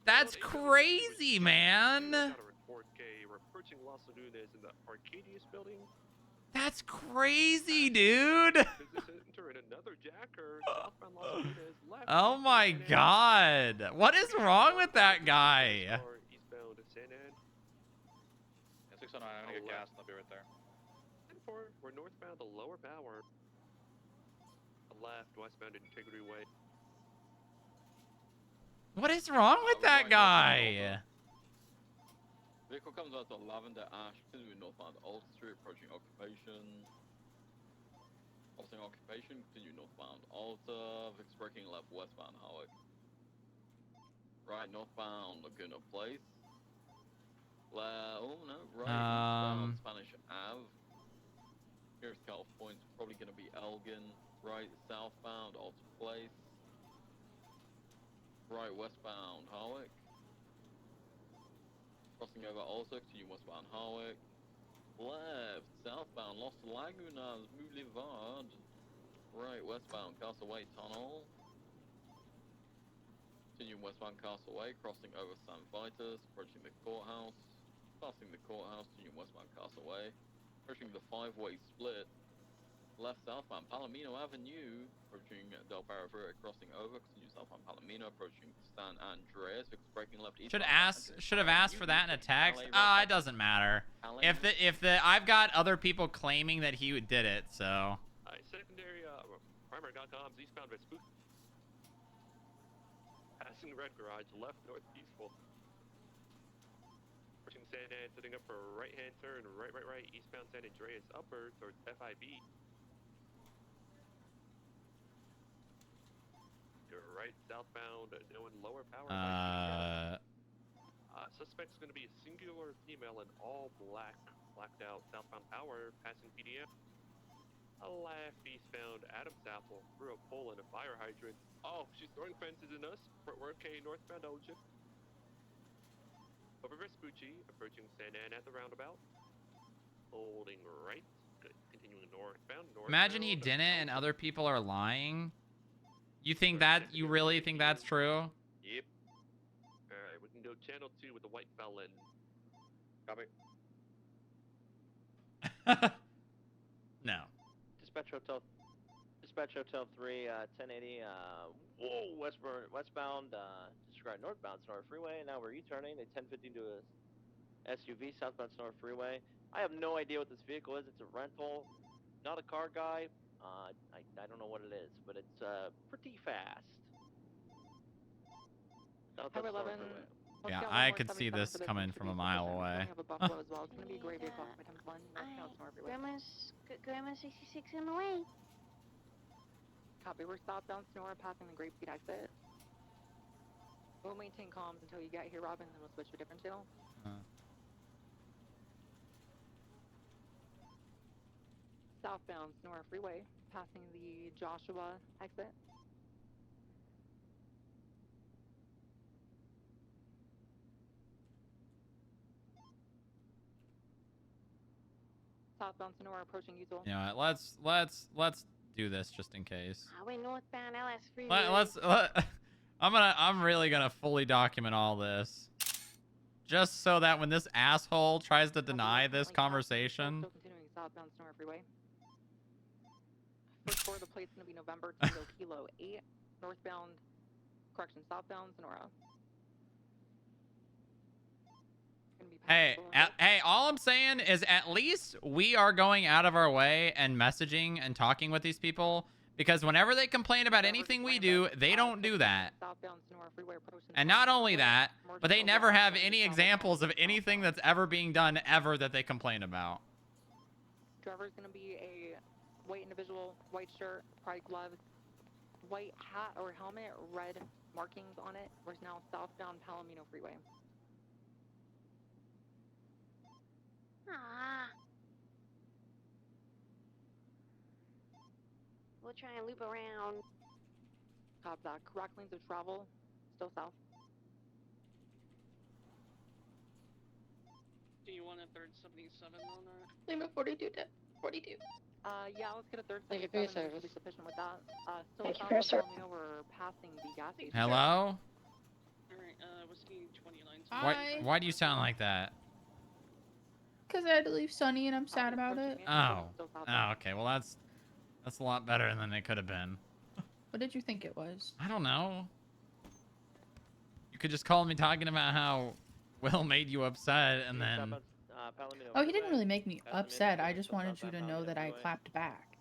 That's crazy, man! That's crazy, dude! Oh my god! What is wrong with that guy? 609, I'm gonna get gas and I'll be right there. We're northbound the lower Bower. Left, westbound Integrity Way. What is wrong with that guy? Vehicle comes out to Lavender Ash, continuing northbound Old Street, approaching Occupation. Crossing Occupation, continue northbound Alta, Vic's braking left westbound Howick. Right, northbound Laguna Place. Oh no, right, eastbound Spanish Ave. Here's Cal Point's probably gonna be Elgin. Right, southbound Alta Place. Right, westbound Howick. Crossing over Alta, continue westbound Howick. Left, southbound Los Lagunas Boulevard. Right, westbound Castaway Tunnel. Continue westbound Castaway, crossing over San Vitus, approaching the courthouse. Passing the courthouse, continue westbound Castaway. Approaching the five-way split. Left southbound Palomino Avenue, approaching Del Paravera, crossing over, continue southbound Palomino, approaching San Andreas, braking left east. Should have asked for that in a text. It doesn't matter. If I've got other people claiming that he did it, so. Secondary, primary .coms, eastbound Vespucci. Passing Red Garage, left northeastful. Approaching San Andreas, setting up for a right-hand turn, right, eastbound San Andreas, upper towards FIB. Right, southbound, no one lower power. Suspect's going to be a singular female in all black, blacked out southbound power, passing PDM. A left eastbound Adams Apple through a pole and a fire hydrant. Oh, she's throwing fences in us. We're okay, northbound Elgin. Over Vespucci, approaching San Ann at the roundabout. Holding right, continuing northbound. Imagine he didn't and other people are lying. You think that? You really think that's true? Yep. Alright, we can go channel 2 with the white felon. Copy. No. Dispatch Hotel 3, 1080, whoa, westbound, disregard northbound Sonora Freeway. Now we're U-turning, they 1050 to a SUV, southbound Sonora Freeway. I have no idea what this vehicle is. It's a rental, not a car guy. I don't know what it is, but it's pretty fast. Southbound Sonora Freeway. Yeah, I could see this coming from a mile away. We have a Buffalo as well. It's gonna be a gray vehicle off by times 1, northbound Sonora Freeway. Grandma's 66 on the way. Copy, we're southbound Sonora passing the Grape Seed exit. We'll maintain comms until you get here, Robin, then we'll switch to a different channel. Southbound Sonora Freeway, passing the Joshua exit. Southbound Sonora approaching Uzel. You know what? Let's do this just in case. Highway northbound LS freeway. I'm really gonna fully document all this, just so that when this asshole tries to deny this conversation. Still continuing southbound Sonora Freeway. First for the plate's gonna be November Kilo 8, northbound, correction, southbound Sonora. Hey, all I'm saying is at least we are going out of our way and messaging and talking with these people, because whenever they complain about anything we do, they don't do that. And not only that, but they never have any examples of anything that's ever being done ever that they complain about. Driver's gonna be a white individual, white shirt, pride gloves, white hat or helmet, red markings on it. We're now southbound Palomino Freeway. Ah. We'll try and loop around. Cop that. Correct lanes of travel, still south. Do you want a third 77 on that? Leave it 42 to 42. Yeah, let's get a third Thank you for your 77 and service. be sufficient with that. Still Thank you south for your of service. Palomino, we're passing the gas station. Hello? Alright, whiskey 29. Why do you sound like that? Because I had to leave Sunny and I'm sad about it. Oh, okay. Well, that's a lot better than it could have been. What did you think it was? I don't know. You could just call me talking about how Will made you upset, and then. Oh, he didn't really make me upset. I just wanted you to know that I clapped back.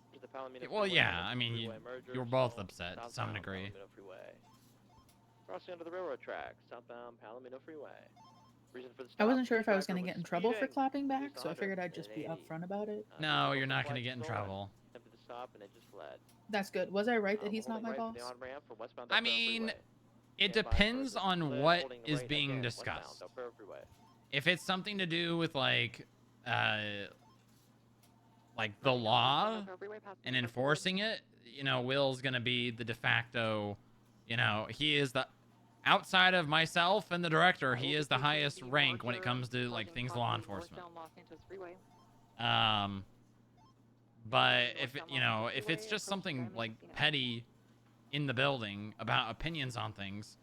Well, yeah. I mean, you were both upset to some degree. Crossing under the railroad tracks, southbound Palomino Freeway. Reason for the I stop, wasn't sure if I was driver going to get in trouble for speeding. clapping back, so I 600, figured I'd just be 1080. upfront about it. No, you're not going to get in trouble. Attempted to stop and it just fled. That's good. Was I right that he's not Holding my right boss? for the on-ramp from westbound I Del Perro mean, Freeway. it Stand by depends for on fled, what holding is right being again, discussed. westbound Del Perro Freeway. If it's something to do with like the law and enforcing it, you know, Will's gonna be the de facto, you know, he is the, outside of myself and the director, he is the highest rank when it comes to like things law enforcement. But if it, you know, if it's just something like petty in the building about opinions on things,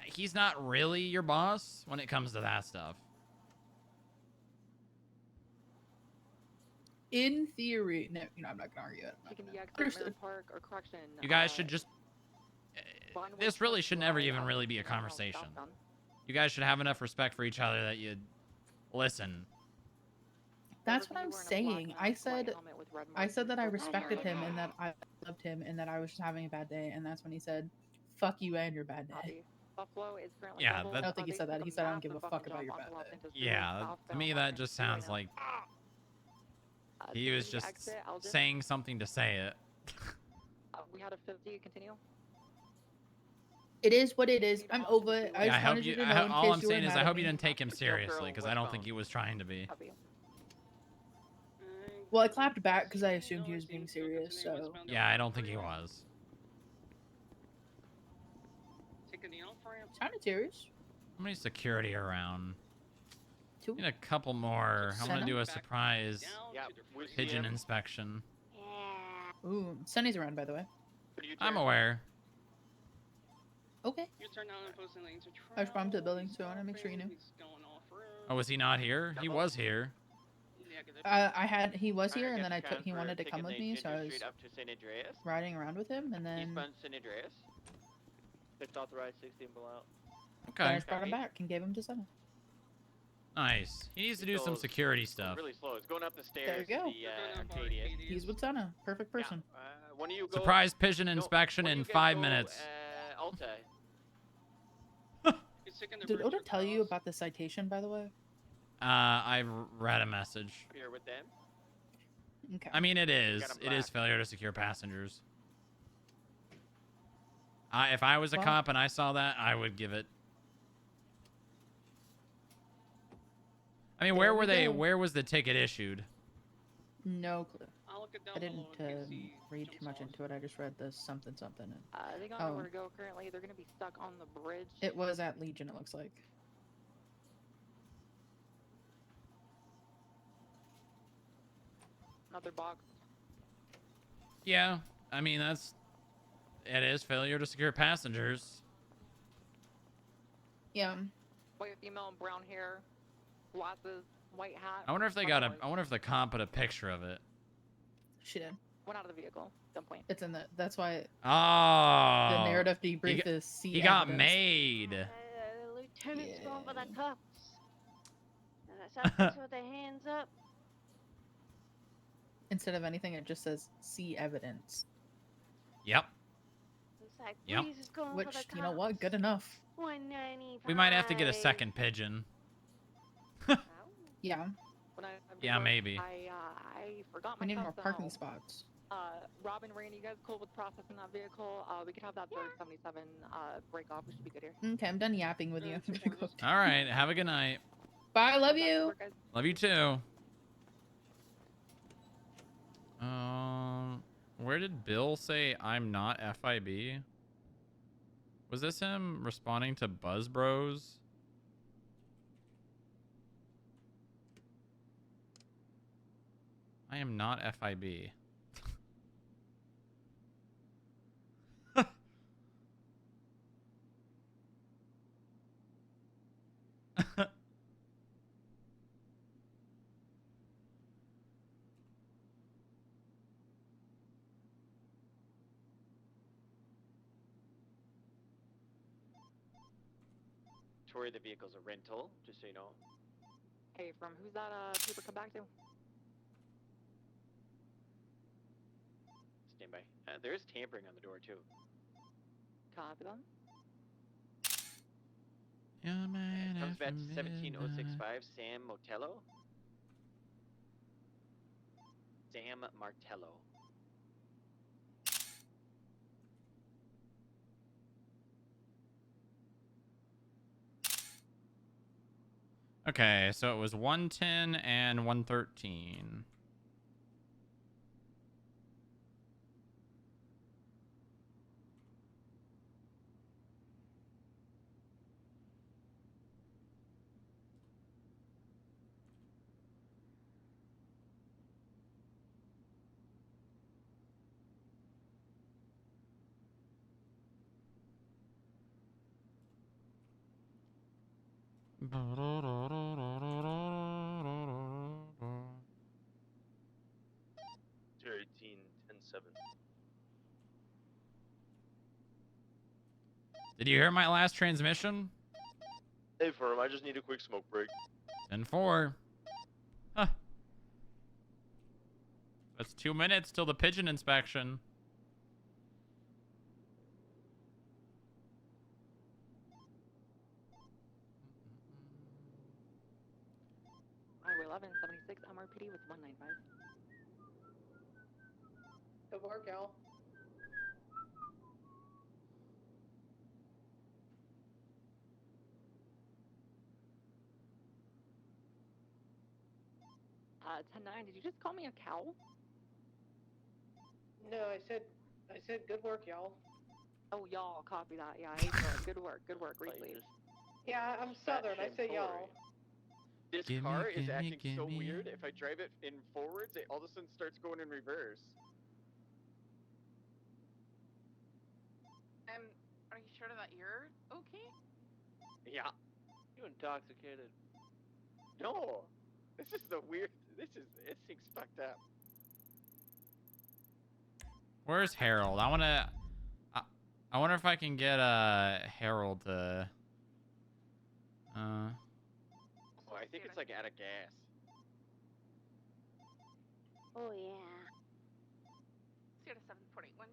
he's not really your boss when it comes to that stuff. In theory, no, you know, I'm not gonna argue it. Understood. You guys should just. This really should never even really be a conversation. You guys should have enough respect for each other that you listen. That's what I'm saying. I said that I respected him and that I loved him and that I was just having a bad day, and that's when he said, "Fuck you and your bad day." Yeah, I don't think he said that. He said, "I don't give a fuck about your bad day." Yeah, to me that just sounds like he was just saying something to say it. We had a 50, continue. It is what it is. I'm over it. I just wanted you to know in all case I'm you were saying is mad I at hope you me. didn't take him seriously, because I don't think he was trying to be. Well, I clapped back because I assumed he was being serious, so. Yeah, I don't think he was. Sounded serious. How many security around? Two. Need a couple more. I'm gonna do a surprise pigeon Museum. inspection. Ooh, Sunny's around, by the way. I'm aware. Okay. You turn down opposing lanes to I just brought him to the travel, building, he's so I want to make sure you knew. He's going off road. Oh, was he not here? He was here. He was here, and Pryor then gets he wanted to come taking with the me, so I Ginger was Street up to San Andreas. riding around with him, and then Eastbound San Andreas. 6 authorized, 16 below. I Okay. just brought him back and gave him to Senna. Nice. He needs to do some security stuff. Really slow. It's going up the There stairs. you go. The Arcadius. He's with Senna. Perfect person. One of you go. Surprise pigeon inspection one of in you guys 5 go, minutes. Alta. Did Oda tell you about the citation, by the way? I read a message. Here with them. Okay. I mean, it is. Got him It is black. failure to secure passengers. If I was a Well- cop and I saw that, I would give it. I mean, where There we were they? go. Where was the ticket issued? No clue. I'll look it down I didn't below in case he read too much into it. I just read the something. And, They got nowhere to go currently. They're gonna be stuck on the bridge. it was at Legion, it looks like. Another box. Yeah, I mean it is failure to secure passengers. Yeah. White female, brown hair, glasses, white hat. I wonder if they got a. I wonder if the comp put a picture of it. She did. Went out of the vehicle. Gunpoint. It's in the. That's why Oh. the narrative debrief He, is see he got evidence. made. Lieutenant's going for the cuffs. Suspects with their hands up. Instead of anything, it just says see evidence. Yep. Looks like Yep. Breeze is going Which, for the you know what? Good enough. 195. We might have to get a second pigeon. Yeah. When I Yeah, maybe. I forgot my We need more cuffs at parking home. spots. Robin, Randy, you guys cool with processing that vehicle? We can have that 77 break off. We should be good here. Okay, I'm done yapping with you. All right. Have a good night. Bye. Love you. Love you too. Where did Bill say I'm not FIB? Was this him responding to Buzz Bros? I am not FIB. Tori, the vehicle's a rental, just so you know. Hey, from who's that paper come back to? Stand by. There is tampering on the door, too. Copy them. Comes back to 17065, Sam Motello. Sam Martello. Okay, so it was 110 and 113. Tier 18, 10-7. Did you hear my last transmission? Hey, firm, I just need a quick smoke break. 10-4. Huh. That's 2 minutes till the pigeon inspection. Highway 1176 MRPD with 195. Good work, y'all. Uh, 10-9, did you just call me a cow? No, I said good work, y'all. Oh, y'all, copy that. Yeah, I hate that. Good work, read please. Yeah, I'm Southern. I say y'all. This Gimme, car is gimme, acting so gimme. weird. If I drive it in forwards, it all of a sudden starts going in reverse. Are you sure that yours? Yeah. You intoxicated. No. This is the weird. This seems fucked up. Where's Harold? I wonder if I can get Harold to. Oh, I think it's like out of gas. Oh yeah. See you at a 7.81.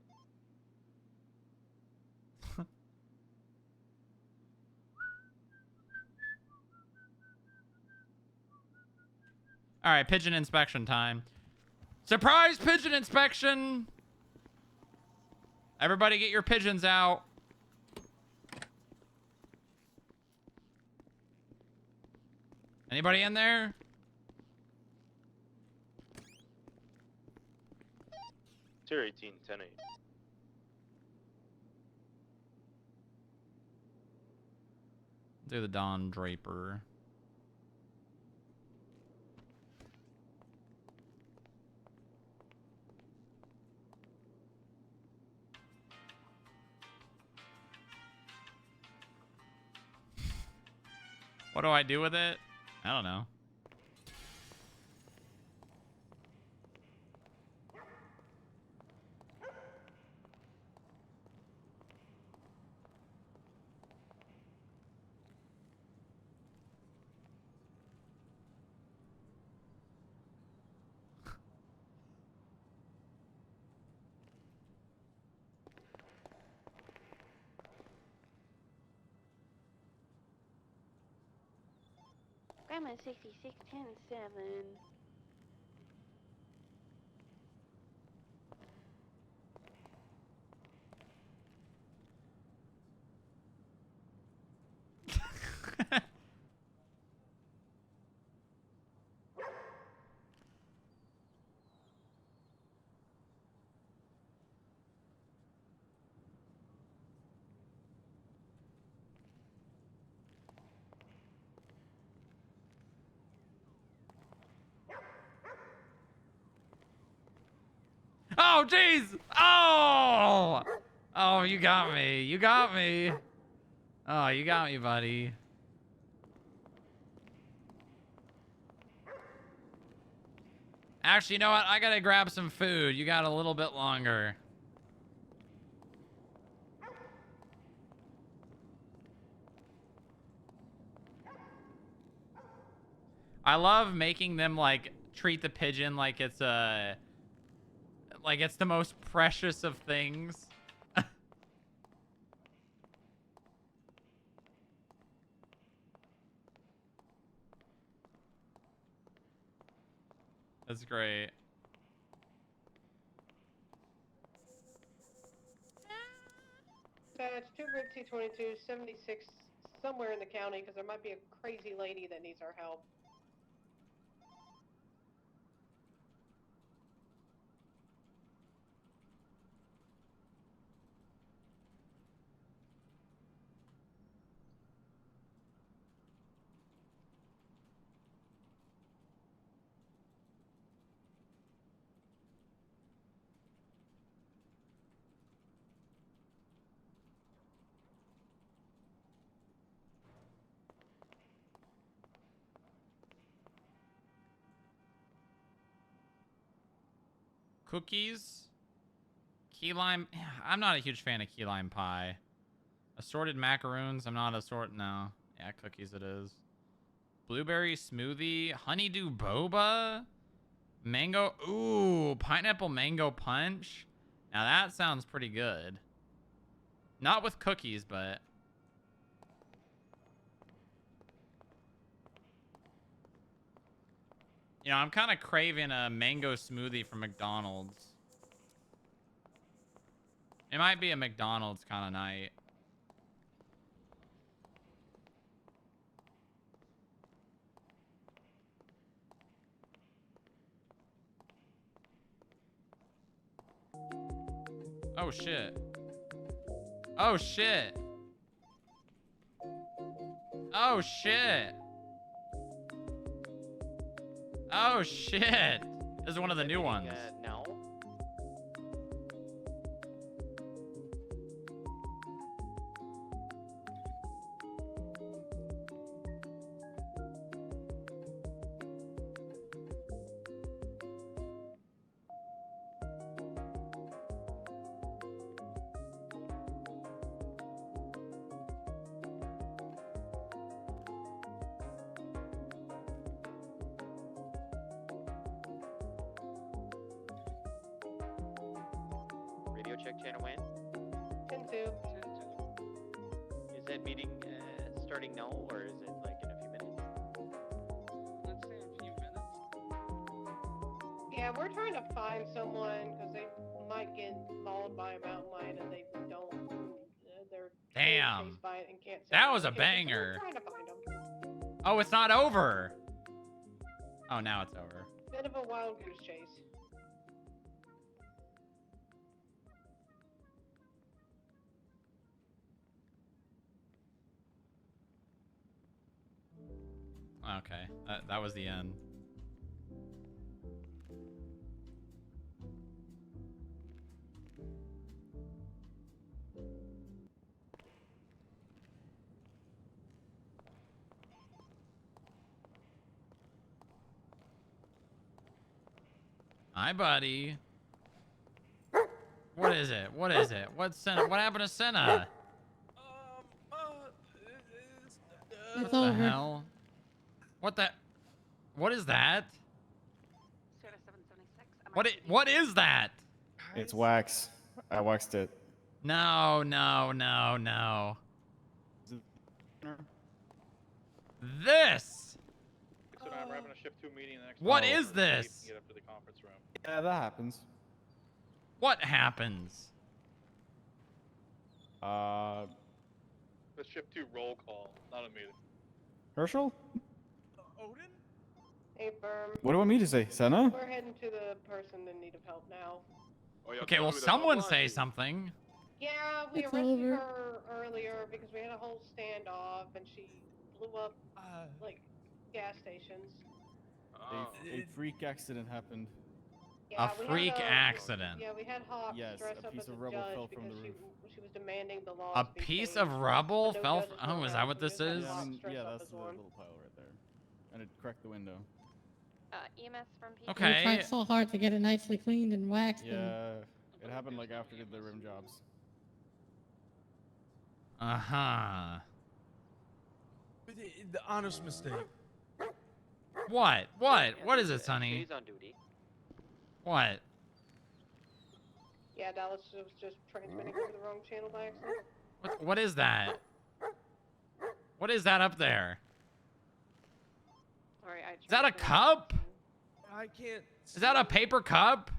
All right, pigeon inspection time. Surprise pigeon inspection! Everybody get your pigeons out. Anybody in there? Tier 18, 10-8. Do the Don Draper. What do I do with it? I don't know. Grandma 6610-7. Oh, jeez! Oh! Oh, you got me. You got me. Oh, you got me, buddy. Actually, you know what? I gotta grab some food. You got a little bit longer. I love making them, like, treat the pigeon like it's a... like it's the most precious of things. That's great. It's 2 Brit T22, 76, somewhere in the county, because there might be a crazy lady that needs our help. Cookies. Key lime. I'm not a huge fan of key lime pie. Assorted macaroons. I'm not assorted. No. Yeah, cookies it is. Blueberry smoothie. Honeydew boba. Mango. Ooh, pineapple mango punch. Now that sounds pretty good. Not with cookies, but... you know, I'm kind of craving a mango smoothie from McDonald's. It might be a McDonald's kind of night. Oh, shit. Oh, shit. Oh, shit. Oh, shit. This is one of the new ones. No. check channel when? 10-2. Is that meeting starting now, or is it like in a few minutes? Let's say a few minutes. Yeah, we're trying to find someone because they might get mauled by a mountain lion and they don't. They're being Damn. chased by it and can't. That was a location, so banger. We're trying to find them. Oh, it's not over. Oh, now it's over. Bit of a wild goose chase. Okay, that was the end. Hi, buddy. What is it? What is it? What's Senna? What happened to Senna? What It's the over. hell? What the? What is that? What is that? It's wax. I waxed it. No. This. So now we're having a shift 2 meeting the next. What hour is to this? Get up to the conference room. Yeah, that happens. What happens? The shift 2 roll call, not a meeting. Herschel? Odin? Hey, Berm. What do you want me to say, Senna? We're heading to the person in need of help now. Okay, well, someone say something. Yeah, we It's arrested over. her earlier because we had a whole standoff and she blew up like gas stations. A freak accident happened. Yeah, A we freak had accident. Yeah, we had Hawks Yes, dress a up piece as of a rubble judge fell from because the roof. she was demanding the law. A piece of rubble fell. Oh, is that what this is? Yeah, I mean, yeah, that's the little pile right there. And it cracked the window. EMS from P. We Okay. tried so hard to get it nicely cleaned and waxed. And Yeah, it happened like after they did the rim jobs. Uh-huh. The honest mistake. What? What is it, Sonny? He's on duty. What? Yeah, Dallas was just transmitting over the wrong channel by accident. What is that? What is that up there? Sorry, I Is that a cup? I can't. Is that a paper cup?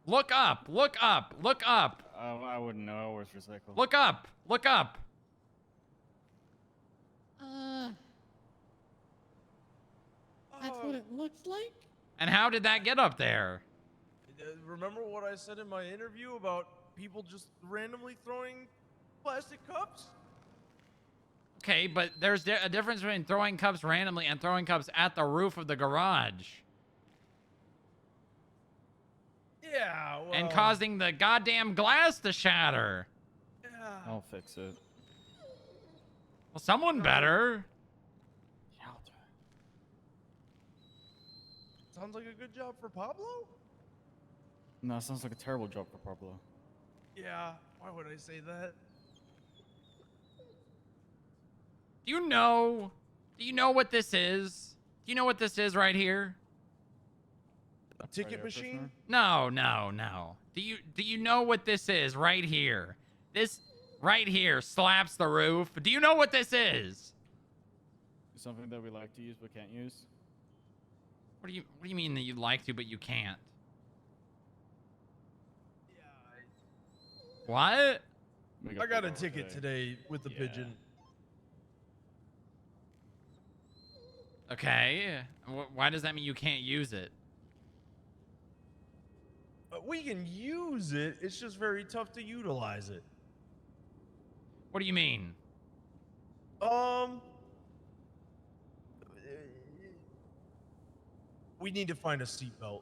Look up. Look up. Look up. I wouldn't know. I was recycled. Look up. Look up. That's what it looks like. And how did that get up there? Remember what I said in my interview about people just randomly throwing plastic cups? Okay, but there's a difference between throwing cups randomly and throwing cups at the roof of the garage. Yeah, well, And causing the goddamn glass to shatter. Yeah. I'll fix it. Well, someone better. Sounds like a good job for Pablo? No, it sounds like a terrible job for Pablo. Yeah, why would I say that? Do you know what this is? Do you know what this is right here? A ticket machine? No. Do you know what this is right here? This right here slaps the roof. Do you know what this is? Something that we like to use but can't use. What do you mean that you'd like to but you can't? What? I got a ticket today with the pigeon. Okay. Why does that mean you can't use it? We can use it, it's just very tough to utilize it. What do you mean? We need to find a seatbelt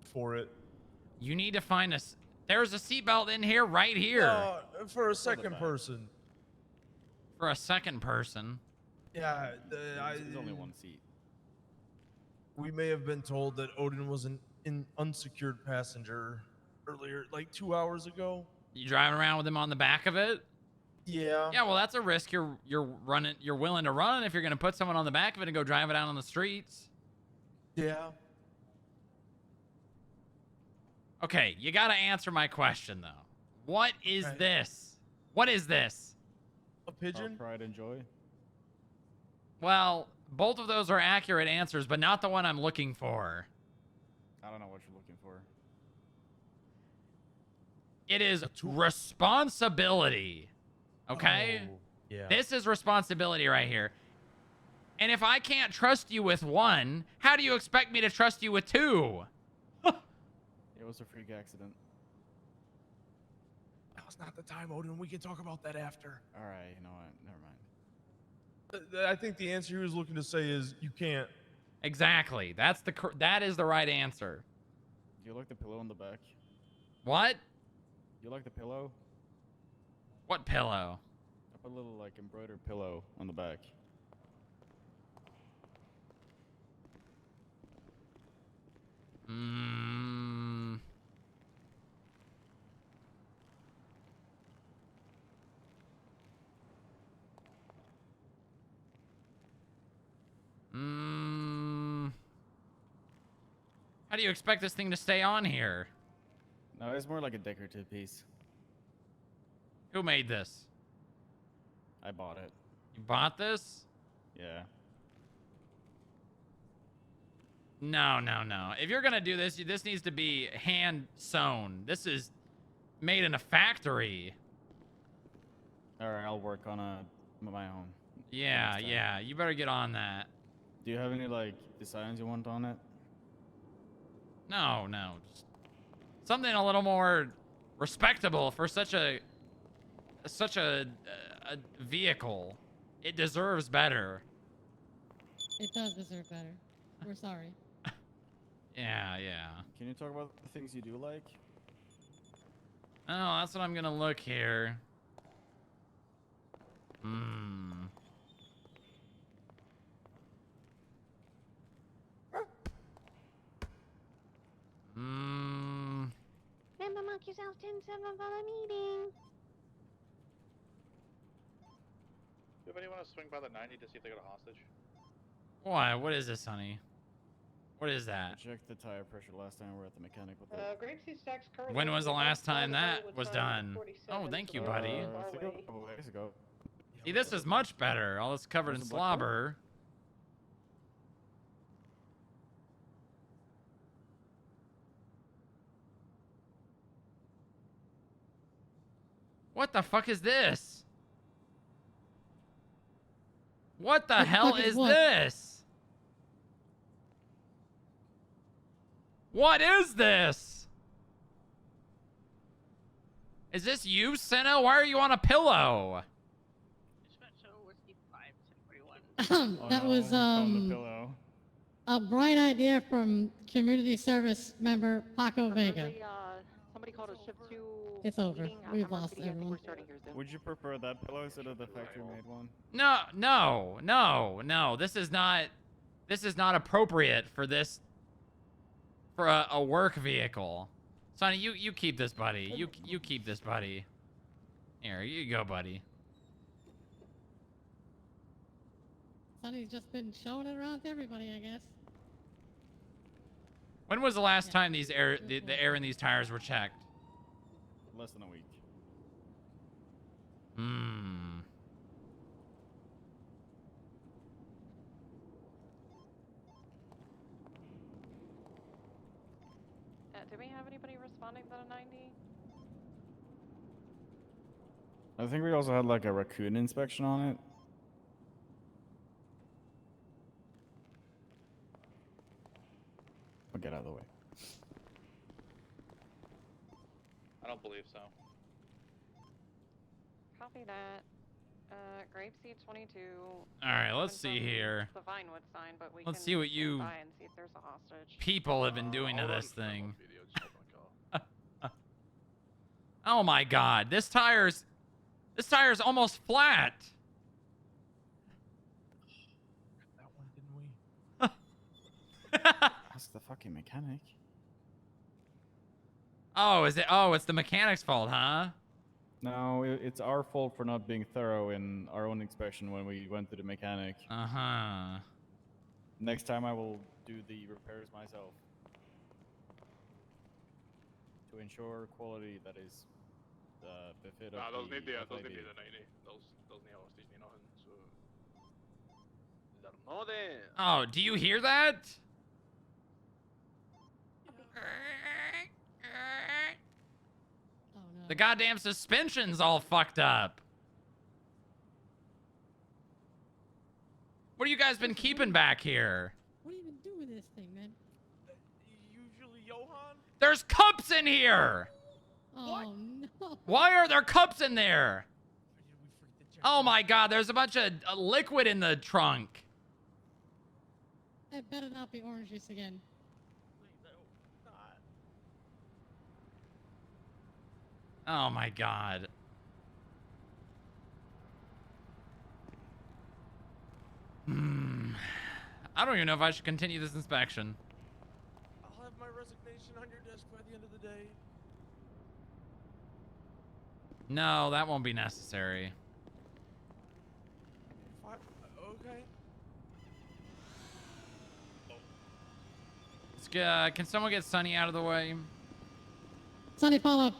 for it. You need to find a... There's a seatbelt in here right here. For a second person. For a second person? Yeah, There's only one seat. We may have been told that Odin was an unsecured passenger earlier, like 2 hours ago. You driving around with him on the back of it? Yeah. Yeah, well, that's a risk you're willing to run if you're going to put someone on the back of it and go drive it out on the streets. Yeah. Okay, you gotta answer my question though. What is Okay. this? What is this? A pigeon? Pride and joy. Well, both of those are accurate answers, but not the one I'm looking for. I don't know what you're looking for. It is responsibility. Okay? Oh, yeah. This is responsibility right here. And if I can't trust you with one, how do you expect me to trust you with two? It was a freak accident. Now's not the time, Odin. We can talk about that after. All right, you know what? Never mind. I think the answer he was looking to say is you can't. Exactly. That is the right answer. Do you like the pillow on the back? What? You like the pillow? What pillow? I put a little like embroidered pillow on the back. Mmm. How do you expect this thing to stay on here? No, it's more like a decorative piece. Who made this? I bought it. You bought this? Yeah. No, no, no. If you're gonna do this, this needs to be hand sewn. This is made in a factory. All right, I'll work on my own. Yeah, yeah. You better get on that. Do you have any like designs you want on it? No, no. Just something a little more respectable for such a vehicle. It deserves better. It does deserve better. We're sorry. Yeah, yeah. Can you talk about the things you do like? Oh, that's what I'm gonna look here. Hmm. Remember, mark yourself 10-7 for the meeting. Do anybody want to swing by the 90 to see if they got a hostage? What? What is this, honey? What is that? I checked the tire pressure last time we were at the mechanic with it. Grapeseed stacks currently. When was the last time that Hollywood was time done? 47, Oh, thank so you, they're buddy. on our I think way. a couple days ago. See, this is much better. All this covered in Was it black gold? slobber. What the fuck is this? What the hell fuck is is what? this? What is this? Is this you, Senna? Why are you on a pillow? That was a bright idea from community service member Paco Vega. Somebody called a shift 2 It's over. meeting. We've lost I think everyone. we're starting here soon. Would you prefer that pillow instead of the factory-made one? No, no, no, no. This is not appropriate for this, for a work vehicle. Sonny, you keep this, buddy. You keep this, buddy. Here, you go, buddy. Sonny's just been showing it around to everybody, I guess. When was the last time these the air in these tires were checked? Less than a week. Hmm. Do we have anybody responding to the 90? I think we also had like a raccoon inspection on it. I'll get out of the way. I don't believe so. Copy that. Grapeseed 22. All right, let's see here. The Vinewood sign, but we Let's can see what stand you by and see if there's a hostage. people have been doing to this thing. Oh my God, this tire's almost flat. That one, didn't we? Ask the fucking mechanic. Oh, is it? Oh, it's the mechanic's fault, huh? No, it's our fault for not being thorough in our own inspection when we went to the mechanic. Uh-huh. Next time I will do the repairs myself. to ensure quality that is befit of those the need the FIB. 90. Those need hostage ni nothing. So. No then. Oh, do you hear that? Oh no. The goddamn suspension's all fucked up. What have you guys been keeping back here? What do you even do with this thing, man? Usually Johan. There's cups in here. Oh no. Why are there cups in there? Oh my god, there's a bunch of liquid in the trunk. It better not be orange juice again. Oh my god. I don't even know if I should continue this inspection. I'll have my resignation on your desk by the end of the day. No, that won't be necessary. Okay. Can someone get Sunny out of the way? Sunny, follow.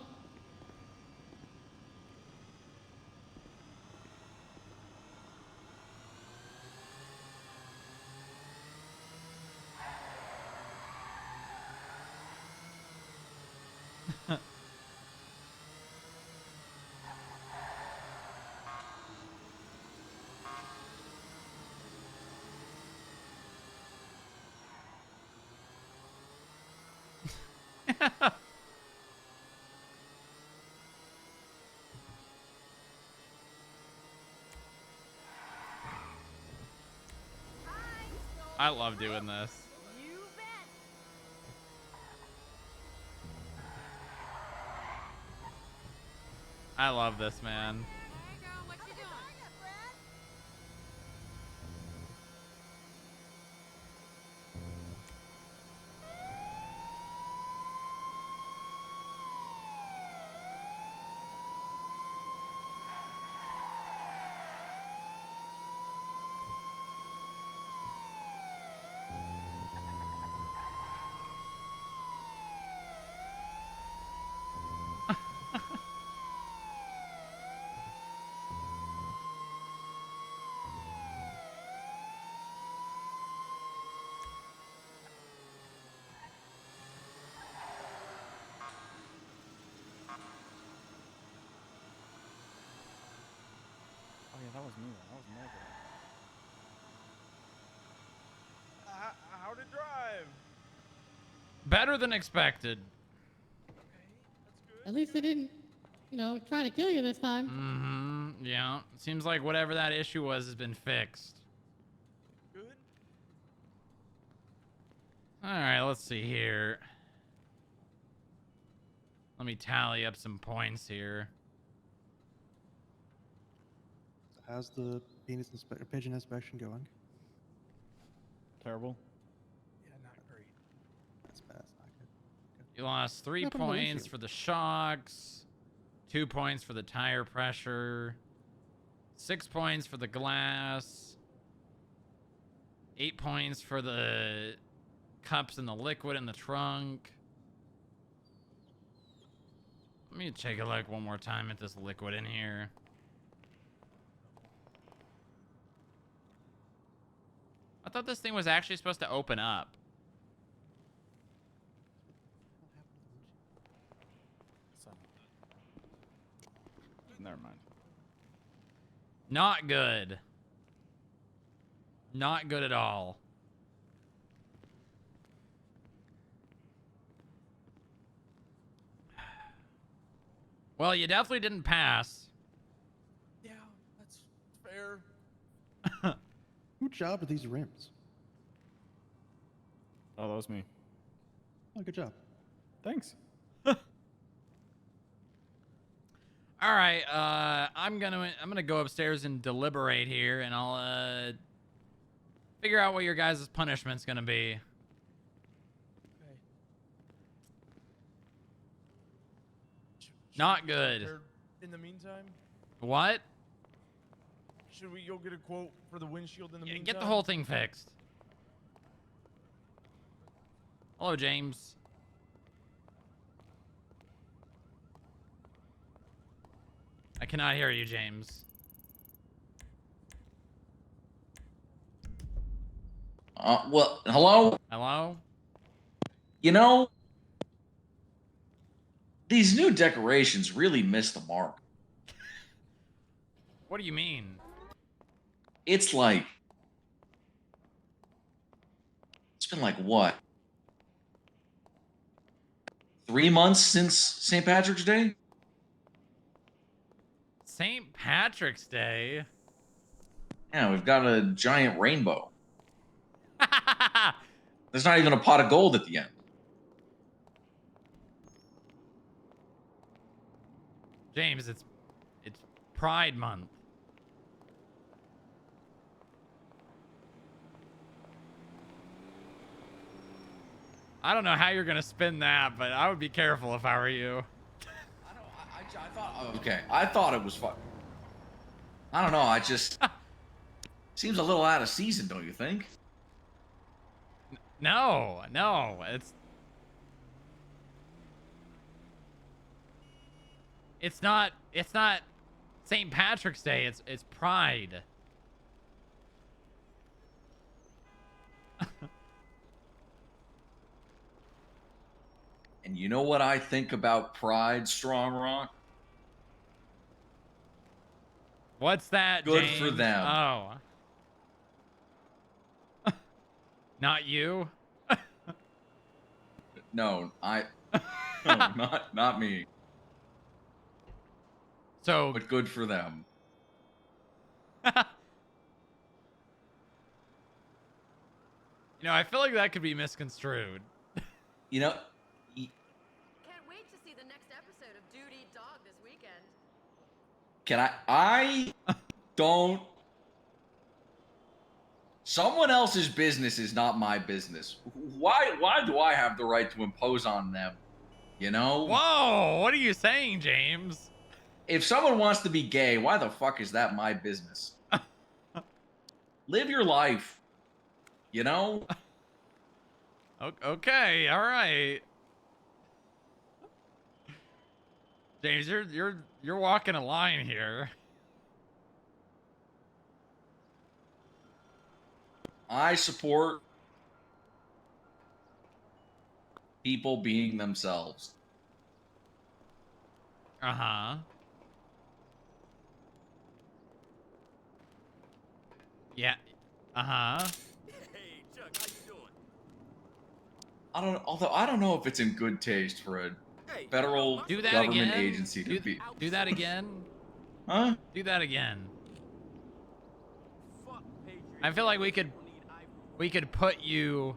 I love doing this. I love this, man. Oh yeah, that was me. That was Mega. How'd it drive? Better than expected. At least they didn't, try to kill you this time. Mm-hmm. Yeah. Seems like whatever that issue was has been fixed. Good. All right, let's see here. Let me tally up some points here. How's the pigeon inspection going? Terrible. Yeah, not great. That's bad. That's not good. You lost 3 What happened to the points windshield? for the shocks, 2 points for the tire pressure, 6 points for the glass, 8 points for the cups and the liquid in the trunk. Let me take a look one more time at this liquid in here. I thought this thing was actually supposed to open up. Never mind. Not good. Not good at all. Well, you definitely didn't pass. Yeah, that's fair. Who job are these rims? Oh, that was me. Oh, good job. Thanks. All right, I'm gonna go upstairs and deliberate here, and I'll figure out what your guys' punishment's gonna be. Okay. Not good. In the meantime, What? should we go get a quote for the windshield in the meantime? Get the whole thing fixed. Hello, James. I cannot hear you, James. Well, hello? Hello? You know, these new decorations really miss the mark. What do you mean? It's like, it's been like what? 3 months since St. Patrick's Day? St. Patrick's Day? Yeah, we've got a giant rainbow. There's not even a pot of gold at the end. James, it's Pride Month. I don't know how you're gonna spin that, but I would be careful if I were you. I thought, okay, I thought it was fun. I don't know, I just... seems a little out of season, don't you think? No, it's not St. Patrick's Day, it's Pride. And you know what I think about Pride, Strongrock? What's that, Good James? for them. Oh. Not you? No, no, not me. So, but good for them. You know, I feel like that could be misconstrued. You know, Can't wait to see the next episode of Dude Eat Dog this weekend. can I don't... Someone else's business is not my business. Why do I have the right to impose on them? You know? Whoa, what are you saying, James? If someone wants to be gay, why the fuck is that my business? Live your life. You know? Okay, all right. James, you're walking a line here. I support people being themselves. Uh-huh. Yeah. Uh-huh. Hey, Chuck, how you doing? Although I don't know if it's in good taste for a federal Do that government again. agency to be. Do that again. Huh? Do that again. I feel like we could put you.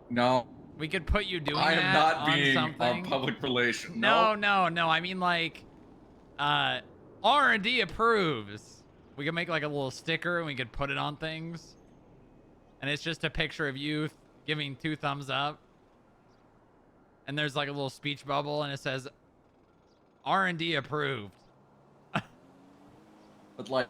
No. We could put you doing I am that not on being something. on public relations. No. I mean like, R&D approves. We could make like a little sticker and we could put it on things. And it's just a picture of you giving 2 thumbs up. And there's like a little speech bubble and it says R&D approved. But like,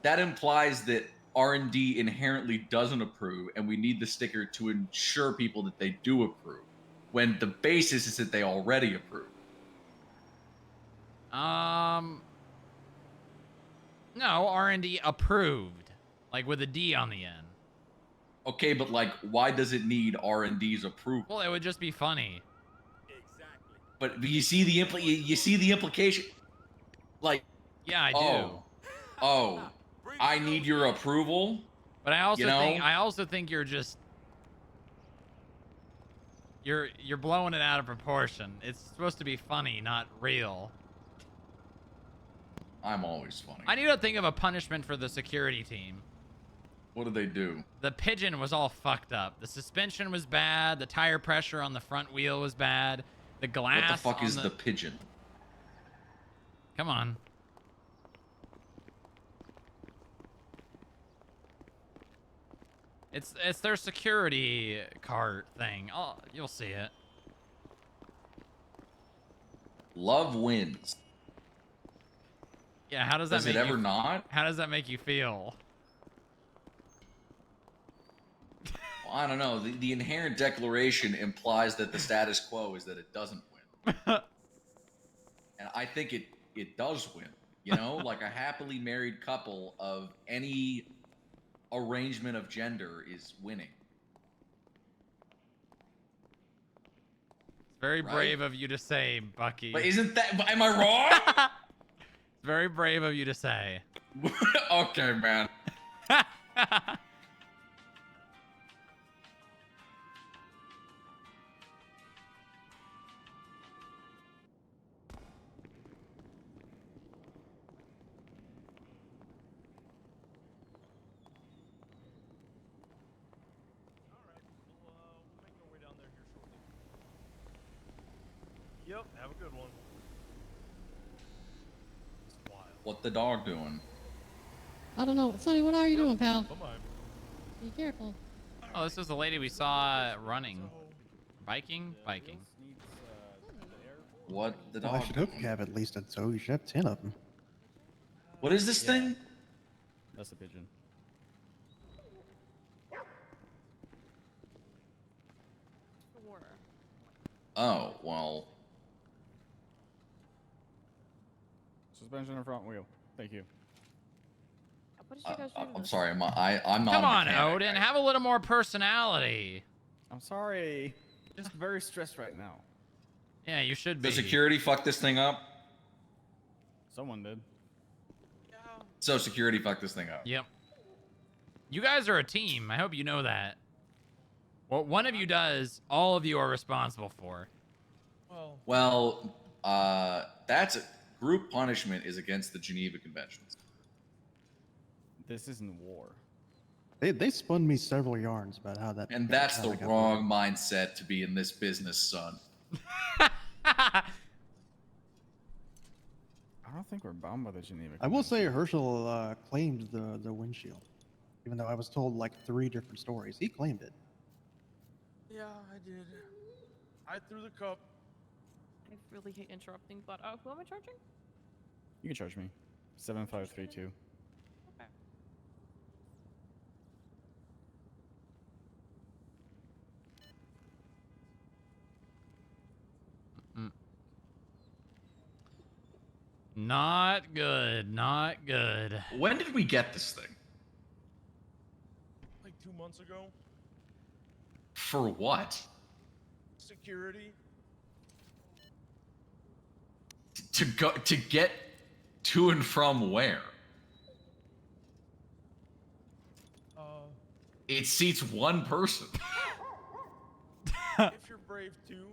that implies that R&D inherently doesn't approve, and we need the sticker to ensure people that they do approve, when the basis is that they already approve. No, R&D approved, like with a D on the end. Okay, but like, why does it need R&D's approval? Well, it would just be funny. But you see the you see the implication. Like, yeah, I do. Oh, I need your approval. But I also you know? think you're just you're blowing it out of proportion. It's supposed to be funny, not real. I'm always funny. I need to think of a punishment for the security team. What did they do? The pigeon was all fucked up. The suspension was bad. The tire pressure on the front wheel was bad. The glass. What the fuck on is the pigeon? Come on. It's their security cart thing. Oh, you'll see it. Love wins. Yeah, how does that Does make it ever you, not? How does that make you feel? Well, I don't know. The inherent declaration implies that the status quo is that it doesn't win. And I think it does win. You know, like a happily married couple of any arrangement of gender is winning. It's very Right? brave of you to say, Bucky. But isn't that? Am I wrong? It's very brave of you to say. Okay, man. We'll make our way down there here shortly. Yep, have a good one. It's wild. What the dog doing? I don't know. Sonny, what are you doing, pal? Bye-bye. Be careful. Oh, this is the lady we saw running. Biking? Biking. What the Well, dog? I should hope you have at least a toe. You should have 10 of them. What is this thing? That's a pigeon. Oh, well. Suspension and front wheel. Thank you. What did you guys do to I'm this? sorry, I'm not Come a on, mechanic. Odin. Have a little more personality. I'm sorry. Just very stressed right now. Yeah, you should be. The security fucked this thing up? Someone did. So security fucked this thing up. Yep. You guys are a team. I hope you know that. What one of you does, all of you are responsible for. Well, that's group punishment is against the Geneva Conventions. This isn't war. They spun me several yarns about how that. And that's the wrong mindset to be in this business, son. I don't think we're bound by the Geneva. I will say Herschel claimed the windshield, even though I was told like 3 different stories. He claimed it. Yeah, I did. I threw the cup. I really hate interrupting, but who am I charging? You can charge me. 7532. Not good. Not good. When did we get this thing? Like 2 months ago. For what? Security. To get to and from where? It seats one person. If you're brave too.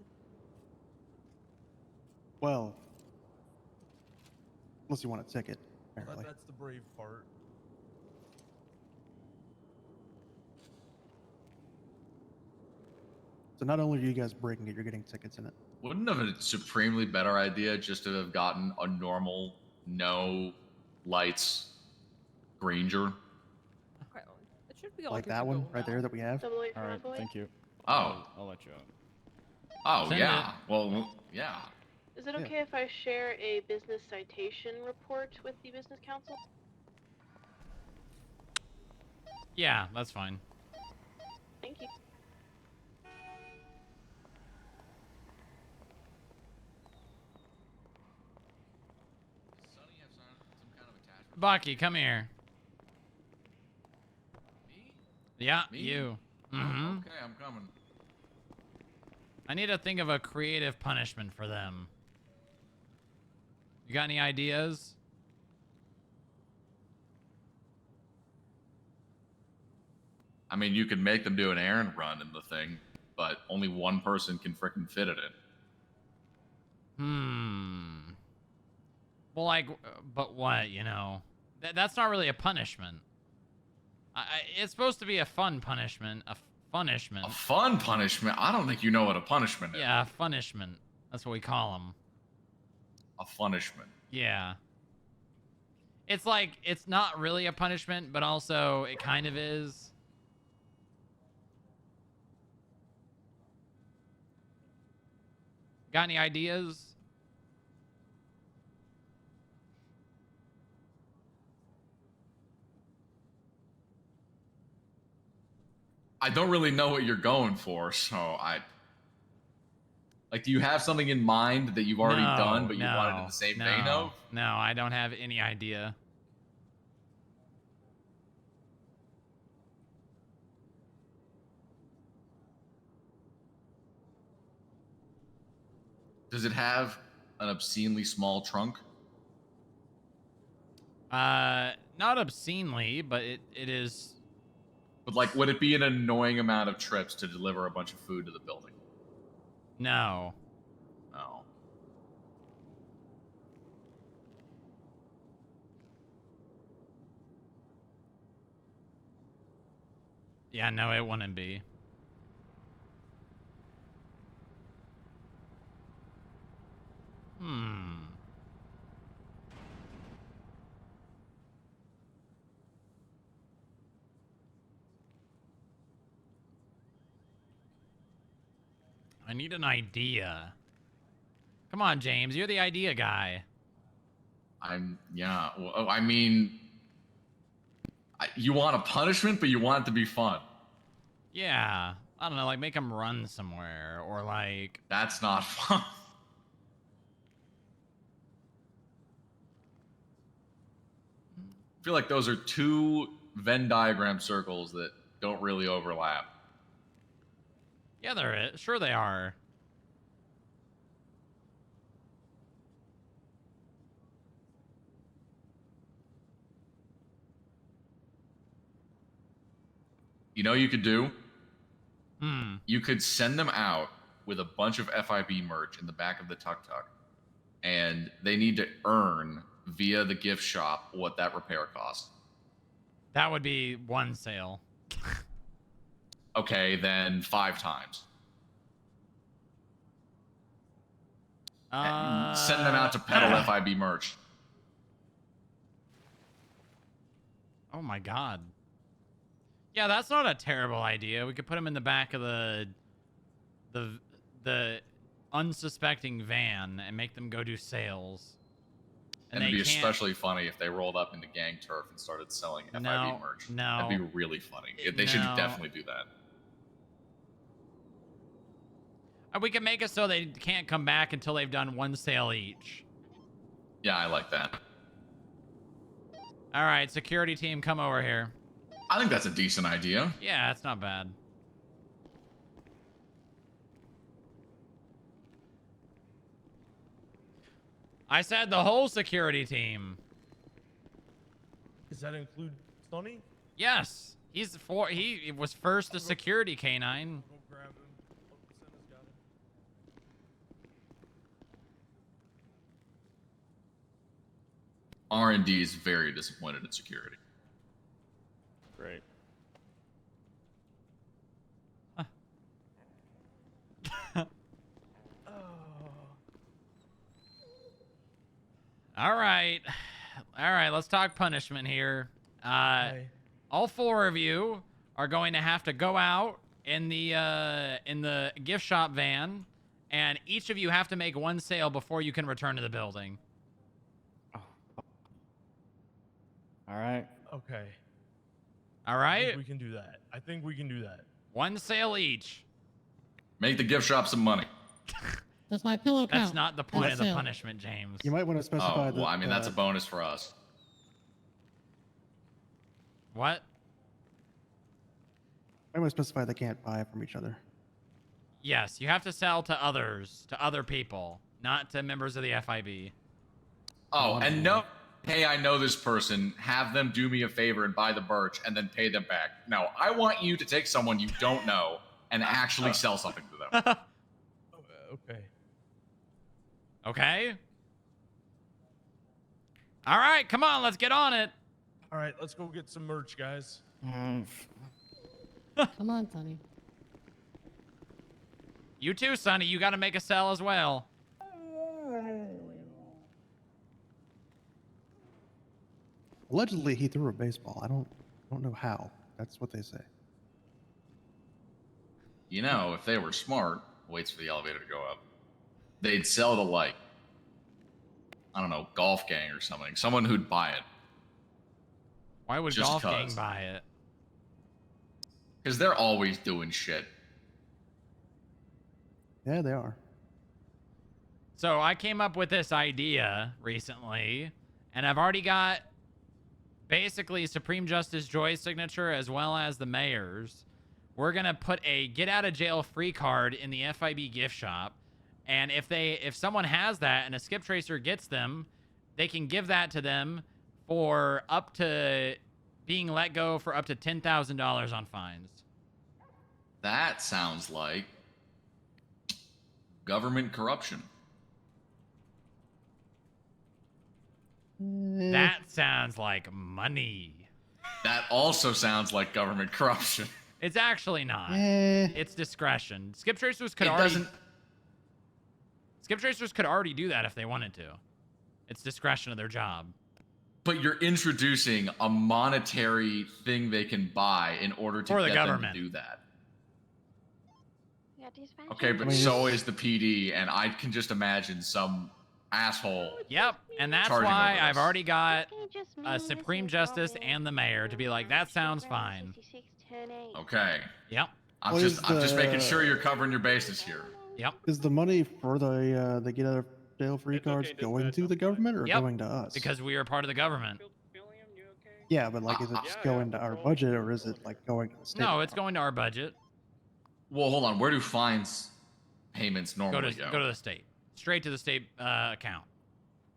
Well, unless you want a ticket, apparently. That's the brave part. So not only are you guys breaking it, you're getting tickets in it. Wouldn't have a supremely better idea just to have gotten a normal, no lights Granger? Okay, it should be all Like good that to one go right now. there that we have. All right, thank you. Oh. I'll let you out. Oh, Send yeah. Well, yeah. Is it Yeah. okay if I share a business citation report with the business council? Yeah, that's fine. Thank you. Bucky, come here. Me? Yeah, Me? you. Oh, Mm-hmm. okay, I'm coming. I need to think of a creative punishment for them. You got any ideas? I mean, you could make them do an errand run in the thing, but only one person can frickin' fit in it. Well, like, but what, you know? That's not really a punishment. It's supposed to be a fun punishment. A punishment. A fun punishment? I don't think you know what a punishment is. Yeah, a punishment. That's what we call them. A punishment. Yeah. It's like, it's not really a punishment, but also it kind of is. Got any ideas? I don't really know what you're going for, so I Like, do you have something in mind that you've already done, but you want it in the same vein of? No, I don't have any idea. Does it have an obscenely small trunk? Not obscenely, but it is. But like, would it be an annoying amount of trips to deliver a bunch of food to the building? No. No. Yeah, no, it wouldn't be. I need an idea. Come on, James, you're the idea guy. Yeah. Well, I mean, you want a punishment, but you want it to be fun. Yeah. I don't know, like make him run somewhere or like. That's not fun. I feel like those are two Venn diagram circles that don't really overlap. Yeah, there is. Sure they are. You know what you could do? Hmm. You could send them out with a bunch of FIB merch in the back of the tuk-tuk, and they need to earn via the gift shop what that repair costs. That would be one sale. Okay, then 5 times. Send them out to peddle FIB merch. Oh my god. Yeah, that's not a terrible idea. We could put them in the back of the unsuspecting van and make them go do sales. And it'd be especially funny if they rolled up into gang turf and started selling FIB merch. No. That'd be really funny. They should definitely do that. We can make it so they can't come back until they've done one sale each. Yeah, I like that. All right, security team, come over here. I think that's a decent idea. Yeah, it's not bad. I said the whole security team. Does that include Sonny? Yes, he was first to security canine. Go grab him. Uncle Senna's got him. R&D is very disappointed in security. Great. All right, let's talk punishment here. All 4 of you are going to have to go out in the gift shop van, and each of you have to make one sale before you can return to the building. All right. Okay. All I right. think we can do that. I think we can do that. One sale each. Make the gift shop some money. Does my pillow count? That's not the point of the Sale. punishment, James. You might want to specify Oh, well, that, I mean, that's a bonus for us. What? I want to specify they can't buy from each other. Yes, you have to sell to others, to other people, not to members of the FIB. Oh, and no, hey, I know this person, have them do me a favor and buy the birch and then pay them back. No, I want you to take someone you don't know and actually sell something to them. Okay. Okay? All right, come on, let's get on it. All right, let's go get some merch, guys. Come on, Sonny. You too, Sonny. You got to make a sell as well. Allegedly, he threw a baseball. I don't know how. That's what they say. You know, if they were smart, waits for the elevator to go up, they'd sell to, like, I don't know, Golf Gang or something. Someone who'd buy it. Why would Just Golf Gang 'cause. buy it? Because they're always doing shit. Yeah, they are. So I came up with this idea recently, and I've already got basically Supreme Justice Joy's signature as well as the mayor's. We're gonna put a get out of jail free card in the FIB gift shop, and if someone has that and a skip tracer gets them, they can give that to them for up to being let go for up to $10,000 on fines. That sounds like government corruption. That sounds like money. That also sounds like government corruption. It's actually not. It's discretion. Skip tracers could already do that if they wanted to. It's discretion of their job. But you're introducing a monetary thing they can buy in order to For the get government. them to do that. Yeah, dispatch. Okay, but so is the PD, and I can just imagine some asshole. Yep, and that's charging why over I've this. already got a Supreme Justice and the mayor to be like, that sounds fine. Okay. Yep. I'm What just is making the- sure you're covering your bases here. Yep. Is the money for the get out of jail free cards going to the government or Yep. going to us? Because we are part of the government. Yeah, but like, is it just going to our budget or is it like going to the state? No, it's going to our budget. Well, hold on. Where do fines payments Go normally to the state. Straight to the state account.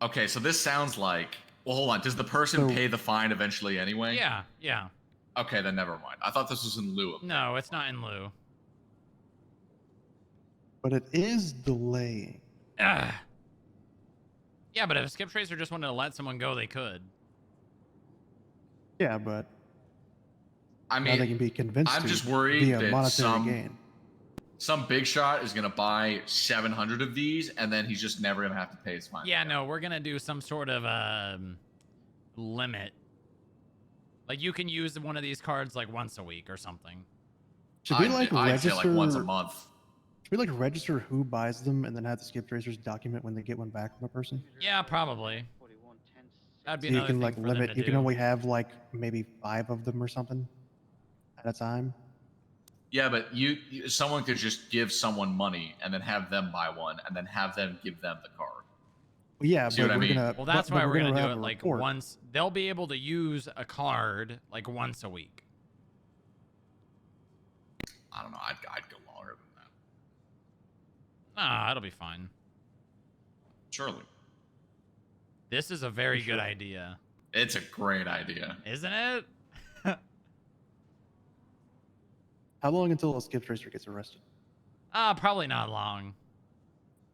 Okay, so this sounds like. Well, hold on. Does the person So- pay the fine eventually anyway? Yeah, yeah. Okay, then never mind. I thought this was in lieu of. No, it's not in lieu. But it is delaying. Ugh. Yeah, but if a skip tracer just wanted to let someone go, they could. Yeah, but I now mean, they can be convinced I'm to just worried via that monetary gain. some big shot is gonna buy 700 of these, and then he's just never gonna have to pay his fine. Yeah, no, we're gonna do some sort of limit. Like you can use one of these cards like once a week or something. Should we like I'd register say like once a month. Should we like register who buys them and then have the skip tracers document when they get one back from a person? Yeah, probably. That'd be So you another can thing like for them limit. to You can do. only have like maybe 5 of them or something at a time. Yeah, but someone could just give someone money and then have them buy one, and then have them give them the card. Well, yeah, See but what I we're mean? gonna. Well, that's but why we're gonna do have it a like report. once. They'll be able to use a card like once a week. I don't know. I'd go longer than that. Ah, it'll be fine. Surely. This is a very good idea, It's a great idea. isn't it? How long until a skip tracer gets arrested? Probably not long.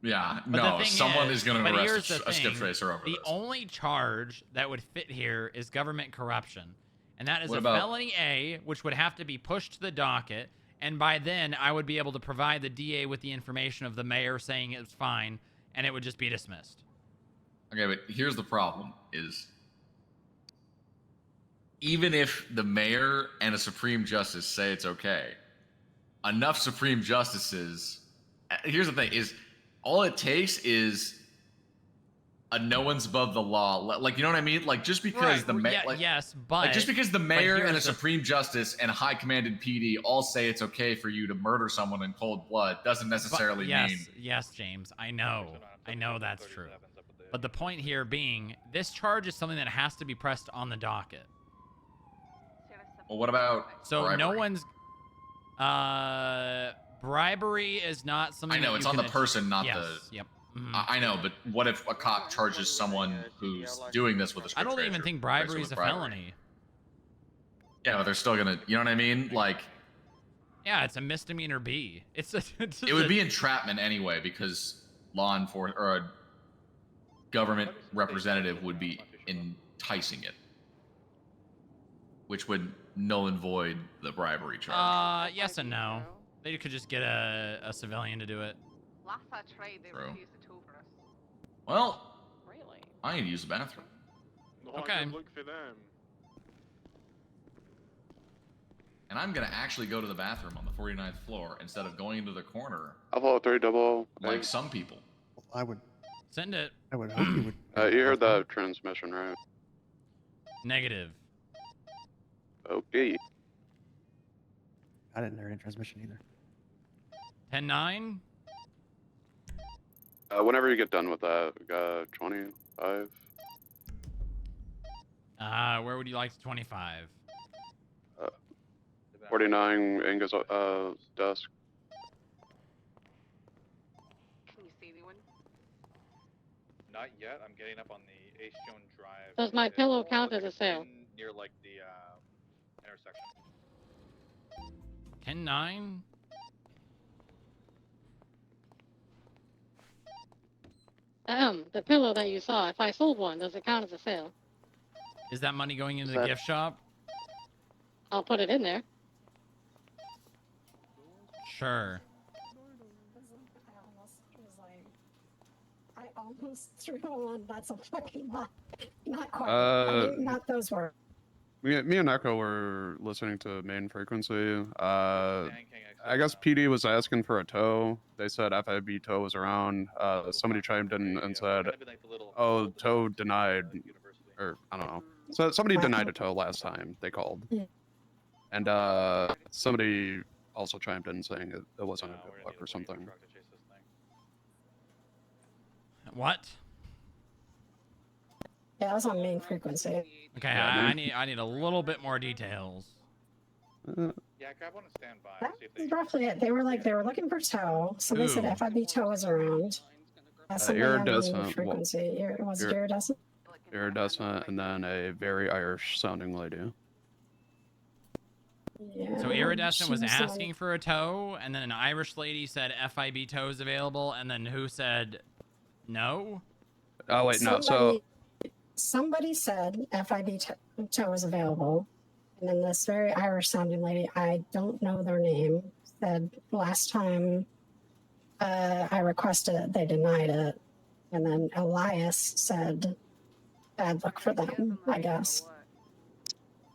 Yeah, But the no, thing someone is going but to here's arrest the a skip thing, tracer over The this. only charge that would fit here is government corruption. And that is What a about- felony A, which would have to be pushed to the docket. And by then, I would be able to provide the DA with the information of the mayor saying it's fine, and it would just be dismissed. Okay, but here's the problem: is even if the mayor and a Supreme Justice say it's okay, enough Supreme Justices. Here's the thing: is all it takes is a no one's above the law. Like, you know what I mean? Like, just because Right, the mayor, yeah, yes, but just because the mayor here's and a the- Supreme Justice and a high commanded PD all say it's okay for you to murder someone in cold blood doesn't necessarily yes, mean. Yes, James, I know that's true. But the point here being, this charge is something that has to be pressed on the docket. Well, what about So bribery? no one's bribery is not something. I know that it's you on the can person, not yes, the. Yep. Mhm. I know, but what if a cop charges someone who's doing this with a I skip don't even tracer, think charges bribery is with a felony. Yeah, but they're still gonna. You know what I mean? Like, Yeah, it's a misdemeanor B. It's it would be entrapment anyway because law enforcement or a government representative would be enticing it, which would null and void the bribery charge. Yes and no. They could just get a civilian to do it. Last I tried, they True. refused to tow for us. Well, Really? I need to use the bathroom. Okay. Good look for them. And I'm gonna actually go to the bathroom on the 49th floor instead of going into the corner Alpha 300. like some people. I would. Send it. I would hope you would. You heard the transmission, right? Negative. Okay. I didn't hear any transmission either. 10-9. Whenever you get done with that, we got 25. Where would you like to 25? 49 Angus desk. Can you see anyone? Not yet. I'm getting up on the Ace Joan Drive. Does my pillow count as a It's sale? in near like the intersection. 10-9? The pillow that you saw, if I sold one, does it count as a sale? Is that money going into Is the that- gift shop? I'll put it in there. Sure. I almost threw one. That's a fucking lot. Not quite. I mean, not those words. Me and Echo were listening to main frequency. I guess PD was asking for a tow. They said FIB tow was around. Somebody chimed in and said, "Oh, tow denied," or I don't know. So somebody denied a tow last time they called, and somebody also chimed in saying it wasn't a good look or something. What? Yeah, I was on main frequency. Okay, I need a little bit more details. Yeah, grab one and stand by. That was roughly it. They were looking for tow. Somebody said Ooh. FIB tow was around. Somebody on main Iridescent. frequency. Was it iridescent? Iridescent, and then a very Irish-sounding lady. Yeah. So Iridescent was she asking for a tow, and then an Irish lady said FIB tow is available, and then who said no? Oh wait, no. So Somebody said FIB tow was available, and then this very Irish-sounding lady, I don't know their name, said last time I requested it, they denied it, and then Elias said bad luck for them, I guess.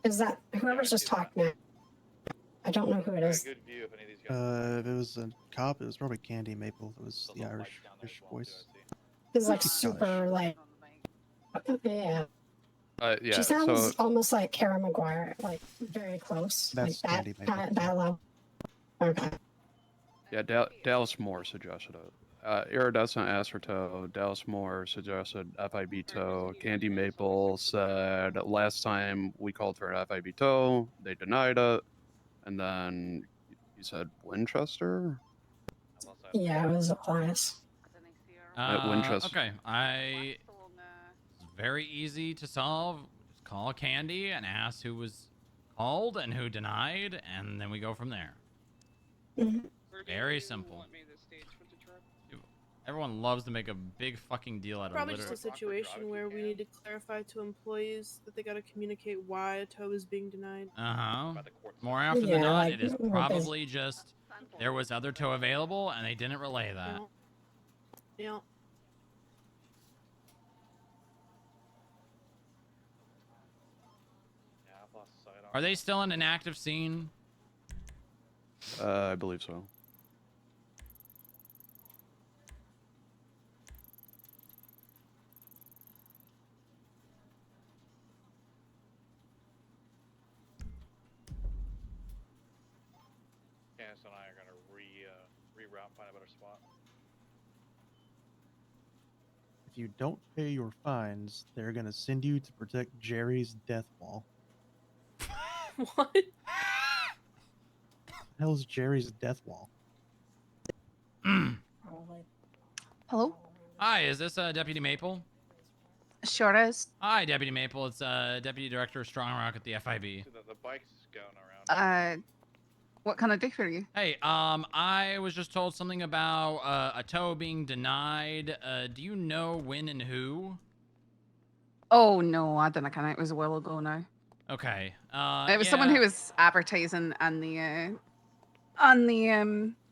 Is that whoever's just talked now? I don't know who it is. Good view if any of these guys. If it was a cop, it was probably Candy Maple. It was the Irish voice. It's like She's super like, yeah. yeah. She sounds So almost like Kara McGuire, like very close, That's like Candy that Maple. that level. Okay. yeah, Dallas Moore suggested it. Iridescent asked for tow. Dallas Moore suggested FIB tow. Candy Maple said last time we called for an FIB tow, they denied it. And then you said Winchester? Yeah, it was Elias. At Winchester. Okay, it's very easy to solve. Just call Candy and ask who was called and who denied, and then we go from there. Very simple. Everyone loves to make a big fucking deal out of Probably litter. just a situation where we need to clarify to employees that they gotta communicate why a tow is being denied. More often Yeah, than not, like, it is we're probably just there was other tow available and they didn't relay that. Yeah. Are they still in an active scene? I believe so. Candace and I are gonna reroute and find a better spot. If you don't pay your fines, they're gonna send you to protect Jerry's death wall. What? The hell's Jerry's death wall? Hello? Hi, is this Deputy Maple? Sure is. Hi, Deputy Maple. It's Deputy Director Strongrock at the FIB. The bike's going around. What can I do for you? Hey, I was just told something about a tow being denied. Do you know when and who? Oh no, I didn't kind of. It was a while ago now. Okay. It was someone yeah, who was advertising on the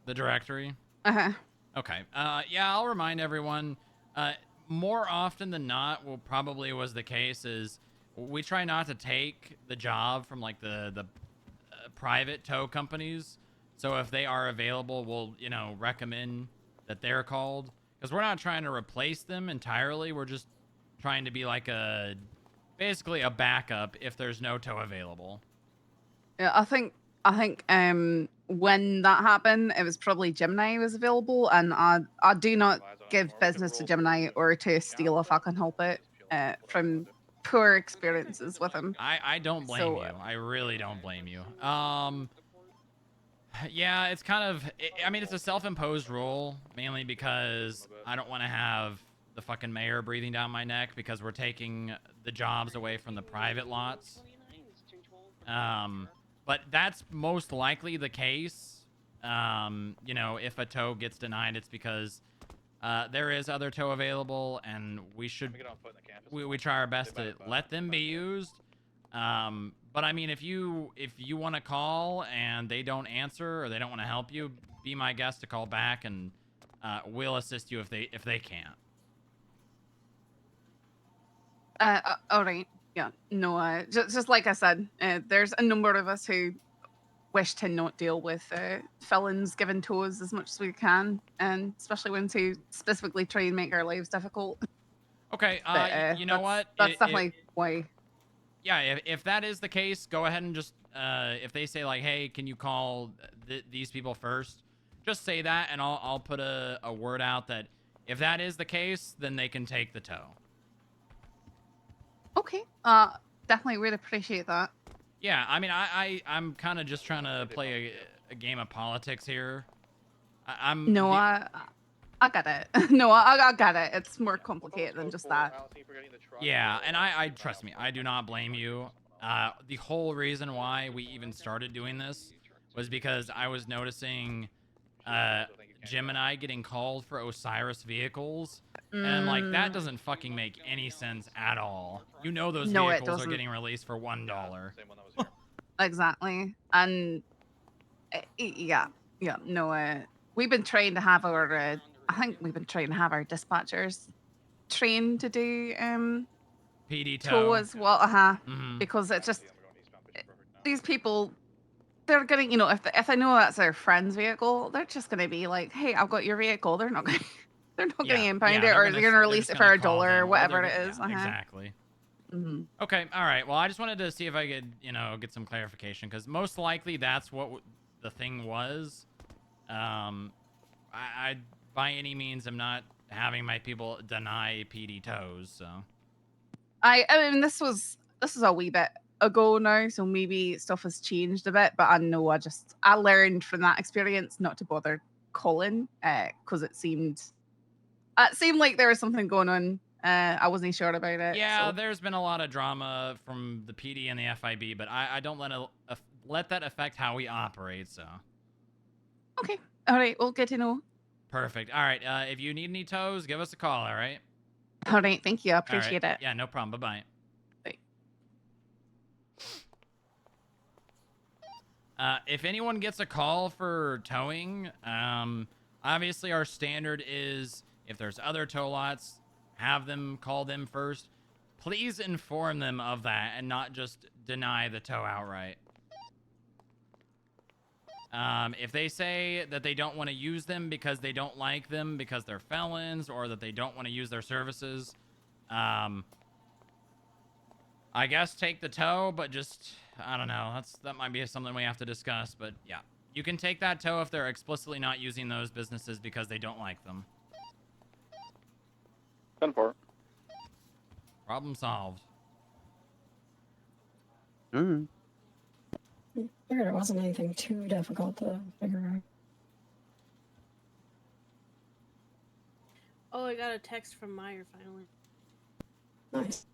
the directory. Uh-huh. Okay. Yeah, I'll remind everyone. More often than not, what probably was the case is we try not to take the job from like the private tow companies. So if they are available, we'll recommend that they're called, because we're not trying to replace them entirely. We're just trying to be like basically a backup if there's no tow available. Yeah, I think when that happened, it was probably Gemini was available, and I do not give business to Gemini or to steal if I can help it. From poor experiences with him. I don't blame you. I really don't blame you. Yeah, it's kind of. I mean, it's a self-imposed rule, mainly because I don't want to have the fucking mayor breathing down my neck because we're taking the jobs away from the private lots. But that's most likely the case. You know, if a tow gets denied, it's because there is other tow available, and we should we try our best to let them be used. But I mean, if you want to call and they don't answer or they don't want to help you, be my guest to call back, and we'll assist you if they can't. All right. Yeah. No. Just like I said, there's a number of us who wish to not deal with felons given toes as much as we can, and especially ones who specifically try and make our lives difficult. Okay. But, you know what? That's definitely why. Yeah. If that is the case, go ahead and just if they say like, hey, can you call these people first? Just say that, and I'll put a word out that if that is the case, then they can take the tow. Okay. Definitely would appreciate that. Yeah, I mean, I'm kind of just trying to play a game of politics here. No, I got it. No, I got it. It's more complicated than just that. Yeah, and I trust me, I do not blame you. The whole reason why we even started doing this was because I was noticing Jim and I getting called for Osiris vehicles. And I'm like, that doesn't fucking make any sense at all. You know those vehicles are getting released for $1. Exactly. And yeah, no, we've been trying to have our I think we've been trying to have our dispatchers trained to do PD tow as well, Mhm. because it's just these people, they're gonna, you know, if they know that's their friend's vehicle, they're just gonna be like, hey, I've got your vehicle. They're not gonna impound it, or they're gonna release it for $1 or whatever it is. Exactly. Mhm. Okay, all right. Well, I just wanted to see if I could, get some clarification, because most likely that's what the thing was. I by any means am not having my people deny PD tows, so. I mean, this is a wee bit ago now, so maybe stuff has changed a bit. But I know I learned from that experience not to bother calling, because it seemed like there was something going on. I wasn't sure about it. Yeah, so. there's been a lot of drama from the PD and the FIB, but I don't let that affect how we operate, so. Okay. All right. Well, good to know. Perfect. All right. If you need any tows, give us a call, all right? All right. Thank you. I All right. appreciate it. Yeah, no problem. Bye-bye. If anyone gets a call for towing, obviously our standard is if there's other tow lots, have them call them first. Please inform them of that and not just deny the tow outright. If they say that they don't want to use them because they don't like them because they're felons, or that they don't want to use their services, I guess take the tow, but just, I don't know. That might be something we have to discuss, but yeah. You can take that tow if they're explicitly not using those businesses because they don't like them. 10-4. Problem solved. Figured it wasn't anything too difficult to figure out. Oh, I got a text from Meyer finally. Nice.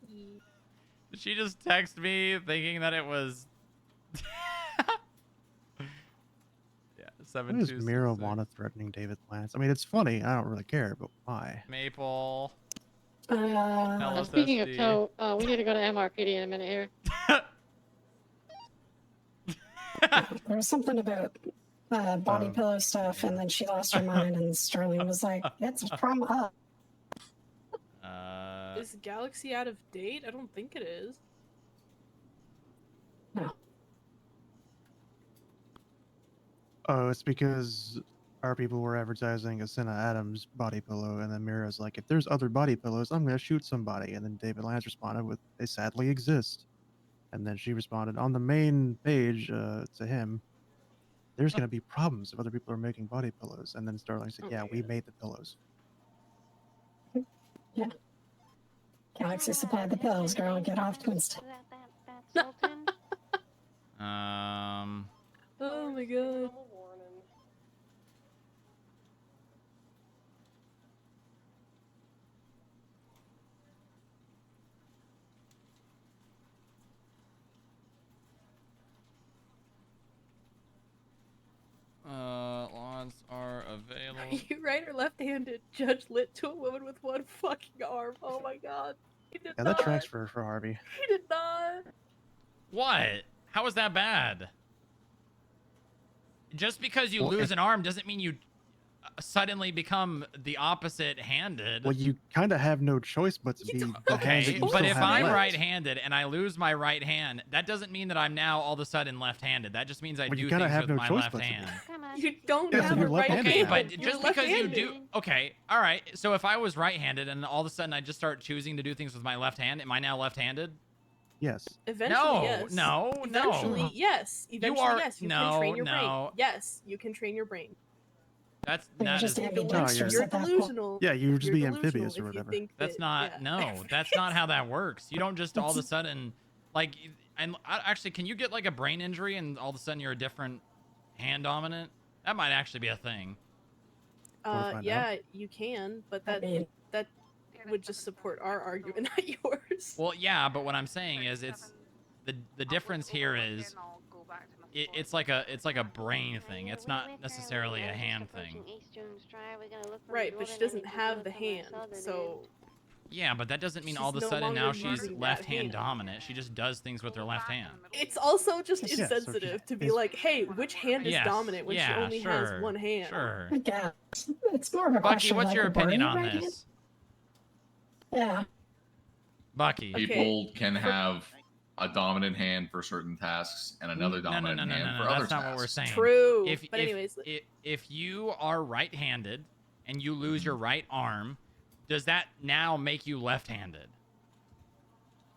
Did she just text me thinking that it was... Yeah, Why does Mira want to threatening David Lance? I mean, it's funny. I don't really care, but why? Maple. Speaking of tow, we need to go to MRPD in a minute here. There was something about body pillow stuff, and then she lost her mind, and Sterling was like, "It's from us." Is Galaxy out of date? I don't think it is. No. Oh, it's because our people were advertising a Senna Adams body pillow, and then Mira's like, if there's other body pillows, I'm going to shoot somebody. And then David Lance responded with, they sadly exist. And then she responded on the main page to him. there's going to be problems if other people are making body pillows. And then Starling's like, yeah, we made the pillows. Yeah. Galaxy supplied the pills, girl. Get off Twinston. Oh my god. Laws are available. Are you right or left-handed? Judge lit to a woman with one fucking arm. Oh my god. He did Yeah, not. that tracks for Harvey. He did not. What? How is that bad? Just because you Well, lose if- an arm doesn't mean you suddenly become the opposite-handed. Well, you kind of have no choice but to be the hand that Okay, you but still if have I'm left. right-handed and I lose my right hand, that doesn't mean that I'm now all of a sudden left-handed. That just means I Well, do you things kinda have with no my choice left but to be. hand. You don't Yeah, so have you're a right left-handed Okay, now. but You're just because you left-handed. do... Okay, all right. So if I was right-handed and all of a sudden I just start choosing to do things with my left hand, am I now left-handed? Yes. Eventually, No, yes. no, no. Eventually, yes. Eventually, are- yes. You no, can train your no. brain. Yes, you can train your brain. That's You're not just as... ambidextrous You're at that point. delusional. Yeah, you would just You're be delusional amphibious or if you whatever. think That's that- not... yeah. No, that's not how that works. You don't just all of a sudden... Like, and actually, can you get like a brain injury and all of a sudden you're a different hand dominant? That might actually be a thing. Yeah, you can, but that would just support our argument, not yours. Well, yeah, but what I'm saying is it's the difference here is it's like a brain thing. It's not necessarily a hand thing. Right, but she doesn't have the hand, so Yeah, but that doesn't mean She's all of a no sudden now longer she's using that left hand hand. dominant. She just does things with her left hand. it's also just Yeah, so insensitive to be it's- like, hey, which hand is Yes, dominant when she yeah, only sure, has one hand? Sure. I guess. It's more of a Bucky, question what's like, your were opinion you on right-handed? this? Yeah. Bucky. People can have a dominant hand for certain tasks and another No, dominant hand for that's other not tasks. what we're saying. True, If, but if, anyways. if you are right-handed and you lose your right arm, does that now make you left-handed?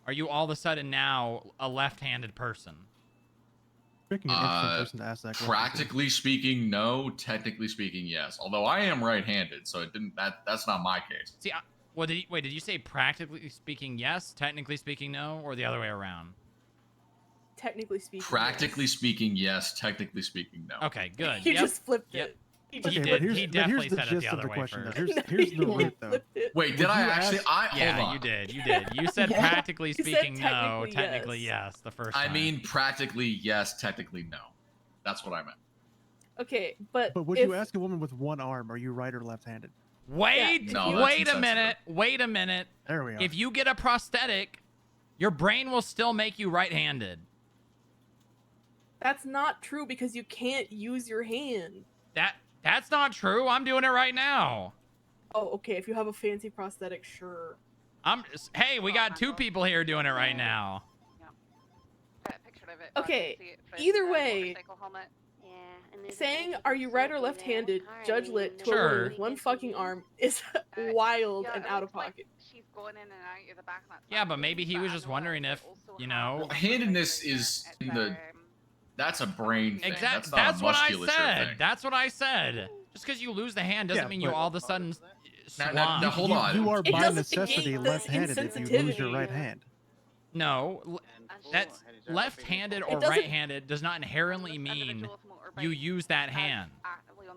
Are you all of a sudden now a left-handed person? Picking an interesting person to ask that question. Practically speaking, no. Technically speaking, yes. Although I am right-handed, so it didn't. That's not my case. See, well, wait, did you say practically speaking yes, technically speaking no, or the other way around? Technically speaking. Practically speaking, yes. Technically speaking, no. Okay, good. You Yep. just flipped Yep. it. He Okay, just but did. here's, He but definitely here's the said it gist the of other the way question. Though. first. Here's the root, though. flipped it. Wait, Would did I you actually? ask- Yeah, hold on. you did. You did. You said Yeah. practically You said speaking no, technically technically yes. yes the first I time. mean, practically yes. Technically no. That's what I meant. Okay, but But would if, you ask a woman with one arm, are you right or left-handed? Wait, Yeah, No, that's wait a insensitive. minute. Wait a minute. There we are. If you get a prosthetic, your brain will still make you right-handed. that's not true because you can't use your hand. That's not true. I'm doing it right now. Oh, okay. If you have a fancy prosthetic, sure. Hey, we got two people here doing it right now. Okay, either way, Yeah, and there's saying a are you right or facility there left-handed, with judge Harvey, lit and to a then woman Sure. with one fucking arm is wild and out of pocket. She's going in and out of the back. And that's Yeah, but maybe he was just wondering if, you know. Well, handedness is in the. That's a brain thing. Exactly. That's not That's a what I musculature said. thing. That's what I said. Just because you lose the hand doesn't Yeah, mean you but- all of a sudden swap. Now, hold on. You are It by doesn't necessity negate the left-handed if you lose your insensitivity. right hand. No, that's left-handed or It doesn't- right-handed does not inherently mean you use that hand.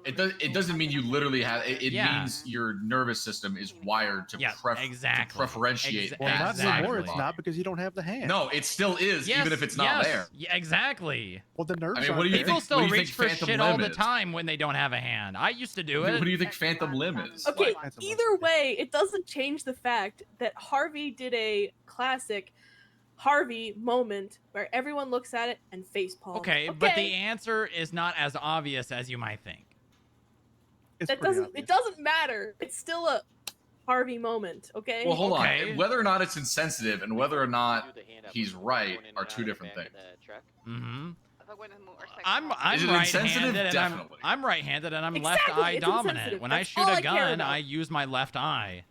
It doesn't mean you literally have. It Yeah. means your nervous system is wired to, Yes, to exactly. preferentiate. Ex- Well, that not Exactly. anymore. side It's of not because you don't have the hand. No, it still is, Yes, even if it's not yes. there. Yeah, exactly. Well, the nerves I mean, aren't what do you there. People think- still what do you reach think for Phantom shit all Limb the is? time when they don't have a hand. I used to do What it. do you think Phantom Limb is? Okay, Like, That's a either way, it doesn't change the fact that Harvey did a classic Harvey moment where everyone looks at it and facepalms. Okay, but the answer is not as obvious as you might think. It's that pretty doesn't. obvious. It doesn't matter. It's still a Harvey moment. Okay. well, hold Okay. on. Whether or not it's insensitive and whether or not he's right are two different things. Mm-hmm. I'm I'm Is it insensitive? right-handed and Definitely. I'm right-handed and I'm Exactly, left eye it's dominant. insensitive. When I That's shoot all a I care gun, about. I use my left eye.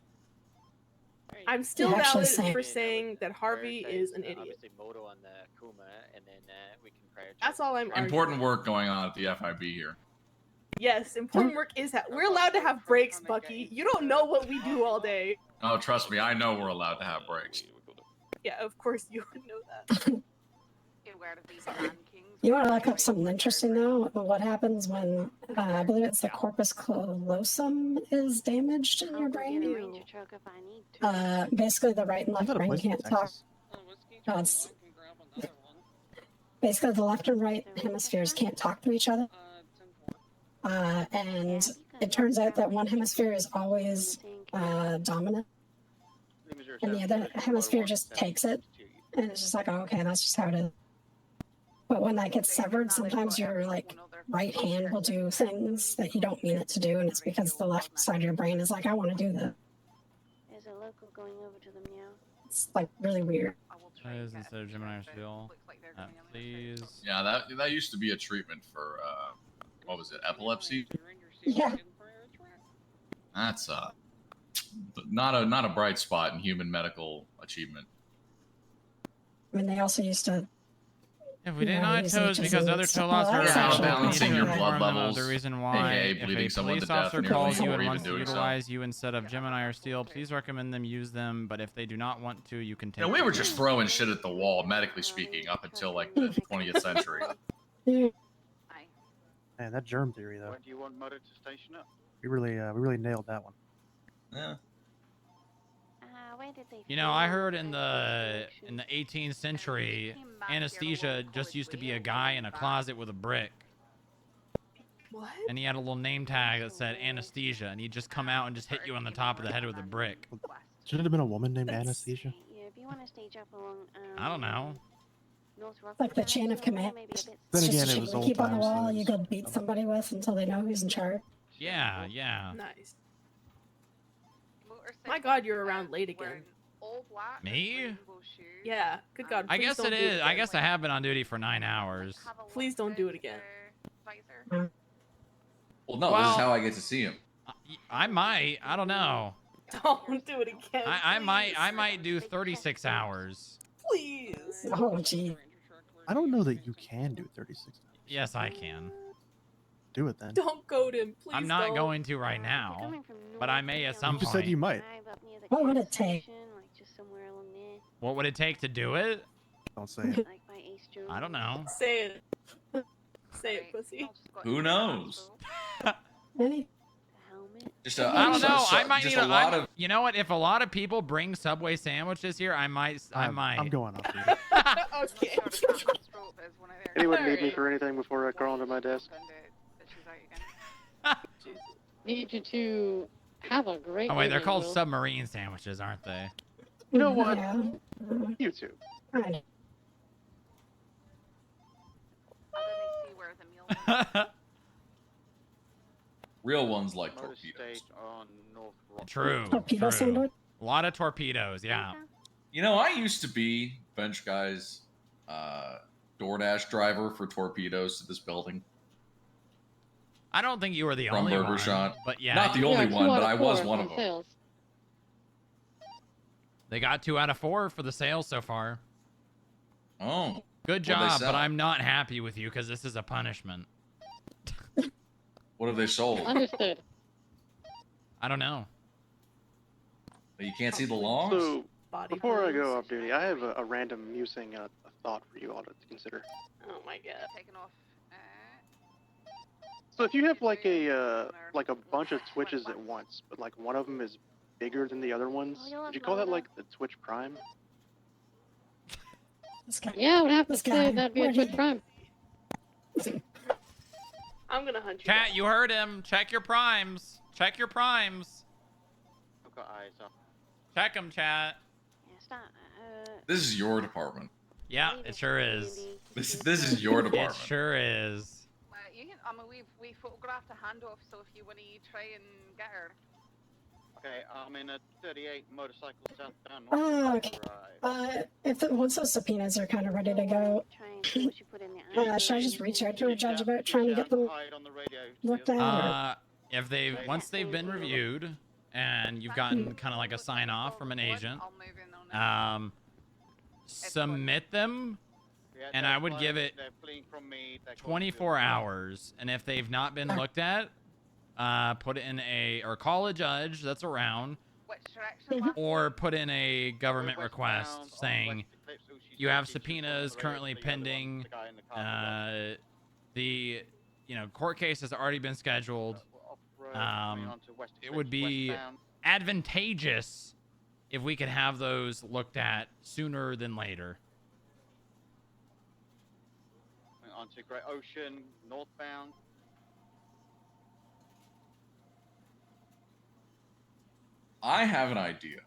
I'm still You're actually valid saying- for saying that Harvey is an idiot. Obviously, Moto on the Kuma, and then we can prioritize. That's all I'm arguing. Important work going on at the FIB here. Yes, important work is we're allowed to have breaks, Bucky. You don't know what we do all day. Oh, trust me, I know we're allowed to have breaks. Yeah, of course you would know that. You want to look up something interesting though? What happens when I believe it's the corpus callosum is damaged in your brain? Basically, the right and left brain can't talk. Basically, the left and right hemispheres can't talk to each other. And it turns out that one hemisphere is always dominant, and the other hemisphere just takes it, and it's just like, oh, okay, that's just how it is. But when that gets severed, sometimes your like right hand will do things that you don't mean it to do, and it's because the left side of your brain is like, I want to do this. There's a local going over to the meow. It's like really weird. That is instead of Gemini Steel. Please. Yeah, that used to be a treatment for what was it, epilepsy? Yeah. That's not a bright spot in human medical achievement. I mean, they also used to. If we deny toes because other toe laws are balancing your blood levels, the reason why, aka bleeding if a someone to police death officer nearly calls you before and even wants to doing so. utilize you instead of Gemini or Steel, please recommend them use them. But if they do not want to, you can take. You know, we were just throwing shit at the wall, medically speaking, up until like the 20th century. Man, that germ theory though. Where do you want Moto to station up? We really nailed that one. Yeah. Where did they You know, I heard in the 18th century, anesthesia just used to be a guy in a closet with a brick. What? And he had a little name tag that said anesthesia, and he'd just come out and just hit you on the top of the head with a brick. Should it have been a woman named Anesthesia? Yeah, if you want to stage up along. I don't know. Like the chain of command. Then It's again, just a it chain was you old keep on the times, so wall, it you was- go beat somebody with until they know who's in charge. Yeah, yeah. Nice. My God, you're around late again. Me? Yeah. Good God. I please guess don't it do is. I again. guess I have been on duty for 9 hours. Please don't do it again. Well, no, this Well- is how I get to see him. I might. I don't know. Don't do it again. I might do 36 hours. Please. Oh, gee. I don't know that you can do 36. Yes, I can. Do it then. Don't goad him, please. I'm not don't. going to right now, but I may at some You just point. said you might. What would it take? Like just somewhere along there. What would it take to do it? Don't say it. Like by Ace Joe. I don't know. Say it. Say it, pussy. Who knows? Any? Just I don't know. I might just need a lot of. You know what? If a lot of people bring Subway sandwiches here, I might. I'm going up. Dude. Okay. Anyone need me for anything before I crawl into my desk? Need you to have a great. Oh wait, they're weekend, called Will. submarine sandwiches, aren't they? You know what? Yeah. You too. Right. Real ones like Motor torpedoes. stage on North Rock. True. Torpedo True. sandwich? A lot of torpedoes. Yeah. You know, I used to be bench guy's DoorDash driver for torpedoes to this building. I don't think you were the From only Burger one, Shot. but yeah, Not the you- only Yeah, one, 2 out but of I was 4 one on of them. sales. They got 2 out of 4 for the sales so far. Oh. Good What'd they job, sell? but I'm not happy with you because this is a punishment. What have they sold? Understood. I don't know. You can't see the longs? So, Body before I blows. go off duty, I have a random musing a thought for you all to consider. Oh my God. So if you have like a bunch of Twitches at once, but like one of them is bigger than the other ones, would you call that like the Twitch Prime? Yeah, I would have to This say guy, that'd be a where'd Twitch he- Prime. I'm gonna hunt you. Cat, down. you heard him. Check your primes. Check your primes. I've got eyes on. Check them, chat. Yeah, stop. This is your department. Yeah, it sure is. This is your It department. sure is. You can, I mean, we photographed a handoff, so if you want to try and get her. Okay, I'm in a 38 motorcycle southbound. Oh, okay. Once those subpoenas are kind of ready to go, should I just reach out to a judge about trying to get them looked at? Or? If they once they've been reviewed and you've gotten kind of like a sign off from an agent, submit them, and I would give it 24 hours. And if they've not been looked at, put in or call a judge that's around, or put in a government request saying you have subpoenas currently pending. The court case has already been scheduled. It would be advantageous if we could have those looked at sooner than later. Onto Great Ocean, northbound. I have an idea.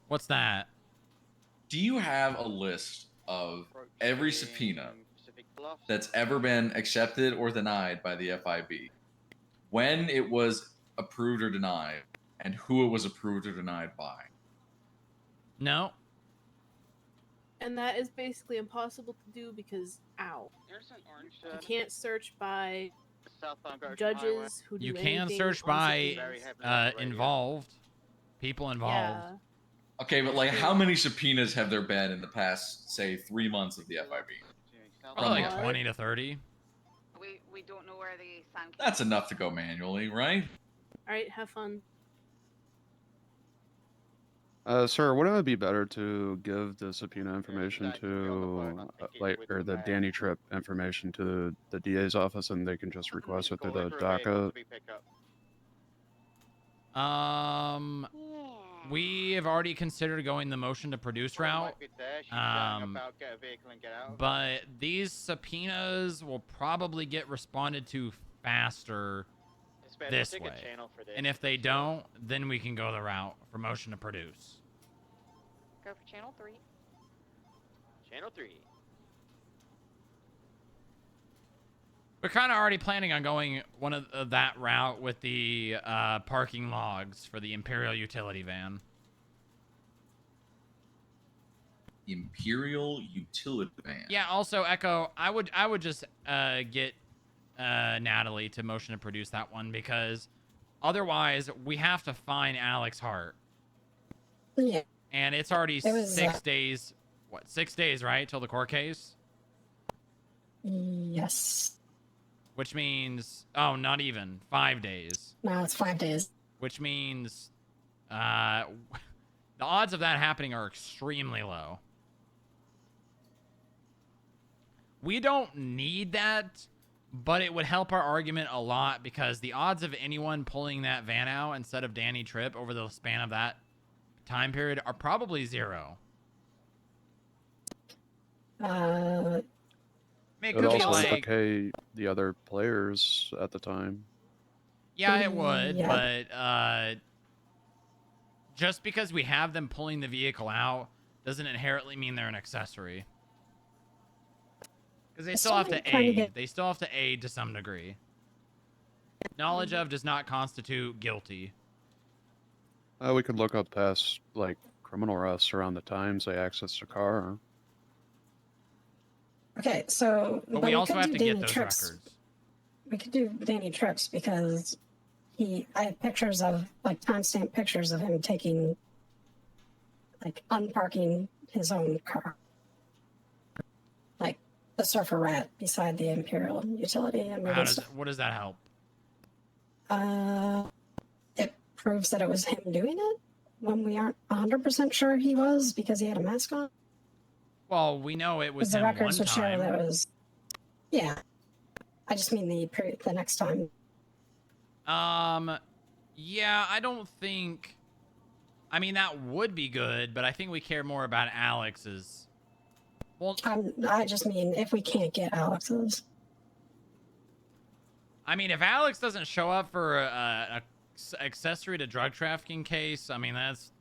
What's that? Do you have a list of every subpoena that's ever been accepted or denied by the FIB? When it was approved or denied, and who it was approved or denied by? No. And that is basically impossible to do because, ow. You can't search by judges who do You can anything search on by subpoenas. involved, people involved. Yeah. Okay, but like, how many subpoenas have there been in the past, say, 3 months of the FIB? Probably like 20 to 30. We don't know where the sand. That's enough to go manually, right? All right, have fun. Sir, wouldn't it be better to give the subpoena information to, or the Danny Tripp information to the DA's office, and they can just request it through the DACA? We have already considered going the motion to produce route. But these subpoenas will probably get responded to faster this way. And if they don't, then we can go the route for motion to produce. Go for channel 3. Channel 3. We're kind of already planning on going one of that route with the parking logs for the Imperial utility van. Imperial utility van. Yeah. Also, Echo, I would just get Natalie to motion to produce that one, because otherwise we have to find Alex Hart. Yeah. And it's already 6 days. What, 6 days, right, till the court case? Yes. Which means, oh, not even 5 days. No, it's 5 days. Which means, the odds of that happening are extremely low. We don't need that, but it would help our argument a lot, because the odds of anyone pulling that van out instead of Danny Tripp over the span of that time period are probably 0. It would could be also like, implicate the other players at the time. yeah, it would, Yeah. but just because we have them pulling the vehicle out doesn't inherently mean they're an accessory. Because they still have to aid. They still have to aid to some degree. Knowledge of does not constitute guilty. We could look up past, like, criminal arrests around the times they accessed a car. Okay, so But we also could have do to get Danny those Tripp's. records. We could do Danny Tripp's because I have pictures of, like, timestamp pictures of him taking, like, unparking his own car. Like, the Surfer Rat beside the Imperial utility. And What does that help? It proves that it was him doing it when we aren't 100% sure he was, because he had a mask on. Well, we know it was The him one records would show time. that was. Yeah. I just mean the next time. Yeah, I don't think. I mean, that would be good, but I think we care more about Alex's. Well, I just mean if we can't get Alex's. I mean, if Alex doesn't show up for a accessory to drug trafficking case, I mean, that's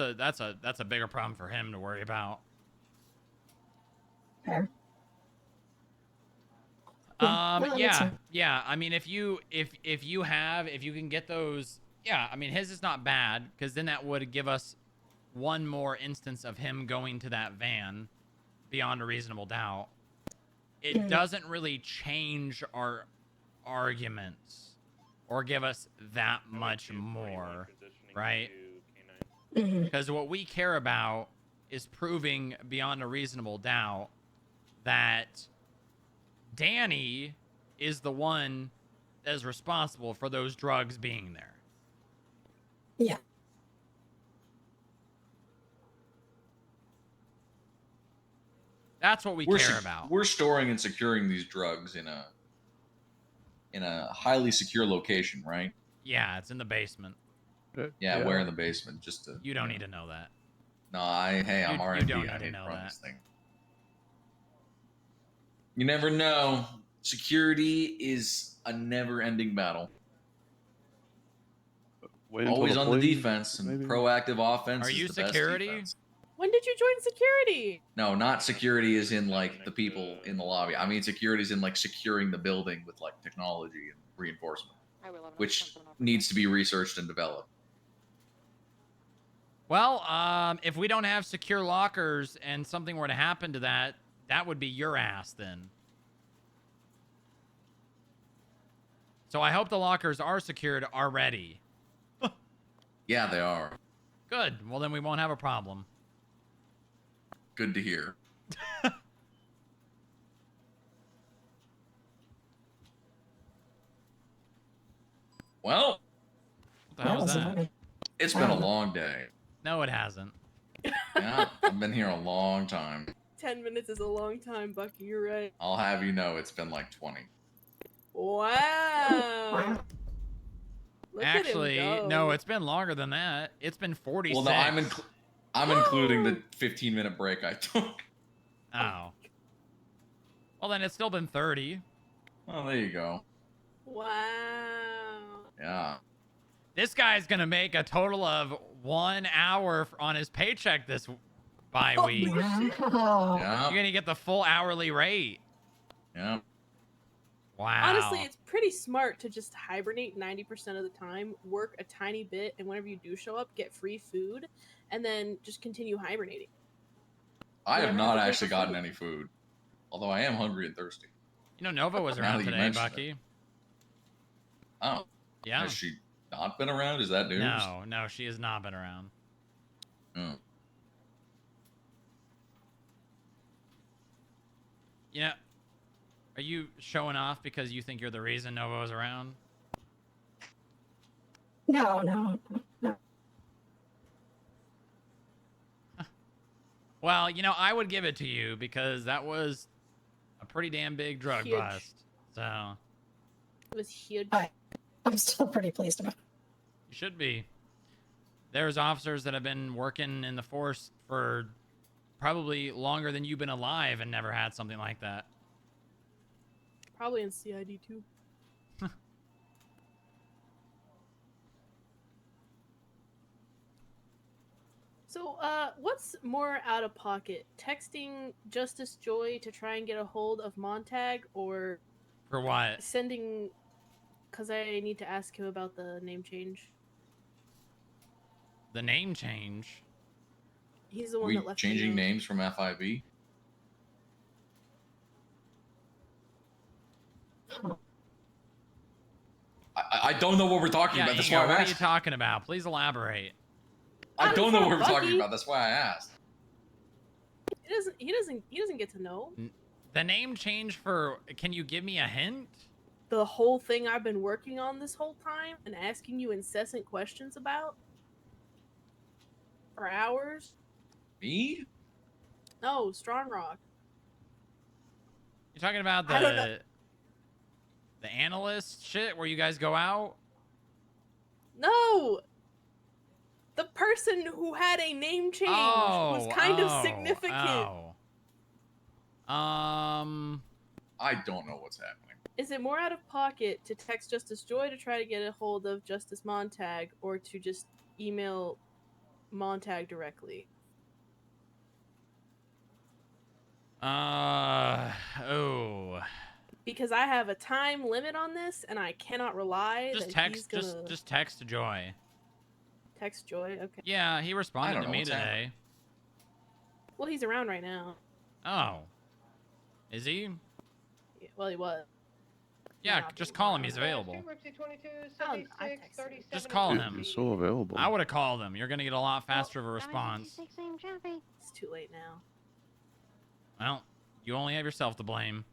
a bigger problem for him to worry about. Fair. Well, yeah. I mean, if you can get those, yeah. I mean, his is not bad, because then that would give us one more instance of him going to that van beyond a reasonable doubt. it doesn't really change our arguments or give us that much more, right? Because what we care about is proving beyond a reasonable doubt that Danny is the one that is responsible for those drugs being there. Yeah. That's what we care about. We're storing and securing these drugs in a highly secure location, right? Yeah, it's in the basement. Yeah, where in the basement? Just to You don't need to know that. No, I'm You R&D. don't need I to need to know run that. this thing. You never know. Security is a never-ending battle. Always on the defense, and proactive offense Are is you the best security? defense. When did you join security? No, not security is in like the people in the lobby. I mean security is in like securing the building with like technology and reinforcement, which needs to be researched and developed. Well, if we don't have secure lockers and something were to happen to that, that would be your ass then. So I hope the lockers are secured already. Yeah, they are. Good. Well, then we won't have a problem. Good to hear. Well, What the hell was that? It's been a long day. No, it hasn't. Yeah, I've been here a long time. 10 minutes is a long time, Bucky. You're right. I'll have you know it's been like 20. Wow. Look at him Actually, go. no, it's been longer than that. It's been 46. Well, no, I'm including the 15-minute break I took. Oh. Well, then it's still been 30. Oh, there you go. Wow. Yeah. This guy's going to make a total of 1 hour on his paycheck this bye week. Wow. Yeah. You're going to get the full hourly rate. Yeah. Wow. Honestly, it's pretty smart to just hibernate 90% of the time, work a tiny bit, and whenever you do show up, get free food, and then just continue hibernating. I have never not have to pay actually for gotten food. any food. Although I am hungry and thirsty. You know, Nova was Now around that you today, mention it. Bucky. Oh. Yeah. Has she not been around? Is that news? No, she has not been around. Oh. You know, are you showing off because you think you're the reason Nova was around? No. Well, you know, I would give it to you because that was a pretty damn big drug Huge. bust. So It was huge. I'm still pretty pleased about it. you should be. There's officers that have been working in the force for probably longer than you've been alive and never had something like that. Probably in CID too. So, what's more out of pocket? Texting Justice Joy to try and get a hold of Montag, or For what? sending... Because I need to ask him about the name change. The name change. He's the one We that left changing me. names from FIB? I don't know what we're talking Yeah, about. That's Ego, why I what are you asked. talking about? Please elaborate. I don't know what we're Bucky. talking about. That's why I asked. He doesn't get to know. The name change for... Can you give me a hint? The whole thing I've been working on this whole time and asking you incessant questions about for hours. Me? No, Strongrock. You're talking about I don't know. the analyst shit where you guys go out? No! The person who had a name change was kind of significant. I don't know what's happening. Is it more out of pocket to text Justice Joy to try to get a hold of Justice Montag, or to just email Montag directly? Oh. Because I have a time limit on this, and I cannot rely Just that text, he's gonna just text Joy. text Joy. Okay. Yeah, he I responded don't to know me what's today. happening. Well, he's around right now. Oh. Is he? Well, he was. Yeah, just call him. He's available. Ripsy 22, Oh, 76, I texted him. 37. Just call Dude, him. he's still available. I would have called him. You're gonna get a lot faster of a response. It's too late now. Well, you only have yourself to blame.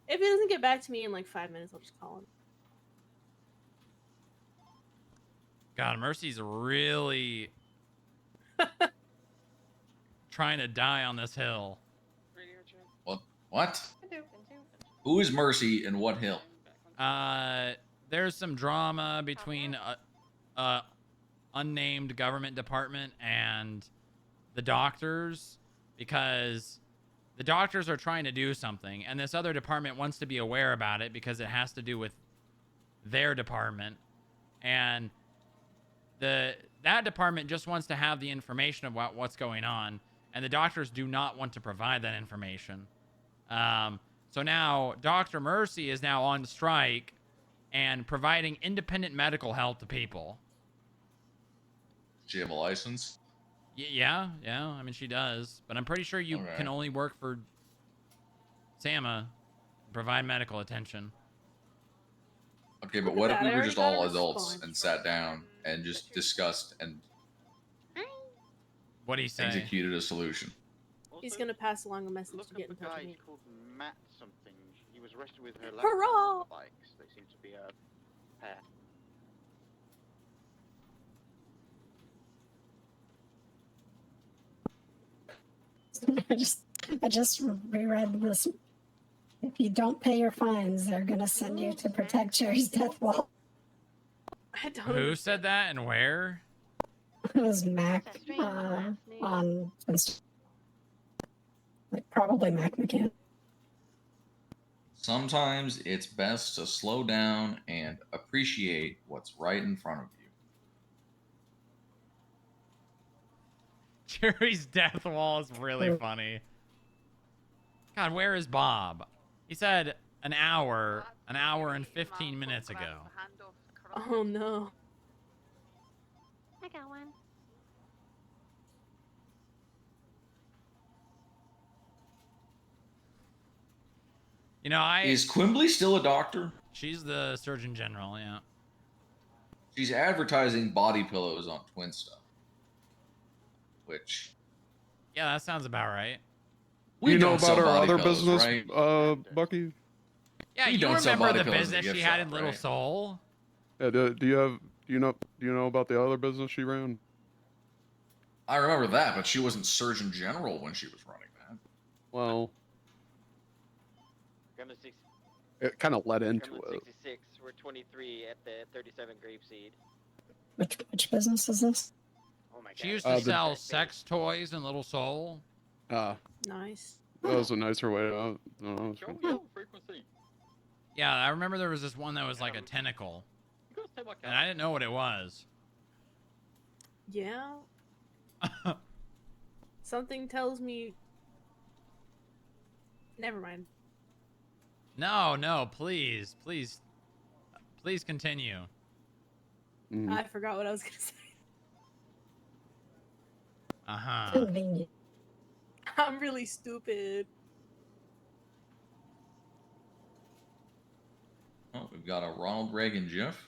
If he doesn't get back to me in like 5 minutes, I'll just call him. God, Mercy's really trying to die on this hill. What? Who is Mercy and what hill? There's some drama between a unnamed government department and the doctors because the doctors are trying to do something and this other department wants to be aware about it because it has to do with their department, and that department just wants to have the information about what's going on, and the doctors do not want to provide that information. So now Dr. Mercy is now on strike and providing independent medical help to people. Does she have a license? Yeah. I mean, she does, but I'm pretty sure you can only work for SAMA, provide medical attention. Okay, but what if we were just all adults and sat down and just discussed and What do you say? executed a solution? He's gonna pass along a message to get in touch with me. Called Matt something. He was arrested with her Hurrah! bikes. They seem to be a pair. I just reread this. If you don't pay your fines, they're gonna send you to protect Cherry's death wall. Who said that and where? It was Mac on like probably Mac McCann. Sometimes it's best to slow down and appreciate what's right in front of you. Jerry's death wall is really funny. God, where is Bob? He said an hour and 15 minutes ago. Oh no. I got one. You know, Is Quimbley still a doctor? She's the Surgeon General, yeah. She's advertising body pillows on Twin Stuff. Which... Yeah, that sounds about right. You know don't about sell our body other pillows, business, right? Bucky? Yeah, We you don't sell remember body the pillows in the business gift she had shop, in Little right? Soul? Yeah, do you know about the other business she ran? I remember that, but she wasn't Surgeon General when she was running that. Well, Gremlin 6, it kind of led into Gremlin it. 66, we're 23 at the 37 Grapeseed. Which business is this? Oh my god. She used to sell sex toys in Little Soul. Nice. That was a nicer way to. Frequency. Yeah, I remember there was this one that was like a tentacle. And I didn't know what it was. Yeah. Something tells me. Never mind. No, please continue. I forgot what I was gonna say. Convenient. I'm really stupid. Oh, we've got a Ronald Reagan GIF.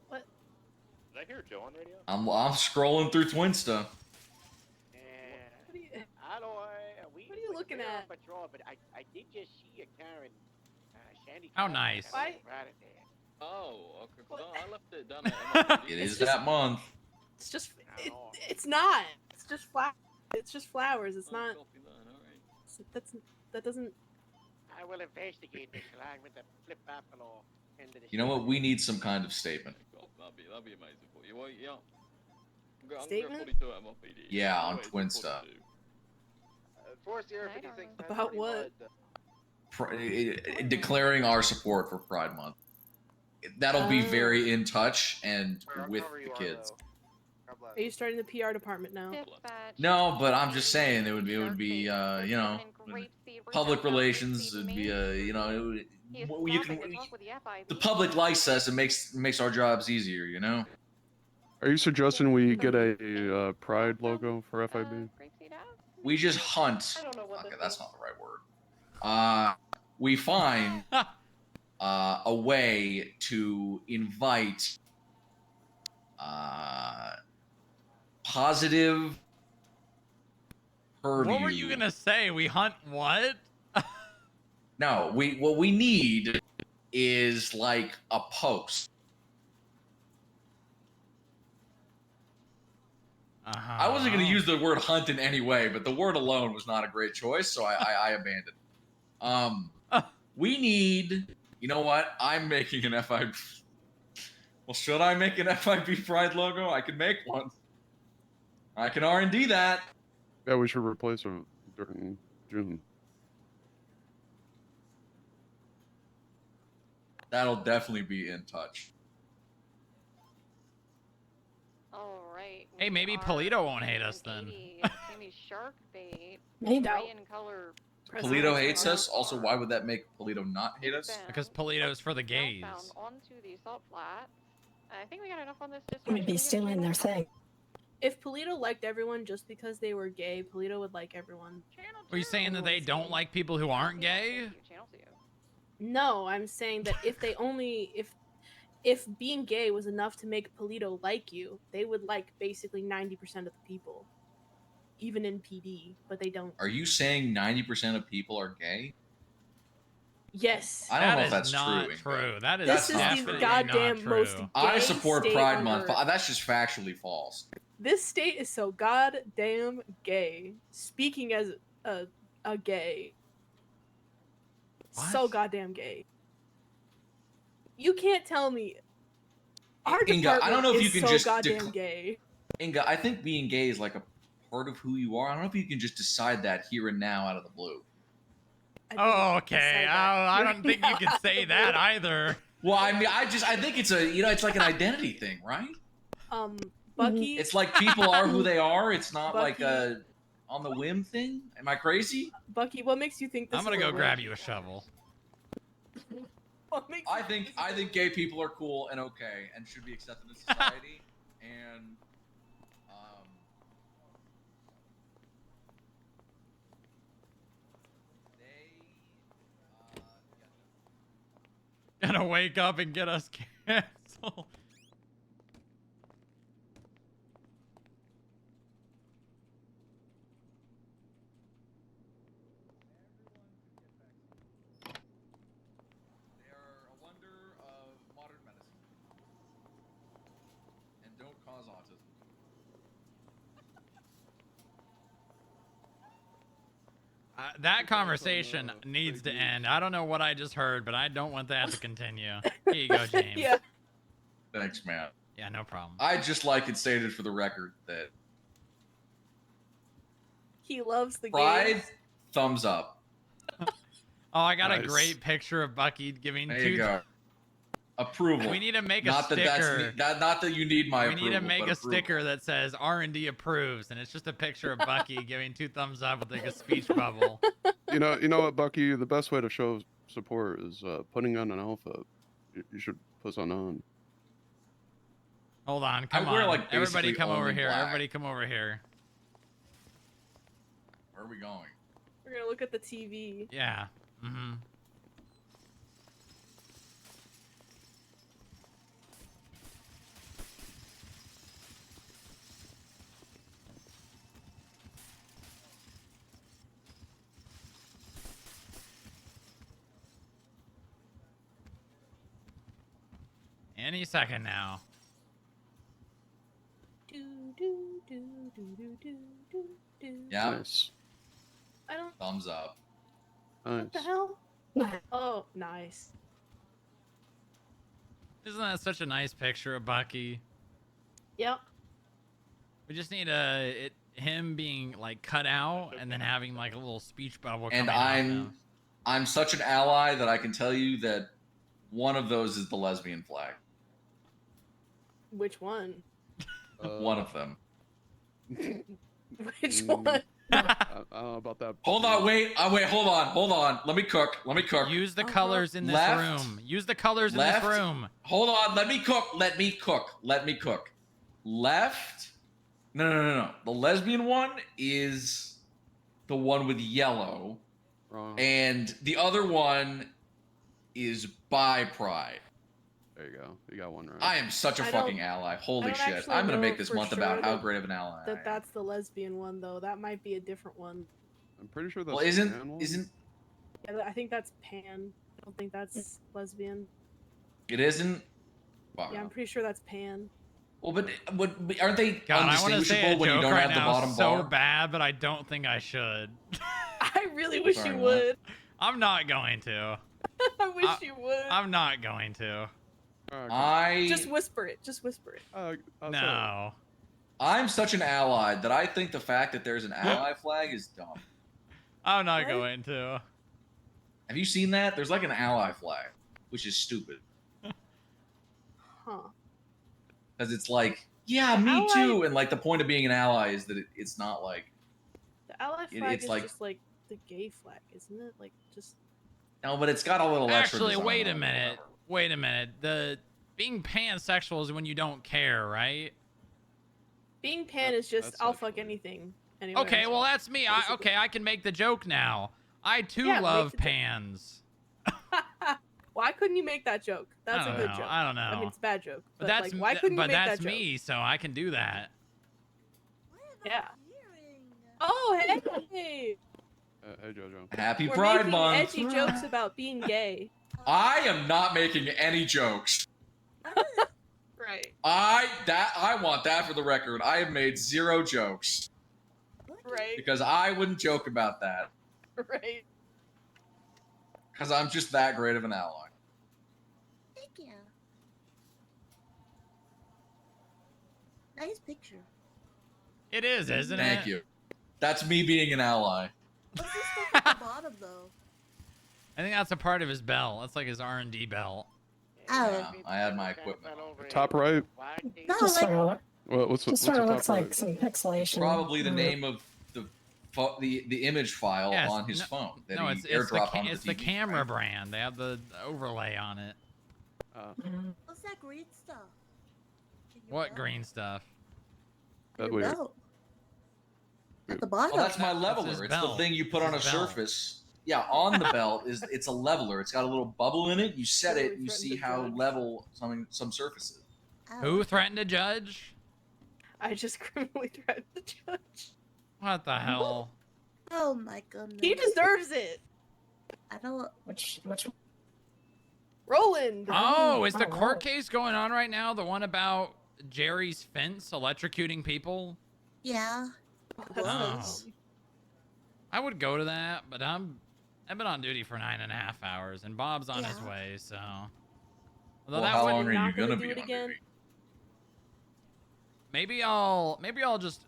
What? Did I hear Joe on radio? I'm scrolling through Twin Stuff. What are you looking at? Patrol, but I did just see a Karen. Shandy. How nice. Why? Oh, okay. 'Cause I left it down at It is that month. It's just. It's not. It's just It's just flowers. It's not. That doesn't. I will investigate this line with the flip buffalo. You know what? We need some kind of statement. That'd be amazing for you. Well, yeah. I'm going Statement? 42 at MLPD. Yeah, on Anyways, Twin I'm Stuff. 42. About what? Declaring our support for Pride Month. That'll be very in touch and with the kids. Are you starting the PR department now? No, but I'm just saying it would be you know, public relations. It'd be you know, you can the public likes us. It makes our jobs easier. You know. Are you suggesting we get a Pride logo for FIB? we just hunt. I don't know what Okay, this that's is. not the right word. We find a way to invite positive purview. What were you gonna say? We hunt what? No, what we need is like a post. I wasn't going to use the word hunt in any way, but the word alone was not a great choice, so I abandoned. We need, you know what? I'm making an FIB. Well, should I make an FIB Pride logo? I can make one. I can R&D that. Yeah, we should replace it during June. That'll definitely be in touch. All right. Hey, maybe Polito won't hate us then. Timmy Shark Bait. Maybe. Gray in color. Polito hates us. Also, why would that make Polito not hate us? Because Polito's for the gays. Found onto the salt flat. I think we got enough on this. Just We'd be stealing their thing. If Polito liked everyone just because they were gay, Polito would like everyone. Are you saying that they don't like people who aren't gay? No, I'm saying that if they only if being gay was enough to make Polito like you, they would like basically 90% of the people, even in PD, but they don't. Are you saying 90% of people are gay? Yes. I don't know if That that's is not true. true. That is This is definitely the goddamn not true. most gay I support state Pride on Month. Earth. That's just factually false. This state is so goddamn gay. Speaking as a gay. So goddamn gay. You can't tell me our Inga, I don't know if you is can so just goddamn gay. Inga, I think being gay is like a part of who you are. I don't know if you can just decide that here and now out of the blue. Oh, okay. I don't think you can say that either. Well, I mean, I think it's it's like an identity thing, right? Bucky. It's like people are who they are. It's not like Bucky. a on the whim thing. Am I crazy? Bucky, what makes you think this I'm gonna is go a grab witch? you a shovel. I think gay people are cool and okay and should be accepted in society. And Gonna wake up and get us canceled. they are a wonder of modern medicine and don't cause autism. That conversation needs to end. I don't know what I just heard, but I don't want that to continue. Here you go, James. Yeah. Thanks, man. Yeah, no problem. I just like it stated for the record that He loves the Pride, gays. thumbs up. Oh, I got a Nice. great picture of Bucky giving There you go. Approval. We need to make a not sticker. Not that you need my We approval. need to make but a approval. sticker that says R&D approves, and it's just a picture of Bucky giving 2 thumbs up with like a speech bubble. You know what, Bucky? The best way to show support is putting on an outfit. You should put something on. Hold on, come I wear, on. like, Everybody basically come over only here. black. Everybody come over here. Where are we going? We're gonna look at the TV. Yeah. Mm-hmm. Any second now. Yeah. Nice. I don't. Thumbs up. What the hell? Oh, nice. Isn't that such a nice picture of Bucky? Yep. We just need him being like cut out and then having like a little speech bubble. And coming out of him. I'm such an ally that I can tell you that one of those is the lesbian flag. Which one? One of them. Which one? I don't know about that. Hold on, wait, hold on. Let me cook. Use the colors in this room. Use the colors in this room. Hold on, let me cook. Left. No. The lesbian one is the one with yellow, Wrong. and the other one is by Pride. There you go. You got one right. I am such a I fucking don't- ally. I Holy don't shit. actually I'm going to know make this for month sure about how that- great of an ally I am. That's the lesbian one, though. That might be a different one. I'm pretty sure that's Well, the isn't pan one. isn't Yeah, I think that's pan. I don't think that's lesbian. it isn't? Wow. Yeah, I'm pretty sure that's pan. Well, but aren't they God, I want to say a undistinguishable when you joke don't right have the now bottom so bar? bad, but I don't think I should. I really wish Sorry, you what? would. I'm not going to. I wish you would. I'm not going to. Just whisper it. Just whisper it. No. I'm such an ally that I think the fact that there's an ally flag is dumb. I'm not going to. Have you seen that? There's like an ally flag, which is stupid. Huh. Because it's like, yeah, me too. And like the point of being an ally is that it's not like, The ally flag it's is like- just like the gay flag, isn't it? Like just. no, but it's got a little extra Actually, design wait a on it. minute. Wait a minute. The being pansexual is when you don't care, right? Being pan is just I'll fuck anything. Anyway. Okay, well that's me. I can make the joke now. I too Yeah, make love the joke. pans. Why couldn't you make that joke? That's I a don't good know, joke. I don't I mean, know. it's a bad joke. But But, that's like, why couldn't you but make that's that joke? me, so I can do that. Yeah. Oh, hey! Hey, Jojo. Happy We're Pride making Month. edgy jokes about being gay. I am not making any jokes. Right. I want that for the record. I have made 0 jokes Right. because I wouldn't joke about that Right. because I'm just that great of an ally. Thank you. Nice picture. It is, isn't it? Thank you. That's me being an ally. What's this stuff at the bottom though? I think that's a part of his belt. That's like his R&D belt. Oh. Yeah, I had my equipment. Top right. No, Just like sort of, What's just the sort of top looks right? like some pixelation. Probably the name of the image file Yes, on his phone that No, he it's airdropped onto it's the the TV. camera brand. They have the overlay on it. what's that green stuff? What green stuff? That Your weird. belt. At the bottom. Well, that's my his leveler. It's the belt. thing you put on a His belt. surface. Yeah, on the belt it's a leveler. It's got a little bubble in it. You set it, you see how level some surfaces. Who threatened to judge? I just criminally threatened the judge. What the hell? Oh my goodness. He deserves it. I don't. Which Roland. Oh, is the Oh, court wow. case going on right now? The one about Jerry's fence electrocuting people? Yeah. Oh. I would go to that, but I've been on duty for 9.5 hours, and Bob's on his way, so. Although Well, that how would- long are you Not gonna do be it on again. duty? Maybe I'll just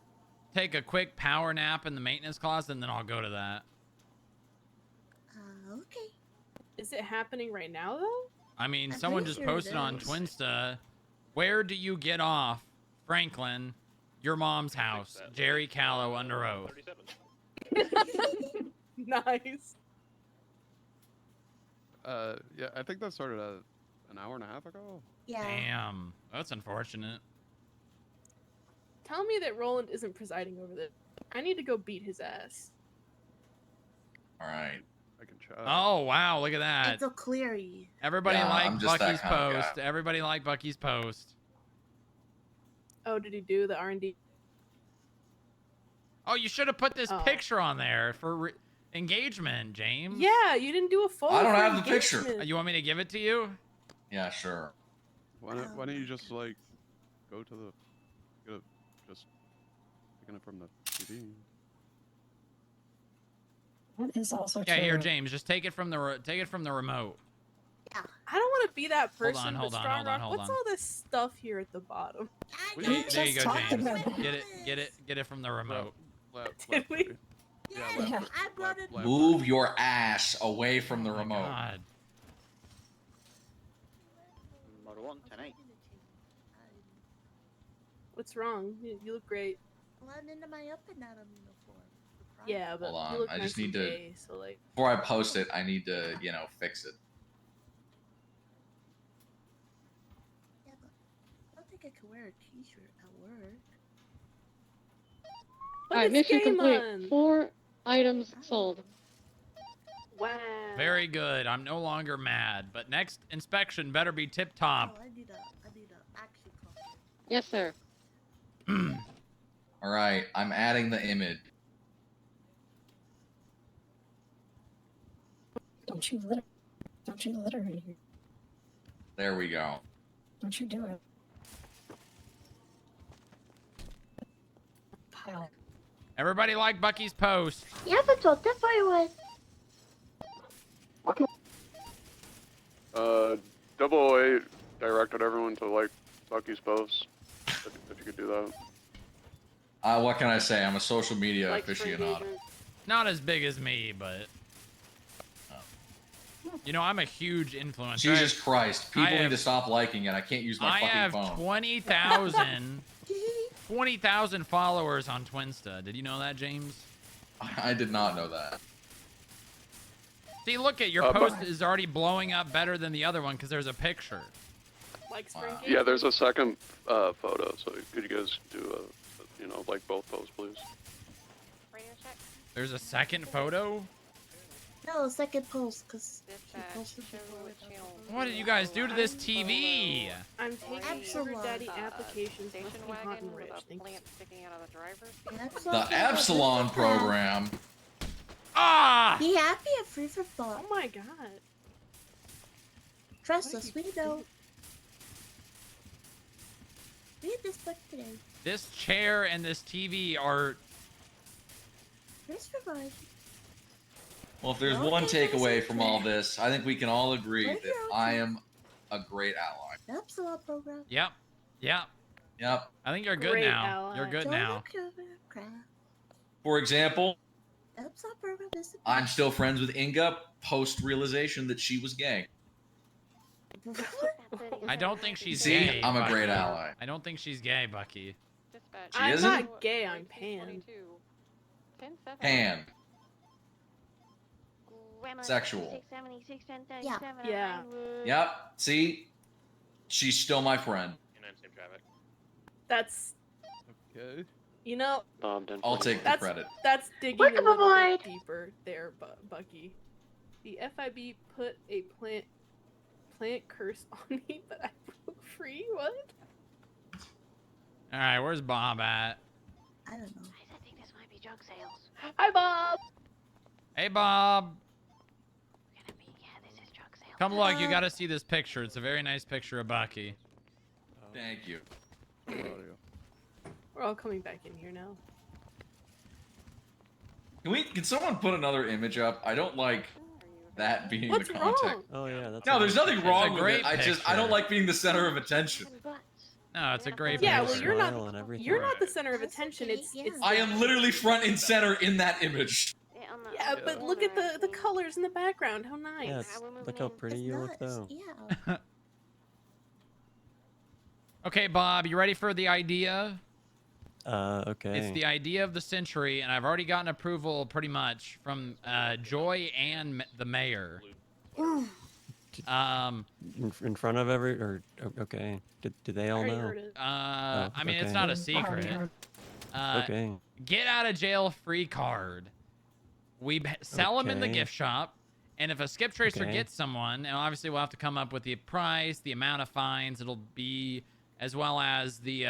take a quick power nap in the maintenance closet, and then I'll go to that. Okay. Is it happening right now though? I mean, I'm someone pretty just sure it posted on is. Twinsta, where do you get off, Franklin, your mom's house, Jerry Callow under oath. Nice. Yeah, I think that started an hour and a half ago. Yeah. Damn, that's unfortunate. Tell me that Roland isn't presiding over this. I need to go beat his ass. All right. I can try. Oh wow, look at that. It's a cleary. Everybody Yeah, I'm like just that Bucky's kind of guy. post. Everybody like Bucky's post. Oh, did he do the R&D? Oh, you should have put this Oh. picture on there for engagement, James. Yeah, you didn't do a photo. I don't for have the picture. engagement. You want me to give it to you? Yeah, sure. Why don't you just like go to the just picking it from the TV? That is also Yeah, true. here, James. Just take it from the remote. I don't want to be that person. Hold on, hold but on, hold on, Strongrock, hold What's on. all this stuff here at the bottom? There you just go, talked James. about that. Get it from the remote. Did we? Yeah, Yeah. I brought it. Move your ass away from the remote. God. Motor 1, 10-8. What's wrong? You look great. Blend into my up and down uniform. Yeah, but Hold on, you look I nice just need and to- gay, so like. Before I post it, I need to, fix it. Yeah, but I don't think I could wear a t-shirt at work. But Alright, it's mission gay complete. month. Items sold. Wow. Very good. I'm no longer mad, but next inspection better be tip top. Oh, I need a action copy. Yes, sir. All right, I'm adding the image. Don't you litter in here. There we go. Don't you do it. Pile. Everybody like Bucky's post. Ja, vertelt det for you. Double A directed everyone to like Bucky's posts. If you could do that. What can I say? I'm a social media Likes for aficionado. engagement. Not as big as me, but you know, I'm a huge influencer. Jesus Christ! People have- need to stop liking it. I can't use my I fucking have phone. 20,000 followers on Twinsta. Did you know that, James? I did not know that. See, look at your post is already blowing up better than the other one because there's a picture. Likes for Wow. engagement. Yeah, there's a second photo, so could you guys do like both posts, please? Radio check. There's a second photo? No, second post, because she Dispatch. posted Show before what it. channel. What did you guys do to this TV? I'm taking Epsilon. sugar daddy applications. Station Must be hot wagon and with rich. a Thanks. plant sticking out of the driver's That's seat. The okay, Epsilon but program. Ah! Be happy and free for thought. Oh my god. Trust What us, are you we know. Read this book today. This chair and this TV are... Here's for mine. Well, if there's Okay, one takeaway that's from okay. all this, I think we can all agree Okay, that I am a great ally. The Epsilon program. Yep. Yep. Yep. I think you're good Great now. ally. You're good Join now. the cover crowd. For example, Epsilon program is the I'm still friends with Inga post-realization that she was gay. I don't think she's See, gay. I'm a Bucky. great ally. I don't think she's gay, Bucky. Dispatch. She I'm isn't? not gay, I'm pan. 10-7. Pan. Grandma, Sexual. 676, 1037, Yeah. Yeah. Yep. See, she's still my friend. Same traffic. That's, Okay. you know, I'll take the that's credit. that's digging Look a little aboard. bit deeper there, Bucky. The FIB put a plant curse on me, but I broke free. What? All right, where's Bob at? I don't know. I think this might be drug sales. Hi, Bob. Hey, Bob. Yeah, this is drug sales. Come look. You got to see this picture. It's a very nice picture of Bucky. Thank you. We're all coming back in here now. Can someone put another image up? I don't like that being What's the context. wrong? Oh yeah, that's. No, there's nothing It's wrong a with great it. I don't picture. like being the center of attention. No, it's a great Yeah, picture. well, you're Smile and not. everything. You're not the center of That's attention. okay, It's. yeah. It's. I am literally front and center in that image. Yeah, but look at the colors in the background. How nice. Yeah, look how pretty you look Nuts. though. Yeah. Okay, Bob, you ready for the idea? Okay. It's the idea of the century, and I've already gotten approval pretty much from Joy and the mayor. In front of okay. Do they all know? I mean, it's okay. not a secret. Okay. Get out of jail free card. We sell them in the Okay. gift shop, and if a skip tracer Okay. gets someone, and obviously we'll have to come up with the price, the amount of fines it'll be, as well as the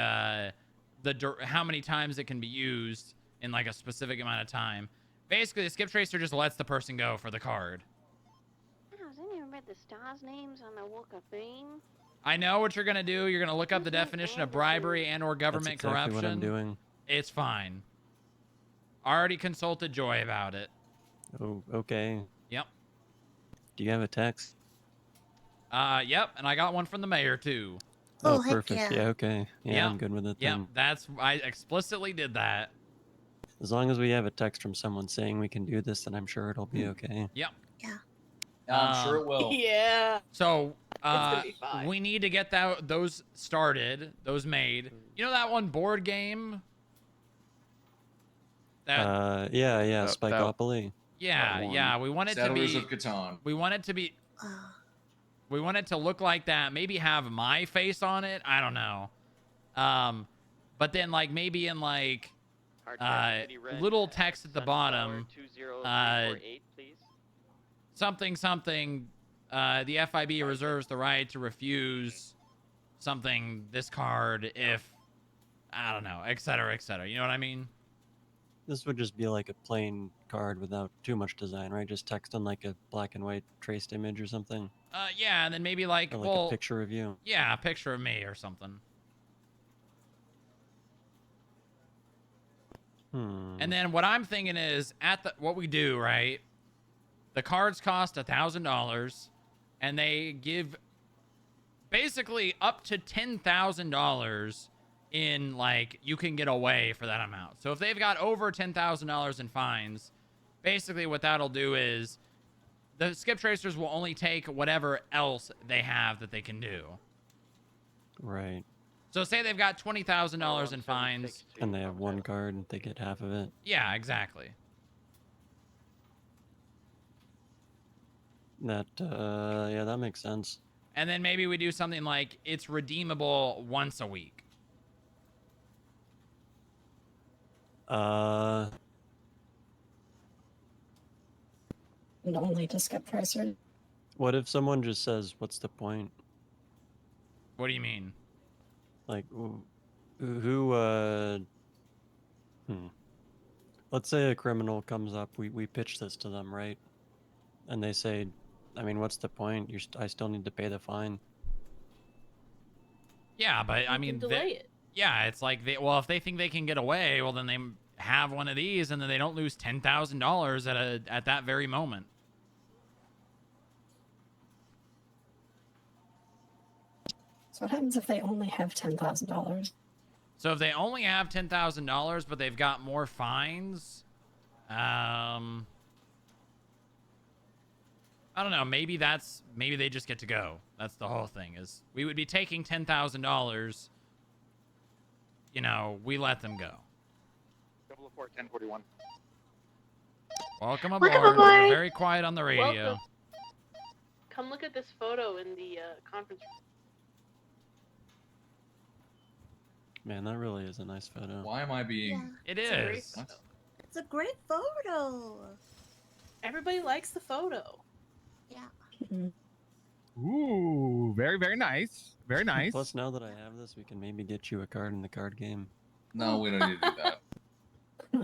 how many times it can be used in like a specific amount of time. Basically, the skip tracer just lets the person go for the card. Oh, has anyone read the stars' names on the Walk of Fame? I know what you're gonna do. You're gonna look up the definition of bribery and/or government That's exactly corruption. what I'm doing. It's fine. Already consulted Joy about it. Oh, okay. Yep. Do you have a text? Yep, and I got one from the mayor too. Oh, heck perfect. yeah. Okay. Yeah, Yep. I'm good with it Yep, then. I explicitly did that. As long as we have a text from someone saying we can do this, then I'm sure it'll be okay. Yep. Yeah. I'm sure it will. Yeah. So gonna be fine. we need to get those started, those made. You know that one board game? That Yeah, Spikeopoly. yeah, that one. yeah. We want it to Settlers be. of Catan. We want it to be. We want it to look like that. Maybe have my face on it. I don't know. But then like maybe in like little text at the bottom. 20348, please. Something something. The FIB reserves the right to refuse something this card if I don't know, etc., etc. You know what I mean? This would just be like a plain card without too much design, right? Just text on like a black and white traced image or something. Yeah, and then maybe like, or like well, a picture of you. Yeah, a picture of me or something. And then what I'm thinking is what we do, right? The cards cost $1,000, and they give basically up to $10,000 in like you can get away for that amount. So if they've got over $10,000 in fines, basically what that'll do is the skip tracers will only take whatever else they have that they can do. Right. So say they've got $20,000 in fines. And they have one card and they get half of it. Yeah, exactly. That, yeah, that makes sense. And then maybe we do something like it's redeemable once a week. And only to skip tracer. What if someone just says, "What's the point?" What do you mean? Like, let's say a criminal comes up, we pitch this to them, right? And they say, I mean, what's the point? I still need to pay the fine. Yeah, but I You mean, can delay it. Yeah, it's like well, if they think they can get away, well, then they have one of these, and then they don't lose $10,000 at that very moment. So what happens if they only have $10,000? So if they only have $10,000, but they've got more fines, I don't know. Maybe they just get to go. That's the whole thing. Is we would be taking $10,000. You know, we let them go. 004 1041. Welcome aboard. We're very quiet on the radio. Welcome. Come look at this photo in the conference room. Man, that really is a nice photo. Why am I being... It It's a great is. photo. It's a great photo. Everybody likes the photo. Yeah. Ooh, very, very nice. Very nice. Plus, now that I have this, we can maybe get you a card in the card game. No, we don't need to do that.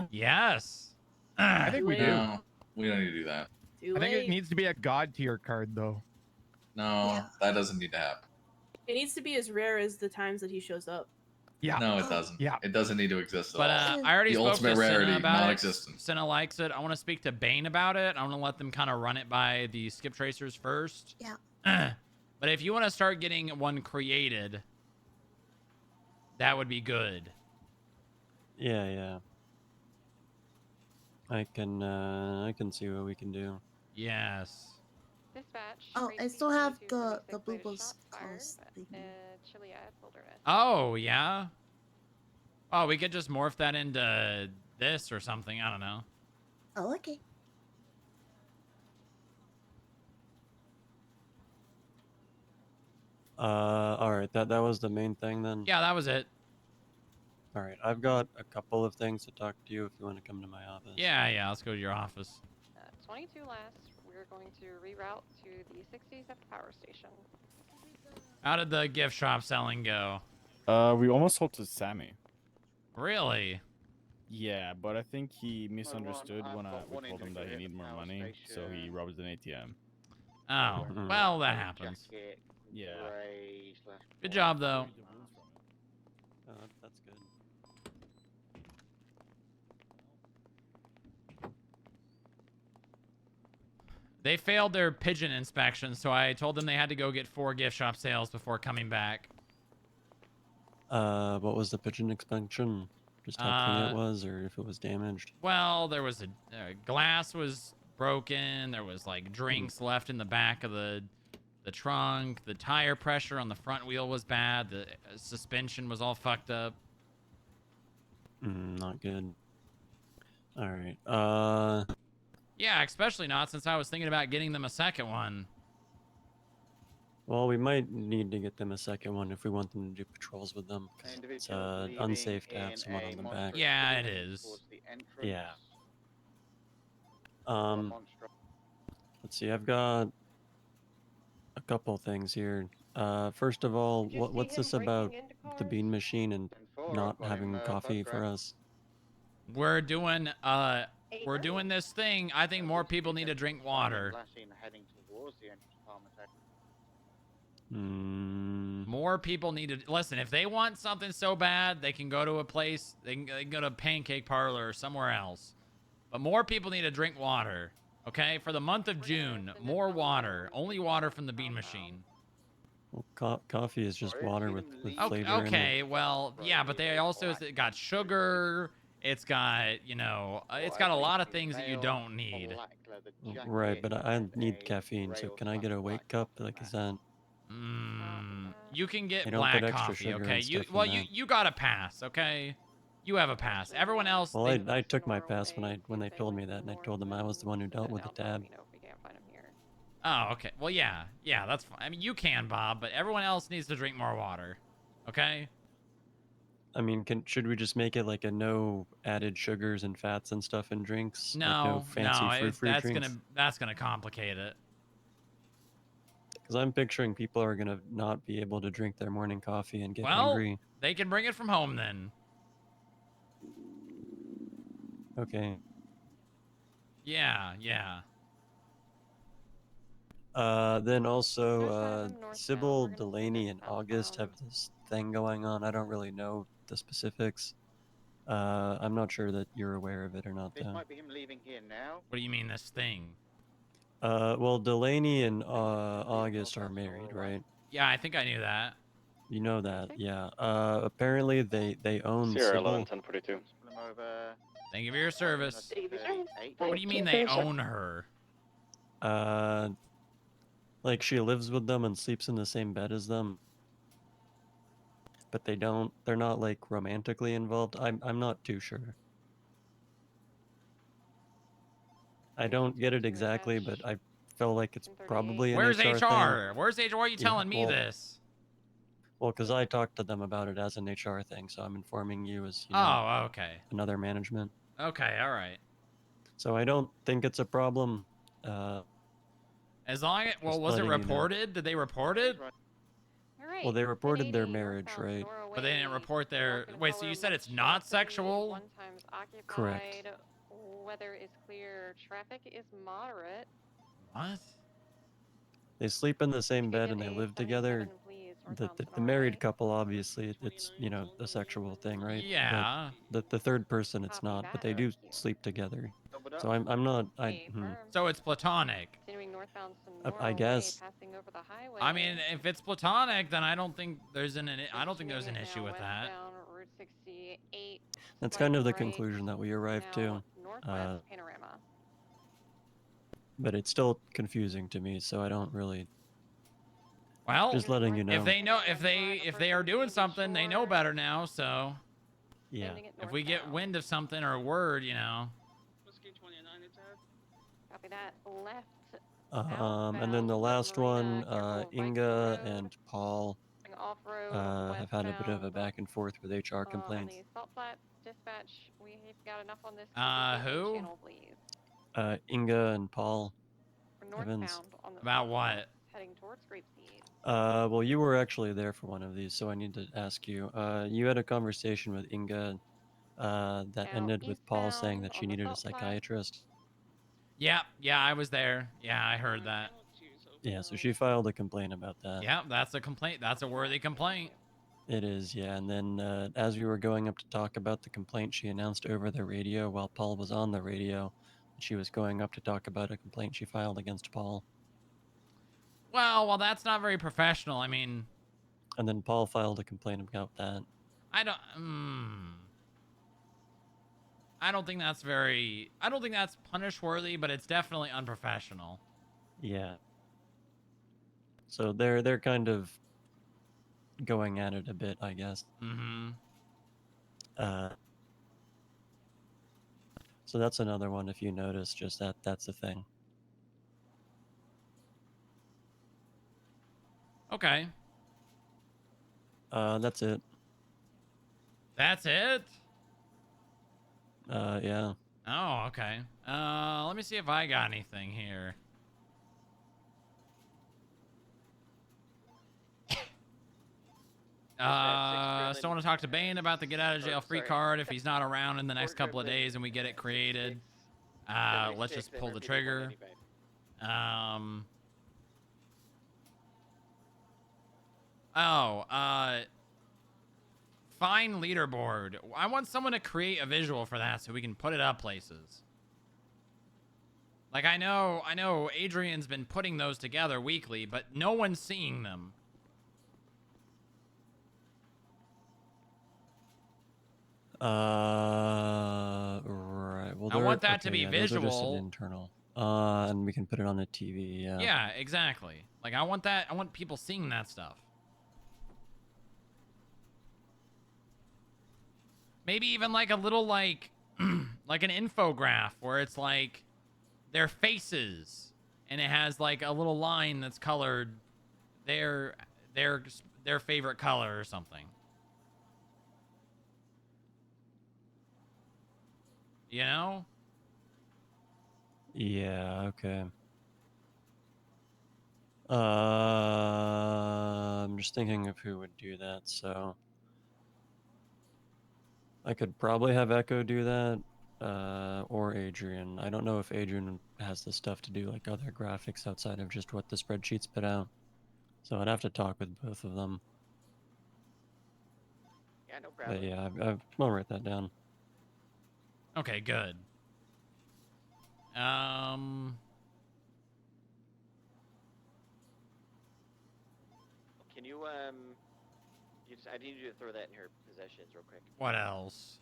Yes. I think we do. No, we don't need to do that. I think it needs to be a god tier card, though. No, that doesn't need to happen. It needs to be as rare as the times that he shows up. Yeah. No, it doesn't. Yeah. It doesn't need to exist at But all. I already the spoke ultimate to rarity, Senna about non-existent. it. Senna likes it. I want to speak to Bane about it. I want to let them kind of run it by the skip tracers first. Yeah. But if you want to start getting one created, that would be good. Yeah, yeah. I can see what we can do. Yes. Dispatch. Oh, I still have the blue balls close. Chiliad Wilderness. Oh, yeah? Oh, we could just morph that into this or something. I don't know. Oh, okay. Alright, that was the main thing then? Yeah, that was it. Alright, I've got a couple of things to talk to you if you want to come to my office. Yeah, let's go to your office. 22 last. We're going to reroute to the 60s at the power station. How did the gift shop selling go? We almost sold to Sammy. Really? Yeah, but I think he misunderstood when we told him that he needed more money, so he robbed an ATM. Oh, well, that happens. Yeah. Good job, though. Oh, that's good. They failed their pigeon inspection, so I told them they had to go get 4 gift shop sales before coming back. What was the pigeon inspection? Just how clean it was, or if it was damaged? Well, there was glass was broken. There was like drinks left in the back of the trunk. The tire pressure on the front wheel was bad. The suspension was all fucked up. Not good. All right. Yeah, especially not since I was thinking about getting them a second one. Well, we might need to get them a second one if we want them to do patrols with them. 'Cause it's unsafe to have someone on the back. Yeah, it is. Yeah. Let's see. I've got a couple things here. First of all, Did you see what's him this about breaking into the cars? bean machine and not having coffee for us? We're doing this thing. I think more people need to drink water. More people need to listen. If they want something so bad, they can go to a place. They can go to Pancake Parlor or somewhere else. But more people need to drink water. Okay, for the month of June, more water. Only water from the bean machine. Well, coffee is just water with flavor in it. Okay, well, yeah, but they also got sugar. It's got, you know, it's got a lot of things that you don't need. Right, but I need caffeine, so can I get a wake cup? Like, is that... You can get They don't black put extra coffee, sugar okay? and stuff in that. You got a pass, okay? You have a pass. Everyone else. Well, I took my pass when they told me that, and I told them I was the one who dealt with the tab. Oh, okay. Well, yeah, that's fine. I mean, you can, Bob, but everyone else needs to drink more water, okay? I mean, should we just make it like a no added sugars and fats and stuff in drinks? Like no fancy fruit-free drinks? That's gonna complicate it. Because I'm picturing people are gonna not be able to drink their morning coffee and get Well, hungry. they can bring it from home then. Okay. Yeah. Then also, Sybil, Delaney, and August have this thing going on. I don't really know the specifics. I'm not sure that you're aware of it or not, This though. might be him leaving here now. What do you mean, this thing? Well, Delaney and August are married, right? Yeah, I think I knew that. You know that, yeah. Apparently they own Sierra Sybil. 11-1042. Thank you for your service. What do you mean they own her? Like she lives with them and sleeps in the same bed as them. But they're not like romantically involved. I'm not too sure. I don't get it exactly, but I feel like it's probably an Where's HR HR? thing. Where's HR? Why are you telling me this? Well, because I talked to them about it as an HR thing, so I'm informing you as Oh, okay. another management. Okay, all right. So I don't think it's a problem. As long as was it reported? Did they report it? Well, they reported their marriage, right? But they didn't report their. Wait, so you said it's not sexual? Correct. Weather is clear. Traffic is moderate. What? They sleep in the same bed and they live together. The married couple, obviously, it's a sexual thing, right? Yeah. But the third person, it's not. But they do sleep together. So I'm not. So it's platonic. I guess. I mean, if it's platonic, then I don't think there's an issue with that. That's kind of the conclusion that we arrived to. But it's still confusing to me, so I don't really. Well, just letting you know. If they are doing something, they know better now. So yeah. If we get wind of something or a word, Copy that. Left. And then the last one, Inga and Paul have had a bit of a back and forth with HR complaints. Salt Flats dispatch. We've got enough on this. Who? Channel, please. Inga and Paul Evans. About what? Heading towards Grapeseed. Well, you were actually there for one of these, so I need to ask you. You had a conversation with Inga that ended with Paul saying that she needed a psychiatrist. Yeah, I was there. Yeah, I heard that. Yeah, so she filed a complaint about that. Yeah, that's a complaint. That's a worthy complaint. It is, yeah. And then as we were going up to talk about the complaint, she announced over the radio while Paul was on the radio that she was going up to talk about a complaint she filed against Paul. Well, that's not very professional. I mean... And then Paul filed a complaint about that. I don't think that's very... I don't think that's punish-worthy, but it's definitely unprofessional. Yeah. So they're kind of going at it a bit, I guess. Mm-hmm. So that's another one, if you notice, just that's the thing. Okay. That's it. That's it? Yeah. Oh, okay. Let me see if I got anything here. Still want to talk to Bane about the get out of jail free card if he's not around in the next couple of days and we get it created. Let's just pull the trigger. Fine leaderboard. I want someone to create a visual for that so we can put it up places. Like I know Adrian's been putting those together weekly, but no one's seeing them. Right. Well, I want that to be those are just visual. an internal. And we can put it on the TV. Yeah. Yeah, exactly. Like I want that. I want people seeing that stuff. Maybe even like a little like like an infograph where it's like their faces and it has like a little line that's colored their favorite color or something. You know? Yeah. Okay. I'm just thinking of who would do that. So I could probably have Echo do that, or Adrian. I don't know if Adrian has the stuff to do like other graphics outside of just what the spreadsheets put out. So I'd have to talk with both of them. Yeah, no problem. But yeah, I'll write that down. Okay, good. Can you I need you to throw that in her possessions real quick. What else?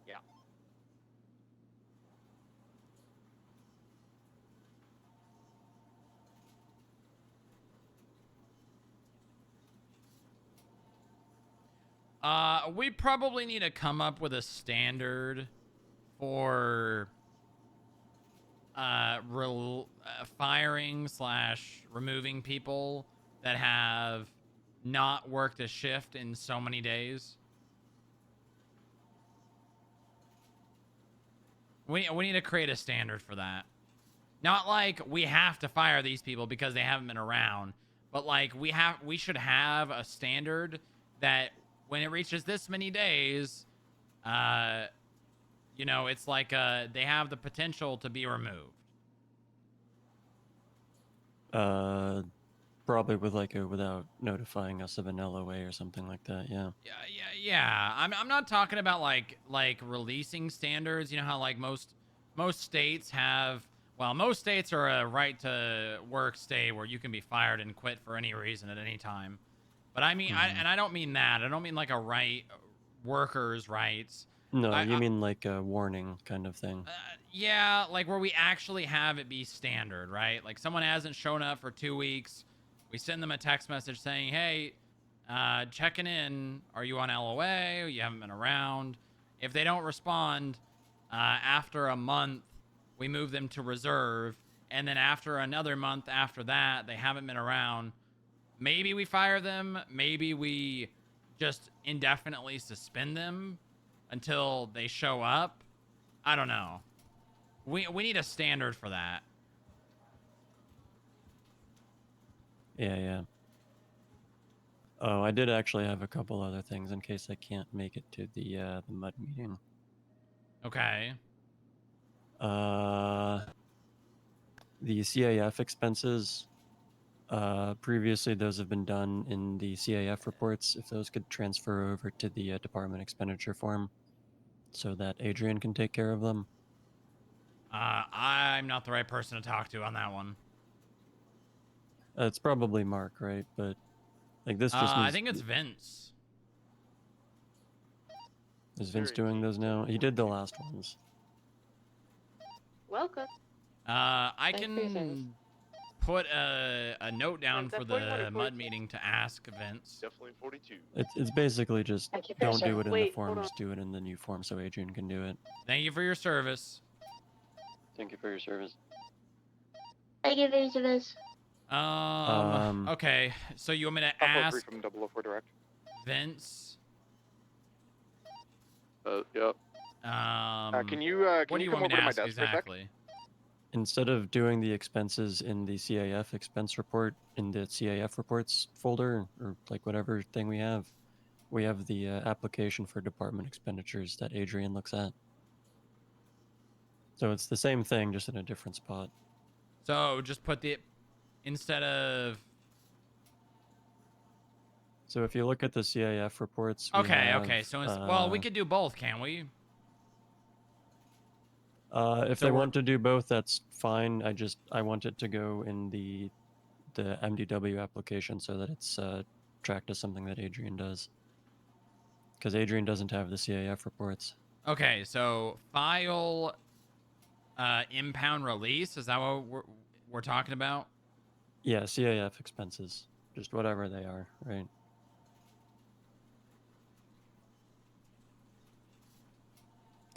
Yeah. We probably need to come up with a standard for firing / removing people that have not worked a shift in so many days. We need to create a standard for that. Not like we have to fire these people because they haven't been around, but like we should have a standard that when it reaches this many days, you know, it's like they have the potential to be removed. Probably with like without notifying us of an LOA or something like that. Yeah. Yeah. I'm not talking about like releasing standards. You know how like most states have. Well, most states are a right to work state where you can be fired and quit for any reason at any time. But I mean, I don't mean that. I don't mean like a right, workers' rights. No, you mean like a warning kind of thing. Yeah, like where we actually have it be standard, right? Like someone hasn't shown up for 2 weeks. We send them a text message saying, hey, checking in. Are you on LOA? You haven't been around. If they don't respond, after a month, we move them to reserve. And then after another month after that, they haven't been around. Maybe we fire them. Maybe we just indefinitely suspend them until they show up. I don't know. We need a standard for that. Yeah. Oh, I did actually have a couple other things in case I can't make it to the mud meeting. Okay. The CAF expenses. Previously, those have been done in the CAF reports. If those could transfer over to the department expenditure form, so that Adrian can take care of them. I'm not the right person to talk to on that one. It's probably Mark, right? But like this just needs... I think it's Vince. Is Vince doing those now? He did the last ones. Welcome. I can put a note down for the mud meeting to ask Vince. Definitely 42. It's basically just don't do it in the form, just do it in the new form so Adrian can do it. Thank you for your service. Thank you for your service. Thank you for your service. Okay, so you want me to Alpha 3 ask from 004 direct. Vince? Yep. Can you what do you come want me over to to my ask desk for a sec? exactly? Instead of doing the expenses in the CAF expense report in the CAF reports folder or like whatever thing we have the application for department expenditures that Adrian looks at. So it's the same thing, just in a different spot. So just put the instead of. So if you look at the CAF reports, we Okay, have, okay. So well, we could do both, can't we? If So they we're- want to do both, that's fine. I want it to go in the MDW application so that it's tracked as something that Adrian does. Because Adrian doesn't have the CAF reports. Okay, so file impound release, is that what we're talking about? Yeah, CAF expenses. Just whatever they are, right?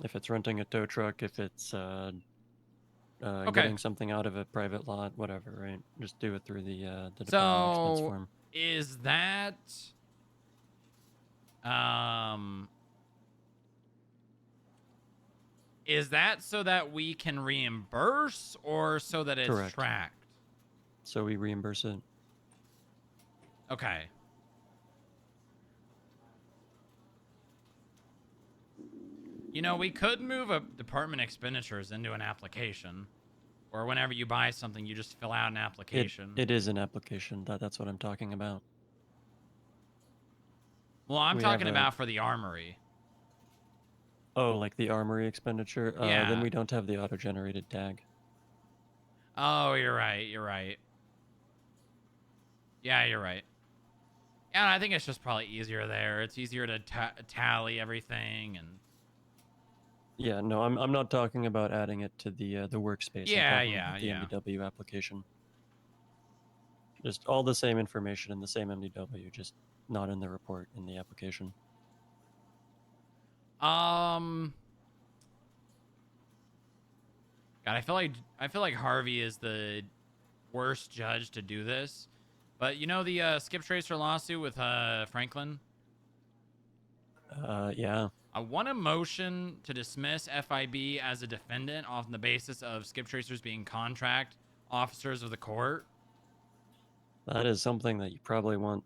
If it's renting a tow truck, if it's getting something out of a private lot, whatever, right? Just do it through the department expense So form. is that so that we can reimburse or so that it's Correct. tracked? So we reimburse it. Okay. You know, we could move a department expenditures into an application. Or whenever you buy something, you just fill out an application. It is an application. That's what I'm talking about. Well, I'm We talking have about for the armory. Oh, like the armory expenditure? Yeah. Then we don't have the auto-generated tag. Oh, you're right. You're right. Yeah, you're right. Yeah, I think it's just probably easier there. It's easier to tally everything and. Yeah, no, I'm not talking about adding it to the workspace. Yeah, I'm talking about the MDW application. Just all the same information in the same MDW, just not in the report in the application. God, I feel like Harvey is the worst judge to do this. But you know the Skip Tracer lawsuit with Franklin? Yeah. I want a motion to dismiss FIB as a defendant on the basis of Skip Tracers being contract officers of the court. That is something that you probably want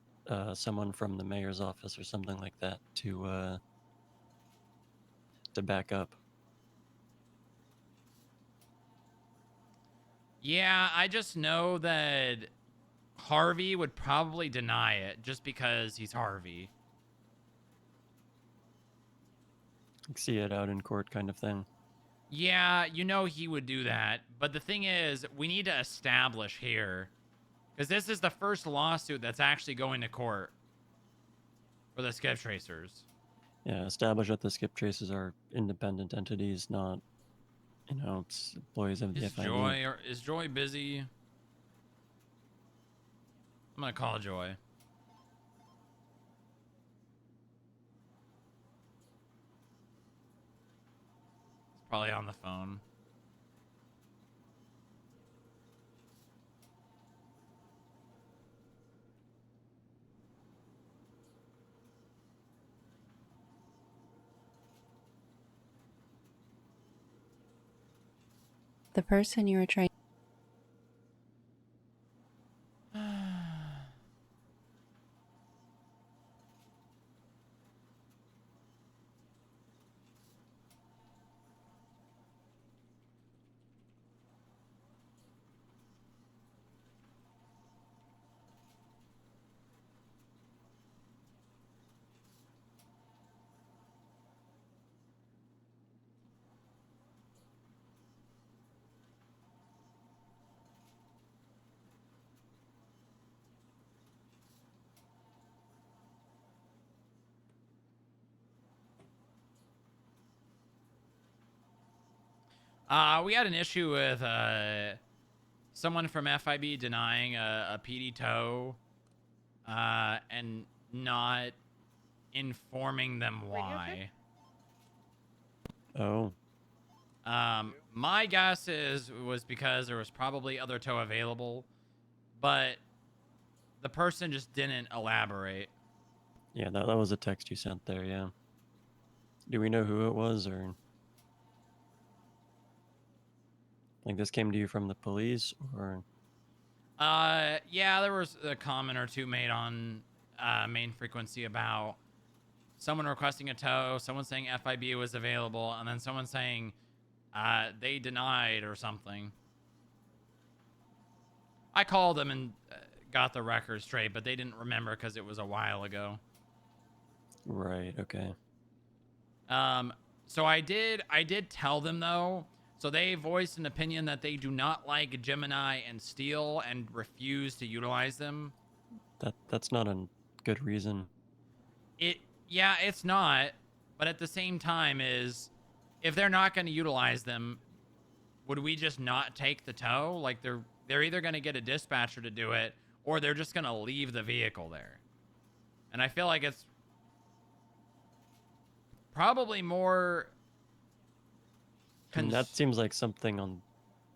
someone from the mayor's office or something like that to back up. Yeah, I just know that Harvey would probably deny it just because he's Harvey. See it out in court kind of thing. Yeah, you know he would do that. But the thing is, we need to establish here, because this is the first lawsuit that's actually going to court for the Skip Tracers. Yeah, establish that the Skip Tracers are independent entities, not, employees of the FIB. Is Joy busy? I'm gonna call Joy. It's probably on the phone. The person you were trying. We had an issue with someone from FIB denying a PD tow and not informing them why. Oh. My guess was because there was probably other tow available, but the person just didn't elaborate. Yeah, that was a text you sent there, yeah. Do we know who it was, or... Like, this came to you from the police, or... Yeah, there was a comment or two made on main frequency about someone requesting a tow, someone saying FIB was available, and then someone saying they denied or something. I called them and got the record straight, but they didn't remember because it was a while ago. Right, okay. So I did tell them, though. So they voiced an opinion that they do not like Gemini and Steel and refuse to utilize them. That's not a good reason. Yeah, it's not. But at the same time is, if they're not going to utilize them, would we just not take the tow? Like, they're either going to get a dispatcher to do it, or they're just going to leave the vehicle there. And I feel like it's probably more... And that seems like something on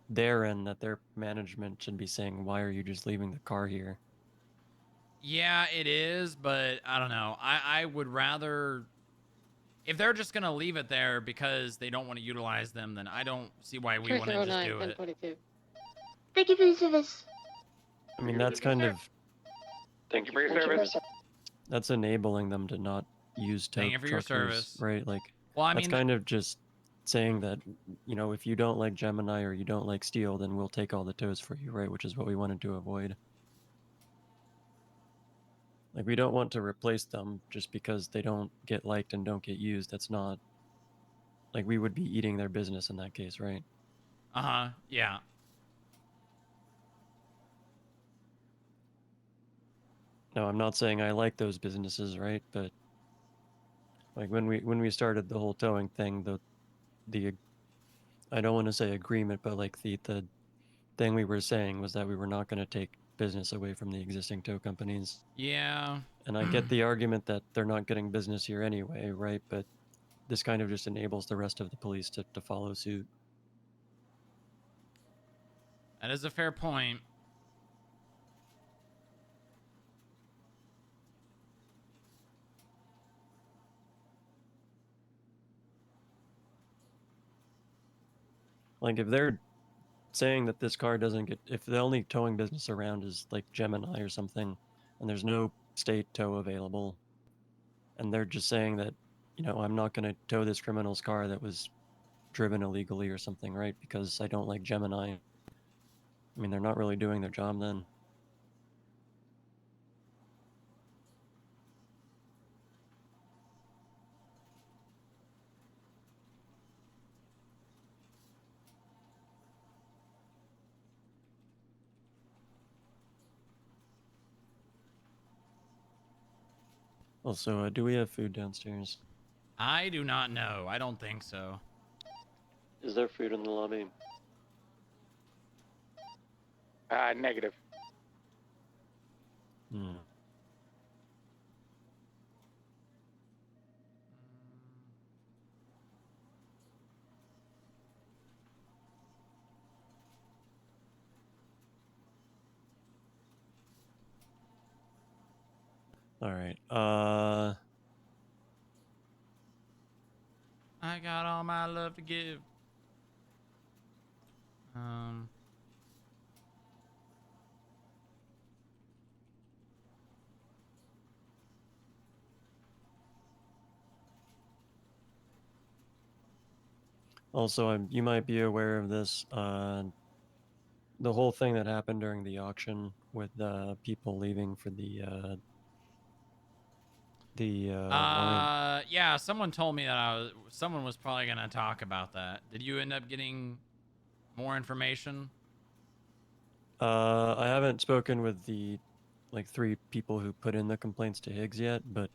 their end that their management should be saying, why are you just leaving the car here? Yeah, it is, but I don't know. I would rather... If they're just going to leave it there because they don't want to utilize them, then I don't see why we wouldn't just do it. Thank you for your service. I mean, that's kind of... Thank you for your service. That's enabling them to not use tow Thank you for your truckers, service. right? Like, well, I that's mean, kind of just saying that, you know, if you don't like Gemini or you don't like Steel, then we'll take all the tows for you, right? Which is what we wanted to avoid. Like, we don't want to replace them just because they don't get liked and don't get used. That's not... Like, we would be eating their business in that case, right? Uh-huh, yeah. No, I'm not saying I like those businesses, right? But like when we started the whole towing thing, the I don't want to say agreement, but like the thing we were saying was that we were not going to take business away from the existing tow companies. Yeah. And I get the argument that they're not getting business here anyway, right? But this kind of just enables the rest of the police to follow suit. That is a fair point. Like, if they're saying that this car doesn't get... If the only towing business around is, like, Gemini or something, and there's no state tow available, and they're just saying that, you know, I'm not going to tow this criminal's car that was driven illegally or something, right? Because I don't like Gemini. I mean, they're not really doing their job then. Also, do we have food downstairs? I do not know. I don't think so. Is there food in the lobby? Negative. Hmm. All right. I got all my love to give. Also, you might be aware of this. The whole thing that happened during the auction with people leaving for the wine. Yeah, someone told me that someone was probably gonna talk about that. Did you end up getting more information? I haven't spoken with the like 3 people who put in the complaints to Higgs yet, but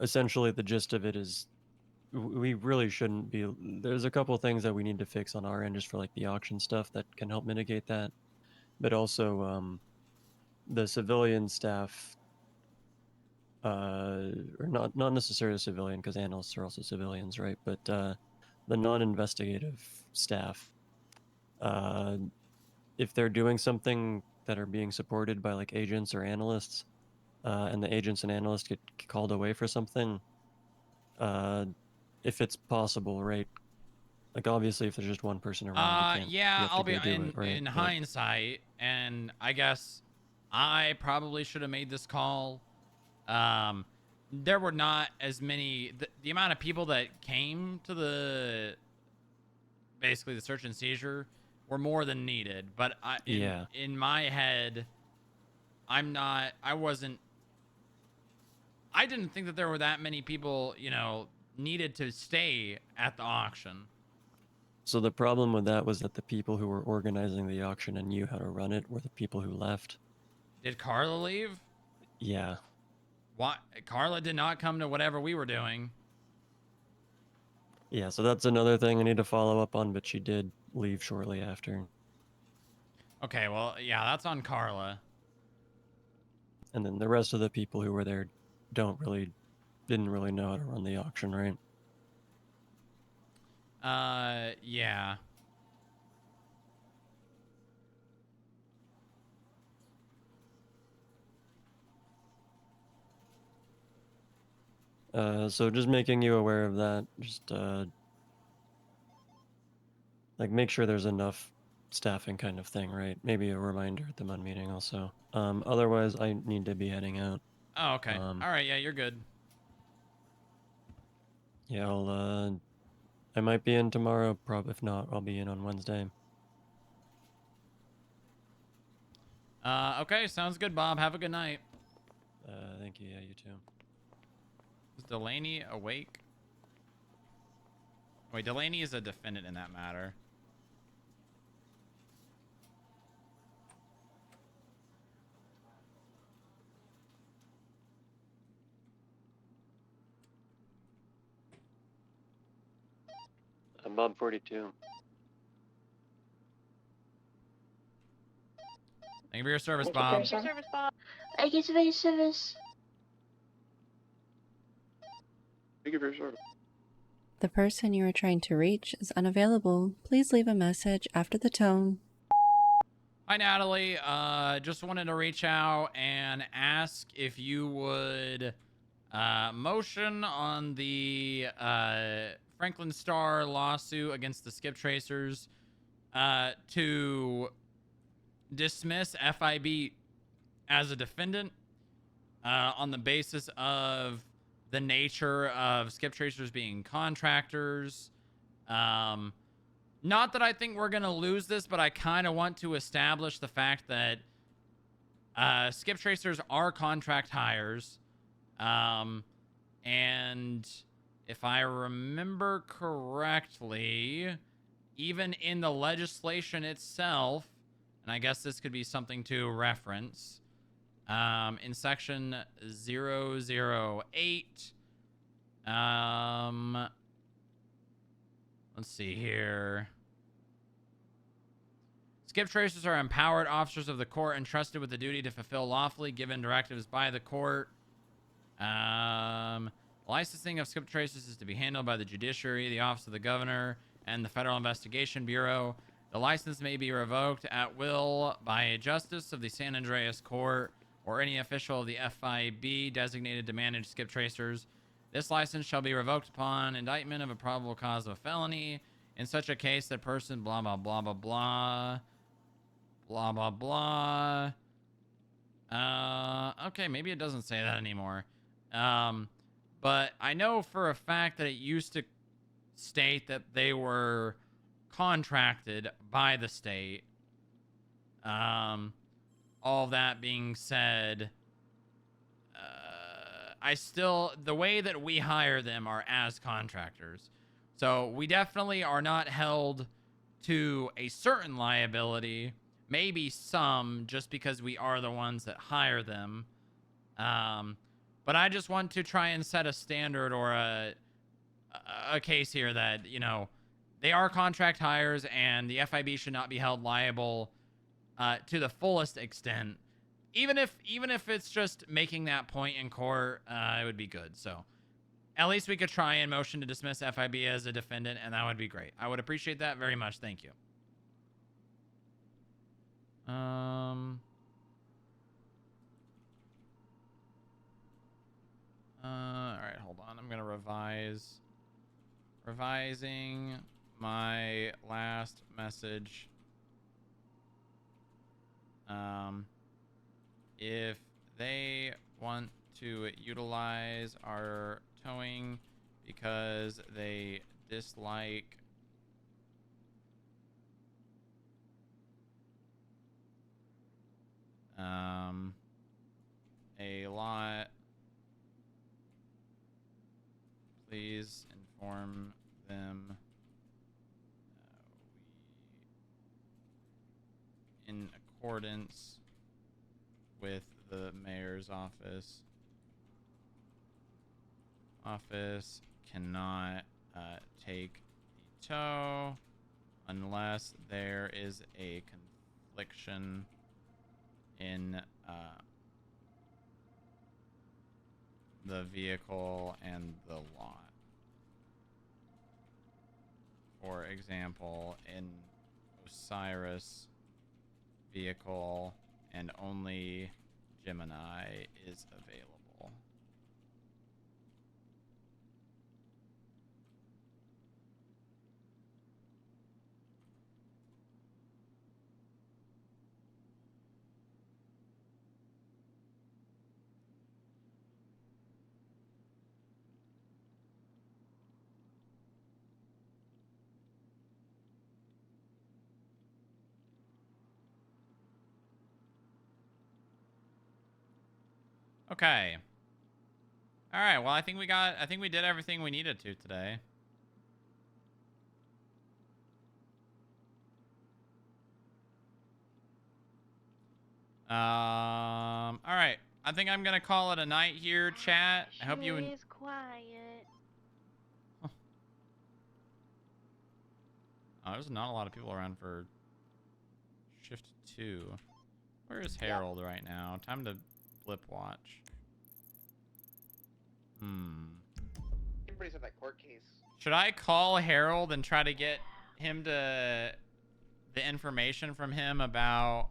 essentially the gist of it is we really shouldn't be... There's a couple things that we need to fix on our end just for like the auction stuff that can help mitigate that. But also the civilian staff, or not necessarily civilian, because analysts are also civilians, right? But the non-investigative staff, if they're doing something that are being supported by like agents or analysts, and the agents and analysts get called away for something, if it's possible, right? Like obviously, if there's just one person around, you can't. You Yeah, have to I'll be go do it, right? in But hindsight, and I guess I probably should have made this call. There were not as many. The amount of people that came to the basically the search and seizure were more than needed. But Yeah. in my head, I didn't think that there were that many people, needed to stay at the auction. so the problem with that was that the people who were organizing the auction and knew how to run it were the people who left. Did Carla leave? Yeah. What? Carla did not come to whatever we were doing. Yeah, so that's another thing I need to follow up on, but she did leave shortly after. Okay, well, yeah, that's on Carla. And then the rest of the people who were there didn't really know how to run the auction, right? Yeah. So just making you aware of that, just like make sure there's enough staffing kind of thing, right? Maybe a reminder at the MUN meeting also. Otherwise I need to be heading out. Oh, okay. All right, yeah, you're good. Yeah, I might be in tomorrow, if not, I'll be in on Wednesday. Okay, sounds good, Bob. Have a good night. Thank you. Yeah, you too. Is Delaney awake? Wait, Delaney is a defendant in that matter. I'm Bob 42. Thank you for your service, Thank you for Bob. your service, Bob. Thank you for your service. Thank you for your service. The person you are trying to reach is unavailable. Please leave a message after the tone. Hi, Natalie. Just wanted to reach out and ask if you would motion on the Franklin Star lawsuit against the Skip Tracers to dismiss FIB as a defendant on the basis of the nature of Skip Tracers being contractors. Not that I think we're going to lose this, but I kind of want to establish the fact that Skip Tracers are contract hires. And if I remember correctly, even in the legislation itself, and I guess this could be something to reference, in section 008, let's see here. Skip Tracers are empowered officers of the court entrusted with the duty to fulfill lawfully given directives by the court. Licensing of Skip Tracers is to be handled by the judiciary, the office of the governor, and the Federal Investigation Bureau. The license may be revoked at will by a justice of the San Andreas Court or any official of the FIB designated to manage Skip Tracers. This license shall be revoked upon indictment of a probable cause of a felony. In such a case, the person blah, blah, blah, blah, blah. Blah, blah, blah. Okay, maybe it doesn't say that anymore. But I know for a fact that it used to state that they were contracted by the state. All that being said, the way that we hire them are as contractors. So we definitely are not held to a certain liability, maybe some, just because we are the ones that hire them. But I just want to try and set a standard or a case here that, they are contract hires and the FIB should not be held liable to the fullest extent. Even if it's just making that point in court, it would be good. So at least we could try and motion to dismiss FIB as a defendant, and that would be great. I would appreciate that very much. Thank you. All right, hold on. I'm gonna revising my last message. If they want to utilize our towing because they dislike a lot, please inform them in accordance with the mayor's office cannot take the tow unless there is a confliction in the vehicle and the lot. For example, in Osiris vehicle and only Gemini is available. Okay. All right. Well, I think we did everything we needed to today. All right. I think I'm gonna call it a night here, chat. I hope you. Is quiet. Oh, there's not a lot of people around for shift 2. Where is Harold right now? Time to blip watch. Everybody's at that court case. Should I call Harold and try to get him to the information from him about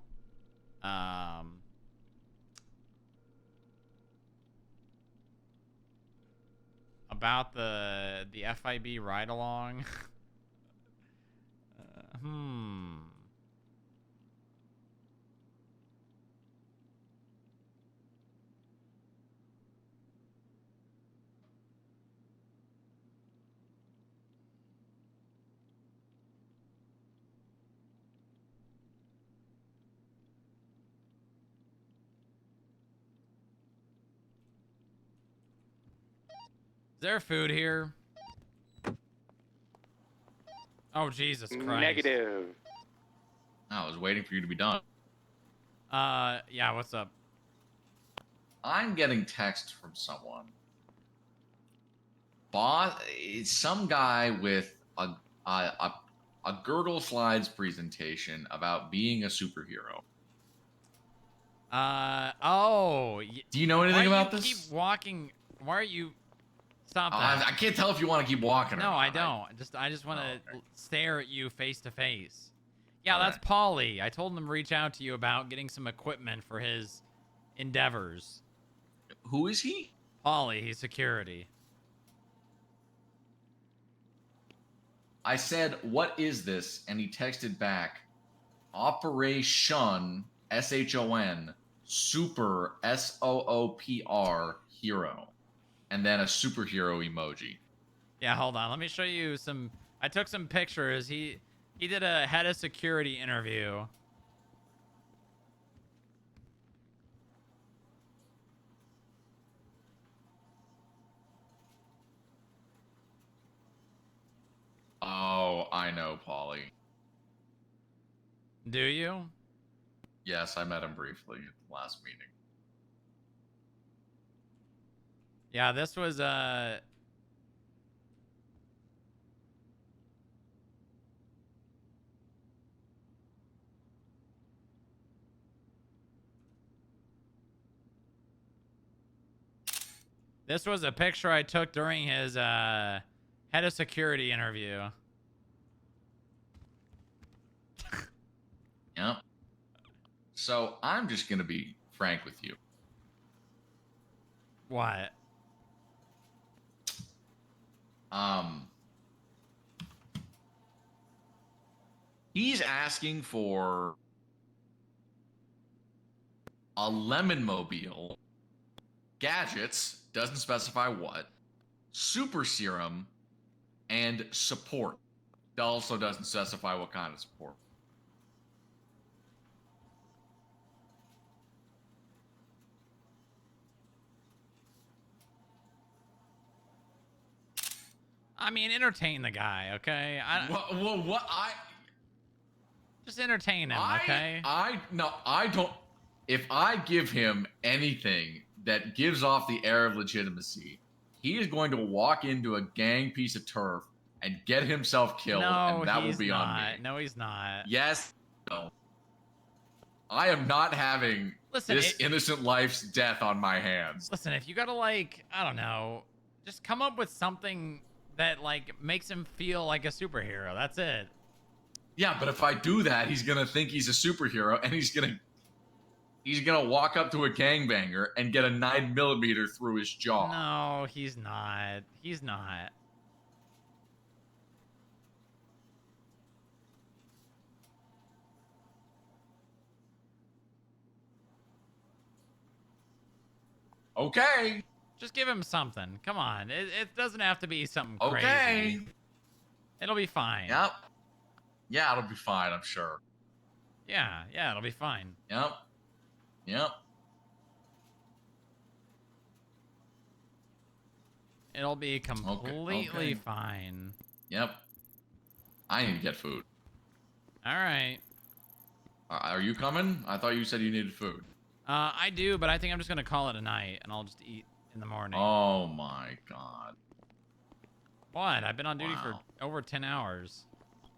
the FIB ride along? Is there food here? Oh, Jesus Christ. Negative. I was waiting for you to be done. Yeah, what's up? I'm getting text from someone. Boss, it's some guy with a Girdle Slides presentation about being a superhero. Oh. Do you know anything about Why this? do you keep walking? Why are you... Stop Oh, that. I can't tell if you want to keep walking or No, not. I don't. I just want to okay. stare at you face to face. Yeah, Okay. that's Paulie. I told him to reach out to you about getting some equipment for his endeavors. Who is he? Paulie, he's security. I said, "What is this?" And he texted back, "Operation SHON Super SOOPR Hero," and then a superhero emoji. Yeah, hold on. Let me show you some. I took some pictures. He did a head of security interview. Oh, I know, Paulie. Do you? Yes, I met him briefly at the last meeting. Yeah, this was this was a picture I took during his head of security interview. Yep. So I'm just gonna be frank with you. What? He's asking for a lemon mobile, gadgets, doesn't specify what, super serum, and support. Also doesn't specify what kind of support. I mean, entertain the guy, okay? What I just entertain him, okay? I don't. If I give him anything that gives off the air of legitimacy, he is going to walk into a gang piece of turf and get himself killed, No, and that will he's be on me. not. No, he's not. Yes. No. I am not having this innocent life's death on my hands. Listen, if you gotta like, I don't know, just come up with something that like makes him feel like a superhero. That's it. Yeah, but if I do that, he's gonna think he's a superhero, and he's gonna walk up to a gangbanger and get a 9mm through his jaw. No, he's not. He's not. Okay. Just give him something. Come on. It doesn't have to be something Okay. crazy. It'll be fine. Yep. Yeah, it'll be fine, I'm sure. Yeah, it'll be fine. Yep. It'll be completely Okay. fine. Yep. I need to get food. All right. Are you coming? I thought you said you needed food. I do, but I think I'm just gonna call it a night, and I'll just eat in the morning. Oh my god. What? I've been on duty for over 10 hours.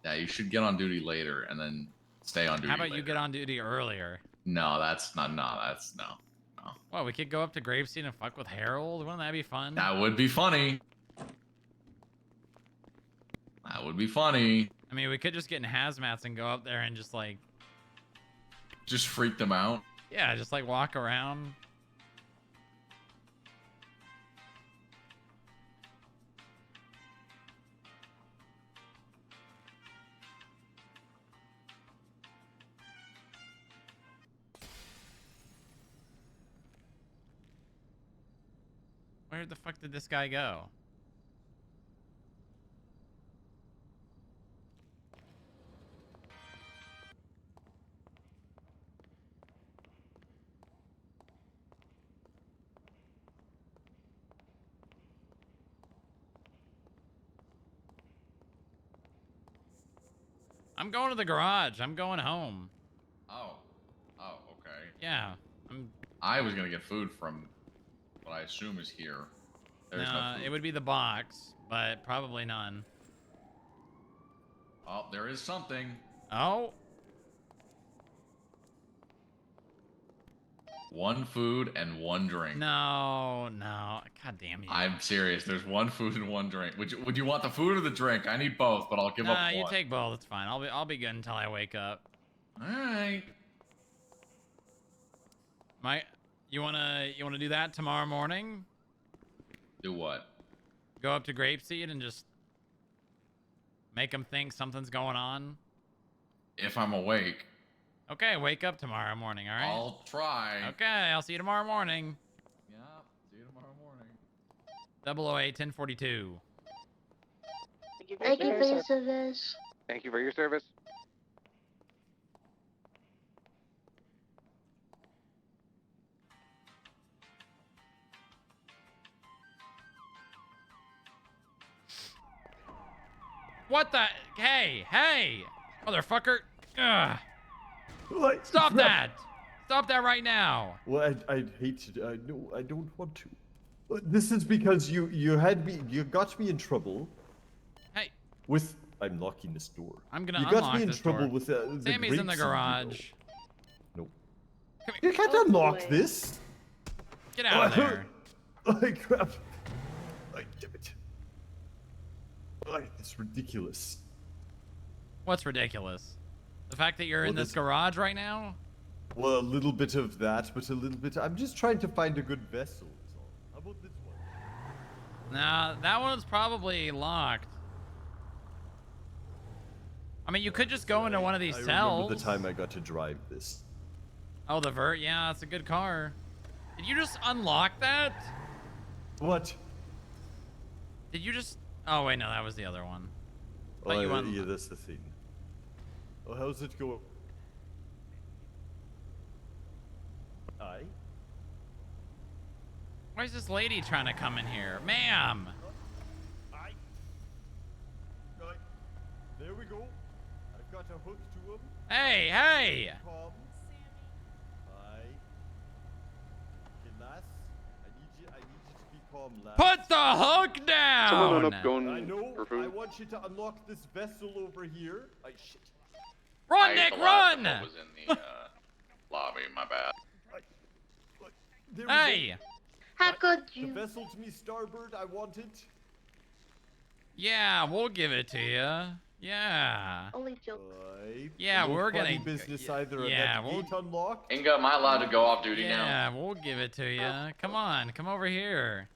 Yeah, you should get on duty later and then stay on duty. How about later. you get on duty earlier? No, that's not. No, that's no. Well, we could go up to Grapeseed and fuck with Harold. Wouldn't that be fun? That would be funny. That would be funny. I mean, we could just get in hazmats and go up there and just like... Just freak them out. Yeah, just like walk around. Where the fuck did this guy go? I'm going to the garage. I'm going home. Oh, okay. Yeah, I was gonna get food from what I assume is here. There's no food. It would be the box, but probably none. Oh, there is something. Oh. One food and one drink. No. God damn you. I'm serious. There's one food and one drink. Would you want the food or the drink? I need both, but I'll give up one. You take both. It's fine. I'll be good until I wake up. All right. You wanna do that tomorrow morning? Do what? Go up to Grapeseed and just make them think something's going on. If I'm awake. Okay, wake up tomorrow morning. All right. I'll try. Okay, I'll see you tomorrow morning. Yeah, see you tomorrow morning. 008 1042. Thank you for your service. Thank you for your service. What the? Hey, motherfucker! Ugh. What? Stop that! Stop that right now! Well, I'd hate to. No, I don't want to. This is because you got me in trouble. Hey. With I'm locking this door. I'm gonna You unlock got me in this trouble door. with the Sammy's in the Grapeseed garage. deal. No. You can't unlock this. Get out of there. Oh crap! Damn it! It's ridiculous. What's ridiculous? The fact that you're in this garage right now? Well, a little bit of that, but a little bit. I'm just trying to find a good vessel. Is all. How about this one? Nah, that one's probably locked. I mean, you could just go into one of these I cells. remember the time I got to drive this. Oh, the Vert? Yeah, it's a good car. Did you just unlock that? What? Did you just... Oh, wait, no, that was the other one. Oh, you yeah, that's the thing. Oh, how's it going? Aye? Why is this lady trying to come in here? Ma'am! Aye. Right. There we go. I've got a hook to him. Hey, hey! Calm. Aye. Okay, lass. I need you to be calm, lass. Put the hook down! Someone end up going I know. I want you to unlock this vessel over here. Aye, shit. Run, Nick, run! Was in the lobby. My bad. There we Hey! go. How could you? The vessel to me starboard. I want it. Yeah, we'll give it to you. Yeah. Only joke. Yeah, No we're funny gonna... business either. Yeah, and that gate unlocked. Inga, am I allowed to go off duty now? Yeah, we'll give it to you. Come on, come over here.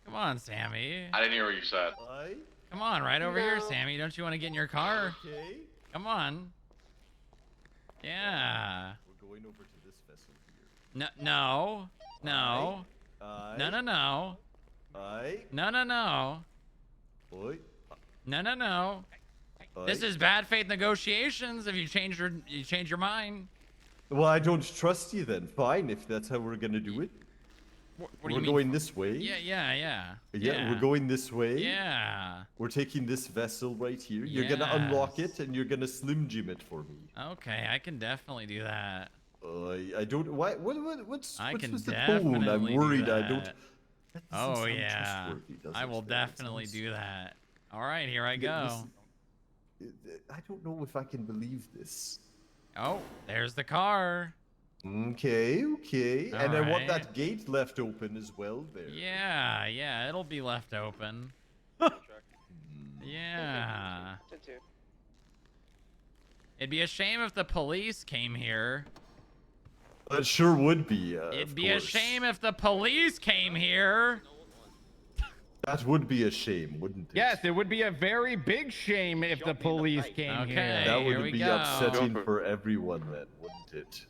Come on, Sammy. I didn't hear what you said. Aye. Come on, right over here, No. Sammy. Don't you want to get in your car? Okay. Come on. Yeah. We're going over to this vessel here. No, no, no, Aye. no, no, no, Aye. no, no, no, Oi. no, no, no. This is bad faith negotiations. If you change your mind. Well, I don't trust you then. Fine, if that's how we're gonna do it. What do We're you mean? going this way. Yeah. Yeah, we're going this way. Yeah. We're taking this vessel right here. You're gonna unlock it and you're gonna Slim Jim it for me. Okay, I can definitely do that. I don't. What's I can with the definitely tone? I'm do worried. I that. don't. That doesn't Oh sound yeah. trustworthy, does I it? will That definitely sounds- do that. All right, here I Yeah, go. I don't know if I can believe this. Oh, there's the car. Okay. And I want Alright. that gate left open as well there. Yeah, it'll be left open. Yeah. It'd be a shame if the police came here. It sure would be. It'd of be a course. shame if the police came here. That would be a shame, wouldn't it? Yes, it would be a very big shame if the police came Okay. here. That here would we be go. upsetting for everyone then, wouldn't it?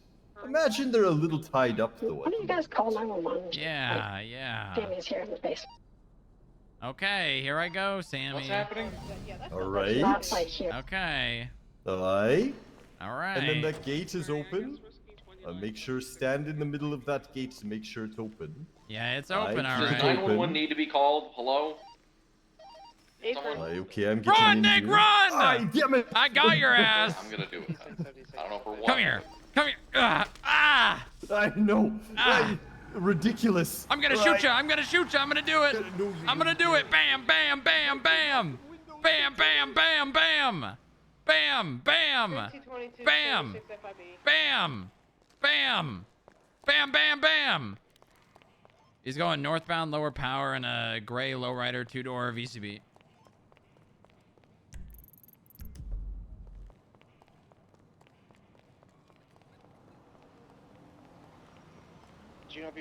Imagine they're a little tied up though. Why don't you guys call 911? Yeah. Sammy's here in the basement. Okay, here I go, Sammy. What's happening? Alright. Not like here. Okay. Aye. All right. And then that gate is open. Make sure stand in the middle of that gate to make sure it's open. Yeah, it's Aye, open, all keep it right. open. 911 need to be called. Hello? Someone? Aye, okay, I'm getting Run, in Nick, here. run! Aye, damn it! I got your ass. I'm gonna do it. I don't know for what. Come here. Ah! I know. Ah. Aye, ridiculous. I'm gonna shoot you. I'm gonna shoot you. I'm gonna do it. I'm gonna do it. Bam, bam, bam, bam. Bam, bam, bam, bam. Bam, bam. Bam. Bam. Bam. Bam, bam, bam. He's going northbound, lower power, in a gray lowrider 2-door VCB.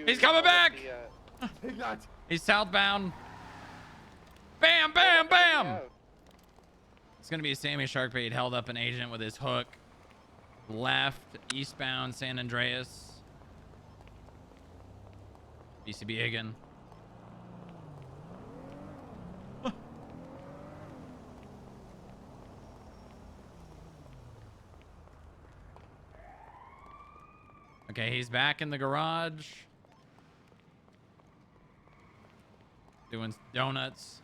He's coming back! He's southbound. Bam, bam, bam! It's gonna be a Sammy Sharkbait held up an agent with his hook. Left, eastbound San Andreas. BCB again. Okay, he's back in the garage. Doing donuts.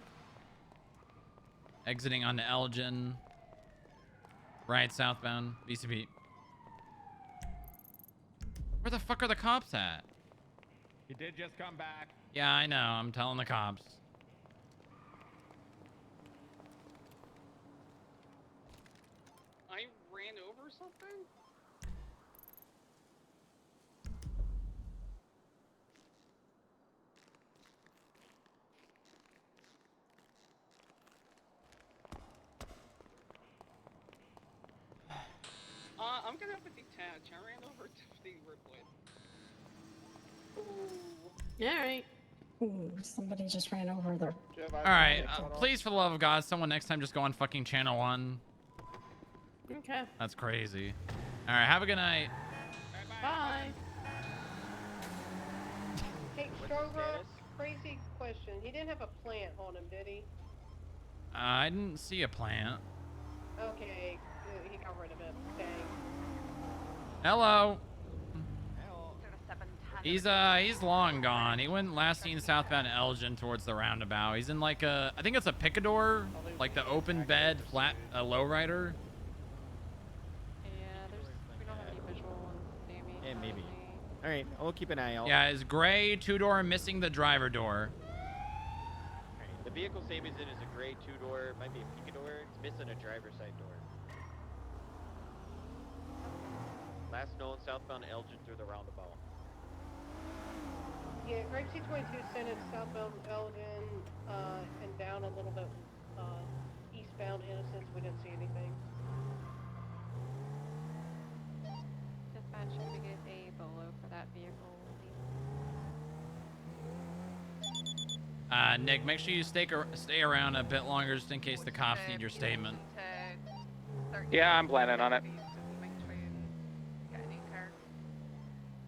Exiting onto Elgin. Right, southbound. BCB. Where the fuck are the cops at? He did just come back. Yeah, I know. I'm telling the cops. I ran over something? I'm gonna have a detach. I ran over to the Ripley. Alright. Ooh, somebody just ran over there. All right, please, for the love of God, someone next time just go on fucking channel 1. Okay. That's crazy. All right, have a good night. Bye. Hey, Strongrock, crazy question. He didn't have a plant on him, did he? I didn't see a plant. Okay, he got rid of it. Dang. Hello. He's long gone. He went last seen southbound Elgin towards the roundabout. He's in like a, I think it's a picador, like the open bed flat lowrider. We don't have any visual on Sammy. Yeah, maybe. All right, we'll keep an eye out. Yeah, it's gray 2-door missing the driver door. The vehicle Sammy's in is a gray 2-door, might be a picador. It's missing a driver's side door. Last known southbound Elgin through the roundabout. Yeah, Grape C22 sent it southbound Elgin and down a little bit eastbound Innocence. We didn't see anything. Dispatch, should we get a bolo for that vehicle? Nick, make sure you stay around a bit longer just in case the cops need your statement. Yeah, I'm planning on it.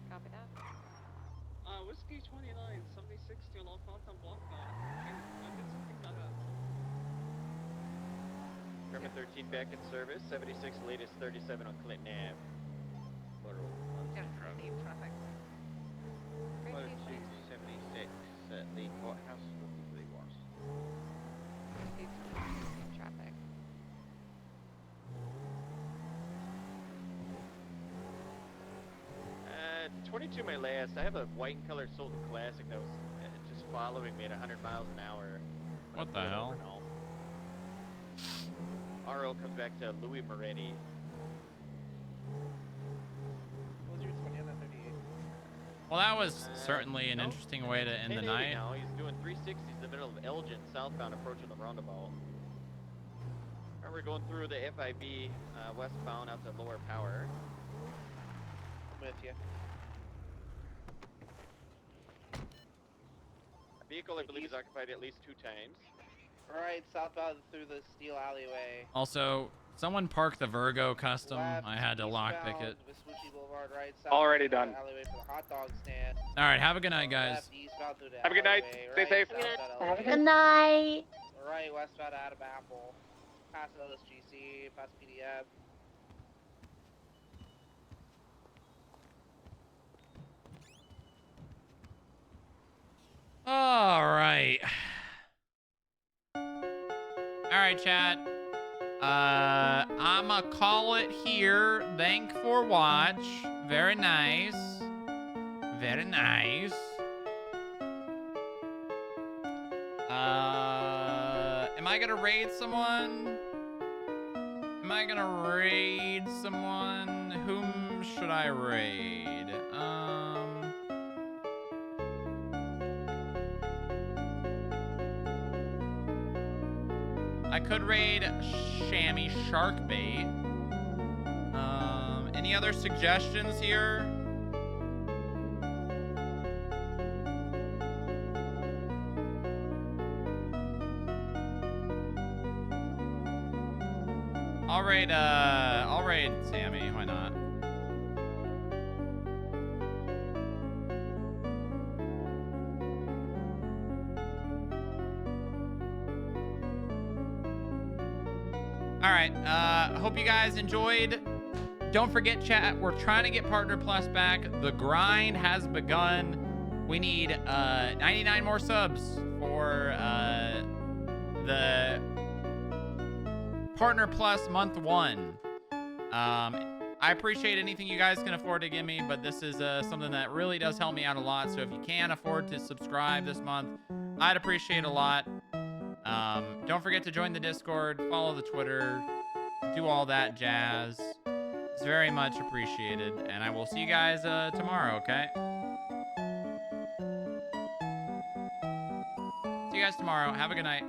Copy that. Whiskey 29, 76 to Low Quantum Block. I did something that German 13 back in service. 76 latest 37 on Clinton Ave. Plural. Traffic. 76 at the courthouse. What was? Traffic. 22 my last. I have a white and colored Sultan Classic that was just following me at 100 miles an hour. What the hell? RO comes back to Louis Moretti. Well, that was certainly an interesting way to end the 1080 night. Now he's doing 360s in the middle of Elgin, southbound, approaching the roundabout. And we're going through the FIB westbound out to Lower Power. With you. A vehicle, I believe, is occupied at least 2 times. Alright, southbound through the steel alleyway. Also, someone parked the Virgo custom. I had to lockpick it. Vespucci Boulevard, right, Already done. alleyway for the hot dog stand. All right, have a good night, guys. Left, eastbound through the Have a good night. alleyway, Stay right, safe. southbound Good night. Right, westbound out of Apple. Past LSGC, past PDF. All right. All right, chat. I'ma call it here. Thank for watch. Very nice. Very nice. Am I gonna raid someone? Am I gonna raid someone? Whom should I raid? I could raid Shammy Sharkbait. Any other suggestions here? I'll raid Sammy, why not? All right, hope you guys enjoyed. Don't forget, chat, we're trying to get Partner Plus back. The grind has begun. We need 99 more subs for the Partner Plus month 1. I appreciate anything you guys can afford to give me, but this is something that really does help me out a lot. So if you can afford to subscribe this month, I'd appreciate it a lot. Don't forget to join the Discord, follow the Twitter, do all that jazz. It's very much appreciated, and I will see you guys tomorrow, okay? See you guys tomorrow. Have a good night.